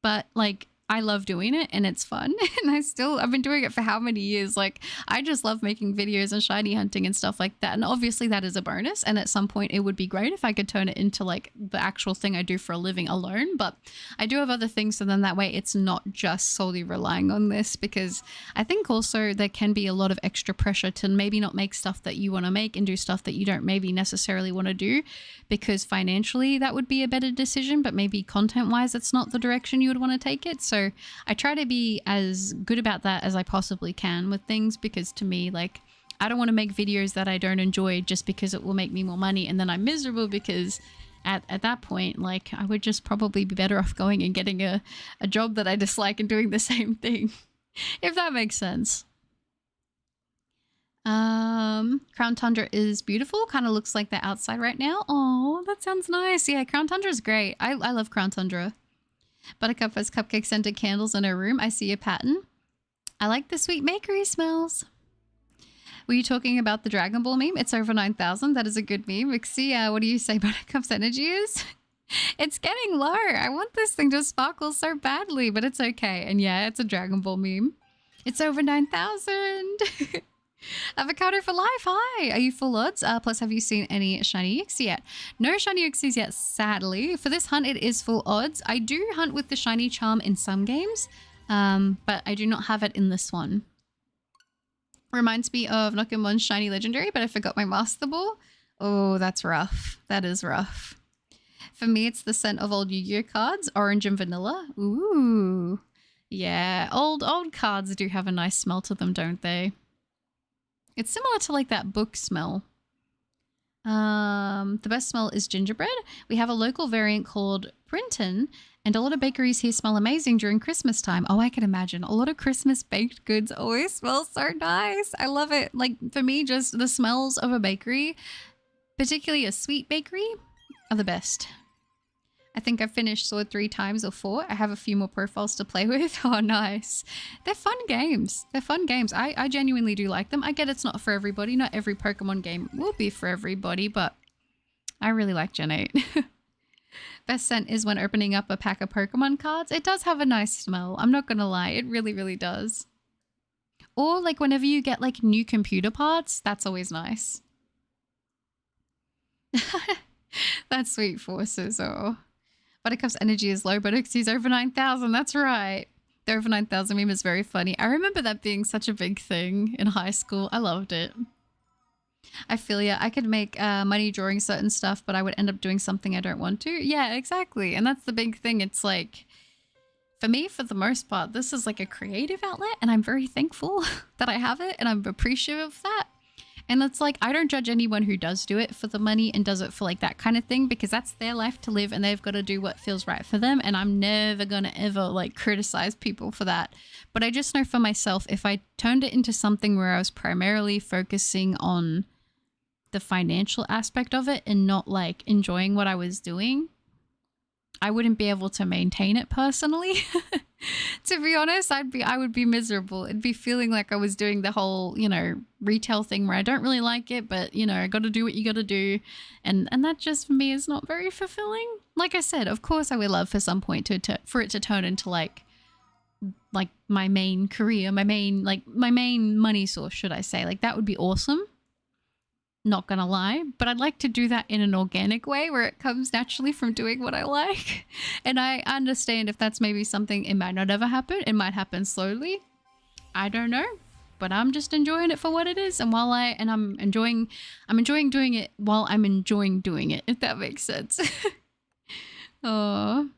but like I love doing it and it's fun. And I've been doing it for how many years? Like, I just love making videos and shiny hunting and stuff like that. And obviously that is a bonus. And at some point it would be great if I could turn it into like the actual thing I do for a living alone. But I do have other things. So then that way it's not just solely relying on this, because I think also there can be a lot of extra pressure to maybe not make stuff that you want to make and do stuff that you don't maybe necessarily want to do, because financially that would be a better decision, but maybe content wise, it's not the direction you would want to take it. So I try to be as good about that as I possibly can with things, because to me, like, I don't want to make videos that I don't enjoy just because it will make me more money and then I'm miserable, because at that point, like, I would just probably be better off going and getting a job that I dislike and doing the same thing, if that makes sense. Crown Tundra is beautiful. Kind of looks like the outside right now. Oh, that sounds nice. Yeah, Crown Tundra is great. I love Crown Tundra. Buttercup has cupcake scented candles in her room. I see a pattern. I like the sweet bakery smells. Were you talking about the Dragon Ball meme? It's over 9,000. That is a good meme. Uxie, what do you say Buttercup's energy is? It's getting low. I want this thing to sparkle so badly, but it's okay. And yeah, it's a Dragon Ball meme. It's over 9,000. Avocado for life. Hi. Are you full odds? Plus, have you seen any shiny Uxie yet? No shiny Uxies yet, sadly. For this hunt, it is full odds. I do hunt with the shiny charm in some games, but I do not have it in this one. Reminds me of Nokimon's shiny legendary, but I forgot my master ball. Oh, that's rough. That is rough. For me, it's the scent of old Yu-Gi-Oh cards, orange and vanilla. Ooh. Yeah, old cards do have a nice smell to them, don't they? It's similar to like that book smell. The best smell is gingerbread. We have a local variant called Brinton, and a lot of bakeries here smell amazing during Christmas time. Oh, I can imagine. A lot of Christmas baked goods always smell so nice. I love it. Like, for me, just the smells of a bakery, particularly a sweet bakery, are the best. I think I've finished Sword 3 times or 4. I have a few more profiles to play with. Oh, nice. They're fun games. They're fun games. I genuinely do like them. I get it's not for everybody. Not every Pokemon game will be for everybody, but I really like Gen 8. Best scent is when opening up a pack of Pokemon cards. It does have a nice smell. I'm not gonna lie. It really, really does. Or like whenever you get like new computer parts, that's always nice. That's sweet forces. Oh. Buttercup's energy is low, but Uxie's over 9,000. That's right. The over 9,000 meme is very funny. I remember that being such a big thing in high school. I loved it. I feel ya. I could make money drawing certain stuff, but I would end up doing something I don't want to. Yeah, exactly. And that's the big thing. It's like, for me, for the most part, this is like a creative outlet, and I'm very thankful that I have it, and I'm appreciative of that. And it's like, I don't judge anyone who does do it for the money and does it for like that kind of thing, because that's their life to live and they've got to do what feels right for them. And I'm never going to ever like criticize people for that. But I just know for myself, if I turned it into something where I was primarily focusing on the financial aspect of it and not like enjoying what I was doing, I wouldn't be able to maintain it personally. To be honest, I would be miserable. It'd be feeling like I was doing the whole, you know, retail thing where I don't really like it, but you know, I got to do what you got to do. And that just for me is not very fulfilling. Like I said, of course I would love for some point for it to turn into like my main career, my main money source, should I say. Like that would be awesome. Not gonna lie, but I'd like to do that in an organic way where it comes naturally from doing what I like. And I understand if that's maybe something, it might not ever happen. It might happen slowly. I don't know, but I'm just enjoying it for what it is. And I'm enjoying doing it while I'm enjoying doing it, if that makes sense. Oh,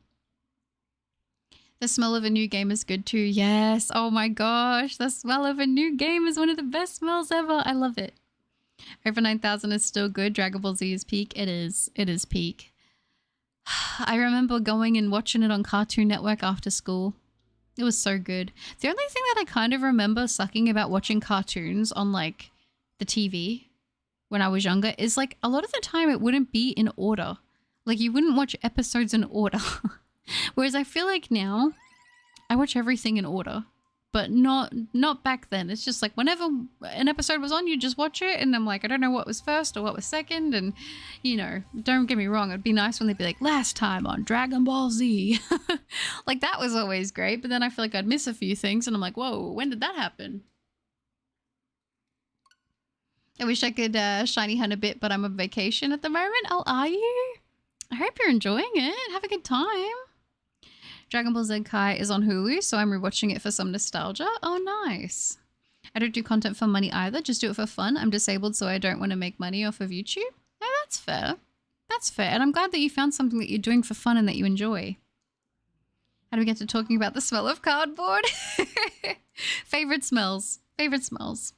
the smell of a new game is good too. Yes. Oh my gosh. The smell of a new game is one of the best smells ever. I love it. Over 9,000 is still good. Dragon Ball Z is peak. It is peak. I remember going and watching it on Cartoon Network after school. It was so good. The only thing that I kind of remember sucking about watching cartoons on like the TV when I was younger is like a lot of the time it wouldn't be in order. Like, you wouldn't watch episodes in order. Whereas I feel like now I watch everything in order, but not back then. It's just like whenever an episode was on, you just watch it. And I'm like, I don't know what was first or what was second. And, you know, don't get me wrong. It'd be nice when they'd be like, last time on Dragon Ball Z. Like, that was always great. But then I feel like I'd miss a few things. And I'm like, whoa, when did that happen? I wish I could shiny hunt a bit, but I'm on vacation at the moment. Oh, are you? I hope you're enjoying it. Have a good time. Dragon Ball Z Kai is on Hulu, so I'm rewatching it for some nostalgia. Oh, nice. I don't do content for money either. Just do it for fun. I'm disabled, so I don't want to make money off of YouTube. No, that's fair. That's fair. And I'm glad that you found something that you're doing for fun and that you enjoy. How do we get to talking about the smell of cardboard? Favorite smells. Favorite smells.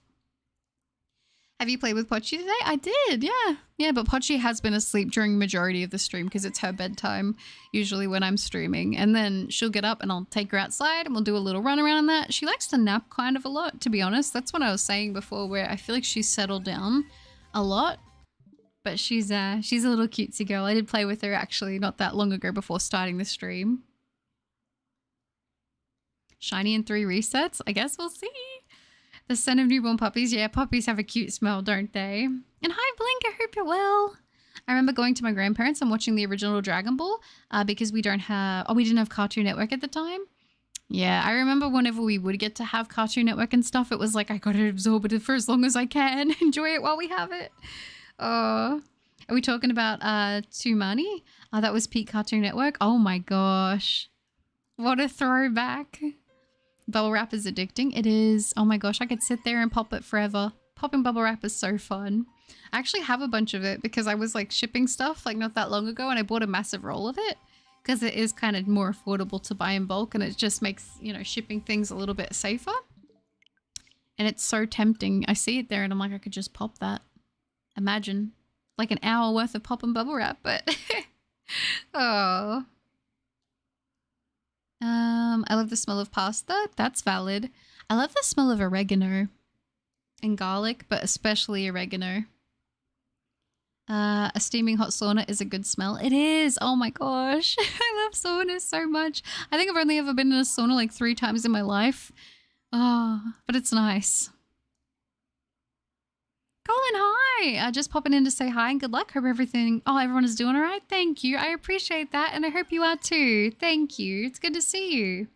Have you played with Pochi today? I did, yeah. Yeah, but Pochi has been asleep during the majority of the stream because it's her bedtime, usually when I'm streaming. And then she'll get up and I'll take her outside and we'll do a little run around that. She likes to nap kind of a lot, to be honest. That's what I was saying before, where I feel like she's settled down a lot. But she's a little cutesy girl. I did play with her actually not that long ago before starting the stream. Shiny in 3 resets? I guess we'll see. The scent of newborn puppies. Yeah, puppies have a cute smell, don't they? And hi, Blink. I hope you're well. I remember going to my grandparents and watching the original Dragon Ball because we didn't have Cartoon Network at the time. Yeah, I remember whenever we would get to have Cartoon Network and stuff, it was like, I got to absorb it for as long as I can. Enjoy it while we have it. Are we talking about Tumani? That was peak Cartoon Network. Oh my gosh. What a throwback. Bubble wrap is addicting. It is. Oh my gosh, I could sit there and pop it forever. Popping bubble wrap is so fun. I actually have a bunch of it because I was like shipping stuff like not that long ago and I bought a massive roll of it because it is kind of more affordable to buy in bulk and it just makes, you know, shipping things a little bit safer. And it's so tempting. I see it there and I'm like, I could just pop that. Imagine like an hour worth of popping bubble wrap, but oh. I love the smell of pasta. That's valid. I love the smell of oregano and garlic, but especially oregano. A steaming hot sauna is a good smell. It is. Oh my gosh. I love saunas so much. I think I've only ever been in a sauna like 3 times in my life. Oh, but it's nice. Colin, hi. Just popping in to say hi and good luck. Hope everyone is doing all right. Thank you. I appreciate that. And I hope you are too. Thank you. It's good to see you.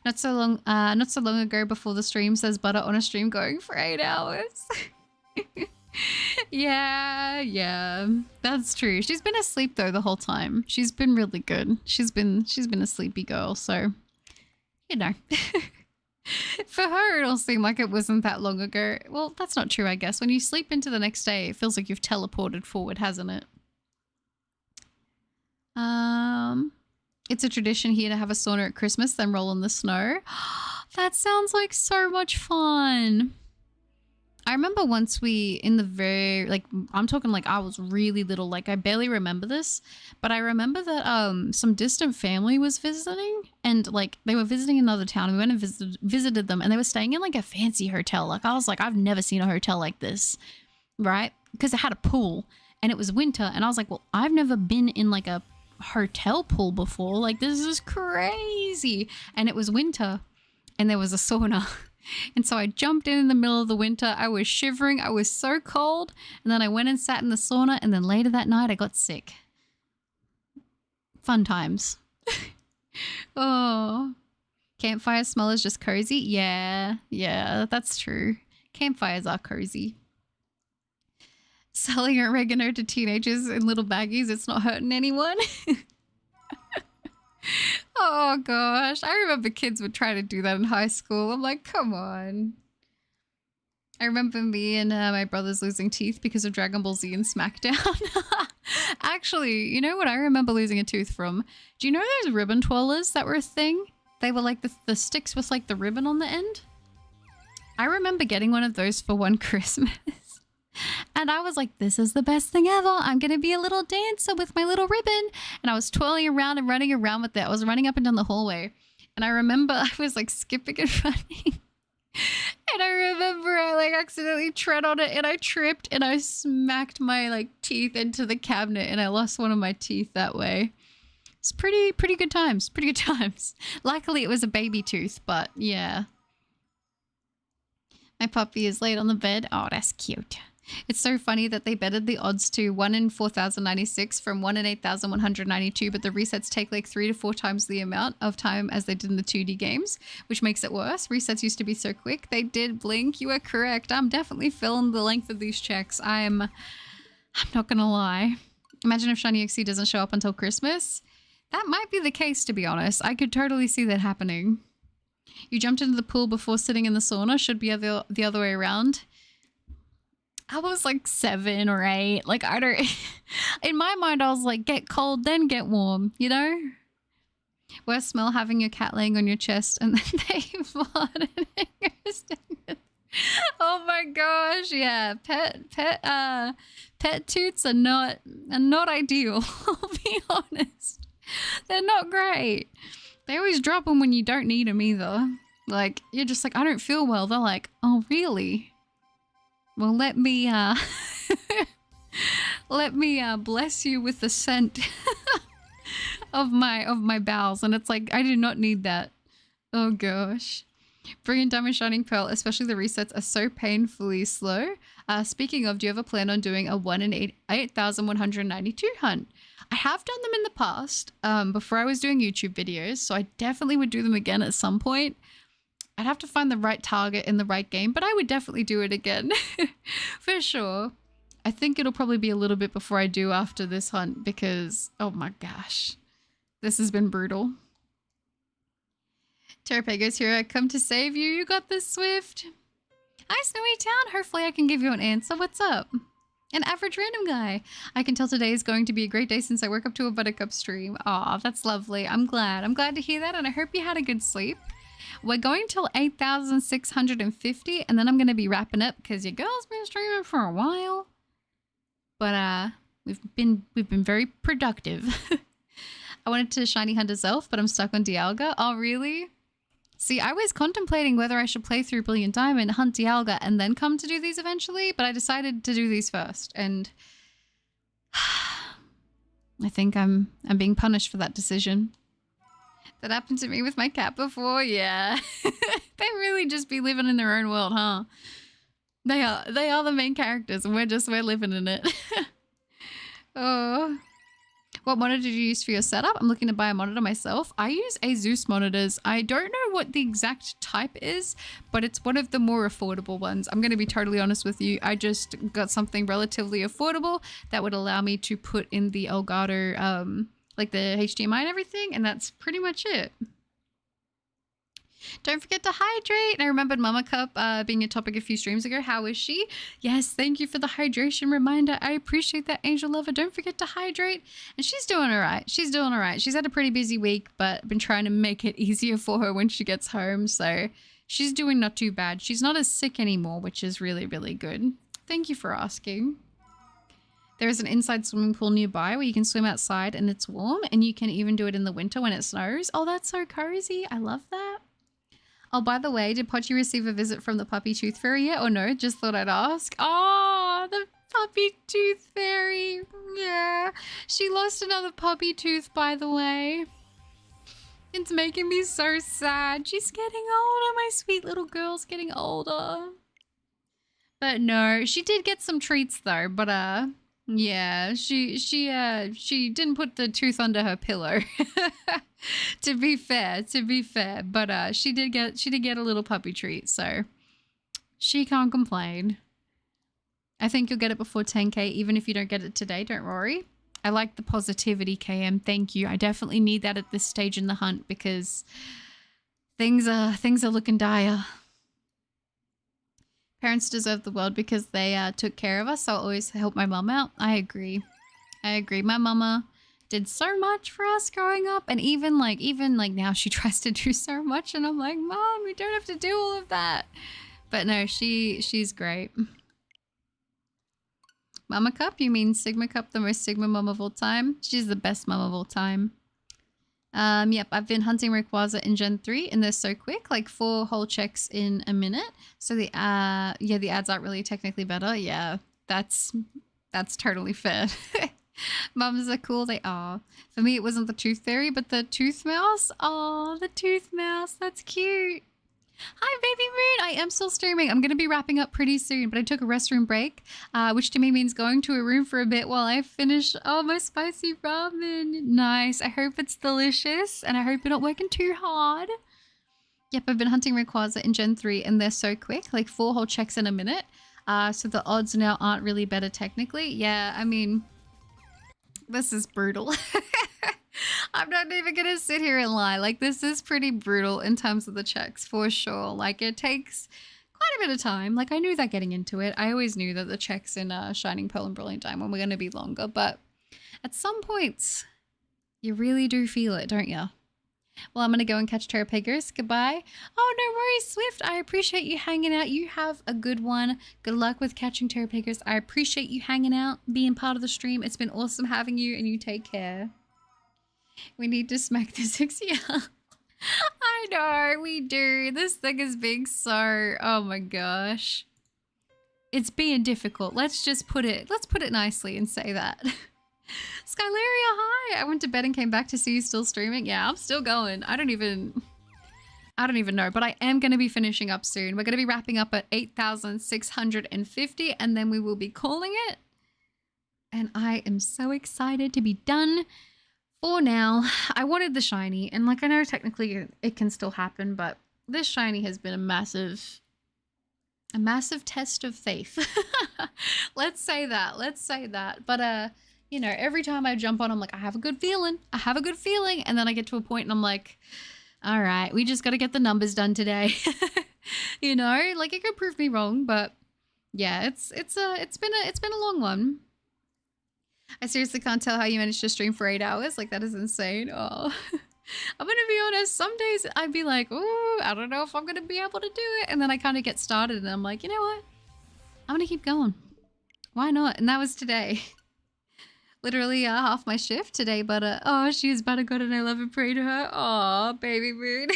Not so long ago before the stream, says Butter on a stream going for 8 hours. Yeah. That's true. She's been asleep though the whole time. She's been really good. She's been a sleepy girl, so you know. For her, it'll seem like it wasn't that long ago. Well, that's not true, I guess. When you sleep into the next day, it feels like you've teleported forward, hasn't it? It's a tradition here to have a sauna at Christmas, then roll in the snow. That sounds like so much fun. I remember once I'm talking like I was really little, like I barely remember this, but I remember that some distant family was visiting and like they were visiting another town. We went and visited them and they were staying in like a fancy hotel. Like I was like, I've never seen a hotel like this, right? Because it had a pool and it was winter and I was like, well, I've never been in like a hotel pool before. Like this is crazy. And it was winter and there was a sauna. And so I jumped in the middle of the winter. I was shivering. I was so cold. And then I went and sat in the sauna. And then later that night, I got sick. Fun times. Oh. Campfire smell is just cozy. Yeah, that's true. Campfires are cozy. Selling oregano to teenagers in little baggies. It's not hurting anyone. Oh gosh, I remember kids would try to do that in high school. I'm like, come on. I remember me and my brothers losing teeth because of Dragon Ball Z and SmackDown. Actually, you know what I remember losing a tooth from? Do you know those ribbon twirlers that were a thing? They were like the sticks with like the ribbon on the end. I remember getting one of those for one Christmas. And I was like, this is the best thing ever. I'm going to be a little dancer with my little ribbon. And I was twirling around and running around with it. I was running up and down the hallway. And I remember I was like skipping and running. And I remember I like accidentally tread on it and I tripped and I smacked my like teeth into the cabinet and I lost one of my teeth that way. It's pretty good times. Pretty good times. Luckily it was a baby tooth, but yeah. My puppy is laid on the bed. Oh, that's cute. It's so funny that they bettered the odds to 1 in 4,096 from 1 in 8,192, but the resets take like 3 to 4 times the amount of time as they did in the 2D games, which makes it worse. Resets used to be so quick. They did blink. You are correct. I'm definitely feeling the length of these checks. I'm not gonna lie. Imagine if Shiny Uxie doesn't show up until Christmas. That might be the case, to be honest. I could totally see that happening. You jumped into the pool before sitting in the sauna. Should be the other way around. I was like 7 or 8. Like, I don't... In my mind, I was like, get cold, then get warm, you know? Worst smell, having your cat laying on your chest and then they farted and goes down. Oh my gosh, yeah. Pet toots are not ideal, I'll be honest. They're not great. They always drop them when you don't need them either. Like, you're just like, I don't feel well. They're like, oh, really? Well, let me bless you with the scent of my bowels. And it's like, I do not need that. Oh gosh. Brilliant Diamond Shining Pearl, especially the resets, are so painfully slow. Speaking of, do you ever plan on doing a 1 in 8,192 hunt? I have done them in the past, before I was doing YouTube videos, so I definitely would do them again at some point. I'd have to find the right target in the right game, but I would definitely do it again. For sure. I think it'll probably be a little bit before I do after this hunt because, oh my gosh, this has been brutal. Terrapego's here. I come to save you. You got this, Swift. Hi, Snowy Town. Hopefully I can give you an answer. What's up? An average random guy. I can tell today is going to be a great day since I woke up to a Buttercup stream. Aw, that's lovely. I'm glad. I'm glad to hear that, and I hope you had a good sleep. We're going till 8,650, and then I'm going to be wrapping up because your girl's been streaming for a while. But we've been very productive. I wanted to shiny hunt as Elf, but I'm stuck on Dialga. Oh, really? See, I was contemplating whether I should play through Brilliant Diamond, hunt Dialga, and then come to do these eventually, but I decided to do these first, and I think I'm being punished for that decision. That happened to me with my cat before, yeah. They really just be living in their own world, huh? They are the main characters, and we're living in it. Oh. What monitor did you use for your setup? I'm looking to buy a monitor myself. I use Asus monitors. I don't know what the exact type is, but it's one of the more affordable ones. I'm going to be totally honest with you. I just got something relatively affordable that would allow me to put in the Elgato, like the HDMI and everything, and that's pretty much it. Don't forget to hydrate. And I remembered Mama Cup being a topic a few streams ago. How is she? Yes, thank you for the hydration reminder. I appreciate that, Angel Lover. Don't forget to hydrate. And she's doing all right. She's doing all right. She's had a pretty busy week, but I've been trying to make it easier for her when she gets home. So she's doing not too bad. She's not as sick anymore, which is really, really good. Thank you for asking. There is an inside swimming pool nearby where you can swim outside and it's warm, and you can even do it in the winter when it snows. Oh, that's so cozy. I love that. Oh, by the way, did Pochi receive a visit from the puppy tooth fairy yet or no? Just thought I'd ask. Oh, the puppy tooth fairy. Yeah. She lost another puppy tooth, by the way. It's making me so sad. She's getting older. My sweet little girl's getting older. But no, she did get some treats though, but yeah, she didn't put the tooth under her pillow. to be fair, but she did get a little puppy treat, so she can't complain. I think you'll get it before 10k, even if you don't get it today. Don't worry. I like the positivity, KM. Thank you. I definitely need that at this stage in the hunt because things are looking dire. Parents deserve the world because they took care of us, so I'll always help my mum out. I agree. My mama did so much for us growing up, and even like now she tries to do so much, and I'm like, Mom, we don't have to do all of that. But no, she's great. Mama Cup? You mean Sigma Cup, the most Sigma mom of all time? She's the best mom of all time. Yep, I've been hunting Rayquaza in Gen 3 and they're so quick, like 4 whole checks in a minute. So the ads aren't really technically better. Yeah, that's totally fair. Mums are cool, they are. For me, it wasn't the tooth fairy, but the tooth mouse. Oh, the tooth mouse, that's cute. Hi, Baby Moon. I am still streaming. I'm going to be wrapping up pretty soon, but I took a restroom break, which to me means going to a room for a bit while I finish my spicy ramen. Nice. I hope it's delicious, and I hope you're not working too hard. Yep, I've been hunting Rayquaza in Gen 3, and they're so quick, like 4 whole checks in a minute. So the odds now aren't really better technically. Yeah, I mean, this is brutal. I'm not even gonna sit here and lie. Like, this is pretty brutal in terms of the checks, for sure. Like, it takes quite a bit of time. Like, I knew that getting into it. I always knew that the checks in Shining Pearl and Brilliant Diamond were gonna be longer, but at some points, you really do feel it, don't you? Well, I'm gonna go and catch Terrapagos. Goodbye. Oh, no worries, Swift. I appreciate you hanging out. You have a good one. Good luck with catching Terrapagos. I appreciate you hanging out, being part of the stream. It's been awesome having you, and you take care. We need to smack this Uxie up. I know, we do. This thing is being so... Oh my gosh. It's being difficult. Let's put it nicely and say that. Skylaria, hi! I went to bed and came back to see you still streaming. Yeah, I'm still going. I don't even know, but I am going to be finishing up soon. We're going to be wrapping up at 8,650, and then we will be calling it. And I am so excited to be done. For now, I wanted the shiny, and like I know technically it can still happen, but this shiny has been a massive test of faith. Let's say that. But you know, every time I jump on, I'm like, I have a good feeling, and then I get to a point and I'm like, all right, we just got to get the numbers done today. You know, like it could prove me wrong, but yeah, it's been a long one. I seriously can't tell how you managed to stream for 8 hours. Like, that is insane. Oh, I'm going to be honest. Some days I'd be like, oh, I don't know if I'm going to be able to do it. And then I kind of get started and I'm like, you know what? I'm going to keep going. Why not? And that was today. Literally half my shift today. But, oh, she is better good and I love and pray to her. Oh, baby moon.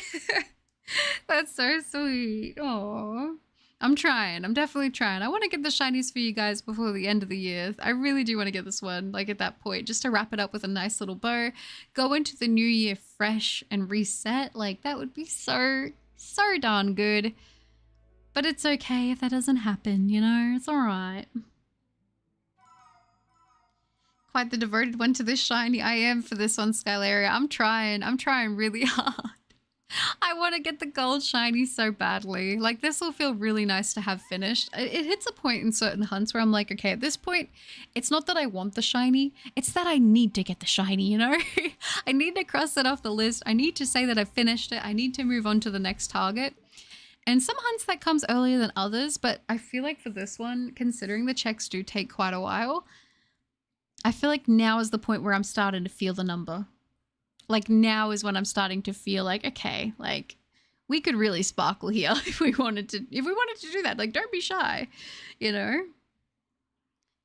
That's so sweet. Oh. I'm trying. I'm definitely trying. I want to get the shinies for you guys before the end of the year. I really do want to get this one, like, at that point, just to wrap it up with a nice little bow. Go into the new year fresh and reset. Like, that would be so darn good. But it's okay if that doesn't happen, you know? It's alright. Quite the devoted one to this shiny. I am for this one, Skylaria. I'm trying really hard. I want to get the gold shiny so badly. Like, this will feel really nice to have finished. It hits a point in certain hunts where I'm like, okay, at this point, it's not that I want the shiny, it's that I need to get the shiny, you know? I need to cross it off the list. I need to say that I've finished it. I need to move on to the next target. And some hunts that comes earlier than others, but I feel like for this one, considering the checks do take quite a while, I feel like now is the point where I'm starting to feel the number. Like, now is when I'm starting to feel like, okay, like, we could really sparkle here if we wanted to do that. Like, don't be shy, you know?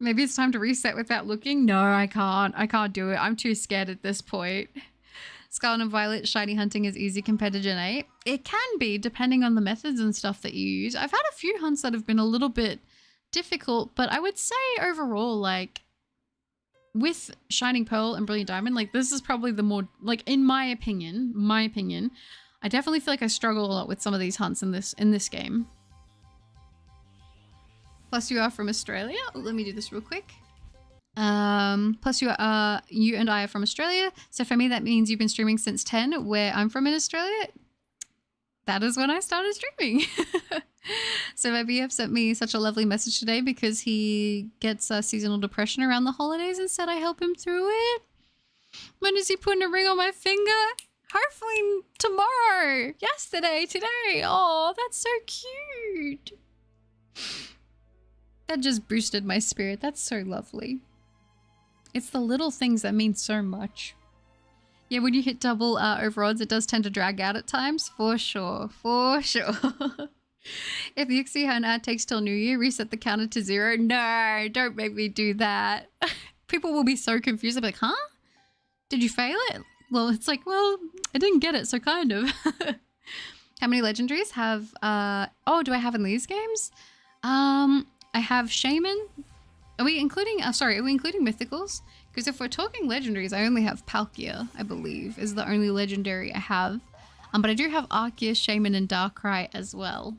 Maybe it's time to reset without looking. No, I can't do it. I'm too scared at this point. Scarlet and Violet shiny hunting is easy compared to Gen 8. It can be, depending on the methods and stuff that you use. I've had a few hunts that have been a little bit difficult, but I would say overall, like, with Shining Pearl and Brilliant Diamond, like, this is probably the more, like, in my opinion, I definitely feel like I struggle a lot with some of these hunts in this game. Plus you are from Australia. Let me do this real quick. Plus you and I are from Australia. So for me, that means you've been streaming since 10, where I'm from in Australia. That is when I started streaming. So my BF sent me such a lovely message today because he gets seasonal depression around the holidays and said I help him through it. When is he putting a ring on my finger? Hopefully tomorrow. Yesterday, today. Oh, that's so cute. That just boosted my spirit. That's so lovely. It's the little things that mean so much. Yeah, when you hit double over odds, it does tend to drag out at times. For sure. For sure. If the Uxie and ad takes till New Year, reset the counter to 0. No, don't make me do that. People will be so confused. They'll be like, huh? Did you fail it? Well, it's like, well, I didn't get it, so kind of. How many legendaries have, oh, do I have in these games? I have Shaman. Are we including, sorry, are we including mythicals? Because if we're talking legendaries, I only have Palkia, I believe, is the only legendary I have. But I do have Arceus, Shaman, and Darkrai as well.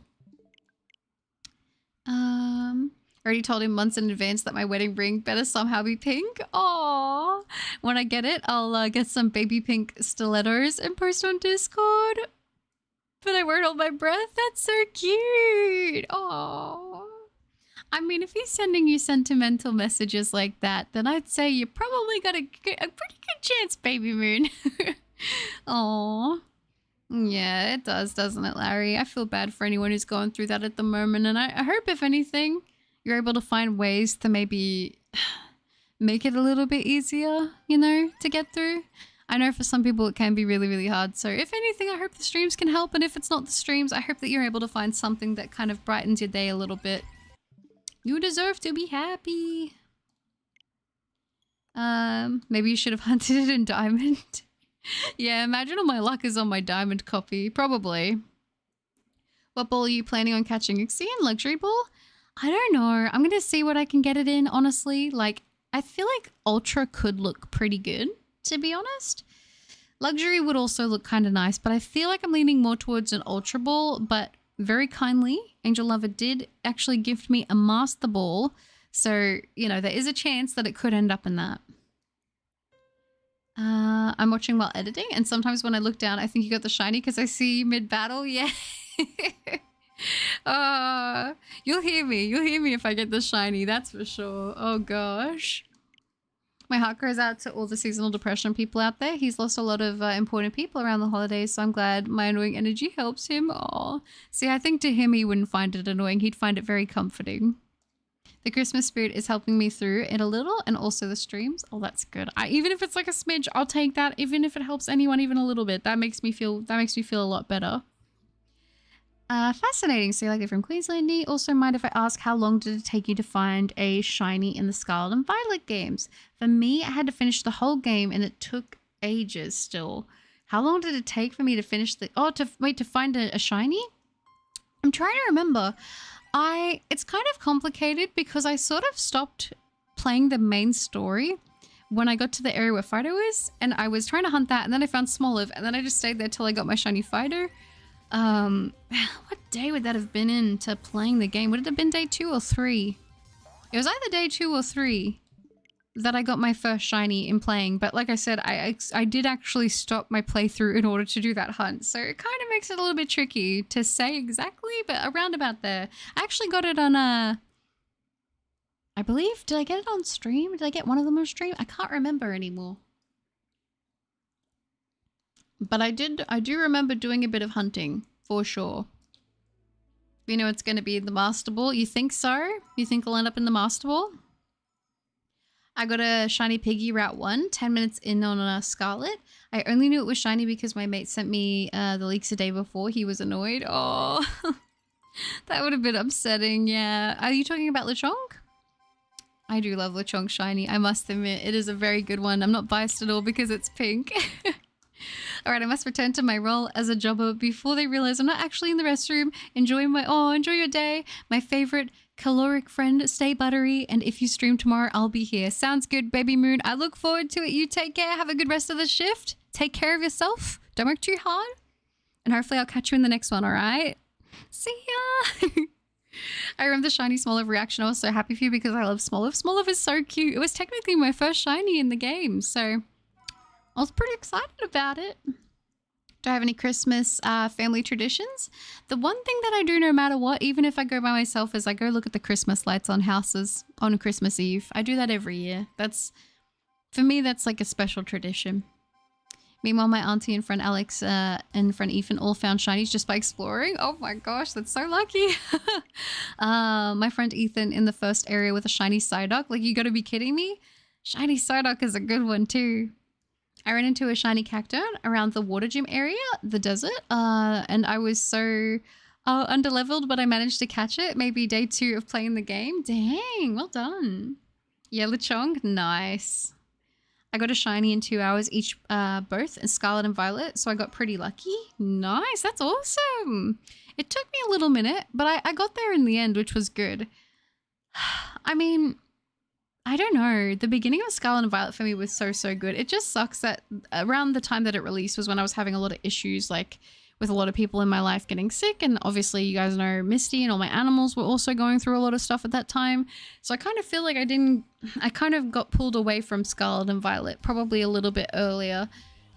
I already told him months in advance that my wedding ring better somehow be pink. Aww. When I get it, I'll get some baby pink stilettos and post on Discord. But I won't hold my breath. That's so cute. Aww. I mean, if he's sending you sentimental messages like that, then I'd say you probably got a pretty good chance, Baby Moon. Aww. Yeah, it does, doesn't it, Larry? I feel bad for anyone who's going through that at the moment, and I hope, if anything, you're able to find ways to maybe make it a little bit easier, you know, to get through. I know for some people it can be really, really hard. So if anything, I hope the streams can help. And if it's not the streams, I hope that you're able to find something that kind of brightens your day a little bit. You deserve to be happy. Maybe you should have hunted it in diamond. Yeah, imagine all my luck is on my diamond copy. Probably. What ball are you planning on catching? Uxie and luxury ball? I don't know. I'm going to see what I can get it in, honestly. Like, I feel like Ultra could look pretty good, to be honest. Luxury would also look kind of nice, but I feel like I'm leaning more towards an Ultra Ball. But very kindly, Angel Lover did actually gift me a Master Ball. So, you know, there is a chance that it could end up in that. I'm watching while editing, and sometimes when I look down, I think you got the shiny because I see you mid-battle. Yeah. You'll hear me. You'll hear me if I get the shiny, that's for sure. Oh gosh. My heart goes out to all the seasonal depression people out there. He's lost a lot of important people around the holidays, so I'm glad my annoying energy helps him. Oh, see, I think to him he wouldn't find it annoying. He'd find it very comforting. The Christmas spirit is helping me through it a little, and also the streams. Oh, that's good. Even if it's like a smidge, I'll take that. Even if it helps anyone even a little bit, that makes me feel a lot better. Fascinating. So you like it from Queensland. Also, mind if I ask, how long did it take you to find a shiny in the Scarlet and Violet games? For me, I had to finish the whole game, and it took ages still. How long did it take for me to finish the... Oh, to find a shiny? I'm trying to remember. It's kind of complicated because I sort of stopped playing the main story when I got to the area where Fido is, and I was trying to hunt that, and then I found Smoliv, and then I just stayed there till I got my shiny Fido. What day would that have been into playing the game? Would it have been day 2 or 3? It was either day 2 or 3 that I got my first shiny in playing, but like I said, I did actually stop my playthrough in order to do that hunt, so it kind of makes it a little bit tricky to say exactly, but around about there. I actually got it on I believe, did I get it on stream? Did I get one of them on stream? I can't remember anymore. But I do remember doing a bit of hunting, for sure. You know it's going to be the Master Ball. You think so? You think I'll end up in the Master Ball? I got a shiny Piggy Route 1, 10 minutes in on a Scarlet. I only knew it was shiny because my mate sent me the leaks a day before. He was annoyed. Oh, that would have been upsetting, yeah. Are you talking about Lechonk? I do love Lechonk shiny, I must admit. It is a very good one. I'm not biased at all because it's pink. Alright, I must return to my role as a jobber before they realize I'm not actually in the restroom. Enjoy your day. My favorite caloric friend, stay buttery, and if you stream tomorrow, I'll be here. Sounds good, Baby Moon. I look forward to it. You take care. Have a good rest of the shift. Take care of yourself. Don't work too hard. And hopefully I'll catch you in the next one, alright? See ya! I remember the shiny Smoliv reaction. I was so happy for you because I love Smoliv. Smoliv is so cute. It was technically my first shiny in the game, so I was pretty excited about it. Do I have any Christmas family traditions? The one thing that I do no matter what, even if I go by myself, is I go look at the Christmas lights on houses on Christmas Eve. I do that every year. For me, that's like a special tradition. Meanwhile, my auntie and friend Alex and friend Ethan all found shinies just by exploring. Oh my gosh, that's so lucky. My friend Ethan in the first area with a shiny Psyduck. Like, you gotta be kidding me? Shiny Psyduck is a good one too. I ran into a shiny Cacturn around the water gym area, the desert, and I was so underleveled, but I managed to catch it. Maybe day 2 of playing the game. Dang, well done. Yeah, Lechonk, nice. I got a shiny in 2 hours each, both in Scarlet and Violet, so I got pretty lucky. Nice, that's awesome. It took me a little minute, but I got there in the end, which was good. I mean, I don't know. The beginning of Scarlet and Violet for me was so good. It just sucks that around the time that it released was when I was having a lot of issues, like with a lot of people in my life getting sick. And obviously you guys know Misty and all my animals were also going through a lot of stuff at that time. So I kind of feel like I kind of got pulled away from Scarlet and Violet probably a little bit earlier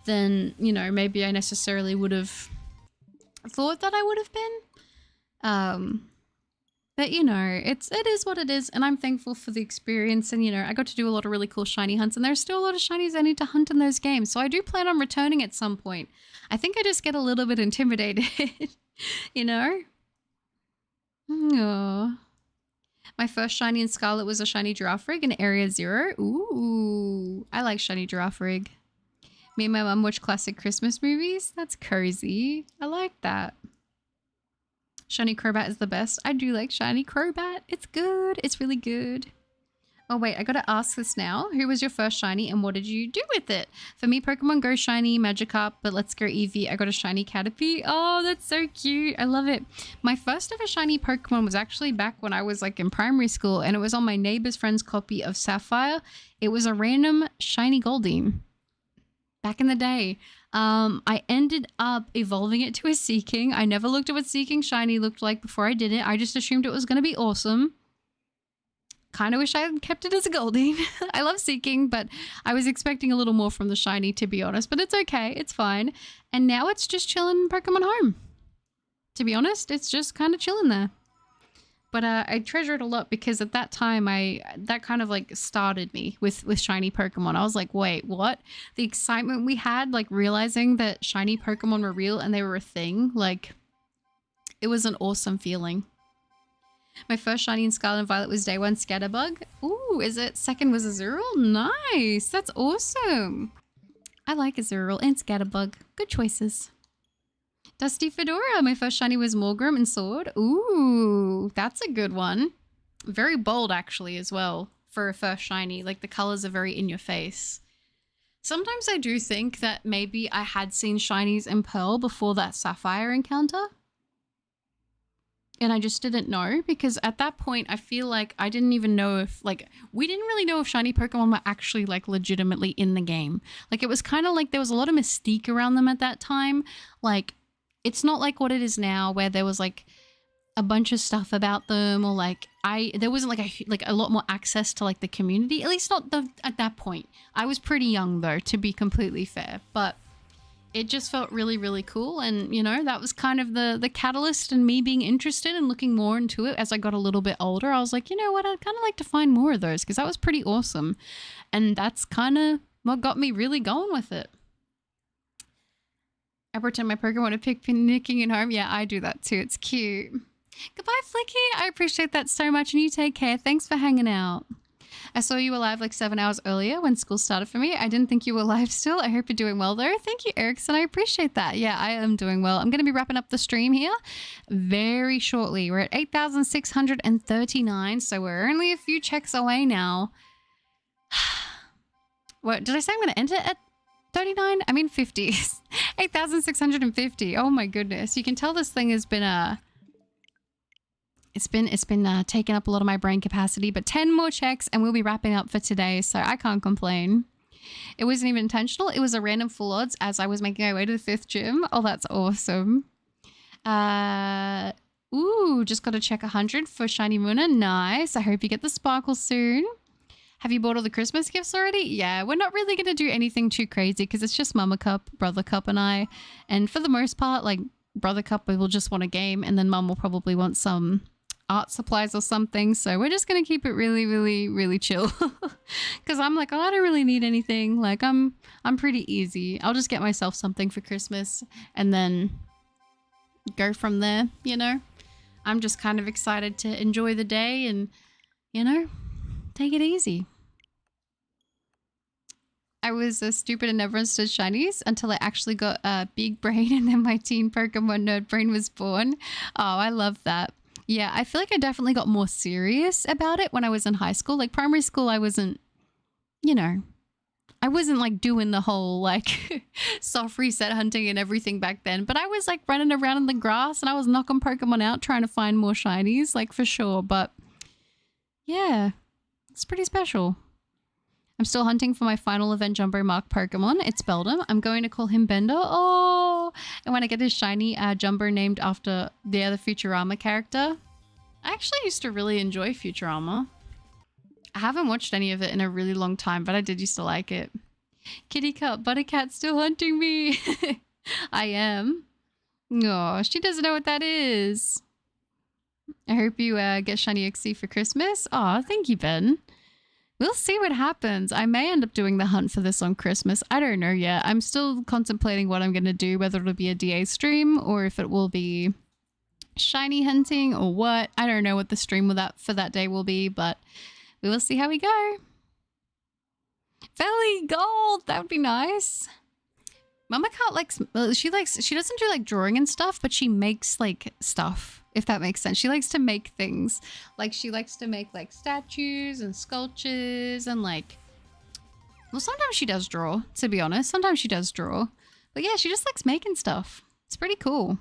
than, you know, maybe I necessarily would have thought that I would have been. But you know, it is what it is, and I'm thankful for the experience. And you know, I got to do a lot of really cool shiny hunts, and there's still a lot of shinies I need to hunt in those games. So I do plan on returning at some point. I think I just get a little bit intimidated, you know? Oh. My first shiny in Scarlet was a shiny Girafarig in Area 0. Ooh, I like shiny Girafarig. Me and my mum watch classic Christmas movies. That's cozy. I like that. Shiny Crobat is the best. I do like shiny Crobat. It's good. It's really good. Oh wait, I gotta ask this now. Who was your first shiny and what did you do with it? For me, Pokemon Go shiny, Magikarp, but Let's Go Eevee, I got a shiny Caterpie. Oh, that's so cute. I love it. My first ever shiny Pokemon was actually back when I was like in primary school, and it was on my neighbor's friend's copy of Sapphire. It was a random shiny Goldeen. Back in the day. I ended up evolving it to a Seeking. I never looked at what Seeking shiny looked like before I did it. I just assumed it was going to be awesome. Kind of wish I had kept it as a Goldeen. I love Seeking, but I was expecting a little more from the shiny, to be honest. But it's okay. It's fine. And now it's just chilling in Pokemon Home. To be honest, it's just kind of chilling there. But I treasure it a lot because at that time, that kind of like started me with shiny Pokemon. I was like, wait, what? The excitement we had, like realizing that shiny Pokemon were real and they were a thing, like it was an awesome feeling. My first shiny in Scarlet and Violet was Day 1 Scatterbug. Ooh, is it? Second was Azurill? Nice. That's awesome. I like Azurill and Scatterbug. Good choices. Dusty Fedora. My first shiny was Morgrem and Sword. Ooh, that's a good one. Very bold actually as well for a first shiny. Like the colors are very in your face. Sometimes I do think that maybe I had seen shinies in Pearl before that Sapphire encounter. And I just didn't know because at that point I feel like I didn't even know if like we didn't really know if shiny Pokemon were actually like legitimately in the game. Like it was kind of like there was a lot of mystique around them at that time. Like it's not like what it is now where there was like a bunch of stuff about them or like there wasn't like a lot more access to like the community, at least not at that point. I was pretty young though, to be completely fair, but it just felt really, really cool. And, you know, that was kind of the catalyst in me being interested and looking more into it as I got a little bit older. I was like, you know what, I'd kind of like to find more of those because that was pretty awesome. And that's kind of what got me really going with it. I pretend my Pokemon are picnicking at home. Yeah, I do that too. It's cute. Goodbye, Flicky. I appreciate that so much and you take care. Thanks for hanging out. I saw you were live like 7 hours earlier when school started for me. I didn't think you were live still. I hope you're doing well though. Thank you, Erickson. I appreciate that. Yeah, I am doing well. I'm going to be wrapping up the stream here very shortly. We're at 8,639, so we're only a few checks away now. What did I say? I'm going to end it at 39? I mean 50. 8,650. Oh my goodness. You can tell this thing has been It's been taking up a lot of my brain capacity, but 10 more checks and we'll be wrapping up for today, so I can't complain. It wasn't even intentional. It was a random full odds as I was making my way to the 5th gym. Oh, that's awesome. Ooh, just got to check 100 for Shiny Muna. Nice. I hope you get the sparkle soon. Have you bought all the Christmas gifts already? Yeah, we're not really going to do anything too crazy because it's just Mama Cup, Brother Cup and I. And for the most part, like Brother Cup, we will just want a game and then Mum will probably want some art supplies or something, so we're just gonna keep it really, really, really chill. Because I'm like, oh, I don't really need anything. Like I'm pretty easy. I'll just get myself something for Christmas and then go from there, you know. I'm just kind of excited to enjoy the day and, you know, take it easy. I was stupid and never understood shinies until I actually got a big brain and then my teen Pokemon nerd brain was born. Oh, I love that. Yeah, I feel like I definitely got more serious about it when I was in high school. Like primary school, I wasn't, you know, I wasn't like doing the whole like soft reset hunting and everything back then, but I was like running around in the grass and I was knocking Pokemon out trying to find more shinies, like for sure. But yeah, it's pretty special. I'm still hunting for my final event Jumbo Mark Pokemon. It's Beldum. I'm going to call him Bender. Oh, and when I get his shiny Jumbo named after the other Futurama character. I actually used to really enjoy Futurama. I haven't watched any of it in a really long time, but I did used to like it. Kitty Cat, Buttercat's still hunting me. I am. Oh, she doesn't know what that is. I hope you get shiny Uxie for Christmas. Oh, thank you, Ben. We'll see what happens. I may end up doing the hunt for this on Christmas. I don't know yet. I'm still contemplating what I'm going to do, whether it'll be a DA stream or if it will be shiny hunting or what. I don't know what the stream for that day will be, but we will see how we go. Valley Gold, that would be nice. Mama Cat likes, she doesn't do like drawing and stuff, but she makes like stuff, if that makes sense. She likes to make things. Like she likes to make like statues and sculptures and like, well, sometimes she does draw, to be honest. Sometimes she does draw. But yeah, she just likes making stuff. It's pretty cool.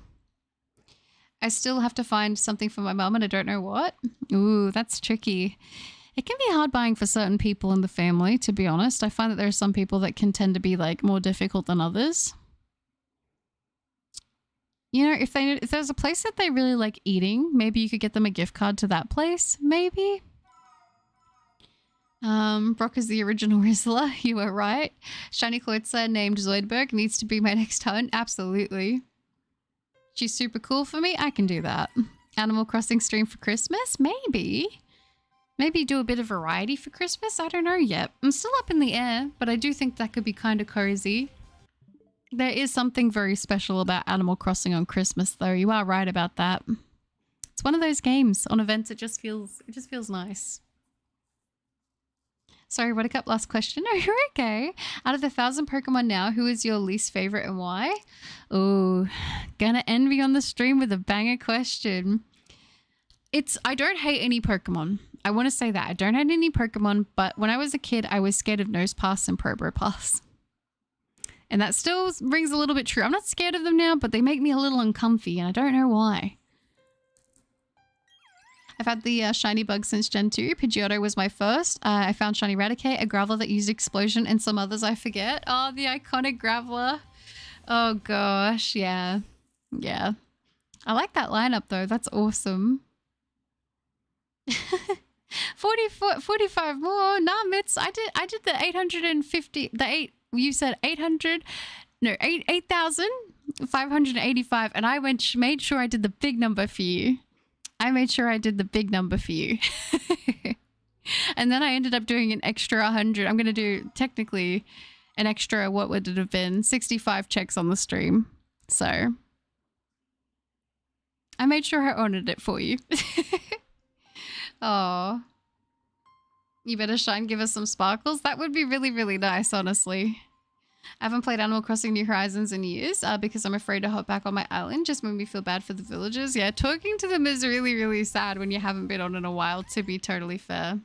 I still have to find something for my mum and I don't know what. Ooh, that's tricky. It can be hard buying for certain people in the family, to be honest. I find that there are some people that can tend to be like more difficult than others. You know, if there's a place that they really like eating, maybe you could get them a gift card to that place, maybe. Brock is the original Rizzler. You were right. Shiny Kleutzer named Zoidberg needs to be my next hunt. Absolutely. She's super cool for me. I can do that. Animal Crossing stream for Christmas? Maybe. Maybe do a bit of variety for Christmas? I don't know yet. I'm still up in the air, but I do think that could be kind of cozy. There is something very special about Animal Crossing on Christmas, though. You are right about that. It's one of those games. On events, it just feels nice. Sorry, Buttercup, last question. No, you're okay. Out of the 1,000 Pokemon now, who is your least favorite and why? Ooh, gonna end me on the stream with a banger question. I don't hate any Pokemon. I want to say that. I don't hate any Pokemon, but when I was a kid, I was scared of Nosepass and Probopass. And that still rings a little bit true. I'm not scared of them now, but they make me a little uncomfy, and I don't know why. I've had the shiny bug since Gen 2. Pidgeotto was my first. I found shiny Raticate, a Graveler that used Explosion, and some others I forget. Oh, the iconic Graveler. Oh gosh, yeah. Yeah. I like that lineup though. That's awesome. 45 more. Nah, Mitz. I did the 850. You said 800. No, 8,585, and I made sure I did the big number for you. I made sure I did the big number for you. And then I ended up doing an extra 100. I'm going to do technically an extra, what would it have been? 65 checks on the stream. So I made sure I honored it for you. Oh, you better shine, give us some sparkles. That would be really, really nice, honestly. I haven't played Animal Crossing New Horizons in years because I'm afraid to hop back on my island. Just made me feel bad for the villagers. Yeah, talking to them is really, really sad when you haven't been on in a while, to be totally fair.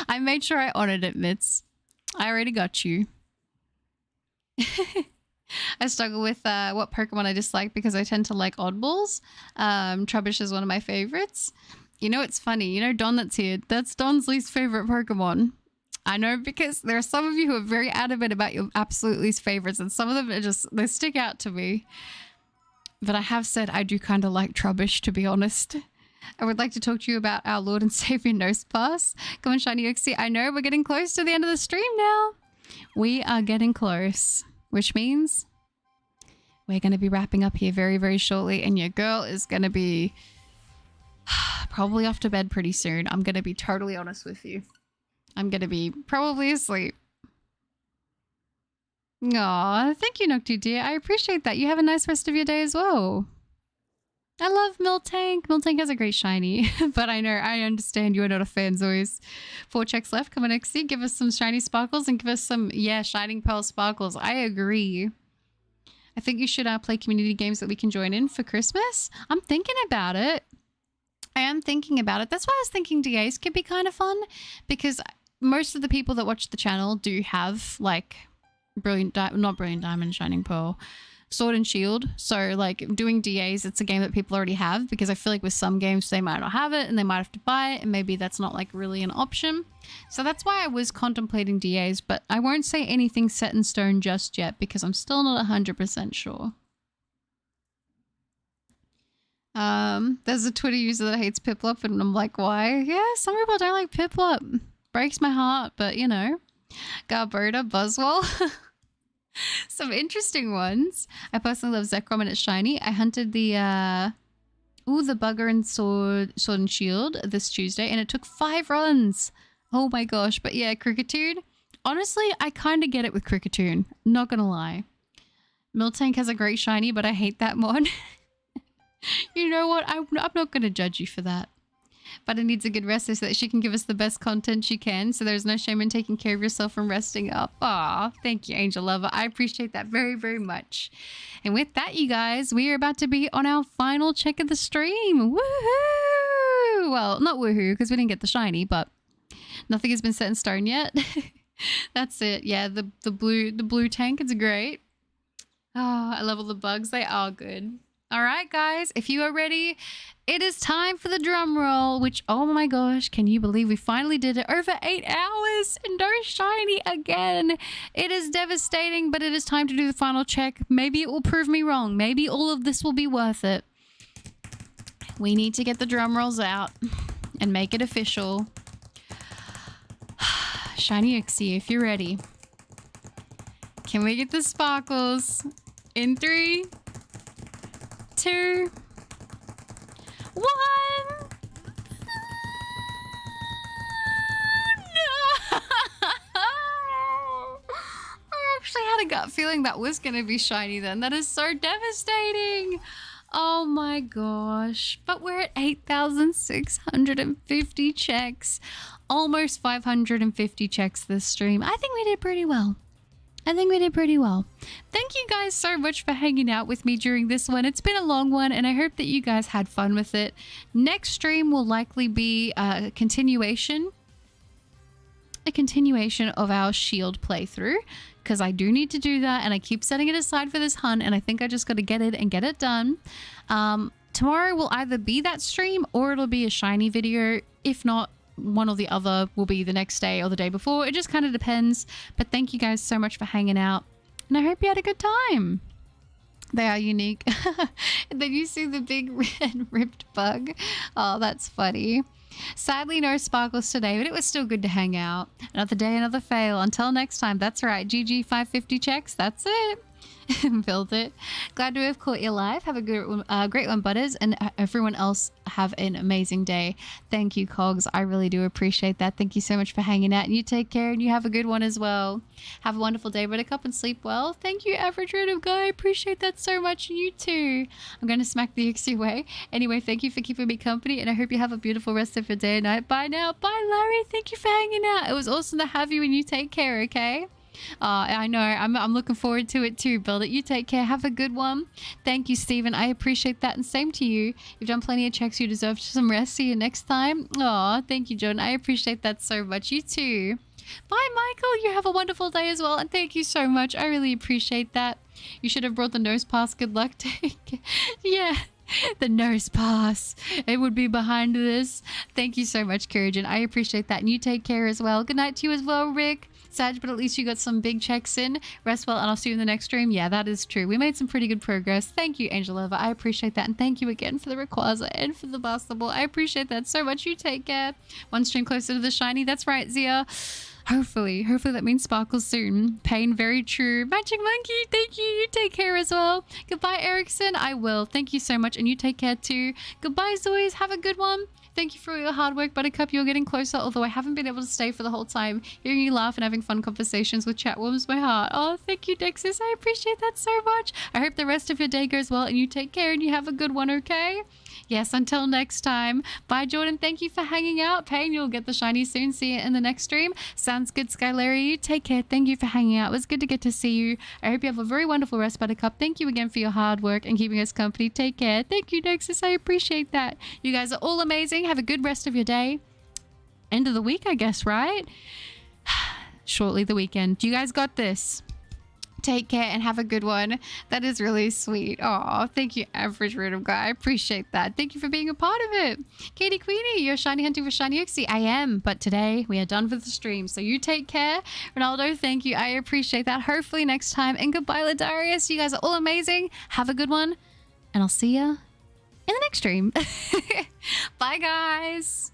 I made sure I honored it, Mitz. I already got you. I struggle with what Pokemon I dislike because I tend to like oddballs. Trubbish is one of my favorites. You know, it's funny. You know, Don that's here. That's Don's least favorite Pokemon. I know, because there are some of you who are very adamant about your absolute least favorites, and some of them are just, they stick out to me. But I have said I do kind of like Trubbish, to be honest. I would like to talk to you about our Lord and Savior Nosepass. Come on, Shiny Uxie. I know we're getting close to the end of the stream now. We are getting close, which means we're going to be wrapping up here very, very shortly, and your girl is going to be probably off to bed pretty soon. I'm going to be totally honest with you. I'm going to be probably asleep. Aw, thank you, Noctu dear. I appreciate that. You have a nice rest of your day as well. I love Miltank. Miltank has a great shiny, but I know, I understand you're not a fan, Zois. 4 checks left. Come on, Uxie. Give us some shiny sparkles and give us some, yeah, Shining Pearl sparkles. I agree. I think you should play community games that we can join in for Christmas. I'm thinking about it. I am thinking about it. That's why I was thinking DAs could be kind of fun, because most of the people that watch the channel do have like not Brilliant Diamond, Shining Pearl, Sword and Shield. So like doing DAs, it's a game that people already have, because I feel like with some games they might not have it and they might have to buy it, and maybe that's not like really an option. So that's why I was contemplating DAs, but I won't say anything set in stone just yet because I'm still not 100% sure. There's a Twitter user that hates Piplup, and I'm like, why? Yeah, some people don't like Piplup. Breaks my heart, but you know. Garboda, Buzzwole. Some interesting ones. I personally love Zekrom and it's shiny. I hunted the Bugger and Sword and Shield this Tuesday, and it took 5 runs. Oh my gosh. But yeah, Kricketune. Honestly, I kind of get it with Kricketune. Not gonna lie. Miltank has a great shiny, but I hate that mod. You know what? I'm not gonna judge you for that. But it needs a good rest so that she can give us the best content she can. So there's no shame in taking care of yourself and resting up. Aw, thank you, Angel Lover. I appreciate that very, very much. And with that, you guys, we are about to be on our final check of the stream. Woohoo! Well, not woohoo, because we didn't get the shiny, but nothing has been set in stone yet. That's it. Yeah, the blue tank, it's great. Oh, I love all the bugs. They are good. All right, guys, if you are ready, it is time for the drum roll, which, oh my gosh, can you believe we finally did it? Over 8 hours and no shiny again. It is devastating, but it is time to do the final check. Maybe it will prove me wrong. Maybe all of this will be worth it. We need to get the drum rolls out and make it official. Shiny Uxie, if you're ready. Can we get the sparkles in 3, 2, 1. No! I actually had a gut feeling that was going to be shiny then. That is so devastating. Oh my gosh. But we're at 8,650 checks. Almost 550 checks this stream. I think we did pretty well. Thank you guys so much for hanging out with me during this one. It's been a long one, and I hope that you guys had fun with it. Next stream will likely be a continuation of our Shield playthrough, because I do need to do that, and I keep setting it aside for this hunt, and I think I just got to get it and get it done. Tomorrow will either be that stream or it'll be a shiny video. If not, one or the other will be the next day or the day before. It just kind of depends. But thank you guys so much for hanging out, and I hope you had a good time. They are unique. And then you see the big red ripped bug. Oh, that's funny. Sadly, no sparkles today, but it was still good to hang out. Another day, another fail. Until next time, that's right. GG 550 checks. That's it. Build it. Glad to have caught you live. Have a good, great one, Butters, and everyone else have an amazing day. Thank you, Cogs. I really do appreciate that. Thank you so much for hanging out, and you take care, and you have a good one as well. Have a wonderful day, Buttercup, and sleep well. Thank you, Average Random Guy. I appreciate that so much, and you too. I'm going to smack the Uxie away. Anyway, thank you for keeping me company, and I hope you have a beautiful rest of your day and night. Bye now. Bye, Larry. Thank you for hanging out. It was awesome to have you, and you take care, okay? I know. I'm looking forward to it too. Build it. You take care. Have a good one. Thank you, Stephen. I appreciate that. And same to you. You've done plenty of checks. You deserve some rest. See you next time. Aw, thank you, Jordan. I appreciate that so much. You too. Bye, Michael. You have a wonderful day as well. And thank you so much. I really appreciate that. You should have brought the nose pass. Good luck. Yeah. The nurse pass. It would be behind this. Thank you so much, Kirijan. I appreciate that. And you take care as well. Good night to you as well, Rick. Sad, but at least you got some big checks in. Rest well, and I'll see you in the next stream. Yeah, that is true. We made some pretty good progress. Thank you, Angel Lover. I appreciate that. And thank you again for the Rayquaza and for the basketball. I appreciate that so much. You take care. One stream closer to the shiny. That's right, Zia. Hopefully that means sparkles soon. Pain, very true. Magic Monkey, thank you. You take care as well. Goodbye, Erickson. I will. Thank you so much, and you take care too. Goodbye, Zoys. Have a good one. Thank you for all your hard work, Buttercup. You're getting closer, although I haven't been able to stay for the whole time. Hearing you laugh and having fun conversations with chat warms my heart. Oh, thank you, Dexys. I appreciate that so much. I hope the rest of your day goes well, and you take care and you have a good one, okay? Yes, until next time. Bye, Jordan. Thank you for hanging out. Pain, you'll get the shiny soon. See you in the next stream. Sounds good, Skylarry. You take care. Thank you for hanging out. It was good to get to see you. I hope you have a very wonderful rest, Buttercup. Thank you again for your hard work and keeping us company. Take care. Thank you, Nexus. I appreciate that. You guys are all amazing. Have a good rest of your day. End of the week, I guess, right? Shortly the weekend. You guys got this. Take care and have a good one. That is really sweet. Oh, thank you, Average Random Guy. I appreciate that. Thank you for being a part of it. Katie Queenie, you're shiny hunting for shiny Uxie. I am, but today we are done for the stream. So you take care. Ronaldo, thank you. I appreciate that. Hopefully next time. And goodbye, Ladarius. You guys are all amazing. Have a good one. And I'll see ya in the next stream. Bye, guys.